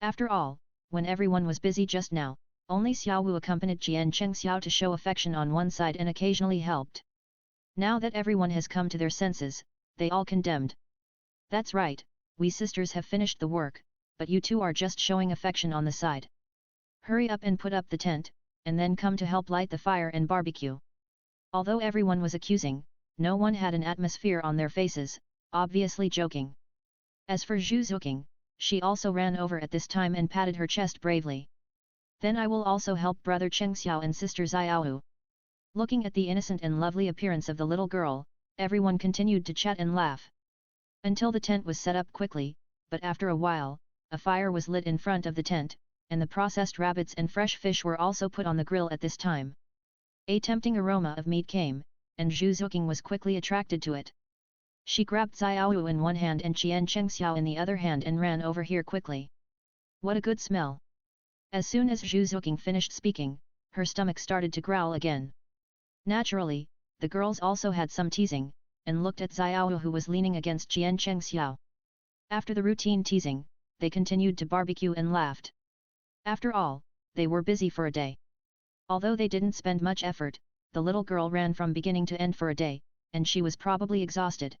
After all, when everyone was busy just now, only Xiao Wu accompanied Chien Chang to show affection on one side and occasionally helped. Now that everyone has come to their senses, they all condemned. That's right, we sisters have finished the work, but you two are just showing affection on the side. Hurry up and put up the tent, and then come to help light the fire and barbecue. Although everyone was accusing, no one had an atmosphere on their faces, obviously joking. As for Juking, she also ran over at this time and patted her chest bravely. Then I will also help brother Cheng Xiao and sister Xiaohu. Looking at the innocent and lovely appearance of the little girl, everyone continued to chat and laugh. Until the tent was set up quickly, but after a while, a fire was lit in front of the tent, and the processed rabbits and fresh fish were also put on the grill at this time. A tempting aroma of meat came, and Juking was quickly attracted to it. She grabbed Xiaowu in one hand and Chien Chang in the other hand and ran over here quickly. What a good smell! As soon as Juking finished speaking, her stomach started to growl again. Naturally, the girls also had some teasing, and looked at Xiaowu who was leaning against Chien Chang. After the routine teasing, they continued to barbecue and laughed. After all, they were busy for a day. Although they didn't spend much effort, the little girl ran from beginning to end for a day, and she was probably exhausted.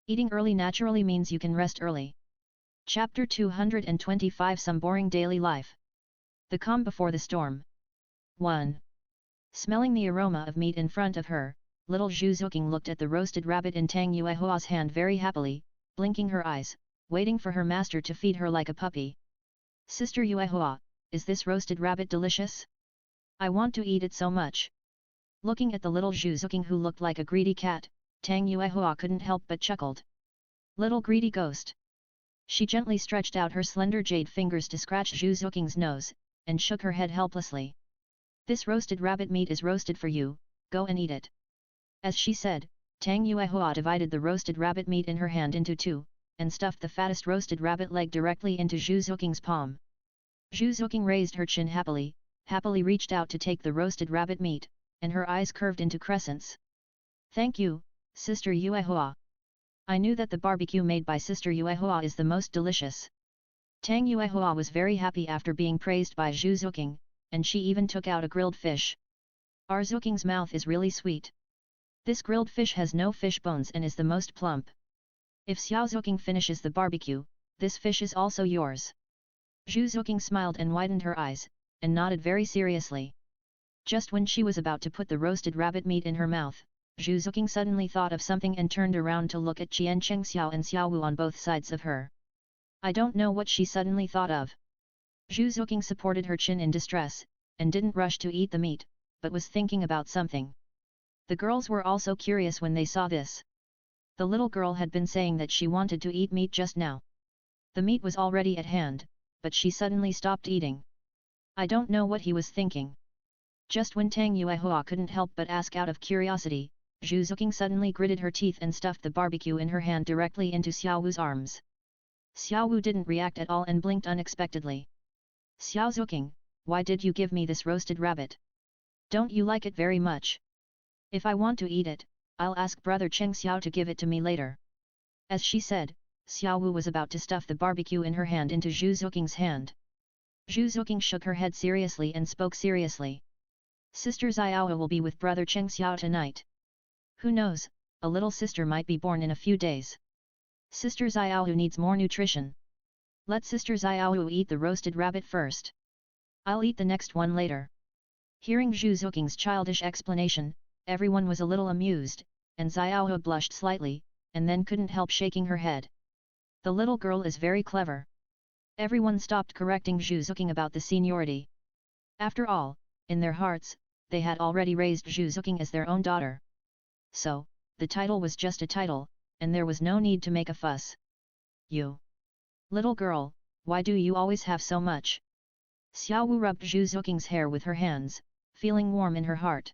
Eating early naturally means you can rest early. Chapter 225 Some Boring Daily Life. The Calm Before the Storm. 1. Smelling the aroma of meat in front of her, little Juking looked at the roasted rabbit in Tang Yuua's hand very happily, blinking her eyes, waiting for her master to feed her like a puppy. Sister Yuua, is this roasted rabbit delicious? I want to eat it so much. Looking at the little Juking who looked like a greedy cat, Tang Yuua couldn't help but chuckled. Little greedy ghost. She gently stretched out her slender jade fingers to scratch Juking's nose, and shook her head helplessly. This roasted rabbit meat is roasted for you, go and eat it. As she said, Tang Yuua divided the roasted rabbit meat in her hand into two, and stuffed the fattest roasted rabbit leg directly into Juking's palm. Juking raised her chin happily reached out to take the roasted rabbit meat, and her eyes curved into crescents. Thank you, Sister Yuua. I knew that the barbecue made by Sister Yuua is the most delicious. Tang Yuua was very happy after being praised by Juking, and she even took out a grilled fish. Our Juking's mouth is really sweet. This grilled fish has no fish bones and is the most plump. If Xiao Juking finishes the barbecue, this fish is also yours. Juking smiled and widened her eyes, and nodded very seriously. Just when she was about to put the roasted rabbit meat in her mouth, Juking suddenly thought of something and turned around to look at Chien Chang and Xiaowu on both sides of her. I don't know what she suddenly thought of. Juking supported her chin in distress, and didn't rush to eat the meat, but was thinking about something. The girls were also curious when they saw this. The little girl had been saying that she wanted to eat meat just now. The meat was already at hand, but she suddenly stopped eating. I don't know what he was thinking. Just when Tang Yuua couldn't help but ask out of curiosity, Juking suddenly gritted her teeth and stuffed the barbecue in her hand directly into Xiao Wu's arms. Xiao Wu didn't react at all and blinked unexpectedly. Juking, why did you give me this roasted rabbit? Don't you like it very much? If I want to eat it, I'll ask brother Cheng Xiao to give it to me later. As she said, Xiao Wu was about to stuff the barbecue in her hand into Juking's hand. Juking shook her head seriously and spoke seriously. Sister Xiao will be with brother Cheng Xiao tonight. Who knows, a little sister might be born in a few days. Sister Xiao needs more nutrition. Let Sister Xiao eat the roasted rabbit first. I'll eat the next one later. Hearing Juking's childish explanation, everyone was a little amused, and Xiao blushed slightly, and then couldn't help shaking her head. The little girl is very clever. Everyone stopped correcting Juking about the seniority. After all, in their hearts, they had already raised Juking as their own daughter. So, the title was just a title, and there was no need to make a fuss. You little girl, why do you always have so much? Xiao Wu rubbed Juking's hair with her hands, feeling warm in her heart.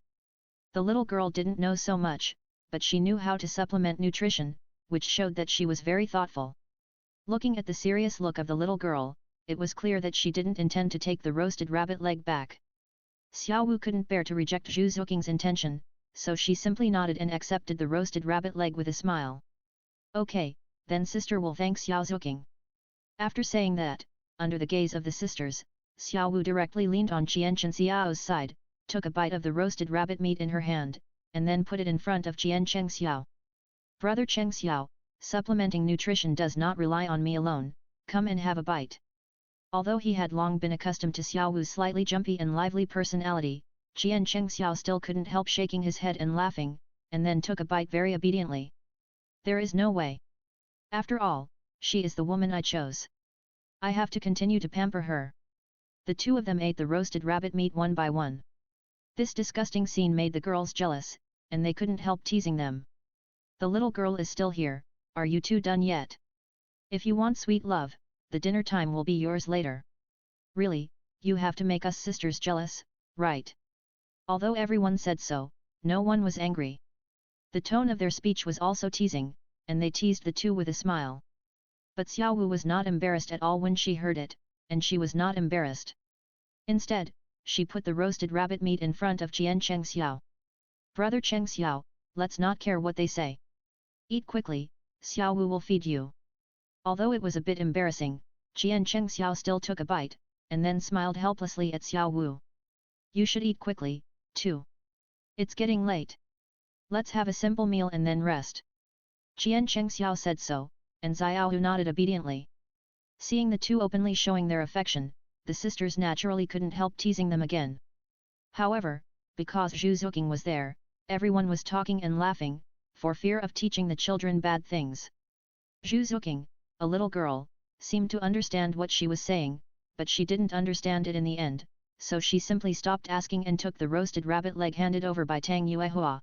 The little girl didn't know so much, but she knew how to supplement nutrition, which showed that she was very thoughtful. Looking at the serious look of the little girl, it was clear that she didn't intend to take the roasted rabbit leg back. Xiao Wu couldn't bear to reject Juking's intention, so she simply nodded and accepted the roasted rabbit leg with a smile. Okay, then sister will thank Juking. After saying that, under the gaze of the sisters, Xiao Wu directly leaned on Chien Chang's side, took a bite of the roasted rabbit meat in her hand, and then put it in front of Chien Chang. Brother Cheng Xiao, supplementing nutrition does not rely on me alone, come and have a bite. Although he had long been accustomed to Xiao Wu's slightly jumpy and lively personality, Chien Chang still couldn't help shaking his head and laughing, and then took a bite very obediently. There is no way. After all, she is the woman I chose. I have to continue to pamper her. The two of them ate the roasted rabbit meat one by one. This disgusting scene made the girls jealous, and they couldn't help teasing them. The little girl is still here, are you two done yet? If you want sweet love, the dinner time will be yours later. Really, you have to make us sisters jealous, right? Although everyone said so, no one was angry. The tone of their speech was also teasing, and they teased the two with a smile. But Xiao Wu was not embarrassed at all when she heard it, and she was not embarrassed. Instead, she put the roasted rabbit meat in front of Chien Chang. Brother Cheng Xiao, let's not care what they say. Eat quickly, Xiao Wu will feed you. Although it was a bit embarrassing, Chien Chang still took a bite, and then smiled helplessly at Xiao Wu. You should eat quickly, too. It's getting late. Let's have a simple meal and then rest. Chien Chang said so, and Xiao Wu nodded obediently. Seeing the two openly showing their affection, the sisters naturally couldn't help teasing them again. However, because Juking was there, everyone was talking and laughing, for fear of teaching the children bad things. Juking, a little girl, seemed to understand what she was saying, but she didn't understand it in the end, so she simply stopped asking and took the roasted rabbit leg handed over by Tang Yuua.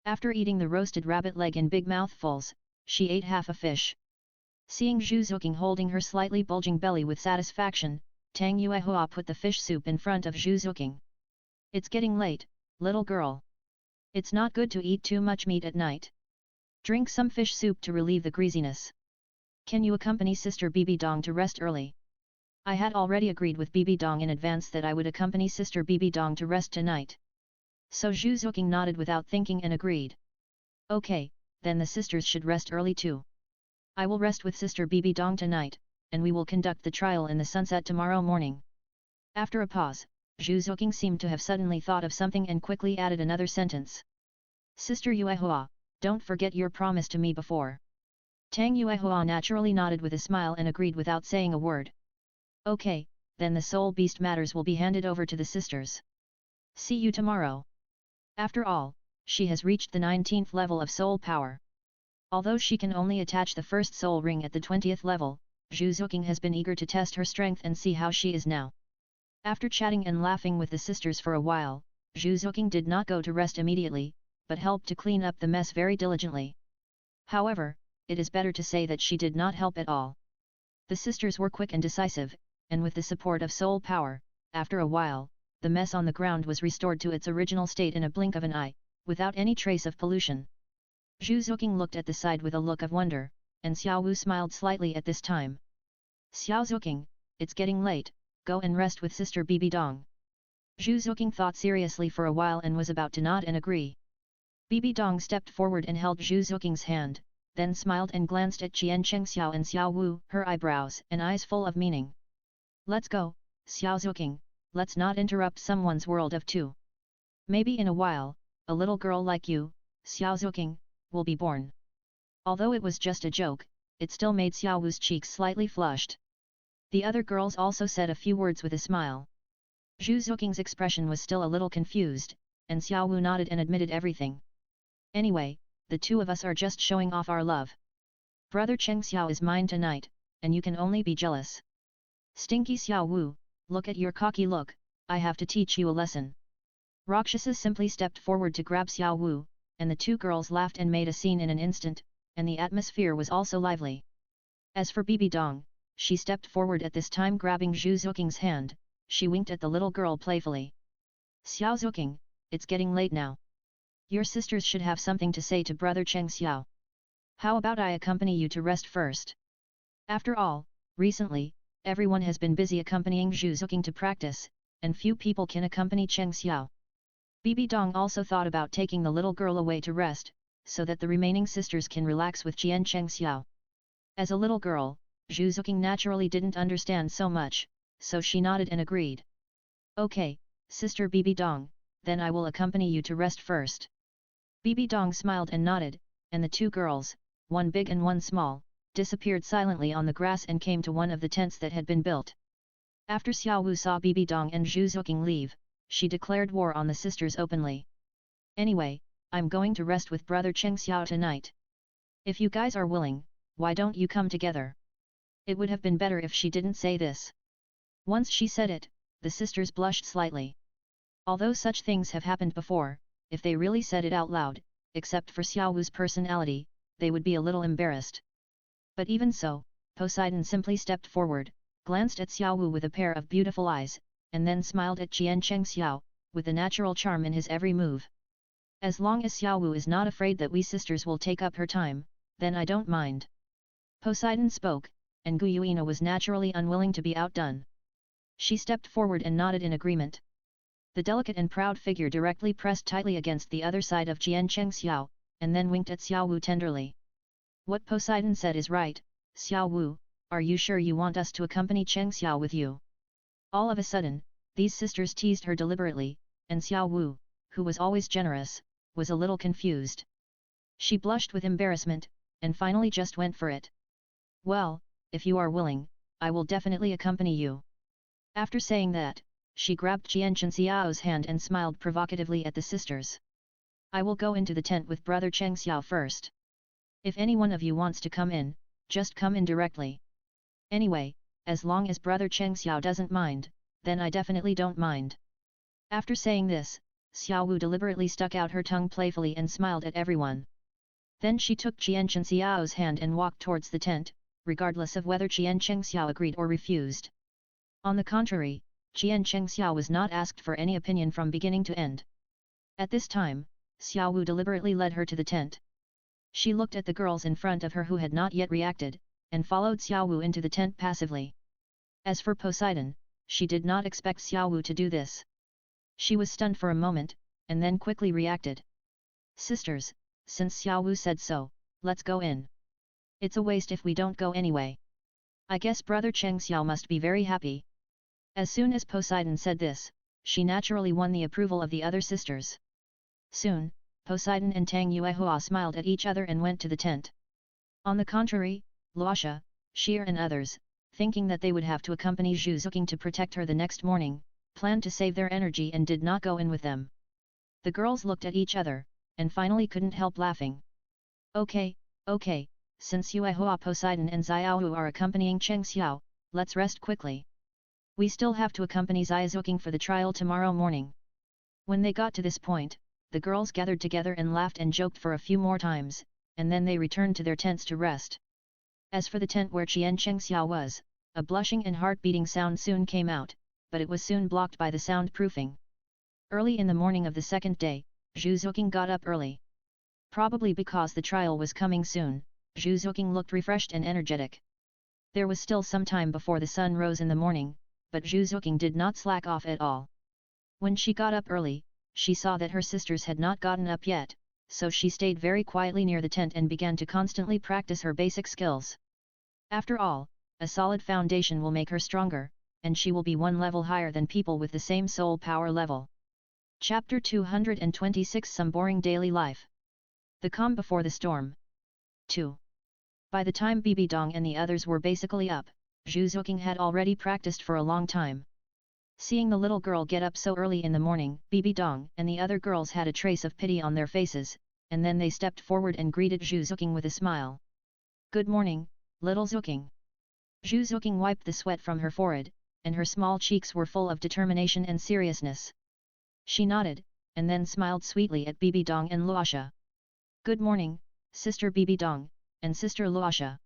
After eating the roasted rabbit leg in big mouthfuls, she ate half a fish. Seeing Juking holding her slightly bulging belly with satisfaction, Tang Yuua put the fish soup in front of Juking. It's getting late, little girl. It's not good to eat too much meat at night. Drink some fish soup to relieve the greasiness. Can you accompany Sister Bibi Dong to rest early? I had already agreed with Bibi Dong in advance that I would accompany Sister Bibi Dong to rest tonight. So Juking nodded without thinking and agreed. Okay, then the sisters should rest early too. I will rest with Sister Bibi Dong tonight, and we will conduct the trial in the sunset tomorrow morning. After a pause, Juking seemed to have suddenly thought of something and quickly added another sentence. Sister Yuehua, don't forget your promise to me before. Tang Yuehua naturally nodded with a smile and agreed without saying a word. Okay, then the soul beast matters will be handed over to the sisters. See you tomorrow. After all, she has reached the 19th level of soul power. Although she can only attach the first soul ring at the 20th level, Juking has been eager to test her strength and see how she is now. After chatting and laughing with the sisters for a while, Juking did not go to rest immediately, but helped to clean up the mess very diligently. However, it is better to say that she did not help at all. The sisters were quick and decisive, and with the support of soul power, after a while, the mess on the ground was restored to its original state in a blink of an eye, without any trace of pollution. Juking looked at the side with a look of wonder, and Xiao Wu smiled slightly at this time. Juking, it's getting late, go and rest with Sister Bibi Dong. Juking thought seriously for a while and was about to nod and agree. Bibi Dong stepped forward and held Juking's hand, then smiled and glanced at Chien Chang and Xiao Wu, her eyebrows and eyes full of meaning. Let's go, Juking, let's not interrupt someone's world of two. Maybe in a while, a little girl like you, Juking, will be born. Although it was just a joke, it still made Xiao Wu's cheeks slightly flushed. The other girls also said a few words with a smile. Juking's expression was still a little confused, and Xiao Wu nodded and admitted everything. Anyway, the two of us are just showing off our love. Brother Cheng Xiao is mine tonight, and you can only be jealous. Stinky Xiao Wu, look at your cocky look, I have to teach you a lesson. Rakshasa simply stepped forward to grab Xiao Wu, and the two girls laughed and made a scene in an instant, and the atmosphere was also lively. As for Bibi Dong, she stepped forward at this time grabbing Juking's hand, she winked at the little girl playfully. Juking, it's getting late now. Your sisters should have something to say to brother Cheng Xiao. How about I accompany you to rest first? After all, recently, everyone has been busy accompanying Juking to practice, and few people can accompany Cheng Xiao. Bibi Dong also thought about taking the little girl away to rest, so that the remaining sisters can relax with Chien Chang. As a little girl, Juking naturally didn't understand so much, so she nodded and agreed. Okay, Sister Bibi Dong, then I will accompany you to rest first. Bibi Dong smiled and nodded, and the two girls, one big and one small, disappeared silently on the grass and came to one of the tents that had been built. After Xiao Wu saw Bibi Dong and Juking leave, she declared war on the sisters openly. Anyway, I'm going to rest with brother Cheng Xiao tonight. If you guys are willing, why don't you come together? It would have been better if she didn't say this. Once she said it, the sisters blushed slightly. Although such things have happened before, if they really said it out loud, except for Xiao Wu's personality, they would be a little embarrassed. But even so, Poseidon simply stepped forward, glanced at Xiao Wu with a pair of beautiful eyes, and then smiled at Chien Chang, with a natural charm in his every move. As long as Xiao Wu is not afraid that we sisters will take up her time, then I don't mind. Poseidon spoke, and Guyuina was naturally unwilling to be outdone. She stepped forward and nodded in agreement. The delicate and proud figure directly pressed tightly against the other side of Chien Chang, and then winked at Xiao Wu tenderly. What Poseidon said is right, Xiao Wu, are you sure you want us to accompany Cheng Xiao with you? All of a sudden, these sisters teased her deliberately, and Xiao Wu, who was always generous, was a little confused. She blushed with embarrassment, and finally just went for it. Well, if you are willing, I will definitely accompany you. After saying that, she grabbed Chien Chang's hand and smiled provocatively at the sisters. I will go into the tent with brother Cheng Xiao first. If any one of you wants to come in, just come in directly. Anyway, as long as brother Cheng Xiao doesn't mind, then I definitely don't mind. After saying this, Xiao Wu deliberately stuck out her tongue playfully and smiled at everyone. Then she took Chien Chang's hand and walked towards the tent, regardless of whether Chien Chang agreed or refused. On the contrary, Chien Chang was not asked for any opinion from beginning to end. At this time, Xiao Wu deliberately led her to the tent. She looked at the girls in front of her who had not yet reacted, and followed Xiao Wu into the tent passively. As for Poseidon, she did not expect Xiao Wu to do this. She was stunned for a moment, and then quickly reacted. Sisters, since Xiao Wu said so, let's go in. It's a waste if we don't go anyway. I guess brother Cheng Xiao must be very happy. As soon as Poseidon said this, she naturally won the approval of the other sisters. Soon, Poseidon and Tang Yuua smiled at each other and went to the tent. On the contrary, Laasha, Chien and others, thinking that they would have to accompany Juking to protect her the next morning, planned to save their energy and did not go in with them. The girls looked at each other, and finally couldn't help laughing. Okay, since Yuehua Poseidon and Xiaowu are accompanying Cheng Xiao, let's rest quickly. We still have to accompany Juking for the trial tomorrow morning. When they got to this point, the girls gathered together and laughed and joked for a few more times, and then they returned to their tents to rest. As for the tent where Chien Chang was, a blushing and heart-beating sound soon came out, but it was soon blocked by the soundproofing. Early in the morning of the second day, Juking got up early. Probably because the trial was coming soon, Juking looked refreshed and energetic. There was still some time before the sun rose in the morning, but Juking did not slack off at all. When she got up early, she saw that her sisters had not gotten up yet, so she stayed very quietly near the tent and began to constantly practice her basic skills. After all, a solid foundation will make her stronger, and she will be one level higher than people with the same soul power level. Chapter 226 Some Boring Daily Life. The Calm Before the Storm. 2. By the time Bibi Dong and the others were basically up, Juking had already practiced for a long time. Seeing the little girl get up so early in the morning, Bibi Dong and the other girls had a trace of pity on their faces, and then they stepped forward and greeted Juking with a smile. "Good morning, little Juking." Juking wiped the sweat from her forehead, and her small cheeks were full of determination and seriousness. She nodded, and then smiled sweetly at Bibi Dong and Laasha. "Good morning, Sister Bibi Dong, and Sister Laasha."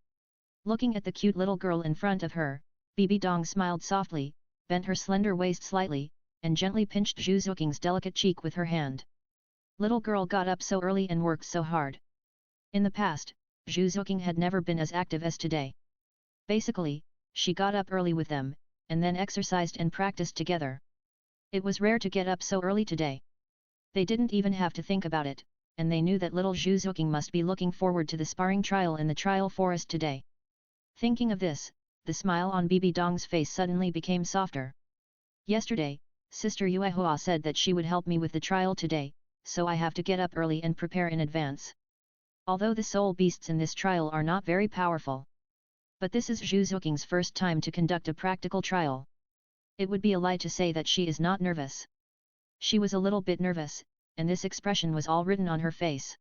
Looking at the cute little girl in front of her, Bibi Dong smiled softly, bent her slender waist slightly, and gently pinched Juking's delicate cheek with her hand. Little girl got up so early and worked so hard. In the past, Juking had never been as active as today. Basically, she got up early with them, and then exercised and practiced together. It was rare to get up so early today. They didn't even have to think about it, and they knew that little Juking must be looking forward to the sparring trial in the trial forest today. Thinking of this, the smile on Bibi Dong's face suddenly became softer. "Yesterday, Sister Yuehua said that she would help me with the trial today, so I have to get up early and prepare in advance. Although the soul beasts in this trial are not very powerful. But this is Juking's first time to conduct a practical trial. It would be a lie to say that she is not nervous." She was a little bit nervous, and this expression was all written on her face.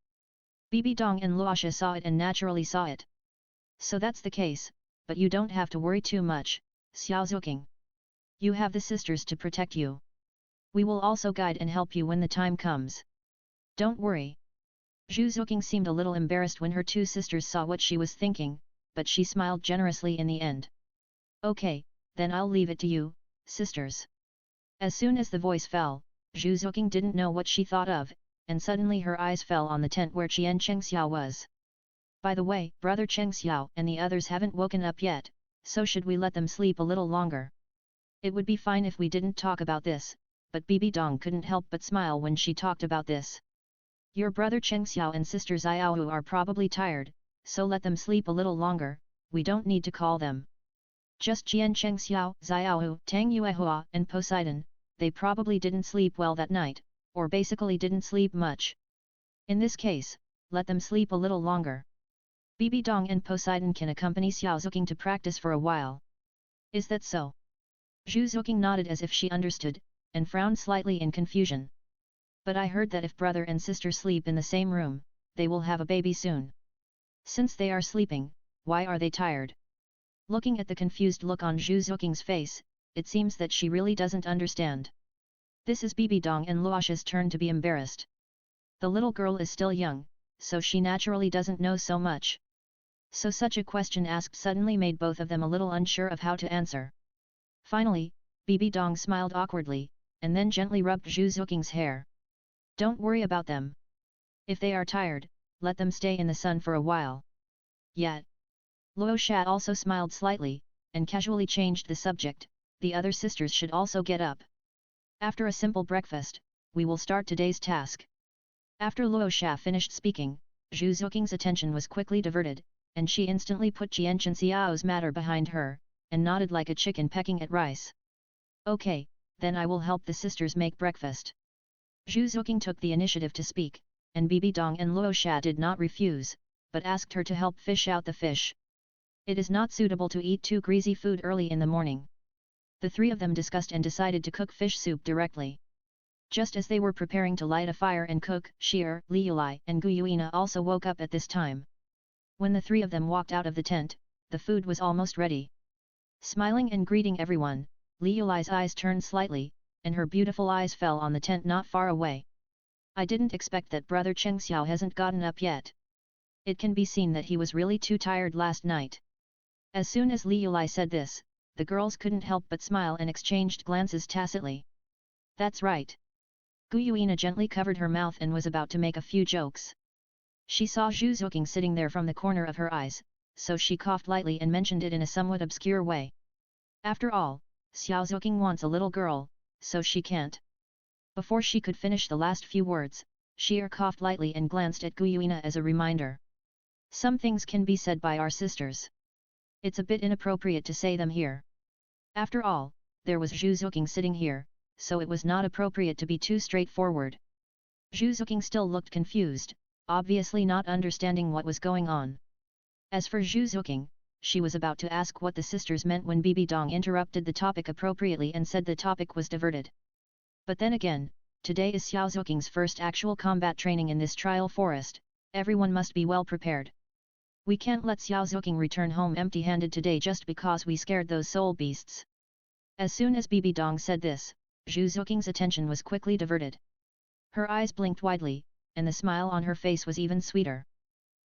Bibi Dong and Laasha saw it and naturally saw it. "So that's the case, but you don't have to worry too much, Xiao Juking. You have the sisters to protect you. We will also guide and help you when the time comes. Don't worry." Juking seemed a little embarrassed when her two sisters saw what she was thinking, but she smiled generously in the end. "Okay, then I'll leave it to you, sisters." As soon as the voice fell, Juking didn't know what she thought of, and suddenly her eyes fell on the tent where Chien Chang was. "By the way, brother Cheng Xiao and the others haven't woken up yet, so should we let them sleep a little longer? It would be fine if we didn't talk about this," but Bibi Dong couldn't help but smile when she talked about this. "Your brother Cheng Xiao and sister Xiaohu are probably tired, so let them sleep a little longer, we don't need to call them. Just Chien Chang Xiao, Xiaohu, Tang Yuua and Poseidon, they probably didn't sleep well that night, or basically didn't sleep much. In this case, let them sleep a little longer. Bibi Dong and Poseidon can accompany Xiao Juking to practice for a while. Is that so?" Juking nodded as if she understood, and frowned slightly in confusion. "But I heard that if brother and sister sleep in the same room, they will have a baby soon. Since they are sleeping, why are they tired?" Looking at the confused look on Juking's face, it seems that she really doesn't understand. This is Bibi Dong and Laasha's turn to be embarrassed. The little girl is still young, so she naturally doesn't know so much. So such a question asked suddenly made both of them a little unsure of how to answer. Finally, Bibi Dong smiled awkwardly, and then gently rubbed Juking's hair. "Don't worry about them. If they are tired, let them stay in the sun for a while." Yet, Laasha also smiled slightly, and casually changed the subject, "The other sisters should also get up. After a simple breakfast, we will start today's task." After Laasha finished speaking, Juking's attention was quickly diverted, and she instantly put Chien Chang's matter behind her, and nodded like a chicken pecking at rice. "Okay, then I will help the sisters make breakfast." Juking took the initiative to speak, and Bibi Dong and Laasha did not refuse, but asked her to help fish out the fish. It is not suitable to eat too greasy food early in the morning. The three of them discussed and decided to cook fish soup directly. Just as they were preparing to light a fire and cook, Shi, Liulai and Guyuina also woke up at this time. When the three of them walked out of the tent, the food was almost ready. Smiling and greeting everyone, Liulai's eyes turned slightly, and her beautiful eyes fell on the tent not far away. "I didn't expect that brother Cheng Xiao hasn't gotten up yet. It can be seen that he was really too tired last night." As soon as Liulai said this, the girls couldn't help but smile and exchanged glances tacitly. "That's right. Gu Yuina gently covered her mouth and was about to make a few jokes. She saw Zhu Zuking sitting there from the corner of her eyes, so she coughed lightly and mentioned it in a somewhat obscure way. After all, Xiao Zuking wants a little girl, so she can't. Before she could finish the last few words, she coughed lightly and glanced at Gu Yuina as a reminder. Some things can be said by our sisters. It's a bit inappropriate to say them here. After all, there was Zhu Zuking sitting here, so it was not appropriate to be too straightforward. Zhu Zuking still looked confused, obviously not understanding what was going on. As for Zhu Zuking, she was about to ask what the sisters meant when Bibi Dong interrupted the topic appropriately and said the topic was diverted. But then again, today is Xiao Zuking's first actual combat training in this trial forest, everyone must be well prepared. We can't let Xiao Zuking return home empty-handed today just because we scared those soul beasts. As soon as Bibi Dong said this, Zhu Zuking's attention was quickly diverted. Her eyes blinked widely, and the smile on her face was even sweeter.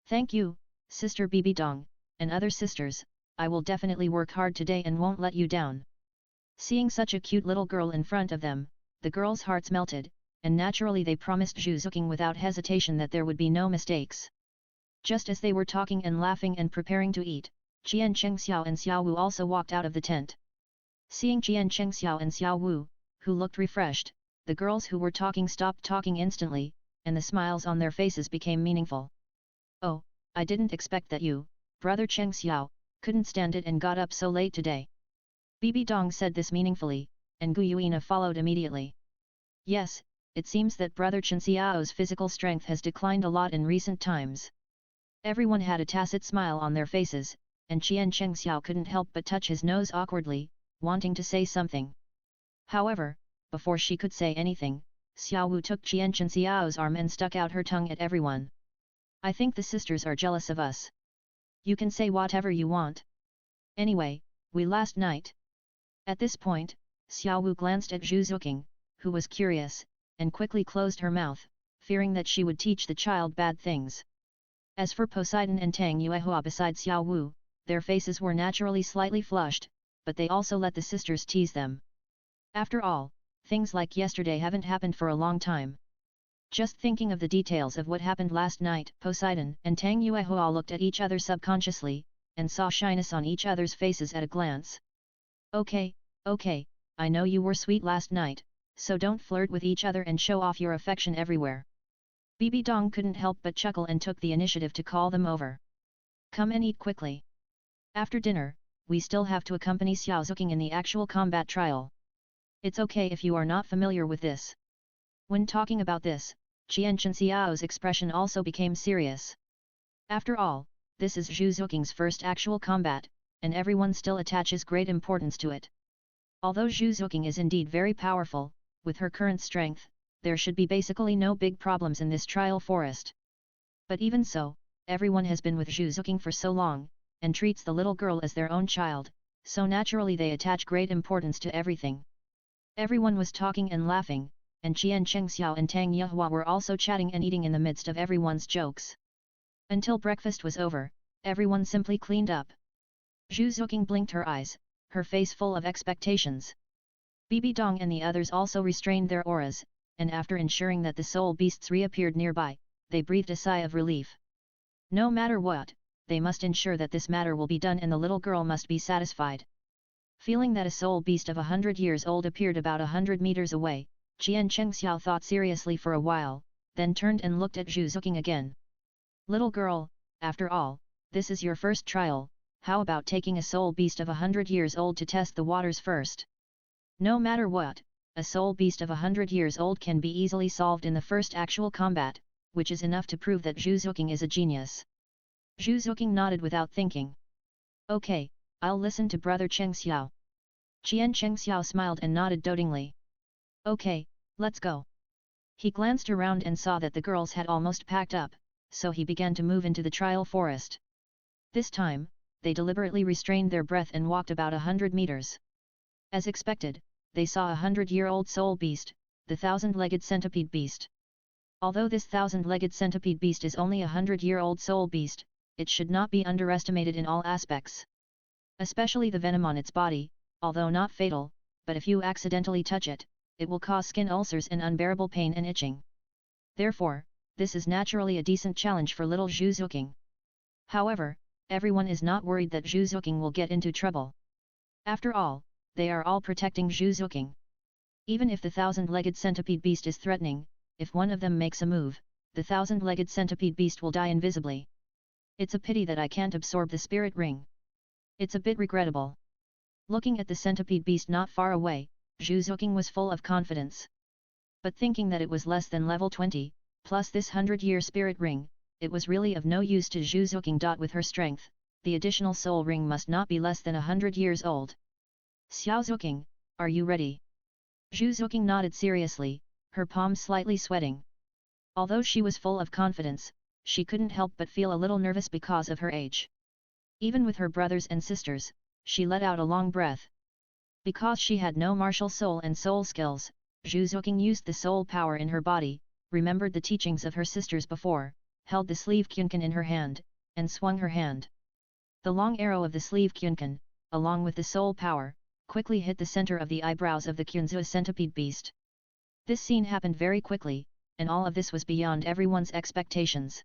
Thank you, Sister Bibi Dong, and other sisters, I will definitely work hard today and won't let you down. Seeing such a cute little girl in front of them, the girls' hearts melted, and naturally they promised Zhu Zuking without hesitation that there would be no mistakes. Just as they were talking and laughing and preparing to eat, Chien Chang Xiao and Xiao Wu also walked out of the tent. Seeing Chien Chang Xiao and Xiao Wu, who looked refreshed, the girls who were talking stopped talking instantly, and the smiles on their faces became meaningful. Oh, I didn't expect that you, Brother Cheng Xiao, couldn't stand it and got up so late today. Bibi Dong said this meaningfully, and Gu Yuina followed immediately. Yes, it seems that Brother Chen Xiao's physical strength has declined a lot in recent times. Everyone had a tacit smile on their faces, and Chien Chang Xiao couldn't help but touch his nose awkwardly, wanting to say something. However, before she could say anything, Xiao Wu took Chien Chang Xiao's arm and stuck out her tongue at everyone. I think the sisters are jealous of us. You can say whatever you want. Anyway, we last night. At this point, Xiao Wu glanced at Zhu Zuking, who was curious, and quickly closed her mouth, fearing that she would teach the child bad things. As for Poseidon and Tang Yuua besides Xiao Wu, their faces were naturally slightly flushed, but they also let the sisters tease them. After all, things like yesterday haven't happened for a long time. Just thinking of the details of what happened last night, Poseidon and Tang Yuua looked at each other subconsciously, and saw shyness on each other's faces at a glance. Okay, I know you were sweet last night, so don't flirt with each other and show off your affection everywhere. Bibi Dong couldn't help but chuckle and took the initiative to call them over. Come and eat quickly. After dinner, we still have to accompany Xiao Zuking in the actual combat trial. It's okay if you are not familiar with this. When talking about this, Chien Chang Xiao's expression also became serious. After all, this is Zhu Zuking's first actual combat, and everyone still attaches great importance to it. Although Zhu Zuking is indeed very powerful, with her current strength, there should be basically no big problems in this trial forest. But even so, everyone has been with Zhu Zuking for so long, and treats the little girl as their own child, so naturally they attach great importance to everything. Everyone was talking and laughing, and Chien Chang Xiao and Tang Yuua were also chatting and eating in the midst of everyone's jokes. Until breakfast was over, everyone simply cleaned up. Zhu Zuking blinked her eyes, her face full of expectations. Bibi Dong and the others also restrained their auras, and after ensuring that the soul beasts reappeared nearby, they breathed a sigh of relief. No matter what, they must ensure that this matter will be done and the little girl must be satisfied. Feeling that a soul beast of 100 years old appeared about 100 meters away, Chien Chang Xiao thought seriously for a while, then turned and looked at Zhu Zuking again. Little girl, after all, this is your first trial, how about taking a soul beast of 100 years old to test the waters first? No matter what, a soul beast of 100 years old can be easily solved in the first actual combat, which is enough to prove that Zhu Zuking is a genius. Zhu Zuking nodded without thinking. Okay, I'll listen to Brother Cheng Xiao. Chien Chang Xiao smiled and nodded dotingly. Okay, let's go. He glanced around and saw that the girls had almost packed up, so he began to move into the trial forest. This time, they deliberately restrained their breath and walked about 100 meters. As expected, they saw a 100-year-old soul beast, the 1,000-legged centipede beast. Although this 1,000-legged centipede beast is only a 100-year-old soul beast, it should not be underestimated in all aspects. Especially the venom on its body, although not fatal, but if you accidentally touch it, it will cause skin ulcers and unbearable pain and itching. Therefore, this is naturally a decent challenge for little Zhu Zuking. However, everyone is not worried that Zhu Zuking will get into trouble. After all, they are all protecting Zhu Zuking. Even if the thousand-legged centipede beast is threatening, if one of them makes a move, the thousand-legged centipede beast will die invisibly. It's a pity that I can't absorb the spirit ring. It's a bit regrettable. Looking at the centipede beast not far away, Zhu Zuking was full of confidence. But thinking that it was less than level 20, plus this 100-year spirit ring, it was really of no use to Zhu Zuking. With her strength, the additional soul ring must not be less than 100 years old. Xiao Zuking, are you ready? Zhu Zuking nodded seriously, her palms slightly sweating. Although she was full of confidence, she couldn't help but feel a little nervous because of her age. Even with her brothers and sisters, she let out a long breath. Because she had no martial soul and soul skills, Zhu Zuking used the soul power in her body, remembered the teachings of her sisters before, held the sleeve Qunkan in her hand, and swung her hand. The long arrow of the sleeve Qunkan, along with the soul power, quickly hit the center of the eyebrows of the Qunzua centipede beast. This scene happened very quickly, and all of this was beyond everyone's expectations.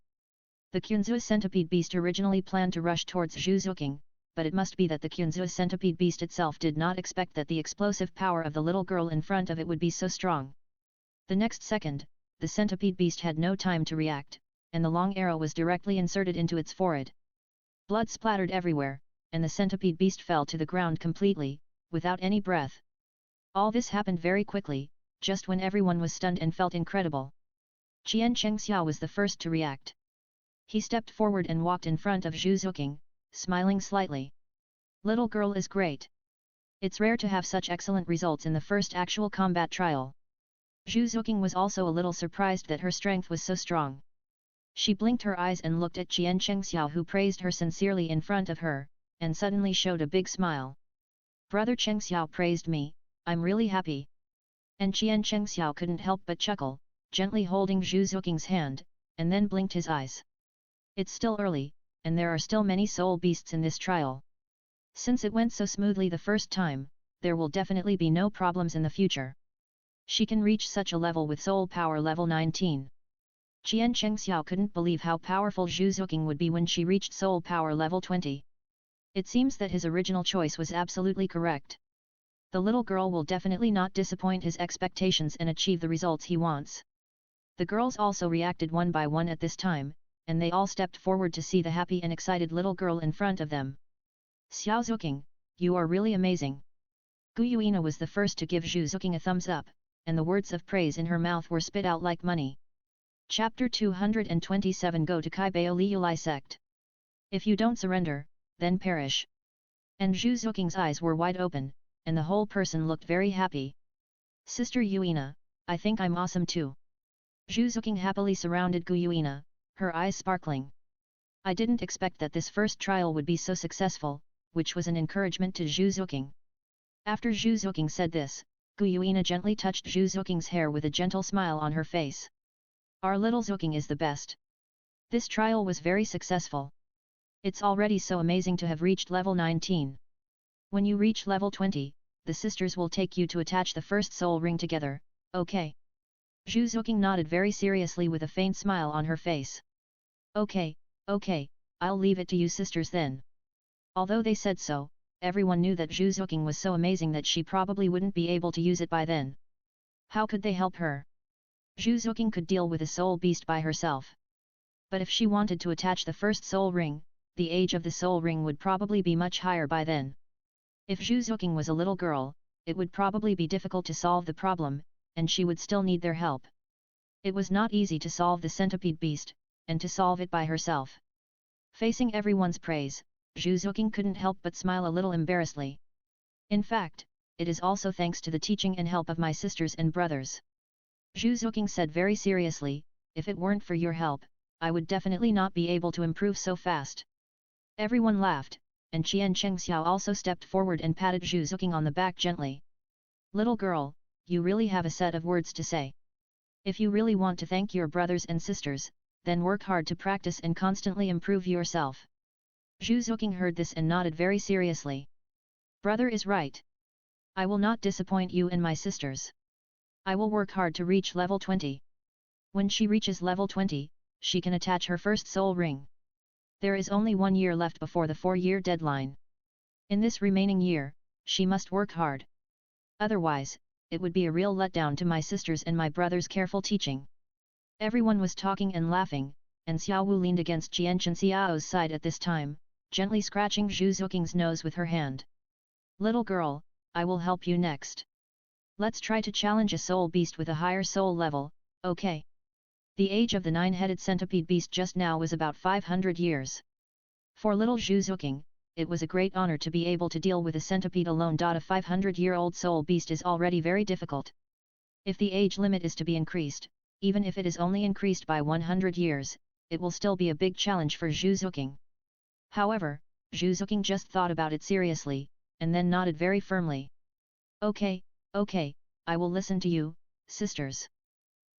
The Qunzua centipede beast originally planned to rush towards Zhu Zuking, but it must be that the Qunzua centipede beast itself did not expect that the explosive power of the little girl in front of it would be so strong. The next second, the centipede beast had no time to react, and the long arrow was directly inserted into its forehead. Blood splattered everywhere, and the centipede beast fell to the ground completely, without any breath. All this happened very quickly, just when everyone was stunned and felt incredible. Chien Chang was the first to react. He stepped forward and walked in front of Zhu Zuking, smiling slightly. Little girl is great. It's rare to have such excellent results in the first actual combat trial. Zhu Zuking was also a little surprised that her strength was so strong. She blinked her eyes and looked at Chien Chang who praised her sincerely in front of her, and suddenly showed a big smile. Brother Cheng Xiao praised me, I'm really happy. And Chien Chang couldn't help but chuckle, gently holding Zhu Zuking's hand, and then blinked his eyes. It's still early, and there are still many soul beasts in this trial. Since it went so smoothly the first time, there will definitely be no problems in the future. She can reach such a level with soul power level 19. Chien Chang couldn't believe how powerful Zhu Zuking would be when she reached soul power level 20. It seems that his original choice was absolutely correct. The little girl will definitely not disappoint his expectations and achieve the results he wants. The girls also reacted one by one at this time, and they all stepped forward to see the happy and excited little girl in front of them. Xiao Zuking, you are really amazing. Gu Yuina was the first to give Zhu Zuking a thumbs up, and the words of praise in her mouth were spit out like money. Chapter 227 Go to Kai Bao Liulai Sect. If you don't surrender, then perish. And Zhu Zuking's eyes were wide open, and the whole person looked very happy. Sister Yuina, I think I'm awesome too. Zhu Zuking happily surrounded Gu Yuina, her eyes sparkling. I didn't expect that this first trial would be so successful, which was an encouragement to Zhu Zuking. After Zhu Zuking said this, Gu Yuina gently touched Zhu Zuking's hair with a gentle smile on her face. Our little Zuking is the best. This trial was very successful. It's already so amazing to have reached level 19. When you reach level 20, the sisters will take you to attach the first soul ring together, okay? Zhu Zuking nodded very seriously with a faint smile on her face. Okay, I'll leave it to you sisters then. Although they said so, everyone knew that Zhu Zuking was so amazing that she probably wouldn't be able to use it by then. How could they help her? Zhu Zuking could deal with a soul beast by herself. But if she wanted to attach the first soul ring, the age of the soul ring would probably be much higher by then. If Zhu Zuking was a little girl, it would probably be difficult to solve the problem, and she would still need their help. It was not easy to solve the centipede beast, and to solve it by herself. Facing everyone's praise, Zhu Zuking couldn't help but smile a little embarrassedly. In fact, it is also thanks to the teaching and help of my sisters and brothers. Zhu Zuking said very seriously, if it weren't for your help, I would definitely not be able to improve so fast. Everyone laughed, and Chien Chang also stepped forward and patted Zhu Zuking on the back gently. Little girl, you really have a set of words to say. If you really want to thank your brothers and sisters, then work hard to practice and constantly improve yourself. Zhu Zuking heard this and nodded very seriously. Brother is right. I will not disappoint you and my sisters. I will work hard to reach level 20. When she reaches level 20, she can attach her first soul ring. There is only 1 year left before the 4-year deadline. In this remaining year, she must work hard. Otherwise, it would be a real letdown to my sisters and my brother's careful teaching. Everyone was talking and laughing, and Xiao Wu leaned against Chien Chang's side at this time, gently scratching Zhu Zuking's nose with her hand. Little girl, I will help you next. Let's try to challenge a soul beast with a higher soul level, okay? The age of the 9-headed centipede beast just now was about 500 years. For little Zhu Zuking, it was a great honor to be able to deal with a centipede alone. A 500-year-old soul beast is already very difficult. If the age limit is to be increased, even if it is only increased by 100 years, it will still be a big challenge for Zhu Zuking. However, Zhu Zuking just thought about it seriously, and then nodded very firmly. Okay, I will listen to you, sisters.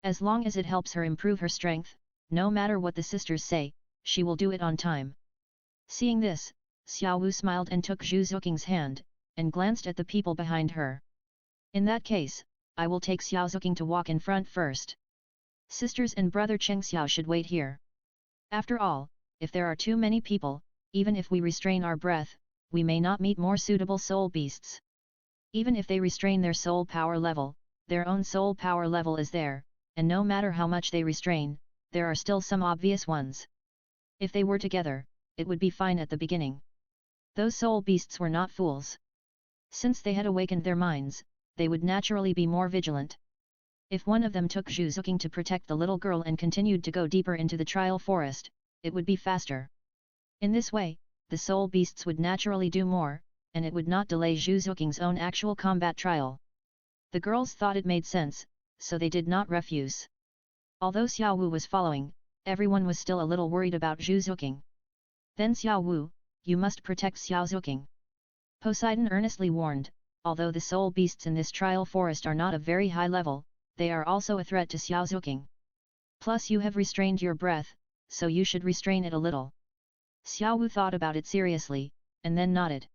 As long as it helps her improve her strength, no matter what the sisters say, she will do it on time. Seeing this, Xiao Wu smiled and took Zhu Zuking's hand, and glanced at the people behind her. In that case, I will take Xiao Zuking to walk in front first. Sisters and brother Cheng Xiao should wait here. After all, if there are too many people, even if we restrain our breath, we may not meet more suitable soul beasts. Even if they restrain their soul power level, their own soul power level is there, and no matter how much they restrain, there are still some obvious ones. If they were together, it would be fine at the beginning. Those soul beasts were not fools. Since they had awakened their minds, they would naturally be more vigilant. If one of them took Zhu Zuking to protect the little girl and continued to go deeper into the trial forest, it would be faster. In this way, the soul beasts would naturally do more, and it would not delay Zhu Zuking's own actual combat trial. The girls thought it made sense, so they did not refuse. Although Xiao Wu was following, everyone was still a little worried about Zhu Zuking. Then Xiao Wu, you must protect Xiao Zuking. Poseidon earnestly warned, although the soul beasts in this trial forest are not of very high level, they are also a threat to Xiao Zuking. Plus you have restrained your breath, so you should restrain it a little. Xiao Wu thought about it seriously, and then nodded.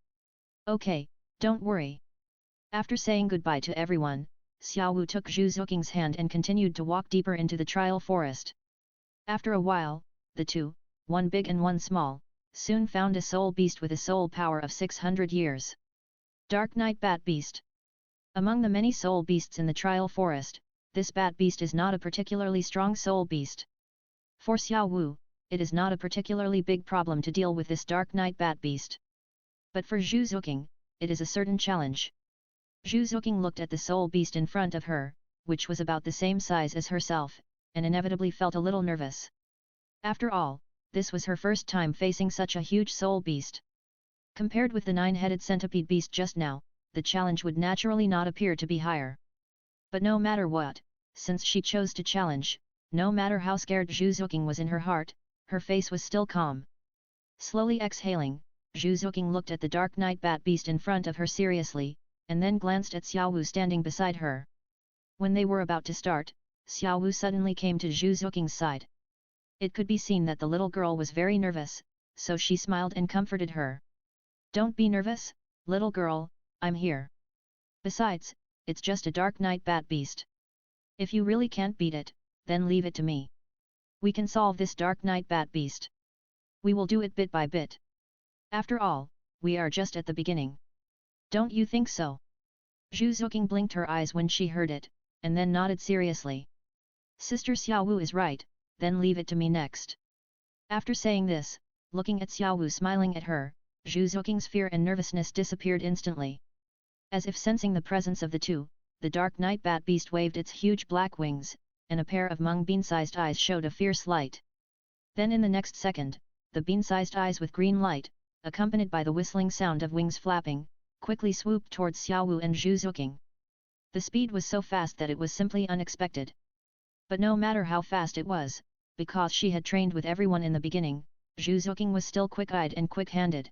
Okay, don't worry. After saying goodbye to everyone, Xiao Wu took Zhu Zuking's hand and continued to walk deeper into the trial forest. After a while, the two, one big and one small, soon found a soul beast with a soul power of 600 years. Dark Night Bat Beast. Among the many soul beasts in the trial forest, this bat beast is not a particularly strong soul beast. For Xiao Wu, it is not a particularly big problem to deal with this Dark Night Bat Beast. But for Zhu Zuking, it is a certain challenge. Zhu Zuking looked at the soul beast in front of her, which was about the same size as herself, and inevitably felt a little nervous. After all, this was her first time facing such a huge soul beast. Compared with the 9-headed centipede beast just now, the challenge would naturally not appear to be higher. But no matter what, since she chose to challenge, no matter how scared Zhu Zuking was in her heart, her face was still calm. Slowly exhaling, Zhu Zuking looked at the Dark Night Bat Beast in front of her seriously, and then glanced at Xiao Wu standing beside her. When they were about to start, Xiao Wu suddenly came to Zhu Zuking's side. It could be seen that the little girl was very nervous, so she smiled and comforted her. Don't be nervous, little girl, I'm here. Besides, it's just a Dark Night Bat Beast. If you really can't beat it, then leave it to me. We can solve this Dark Night Bat Beast. We will do it bit by bit. After all, we are just at the beginning. Don't you think so? Zhu Zuking blinked her eyes when she heard it, and then nodded seriously. Sister Xiao Wu is right, then leave it to me next. After saying this, looking at Xiao Wu smiling at her, Zhu Zuking's fear and nervousness disappeared instantly. As if sensing the presence of the two, the Dark Night Bat Beast waved its huge black wings, and a pair of mung bean-sized eyes showed a fierce light. Then in the next second, the bean-sized eyes with green light, accompanied by the whistling sound of wings flapping, quickly swooped towards Xiao Wu and Zhu Zuking. The speed was so fast that it was simply unexpected. But no matter how fast it was, because she had trained with everyone in the beginning, Zhu Zuking was still quick-eyed and quick-handed.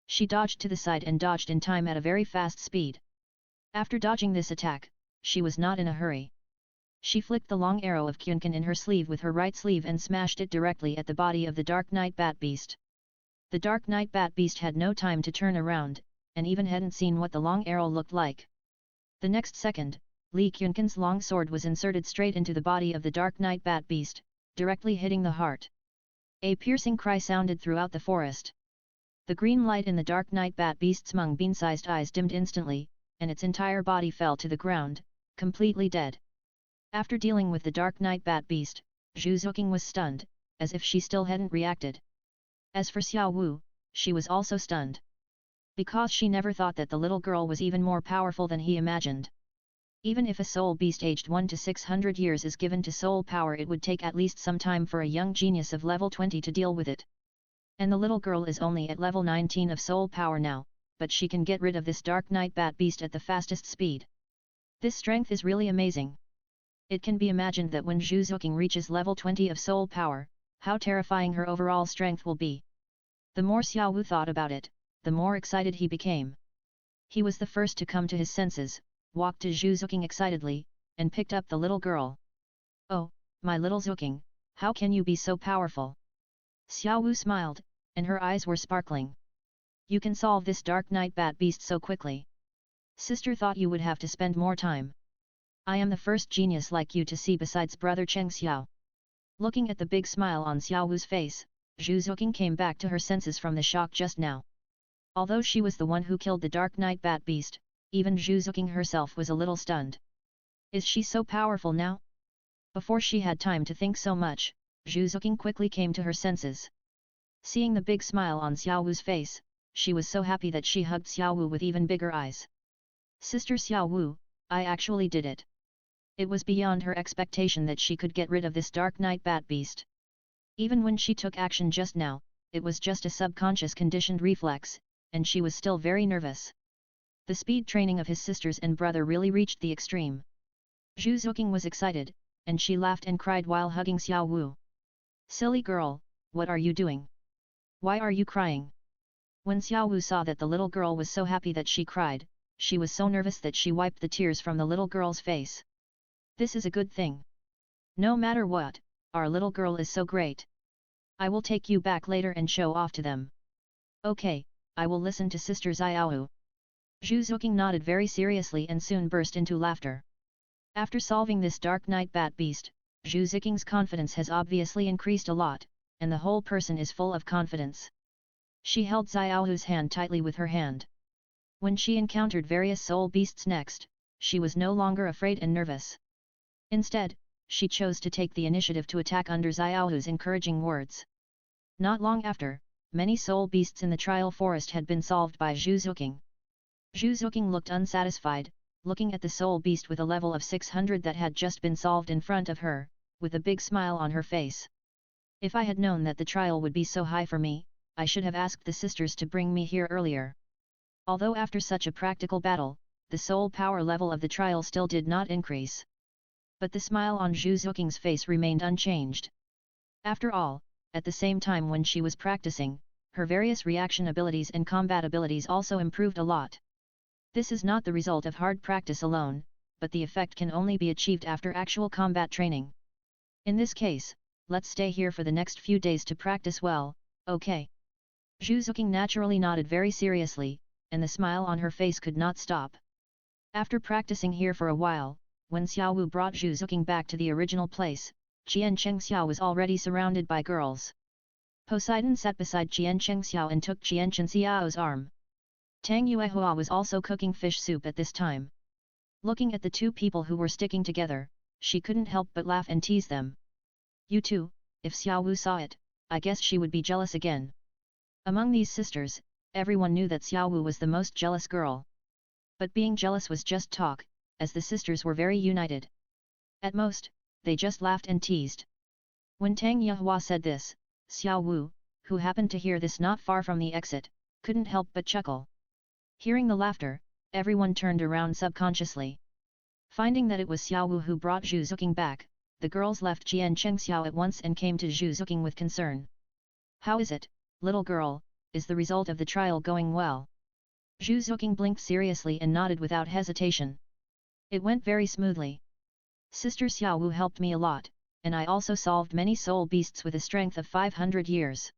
She dodged to the side and dodged in time at a very fast speed. After dodging this attack, she was not in a hurry. She flicked the long arrow of Chien Chang in her sleeve with her right sleeve and smashed it directly at the body of the Dark Night Bat Beast. The Dark Night Bat Beast had no time to turn around, and even hadn't seen what the long arrow looked like. The next second, Li Qianqin's long sword was inserted straight into the body of the Dark Night Bat Beast, directly hitting the heart. A piercing cry sounded throughout the forest. The green light in the Dark Night Bat Beast's mung bean-sized eyes dimmed instantly, and its entire body fell to the ground, completely dead. After dealing with the Dark Night Bat Beast, Juking was stunned, as if she still hadn't reacted. As for Xiao Wu, she was also stunned. Because she never thought that the little girl was even more powerful than he imagined. Even if a soul beast aged 1 to 600 years is given to soul power, it would take at least some time for a young genius of level 20 to deal with it. And the little girl is only at level 19 of soul power now, but she can get rid of this Dark Night Bat Beast at the fastest speed. This strength is really amazing. It can be imagined that when Juking reaches level 20 of soul power, how terrifying her overall strength will be. The more Xiao Wu thought about it, the more excited he became. He was the first to come to his senses, walked to Juking excitedly, and picked up the little girl. "Oh, my little Juking, how can you be so powerful?" Xiao Wu smiled, and her eyes were sparkling. "You can solve this Dark Night Bat Beast so quickly. Sister thought you would have to spend more time. I am the first genius like you to see besides brother Cheng Xiao." Looking at the big smile on Xiao Wu's face, Juking came back to her senses from the shock just now. Although she was the one who killed the Dark Night Bat Beast, even Juking herself was a little stunned. Is she so powerful now? Before she had time to think so much, Juking quickly came to her senses. Seeing the big smile on Xiao Wu's face, she was so happy that she hugged Xiao Wu with even bigger eyes. "Sister Xiao Wu, I actually did it." It was beyond her expectation that she could get rid of this Dark Night Bat Beast. Even when she took action just now, it was just a subconscious conditioned reflex, and she was still very nervous. The speed training of his sisters and brother really reached the extreme. Juking was excited, and she laughed and cried while hugging Xiao Wu. "Silly girl, what are you doing? Why are you crying?" When Xiao Wu saw that the little girl was so happy that she cried, she was so nervous that she wiped the tears from the little girl's face. "This is a good thing. No matter what, our little girl is so great. I will take you back later and show off to them." "Okay, I will listen to Sister Xiaowu." Juking nodded very seriously and soon burst into laughter. After solving this Dark Night Bat Beast, Juking's confidence has obviously increased a lot, and the whole person is full of confidence. She held Xiaohu's hand tightly with her hand. When she encountered various soul beasts next, she was no longer afraid and nervous. Instead, she chose to take the initiative to attack under Xiaohu's encouraging words. Not long after, many soul beasts in the trial forest had been solved by Juking. Juking looked unsatisfied, looking at the soul beast with a level of 600 that had just been solved in front of her, with a big smile on her face. "If I had known that the trial would be so high for me, I should have asked the sisters to bring me here earlier." Although after such a practical battle, the soul power level of the trial still did not increase. But the smile on Juking's face remained unchanged. After all, at the same time when she was practicing, her various reaction abilities and combat abilities also improved a lot. This is not the result of hard practice alone, but the effect can only be achieved after actual combat training. In this case, let's stay here for the next few days to practice well, okay? Juking naturally nodded very seriously, and the smile on her face could not stop. After practicing here for a while, when Xiao Wu brought Juking back to the original place, Chien Chang was already surrounded by girls. Poseidon sat beside Chien Chang and took Chien Chang's arm. Tang Yuua was also cooking fish soup at this time. Looking at the two people who were sticking together, she couldn't help but laugh and tease them. "You two, if Xiao Wu saw it, I guess she would be jealous again." Among these sisters, everyone knew that Xiao Wu was the most jealous girl. But being jealous was just talk, as the sisters were very united. At most, they just laughed and teased. When Tang Yuua said this, Xiao Wu, who happened to hear this not far from the exit, couldn't help but chuckle. Hearing the laughter, everyone turned around subconsciously. Finding that it was Xiao Wu who brought Juking back, the girls left Chien Chang at once and came to Juking with concern. "How is it, little girl, is the result of the trial going well?" Juking blinked seriously and nodded without hesitation. "It went very smoothly. Sister Xiao Wu helped me a lot, and I also solved many soul beasts with a strength of 500 years.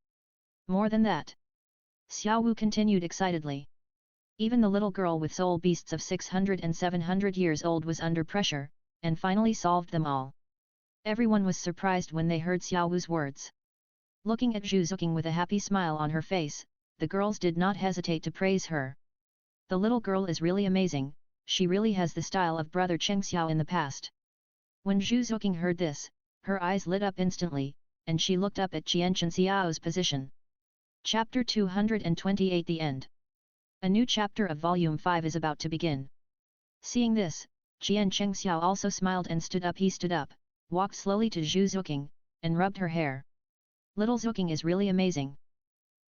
More than that," Xiao Wu continued excitedly. Even the little girl with soul beasts of 600 and 700 years old was under pressure, and finally solved them all. Everyone was surprised when they heard Xiao Wu's words. Looking at Juking with a happy smile on her face, the girls did not hesitate to praise her. The little girl is really amazing, she really has the style of brother Cheng Xiao in the past. When Juking heard this, her eyes lit up instantly, and she looked up at Chien Xiao's position. Chapter 228 The End. A new chapter of Volume 5 is about to begin. Seeing this, Chien Xiao also smiled and stood up. He stood up, walked slowly to Juking, and rubbed her hair. Little Juking is really amazing.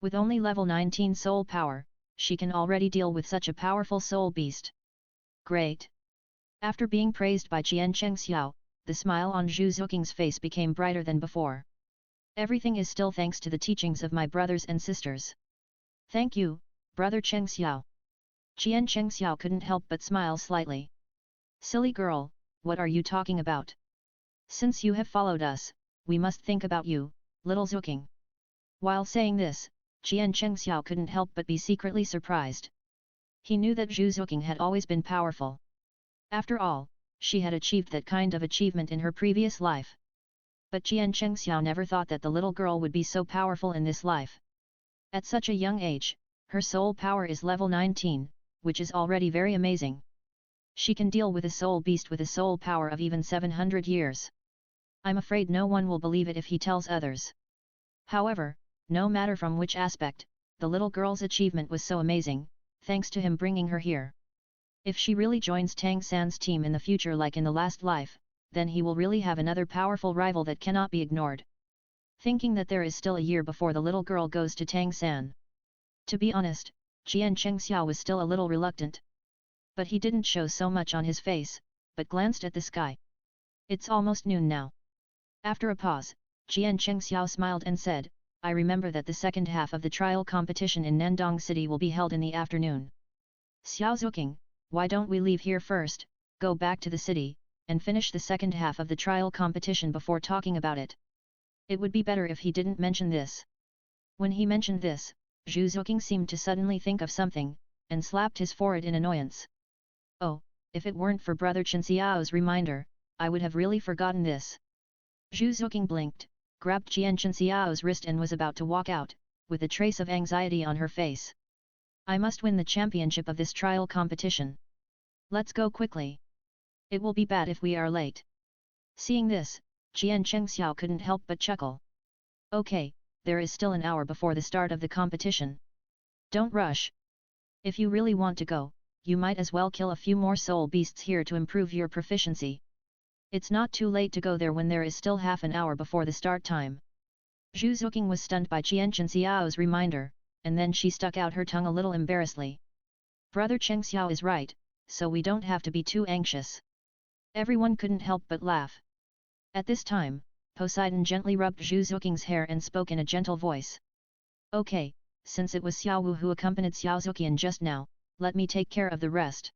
With only level 19 soul power, she can already deal with such a powerful soul beast. Great! After being praised by Chien Xiao, the smile on Juking's face became brighter than before. Everything is still thanks to the teachings of my brothers and sisters. Thank you, brother Cheng Xiao. Chien Xiao couldn't help but smile slightly. Silly girl, what are you talking about? Since you have followed us, we must think about you, little Juking. While saying this, Chien Xiao couldn't help but be secretly surprised. He knew that Juking had always been powerful. After all, she had achieved that kind of achievement in her previous life. But Chien Xiao never thought that the little girl would be so powerful in this life. At such a young age, her soul power is level 19, which is already very amazing. She can deal with a soul beast with a soul power of even 700 years. I'm afraid no one will believe it if he tells others. However, no matter from which aspect, the little girl's achievement was so amazing, thanks to him bringing her here. If she really joins Tang San's team in the future like in the last life, then he will really have another powerful rival that cannot be ignored. Thinking that there is still a year before the little girl goes to Tang San. To be honest, Chien Xiao was still a little reluctant. But he didn't show so much on his face, but glanced at the sky. It's almost noon now. After a pause, Chien Xiao smiled and said, I remember that the second half of the trial competition in Nandong City will be held in the afternoon. Xiao Juking, why don't we leave here first, go back to the city, and finish the second half of the trial competition before talking about it? It would be better if he didn't mention this. When he mentioned this, Juking seemed to suddenly think of something, and slapped his forehead in annoyance. Oh, if it weren't for brother Chien Xiao's reminder, I would have really forgotten this. Juking blinked, grabbed Chien Xiao's wrist and was about to walk out, with a trace of anxiety on her face. I must win the championship of this trial competition. Let's go quickly. It will be bad if we are late. Seeing this, Chien Xiao couldn't help but chuckle. Okay, there is still an hour before the start of the competition. Don't rush. If you really want to go, you might as well kill a few more soul beasts here to improve your proficiency. It's not too late to go there when there is still half an hour before the start time. Juking was stunned by Chien Xiao's reminder, and then she stuck out her tongue a little embarrassedly. Brother Cheng Xiao is right, so we don't have to be too anxious. Everyone couldn't help but laugh. At this time, Poseidon gently rubbed Juking's hair and spoke in a gentle voice. Okay, since it was Xiao Wu who accompanied Xiao Zukian just now, let me take care of the rest.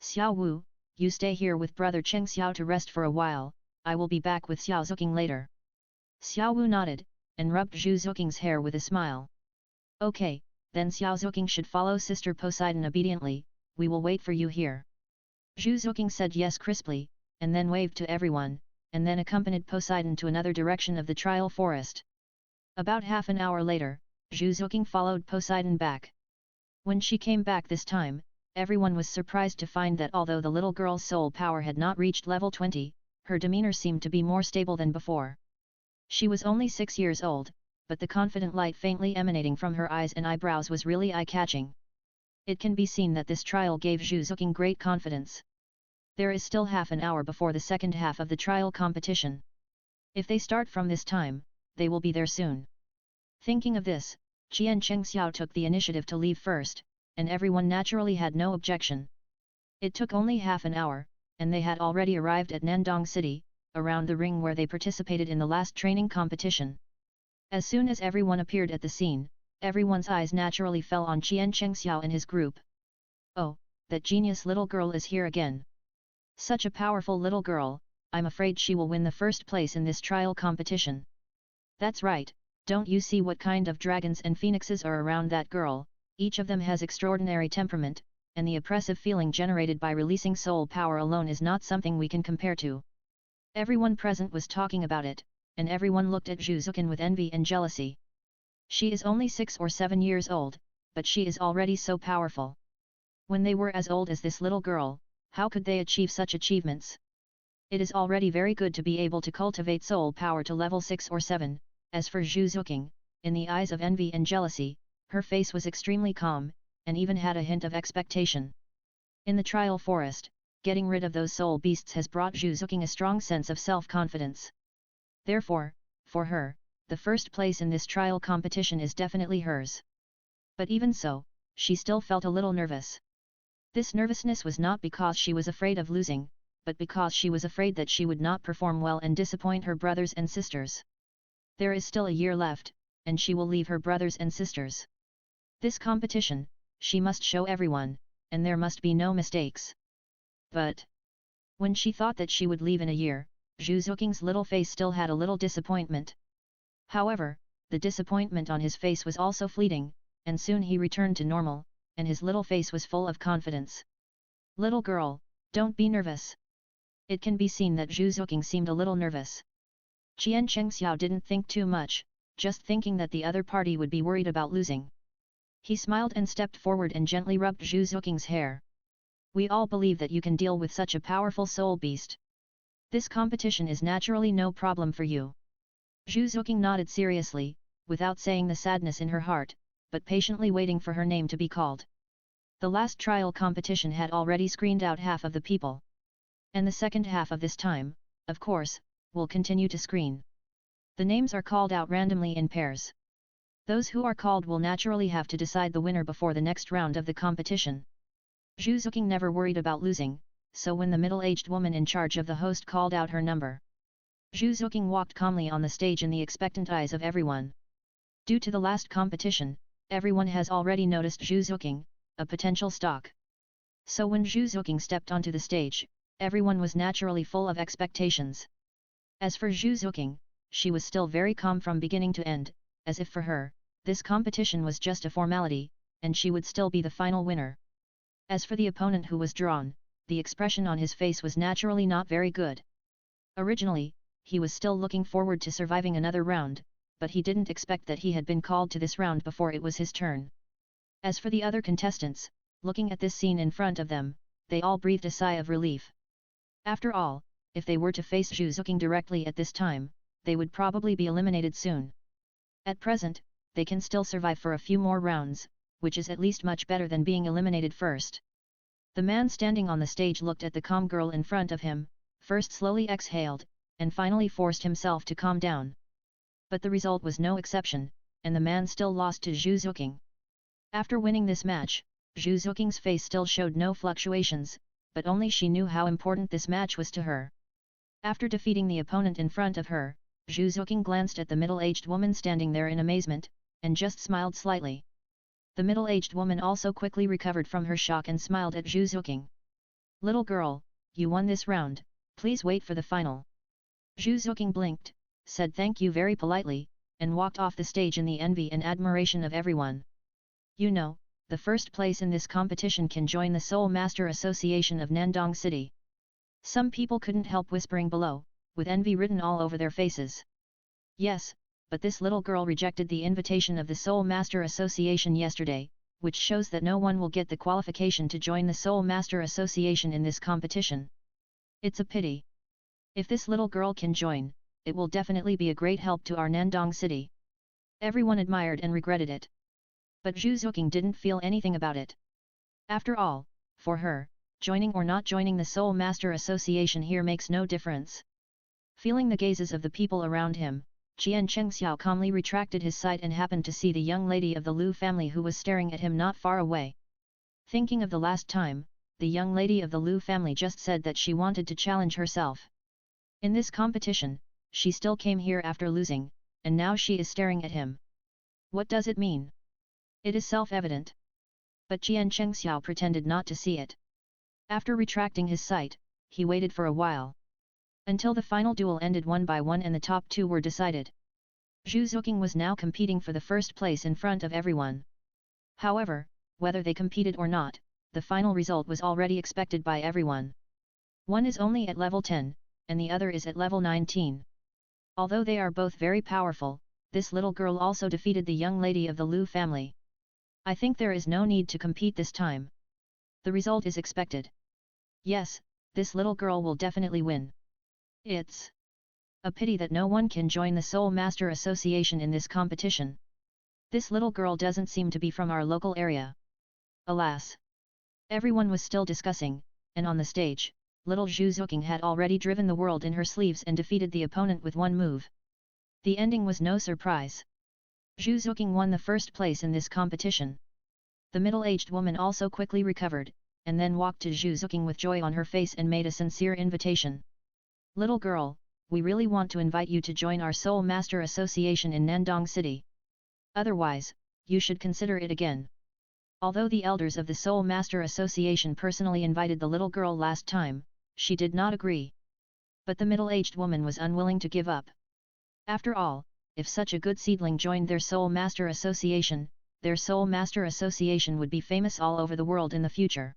Xiao Wu, you stay here with brother Cheng Xiao to rest for a while, I will be back with Xiao Zuking later. Xiao Wu nodded, and rubbed Juking's hair with a smile. Okay, then Xiao Zuking should follow Sister Poseidon obediently, we will wait for you here. Juking said yes crisply, and then waved to everyone, and then accompanied Poseidon to another direction of the trial forest. About half an hour later, Juking followed Poseidon back. When she came back this time, everyone was surprised to find that although the little girl's soul power had not reached level 20, her demeanor seemed to be more stable than before. She was only 6 years old, but the confident light faintly emanating from her eyes and eyebrows was really eye-catching. It can be seen that this trial gave Juking great confidence. There is still half an hour before the second half of the trial competition. If they start from this time, they will be there soon. Thinking of this, Chien Xiao took the initiative to leave first, and everyone naturally had no objection. It took only half an hour, and they had already arrived at Nandong City, around the ring where they participated in the last training competition. As soon as everyone appeared at the scene, everyone's eyes naturally fell on Chien Xiao and his group. Oh, that genius little girl is here again. Such a powerful little girl, I'm afraid she will win the first place in this trial competition. That's right, don't you see what kind of dragons and phoenixes are around that girl, each of them has extraordinary temperament, and the oppressive feeling generated by releasing soul power alone is not something we can compare to. Everyone present was talking about it, and everyone looked at Juking with envy and jealousy. She is only 6 or 7 years old, but she is already so powerful. When they were as old as this little girl, how could they achieve such achievements? It is already very good to be able to cultivate soul power to level 6 or 7, as for Juking, in the eyes of envy and jealousy, her face was extremely calm, and even had a hint of expectation. In the trial forest, getting rid of those soul beasts has brought Juking a strong sense of self-confidence. Therefore, for her, the first place in this trial competition is definitely hers. But even so, she still felt a little nervous. This nervousness was not because she was afraid of losing, but because she was afraid that she would not perform well and disappoint her brothers and sisters. There is still a year left, and she will leave her brothers and sisters. This competition, she must show everyone, and there must be no mistakes. But when she thought that she would leave in a year, Juking's little face still had a little disappointment. However, the disappointment on his face was also fleeting, and soon he returned to normal, and his little face was full of confidence. "Little girl, don't be nervous." It can be seen that Juking seemed a little nervous. Chien Chang didn't think too much, just thinking that the other party would be worried about losing. He smiled and stepped forward and gently rubbed Juking's hair. "We all believe that you can deal with such a powerful soul beast. This competition is naturally no problem for you." Juking nodded seriously, without saying the sadness in her heart, but patiently waiting for her name to be called. The last trial competition had already screened out half of the people. And the second half of this time, of course, will continue to screen. The names are called out randomly in pairs. Those who are called will naturally have to decide the winner before the next round of the competition. Juking never worried about losing, so when the middle-aged woman in charge of the host called out her number, Juking walked calmly on the stage in the expectant eyes of everyone. Due to the last competition, everyone has already noticed Juking, a potential stock. So when Juking stepped onto the stage, everyone was naturally full of expectations. As for Juking, she was still very calm from beginning to end, as if for her, this competition was just a formality, and she would still be the final winner. As for the opponent who was drawn, the expression on his face was naturally not very good. Originally, he was still looking forward to surviving another round, but he didn't expect that he had been called to this round before it was his turn. As for the other contestants, looking at this scene in front of them, they all breathed a sigh of relief. After all, if they were to face Juking directly at this time, they would probably be eliminated soon. At present, they can still survive for a few more rounds, which is at least much better than being eliminated first. The man standing on the stage looked at the calm girl in front of him, first slowly exhaled, and finally forced himself to calm down. But the result was no exception, and the man still lost to Juking. After winning this match, Juking's face still showed no fluctuations, but only she knew how important this match was to her. After defeating the opponent in front of her, Juking glanced at the middle-aged woman standing there in amazement, and just smiled slightly. The middle-aged woman also quickly recovered from her shock and smiled at Juking. "Little girl, you won this round, please wait for the final." Juking blinked, said thank you very politely, and walked off the stage in the envy and admiration of everyone. "You know, the first place in this competition can join the Soul Master Association of Nandong City." Some people couldn't help whispering below, with envy written all over their faces. Yes, but this little girl rejected the invitation of the Soul Master Association yesterday, which shows that no one will get the qualification to join the Soul Master Association in this competition. It's a pity. If this little girl can join, it will definitely be a great help to our Nandong City. Everyone admired and regretted it. But Juking didn't feel anything about it. After all, for her, joining or not joining the Soul Master Association here makes no difference. Feeling the gazes of the people around him, Chien Chang calmly retracted his sight and happened to see the young lady of the Lu family who was staring at him not far away. Thinking of the last time, the young lady of the Lu family just said that she wanted to challenge herself. In this competition, she still came here after losing, and now she is staring at him. What does it mean? It is self-evident. But Chien Chang pretended not to see it. After retracting his sight, he waited for a while. Until the final duel ended one by one and the top two were decided. Juking was now competing for the first place in front of everyone. However, whether they competed or not, the final result was already expected by everyone. One is only at level 10, and the other is at level 19. Although they are both very powerful, this little girl also defeated the young lady of the Lu family. I think there is no need to compete this time. The result is expected. Yes, this little girl will definitely win. It's a pity that no one can join the Soul Master Association in this competition. This little girl doesn't seem to be from our local area. Alas! Everyone was still discussing, and on the stage, little Juking had already driven the world in her sleeves and defeated the opponent with one move. The ending was no surprise. Juking won the first place in this competition. The middle-aged woman also quickly recovered, and then walked to Juking with joy on her face and made a sincere invitation. Little girl, we really want to invite you to join our Soul Master Association in Nandong City. Otherwise, you should consider it again. Although the elders of the Soul Master Association personally invited the little girl last time, she did not agree. But the middle-aged woman was unwilling to give up. After all, if such a good seedling joined their Soul Master Association, their Soul Master Association would be famous all over the world in the future.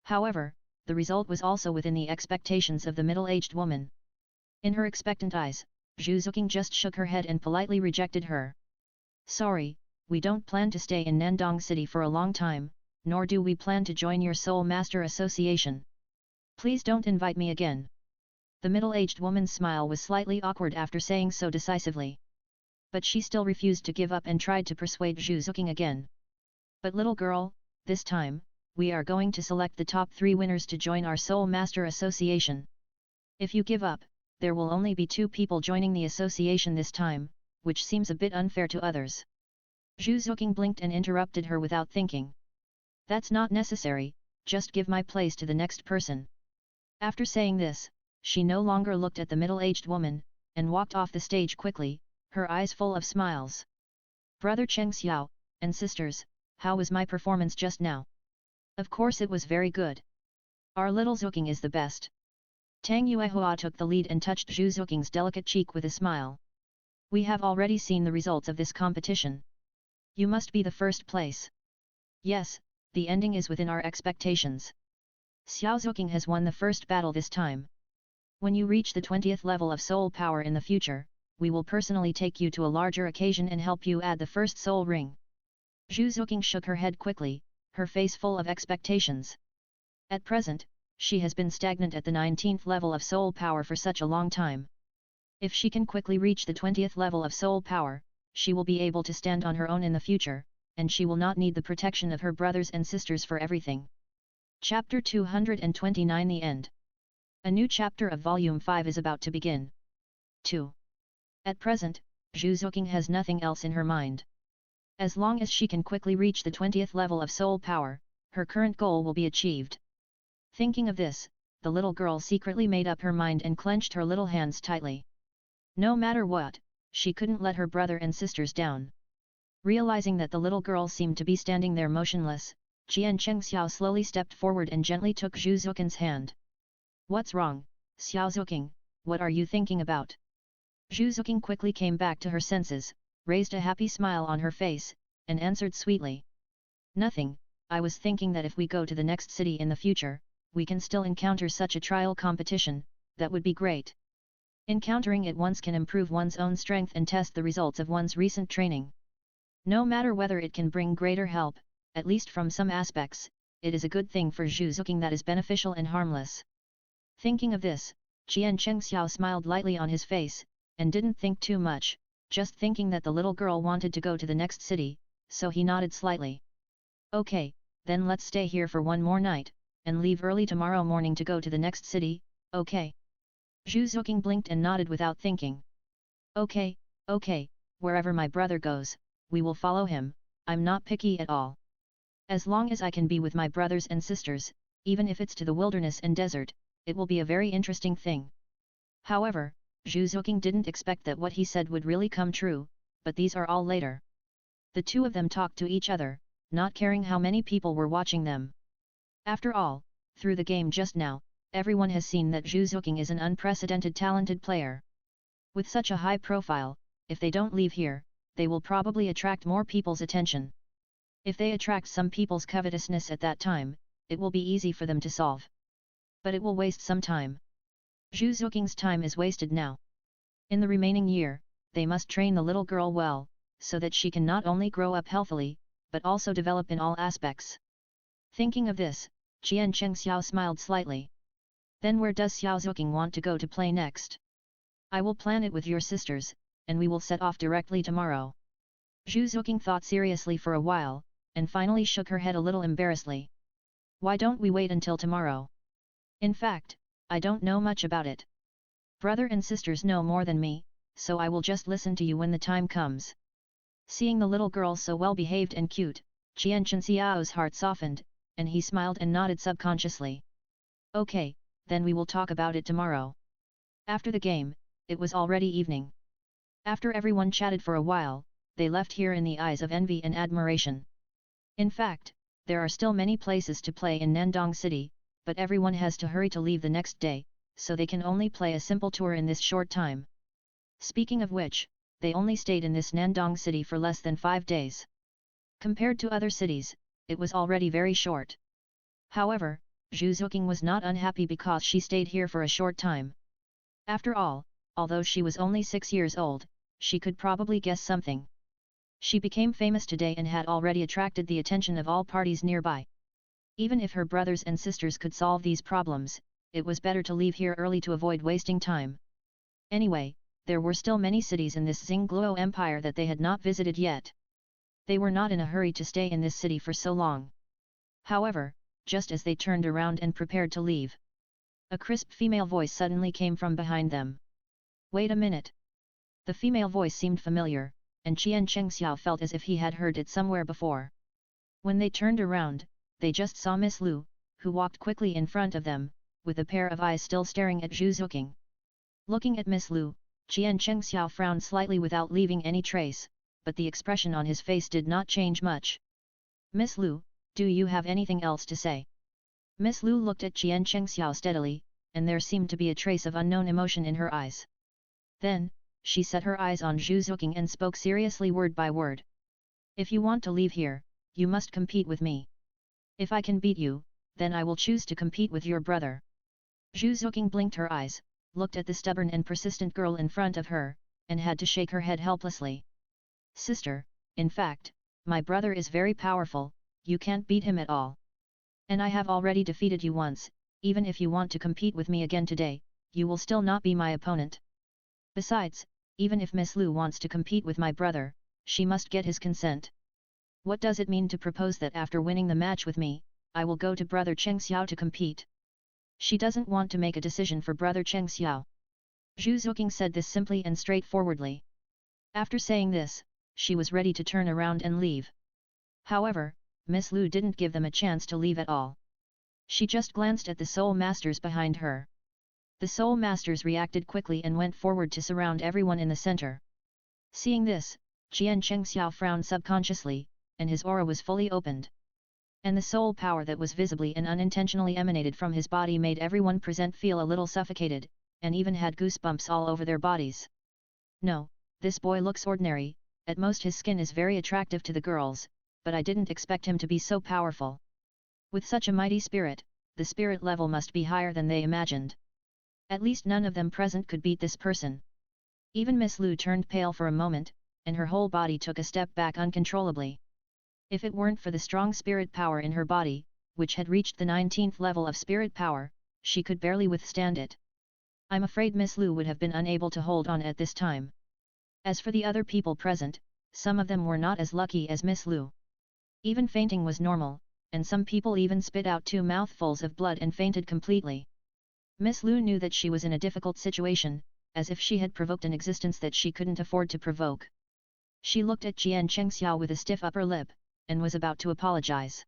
However, the result was also within the expectations of the middle-aged woman. In her expectant eyes, Juking just shook her head and politely rejected her. Sorry, we don't plan to stay in Nandong City for a long time, nor do we plan to join your Soul Master Association. Please don't invite me again. The middle-aged woman's smile was slightly awkward after saying so decisively. But she still refused to give up and tried to persuade Juking again. But little girl, this time, we are going to select the top 3 winners to join our Soul Master Association. If you give up, there will only be 2 people joining the association this time, which seems a bit unfair to others. Juking blinked and interrupted her without thinking. That's not necessary, just give my place to the next person. After saying this, she no longer looked at the middle-aged woman, and walked off the stage quickly, her eyes full of smiles. Brother Cheng Xiao, and sisters, how was my performance just now? Of course it was very good. Our little Juking is the best. Tang Yuua took the lead and touched Juking's delicate cheek with a smile. We have already seen the results of this competition. You must be the first place. Yes, the ending is within our expectations. Xiao Juking has won the first battle this time. When you reach the 20th level of soul power in the future, we will personally take you to a larger occasion and help you add the first soul ring. Juking shook her head quickly, her face full of expectations. At present, she has been stagnant at the 19th level of soul power for such a long time. If she can quickly reach the 20th level of soul power, she will be able to stand on her own in the future, and she will not need the protection of her brothers and sisters for everything. Chapter 229 The End. A new chapter of Volume 5 is about to begin. 2. At present, Juking has nothing else in her mind. As long as she can quickly reach the 20th level of soul power, her current goal will be achieved. Thinking of this, the little girl secretly made up her mind and clenched her little hands tightly. No matter what, she couldn't let her brother and sisters down. Realizing that the little girl seemed to be standing there motionless, Chien Chang slowly stepped forward and gently took Juking's hand. What's wrong, Juking? What are you thinking about? Juking quickly came back to her senses, raised a happy smile on her face, and answered sweetly. Nothing, I was thinking that if we go to the next city in the future, we can still encounter such a trial competition, that would be great. Encountering it once can improve one's own strength and test the results of one's recent training. No matter whether it can bring greater help, at least from some aspects, it is a good thing for Juking that is beneficial and harmless. Thinking of this, Chien Chang smiled lightly on his face, and didn't think too much, just thinking that the little girl wanted to go to the next city, so he nodded slightly. Okay, then let's stay here for one more night, and leave early tomorrow morning to go to the next city, okay? Juking blinked and nodded without thinking. Okay, wherever my brother goes, we will follow him, I'm not picky at all. As long as I can be with my brothers and sisters, even if it's to the wilderness and desert, it will be a very interesting thing. However, Juking didn't expect that what he said would really come true, but these are all later. The two of them talked to each other, not caring how many people were watching them. After all, through the game just now, everyone has seen that Juking is an unprecedented talented player. With such a high profile, if they don't leave here, they will probably attract more people's attention. If they attract some people's covetousness at that time, it will be easy for them to solve. But it will waste some time. Zhu Zuking's time is wasted now. In the remaining year, they must train the little girl well, so that she can not only grow up healthily, but also develop in all aspects. Thinking of this, Chien Chang smiled slightly. Then where does Xiao Zuking want to go to play next? I will plan it with your sisters, and we will set off directly tomorrow. Zhu Zuking thought seriously for a while, and finally shook her head a little embarrassedly. Why don't we wait until tomorrow? In fact, I don't know much about it. Brother and sisters know more than me, so I will just listen to you when the time comes. Seeing the little girl so well behaved and cute, Chien Chang Xiao's heart softened, and he smiled and nodded subconsciously. Okay, then we will talk about it tomorrow. After the game, it was already evening. After everyone chatted for a while, they left here in the eyes of envy and admiration. In fact, there are still many places to play in Nandong City, but everyone has to hurry to leave the next day, so they can only play a simple tour in this short time. Speaking of which, they only stayed in this Nandong City for less than 5 days. Compared to other cities, it was already very short. However, Zhu Zuking was not unhappy because she stayed here for a short time. After all, although she was only 6 years old, she could probably guess something. She became famous today and had already attracted the attention of all parties nearby. Even if her brothers and sisters could solve these problems, it was better to leave here early to avoid wasting time. Anyway, there were still many cities in this Xingluo Empire that they had not visited yet. They were not in a hurry to stay in this city for so long. However, just as they turned around and prepared to leave, a crisp female voice suddenly came from behind them. Wait a minute. The female voice seemed familiar, and Chien Chang felt as if he had heard it somewhere before. When they turned around, they just saw Miss Lu, who walked quickly in front of them, with a pair of eyes still staring at Zhu Zuking. Looking at Miss Lu, Chien Chang frowned slightly without leaving any trace, but the expression on his face did not change much. Miss Lu, do you have anything else to say? Miss Lu looked at Chien Chang steadily, and there seemed to be a trace of unknown emotion in her eyes. Then, she set her eyes on Zhu Zuking and spoke seriously word by word. If you want to leave here, you must compete with me. If I can beat you, then I will choose to compete with your brother. Zhu Zuking blinked her eyes, looked at the stubborn and persistent girl in front of her, and had to shake her head helplessly. Sister, in fact, my brother is very powerful, you can't beat him at all. And I have already defeated you once, even if you want to compete with me again today, you will still not be my opponent. Besides, even if Miss Lu wants to compete with my brother, she must get his consent. What does it mean to propose that after winning the match with me, I will go to brother Cheng Xiao to compete? She doesn't want to make a decision for brother Cheng Xiao. Zhu Zuking said this simply and straightforwardly. After saying this, she was ready to turn around and leave. However, Miss Lu didn't give them a chance to leave at all. She just glanced at the soul masters behind her. The soul masters reacted quickly and went forward to surround everyone in the center. Seeing this, Chien Chang frowned subconsciously, and his aura was fully opened. And the soul power that was visibly and unintentionally emanated from his body made everyone present feel a little suffocated, and even had goosebumps all over their bodies. No, this boy looks ordinary, at most his skin is very attractive to the girls, but I didn't expect him to be so powerful. With such a mighty spirit, the spirit level must be higher than they imagined. At least none of them present could beat this person. Even Miss Lu turned pale for a moment, and her whole body took a step back uncontrollably. If it weren't for the strong spirit power in her body, which had reached the 19th level of spirit power, she could barely withstand it. I'm afraid Miss Lu would have been unable to hold on at this time. As for the other people present, some of them were not as lucky as Miss Lu. Even fainting was normal, and some people even spit out 2 mouthfuls of blood and fainted completely. Miss Lu knew that she was in a difficult situation, as if she had provoked an existence that she couldn't afford to provoke. She looked at Chien Chang with a stiff upper lip, and was about to apologize.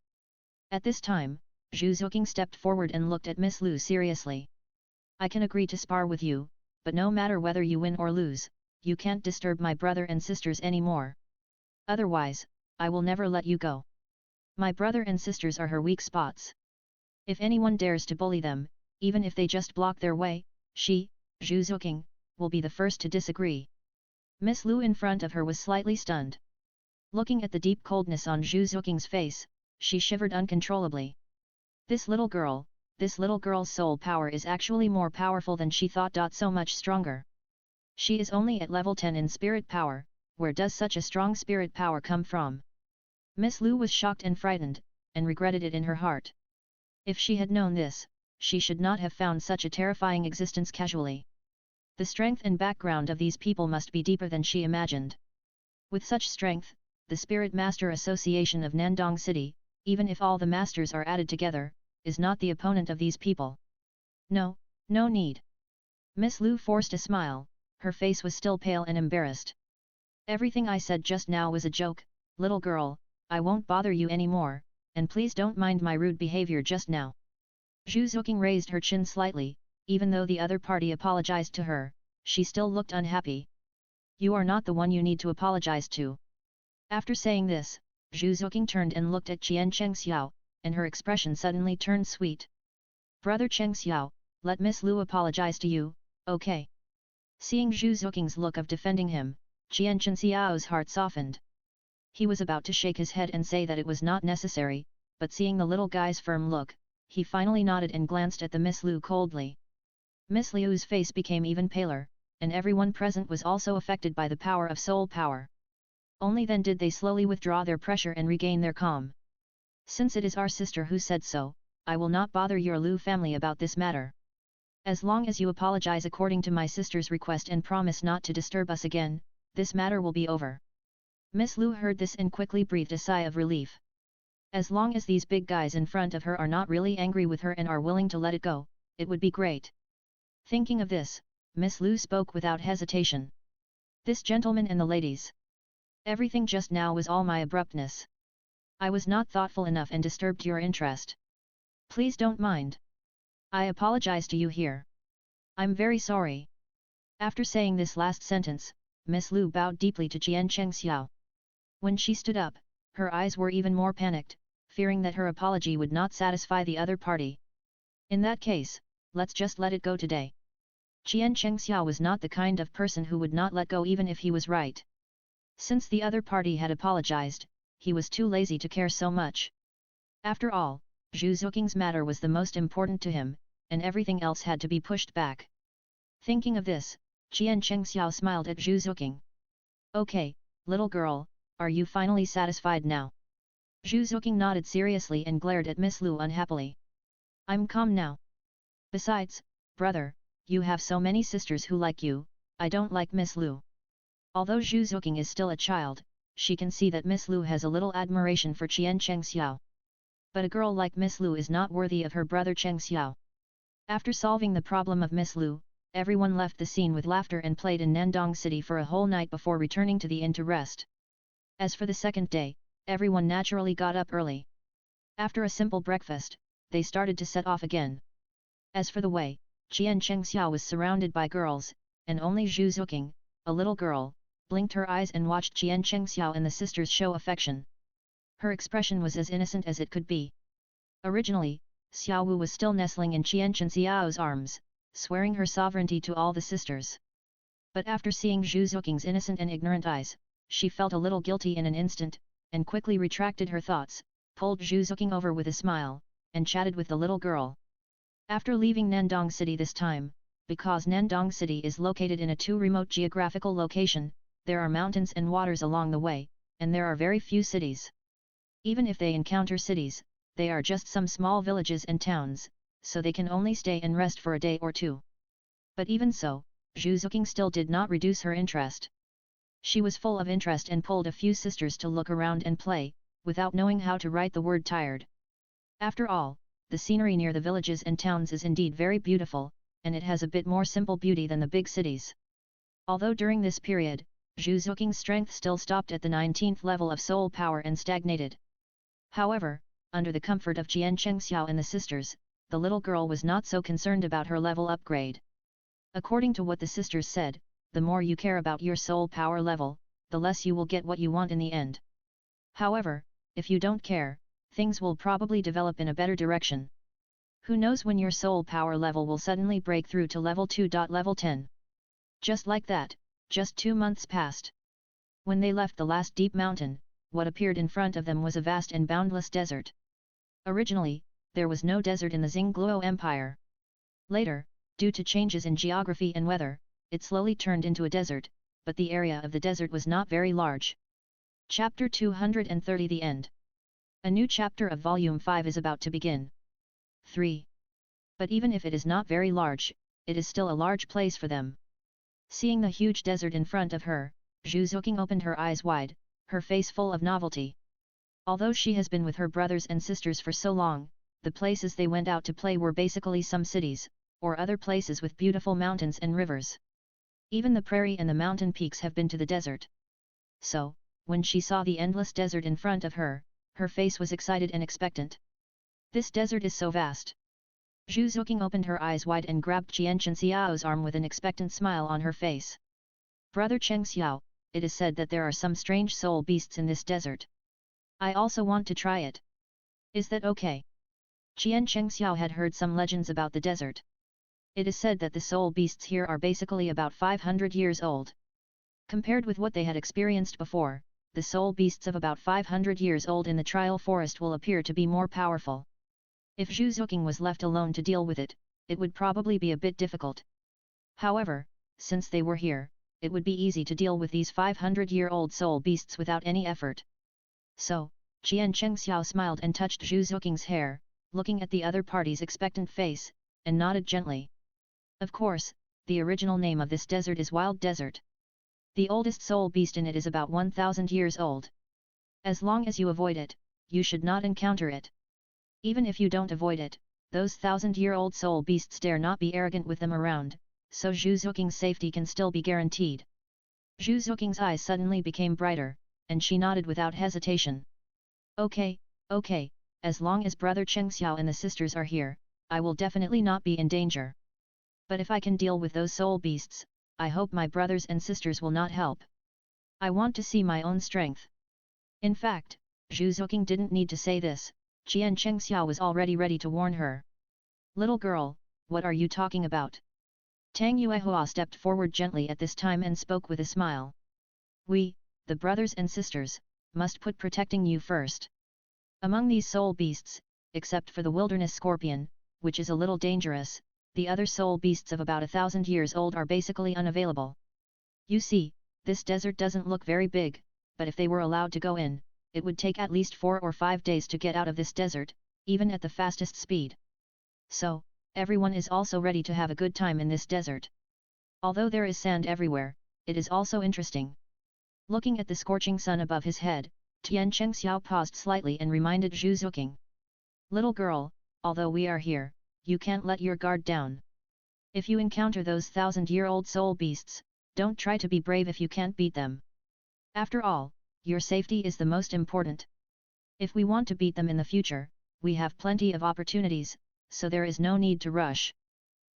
At this time, Zhu Zuking stepped forward and looked at Miss Lu seriously. I can agree to spar with you, but no matter whether you win or lose, you can't disturb my brother and sisters anymore. Otherwise, I will never let you go. My brother and sisters are her weak spots. If anyone dares to bully them, even if they just block their way, she, Zhu Zuking, will be the first to disagree. Miss Lu in front of her was slightly stunned. Looking at the deep coldness on Zhu Zuking's face, she shivered uncontrollably. This little girl's soul power is actually more powerful than she thought. So much stronger. She is only at level 10 in spirit power, where does such a strong spirit power come from? Miss Lu was shocked and frightened, and regretted it in her heart. If she had known this, she should not have found such a terrifying existence casually. The strength and background of these people must be deeper than she imagined. With such strength, the Spirit Master Association of Nandong City, even if all the masters are added together, is not the opponent of these people. No, no need. Miss Lu forced a smile, her face was still pale and embarrassed. Everything I said just now was a joke, little girl, I won't bother you anymore, and please don't mind my rude behavior just now. Zhu Zuking raised her chin slightly, even though the other party apologized to her, she still looked unhappy. You are not the one you need to apologize to. After saying this, Zhu Zuking turned and looked at Chien Chang, and her expression suddenly turned sweet. Brother Cheng Xiao, let Miss Lu apologize to you, okay? Seeing Zhu Zuking's look of defending him, Chien Chang's heart softened. He was about to shake his head and say that it was not necessary, but seeing the little guy's firm look, he finally nodded and glanced at the Miss Lu coldly. Miss Liu's face became even paler, and everyone present was also affected by the power of soul power. Only then did they slowly withdraw their pressure and regain their calm. Since it is our sister who said so, I will not bother your Lu family about this matter. As long as you apologize according to my sister's request and promise not to disturb us again, this matter will be over. Miss Lu heard this and quickly breathed a sigh of relief. As long as these big guys in front of her are not really angry with her and are willing to let it go, it would be great. Thinking of this, Miss Lu spoke without hesitation. This gentleman and the ladies. Everything just now was all my abruptness. I was not thoughtful enough and disturbed your interest. Please don't mind. I apologize to you here. I'm very sorry. After saying this last sentence, Miss Lu bowed deeply to Chien Chang. When she stood up, her eyes were even more panicked, fearing that her apology would not satisfy the other party. In that case, let's just let it go today. Chien Chang was not the kind of person who would not let go even if he was right. Since the other party had apologized, he was too lazy to care so much. After all, Zhu Zuking's matter was the most important to him, and everything else had to be pushed back. Thinking of this, Chien Chang smiled at Zhu Zuking. Okay, little girl, are you finally satisfied now? Zhu Zuking nodded seriously and glared at Miss Lu unhappily. I'm calm now. Besides, brother, you have so many sisters who like you, I don't like Miss Lu. Although Zhu Zuking is still a child, she can see that Miss Lu has a little admiration for Chien Chang. But a girl like Miss Lu is not worthy of her brother Cheng Xiao. After solving the problem of Miss Lu, everyone left the scene with laughter and played in Nandong City for a whole night before returning to the inn to rest. As for the second day, everyone naturally got up early. After a simple breakfast, they started to set off again. As for the way, Chien Chang was surrounded by girls, and only Zhu Zuking, a little girl, blinked her eyes and watched Chien Chang and the sisters show affection. Her expression was as innocent as it could be. Originally, Xiao Wu was still nestling in Chien Chang's arms, swearing her sovereignty to all the sisters. But after seeing Zhu Zuking's innocent and ignorant eyes, she felt a little guilty in an instant, and quickly retracted her thoughts, pulled Zhu Zuking over with a smile, and chatted with the little girl. After leaving Nandong City this time, because Nandong City is located in a too remote geographical location, there are mountains and waters along the way, and there are very few cities. Even if they encounter cities, they are just some small villages and towns, so they can only stay and rest for a day or two. But even so, Zhu Zuking still did not reduce her interest. She was full of interest and pulled a few sisters to look around and play, without knowing how to write the word tired. After all, the scenery near the villages and towns is indeed very beautiful, and it has a bit more simple beauty than the big cities. Although during this period, Zhu Zuking's strength still stopped at the 19th level of soul power and stagnated. However, under the comfort of Chien Chang and the sisters, the little girl was not so concerned about her level upgrade. According to what the sisters said, the more you care about your soul power level, the less you will get what you want in the end. However, if you don't care, things will probably develop in a better direction. Who knows when your soul power level will suddenly break through to level 2. Level 10. Just like that, just 2 months passed. When they left the last deep mountain, what appeared in front of them was a vast and boundless desert. Originally, there was no desert in the Xingluo Empire. Later, due to changes in geography and weather, it slowly turned into a desert, but the area of the desert was not very large. Chapter 230 The End. A new chapter of Volume 5 is about to begin. 3. But even if it is not very large, it is still a large place for them. Seeing the huge desert in front of her, Juking opened her eyes wide, her face full of novelty. Although she has been with her brothers and sisters for so long, the places they went out to play were basically some cities, or other places with beautiful mountains and rivers. Even the prairie and the mountain peaks have been to the desert. So, when she saw the endless desert in front of her, her face was excited and expectant. This desert is so vast. Juking opened her eyes wide and grabbed Chien Chang's arm with an expectant smile on her face. Brother Cheng Xiao, it is said that there are some strange soul beasts in this desert. I also want to try it. Is that okay? Chien Chang had heard some legends about the desert. It is said that the soul beasts here are basically about 500 years old. Compared with what they had experienced before, the soul beasts of about 500 years old in the trial forest will appear to be more powerful. If Juking was left alone to deal with it, it would probably be a bit difficult. However, since they were here, it would be easy to deal with these 500-year-old soul beasts without any effort. So, Chien Chang smiled and touched Juking's hair, looking at the other party's expectant face, and nodded gently. Of course, the original name of this desert is Wild Desert. The oldest soul beast in it is about 1,000 years old. As long as you avoid it, you should not encounter it. Even if you don't avoid it, those 1,000-year-old soul beasts dare not be arrogant with them around, so Juking's safety can still be guaranteed. Juking's eyes suddenly became brighter, and she nodded without hesitation. Okay, as long as Brother Cheng Xiao and the sisters are here, I will definitely not be in danger. But if I can deal with those soul beasts, I hope my brothers and sisters will not help. I want to see my own strength. In fact, Juking didn't need to say this, Chien Chang was already ready to warn her. Little girl, what are you talking about? Tang Yuua stepped forward gently at this time and spoke with a smile. We, the brothers and sisters, must put protecting you first. Among these soul beasts, except for the wilderness scorpion, which is a little dangerous, the other soul beasts of about 1,000 years old are basically unavailable. You see, this desert doesn't look very big, but if they were allowed to go in, it would take at least 4 or 5 days to get out of this desert, even at the fastest speed. So, everyone is also ready to have a good time in this desert. Although there is sand everywhere, it is also interesting. Looking at the scorching sun above his head, Chien Chang paused slightly and reminded Juking. Little girl, although we are here, you can't let your guard down. If you encounter those 1,000-year-old soul beasts, don't try to be brave if you can't beat them. After all, your safety is the most important. If we want to beat them in the future, we have plenty of opportunities, so there is no need to rush.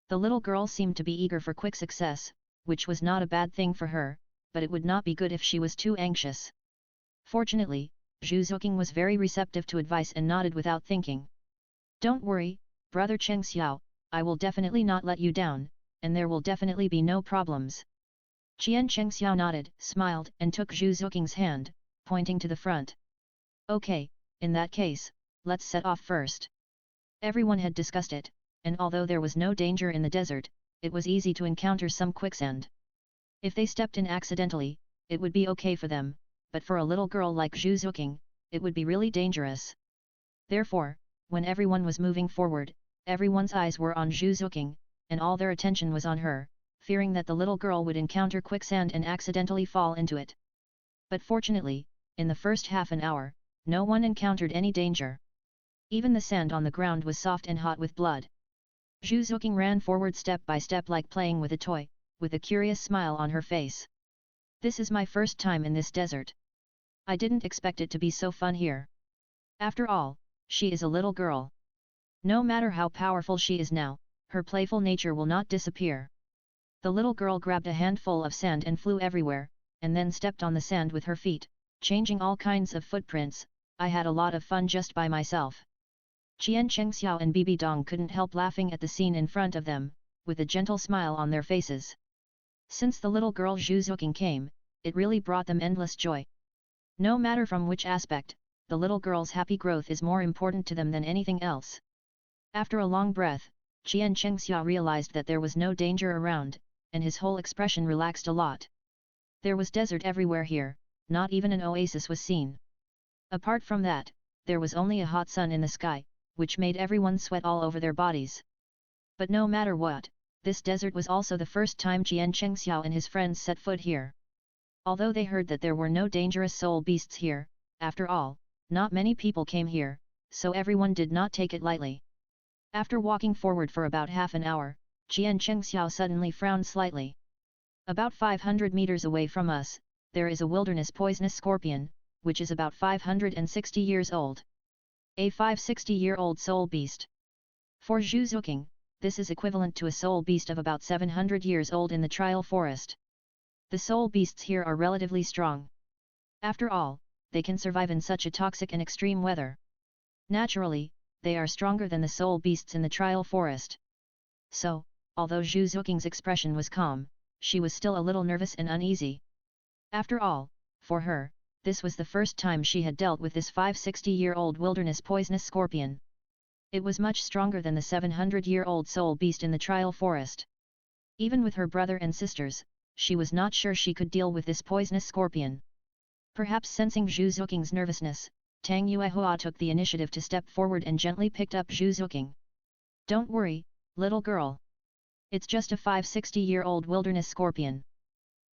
The little girl seemed to be eager for quick success, which was not a bad thing for her, but it would not be good if she was too anxious. Fortunately, Juking was very receptive to advice and nodded without thinking. Don't worry, Brother Cheng Xiao, I will definitely not let you down, and there will definitely be no problems. Chien Chang nodded, smiled and took Juking's hand, pointing to the front. Okay, in that case, let's set off first. Everyone had discussed it, and although there was no danger in the desert, it was easy to encounter some quicksand. If they stepped in accidentally, it would be okay for them, but for a little girl like Juking, it would be really dangerous. Therefore, when everyone was moving forward, everyone's eyes were on Juking, and all their attention was on her, fearing that the little girl would encounter quicksand and accidentally fall into it. But fortunately, in the first half an hour, no one encountered any danger. Even the sand on the ground was soft and hot with blood. Juking ran forward step by step like playing with a toy, with a curious smile on her face. This is my first time in this desert. I didn't expect it to be so fun here. After all, she is a little girl. No matter how powerful she is now, her playful nature will not disappear. The little girl grabbed a handful of sand and flew everywhere, and then stepped on the sand with her feet, changing all kinds of footprints. I had a lot of fun just by myself. Chien Chang and Bibi Dong couldn't help laughing at the scene in front of them, with a gentle smile on their faces. Since the little girl Juking came, it really brought them endless joy. No matter from which aspect, the little girl's happy growth is more important to them than anything else. After a long breath, Chien Chang realized that there was no danger around, and his whole expression relaxed a lot. There was desert everywhere here, not even an oasis was seen. Apart from that, there was only a hot sun in the sky, which made everyone sweat all over their bodies. But no matter what, this desert was also the first time Chien Chang and his friends set foot here. Although they heard that there were no dangerous soul beasts here, after all, not many people came here, so everyone did not take it lightly. After walking forward for about half an hour, Chien Chang suddenly frowned slightly. About 500 meters away from us, there is a wilderness poisonous scorpion, which is about 560 years old. A 560-year-old soul beast. For Juking, this is equivalent to a soul beast of about 700 years old in the trial forest. The soul beasts here are relatively strong. After all, they can survive in such a toxic and extreme weather. Naturally, they are stronger than the soul beasts in the trial forest. So, although Juking's expression was calm, she was still a little nervous and uneasy. After all, for her, this was the first time she had dealt with this 560-year-old wilderness poisonous scorpion. It was much stronger than the 700-year-old soul beast in the trial forest. Even with her brother and sisters, she was not sure she could deal with this poisonous scorpion. Perhaps sensing Juking's nervousness, Tang Yuua took the initiative to step forward and gently picked up Juking. Don't worry, little girl. It's just a 560-year-old wilderness scorpion.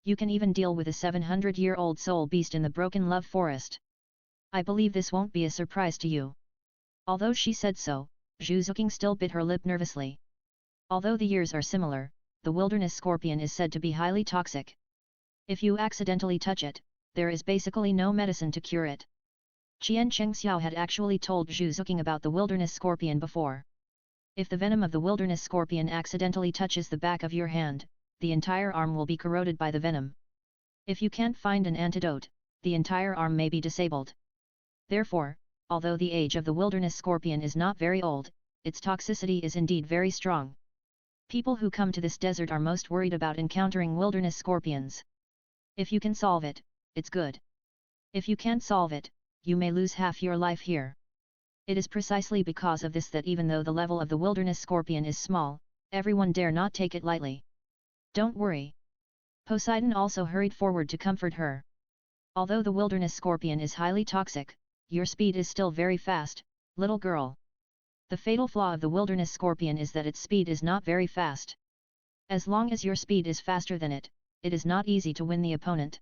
You can even deal with a 700-year-old soul beast in the Broken Love Forest. I believe this won't be a surprise to you. Although she said so, Juking still bit her lip nervously. Although the years are similar, the wilderness scorpion is said to be highly toxic. If you accidentally touch it, there is basically no medicine to cure it. Chien Chang had actually told Juking about the wilderness scorpion before. If the venom of the wilderness scorpion accidentally touches the back of your hand, the entire arm will be corroded by the venom. If you can't find an antidote, the entire arm may be disabled. Therefore, although the age of the wilderness scorpion is not very old, its toxicity is indeed very strong. People who come to this desert are most worried about encountering wilderness scorpions. If you can solve it, it's good. If you can't solve it, you may lose half your life here. It is precisely because of this that even though the level of the wilderness scorpion is small, everyone dare not take it lightly. Don't worry. Poseidon also hurried forward to comfort her. Although the wilderness scorpion is highly toxic, your speed is still very fast, little girl. The fatal flaw of the wilderness scorpion is that its speed is not very fast. As long as your speed is faster than it, it is not easy to win the opponent.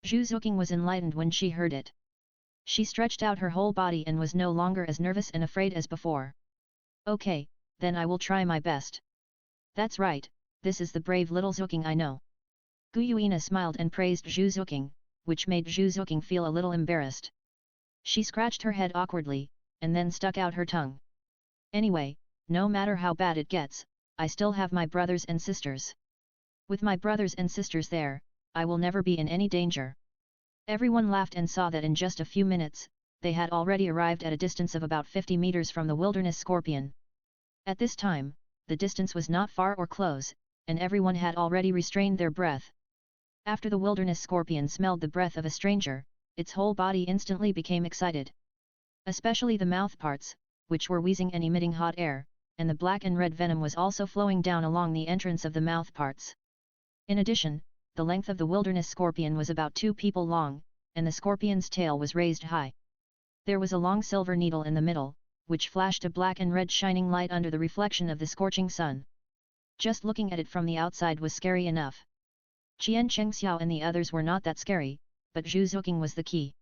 Juking was enlightened when she heard it. She stretched out her whole body and was no longer as nervous and afraid as before. Okay, then I will try my best. That's right, this is the brave little Juking I know. Guyuina smiled and praised Juking, which made Juking feel a little embarrassed. She scratched her head awkwardly, and then stuck out her tongue. Anyway, no matter how bad it gets, I still have my brothers and sisters. With my brothers and sisters there, I will never be in any danger. Everyone laughed and saw that in just a few minutes, they had already arrived at a distance of about 50 meters from the wilderness scorpion. At this time, the distance was not far or close, and everyone had already restrained their breath. After the wilderness scorpion smelled the breath of a stranger, its whole body instantly became excited. Especially the mouth parts, which were wheezing and emitting hot air, and the black and red venom was also flowing down along the entrance of the mouth parts. In addition, the length of the wilderness scorpion was about 2 people long, and the scorpion's tail was raised high. There was a long silver needle in the middle, which flashed a black and red shining light under the reflection of the scorching sun. Just looking at it from the outside was scary enough. Chien Chang and the others were not that scary, but Juking was the key.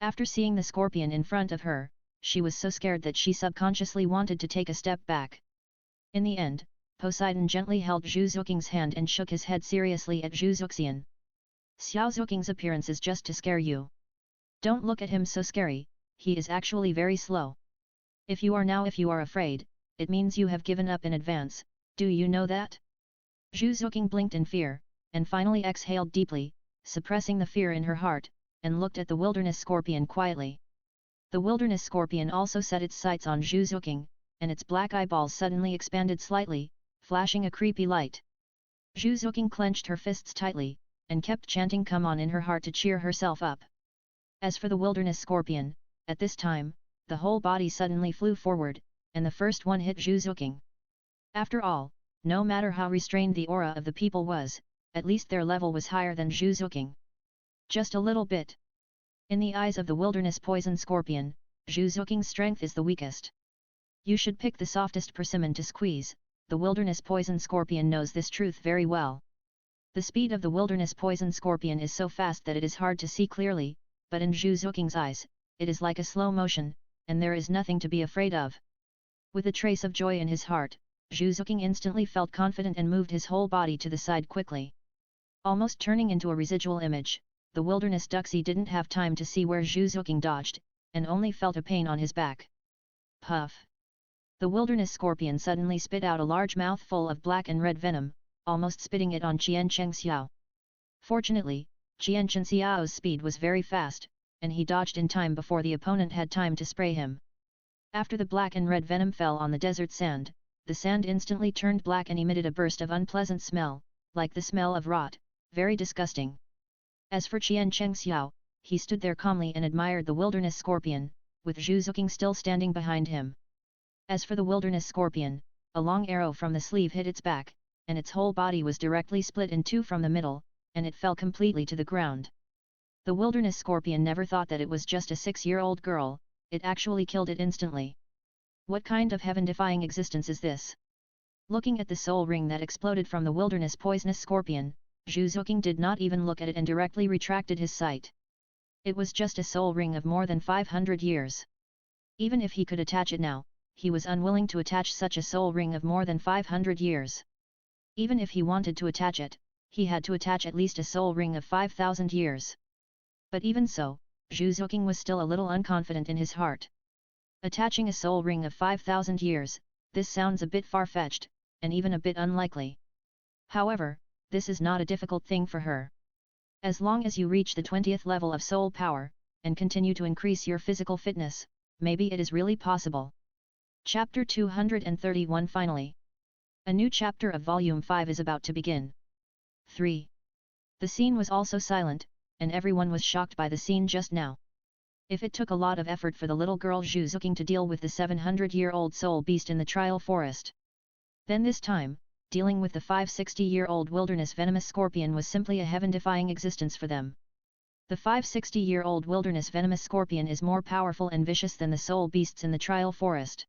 After seeing the scorpion in front of her, she was so scared that she subconsciously wanted to take a step back. In the end, Poseidon gently held Juking's hand and shook his head seriously at Juxian. Xiao Zuking's appearance is just to scare you. Don't look at him so scary, he is actually very slow. If you are afraid, it means you have given up in advance, do you know that? Juking blinked in fear, and finally exhaled deeply, suppressing the fear in her heart, and looked at the wilderness scorpion quietly. The wilderness scorpion also set its sights on Juking, and its black eyeballs suddenly expanded slightly, flashing a creepy light. Juking clenched her fists tightly, and kept chanting "Come on" in her heart to cheer herself up. As for the wilderness scorpion, at this time, the whole body suddenly flew forward, and the first one hit Juking. After all, no matter how restrained the aura of the people was, at least their level was higher than Juking. Just a little bit. In the eyes of the wilderness poison scorpion, Juking's strength is the weakest. You should pick the softest persimmon to squeeze. The wilderness poison scorpion knows this truth very well. The speed of the wilderness poison scorpion is so fast that it is hard to see clearly, but in Juking's eyes, it is like a slow motion, and there is nothing to be afraid of. With a trace of joy in his heart, Juking instantly felt confident and moved his whole body to the side quickly. Almost turning into a residual image, the wilderness duxie didn't have time to see where Juking dodged, and only felt a pain on his back. Puff! The wilderness scorpion suddenly spit out a large mouthful of black and red venom, almost spitting it on Chien Chang's. Fortunately, Chien Chang's speed was very fast, and he dodged in time before the opponent had time to spray him. After the black and red venom fell on the desert sand, the sand instantly turned black and emitted a burst of unpleasant smell, like the smell of rot, very disgusting. As for Chien Chang's, he stood there calmly and admired the wilderness scorpion, with Juking still standing behind him. As for the wilderness scorpion, a long arrow from the sleeve hit its back, and its whole body was directly split in two from the middle, and it fell completely to the ground. The wilderness scorpion never thought that it was just a 6-year-old girl, it actually killed it instantly. What kind of heaven-defying existence is this? Looking at the soul ring that exploded from the wilderness poisonous scorpion, Juking did not even look at it and directly retracted his sight. It was just a soul ring of more than 500 years. Even if he could attach it now, he was unwilling to attach such a soul ring of more than 500 years. Even if he wanted to attach it, he had to attach at least a soul ring of 5,000 years. But even so, Juking was still a little unconfident in his heart. Attaching a soul ring of 5,000 years, this sounds a bit far-fetched, and even a bit unlikely. However, this is not a difficult thing for her. As long as you reach the 20th level of soul power, and continue to increase your physical fitness, maybe it is really possible. Chapter 231 Finally. A new chapter of Volume 5 is about to begin. 3. The scene was also silent, and everyone was shocked by the scene just now. If it took a lot of effort for the little girl Juking to deal with the 700-year-old soul beast in the trial forest, then this time, dealing with the 560-year-old wilderness venomous scorpion was simply a heaven-defying existence for them. The 560-year-old wilderness venomous scorpion is more powerful and vicious than the soul beasts in the trial forest.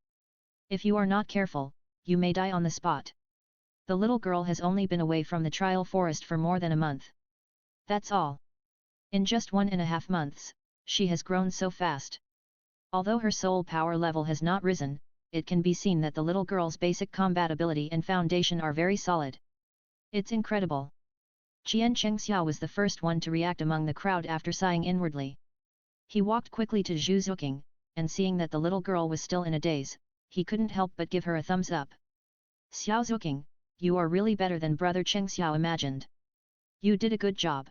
If you are not careful, you may die on the spot. The little girl has only been away from the trial forest for more than a month. That's all. In just 1.5 months, she has grown so fast. Although her soul power level has not risen, it can be seen that the little girl's basic combat ability and foundation are very solid. It's incredible. Chien Chang was the first one to react among the crowd after sighing inwardly. He walked quickly to Juking, and seeing that the little girl was still in a daze, he couldn't help but give her a thumbs up. Juking, you are really better than brother Cheng Xiao imagined. You did a good job.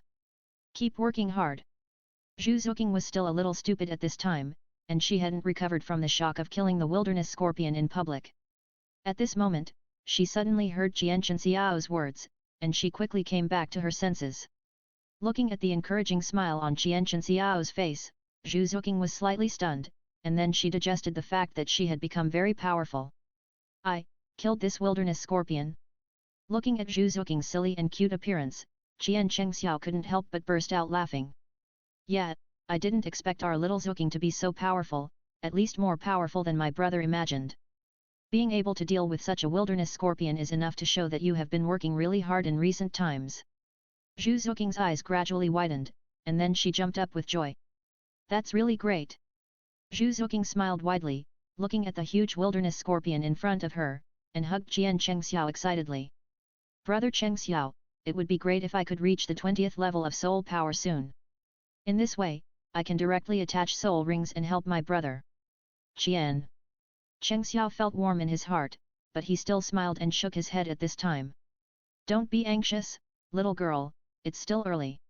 Keep working hard. Juking was still a little stupid at this time, and she hadn't recovered from the shock of killing the wilderness scorpion in public. At this moment, she suddenly heard Chien Chang's words, and she quickly came back to her senses. Looking at the encouraging smile on Chien Chang's face, Juking was slightly stunned, and then she digested the fact that she had become very powerful. I killed this wilderness scorpion. Looking at Juking's silly and cute appearance, Chien Chang couldn't help but burst out laughing. Yeah, I didn't expect our little Juking to be so powerful, at least more powerful than my brother imagined. Being able to deal with such a wilderness scorpion is enough to show that you have been working really hard in recent times. Juking's eyes gradually widened, and then she jumped up with joy. That's really great. Juking smiled widely, looking at the huge wilderness scorpion in front of her, and hugged Chien Chang excitedly. Brother Cheng Xiao, it would be great if I could reach the 20th level of soul power soon. In this way, I can directly attach soul rings and help my brother. Chien Chang felt warm in his heart, but he still smiled and shook his head at this time. Don't be anxious, little girl, it's still early.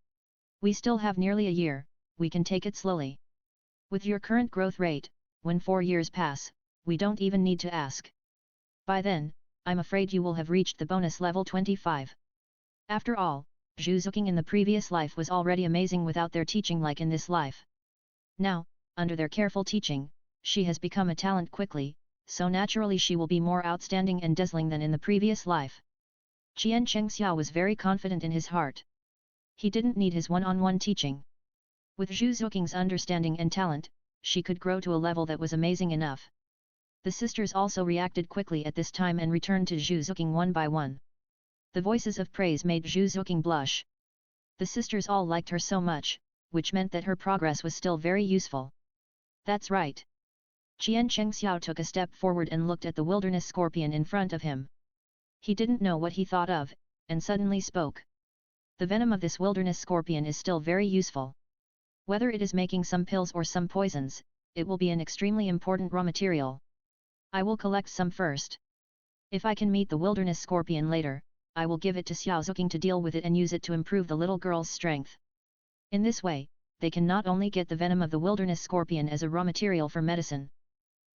We still have nearly a year, we can take it slowly. With your current growth rate, when 4 years pass, we don't even need to ask. By then, I'm afraid you will have reached the bonus level 25. After all, Juking in the previous life was already amazing without their teaching like in this life. Now, under their careful teaching, she has become a talent quickly, so naturally she will be more outstanding and dazzling than in the previous life. Chien Chang was very confident in his heart. He didn't need his one-on-one teaching. With Zhu Zuking's understanding and talent, she could grow to a level that was amazing enough. The sisters also reacted quickly at this time and returned to Zhu Zuking one by one. The voices of praise made Zhu Zuking blush. The sisters all liked her so much, which meant that her progress was still very useful. That's right. Chien Chang took a step forward and looked at the wilderness scorpion in front of him. He didn't know what he thought of, and suddenly spoke. The venom of this wilderness scorpion is still very useful. Whether it is making some pills or some poisons, it will be an extremely important raw material. I will collect some first. If I can meet the wilderness scorpion later, I will give it to Xiao Zuking to deal with it and use it to improve the little girl's strength. In this way, they can not only get the venom of the wilderness scorpion as a raw material for medicine.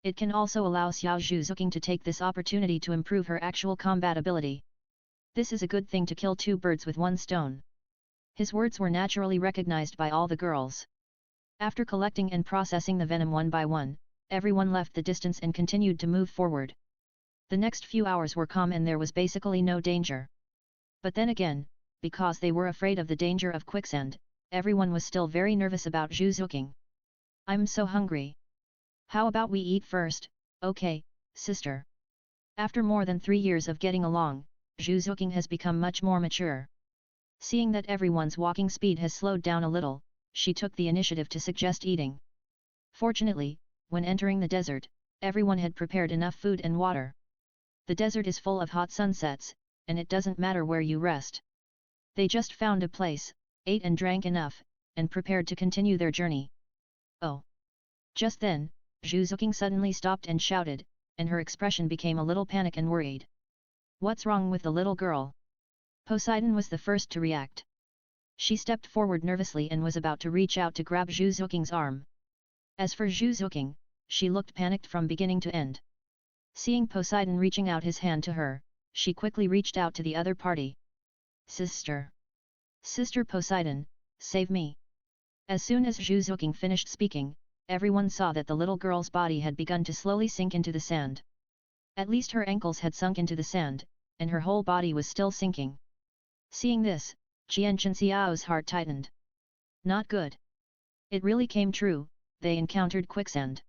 It can also allow Xiao Zuking to take this opportunity to improve her actual combat ability. This is a good thing to kill two birds with one stone. His words were naturally recognized by all the girls. After collecting and processing the venom one by one, everyone left the distance and continued to move forward. The next few hours were calm and there was basically no danger. But then again, because they were afraid of the danger of quicksand, everyone was still very nervous about Zhu Zuking. I'm so hungry. How about we eat first? Okay, sister. After more than 3 years of getting along, Zhu Zuking has become much more mature. Seeing that everyone's walking speed has slowed down a little, she took the initiative to suggest eating. Fortunately, when entering the desert, everyone had prepared enough food and water. The desert is full of hot sunsets, and it doesn't matter where you rest. They just found a place, ate and drank enough, and prepared to continue their journey. Oh! Just then, Zhu Zuking suddenly stopped and shouted, and her expression became a little panic and worried. What's wrong with the little girl? Poseidon was the first to react. She stepped forward nervously and was about to reach out to grab Zhu Zuking's arm. As for Zhu Zuking, she looked panicked from beginning to end. Seeing Poseidon reaching out his hand to her, she quickly reached out to the other party. Sister! Sister Poseidon, save me! As soon as Zhu Zuking finished speaking, everyone saw that the little girl's body had begun to slowly sink into the sand. At least her ankles had sunk into the sand, and her whole body was still sinking. Seeing this, Chien Chang's heart tightened. Not good. It really came true, they encountered quicksand.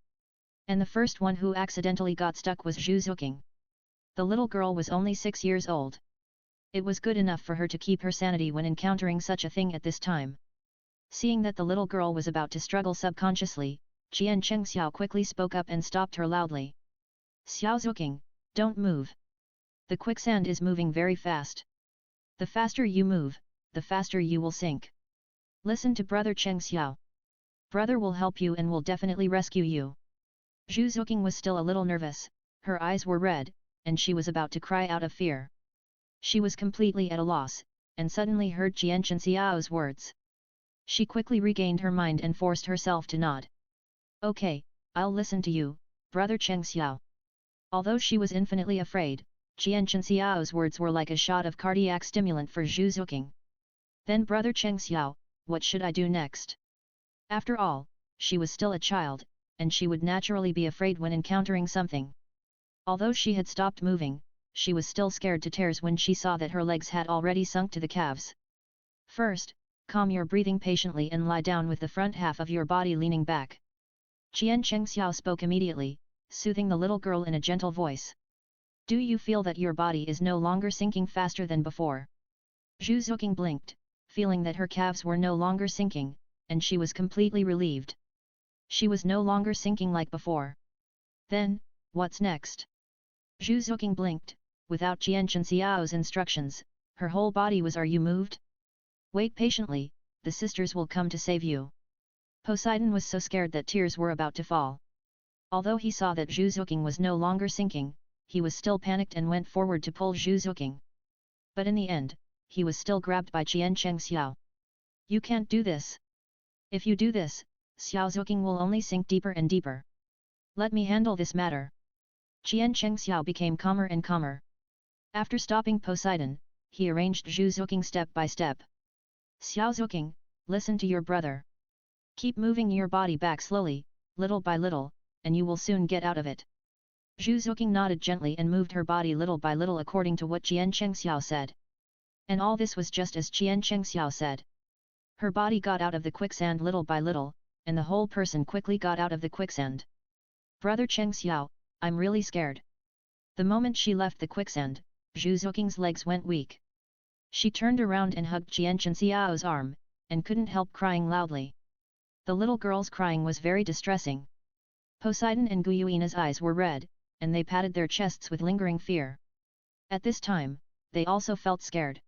And the first one who accidentally got stuck was Zhu Zuking. The little girl was only 6 years old. It was good enough for her to keep her sanity when encountering such a thing at this time. Seeing that the little girl was about to struggle subconsciously, Chien Chang quickly spoke up and stopped her loudly. Xiao Zuking, don't move. The quicksand is moving very fast. The faster you move, the faster you will sink. Listen to brother Cheng Xiao. Brother will help you and will definitely rescue you. Zhu Zuking was still a little nervous, her eyes were red, and she was about to cry out of fear. She was completely at a loss, and suddenly heard Chien Chang's words. She quickly regained her mind and forced herself to nod. Okay, I'll listen to you, brother Cheng Xiao. Although she was infinitely afraid, Chien Chang's words were like a shot of cardiac stimulant for Zhu Zuking. Then brother Cheng Xiao, what should I do next? After all, she was still a child, and she would naturally be afraid when encountering something. Although she had stopped moving, she was still scared to tears when she saw that her legs had already sunk to the calves. First, calm your breathing patiently and lie down with the front half of your body leaning back. Chien Chang spoke immediately, soothing the little girl in a gentle voice. Do you feel that your body is no longer sinking faster than before? Zhu Zuking blinked, feeling that her calves were no longer sinking, and she was completely relieved. She was no longer sinking like before. Then, what's next? Zhu Zuking blinked, without Chien Chang's instructions, her whole body was. Are you moved? Wait patiently, the sisters will come to save you. Poseidon was so scared that tears were about to fall. Although he saw that Zhu Zuking was no longer sinking, he was still panicked and went forward to pull Zhu Zuking. But in the end, he was still grabbed by Chien Chang. You can't do this. If you do this, Xiao Zuking will only sink deeper and deeper. Let me handle this matter. Chien Chang became calmer and calmer. After stopping Poseidon, he arranged Zhu Zuking step by step. Xiao Zuking, listen to your brother. Keep moving your body back slowly, little by little, and you will soon get out of it. Juking nodded gently and moved her body little by little according to what Chien Chang said. And all this was just as Chien Chang said. Her body got out of the quicksand little by little, and the whole person quickly got out of the quicksand. Brother Cheng Xiao, I'm really scared. The moment she left the quicksand, Juking's legs went weak. She turned around and hugged Chien Xiao's arm, and couldn't help crying loudly. The little girl's crying was very distressing. Poseidon and Guyuina's eyes were red, and they patted their chests with lingering fear. At this time, they also felt scared.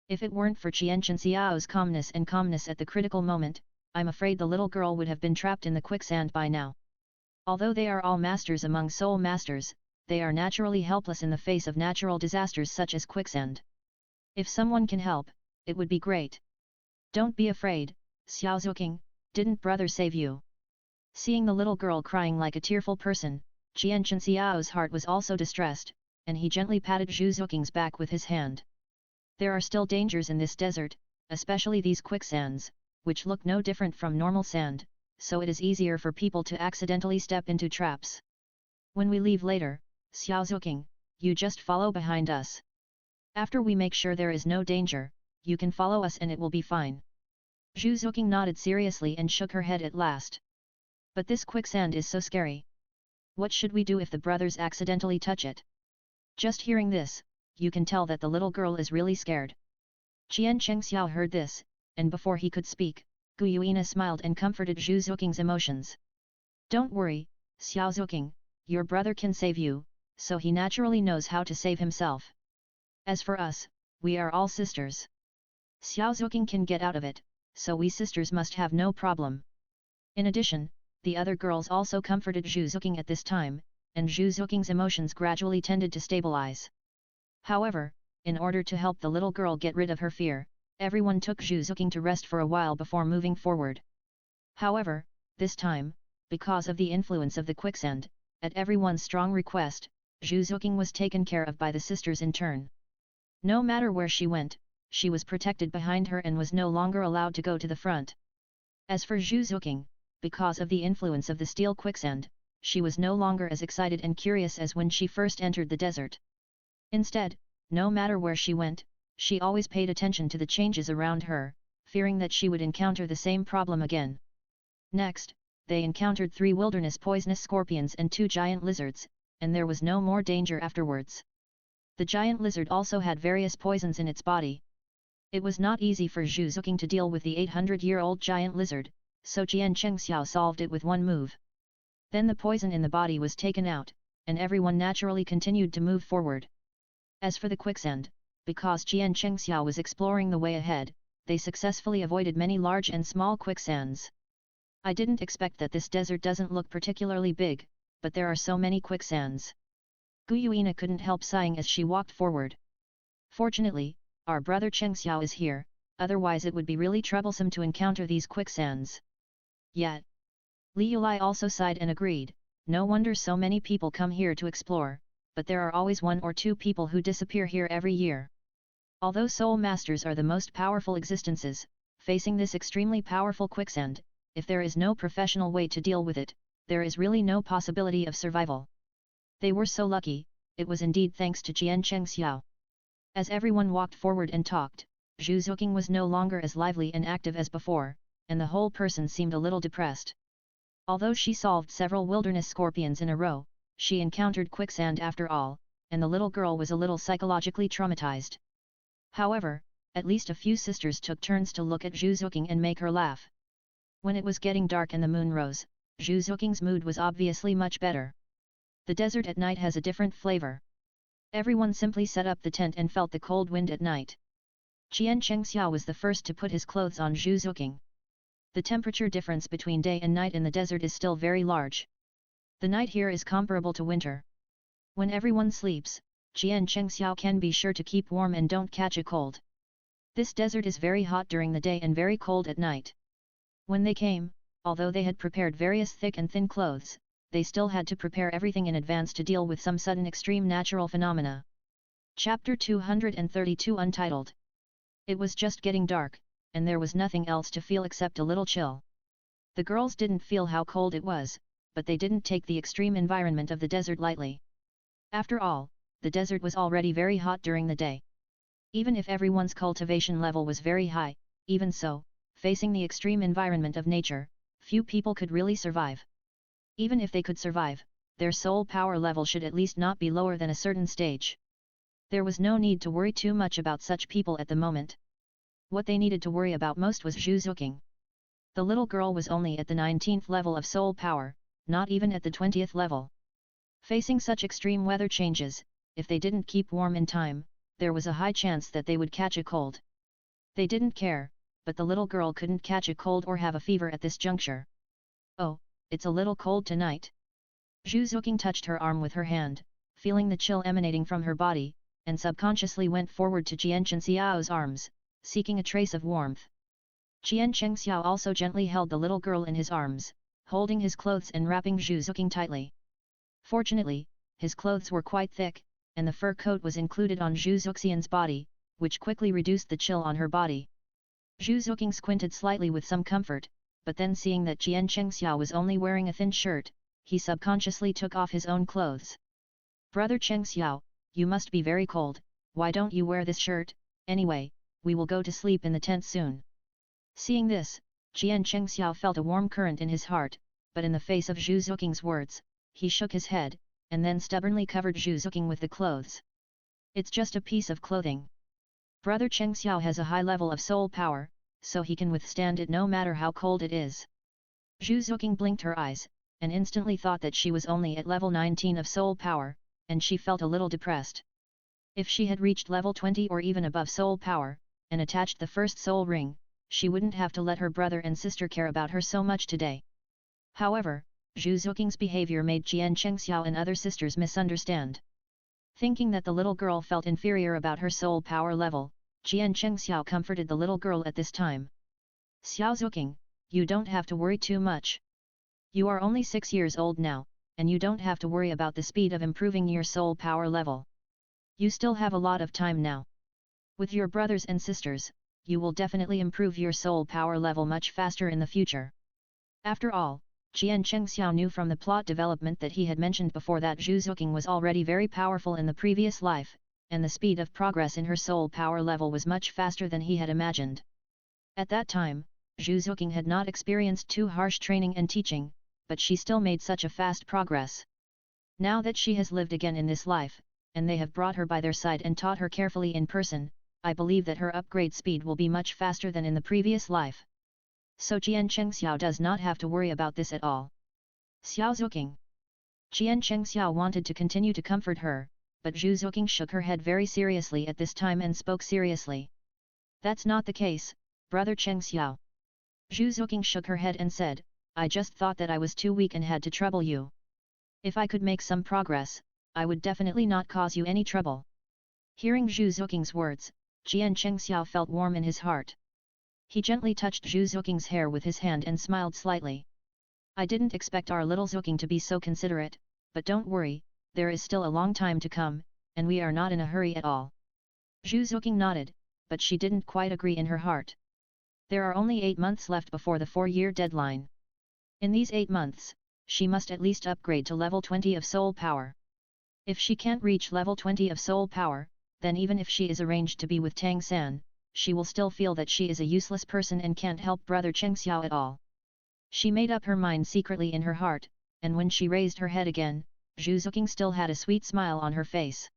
If it weren't for Chien Xiao's calmness at the critical moment, I'm afraid the little girl would have been trapped in the quicksand by now. Although they are all masters among soul masters, they are naturally helpless in the face of natural disasters such as quicksand. If someone can help, it would be great. Don't be afraid, Xiao Juking, didn't brother save you? Seeing the little girl crying like a tearful person, Chien Xiao's heart was also distressed, and he gently patted Juking's back with his hand. There are still dangers in this desert, especially these quicksands, which look no different from normal sand, so it is easier for people to accidentally step into traps. When we leave later, Xiao Juking, you just follow behind us. After we make sure there is no danger, you can follow us and it will be fine. Juking nodded seriously and shook her head at last. But this quicksand is so scary. What should we do if the brothers accidentally touch it? Just hearing this, you can tell that the little girl is really scared. Chien Chang heard this, and before he could speak, Guyuina smiled and comforted Juking's emotions. Don't worry, Xiao Juking, your brother can save you, so he naturally knows how to save himself. As for us, we are all sisters. Xiao Juking can get out of it, so we sisters must have no problem. In addition, the other girls also comforted Juking at this time, and Juking's emotions gradually tended to stabilize. However, in order to help the little girl get rid of her fear, everyone took Juking to rest for a while before moving forward. However, this time, because of the influence of the quicksand, at everyone's strong request, Juking was taken care of by the sisters in turn. No matter where she went, she was protected behind her and was no longer allowed to go to the front. As for Juking, because of the influence of the steel quicksand, she was no longer as excited and curious as when she first entered the desert. Instead, no matter where she went, she always paid attention to the changes around her, fearing that she would encounter the same problem again. Next, they encountered 3 wilderness poisonous scorpions and 2 giant lizards, and there was no more danger afterwards. The giant lizard also had various poisons in its body. It was not easy for Juking to deal with the 800-year-old giant lizard, so Chien Chang solved it with one move. Then the poison in the body was taken out, and everyone naturally continued to move forward. As for the quicksand, because Chien Chang was exploring the way ahead, they successfully avoided many large and small quicksands. I didn't expect that this desert doesn't look particularly big, but there are so many quicksands. Guyuina couldn't help sighing as she walked forward. Fortunately, our brother Cheng Xiao is here, otherwise it would be really troublesome to encounter these quicksands. Yet, Li Yulai also sighed and agreed, no wonder so many people come here to explore, but there are always 1 or 2 people who disappear here every year. Although soul masters are the most powerful existences, facing this extremely powerful quicksand, if there is no professional way to deal with it, there is really no possibility of survival. They were so lucky, it was indeed thanks to Chien Chang Xiao. As everyone walked forward and talked, Juking was no longer as lively and active as before, and the whole person seemed a little depressed. Although she solved several wilderness scorpions in a row, she encountered quicksand after all, and the little girl was a little psychologically traumatized. However, at least a few sisters took turns to look at Juking and make her laugh. When it was getting dark and the moon rose, Juking's mood was obviously much better. The desert at night has a different flavor. Everyone simply set up the tent and felt the cold wind at night. Chien Chang was the first to put his clothes on Juking. The temperature difference between day and night in the desert is still very large. The night here is comparable to winter. When everyone sleeps, Chien Chang can be sure to keep warm and don't catch a cold. This desert is very hot during the day and very cold at night. When they came, although they had prepared various thick and thin clothes, they still had to prepare everything in advance to deal with some sudden extreme natural phenomena. Chapter 232 Untitled. It was just getting dark, and there was nothing else to feel except a little chill. The girls didn't feel how cold it was, but they didn't take the extreme environment of the desert lightly. After all, the desert was already very hot during the day. Even if everyone's cultivation level was very high, even so, facing the extreme environment of nature, few people could really survive. Even if they could survive, their soul power level should at least not be lower than a certain stage. There was no need to worry too much about such people at the moment. What they needed to worry about most was Juking. The little girl was only at the 19th level of soul power, not even at the 20th level. Facing such extreme weather changes, if they didn't keep warm in time, there was a high chance that they would catch a cold. They didn't care, but the little girl couldn't catch a cold or have a fever at this juncture. Oh, it's a little cold tonight. Juking touched her arm with her hand, feeling the chill emanating from her body, and subconsciously went forward to Chien Chang's arms, seeking a trace of warmth. Chien Chang also gently held the little girl in his arms, holding his clothes and wrapping Juking tightly. Fortunately, his clothes were quite thick, and the fur coat was included on Juxian's body, which quickly reduced the chill on her body. Juking squinted slightly with some comfort, but then seeing that Chien Chang was only wearing a thin shirt, he subconsciously took off his own clothes. Brother Cheng Xiao, you must be very cold, why don't you wear this shirt? Anyway, we will go to sleep in the tent soon. Seeing this, Chien Chang felt a warm current in his heart, but in the face of Juking's words, he shook his head, and then stubbornly covered Juking with the clothes. It's just a piece of clothing. Brother Cheng Xiao has a high level of soul power, so he can withstand it no matter how cold it is. Juking blinked her eyes, and instantly thought that she was only at level 19 of soul power, and she felt a little depressed. If she had reached level 20 or even above soul power, and attached the first soul ring, she wouldn't have to let her brother and sister care about her so much today. However, Juking's behavior made Chien Chang and other sisters misunderstand. Thinking that the little girl felt inferior about her soul power level, Chien Chang comforted the little girl at this time. Juking, you don't have to worry too much. You are only 6 years old now, and you don't have to worry about the speed of improving your soul power level. You still have a lot of time now. With your brothers and sisters, you will definitely improve your soul power level much faster in the future. After all, Chien Chang knew from the plot development that he had mentioned before that Juking was already very powerful in the previous life, and the speed of progress in her soul power level was much faster than he had imagined. At that time, Juking had not experienced too harsh training and teaching, but she still made such a fast progress. Now that she has lived again in this life, and they have brought her by their side and taught her carefully in person, I believe that her upgrade speed will be much faster than in the previous life. So Chien Chang does not have to worry about this at all. Juking. Chien Chang wanted to continue to comfort her, but Juking shook her head very seriously at this time and spoke seriously. That's not the case, brother Cheng Xiao. Juking shook her head and said, I just thought that I was too weak and had to trouble you. If I could make some progress, I would definitely not cause you any trouble. Hearing Juking's words, Chien Chang felt warm in his heart. He gently touched Juking's hair with his hand and smiled slightly. I didn't expect our little Juking to be so considerate, but don't worry, there is still a long time to come, and we are not in a hurry at all. Juking nodded, but she didn't quite agree in her heart. There are only 8 months left before the 4-year deadline. In these 8 months, she must at least upgrade to level 20 of soul power. If she can't reach level 20 of soul power, then even if she is arranged to be with Tang San, she will still feel that she is a useless person and can't help brother Cheng Xiao at all. She made up her mind secretly in her heart, and when she raised her head again, Juking still had a sweet smile on her face.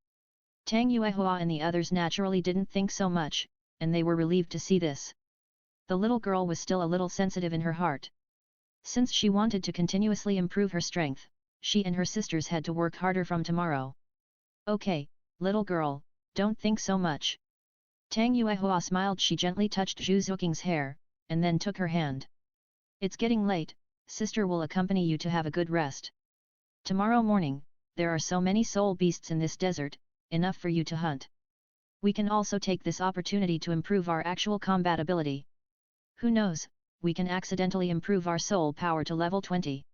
Tang Yuua and the others naturally didn't think so much, and they were relieved to see this. The little girl was still a little sensitive in her heart. Since she wanted to continuously improve her strength, she and her sisters had to work harder from tomorrow. Okay, little girl, don't think so much. Tang Yuua smiled. She gently touched Juking's hair, and then took her hand. It's getting late, sister will accompany you to have a good rest. Tomorrow morning, there are so many soul beasts in this desert, enough for you to hunt. We can also take this opportunity to improve our actual combat ability. Who knows, we can accidentally improve our soul power to level 20.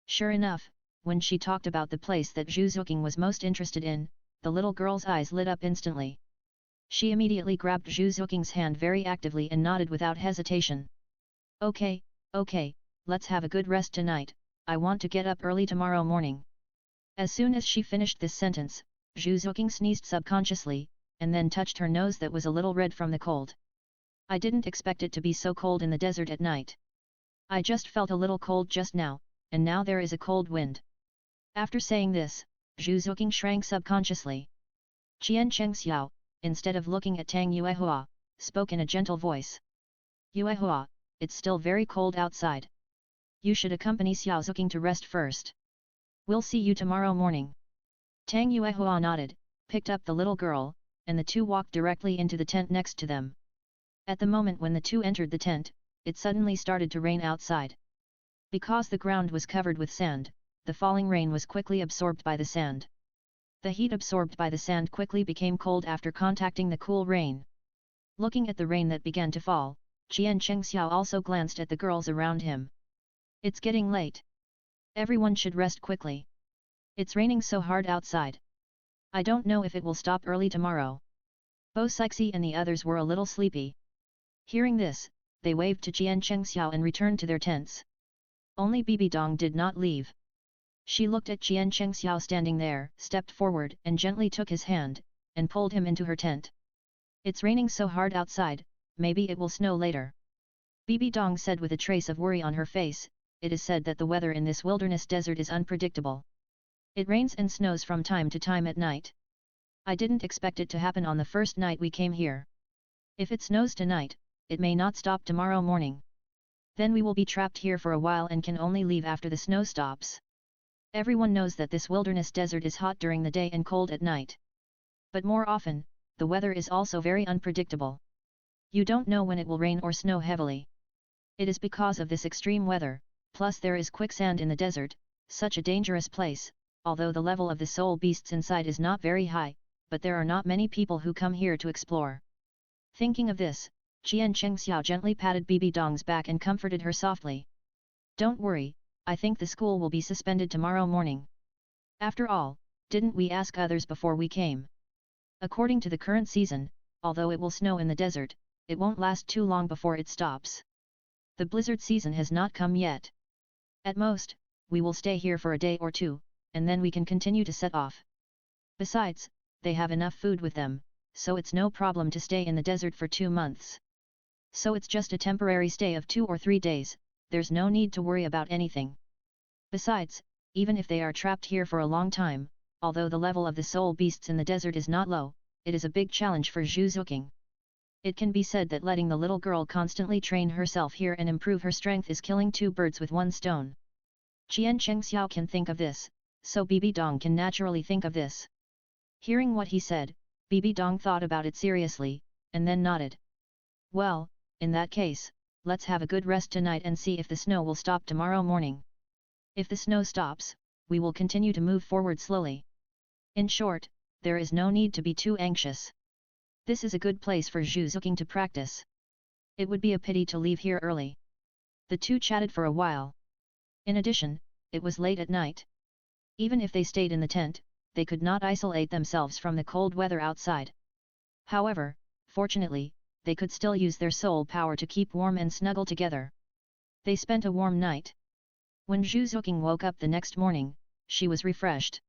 Sure enough, when she talked about the place that Juking was most interested in, the little girl's eyes lit up instantly. She immediately grabbed Juking's hand very actively and nodded without hesitation. Okay, let's have a good rest tonight, I want to get up early tomorrow morning. As soon as she finished this sentence, Juking sneezed subconsciously, and then touched her nose that was a little red from the cold. I didn't expect it to be so cold in the desert at night. I just felt a little cold just now, and now there is a cold wind. After saying this, Juking shrank subconsciously. Chien Chang, instead of looking at Tang Yuua, spoke in a gentle voice. Yuua, it's still very cold outside. You should accompany Juking to rest first. We'll see you tomorrow morning. Tang Yuua nodded, picked up the little girl, and the two walked directly into the tent next to them. At the moment when the two entered the tent, it suddenly started to rain outside. Because the ground was covered with sand, the falling rain was quickly absorbed by the sand. The heat absorbed by the sand quickly became cold after contacting the cool rain. Looking at the rain that began to fall, Chien Chang also glanced at the girls around him. It's getting late. Everyone should rest quickly. It's raining so hard outside. I don't know if it will stop early tomorrow. Bo Sixi and the others were a little sleepy. Hearing this, they waved to Chien Chang and returned to their tents. Only Bibi Dong did not leave. She looked at Chien Chang standing there, stepped forward and gently took his hand, and pulled him into her tent. It's raining so hard outside, maybe it will snow later. Bibi Dong said with a trace of worry on her face. It is said that the weather in this wilderness desert is unpredictable. It rains and snows from time to time at night. I didn't expect it to happen on the first night we came here. If it snows tonight, it may not stop tomorrow morning. Then we will be trapped here for a while and can only leave after the snow stops. Everyone knows that this wilderness desert is hot during the day and cold at night. But more often, the weather is also very unpredictable. You don't know when it will rain or snow heavily. It is because of this extreme weather. Plus there is quicksand in the desert, such a dangerous place, although the level of the soul beasts inside is not very high, but there are not many people who come here to explore. Thinking of this, Chien Chang gently patted Bibi Dong's back and comforted her softly. Don't worry, I think the school will be suspended tomorrow morning. After all, didn't we ask others before we came? According to the current season, although it will snow in the desert, it won't last too long before it stops. The blizzard season has not come yet. At most, we will stay here for a day or two, and then we can continue to set off. Besides, they have enough food with them, so it's no problem to stay in the desert for 2 months. So it's just a temporary stay of 2 or 3 days, there's no need to worry about anything. Besides, even if they are trapped here for a long time, although the level of the soul beasts in the desert is not low, it is a big challenge for Juking. It can be said that letting the little girl constantly train herself here and improve her strength is killing 2 birds with 1 stone. Chien Chang can think of this, so Bibi Dong can naturally think of this. Hearing what he said, Bibi Dong thought about it seriously, and then nodded. Well, in that case, let's have a good rest tonight and see if the snow will stop tomorrow morning. If the snow stops, we will continue to move forward slowly. In short, there is no need to be too anxious. This is a good place for Juking to practice. It would be a pity to leave here early. The two chatted for a while. In addition, it was late at night. Even if they stayed in the tent, they could not isolate themselves from the cold weather outside. However, fortunately, they could still use their soul power to keep warm and snuggle together. They spent a warm night. When Juking woke up the next morning, she was refreshed.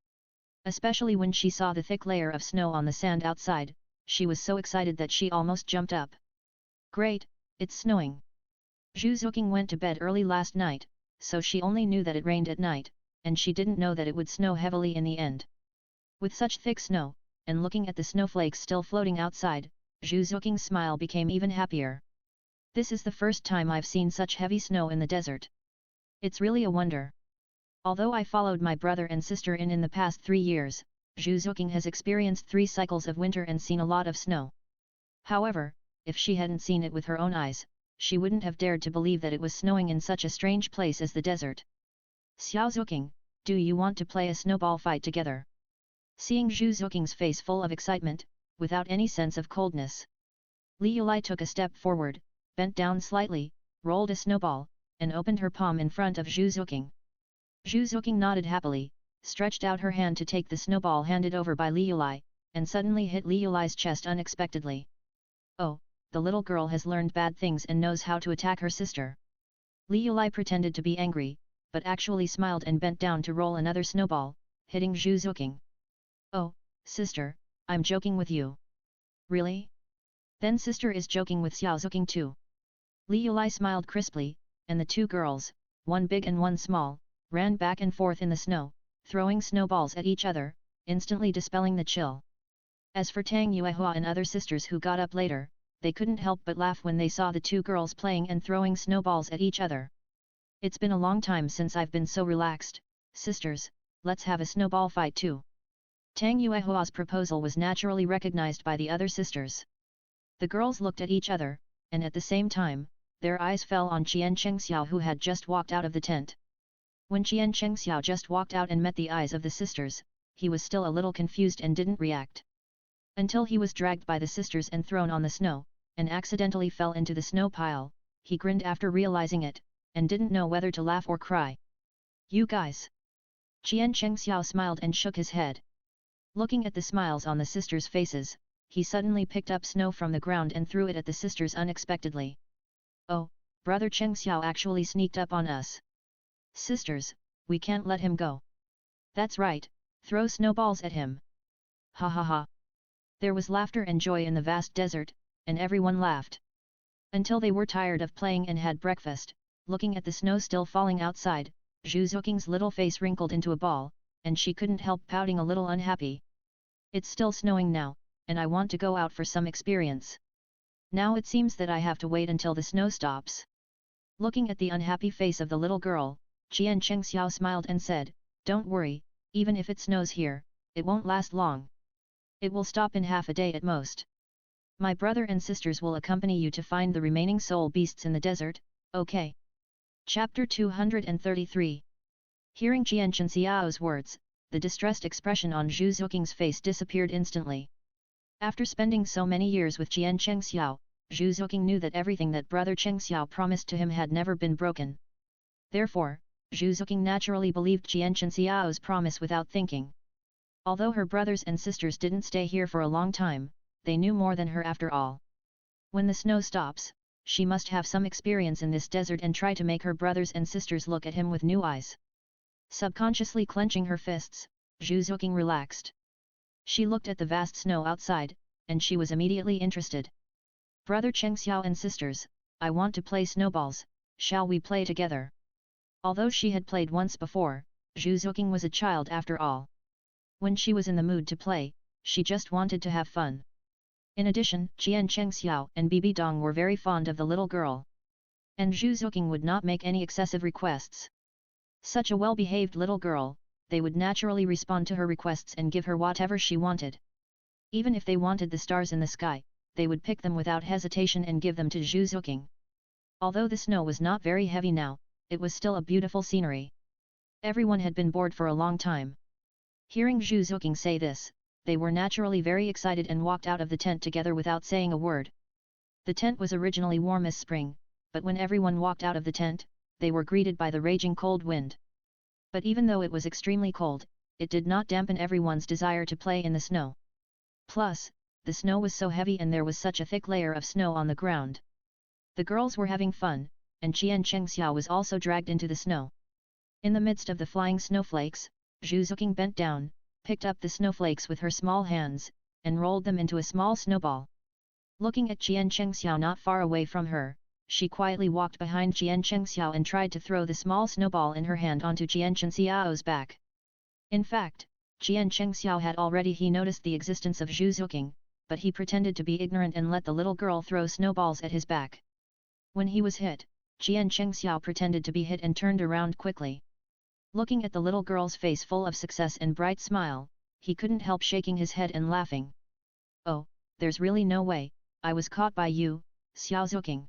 Especially when she saw the thick layer of snow on the sand outside, she was so excited that she almost jumped up. Great, it's snowing. Juking went to bed early last night, so she only knew that it rained at night, and she didn't know that it would snow heavily in the end. With such thick snow, and looking at the snowflakes still floating outside, Juking's smile became even happier. This is the first time I've seen such heavy snow in the desert. It's really a wonder. Although I followed my brother and sister in the past 3 years, Juking has experienced 3 cycles of winter and seen a lot of snow. However, if she hadn't seen it with her own eyes, she wouldn't have dared to believe that it was snowing in such a strange place as the desert. Juking, do you want to play a snowball fight together? Seeing Juking's face full of excitement, without any sense of coldness, Liulai took a step forward, bent down slightly, rolled a snowball, and opened her palm in front of Juking. Juking nodded happily, stretched out her hand to take the snowball handed over by Liulai, and suddenly hit Liulai's chest unexpectedly. Oh, the little girl has learned bad things and knows how to attack her sister. Li Yulai pretended to be angry, but actually smiled and bent down to roll another snowball, hitting Juking. Oh, sister, I'm joking with you. Really? Then sister is joking with Juking too. Li Yulai smiled crisply, and the two girls, one big and one small, ran back and forth in the snow, throwing snowballs at each other, instantly dispelling the chill. As for Tang Yuua and other sisters who got up later, they couldn't help but laugh when they saw the two girls playing and throwing snowballs at each other. It's been a long time since I've been so relaxed, sisters, let's have a snowball fight too. Tang Yuua's proposal was naturally recognized by the other sisters. The girls looked at each other, and at the same time, their eyes fell on Chien Chang who had just walked out of the tent. When Chien Chang just walked out and met the eyes of the sisters, he was still a little confused and didn't react. Until he was dragged by the sisters and thrown on the snow, and accidentally fell into the snow pile, he grinned after realizing it, and didn't know whether to laugh or cry. You guys! Chien Chang smiled and shook his head. Looking at the smiles on the sisters' faces, he suddenly picked up snow from the ground and threw it at the sisters unexpectedly. Oh, brother Cheng Xiao actually sneaked up on us. Sisters, we can't let him go. That's right, throw snowballs at him. Ha ha ha. There was laughter and joy in the vast desert, and everyone laughed. Until they were tired of playing and had breakfast, looking at the snow still falling outside, Juking's little face wrinkled into a ball, and she couldn't help pouting a little unhappy. It's still snowing now, and I want to go out for some experience. Now it seems that I have to wait until the snow stops. Looking at the unhappy face of the little girl, Chien Chang smiled and said, Don't worry, even if it snows here, it won't last long. It will stop in half a day at most. My brother and sisters will accompany you to find the remaining soul beasts in the desert, okay? Chapter 233. Hearing Chien Chang's words, the distressed expression on Zhu Zuking's face disappeared instantly. After spending so many years with Chien Chang, Zhu Zuking knew that everything that brother Cheng Xiao promised to him had never been broken. Therefore, Zhu Zuking naturally believed Chien Chang's promise without thinking. Although her brothers and sisters didn't stay here for a long time, they knew more than her after all. When the snow stops, she must have some experience in this desert and try to make her brothers and sisters look at him with new eyes. Subconsciously clenching her fists, Zhu Zuking relaxed. She looked at the vast snow outside, and she was immediately interested. Brother Cheng Xiao and sisters, I want to play snowballs, shall we play together? Although she had played once before, Zhu Zuking was a child after all. When she was in the mood to play, she just wanted to have fun. In addition, Chien Chang and Bibi Dong were very fond of the little girl. And Zhu Zuking would not make any excessive requests. Such a well-behaved little girl, they would naturally respond to her requests and give her whatever she wanted. Even if they wanted the stars in the sky, they would pick them without hesitation and give them to Zhu Zuking. Although the snow was not very heavy now, it was still a beautiful scenery. Everyone had been bored for a long time. Hearing Zhu Zuking say this, they were naturally very excited and walked out of the tent together without saying a word. The tent was originally warm as spring, but when everyone walked out of the tent, they were greeted by the raging cold wind. But even though it was extremely cold, it did not dampen everyone's desire to play in the snow. Plus, the snow was so heavy and there was such a thick layer of snow on the ground. The girls were having fun, and Chien Chang was also dragged into the snow. In the midst of the flying snowflakes, Zhu Zuking bent down, picked up the snowflakes with her small hands, and rolled them into a small snowball. Looking at Chien Chang not far away from her, she quietly walked behind Chien Chang and tried to throw the small snowball in her hand onto Chien Chang's back. In fact, Chien Chang had already noticed the existence of Zhu Zuking, but he pretended to be ignorant and let the little girl throw snowballs at his back. When he was hit, Chien Chang pretended to be hit and turned around quickly. Looking at the little girl's face full of success and bright smile, he couldn't help shaking his head and laughing. Oh, there's really no way, I was caught by you, Xiao Zuking.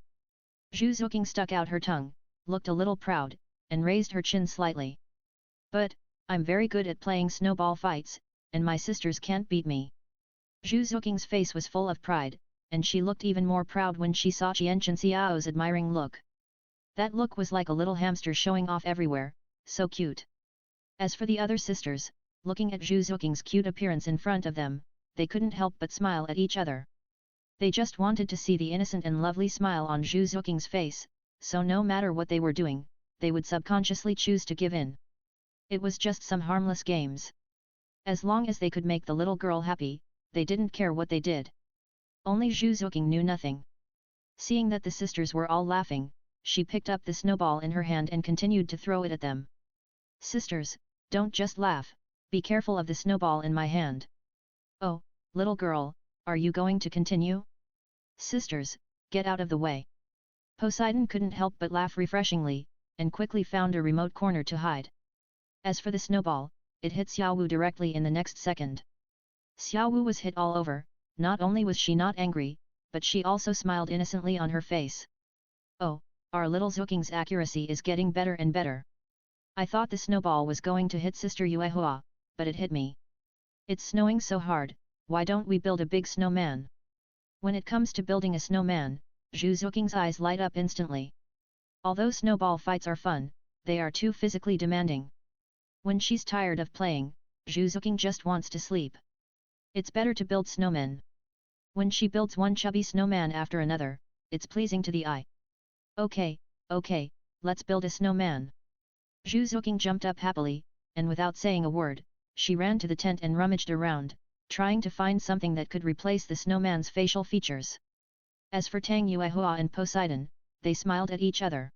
Zhu Zuking stuck out her tongue, looked a little proud, and raised her chin slightly. But, I'm very good at playing snowball fights, and my sisters can't beat me. Zhu Zuking's face was full of pride, and she looked even more proud when she saw Chien Chang's admiring look. That look was like a little hamster showing off everywhere, so cute. As for the other sisters, looking at Zhu Zuking's cute appearance in front of them, they couldn't help but smile at each other. They just wanted to see the innocent and lovely smile on Zhu Zuking's face, so no matter what they were doing, they would subconsciously choose to give in. It was just some harmless games. As long as they could make the little girl happy, they didn't care what they did. Only Juking knew nothing. Seeing that the sisters were all laughing, she picked up the snowball in her hand and continued to throw it at them. Sisters, don't just laugh, be careful of the snowball in my hand. Oh, little girl, are you going to continue? Sisters, get out of the way. Poseidon couldn't help but laugh refreshingly, and quickly found a remote corner to hide. As for the snowball, it hit Xiaowu directly in the next second. Xiaowu was hit all over. Not only was she not angry, but she also smiled innocently on her face. Oh, our little Zuking's accuracy is getting better and better. I thought the snowball was going to hit Sister Yuehua, but it hit me. It's snowing so hard, why don't we build a big snowman? When it comes to building a snowman, Zuking's eyes light up instantly. Although snowball fights are fun, they are too physically demanding. When she's tired of playing, Juking just wants to sleep. It's better to build snowmen. When she builds one chubby snowman after another, it's pleasing to the eye. Okay, let's build a snowman. Juking jumped up happily, and without saying a word, she ran to the tent and rummaged around, trying to find something that could replace the snowman's facial features. As for Tang Yuehua and Poseidon, they smiled at each other.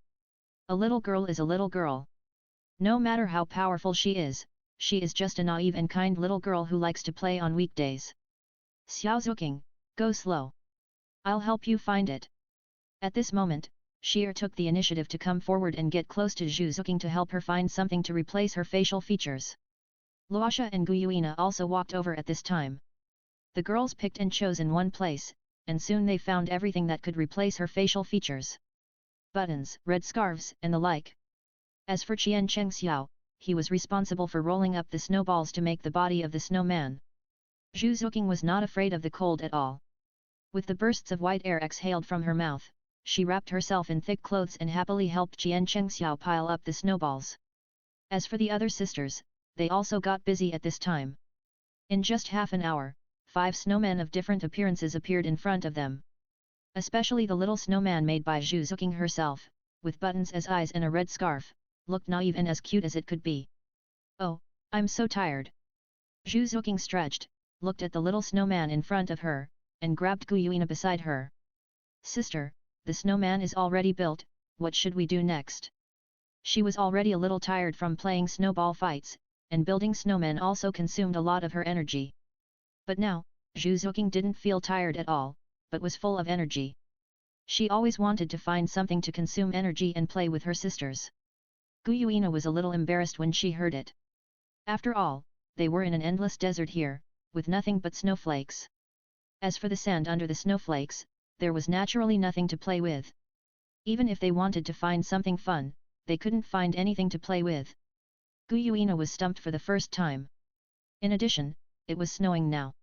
A little girl is a little girl. No matter how powerful she is just a naive and kind little girl who likes to play on weekdays. Xiao Zuking, go slow. I'll help you find it. At this moment, Xier took the initiative to come forward and get close to Zuking to help her find something to replace her facial features. Laasha and Guyuina also walked over at this time. The girls picked and chose in one place, and soon they found everything that could replace her facial features. Buttons, red scarves, and the like. As for Chien Chang, he was responsible for rolling up the snowballs to make the body of the snowman. Zuking was not afraid of the cold at all. With the bursts of white air exhaled from her mouth, she wrapped herself in thick clothes and happily helped Chien Chang pile up the snowballs. As for the other sisters, they also got busy at this time. In just half an hour, 5 snowmen of different appearances appeared in front of them. Especially the little snowman made by Zuking herself, with buttons as eyes and a red scarf, looked naive and as cute as it could be. Oh, I'm so tired. Zuking stretched, looked at the little snowman in front of her, and grabbed Guyuina beside her. Sister, the snowman is already built, what should we do next? She was already a little tired from playing snowball fights, and building snowmen also consumed a lot of her energy. But now, Zuking didn't feel tired at all, but was full of energy. She always wanted to find something to consume energy and play with her sisters. Guyuina was a little embarrassed when she heard it. After all, they were in an endless desert here, with nothing but snowflakes. As for the sand under the snowflakes, there was naturally nothing to play with. Even if they wanted to find something fun, they couldn't find anything to play with. Guyuina was stumped for the first time. In addition, it was snowing now.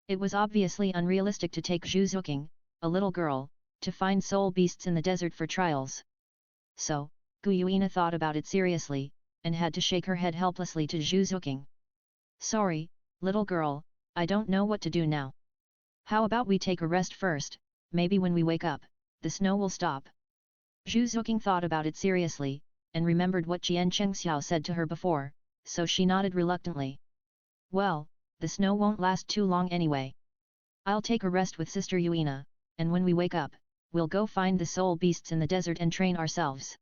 It was obviously unrealistic to take Zuking, a little girl, to find soul beasts in the desert for trials. So, Guyuina thought about it seriously, and had to shake her head helplessly to Zuking. Sorry, little girl, I don't know what to do now. How about we take a rest first, maybe when we wake up, the snow will stop. Zuking thought about it seriously, and remembered what Chien Chang said to her before, so she nodded reluctantly. Well, the snow won't last too long anyway. I'll take a rest with Sister Yuina, and when we wake up, we'll go find the soul beasts in the desert and train ourselves.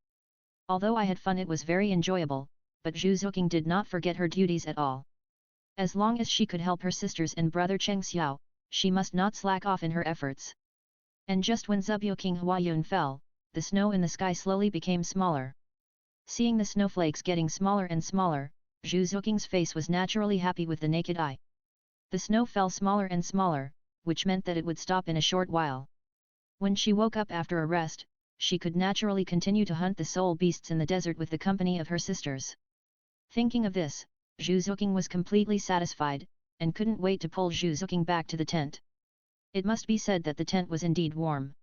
Although I had fun, it was very enjoyable, but Zuking did not forget her duties at all. As long as she could help her sisters and brother Cheng Xiao, she must not slack off in her efforts. And just when Zuking Huayun fell, the snow in the sky slowly became smaller. Seeing the snowflakes getting smaller and smaller, Zuking's face was naturally happy with the naked eye. The snow fell smaller and smaller, which meant that it would stop in a short while. When she woke up after a rest, she could naturally continue to hunt the soul beasts in the desert with the company of her sisters. Thinking of this, Zuking was completely satisfied, and couldn't wait to pull Zuking back to the tent. It must be said that the tent was indeed warm.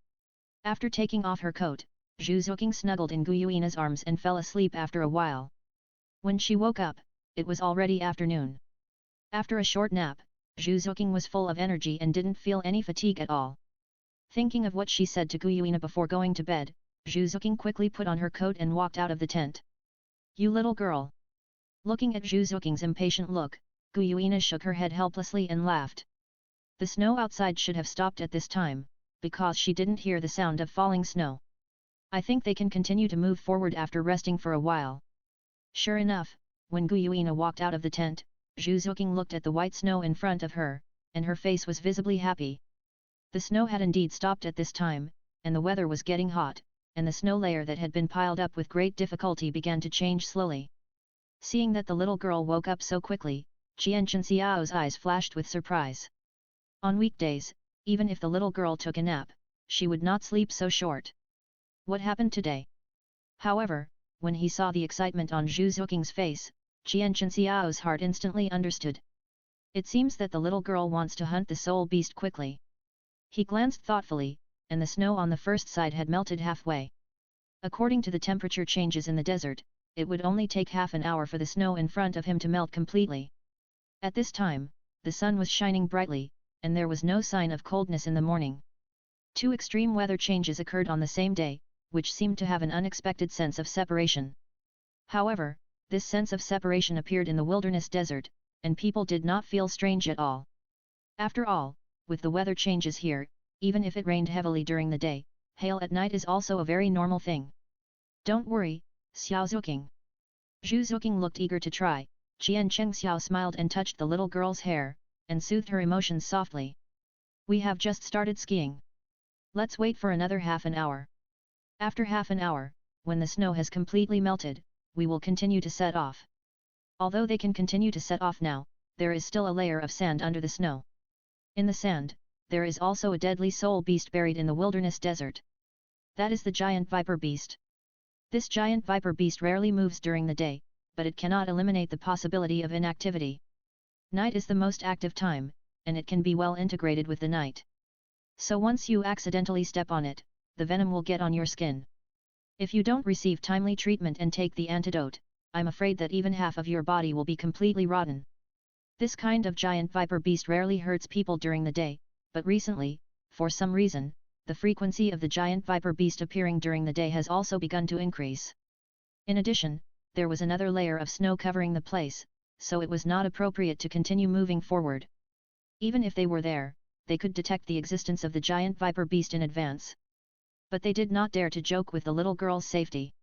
After taking off her coat, Zuking snuggled in Guyuina's arms and fell asleep after a while. When she woke up, it was already afternoon. After a short nap, Zuking was full of energy and didn't feel any fatigue at all. Thinking of what she said to Guyuina before going to bed, Juking quickly put on her coat and walked out of the tent. You little girl! Looking at Juking's impatient look, Gu Yuina shook her head helplessly and laughed. The snow outside should have stopped at this time, because she didn't hear the sound of falling snow. I think they can continue to move forward after resting for a while. Sure enough, when Gu Yuina walked out of the tent, Juking looked at the white snow in front of her, and her face was visibly happy. The snow had indeed stopped at this time, and the weather was getting hot, and the snow layer that had been piled up with great difficulty began to change slowly. Seeing that the little girl woke up so quickly, Chien Chang's eyes flashed with surprise. On weekdays, even if the little girl took a nap, she would not sleep so short. What happened today? However, when he saw the excitement on Juking's face, Chien Chang's heart instantly understood. It seems that the little girl wants to hunt the soul beast quickly. He glanced thoughtfully, and the snow on the first side had melted halfway. According to the temperature changes in the desert, it would only take half an hour for the snow in front of him to melt completely. At this time, the sun was shining brightly, and there was no sign of coldness in the morning. Two extreme weather changes occurred on the same day, which seemed to have an unexpected sense of separation. However, this sense of separation appeared in the wilderness desert, and people did not feel strange at all. After all, with the weather changes here, even if it rained heavily during the day, hail at night is also a very normal thing. Don't worry, Xiao Juking. Juking looked eager to try. Chien Chang smiled and touched the little girl's hair, and soothed her emotions softly. We have just started skiing. Let's wait for another half an hour. After half an hour, when the snow has completely melted, we will continue to set off. Although they can continue to set off now, there is still a layer of sand under the snow. In the sand, there is also a deadly soul beast buried in the wilderness desert. That is the giant viper beast. This giant viper beast rarely moves during the day, but it cannot eliminate the possibility of inactivity. Night is the most active time, and it can be well integrated with the night. So once you accidentally step on it, the venom will get on your skin. If you don't receive timely treatment and take the antidote, I'm afraid that even half of your body will be completely rotten. This kind of giant viper beast rarely hurts people during the day, but recently, for some reason, the frequency of the giant viper beast appearing during the day has also begun to increase. In addition, there was another layer of snow covering the place, so it was not appropriate to continue moving forward. Even if they were there, they could detect the existence of the giant viper beast in advance. But they did not dare to joke with the little girl's safety.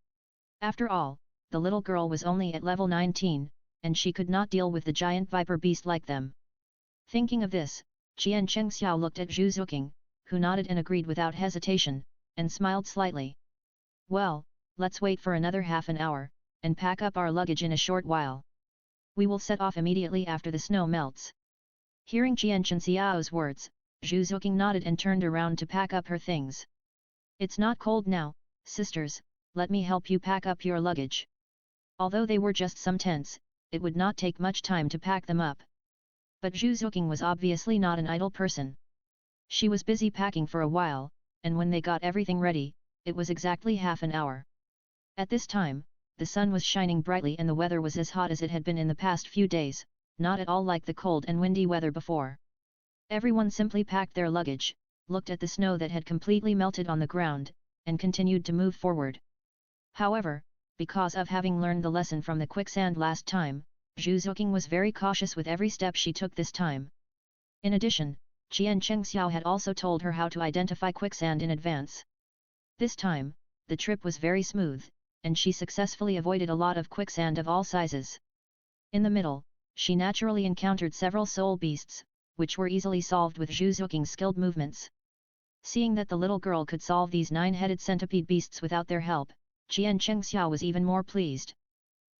After all, the little girl was only at level 19, and she could not deal with the giant viper beast like them. Thinking of this, Chien Chang looked at Juking, who nodded and agreed without hesitation, and smiled slightly. Well, let's wait for another half an hour, and pack up our luggage in a short while. We will set off immediately after the snow melts. Hearing Chien Chang's words, Juking nodded and turned around to pack up her things. It's not cold now, sisters, let me help you pack up your luggage. Although they were just some tents, it would not take much time to pack them up. But Juking was obviously not an idle person. She was busy packing for a while, and when they got everything ready, it was exactly half an hour. At this time, the sun was shining brightly and the weather was as hot as it had been in the past few days, not at all like the cold and windy weather before. Everyone simply packed their luggage, looked at the snow that had completely melted on the ground, and continued to move forward. However, because of having learned the lesson from the quicksand last time, Juking was very cautious with every step she took this time. In addition, Chien Chang had also told her how to identify quicksand in advance. This time, the trip was very smooth, and she successfully avoided a lot of quicksand of all sizes. In the middle, she naturally encountered several soul beasts, which were easily solved with Juking's skilled movements. Seeing that the little girl could solve these 9-headed centipede beasts without their help, Chien Chang was even more pleased.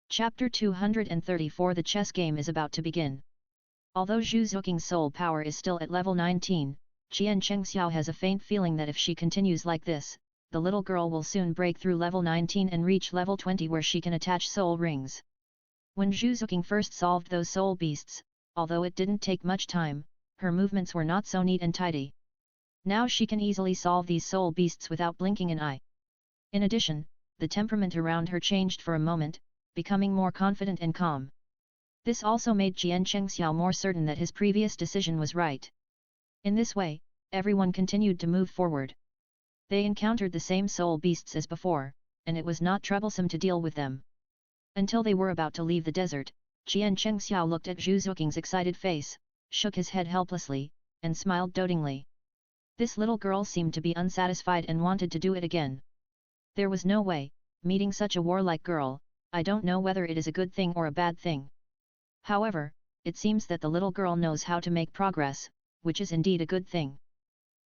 Chapter 234 The chess game is about to begin. Although Juking's soul power is still at level 19, Chien Chang has a faint feeling that if she continues like this, the little girl will soon break through level 19 and reach level 20 where she can attach soul rings. When Juking first solved those soul beasts, although it didn't take much time, her movements were not so neat and tidy. Now she can easily solve these soul beasts without blinking an eye. In addition, the temperament around her changed for a moment, becoming more confident and calm. This also made Chien Chang more certain that his previous decision was right. In this way, everyone continued to move forward. They encountered the same soul beasts as before, and it was not troublesome to deal with them. Until they were about to leave the desert, Chien Chang looked at Zhu Zuking's excited face, shook his head helplessly, and smiled dotingly. This little girl seemed to be unsatisfied and wanted to do it again. There was no way, meeting such a warlike girl, I don't know whether it is a good thing or a bad thing. However, it seems that the little girl knows how to make progress, which is indeed a good thing.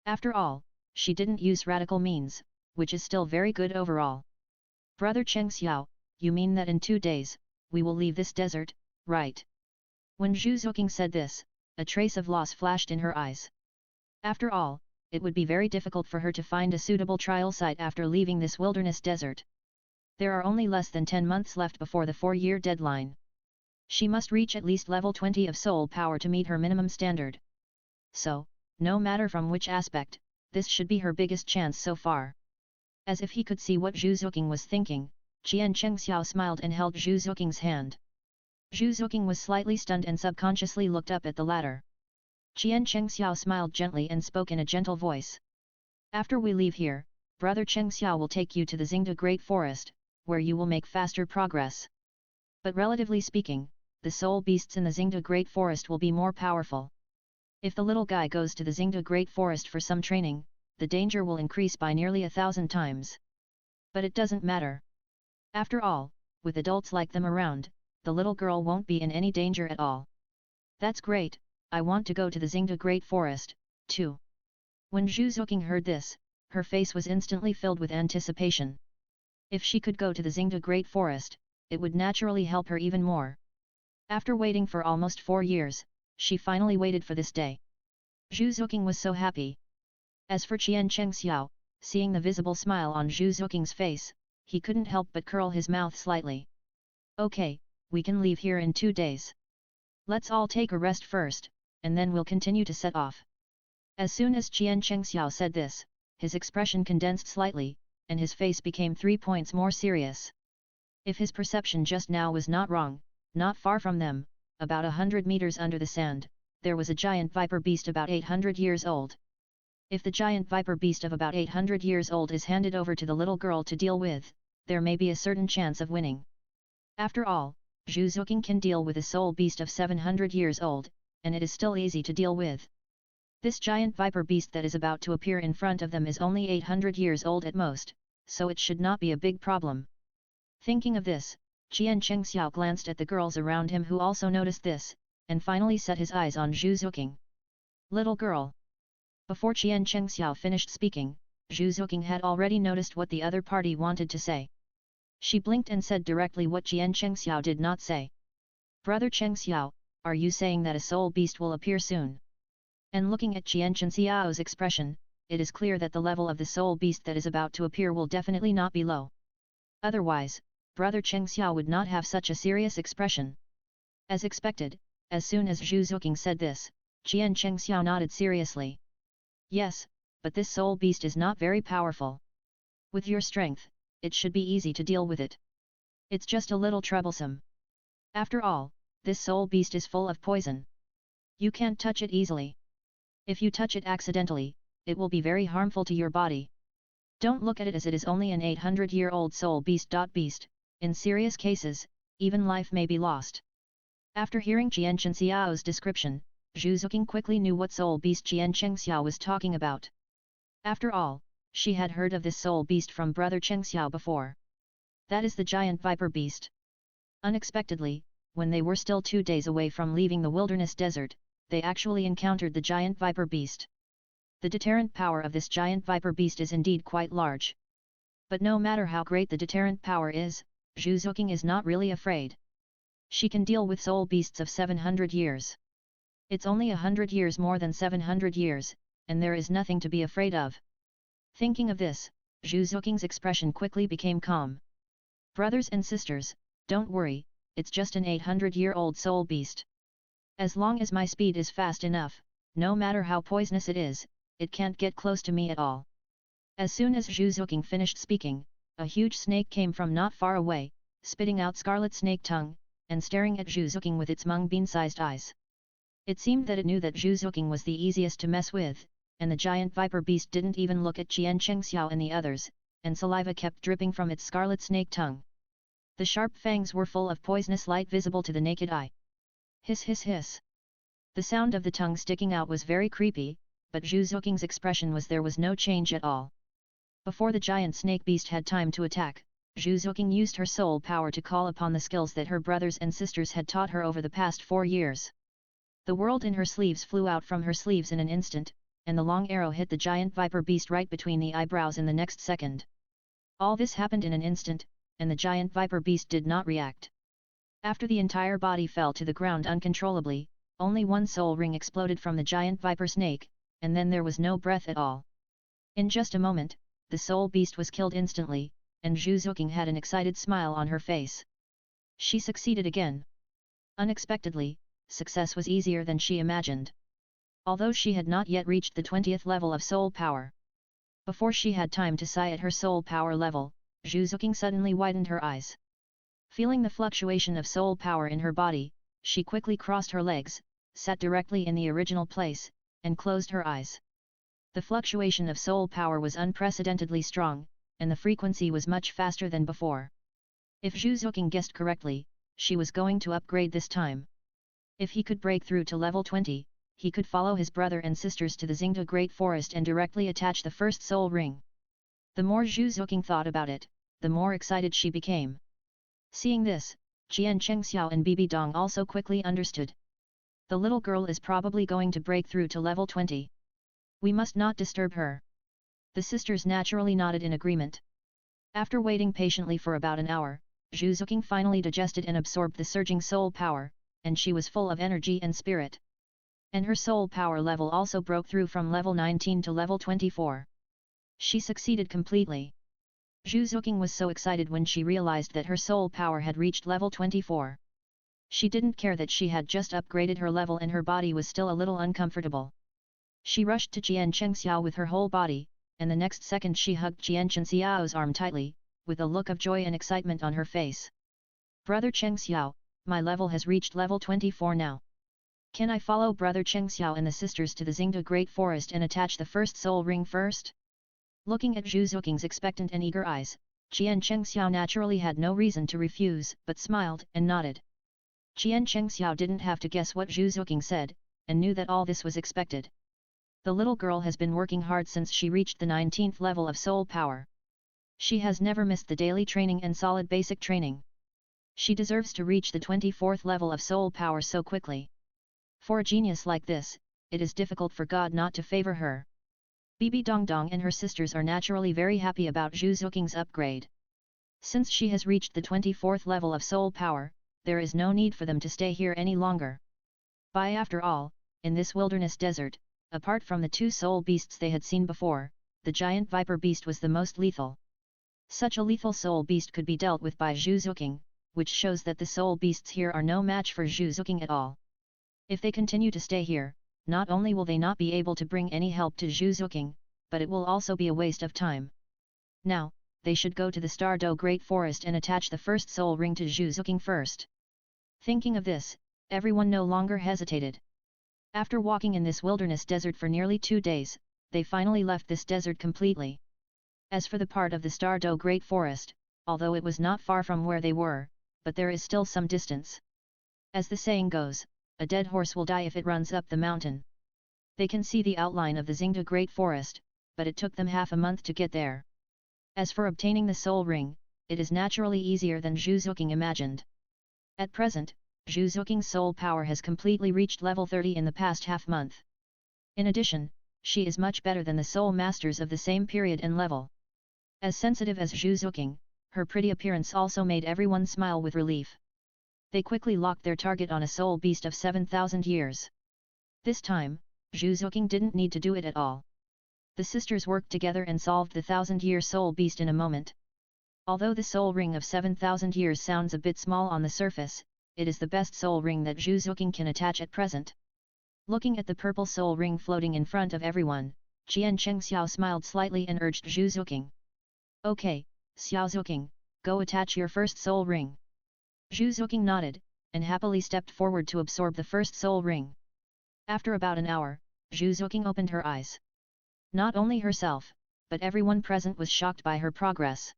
After all, she didn't use radical means, which is still very good overall. Brother Cheng Xiao, you mean that in 2 days, we will leave this desert, right? When Zhu Zuking said this, a trace of loss flashed in her eyes. After all, it would be very difficult for her to find a suitable trial site after leaving this wilderness desert. There are only less than 10 months left before the 4-year deadline. She must reach at least level 20 of soul power to meet her minimum standard. So, no matter from which aspect, this should be her biggest chance so far. As if he could see what Zhu Zuking was thinking, Chien Chang smiled and held Zhu Zuking's hand. Zhu Zuking was slightly stunned and subconsciously looked up at the latter. Chien Chang smiled gently and spoke in a gentle voice. After we leave here, Brother Cheng Xiao will take you to the Xingda Great Forest, where you will make faster progress. But relatively speaking, the soul beasts in the Xingda Great Forest will be more powerful. If the little guy goes to the Xingda Great Forest for some training, the danger will increase by nearly 1,000 times. But it doesn't matter. After all, with adults like them around, the little girl won't be in any danger at all. That's great, I want to go to the Xingda Great Forest, too. When Zhu Zuking heard this, her face was instantly filled with anticipation. If she could go to the Xingda Great Forest, it would naturally help her even more. After waiting for almost 4 years, she finally waited for this day. Zhu Zuking was so happy. As for Chien Chang, seeing the visible smile on Zhu Zuking's face, he couldn't help but curl his mouth slightly. Okay, we can leave here in 2 days. Let's all take a rest first, and then we'll continue to set off. As soon as Chien Chang said this, his expression condensed slightly, and his face became 3 points more serious. If his perception just now was not wrong, not far from them, about 100 meters under the sand, there was a giant viper beast about 800 years old. If the giant viper beast of about 800 years old is handed over to the little girl to deal with, there may be a certain chance of winning. After all, Zhu Zuking can deal with a soul beast of 700 years old, and it is still easy to deal with. This giant viper beast that is about to appear in front of them is only 800 years old at most, so it should not be a big problem. Thinking of this, Chien Chang glanced at the girls around him who also noticed this, and finally set his eyes on Zhu Zuking. Little girl. Before Chien Chang finished speaking, Zhu Zuking had already noticed what the other party wanted to say. She blinked and said directly what Chien Chang did not say. Brother Cheng Xiao, are you saying that a soul beast will appear soon? And looking at Chien Chang Xiao's expression, it is clear that the level of the soul beast that is about to appear will definitely not be low. Otherwise, Brother Cheng Xiao would not have such a serious expression. As expected, as soon as Zhu Zuking said this, Chien Chang nodded seriously. Yes, but this soul beast is not very powerful. With your strength, it should be easy to deal with it. It's just a little troublesome. After all, this soul beast is full of poison. You can't touch it easily. If you touch it accidentally, it will be very harmful to your body. Don't look at it as it is only an 800-year-old soul beast. In serious cases, even life may be lost. After hearing Chien Chang Xiao's description, Zhu Zuking quickly knew what soul beast Chien Chang Xiao was talking about. After all, she had heard of this soul beast from Brother Cheng Xiao before. That is the giant viper beast. Unexpectedly, when they were still 2 days away from leaving the wilderness desert, they actually encountered the giant viper beast. The deterrent power of this giant viper beast is indeed quite large. But no matter how great the deterrent power is, Zhu Zuking is not really afraid. She can deal with soul beasts of 700 years. It's only 100 years more than 700 years, and there is nothing to be afraid of. Thinking of this, Zhu Zuking's expression quickly became calm. Brothers and sisters, don't worry, it's just an 800-year-old soul beast. As long as my speed is fast enough, no matter how poisonous it is, it can't get close to me at all. As soon as Zhu Zuking finished speaking, a huge snake came from not far away, spitting out scarlet snake tongue, and staring at Zhu Zuking with its mung bean-sized eyes. It seemed that it knew that Zhu Zuking was the easiest to mess with, and the giant viper beast didn't even look at Chien Chang and the others, and saliva kept dripping from its scarlet snake tongue. The sharp fangs were full of poisonous light visible to the naked eye. Hiss hiss hiss. The sound of the tongue sticking out was very creepy, but Juking's expression was there was no change at all. Before the giant snake beast had time to attack, Juking used her soul power to call upon the skills that her brothers and sisters had taught her over the past 4 years. The world in her sleeves flew out from her sleeves in an instant, and the long arrow hit the giant viper beast right between the eyebrows in the next second. All this happened in an instant, and the giant viper beast did not react. After the entire body fell to the ground uncontrollably, only one soul ring exploded from the giant viper snake, and then there was no breath at all. In just a moment, the soul beast was killed instantly, and Juking had an excited smile on her face. She succeeded again. Unexpectedly, success was easier than she imagined. Although she had not yet reached the 20th level of soul power. Before she had time to sigh at her soul power level, Juking suddenly widened her eyes. Feeling the fluctuation of soul power in her body, she quickly crossed her legs, sat directly in the original place, and closed her eyes. The fluctuation of soul power was unprecedentedly strong, and the frequency was much faster than before. If Juking guessed correctly, she was going to upgrade this time. If he could break through to level 20, he could follow his brother and sisters to the Xingda Great Forest and directly attach the first soul ring. The more Juking thought about it, the more excited she became. Seeing this, Chien Chang and Bibi Dong also quickly understood. The little girl is probably going to break through to level 20. We must not disturb her. The sisters naturally nodded in agreement. After waiting patiently for about an hour, Juking finally digested and absorbed the surging soul power, and she was full of energy and spirit. And her soul power level also broke through from level 19 to level 24. She succeeded completely. Juking was so excited when she realized that her soul power had reached level 24. She didn't care that she had just upgraded her level and her body was still a little uncomfortable. She rushed to Chien Chang with her whole body, and the next second she hugged Chien Chang's arm tightly, with a look of joy and excitement on her face. Brother Cheng Xiao, my level has reached level 24 now. Can I follow Brother Cheng Xiao and the sisters to the Xingda Great Forest and attach the first soul ring first? Looking at Juking's expectant and eager eyes, Chien Chang naturally had no reason to refuse, but smiled and nodded. Chien Chang didn't have to guess what Juking said, and knew that all this was expected. The little girl has been working hard since she reached the 19th level of soul power. She has never missed the daily training and solid basic training. She deserves to reach the 24th level of soul power so quickly. For a genius like this, it is difficult for God not to favor her. Bibi Dong and her sisters are naturally very happy about Juking's upgrade. Since she has reached the 24th level of soul power, there is no need for them to stay here any longer. After all, in this wilderness desert, apart from the 2 soul beasts they had seen before, the giant viper beast was the most lethal. Such a lethal soul beast could be dealt with by Juking, which shows that the soul beasts here are no match for Juking at all. If they continue to stay here, not only will they not be able to bring any help to Juking, but it will also be a waste of time. Now, they should go to the Douluo Great Forest and attach the first soul ring to Juking first. Thinking of this, everyone no longer hesitated. After walking in this wilderness desert for nearly 2 days, they finally left this desert completely. As for the part of the Douluo Great Forest, although it was not far from where they were, but there is still some distance. As the saying goes, a dead horse will die if it runs up the mountain. They can see the outline of the Xingda Great Forest, but it took them half a month to get there. As for obtaining the soul ring, it is naturally easier than Juking imagined. At present, Juking's soul power has completely reached level 30 in the past half-month. In addition, she is much better than the soul masters of the same period and level. As sensitive as Juking, her pretty appearance also made everyone smile with relief. They quickly locked their target on a soul beast of 7,000 years. This time, Juking didn't need to do it at all. The sisters worked together and solved the 1,000-year soul beast in a moment. Although the soul ring of 7,000 years sounds a bit small on the surface, it is the best soul ring that Juking can attach at present. Looking at the purple soul ring floating in front of everyone, Chien Chang smiled slightly and urged Juking. Okay, Juking, go attach your first soul ring. Juking nodded, and happily stepped forward to absorb the first soul ring. After about an hour, Juking opened her eyes. Not only herself, but everyone present was shocked by her progress.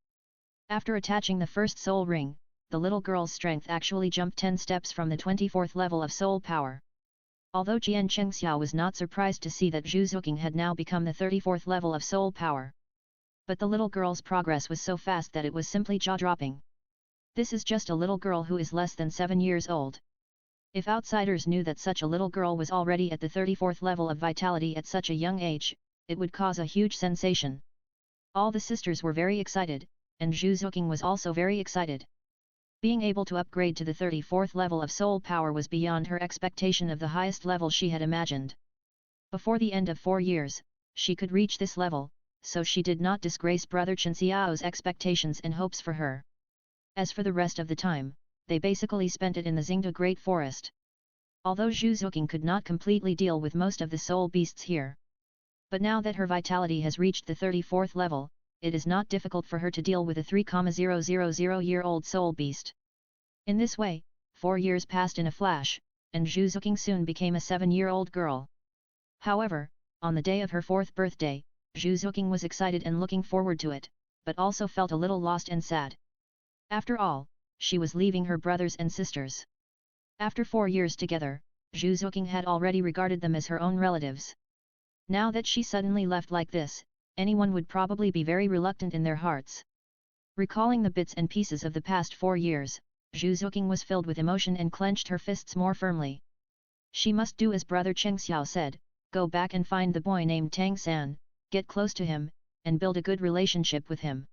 After attaching the first soul ring, the little girl's strength actually jumped 10 steps from the 24th level of soul power. Although Chien Chang was not surprised to see that Juking had now become the 34th level of soul power. But the little girl's progress was so fast that it was simply jaw-dropping. This is just a little girl who is less than 7 years old. If outsiders knew that such a little girl was already at the 34th level of vitality at such a young age, it would cause a huge sensation. All the sisters were very excited, and Juking was also very excited. Being able to upgrade to the 34th level of soul power was beyond her expectation of the highest level she had imagined. Before the end of 4 years, she could reach this level, so she did not disgrace Brother Chen Xiao's expectations and hopes for her. As for the rest of the time, they basically spent it in the Xingda Great Forest. Although Juking could not completely deal with most of the soul beasts here. But now that her vitality has reached the 34th level, it is not difficult for her to deal with a 3,000-year-old soul beast. In this way, 4 years passed in a flash, and Juking soon became a 7-year-old girl. However, on the day of her 4th birthday, Juking was excited and looking forward to it, but also felt a little lost and sad. After all, she was leaving her brothers and sisters. After 4 years together, Juking had already regarded them as her own relatives. Now that she suddenly left like this, anyone would probably be very reluctant in their hearts. Recalling the bits and pieces of the past 4 years, Juking was filled with emotion and clenched her fists more firmly. She must do as Brother Cheng Xiao said, go back and find the boy named Tang San, get close to him, and build a good relationship with him.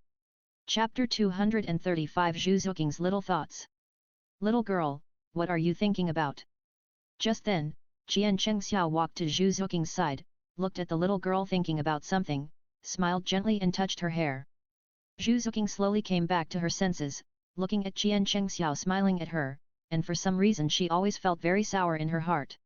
Chapter 235 Juking's Little Thoughts. Little girl, what are you thinking about? Just then, Chien Chang walked to Juking's side, looked at the little girl thinking about something, smiled gently and touched her hair. Juking slowly came back to her senses, looking at Chien Chang smiling at her, and for some reason she always felt very sour in her heart.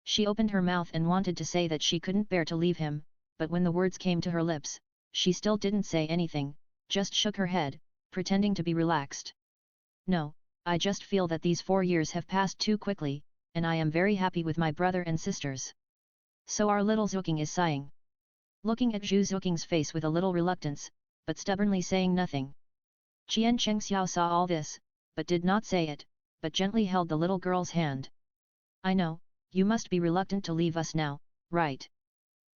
She opened her mouth and wanted to say that she couldn't bear to leave him, but when the words came to her lips, she still didn't say anything, just shook her head, pretending to be relaxed. No, I just feel that these 4 years have passed too quickly, and I am very happy with my brother and sisters. So our little Juking is sighing. Looking at Juking's face with a little reluctance, but stubbornly saying nothing. Chien Chang saw all this, but did not say it, but gently held the little girl's hand. I know, you must be reluctant to leave us now, right?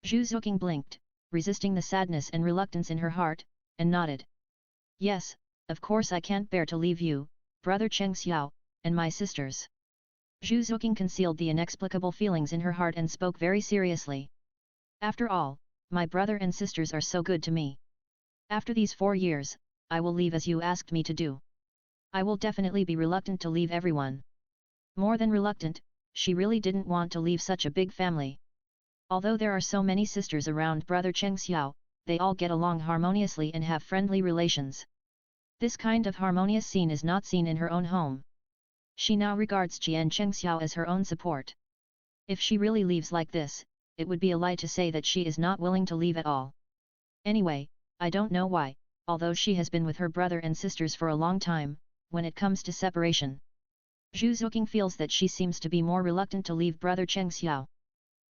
Juking blinked, resisting the sadness and reluctance in her heart, and nodded. Yes, of course I can't bear to leave you, Brother Cheng Xiao, and my sisters. Juking concealed the inexplicable feelings in her heart and spoke very seriously. After all, my brother and sisters are so good to me. After these 4 years, I will leave as you asked me to do. I will definitely be reluctant to leave everyone. More than reluctant, she really didn't want to leave such a big family. Although there are so many sisters around Brother Cheng Xiao, they all get along harmoniously and have friendly relations. This kind of harmonious scene is not seen in her own home. She now regards Chien Chang as her own support. If she really leaves like this, it would be a lie to say that she is not willing to leave at all. Anyway, I don't know why, although she has been with her brother and sisters for a long time, when it comes to separation, Juking feels that she seems to be more reluctant to leave Brother Cheng Xiao.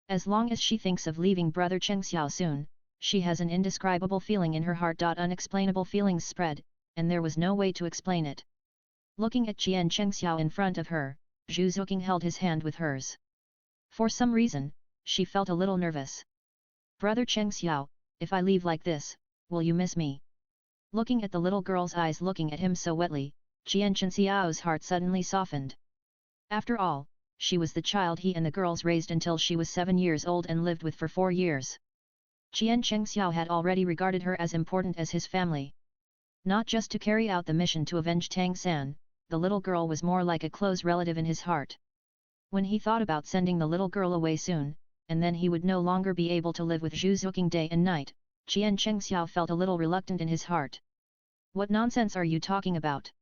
As long as she thinks of leaving Brother Cheng Xiao soon, she has an indescribable feeling in her heart. Unexplainable feelings spread, and there was no way to explain it. Looking at Chien Chang in front of her, Juking held his hand with hers. For some reason, she felt a little nervous. Brother Cheng Xiao, if I leave like this, will you miss me? Looking at the little girl's eyes looking at him so wetly, Chien Chang Xiao's heart suddenly softened. After all, she was the child he and the girls raised until she was 7 years old and lived with for 4 years. Chien Chang had already regarded her as important as his family. Not just to carry out the mission to avenge Tang San, the little girl was more like a close relative in his heart. When he thought about sending the little girl away soon, and then he would no longer be able to live with Juking day and night, Chien Chang felt a little reluctant in his heart. What nonsense are you talking about?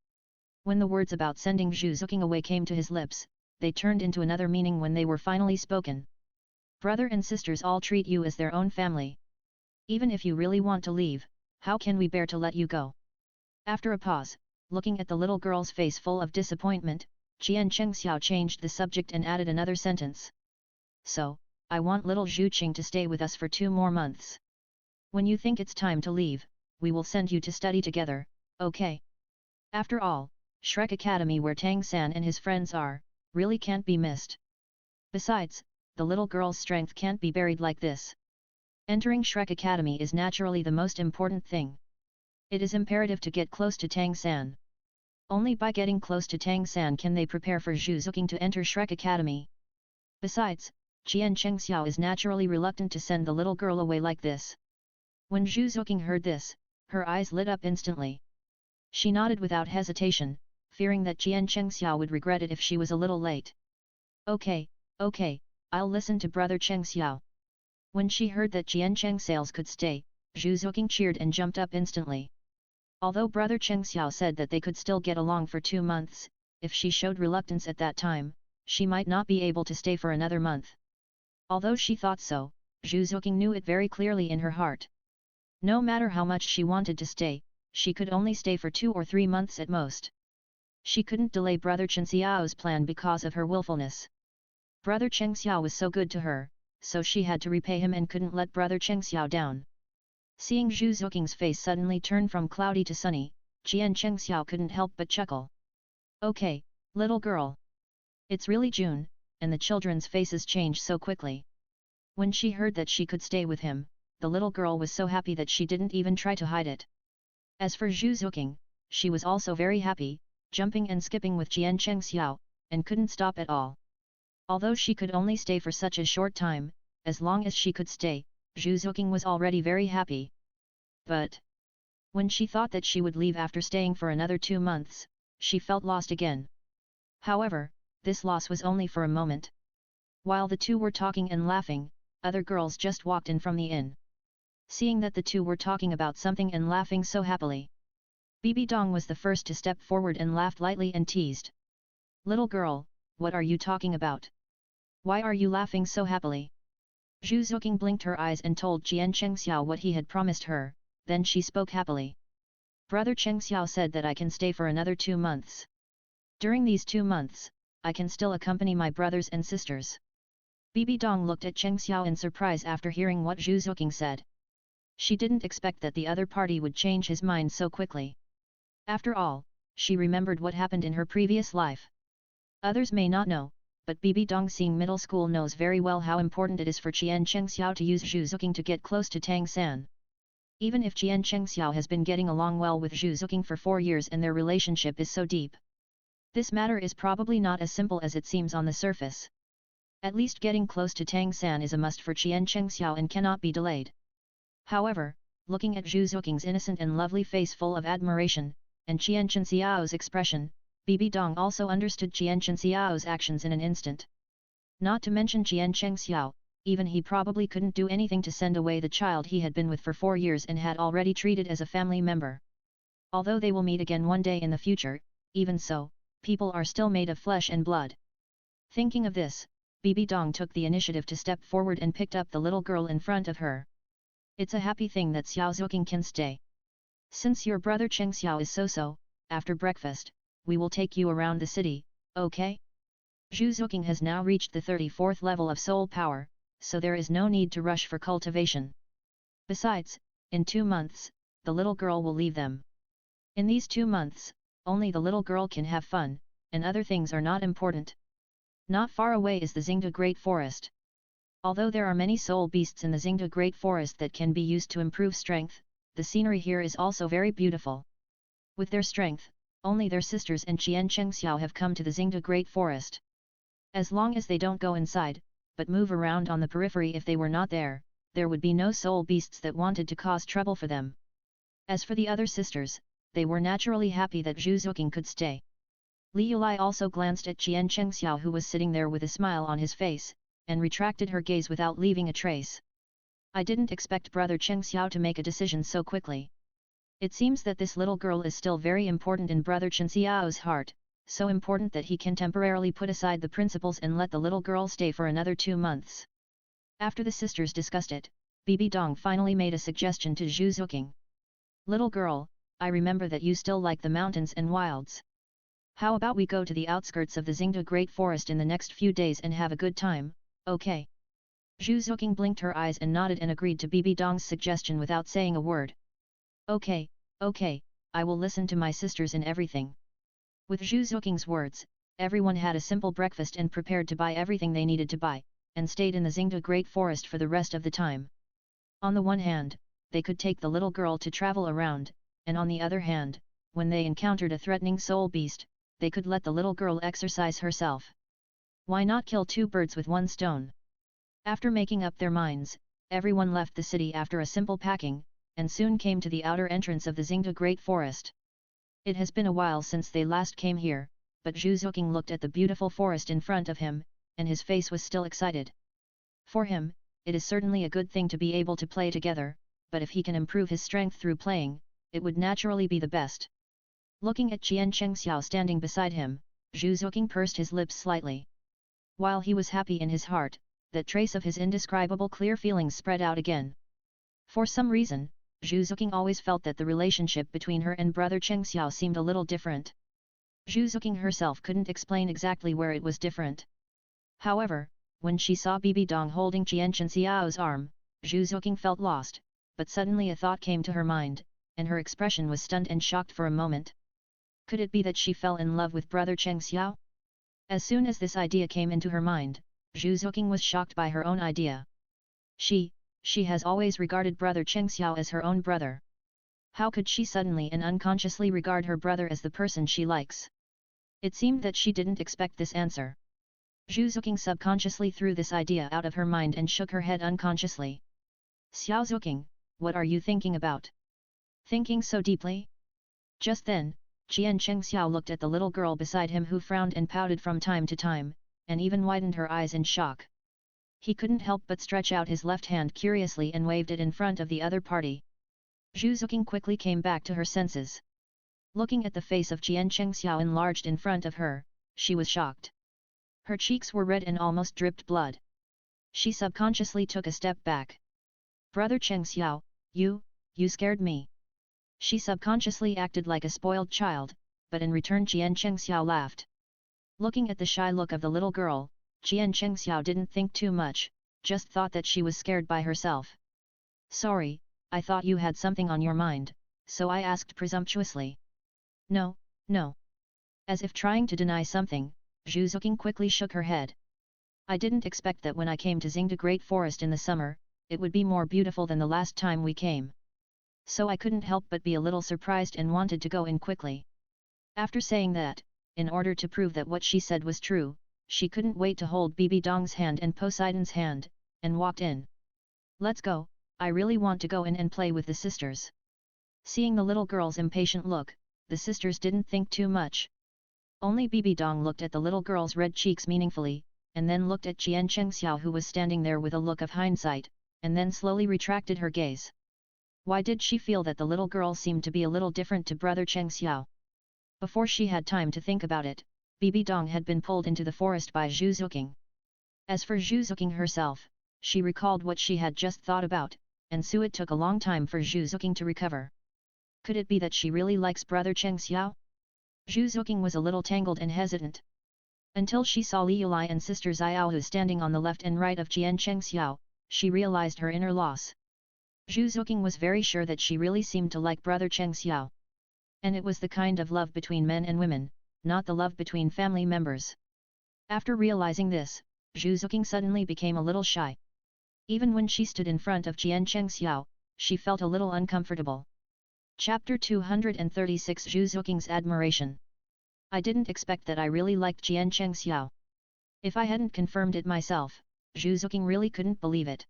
When the words about sending Juking away came to his lips, they turned into another meaning when they were finally spoken. Brother and sisters all treat you as their own family. Even if you really want to leave, how can we bear to let you go? After a pause, looking at the little girl's face full of disappointment, Chien Chang changed the subject and added another sentence. So, I want little Juking to stay with us for 2 more months. When you think it's time to leave, we will send you to study together, okay? After all, Shrek Academy where Tang San and his friends are, really can't be missed. Besides, the little girl's strength can't be buried like this. Entering Shrek Academy is naturally the most important thing. It is imperative to get close to Tang San. Only by getting close to Tang San can they prepare for Juking to enter Shrek Academy. Besides, Chien Chang is naturally reluctant to send the little girl away like this. When Juking heard this, her eyes lit up instantly. She nodded without hesitation, fearing that Chien Chang would regret it if she was a little late. Okay, I'll listen to brother Cheng Xiao. When she heard that Chien Chang sales could stay, Juking cheered and jumped up instantly. Although brother Cheng Xiao said that they could still get along for 2 months, if she showed reluctance at that time, she might not be able to stay for another month. Although she thought so, Juking knew it very clearly in her heart. No matter how much she wanted to stay, she could only stay for 2 or 3 months at most. She couldn't delay brother Chen Xiao's plan because of her willfulness. Brother Cheng Xiao was so good to her, so she had to repay him and couldn't let brother Cheng Xiao down. Seeing Juking's face suddenly turn from cloudy to sunny, Chien Chang couldn't help but chuckle. Okay, little girl. It's really June, and the children's faces change so quickly. When she heard that she could stay with him, the little girl was so happy that she didn't even try to hide it. As for Juking, she was also very happy, jumping and skipping with Chien Chang and couldn't stop at all. Although she could only stay for such a short time, as long as she could stay, Juking was already very happy. But when she thought that she would leave after staying for another 2 months, she felt lost again. However, this loss was only for a moment. While the two were talking and laughing, other girls just walked in from the inn. Seeing that the two were talking about something and laughing so happily, Bibi Dong was the first to step forward and laughed lightly and teased. Little girl, what are you talking about? Why are you laughing so happily? Juking blinked her eyes and told Chien Chang what he had promised her, then she spoke happily. Brother Cheng Xiao said that I can stay for another 2 months. During these 2 months, I can still accompany my brothers and sisters. Bibi Dong looked at Cheng Xiao in surprise after hearing what Juking said. She didn't expect that the other party would change his mind so quickly. After all, she remembered what happened in her previous life. Others may not know, but Bibi Dong seeing middle school knows very well how important it is for Chien Chang to use Juking to get close to Tang San. Even if Chien Chang has been getting along well with Juking for 4 years and their relationship is so deep, this matter is probably not as simple as it seems on the surface. At least getting close to Tang San is a must for Chien Chang and cannot be delayed. However, looking at Juking's innocent and lovely face full of admiration, and Chien Chang's expression, Bibi Dong also understood Chien Chang's actions in an instant. Not to mention Chien Chang, even he probably couldn't do anything to send away the child he had been with for 4 years and had already treated as a family member. Although they will meet again one day in the future, even so, people are still made of flesh and blood. Thinking of this, Bibi Dong took the initiative to step forward and picked up the little girl in front of her. It's a happy thing that Juking can stay. Since your brother Cheng Xiao is so, after breakfast, we will take you around the city, okay? Juking has now reached the 34th level of soul power, so there is no need to rush for cultivation. Besides, in 2 months, the little girl will leave them. In these 2 months, only the little girl can have fun, and other things are not important. Not far away is the Xingda Great Forest. Although there are many soul beasts in the Xingda Great Forest that can be used to improve strength, the scenery here is also very beautiful. With their strength, only their sisters and Chien Chang have come to the Xingda Great Forest. As long as they don't go inside, but move around on the periphery if they were not there, there would be no soul beasts that wanted to cause trouble for them. As for the other sisters, they were naturally happy that Juking could stay. Li Yulai also glanced at Chien Chang who was sitting there with a smile on his face, and retracted her gaze without leaving a trace. I didn't expect brother Cheng to make a decision so quickly. It seems that this little girl is still very important in brother Chen Xiao's heart, so important that he can temporarily put aside the principles and let the little girl stay for another 2 months. After the sisters discussed it, Bibi Dong finally made a suggestion to Juking. Little girl, I remember that you still like the mountains and wilds. How about we go to the outskirts of the Xingda Great Forest in the next few days and have a good time, okay? Juking blinked her eyes and nodded and agreed to Bibi Dong's suggestion without saying a word. Okay, okay, I will listen to my sisters in everything. With Juking's words, everyone had a simple breakfast and prepared to buy everything they needed to buy, and stayed in the Xingda Great Forest for the rest of the time. On the one hand, they could take the little girl to travel around, and on the other hand, when they encountered a threatening soul beast, they could let the little girl exercise herself. Why not kill two birds with one stone? After making up their minds, everyone left the city after a simple packing, and soon came to the outer entrance of the Xingda Great Forest. It has been a while since they last came here, but Juking looked at the beautiful forest in front of him, and his face was still excited. For him, it is certainly a good thing to be able to play together, but if he can improve his strength through playing, it would naturally be the best. Looking at Chien Chang standing beside him, Juking pursed his lips slightly. While he was happy in his heart, that trace of his indescribable clear feelings spread out again. For some reason, Juking always felt that the relationship between her and brother Cheng Xiao seemed a little different. Juking herself couldn't explain exactly where it was different. However, when she saw Bibi Dong holding Chien Xiao's arm, Juking felt lost, but suddenly a thought came to her mind, and her expression was stunned and shocked for a moment. Could it be that she fell in love with brother Cheng Xiao? As soon as this idea came into her mind, Juking was shocked by her own idea. She has always regarded brother Cheng Xiao as her own brother. How could she suddenly and unconsciously regard her brother as the person she likes? It seemed that she didn't expect this answer. Juking subconsciously threw this idea out of her mind and shook her head unconsciously. Xiao Zuking, what are you thinking about? Thinking so deeply? Just then, Chien Chang looked at the little girl beside him who frowned and pouted from time to time, and even widened her eyes in shock. He couldn't help but stretch out his left hand curiously and waved it in front of the other party. Juking quickly came back to her senses. Looking at the face of Chien Chang enlarged in front of her, she was shocked. Her cheeks were red and almost dripped blood. She subconsciously took a step back. Brother Cheng Xiao, you scared me. She subconsciously acted like a spoiled child, but in return Chien Cheng laughed. Looking at the shy look of the little girl, Chien Cheng didn't think too much, just thought that she was scared by herself. Sorry, I thought you had something on your mind, so I asked presumptuously. No. As if trying to deny something, Juking quickly shook her head. I didn't expect that when I came to Xingda Great Forest in the summer, it would be more beautiful than the last time we came. So I couldn't help but be a little surprised and wanted to go in quickly. After saying that, in order to prove that what she said was true, she couldn't wait to hold Bibi Dong's hand and Poseidon's hand, and walked in. Let's go, I really want to go in and play with the sisters. Seeing the little girl's impatient look, the sisters didn't think too much. Only Bibi Dong looked at the little girl's red cheeks meaningfully, and then looked at Chien Cheng who was standing there with a look of hindsight, and then slowly retracted her gaze. Why did she feel that the little girl seemed to be a little different to brother Cheng Xiao? Before she had time to think about it, Bibi Dong had been pulled into the forest by Juking. As for Juking herself, she recalled what she had just thought about, and so it took a long time for Juking to recover. Could it be that she really likes brother Cheng Xiao? Juking was a little tangled and hesitant. Until she saw Li Yulai and sister Xiaohu standing on the left and right of Chien Cheng she realized her inner loss. Juking was very sure that she really seemed to like brother Cheng Xiao. And it was the kind of love between men and women, not the love between family members. After realizing this, Juking suddenly became a little shy. Even when she stood in front of Chien Cheng she felt a little uncomfortable. Chapter 236 Juking's Admiration. I didn't expect that I really liked Chien Cheng If I hadn't confirmed it myself, Juking really couldn't believe it.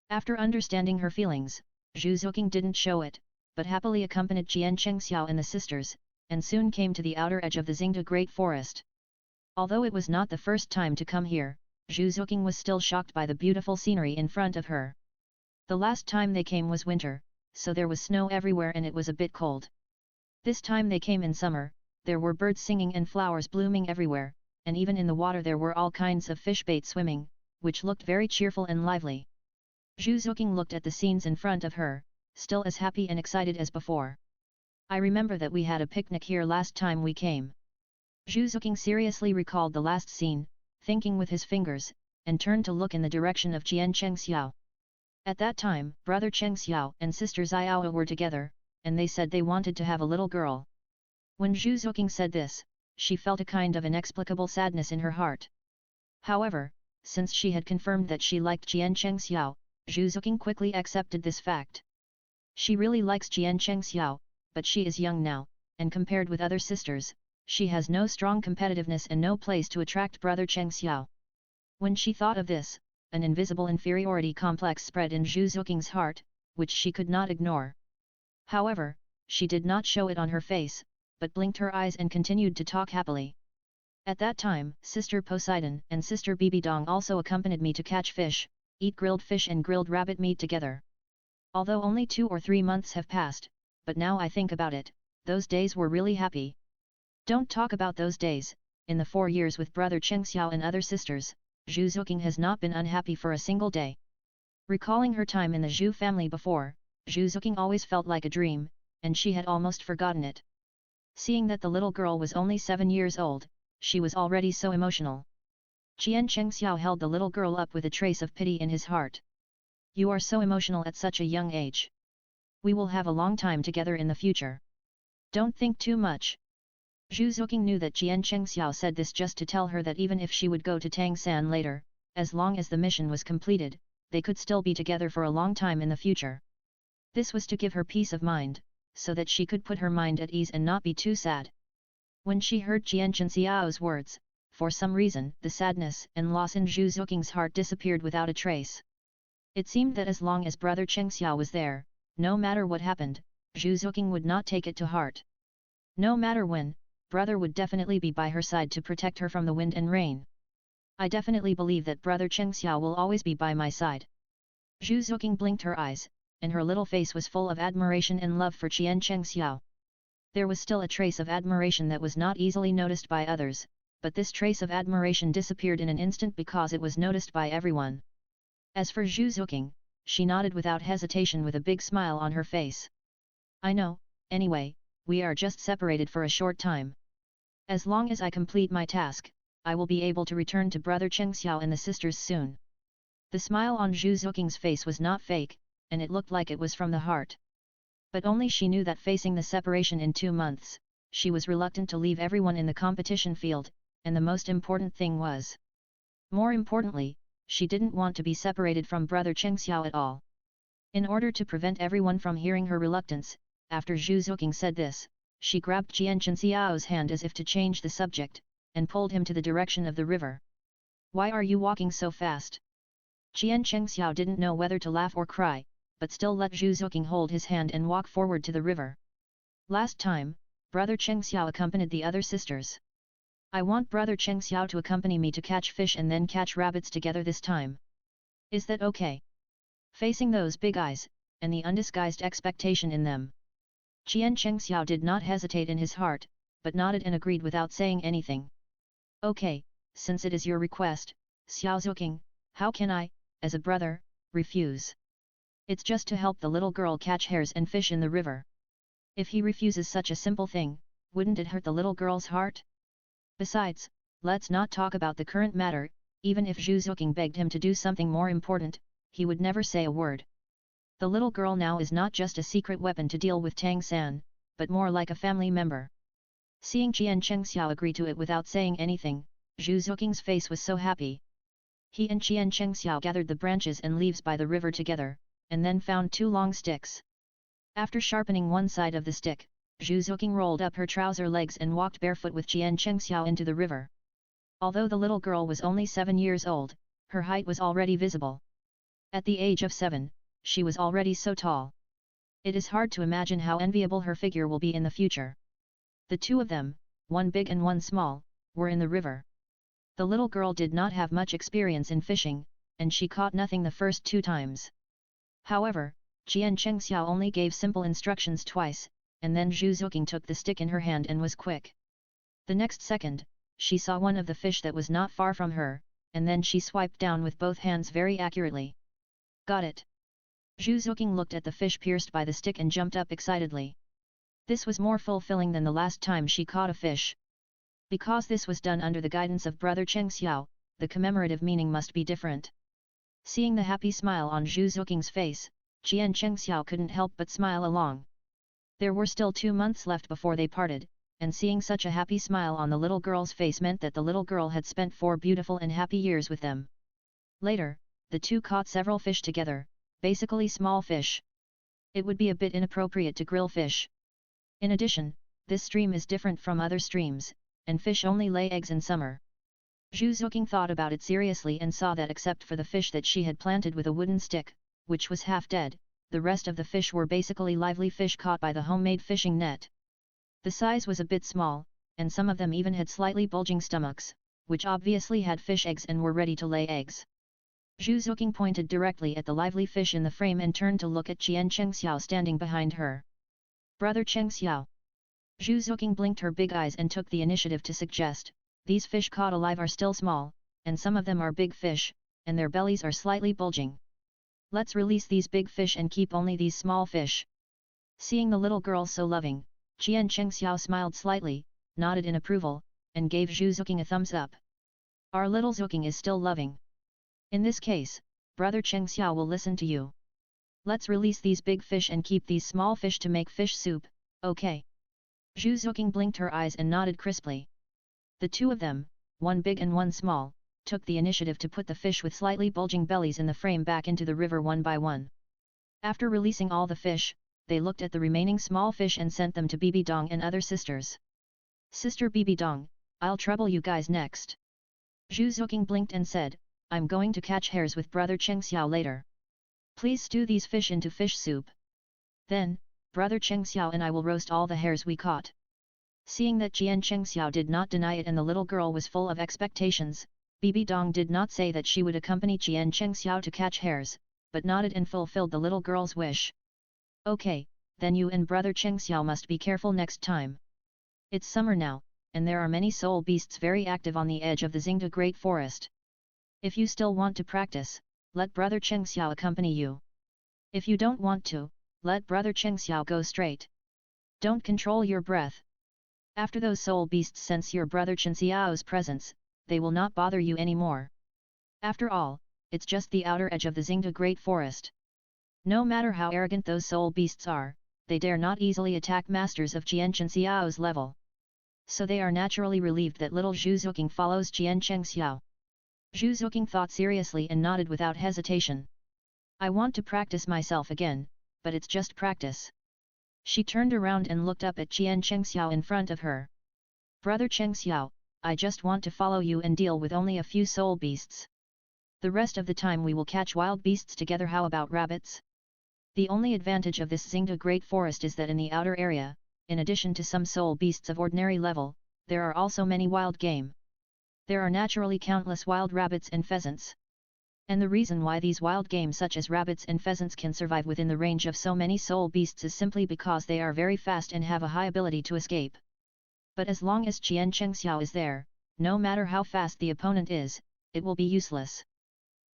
After understanding her feelings, Juking didn't show it, but happily accompanied Chien Cheng and the sisters, and soon came to the outer edge of the Xingda Great Forest. Although it was not the first time to come here, Juking was still shocked by the beautiful scenery in front of her. The last time they came was winter, so there was snow everywhere and it was a bit cold. This time they came in summer, there were birds singing and flowers blooming everywhere, and even in the water there were all kinds of fish bait swimming, which looked very cheerful and lively. Juking looked at the scenes in front of her, still as happy and excited as before. I remember that we had a picnic here last time we came. Juking seriously recalled the last scene, thinking with his fingers, and turned to look in the direction of Chien Chang. At that time, brother Cheng Xiao and sister Xiao were together, and they said they wanted to have a little girl. When Juking said this, she felt a kind of inexplicable sadness in her heart. However, since she had confirmed that she liked Chien Chang, Juking quickly accepted this fact. She really likes Chien Chang, but she is young now, and compared with other sisters, she has no strong competitiveness and no place to attract brother Cheng Xiao. When she thought of this, an invisible inferiority complex spread in Juking's heart, which she could not ignore. However, she did not show it on her face, but blinked her eyes and continued to talk happily. At that time, Sister Poseidon and Sister Bibi Dong also accompanied me to catch fish, eat grilled fish and grilled rabbit meat together. Although only 2 or 3 months have passed, but now I think about it, those days were really happy. Don't talk about those days. In the 4 years with brother Cheng Xiao and other sisters, Zhu Zuking has not been unhappy for a single day. Recalling her time in the Zhu family before, Zhu Zuking always felt like a dream, and she had almost forgotten it. Seeing that the little girl was only 7 years old, she was already so emotional. Chien Chang Xiao held the little girl up with a trace of pity in his heart. You are so emotional at such a young age. We will have a long time together in the future. Don't think too much. Zhu Zuking knew that Chien Chang Xiao said this just to tell her that even if she would go to Tang San later, as long as the mission was completed, they could still be together for a long time in the future. This was to give her peace of mind, so that she could put her mind at ease and not be too sad. When she heard Chien Chang Xiao's words, for some reason the sadness and loss in Zhu Zuking's heart disappeared without a trace. It seemed that as long as brother Cheng Xiao was there, no matter what happened, Zhu Zuking would not take it to heart. No matter when, brother would definitely be by her side to protect her from the wind and rain. I definitely believe that brother Cheng Xiao will always be by my side. Zhu Zuking blinked her eyes, and her little face was full of admiration and love for Chien Chang Xiao. There was still a trace of admiration that was not easily noticed by others, but this trace of admiration disappeared in an instant because it was noticed by everyone. As for Zhu Zuking, she nodded without hesitation with a big smile on her face. I know, anyway, we are just separated for a short time. As long as I complete my task, I will be able to return to brother Cheng Xiao and the sisters soon. The smile on Zhu Zuking's face was not fake, and it looked like it was from the heart. But only she knew that facing the separation in 2 months, she was reluctant to leave everyone in the competition field, and the most important thing was. More importantly, she didn't want to be separated from brother Cheng Xiao at all. In order to prevent everyone from hearing her reluctance, after Zhu Zuking said this, she grabbed Chien Chang Xiao's hand as if to change the subject, and pulled him to the direction of the river. Why are you walking so fast? Chien Chang Xiao didn't know whether to laugh or cry, but still let Zhu Zuking hold his hand and walk forward to the river. Last time, brother Cheng Xiao accompanied the other sisters. I want brother Cheng Xiao to accompany me to catch fish and then catch rabbits together this time. Is that okay? Facing those big eyes, and the undisguised expectation in them, Chien Chang Xiao did not hesitate in his heart, but nodded and agreed without saying anything. Okay, since it is your request, Xiao Zuking, how can I, as a brother, refuse? It's just to help the little girl catch hares and fish in the river. If he refuses such a simple thing, wouldn't it hurt the little girl's heart? Besides, let's not talk about the current matter. Even if Zhu Zuking begged him to do something more important, he would never say a word. The little girl now is not just a secret weapon to deal with Tang San, but more like a family member. Seeing Chien Chang Xiao agree to it without saying anything, Zhu Zuking's face was so happy. He and Chien Chang Xiao gathered the branches and leaves by the river together, and then found 2 long sticks. After sharpening one side of the stick, Zhu Zuking rolled up her trouser legs and walked barefoot with Chien Chang Xiao into the river. Although the little girl was only 7 years old, her height was already visible. At the age of 7, she was already so tall. It is hard to imagine how enviable her figure will be in the future. The 2 of them, one big and one small, were in the river. The little girl did not have much experience in fishing, and she caught nothing the first 2 times. However, Chien Chang Xiao only gave simple instructions twice, and then Zhu Zuking took the stick in her hand and was quick. The next second, she saw one of the fish that was not far from her, and then she swiped down with both hands very accurately. Got it! Zhu Zuking looked at the fish pierced by the stick and jumped up excitedly. This was more fulfilling than the last time she caught a fish. Because this was done under the guidance of brother Cheng Xiao, the commemorative meaning must be different. Seeing the happy smile on Zhu Zuking's face, Chien Chang couldn't help but smile along. There were still 2 months left before they parted, and seeing such a happy smile on the little girl's face meant that the little girl had spent 4 beautiful and happy years with them. Later, the two caught several fish together, basically small fish. It would be a bit inappropriate to grill fish. In addition, this stream is different from other streams, and fish only lay eggs in summer. Zhu Zuking thought about it seriously and saw that except for the fish that she had planted with a wooden stick, which was half dead, the rest of the fish were basically lively fish caught by the homemade fishing net. The size was a bit small, and some of them even had slightly bulging stomachs, which obviously had fish eggs and were ready to lay eggs. Zhu Zuking pointed directly at the lively fish in the frame and turned to look at Chien Chang standing behind her. "Brother Cheng Xiao." Zhu Zuking blinked her big eyes and took the initiative to suggest, "These fish caught alive are still small, and some of them are big fish, and their bellies are slightly bulging. Let's release these big fish and keep only these small fish." Seeing the little girl so loving, Chien Chang smiled slightly, nodded in approval, and gave Zhu Zuking a thumbs up. "Our little Zuking is still loving. In this case, Brother Cheng Xiao will listen to you. Let's release these big fish and keep these small fish to make fish soup, okay?" Zhu Zuking blinked her eyes and nodded crisply. The two of them, one big and one small, took the initiative to put the fish with slightly bulging bellies in the frame back into the river one by one. After releasing all the fish, they looked at the remaining small fish and sent them to Bibi Dong and other sisters. "Sister Bibi Dong, I'll trouble you guys next." Zhu Zuking blinked and said, "I'm going to catch hares with Brother Cheng Xiao later. Please stew these fish into fish soup. Then, Brother Cheng Xiao and I will roast all the hares we caught." Seeing that Chien Chang did not deny it and the little girl was full of expectations, Bibi Dong did not say that she would accompany Chien Chang to catch hares, but nodded and fulfilled the little girl's wish. "Okay, then you and Brother Cheng must be careful next time. It's summer now, and there are many soul beasts very active on the edge of the Xingda Great Forest. If you still want to practice, let Brother Cheng accompany you. If you don't want to, let Brother Cheng go straight. Don't control your breath. After those soul beasts sense your Brother Chen Xiao's presence, they will not bother you anymore. After all, it's just the outer edge of the Xingda Great Forest. No matter how arrogant those soul beasts are, they dare not easily attack masters of Chien Chen Xiao's level. So they are naturally relieved that little Zhu Zuking follows Chien Chang Xiao." Zhu Zuking thought seriously and nodded without hesitation. "I want to practice myself again, but it's just practice." She turned around and looked up at Chien Chang in front of her. "Brother Cheng Xiao, I just want to follow you and deal with only a few soul beasts. The rest of the time we will catch wild beasts together. How about rabbits?" The only advantage of this Xingda Great Forest is that in the outer area, in addition to some soul beasts of ordinary level, there are also many wild game. There are naturally countless wild rabbits and pheasants. And the reason why these wild game such as rabbits and pheasants can survive within the range of so many soul beasts is simply because they are very fast and have a high ability to escape. But as long as Chien Chang is there, no matter how fast the opponent is, it will be useless.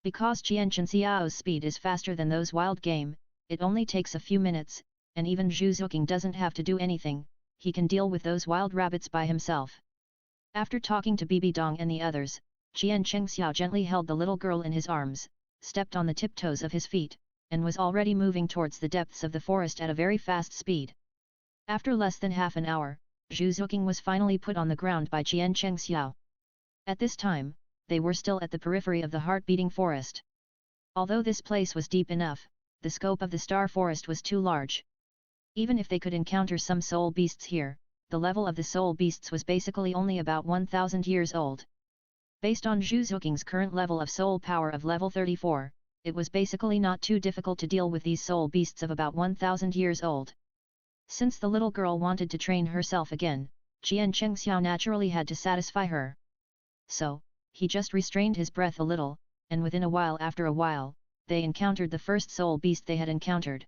Because Chien Chang's speed is faster than those wild game, it only takes a few minutes, and even Zhu Zuking doesn't have to do anything, he can deal with those wild rabbits by himself. After talking to Bibi Dong and the others, Chien Chang gently held the little girl in his arms, stepped on the tiptoes of his feet, and was already moving towards the depths of the forest at a very fast speed. After less than half an hour, Zhu Zuking was finally put on the ground by Chien Chang. At this time, they were still at the periphery of the heart-beating forest. Although this place was deep enough, the scope of the star forest was too large. Even if they could encounter some soul beasts here, the level of the soul beasts was basically only about 1,000 years old. Based on Zhu Zuking's current level of soul power of level 34, it was basically not too difficult to deal with these soul beasts of about 1,000 years old. Since the little girl wanted to train herself again, Chien Chang naturally had to satisfy her. So, he just restrained his breath a little, and within a while, they encountered the first soul beast they had encountered.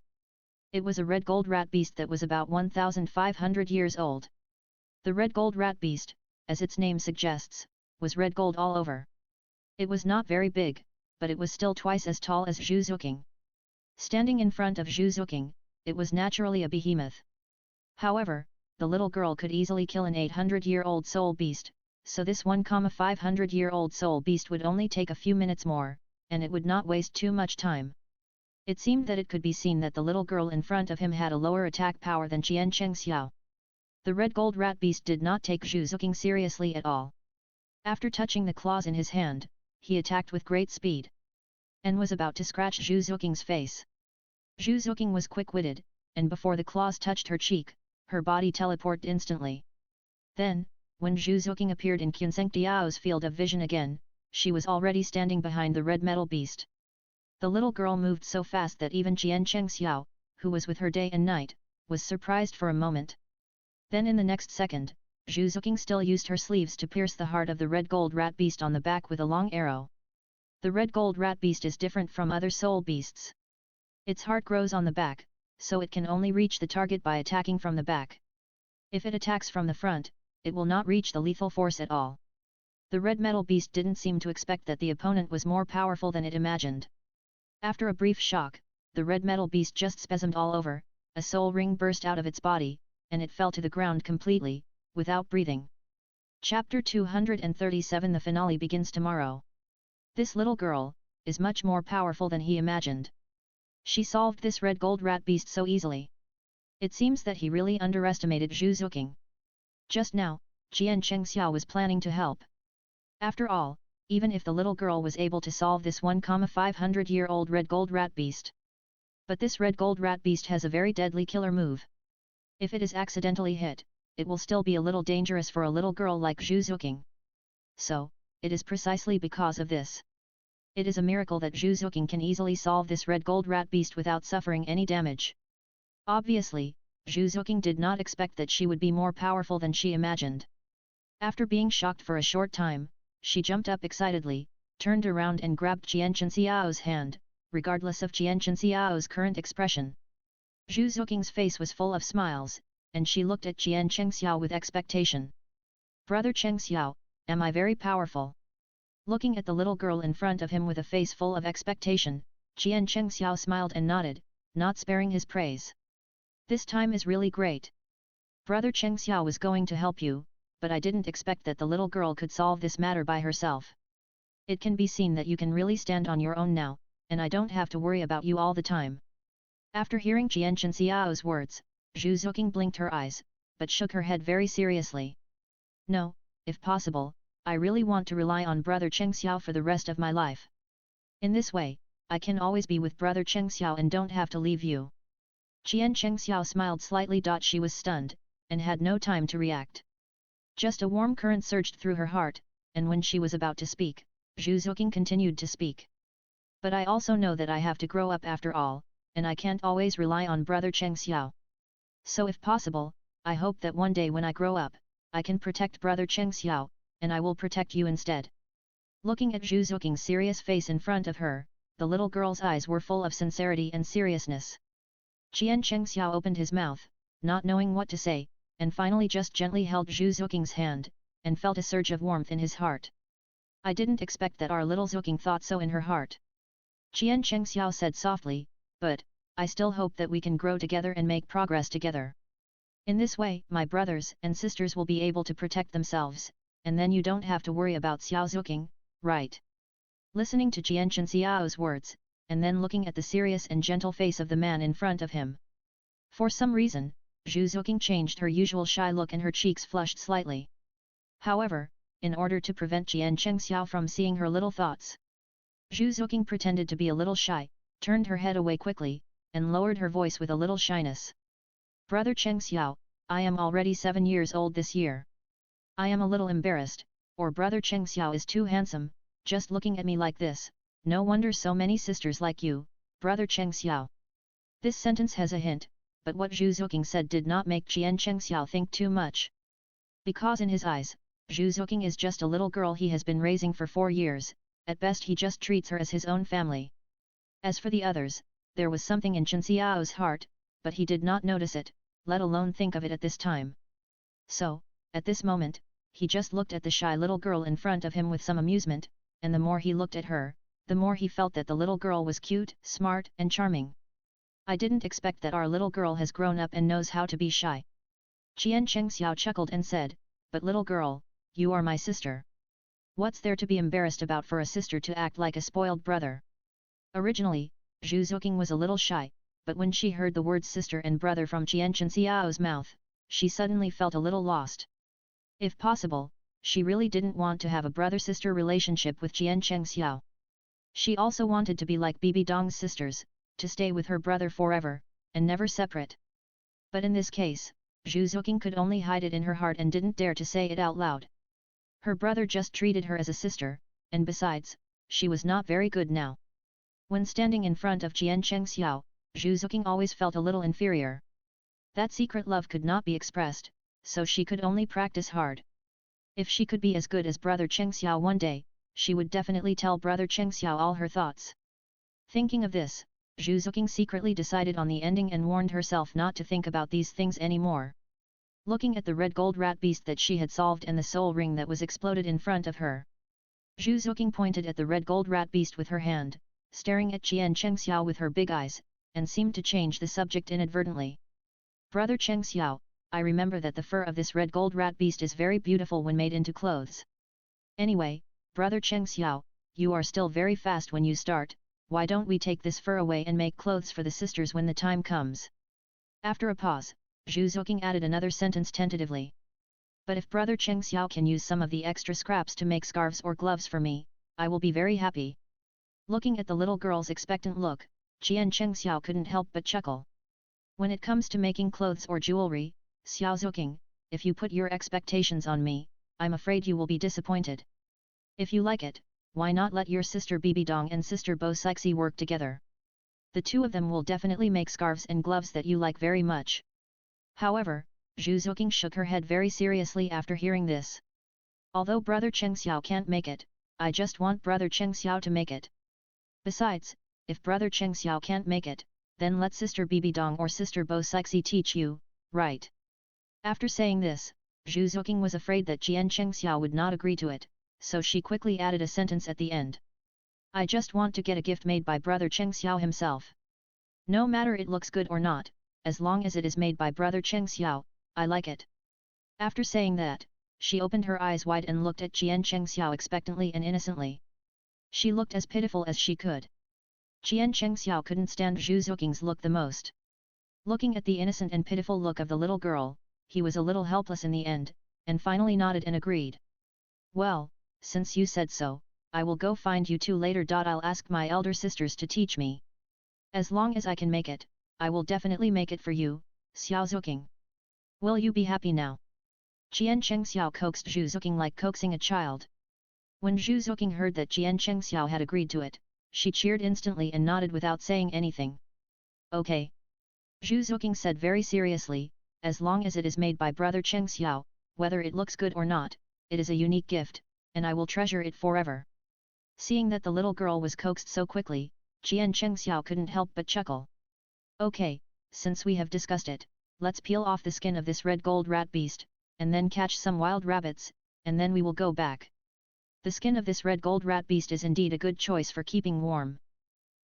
It was a red gold rat beast that was about 1,500 years old. The red gold rat beast, as its name suggests, was red gold all over. It was not very big, but it was still twice as tall as Zhu Zuking. Standing in front of Zhu Zuking, it was naturally a behemoth. However, the little girl could easily kill an 800-year-old soul beast, so this 1,500-year-old soul beast would only take a few minutes more, and it would not waste too much time. It seemed that it could be seen that the little girl in front of him had a lower attack power than Chien Chang Xiao. The red gold rat beast did not take Juking seriously at all. After touching the claws in his hand, he attacked with great speed, and was about to scratch Juking's face. Juking was quick-witted, and before the claws touched her cheek, her body teleported instantly. Then, when Juking appeared in Qianzheng Diao's field of vision again, she was already standing behind the red metal beast. The little girl moved so fast that even Chien Chang Xiao, who was with her day and night, was surprised for a moment. Then in the next second, Juking still used her sleeves to pierce the heart of the red gold rat beast on the back with a long arrow. The red gold rat beast is different from other soul beasts. Its heart grows on the back, so it can only reach the target by attacking from the back. If it attacks from the front, it will not reach the lethal force at all. The red metal beast didn't seem to expect that the opponent was more powerful than it imagined. After a brief shock, the red metal beast just spasmed all over, a soul ring burst out of its body, and it fell to the ground completely, without breathing. Chapter 237 The finale begins tomorrow. This little girl is much more powerful than he imagined. She solved this red gold rat beast so easily. It seems that he really underestimated Juking. Just now, Chien Chang Xiao was planning to help. After all, even if the little girl was able to solve this 1,500-year-old red gold rat beast. But this red gold rat beast has a very deadly killer move. If it is accidentally hit, it will still be a little dangerous for a little girl like Juking. So, it is precisely because of this. It is a miracle that Juking can easily solve this red gold rat beast without suffering any damage. Obviously, Juking did not expect that she would be more powerful than she imagined. After being shocked for a short time, she jumped up excitedly, turned around and grabbed Chien Chang Xiao's hand, regardless of Chien Chang Xiao's current expression. Juking's face was full of smiles, and she looked at Chien Chang Xiao with expectation. "Brother Cheng Xiao, am I very powerful?" Looking at the little girl in front of him with a face full of expectation, Chien Chang Xiao smiled and nodded, not sparing his praise. "This time is really great. Brother Cheng Xiao was going to help you, but I didn't expect that the little girl could solve this matter by herself. It can be seen that you can really stand on your own now, and I don't have to worry about you all the time." After hearing Chien Chang Xiao's words, Juking blinked her eyes, but shook her head very seriously. "No, if possible, I really want to rely on Brother Cheng Xiao for the rest of my life. In this way, I can always be with Brother Cheng Xiao and don't have to leave you." Chien Chang Xiao smiled slightly. She was stunned, and had no time to react. Just a warm current surged through her heart, and when she was about to speak, Juking continued to speak. "But I also know that I have to grow up after all, and I can't always rely on Brother Cheng Xiao. So if possible, I hope that one day when I grow up, I can protect Brother Cheng Xiao, and I will protect you instead." Looking at Juking's serious face in front of her, the little girl's eyes were full of sincerity and seriousness. Chien Chang Xiao opened his mouth, not knowing what to say, and finally just gently held Juking's hand, and felt a surge of warmth in his heart. "I didn't expect that our little Juking thought so in her heart," Chien Chang Xiao said softly, "but I still hope that we can grow together and make progress together. In this way, my brothers and sisters will be able to protect themselves, and then you don't have to worry about Xiao Juking, right?" Listening to Chien Chang Xiao's words, and then looking at the serious and gentle face of the man in front of him. For some reason, Juking changed her usual shy look and her cheeks flushed slightly. However, in order to prevent Chien Chang Xiao from seeing her little thoughts, Juking pretended to be a little shy, turned her head away quickly, and lowered her voice with a little shyness. "Brother Cheng Xiao, I am already 7 years old this year. I am a little embarrassed, or Brother Cheng Xiao is too handsome, just looking at me like this, no wonder so many sisters like you, Brother Cheng Xiao." This sentence has a hint, but what Juking said did not make Chien Chang Xiao think too much. Because in his eyes, Juking is just a little girl he has been raising for 4 years, at best he just treats her as his own family. As for the others, there was something in Chien Xiao's heart, but he did not notice it, let alone think of it at this time. So, at this moment, he just looked at the shy little girl in front of him with some amusement, and the more he looked at her, the more he felt that the little girl was cute, smart, and charming. "I didn't expect that our little girl has grown up and knows how to be shy." Chien Chang Xiao chuckled and said, "But little girl, you are my sister. What's there to be embarrassed about for a sister to act like a spoiled brother? Originally, Juking was a little shy, but when she heard the words sister and brother from Chien Chang's mouth, she suddenly felt a little lost. If possible, she really didn't want to have a brother-sister relationship with Chien Chang. She also wanted to be like Bibi Dong's sisters, to stay with her brother forever, and never separate. But in this case, Juking could only hide it in her heart and didn't dare to say it out loud. Her brother just treated her as a sister, and besides, she was not very good now. When standing in front of Chien Chang, Juking always felt a little inferior. That secret love could not be expressed, so she could only practice hard. If she could be as good as brother Cheng Xiao one day, she would definitely tell brother Cheng Xiao all her thoughts. Thinking of this, Juking secretly decided on the ending and warned herself not to think about these things anymore. Looking at the red gold rat beast that she had solved and the soul ring that was exploded in front of her, Juking pointed at the red gold rat beast with her hand, staring at Chien Chang with her big eyes, and seemed to change the subject inadvertently. Brother Cheng Xiao, I remember that the fur of this red gold rat beast is very beautiful when made into clothes. Anyway, brother Cheng Xiao, you are still very fast when you start, why don't we take this fur away and make clothes for the sisters when the time comes? After a pause, Juking added another sentence tentatively. But if brother Cheng Xiao can use some of the extra scraps to make scarves or gloves for me, I will be very happy. Looking at the little girl's expectant look, Chien Chang couldn't help but chuckle. When it comes to making clothes or jewelry, Juking, if you put your expectations on me, I'm afraid you will be disappointed. If you like it, why not let your sister Bibi Dong and sister Bo Sixi work together? The two of them will definitely make scarves and gloves that you like very much. However, Juking shook her head very seriously after hearing this. Although brother Cheng Xiao can't make it, I just want brother Cheng Xiao to make it. Besides, if brother Cheng Xiao can't make it, then let sister Bibi Dong or sister Bo Sixi teach you, right? After saying this, Juking was afraid that Chien Chang would not agree to it, so she quickly added a sentence at the end. I just want to get a gift made by brother Cheng Xiao himself. No matter it looks good or not, as long as it is made by brother Cheng Xiao, I like it. After saying that, she opened her eyes wide and looked at Chien Chang expectantly and innocently. She looked as pitiful as she could. Chien Chang couldn't stand Juking's look the most. Looking at the innocent and pitiful look of the little girl, he was a little helpless in the end, and finally nodded and agreed. Well, since you said so, I will go find you two later. I'll ask my elder sisters to teach me. As long as I can make it, I will definitely make it for you, Juking. Will you be happy now? Chien Chang coaxed Juking like coaxing a child. When Juking heard that Chien Chang had agreed to it, she cheered instantly and nodded without saying anything. Okay. Juking said very seriously, as long as it is made by brother Cheng Xiao, whether it looks good or not, it is a unique gift, and I will treasure it forever. Seeing that the little girl was coaxed so quickly, Chien Chang couldn't help but chuckle. Okay, since we have discussed it, let's peel off the skin of this red gold rat beast, and then catch some wild rabbits, and then we will go back. The skin of this red gold rat beast is indeed a good choice for keeping warm.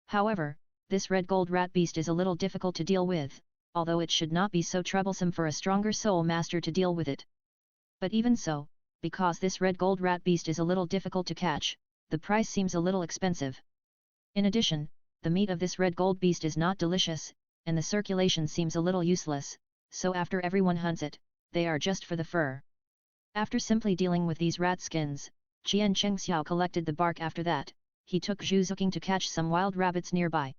However, this red gold rat beast is a little difficult to deal with, although it should not be so troublesome for a stronger soul master to deal with it. But even so, because this red gold rat beast is a little difficult to catch, the price seems a little expensive. In addition, the meat of this red gold beast is not delicious, and the circulation seems a little useless, so after everyone hunts it, they are just for the fur. After simply dealing with these rat skins, Chien Chang collected the bark. After that, he took Juking to catch some wild rabbits nearby.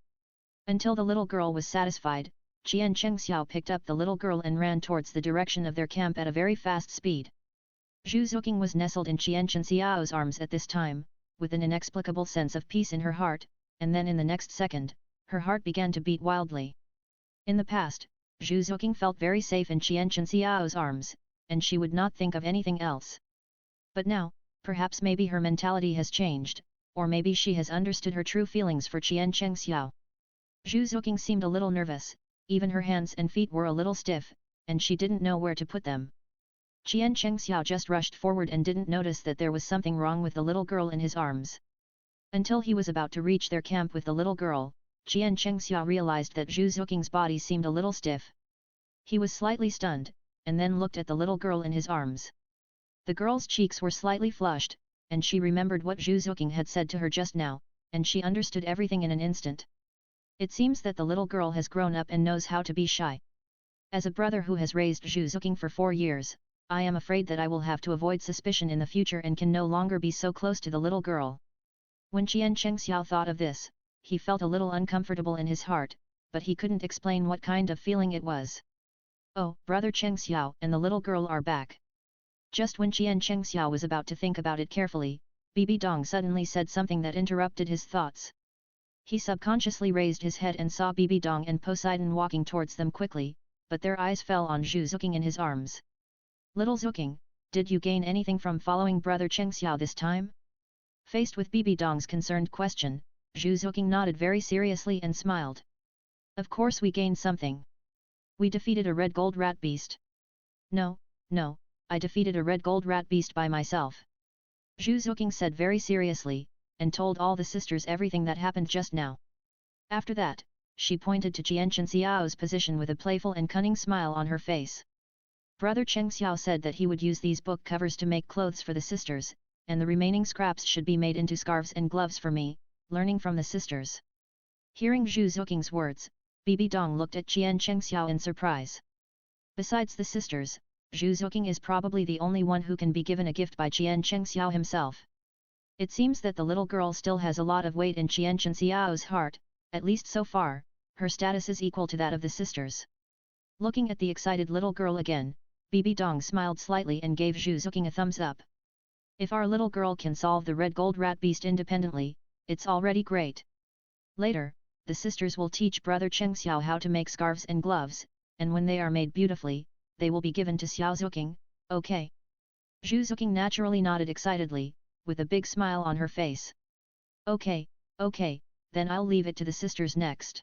Until the little girl was satisfied, Chien Chang picked up the little girl and ran towards the direction of their camp at a very fast speed. Juking was nestled in Chien Chang's arms at this time, with an inexplicable sense of peace in her heart, and then in the next second, her heart began to beat wildly. In the past, Juking felt very safe in Chien Chang's arms, and she would not think of anything else. But now, perhaps maybe her mentality has changed, or maybe she has understood her true feelings for Chien Chang. Juking seemed a little nervous, even her hands and feet were a little stiff, and she didn't know where to put them. Chien Chang just rushed forward and didn't notice that there was something wrong with the little girl in his arms. Until he was about to reach their camp with the little girl, Chien Chang realized that Juking's body seemed a little stiff. He was slightly stunned, and then looked at the little girl in his arms. The girl's cheeks were slightly flushed, and she remembered what Juking had said to her just now, and she understood everything in an instant. It seems that the little girl has grown up and knows how to be shy. As a brother who has raised Juking for 4 years, I am afraid that I will have to avoid suspicion in the future and can no longer be so close to the little girl. When Chien Chang thought of this, he felt a little uncomfortable in his heart, but he couldn't explain what kind of feeling it was. Oh, brother Cheng Xiao and the little girl are back. Just when Chien Chang was about to think about it carefully, Bibi Dong suddenly said something that interrupted his thoughts. He subconsciously raised his head and saw Bibi Dong and Poseidon walking towards them quickly, but their eyes fell on Juking in his arms. Little Juking, did you gain anything from following brother Cheng Xiao this time? Faced with Bibi Dong's concerned question, Juking nodded very seriously and smiled. Of course we gained something. We defeated a red gold rat beast. No, I defeated a red gold rat beast by myself. Juking said very seriously, and told all the sisters everything that happened just now. After that, she pointed to Chien Chang's position with a playful and cunning smile on her face. Brother Cheng Xiao said that he would use these book covers to make clothes for the sisters, and the remaining scraps should be made into scarves and gloves for me, learning from the sisters. Hearing Juking's words, Bibi Dong looked at Chien Chang in surprise. Besides the sisters, Juking is probably the only one who can be given a gift by Chien Chang himself. It seems that the little girl still has a lot of weight in Chien Chang's heart, at least so far, her status is equal to that of the sisters. Looking at the excited little girl again, Bibi Dong smiled slightly and gave Juking a thumbs up. If our little girl can solve the red gold rat beast independently, it's already great. Later, the sisters will teach brother Cheng Xiao how to make scarves and gloves, and when they are made beautifully, they will be given to Juking, okay? Juking naturally nodded excitedly, with a big smile on her face. Okay, then I'll leave it to the sisters next.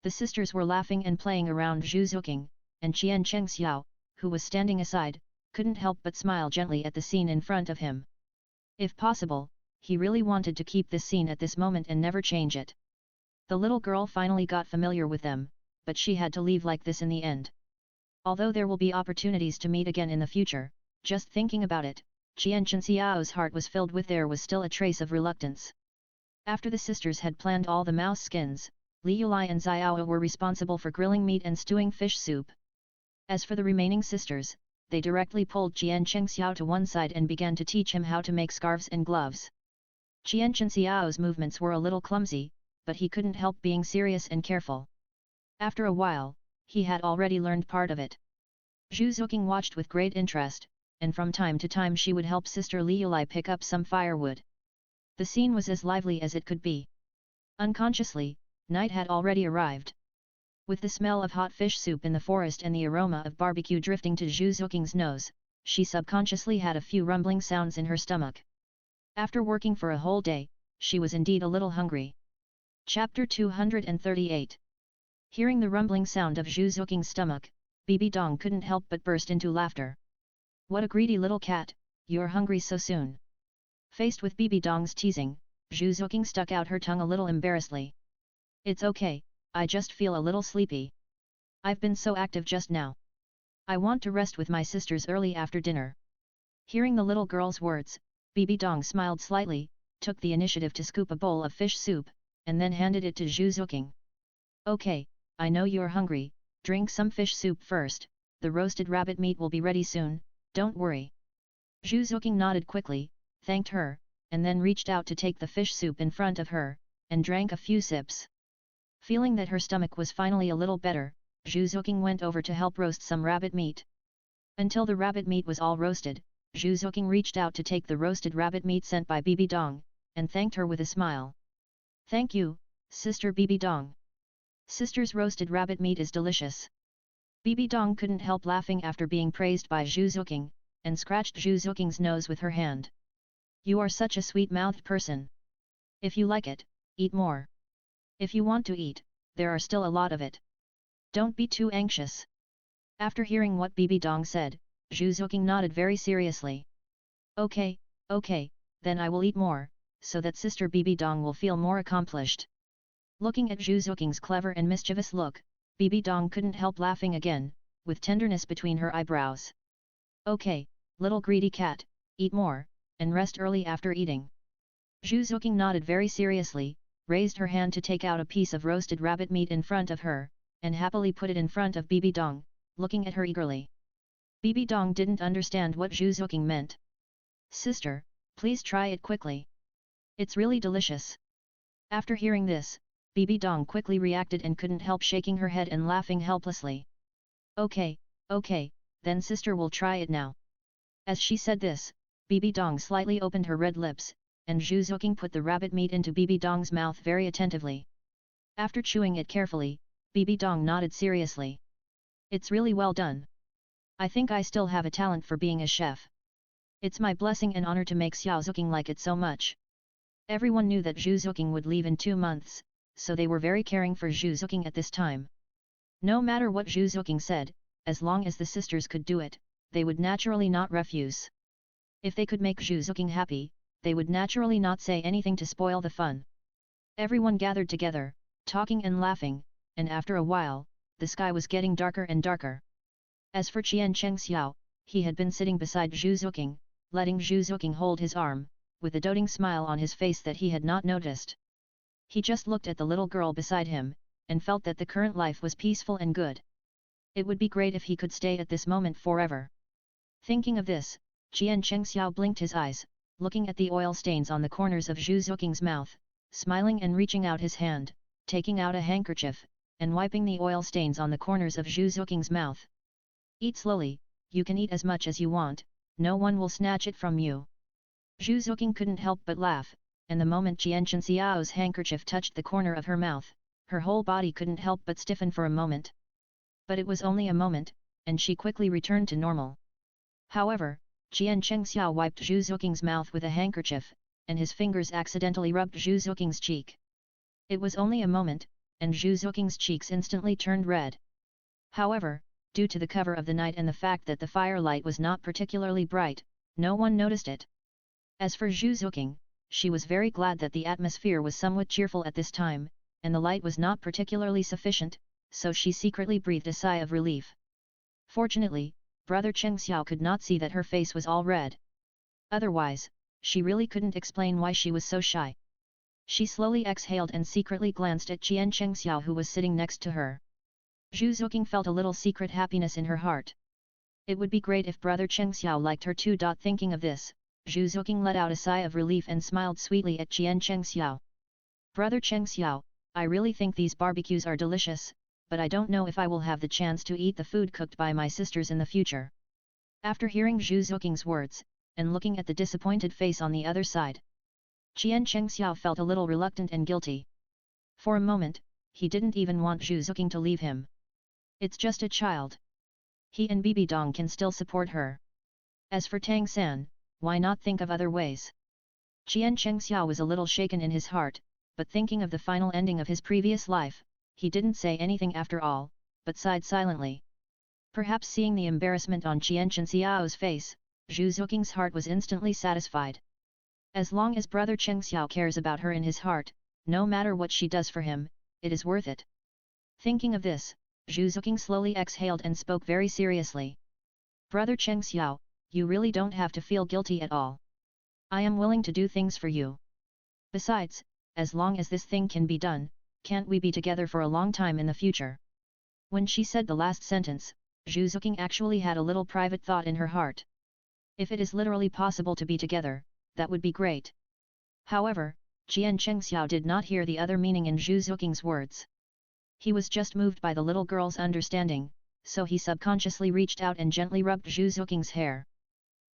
The sisters were laughing and playing around Juking, and Chien Chang, who was standing aside, couldn't help but smile gently at the scene in front of him. If possible, he really wanted to keep this scene at this moment and never change it. The little girl finally got familiar with them, but she had to leave like this in the end. Although there will be opportunities to meet again in the future, just thinking about it, Chien Chang's heart was filled with there was still a trace of reluctance. After the sisters had planned all the mouse skins, Li Yulai and Xiaoa were responsible for grilling meat and stewing fish soup. As for the remaining sisters, they directly pulled Chien Chang to one side and began to teach him how to make scarves and gloves. Chien Chang's movements were a little clumsy, but he couldn't help being serious and careful. After a while, he had already learned part of it. Juking watched with great interest, and from time to time she would help sister Li Yulai pick up some firewood. The scene was as lively as it could be. Unconsciously, night had already arrived. With the smell of hot fish soup in the forest and the aroma of barbecue drifting to Juking's nose, she subconsciously had a few rumbling sounds in her stomach. After working for a whole day, she was indeed a little hungry. Chapter 238. Hearing the rumbling sound of Juking's stomach, Bibi Dong couldn't help but burst into laughter. What a greedy little cat, you're hungry so soon. Faced with Bibi Dong's teasing, Juking stuck out her tongue a little embarrassedly. It's okay, I just feel a little sleepy. I've been so active just now. I want to rest with my sisters early after dinner. Hearing the little girl's words, Bibi Dong smiled slightly, took the initiative to scoop a bowl of fish soup, and then handed it to Juking. Okay, I know you're hungry, drink some fish soup first, the roasted rabbit meat will be ready soon, don't worry. Juking nodded quickly, thanked her, and then reached out to take the fish soup in front of her, and drank a few sips. Feeling that her stomach was finally a little better, Juking went over to help roast some rabbit meat. Until the rabbit meat was all roasted, Juking reached out to take the roasted rabbit meat sent by Bibi Dong, and thanked her with a smile. Thank you, Sister Bibi Dong. Sister's roasted rabbit meat is delicious. Bibi Dong couldn't help laughing after being praised by Juking, and scratched Juking's nose with her hand. You are such a sweet-mouthed person. If you like it, eat more. If you want to eat, there are still a lot of it. Don't be too anxious. After hearing what Bibi Dong said, Juking nodded very seriously. Okay, then I will eat more, so that Sister Bibi Dong will feel more accomplished. Looking at Juking's clever and mischievous look, Bibi Dong couldn't help laughing again, with tenderness between her eyebrows. Okay, little greedy cat, eat more, and rest early after eating. Juking nodded very seriously, raised her hand to take out a piece of roasted rabbit meat in front of her, and happily put it in front of Bibi Dong, looking at her eagerly. Bibi Dong didn't understand what Juking meant. Sister, please try it quickly. It's really delicious. After hearing this, Bibi Dong quickly reacted and couldn't help shaking her head and laughing helplessly. Okay, then sister will try it now. As she said this, Bibi Dong slightly opened her red lips, and Juking put the rabbit meat into Bibi Dong's mouth very attentively. After chewing it carefully, Bibi Dong nodded seriously. It's really well done. I think I still have a talent for being a chef. It's my blessing and honor to make Juking like it so much. Everyone knew that Juking would leave in 2 months, so they were very caring for Juking at this time. No matter what Juking said, as long as the sisters could do it, they would naturally not refuse. If they could make Juking happy, they would naturally not say anything to spoil the fun. Everyone gathered together, talking and laughing, and after a while, the sky was getting darker and darker. As for Chien Chang, he had been sitting beside Juking, letting Juking hold his arm, with a doting smile on his face that he had not noticed. He just looked at the little girl beside him, and felt that the current life was peaceful and good. It would be great if he could stay at this moment forever. Thinking of this, Chien Chang blinked his eyes, looking at the oil stains on the corners of Juking's mouth, smiling and reaching out his hand, taking out a handkerchief, and wiping the oil stains on the corners of Juking's mouth. Eat slowly, you can eat as much as you want, no one will snatch it from you. Juking couldn't help but laugh, and the moment Chien Chang's handkerchief touched the corner of her mouth, her whole body couldn't help but stiffen for a moment. But it was only a moment, and she quickly returned to normal. However, Chien Chang wiped Juking's mouth with a handkerchief, and his fingers accidentally rubbed Juking's cheek. It was only a moment, and Juking's cheeks instantly turned red. However, due to the cover of the night and the fact that the firelight was not particularly bright, no one noticed it. As for Juking, she was very glad that the atmosphere was somewhat cheerful at this time, and the light was not particularly sufficient, so she secretly breathed a sigh of relief. Fortunately, Brother Cheng Xiao could not see that her face was all red. Otherwise, she really couldn't explain why she was so shy. She slowly exhaled and secretly glanced at Chien Chang who was sitting next to her. Juking felt a little secret happiness in her heart. It would be great if Brother Cheng Xiao liked her too. Thinking of this, Juking let out a sigh of relief and smiled sweetly at Chien Chang. Brother Cheng Xiao, I really think these barbecues are delicious, but I don't know if I will have the chance to eat the food cooked by my sisters in the future. After hearing Juking's words, and looking at the disappointed face on the other side, Chien Chang felt a little reluctant and guilty. For a moment, he didn't even want Juking to leave him. It's just a child. He and Bibi Dong can still support her. As for Tang San, why not think of other ways? Chien Chang was a little shaken in his heart, but thinking of the final ending of his previous life, he didn't say anything after all, but sighed silently. Perhaps seeing the embarrassment on Chien Chang's face, Juking's heart was instantly satisfied. As long as Brother Cheng Xiao cares about her in his heart, no matter what she does for him, it is worth it. Thinking of this, Juking slowly exhaled and spoke very seriously. Brother Cheng Xiao, you really don't have to feel guilty at all. I am willing to do things for you. Besides, as long as this thing can be done, can't we be together for a long time in the future? When she said the last sentence, Juking actually had a little private thought in her heart. If it is literally possible to be together, that would be great. However, Chien Chang did not hear the other meaning in Juking's words. He was just moved by the little girl's understanding, so he subconsciously reached out and gently rubbed Juking's hair.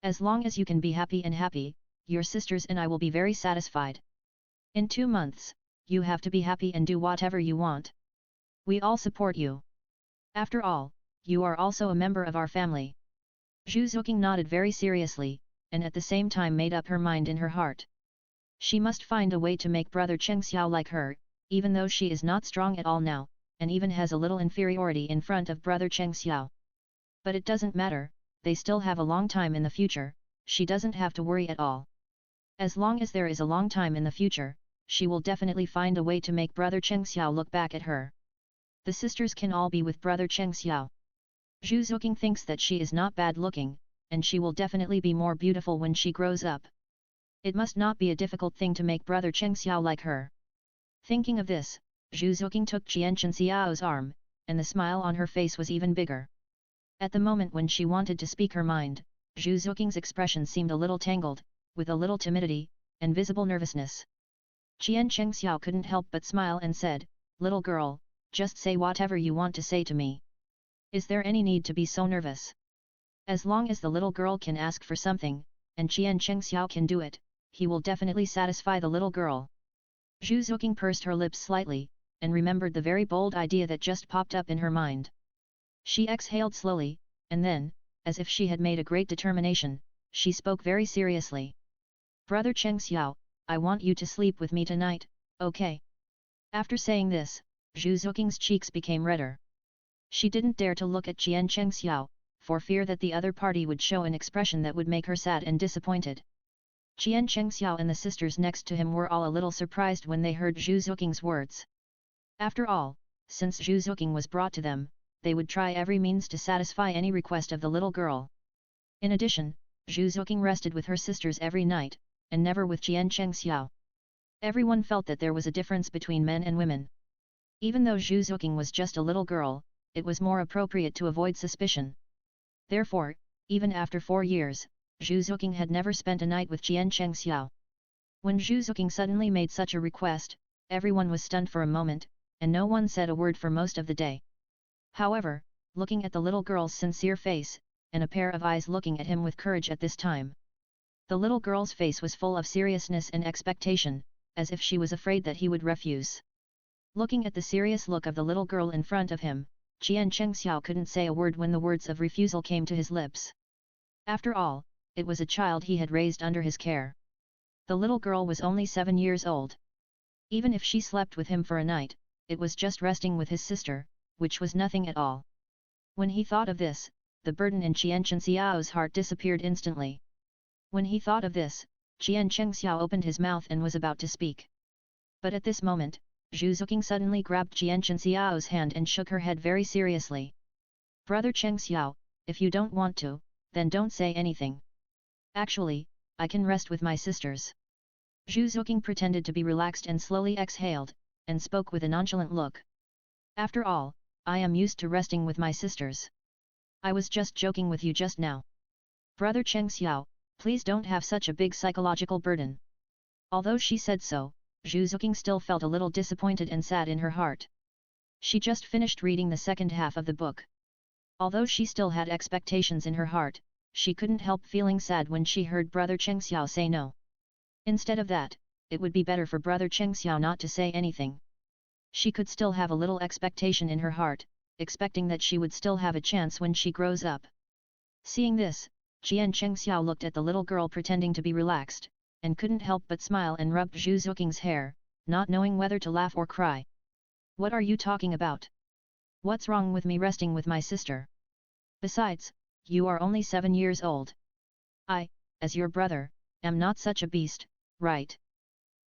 As long as you can be happy and happy, your sisters and I will be very satisfied. In 2 months, you have to be happy and do whatever you want. We all support you. After all, you are also a member of our family. Juking nodded very seriously, and at the same time made up her mind in her heart. She must find a way to make Brother Cheng Xiao like her, even though she is not strong at all now, and even has a little inferiority in front of Brother Cheng Xiao. But it doesn't matter, they still have a long time in the future, she doesn't have to worry at all. As long as there is a long time in the future, she will definitely find a way to make Brother Cheng Xiao look back at her. The sisters can all be with Brother Cheng Xiao. Juking thinks that she is not bad looking, and she will definitely be more beautiful when she grows up. It must not be a difficult thing to make brother Cheng Xiao like her. Thinking of this, Juking took Chien Xiao's arm, and the smile on her face was even bigger. At the moment when she wanted to speak her mind, Juking's expression seemed a little tangled, with a little timidity, and visible nervousness. Chien Xiao couldn't help but smile and said, "Little girl, just say whatever you want to say to me. Is there any need to be so nervous? As long as the little girl can ask for something, and Chien Xiao can do it, he will definitely satisfy the little girl." Juking pursed her lips slightly, and remembered the very bold idea that just popped up in her mind. She exhaled slowly, and then, as if she had made a great determination, she spoke very seriously. "Brother Cheng Xiao, I want you to sleep with me tonight, okay?" After saying this, Juking's cheeks became redder. She didn't dare to look at Chien Xiao, for fear that the other party would show an expression that would make her sad and disappointed. Chien Xiao and the sisters next to him were all a little surprised when they heard Juking's words. After all, since Juking was brought to them, they would try every means to satisfy any request of the little girl. In addition, Juking rested with her sisters every night, and never with Chien Xiao. Everyone felt that there was a difference between men and women. Even though Juking was just a little girl, it was more appropriate to avoid suspicion. Therefore, even after 4 years, Juking had never spent a night with Chien Xiao. When Juking suddenly made such a request, everyone was stunned for a moment, and no one said a word for most of the day. However, looking at the little girl's sincere face, and a pair of eyes looking at him with courage at this time, the little girl's face was full of seriousness and expectation, as if she was afraid that he would refuse. Looking at the serious look of the little girl in front of him, Chien Xiao couldn't say a word when the words of refusal came to his lips. After all, it was a child he had raised under his care. The little girl was only 7 years old. Even if she slept with him for a night, it was just resting with his sister, which was nothing at all. When he thought of this, the burden in Chien Xiao's heart disappeared instantly. When he thought of this, Chien Xiao opened his mouth and was about to speak. But at this moment, Juking suddenly grabbed Chien Xiao's hand and shook her head very seriously. "Brother Cheng Xiao, if you don't want to, then don't say anything. Actually, I can rest with my sisters." Juking pretended to be relaxed and slowly exhaled, and spoke with a nonchalant look. "After all, I am used to resting with my sisters. I was just joking with you just now. Brother Cheng Xiao, please don't have such a big psychological burden." Although she said so, Juking still felt a little disappointed and sad in her heart. She just finished reading the second half of the book. Although she still had expectations in her heart, she couldn't help feeling sad when she heard Brother Cheng Xiao say no. Instead of that, it would be better for Brother Cheng Xiao not to say anything. She could still have a little expectation in her heart, expecting that she would still have a chance when she grows up. Seeing this, Chien Xiao looked at the little girl pretending to be relaxed, and couldn't help but smile and rubbed Juking's hair, not knowing whether to laugh or cry. "What are you talking about? What's wrong with me resting with my sister? Besides, you are only 7 years old. I, as your brother, am not such a beast, right?"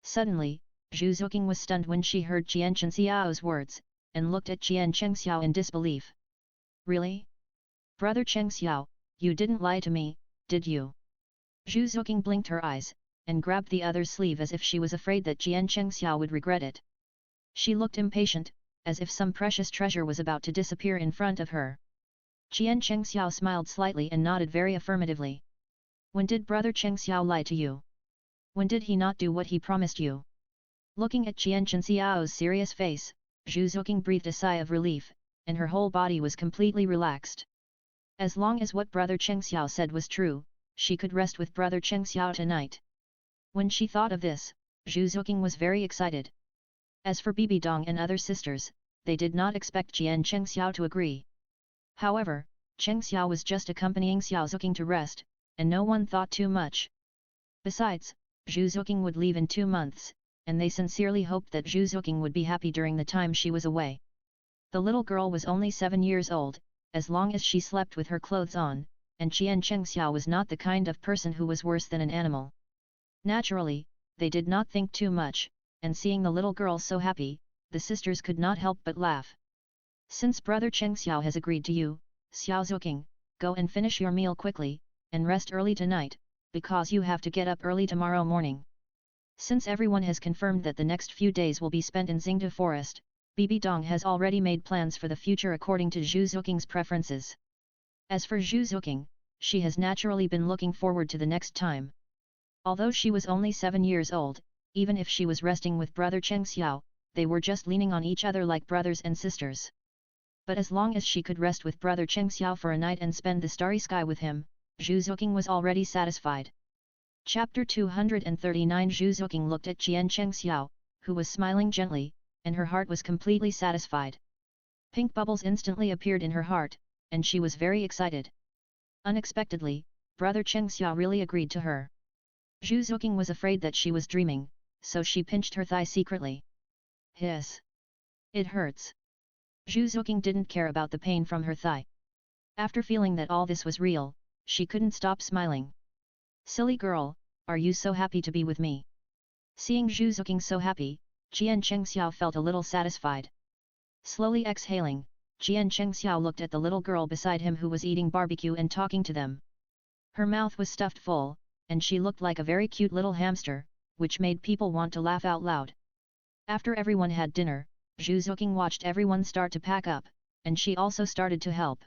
Suddenly, Juking was stunned when she heard Chien Xiao's words, and looked at Chien Xiao in disbelief. "Really? Brother Cheng Xiao, you didn't lie to me, did you?" Juking blinked her eyes, and grabbed the other's sleeve as if she was afraid that Chien Xiao would regret it. She looked impatient, as if some precious treasure was about to disappear in front of her. Chien Xiao smiled slightly and nodded very affirmatively. "When did Brother Cheng Xiao lie to you? When did he not do what he promised you?" Looking at Chien Xiao's serious face, Juking breathed a sigh of relief, and her whole body was completely relaxed. As long as what Brother Cheng Xiao said was true, she could rest with Brother Cheng Xiao tonight. When she thought of this, Juking was very excited. As for Bibi Dong and other sisters, they did not expect Chien Xiao to agree. However, Cheng Xiao was just accompanying Juking to rest, and no one thought too much. Besides, Juking would leave in 2 months, and they sincerely hoped that Juking would be happy during the time she was away. The little girl was only 7 years old, as long as she slept with her clothes on, and Chien Xiao was not the kind of person who was worse than an animal. Naturally, they did not think too much, and seeing the little girl so happy, the sisters could not help but laugh. "Since Brother Cheng Xiao has agreed to you, Juking, go and finish your meal quickly, and rest early tonight, because you have to get up early tomorrow morning. Since everyone has confirmed that the next few days will be spent in Xingde Forest, Bibi Dong has already made plans for the future according to Zhu Zuking's preferences. As for Zhu Zuking, she has naturally been looking forward to the next time. Although she was only 7 years old, even if she was resting with brother Cheng Xiao, they were just leaning on each other like brothers and sisters. But as long as she could rest with brother Cheng Xiao for a night and spend the starry sky with him, Zhu Zuking was already satisfied. Chapter 239. Zhu Zuking looked at Chien Chang Xiao, who was smiling gently, and her heart was completely satisfied. Pink bubbles instantly appeared in her heart, and she was very excited. Unexpectedly, brother Cheng Xiao really agreed to her. Zhu Zuking was afraid that she was dreaming, so she pinched her thigh secretly. Hiss! It hurts. Zhu Zuking didn't care about the pain from her thigh. After feeling that all this was real, she couldn't stop smiling. Silly girl, are you so happy to be with me? Seeing Zhu Zuking so happy, Chien Chang Xiao felt a little satisfied. Slowly exhaling, Chien Chang Xiao looked at the little girl beside him who was eating barbecue and talking to them. Her mouth was stuffed full, and she looked like a very cute little hamster, which made people want to laugh out loud. After everyone had dinner, Zhu Zuking watched everyone start to pack up, and she also started to help.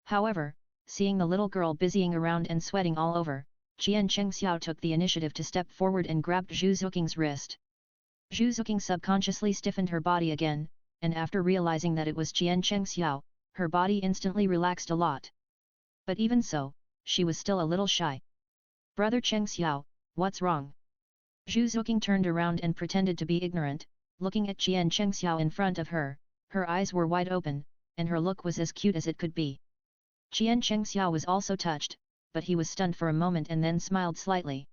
However, seeing the little girl busying around and sweating all over, Chien Chang Xiao took the initiative to step forward and grabbed Zhu Zuking's wrist. Zhu Zuking subconsciously stiffened her body again, and after realizing that it was Chien Chang Xiao, her body instantly relaxed a lot. But even so, she was still a little shy. Brother Cheng Xiao, what's wrong? Zhu Zuking turned around and pretended to be ignorant, looking at Chien Chang Xiao in front of her. Her eyes were wide open, and her look was as cute as it could be. Chien Chang Xiao was also touched, but he was stunned for a moment and then smiled slightly.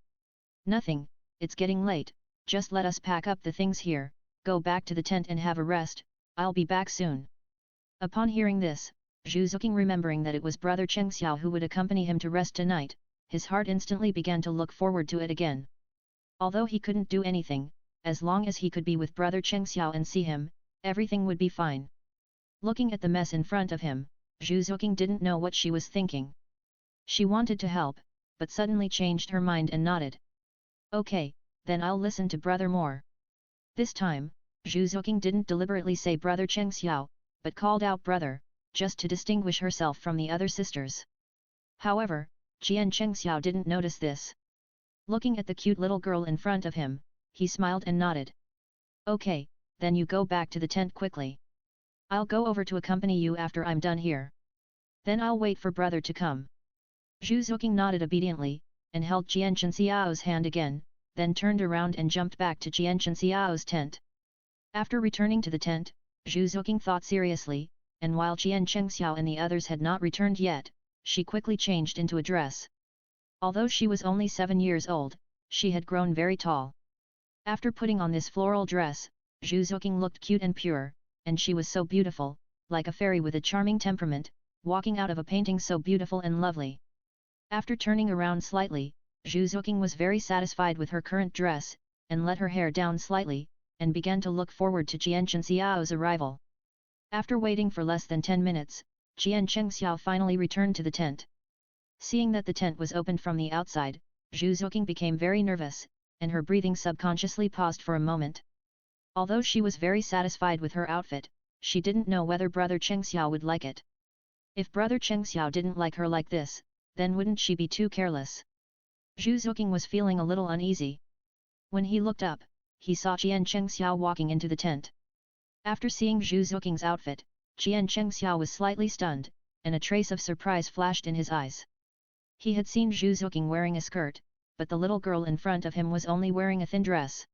Nothing, it's getting late, just let us pack up the things here, go back to the tent and have a rest, I'll be back soon. Upon hearing this, Zhu Zuking, remembering that it was brother Cheng Xiao who would accompany him to rest tonight, his heart instantly began to look forward to it again. Although he couldn't do anything, as long as he could be with brother Cheng Xiao and see him, everything would be fine. Looking at the mess in front of him, Zhu Zuking didn't know what she was thinking. She wanted to help, but suddenly changed her mind and nodded. Okay, then I'll listen to brother more. This time, Zhu Zuking didn't deliberately say brother Cheng Xiao, but called out brother, just to distinguish herself from the other sisters. However, Chien Chang Xiao didn't notice this. Looking at the cute little girl in front of him, he smiled and nodded. Okay, then you go back to the tent quickly. I'll go over to accompany you after I'm done here. Then I'll wait for brother to come. Zhu Zuking nodded obediently, and held Chien Chang Xiao's hand again, then turned around and jumped back to Chien Chang Xiao's tent. After returning to the tent, Zhu Zuking thought seriously, and while Chien Chang Xiao and the others had not returned yet, she quickly changed into a dress. Although she was only 7 years old, she had grown very tall. After putting on this floral dress, Zhu Zuking looked cute and pure, and she was so beautiful, like a fairy with a charming temperament, walking out of a painting so beautiful and lovely. After turning around slightly, Zhu Zuking was very satisfied with her current dress, and let her hair down slightly, and began to look forward to Chien Chang Xiao's arrival. After waiting for less than 10 minutes, Chien Chang Xiao finally returned to the tent. Seeing that the tent was opened from the outside, Zhu Zuking became very nervous, and her breathing subconsciously paused for a moment. Although she was very satisfied with her outfit, she didn't know whether brother Cheng Xiao would like it. If brother Cheng Xiao didn't like her like this, then wouldn't she be too careless? Zhu Zuking was feeling a little uneasy. When he looked up, he saw Chien Chang Xiao walking into the tent. After seeing Zhu Zuking's outfit, Chien Chang Xiao was slightly stunned, and a trace of surprise flashed in his eyes. He had seen Zhu Zuking wearing a skirt, but the little girl in front of him was only wearing a thin dress.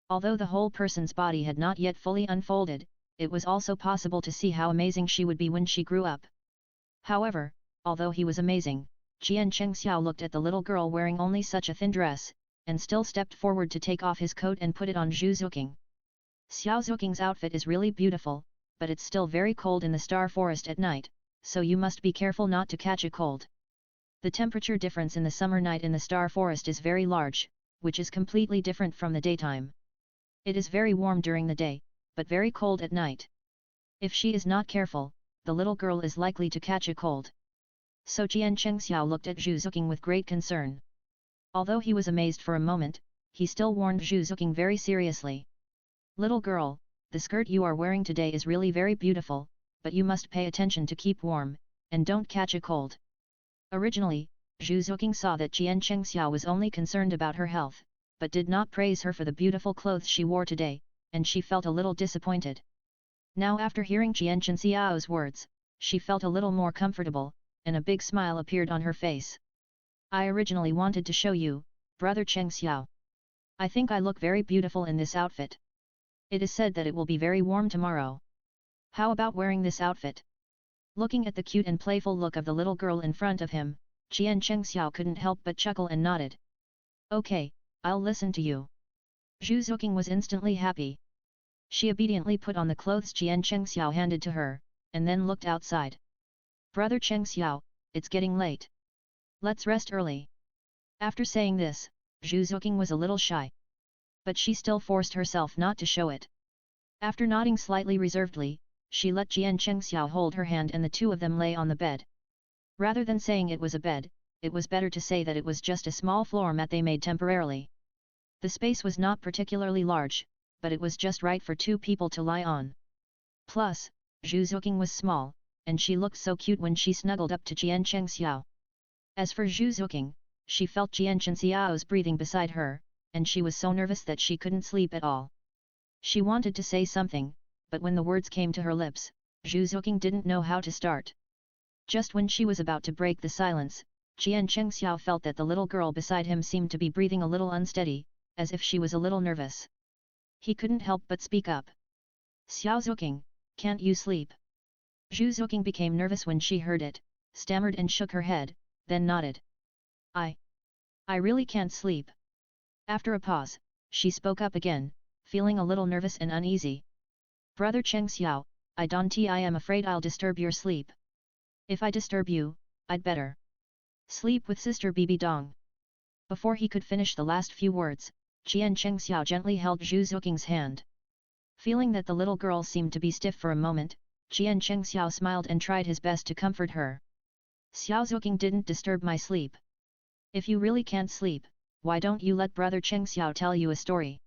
Although the whole person's body had not yet fully unfolded, it was also possible to see how amazing she would be when she grew up. However, although he was amazing, Chien Chang Xiao looked at the little girl wearing only such a thin dress, and still stepped forward to take off his coat and put it on Zhu Zuking. Xiao Zuking's outfit is really beautiful, but it's still very cold in the star forest at night, so you must be careful not to catch a cold. The temperature difference in the summer night in the star forest is very large, which is completely different from the daytime. It is very warm during the day, but very cold at night. If she is not careful, the little girl is likely to catch a cold. So Chien Chang looked at Juking with great concern. Although he was amazed for a moment, he still warned Juking very seriously. Little girl, the skirt you are wearing today is really very beautiful, but you must pay attention to keep warm, and don't catch a cold. Originally, Juking saw that Chien Chang was only concerned about her health, but did not praise her for the beautiful clothes she wore today, and she felt a little disappointed. Now after hearing Chien Chang's words, she felt a little more comfortable, and a big smile appeared on her face. I originally wanted to show you, brother Cheng Xiao. I think I look very beautiful in this outfit. It is said that it will be very warm tomorrow. How about wearing this outfit? Looking at the cute and playful look of the little girl in front of him, Chien Chang couldn't help but chuckle and nodded. Okay, I'll listen to you. Juking was instantly happy. She obediently put on the clothes Chien Chang handed to her, and then looked outside. Brother Cheng Xiao, it's getting late. Let's rest early. After saying this, Juking was a little shy. But she still forced herself not to show it. After nodding slightly reservedly, she let Chien Chang hold her hand and the two of them lay on the bed. Rather than saying it was a bed, it was better to say that it was just a small floor mat they made temporarily. The space was not particularly large, but it was just right for two people to lie on. Plus, Juking was small, and she looked so cute when she snuggled up to Chien Chang. As for Juking, she felt Chien Chang's breathing beside her, and she was so nervous that she couldn't sleep at all. She wanted to say something, but when the words came to her lips, Juking didn't know how to start. Just when she was about to break the silence, Chien Chang felt that the little girl beside him seemed to be breathing a little unsteady, as if she was a little nervous. He couldn't help but speak up. Juking, can't you sleep? Juking became nervous when she heard it, stammered and shook her head, then nodded. I really can't sleep. After a pause, she spoke up again, feeling a little nervous and uneasy. Brother Cheng Xiao, I am afraid I'll disturb your sleep. If I disturb you, I'd better sleep with Sister Bibi Dong. Before he could finish the last few words, Chien Chang gently held Juking's hand. Feeling that the little girl seemed to be stiff for a moment, Chien Chang smiled and tried his best to comfort her. Juking didn't disturb my sleep. If you really can't sleep, why don't you let brother Cheng tell you a story?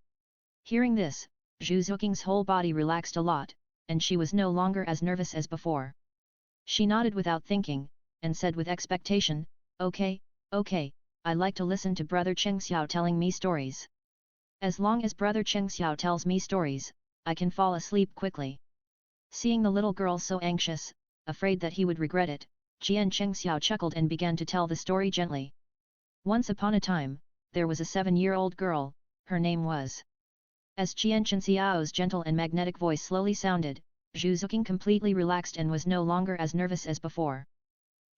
Hearing this, Juking's whole body relaxed a lot, and she was no longer as nervous as before. She nodded without thinking, and said with expectation, okay, I like to listen to brother Cheng telling me stories. As long as brother Cheng tells me stories, I can fall asleep quickly. Seeing the little girl so anxious, afraid that he would regret it, Chien Chang chuckled and began to tell the story gently. Once upon a time, there was a 7-year-old girl, her name was. As Chien Chang's gentle and magnetic voice slowly sounded, Juking completely relaxed and was no longer as nervous as before.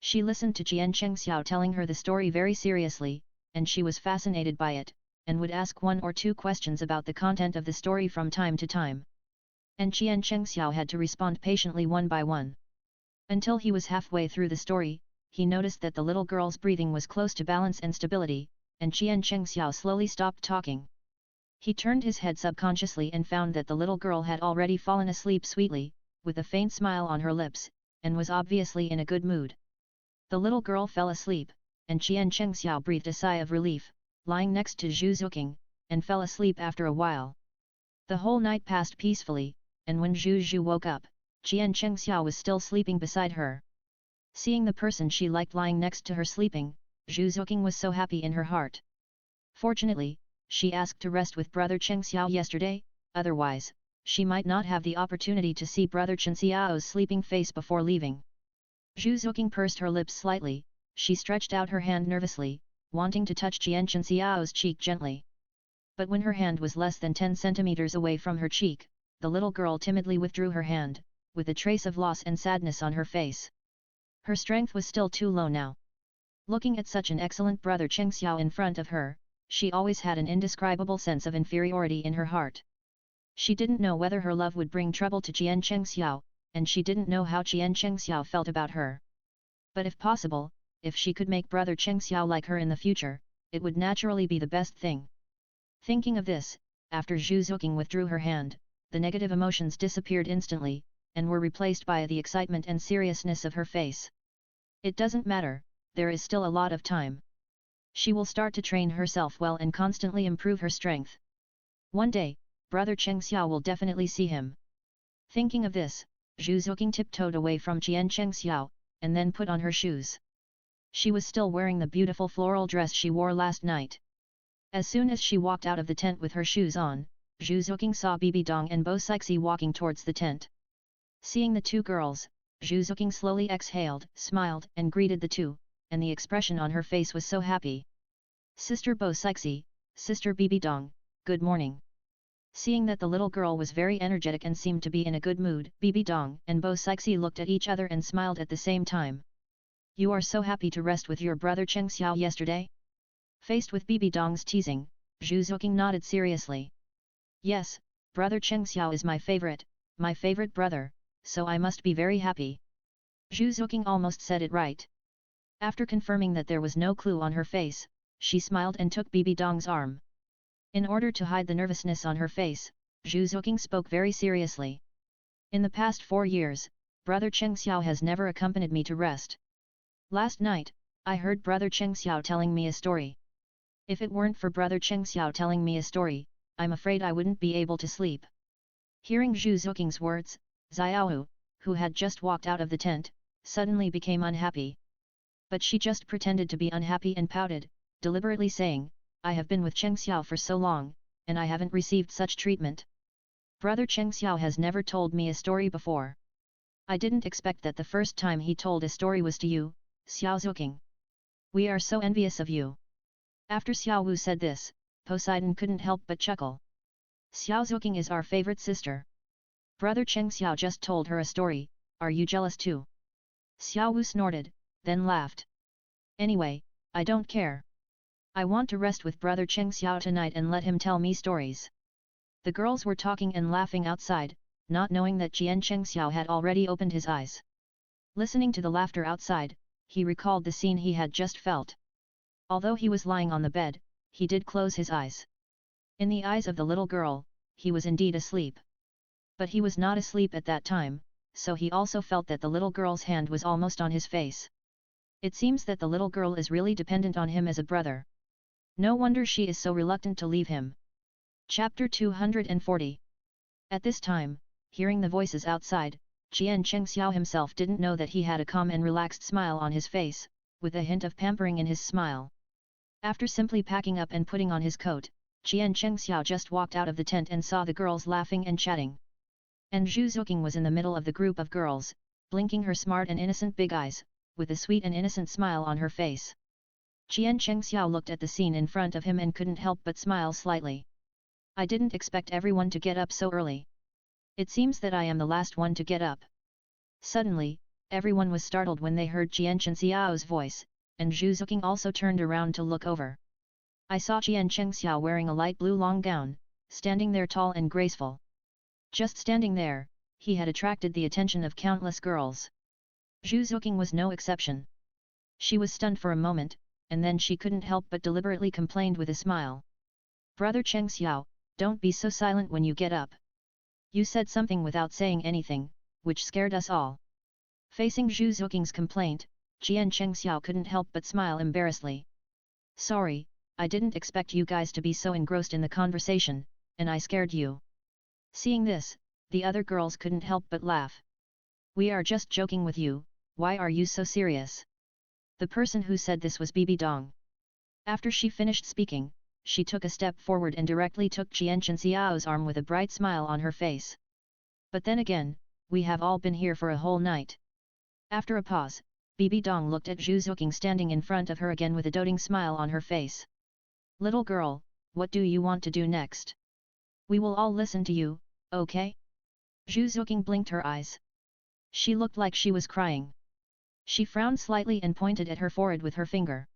She listened to Chien Chang telling her the story very seriously, and she was fascinated by it, and would ask 1 or 2 questions about the content of the story from time to time. And Chien Chang had to respond patiently one by one. Until he was halfway through the story, he noticed that the little girl's breathing was close to balance and stability, and Chien Chang slowly stopped talking. He turned his head subconsciously and found that the little girl had already fallen asleep sweetly, with a faint smile on her lips, and was obviously in a good mood. The little girl fell asleep, and Chien Chang breathed a sigh of relief, lying next to Juking, and fell asleep after a while. The whole night passed peacefully, and when Zhu woke up, Chien Chang was still sleeping beside her. Seeing the person she liked lying next to her sleeping, Juking was so happy in her heart. Fortunately, she asked to rest with brother Cheng yesterday, otherwise, she might not have the opportunity to see brother Cheng sleeping face before leaving. Juking pursed her lips slightly, she stretched out her hand nervously, wanting to touch Chien Chang's cheek gently. But when her hand was less than 10 centimeters away from her cheek, the little girl timidly withdrew her hand, with a trace of loss and sadness on her face. Her strength was still too low now. Looking at such an excellent brother Cheng in front of her, she always had an indescribable sense of inferiority in her heart. She didn't know whether her love would bring trouble to Chien Chang, and she didn't know how Chien Chang felt about her. But if possible, if she could make brother Cheng like her in the future, it would naturally be the best thing. Thinking of this, after Juking withdrew her hand, the negative emotions disappeared instantly, and were replaced by the excitement and seriousness of her face. It doesn't matter, there is still a lot of time. She will start to train herself well and constantly improve her strength. One day, brother Cheng Xiao will definitely see him. Thinking of this, Zhu Zuoqing tiptoed away from Chien Chang Xiao, and then put on her shoes. She was still wearing the beautiful floral dress she wore last night. As soon as she walked out of the tent with her shoes on, Zhu Zuoqing saw Bibi Dong and Bo Sixi walking towards the tent. Seeing the two girls, Zhu Zuoqing slowly exhaled, smiled and greeted the two, and the expression on her face was so happy. Sister Bo Sixi, Sister Bibi Dong, good morning. Seeing that the little girl was very energetic and seemed to be in a good mood, Bibi Dong and Bo Sixi looked at each other and smiled at the same time. You are so happy to rest with your brother Cheng Xiao yesterday? Faced with Bibi Dong's teasing, Zhu Zuoqing nodded seriously. Yes, brother Cheng Xiao is my favorite brother, so I must be very happy. Zhu Zuoqing almost said it right. After confirming that there was no clue on her face, she smiled and took Bibi Dong's arm. In order to hide the nervousness on her face, Zhu Zuoqing spoke very seriously. In the past 4 years, brother Cheng Xiao has never accompanied me to rest. Last night, I heard brother Cheng Xiao telling me a story. If it weren't for brother Cheng Xiao telling me a story, I'm afraid I wouldn't be able to sleep. Hearing Zhu Zuoqing's words, Xiaowu, who had just walked out of the tent, suddenly became unhappy. But she just pretended to be unhappy and pouted, deliberately saying, I have been with Cheng Xiao for so long, and I haven't received such treatment. Brother Cheng Xiao has never told me a story before. I didn't expect that the first time he told a story was to you, Xiao Zuoqing. We are so envious of you. After Xiao Wu said this, Poseidon couldn't help but chuckle. Xiao Zuoqing is our favorite sister. Brother Cheng Xiao just told her a story, are you jealous too? Xiao Wu snorted, then laughed. Anyway, I don't care. I want to rest with brother Cheng Xiao tonight and let him tell me stories. The girls were talking and laughing outside, not knowing that Chien Chang Xiao had already opened his eyes. Listening to the laughter outside, he recalled the scene he had just felt. Although he was lying on the bed, he did close his eyes. In the eyes of the little girl, he was indeed asleep. But he was not asleep at that time, so he also felt that the little girl's hand was almost on his face. It seems that the little girl is really dependent on him as a brother. No wonder she is so reluctant to leave him. Chapter 240. At this time, hearing the voices outside, Chien Chang Xiao himself didn't know that he had a calm and relaxed smile on his face, with a hint of pampering in his smile. After simply packing up and putting on his coat, Chien Chang Xiao just walked out of the tent and saw the girls laughing and chatting. And Zhu Zuoqing was in the middle of the group of girls, blinking her smart and innocent big eyes, with a sweet and innocent smile on her face. Chien Chang Xiao looked at the scene in front of him and couldn't help but smile slightly. I didn't expect everyone to get up so early. It seems that I am the last one to get up. Suddenly, everyone was startled when they heard Chien Chang Xiao's voice, and Zhu Zuoqing also turned around to look over. I saw Chien Chang Xiao wearing a light blue long gown, standing there tall and graceful. Just standing there, he had attracted the attention of countless girls. Zhu Zuoqing was no exception. She was stunned for a moment, and then she couldn't help but deliberately complained with a smile. Brother Cheng Xiao, don't be so silent when you get up. You said something without saying anything, which scared us all. Facing Zhu Zuoqing's complaint, Chien Chang Xiao couldn't help but smile embarrassedly. Sorry, I didn't expect you guys to be so engrossed in the conversation, and I scared you. Seeing this, the other girls couldn't help but laugh. We are just joking with you, why are you so serious? The person who said this was Bibi Dong. After she finished speaking, she took a step forward and directly took Chien Chang Xiao's arm with a bright smile on her face. But then again, we have all been here for a whole night. After a pause, Bibi Dong looked at Zhu Zuoqing standing in front of her again with a doting smile on her face. Little girl, what do you want to do next? We will all listen to you, okay? Zhu Zuoqing blinked her eyes. She looked like she was crying. She frowned slightly and pointed at her forehead with her finger.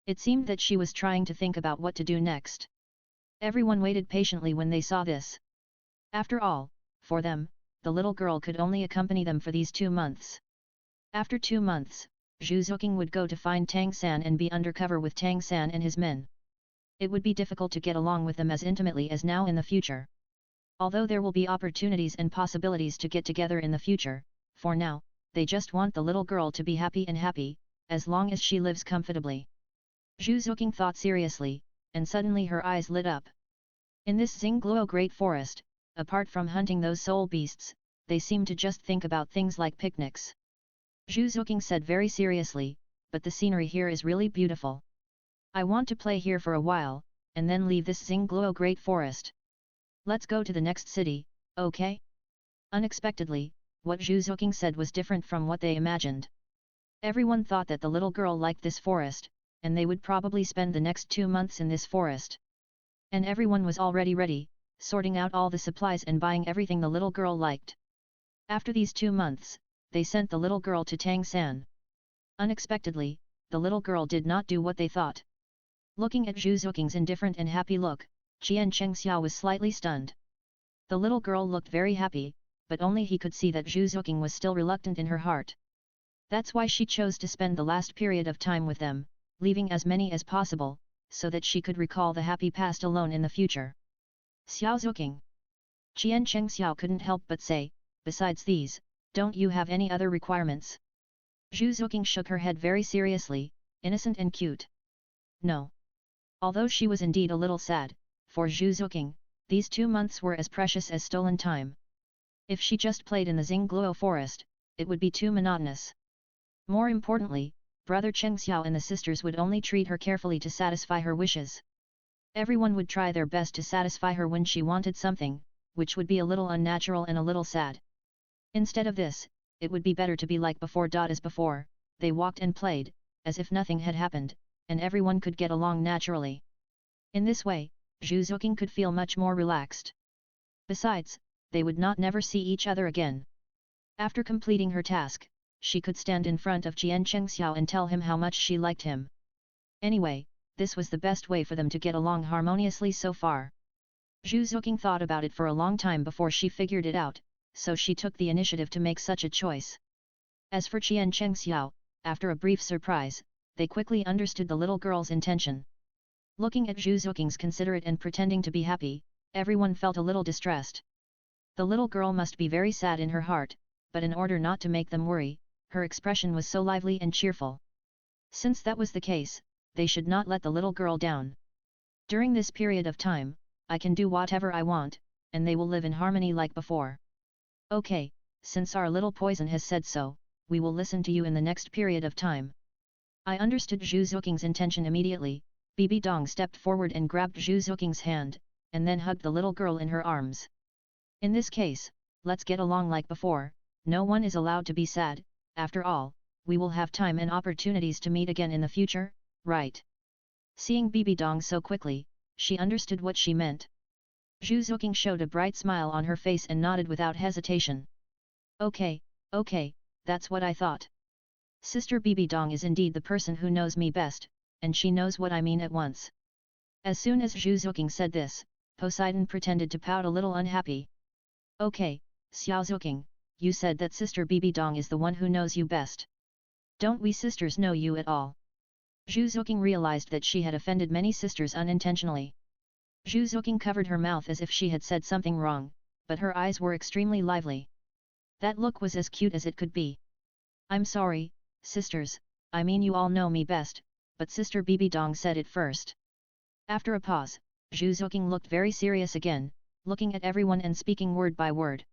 It seemed that she was trying to think about what to do next. Everyone waited patiently when they saw this. After all, for them, the little girl could only accompany them for these 2 months. After 2 months, Zhu Zuoqing would go to find Tang San and be undercover with Tang San and his men. It would be difficult to get along with them as intimately as now in the future. Although there will be opportunities and possibilities to get together in the future, for now, they just want the little girl to be happy and happy, as long as she lives comfortably. Juking thought seriously, and suddenly her eyes lit up. In this Xingluo Great Forest, apart from hunting those soul beasts, they seem to just think about things like picnics. Juking said very seriously, but the scenery here is really beautiful. I want to play here for a while, and then leave this Xingluo Great Forest. Let's go to the next city, okay? Unexpectedly, what Juking said was different from what they imagined. Everyone thought that the little girl liked this forest, and they would probably spend the next 2 months in this forest. And everyone was already ready, sorting out all the supplies and buying everything the little girl liked. After these 2 months, they sent the little girl to Tang San. Unexpectedly, the little girl did not do what they thought. Looking at Juking's indifferent and happy look, Chien Chang was slightly stunned. The little girl looked very happy, but only he could see that Juking was still reluctant in her heart. That's why she chose to spend the last period of time with them, leaving as many as possible, so that she could recall the happy past alone in the future. Xiao Juking. Chien Chang couldn't help but say, besides these, don't you have any other requirements? Juking shook her head very seriously, innocent and cute. No. Although she was indeed a little sad, for Juking, these 2 months were as precious as stolen time. If she just played in the Xingluo forest, it would be too monotonous. More importantly, brother Cheng Xiao and the sisters would only treat her carefully to satisfy her wishes. Everyone would try their best to satisfy her when she wanted something, which would be a little unnatural and a little sad. Instead of this, it would be better to be like before. As before, they walked and played, as if nothing had happened, and everyone could get along naturally. In this way, Juking could feel much more relaxed. Besides, they would not never see each other again. After completing her task, she could stand in front of Chien Chang and tell him how much she liked him. Anyway, this was the best way for them to get along harmoniously so far. Juking thought about it for a long time before she figured it out, so she took the initiative to make such a choice. As for Chien Chang after a brief surprise, they quickly understood the little girl's intention. Looking at Juking's considerate and pretending to be happy, everyone felt a little distressed. The little girl must be very sad in her heart, but in order not to make them worry, her expression was so lively and cheerful. Since that was the case, they should not let the little girl down. During this period of time, I can do whatever I want, and they will live in harmony like before. Okay, since our little poison has said so, we will listen to you in the next period of time. I understood Juking's intention immediately. Bibi Dong stepped forward and grabbed Juking's hand, and then hugged the little girl in her arms. In this case, let's get along like before, no one is allowed to be sad, after all, we will have time and opportunities to meet again in the future, right? Seeing Bibi Dong so quickly, she understood what she meant. Juking showed a bright smile on her face and nodded without hesitation. Okay, that's what I thought. Sister Bibi Dong is indeed the person who knows me best, and she knows what I mean at once. As soon as Juking said this, Poseidon pretended to pout a little unhappy. Okay, Xiao Juking, you said that Sister Bibi Dong is the one who knows you best. Don't we sisters know you at all? Juking realized that she had offended many sisters unintentionally. Juking covered her mouth as if she had said something wrong, but her eyes were extremely lively. That look was as cute as it could be. I'm sorry, sisters, I mean you all know me best, but Sister Bibi Dong said it first. After a pause, Juking looked very serious again, looking at everyone and speaking word by word.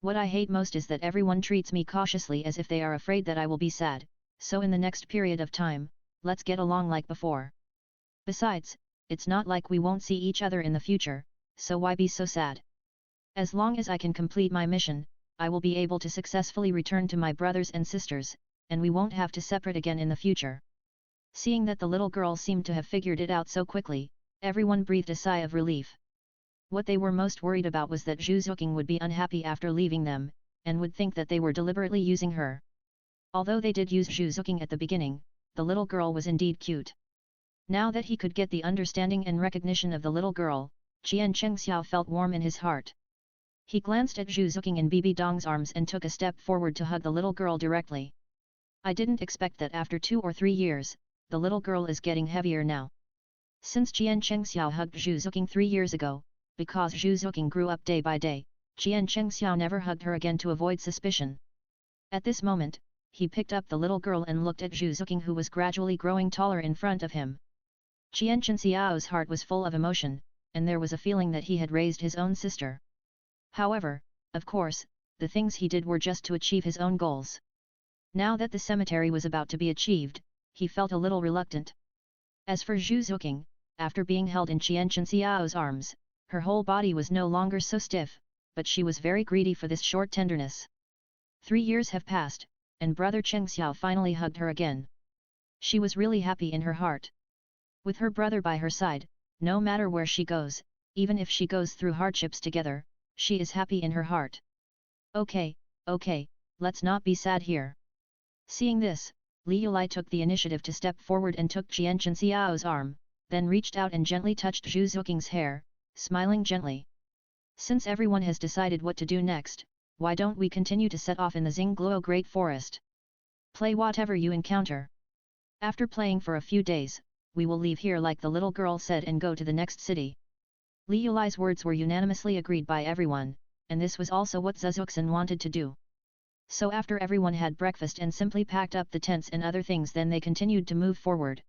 What I hate most is that everyone treats me cautiously as if they are afraid that I will be sad, so in the next period of time, let's get along like before. Besides, it's not like we won't see each other in the future, so why be so sad? As long as I can complete my mission, I will be able to successfully return to my brothers and sisters, and we won't have to separate again in the future. Seeing that the little girl seemed to have figured it out so quickly, everyone breathed a sigh of relief. What they were most worried about was that Juking would be unhappy after leaving them, and would think that they were deliberately using her. Although they did use Juking at the beginning, the little girl was indeed cute. Now that he could get the understanding and recognition of the little girl, Chien Chang felt warm in his heart. He glanced at Juking in Bibi Dong's arms and took a step forward to hug the little girl directly. I didn't expect that after 2 or 3 years, the little girl is getting heavier now. Since Chien Chang hugged Juking 3 years ago, because Juking grew up day by day, Chien Chang never hugged her again to avoid suspicion. At this moment, he picked up the little girl and looked at Juking, who was gradually growing taller in front of him. Chien Chang's heart was full of emotion, and there was a feeling that he had raised his own sister. However, of course, the things he did were just to achieve his own goals. Now that the cemetery was about to be achieved, he felt a little reluctant. As for Juking, after being held in Chien Chang's arms, her whole body was no longer so stiff, but she was very greedy for this short tenderness. 3 years have passed, and brother Cheng Xiao finally hugged her again. She was really happy in her heart. With her brother by her side, no matter where she goes, even if she goes through hardships together, she is happy in her heart. Okay, let's not be sad here. Seeing this, Li Yulai took the initiative to step forward and took Chien Xiao's arm, then reached out and gently touched Zhu Zuking's hair, smiling gently. Since everyone has decided what to do next, why don't we continue to set off in the Xingluo Great Forest? Play whatever you encounter. After playing for a few days, we will leave here like the little girl said and go to the next city. Li Yulai's words were unanimously agreed by everyone, and this was also what Zuzuksan wanted to do. So after everyone had breakfast and simply packed up the tents and other things, then they continued to move forward.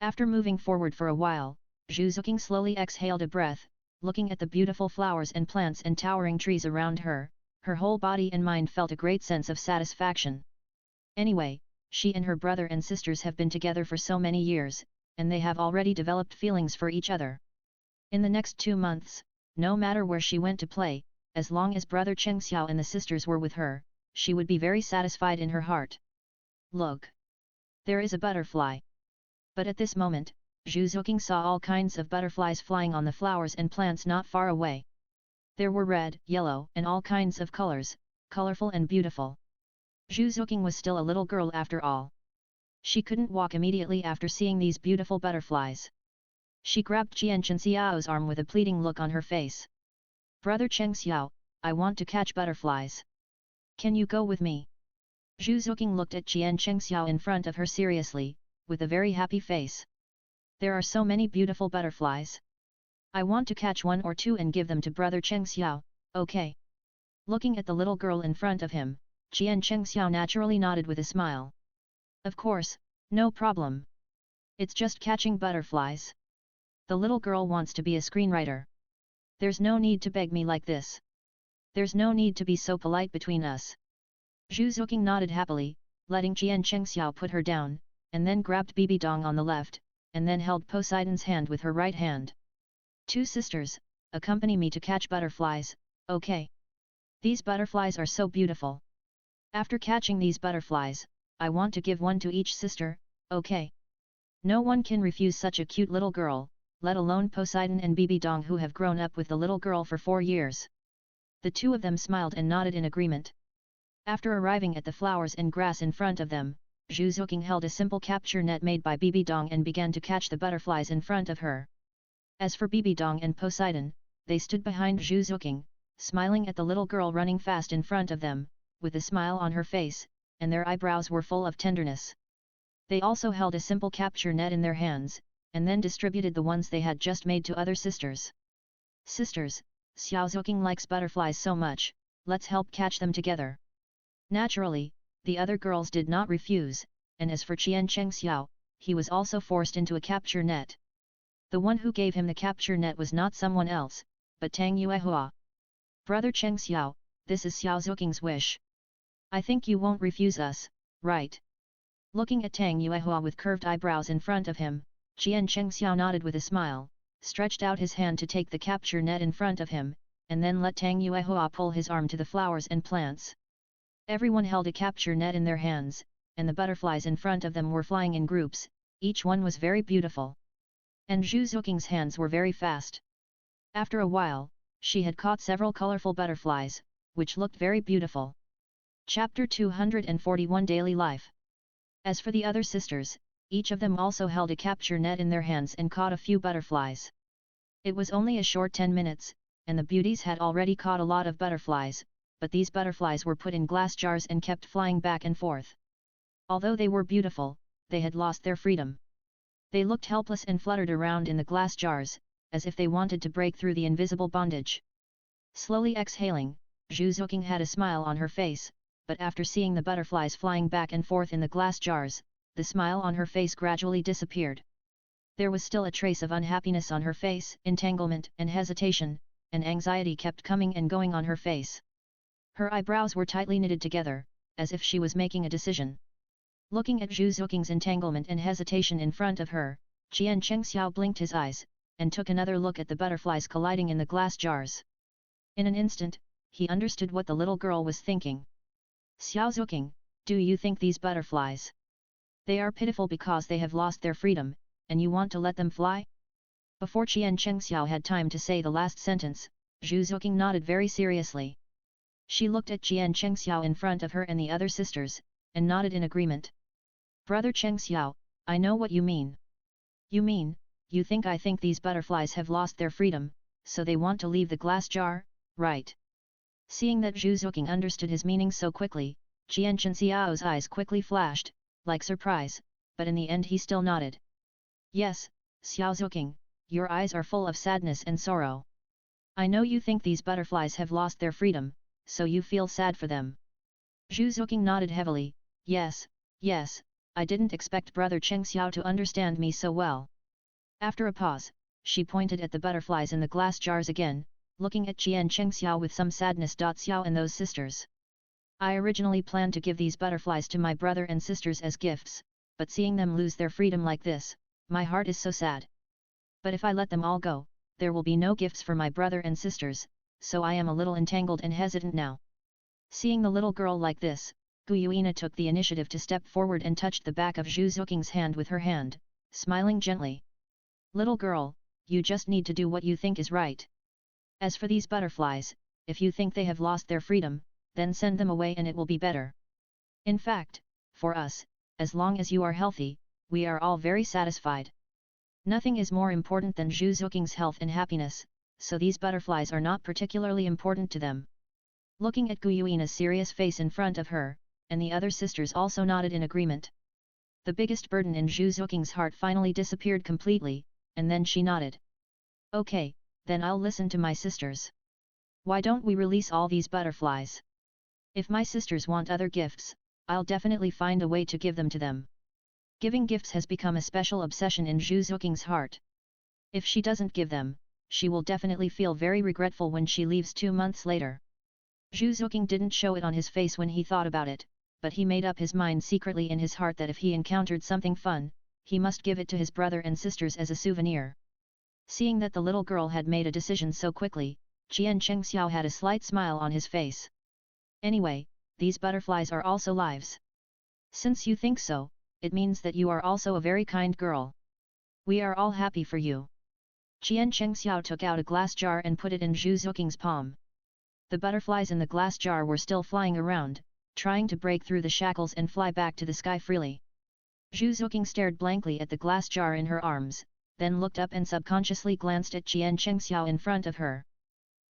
After moving forward for a while, Zhu Zuking slowly exhaled a breath, looking at the beautiful flowers and plants and towering trees around her, her whole body and mind felt a great sense of satisfaction. Anyway, she and her brother and sisters have been together for so many years, and they have already developed feelings for each other. In the next 2 months, no matter where she went to play, as long as brother Cheng Xiao and the sisters were with her, she would be very satisfied in her heart. Look! There is a butterfly. But at this moment, Zhu Zuking saw all kinds of butterflies flying on the flowers and plants not far away. There were red, yellow, and all kinds of colors, colorful and beautiful. Zhu Zuking was still a little girl after all. She couldn't walk immediately after seeing these beautiful butterflies. She grabbed Chien Xiao's arm with a pleading look on her face. Brother Cheng Xiao, I want to catch butterflies. Can you go with me? Zhu Zuking looked at Chien Xiao in front of her seriously, with a very happy face. There are so many beautiful butterflies. I want to catch 1 or 2 and give them to brother Cheng Xiao, okay? Looking at the little girl in front of him, Chien Xiao naturally nodded with a smile. Of course, no problem. It's just catching butterflies. The little girl wants to be a screenwriter. There's no need to beg me like this. There's no need to be so polite between us. Zhu Zuking nodded happily, letting Chien Xiao put her down, and then grabbed Bibi Dong on the left, and then held Poseidon's hand with her right hand. 2 sisters, accompany me to catch butterflies, okay? These butterflies are so beautiful. After catching these butterflies, I want to give 1 to each sister, okay? No one can refuse such a cute little girl, let alone Poseidon and Bibi Dong, who have grown up with the little girl for 4 years. The 2 of them smiled and nodded in agreement. After arriving at the flowers and grass in front of them, Zhu Zuking held a simple capture net made by Bibi Dong and began to catch the butterflies in front of her. As for Bibi Dong and Poseidon, they stood behind Zhu Zuking, smiling at the little girl running fast in front of them, with a smile on her face, and their eyebrows were full of tenderness. They also held a simple capture net in their hands, and then distributed the ones they had just made to other sisters. Sisters, Xiao Zuking likes butterflies so much, let's help catch them together. Naturally, the other girls did not refuse, and as for Chien Xiao, he was also forced into a capture net. The one who gave him the capture net was not someone else, but Tang Yuua. Brother Cheng Xiao, this is Xiao Zuking's wish. I think you won't refuse us, right? Looking at Tang Yuua with curved eyebrows in front of him, Chien Xiao nodded with a smile, stretched out his hand to take the capture net in front of him, and then let Tang Yuua pull his arm to the flowers and plants. Everyone held a capture net in their hands, and the butterflies in front of them were flying in groups, each one was very beautiful. And Zhu Zuking's hands were very fast. After a while, she had caught several colorful butterflies, which looked very beautiful. Chapter 241 Daily Life. As for the other sisters, each of them also held a capture net in their hands and caught a few butterflies. It was only a short 10 minutes, and the beauties had already caught a lot of butterflies, but these butterflies were put in glass jars and kept flying back and forth. Although they were beautiful, they had lost their freedom. They looked helpless and fluttered around in the glass jars, as if they wanted to break through the invisible bondage. Slowly exhaling, Zhu Zuking had a smile on her face, but after seeing the butterflies flying back and forth in the glass jars, the smile on her face gradually disappeared. There was still a trace of unhappiness on her face, entanglement and hesitation, and anxiety kept coming and going on her face. Her eyebrows were tightly knitted together, as if she was making a decision. Looking at Zhu Zuking's entanglement and hesitation in front of her, Chien Chang blinked his eyes, and took another look at the butterflies colliding in the glass jars. In an instant, he understood what the little girl was thinking. Xiao Zuking, do you think these butterflies? They are pitiful because they have lost their freedom, and you want to let them fly? Before Chien Chang had time to say the last sentence, Zhu Zuking nodded very seriously. She looked at Chien Chang in front of her and the other sisters, and nodded in agreement. Brother Cheng Xiao, I know what you mean. You think I think these butterflies have lost their freedom, so they want to leave the glass jar, right? Seeing that Zhu Zuking understood his meaning so quickly, Chien Chang Xiao's eyes quickly flashed, like surprise, but in the end he still nodded. Yes, Xiao Zuking, your eyes are full of sadness and sorrow. I know you think these butterflies have lost their freedom, so you feel sad for them. Zhu Zuking nodded heavily. Yes, I didn't expect Brother Cheng Xiao to understand me so well. After a pause, she pointed at the butterflies in the glass jars again, looking at Chien Cheng with some sadness. Xiao and those sisters. I originally planned to give these butterflies to my brother and sisters as gifts, but seeing them lose their freedom like this, my heart is so sad. But if I let them all go, there will be no gifts for my brother and sisters, so I am a little entangled and hesitant now. Seeing the little girl like this, Gu Yuina took the initiative to step forward and touched the back of Zhu Zuking's hand with her hand, smiling gently. Little girl, you just need to do what you think is right. As for these butterflies, if you think they have lost their freedom, then send them away and it will be better. In fact, for us, as long as you are healthy, we are all very satisfied. Nothing is more important than Zhu Zuking's health and happiness, so these butterflies are not particularly important to them. Looking at Gu Yuina's serious face in front of her, and the other sisters also nodded in agreement. The biggest burden in Zhu Zuking's heart finally disappeared completely, and then she nodded. Okay, then I'll listen to my sisters. Why don't we release all these butterflies? If my sisters want other gifts, I'll definitely find a way to give them to them. Giving gifts has become a special obsession in Zhu Zuking's heart. If she doesn't give them, she will definitely feel very regretful when she leaves 2 months later. Zhu Zuking didn't show it on his face when he thought about it, but he made up his mind secretly in his heart that if he encountered something fun, he must give it to his brother and sisters as a souvenir. Seeing that the little girl had made a decision so quickly, Chien Chang had a slight smile on his face. Anyway, these butterflies are also lives. Since you think so, it means that you are also a very kind girl. We are all happy for you. Chien Chang took out a glass jar and put it in Zhu Zuking's palm. The butterflies in the glass jar were still flying around, trying to break through the shackles and fly back to the sky freely. Zhu Zuking stared blankly at the glass jar in her arms, then looked up and subconsciously glanced at Chien Chang in front of her.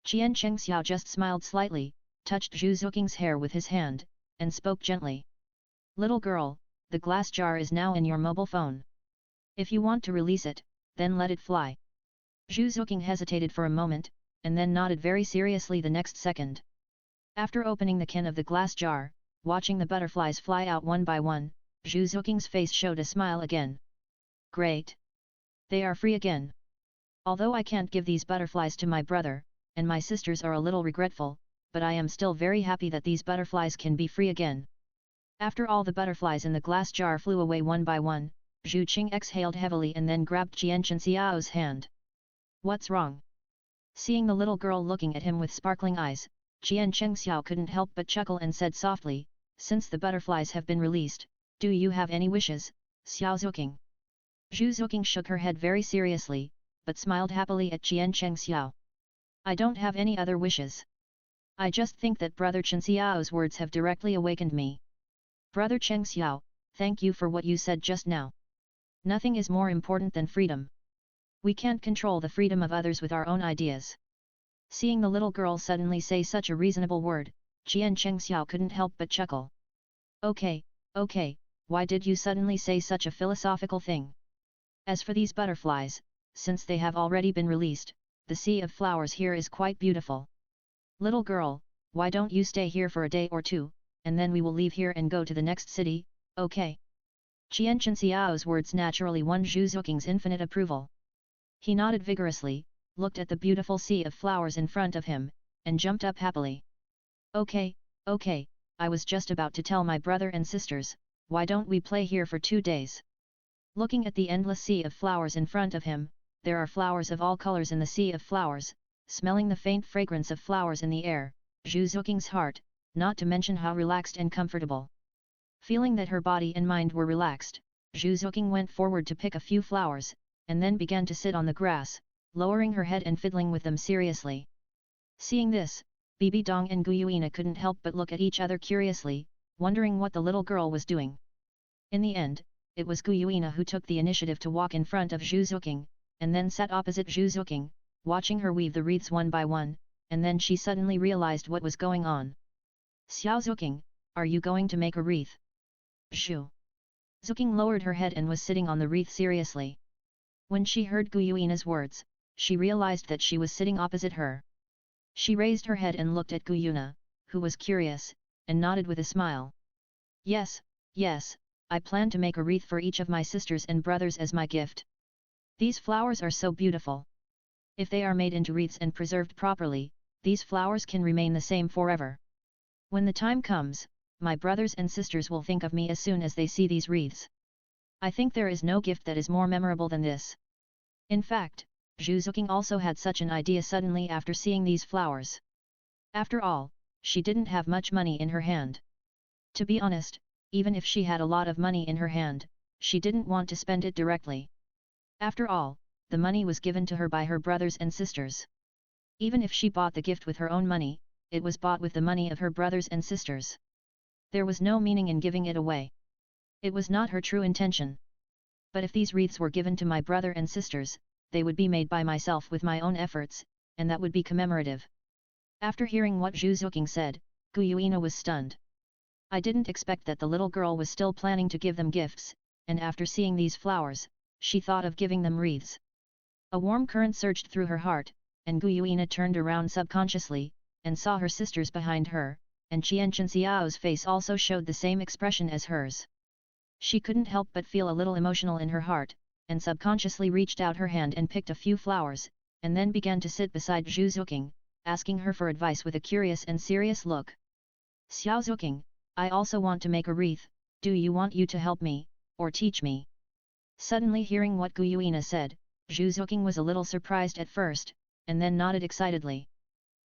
Chien Chang just smiled slightly, touched Zhu Zuking's hair with his hand, and spoke gently. Little girl, the glass jar is now in your mobile phone. If you want to release it, then let it fly. Zhu Zuking hesitated for a moment, and then nodded very seriously the next second. After opening the can of the glass jar, watching the butterflies fly out one by one, Zhu Zuking's face showed a smile again. Great! They are free again. Although I can't give these butterflies to my brother, and my sisters are a little regretful, but I am still very happy that these butterflies can be free again. After all the butterflies in the glass jar flew away one by one, Zhu Qing exhaled heavily and then grabbed Chien Chang Xiao's hand. What's wrong? Seeing the little girl looking at him with sparkling eyes, Chien Chang Xiao couldn't help but chuckle and said softly, since the butterflies have been released, do you have any wishes, Xiao Zuking? Zhu Zuking shook her head very seriously, but smiled happily at Chien Chang Xiao. I don't have any other wishes. I just think that Brother Chen Xiao's words have directly awakened me. Brother Cheng Xiao, thank you for what you said just now. Nothing is more important than freedom. We can't control the freedom of others with our own ideas. Seeing the little girl suddenly say such a reasonable word, Chien Chang couldn't help but chuckle. Okay, why did you suddenly say such a philosophical thing? As for these butterflies, since they have already been released, the sea of flowers here is quite beautiful. Little girl, why don't you stay here for a day or two, and then we will leave here and go to the next city, okay? Chien Chang's words naturally won Zhu Zuking's infinite approval. He nodded vigorously, looked at the beautiful sea of flowers in front of him, and jumped up happily. Okay, okay, I was just about to tell my brother and sisters, why don't we play here for 2 days? Looking at the endless sea of flowers in front of him, there are flowers of all colors in the sea of flowers, smelling the faint fragrance of flowers in the air, Zhu Zuking's heart, not to mention how relaxed and comfortable. Feeling that her body and mind were relaxed, Zhu Zuking went forward to pick a few flowers, and then began to sit on the grass, lowering her head and fiddling with them seriously. Seeing this, Bibi Dong and Guyuina couldn't help but look at each other curiously, wondering what the little girl was doing. In the end, it was Guyuina who took the initiative to walk in front of Zhu Zuking, and then sat opposite Zhu Zuking, watching her weave the wreaths one by one, and then she suddenly realized what was going on. Xiao Zuking, are you going to make a wreath? Zhu Zuking lowered her head and was sitting on the wreath seriously. When she heard Guyuina's words, she realized that she was sitting opposite her. She raised her head and looked at Guyuina, who was curious, and nodded with a smile. Yes, yes, I plan to make a wreath for each of my sisters and brothers as my gift. These flowers are so beautiful. If they are made into wreaths and preserved properly, these flowers can remain the same forever. When the time comes, my brothers and sisters will think of me as soon as they see these wreaths. I think there is no gift that is more memorable than this. In fact, Zhu Zuking also had such an idea suddenly after seeing these flowers. After all, she didn't have much money in her hand. To be honest, even if she had a lot of money in her hand, she didn't want to spend it directly. After all, the money was given to her by her brothers and sisters. Even if she bought the gift with her own money, it was bought with the money of her brothers and sisters. There was no meaning in giving it away. It was not her true intention. But if these wreaths were given to my brother and sisters, they would be made by myself with my own efforts, and that would be commemorative. After hearing what Zhu Zuking said, Guyuina was stunned. I didn't expect that the little girl was still planning to give them gifts, and after seeing these flowers, she thought of giving them wreaths. A warm current surged through her heart, and Guyuina turned around subconsciously, and saw her sisters behind her, and Chien Chang's face also showed the same expression as hers. She couldn't help but feel a little emotional in her heart, and subconsciously reached out her hand and picked a few flowers, and then began to sit beside Zhu Zuking, asking her for advice with a curious and serious look. Xiao Zuking, I also want to make a wreath, do you want you to help me, or teach me? Suddenly hearing what Guyuina said, Zhu Zuking was a little surprised at first, and then nodded excitedly.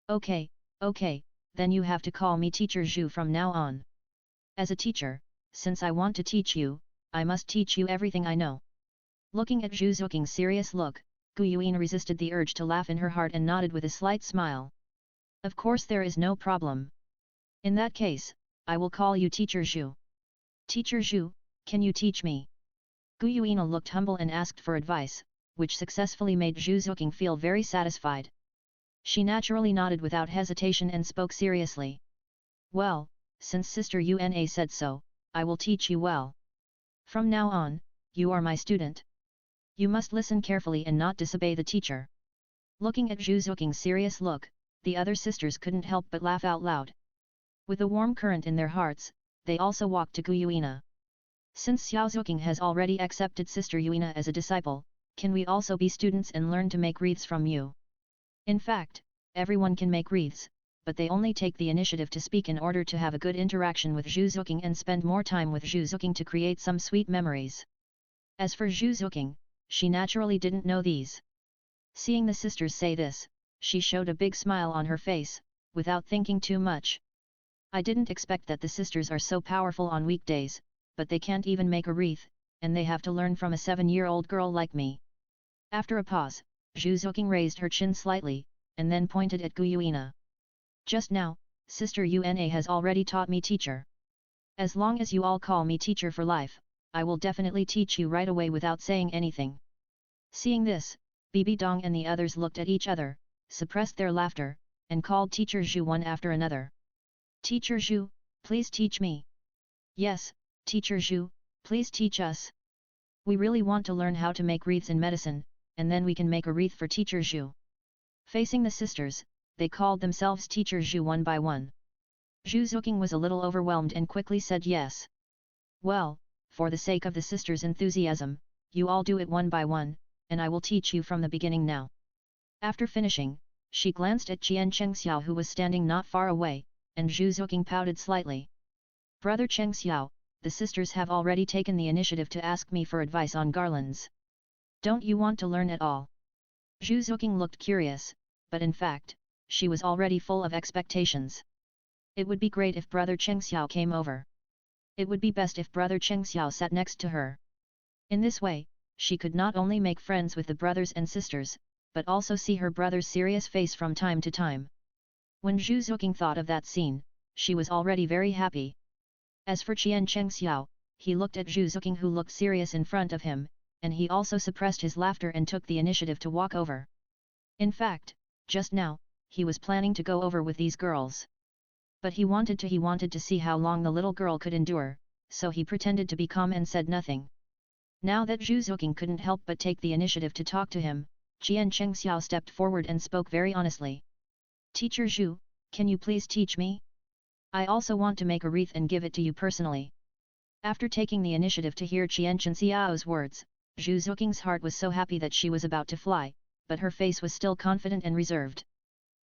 Okay, okay, then you have to call me Teacher Zhu from now on. As a teacher, since I want to teach you, I must teach you everything I know. Looking at Zhu Zuking's serious look, Guyuina resisted the urge to laugh in her heart and nodded with a slight smile. Of course there is no problem. In that case, I will call you Teacher Zhu. Teacher Zhu, can you teach me? Guyuina looked humble and asked for advice, which successfully made Zhu Zuking feel very satisfied. She naturally nodded without hesitation and spoke seriously. Well, since Sister Una said so, I will teach you well. From now on, you are my student. You must listen carefully and not disobey the teacher. Looking at Zhu Zuking's serious look, the other sisters couldn't help but laugh out loud. With a warm current in their hearts, they also walked to Guyuina. Since Xiao Zuking has already accepted Sister Una as a disciple, can we also be students and learn to make wreaths from you? In fact, everyone can make wreaths, but they only take the initiative to speak in order to have a good interaction with Zhu Zuking and spend more time with Zhu Zuking to create some sweet memories. As for Zhu Zuking, she naturally didn't know these. Seeing the sisters say this, she showed a big smile on her face, without thinking too much. I didn't expect that the sisters are so powerful on weekdays, but they can't even make a wreath, and they have to learn from a 7-year-old girl like me. After a pause, Zhu Zuking raised her chin slightly, and then pointed at Guyuina. Just now, Sister Una has already taught me teacher. As long as you all call me teacher for life, I will definitely teach you right away without saying anything. Seeing this, Bibi Dong and the others looked at each other, suppressed their laughter, and called Teacher Zhu one after another. Teacher Zhu, please teach me. Yes, Teacher Zhu, please teach us. We really want to learn how to make wreaths in medicine, and then we can make a wreath for Teacher Zhu. Facing the sisters, they called themselves Teacher Zhu one by one. Juking was a little overwhelmed and quickly said yes. Well, for the sake of the sisters' enthusiasm, you all do it one by one, and I will teach you from the beginning now. After finishing, she glanced at Chien Chang who was standing not far away, and Juking pouted slightly. Brother Cheng Xiao, the sisters have already taken the initiative to ask me for advice on garlands. Don't you want to learn at all? Juking looked curious, but in fact, she was already full of expectations. It would be great if Brother Cheng Xiao came over. It would be best if Brother Cheng Xiao sat next to her. In this way, she could not only make friends with the brothers and sisters, but also see her brother's serious face from time to time. When Juking thought of that scene, she was already very happy. As for Chien Chang, he looked at Juking who looked serious in front of him, and he also suppressed his laughter and took the initiative to walk over. In fact, just now, he was planning to go over with these girls. But he wanted to see how long the little girl could endure, so he pretended to be calm and said nothing. Now that Juking couldn't help but take the initiative to talk to him, Chien Chang stepped forward and spoke very honestly. Teacher Zhu, can you please teach me? I also want to make a wreath and give it to you personally. After taking the initiative to hear Chien Chang's words, Juking's heart was so happy that she was about to fly, but her face was still confident and reserved.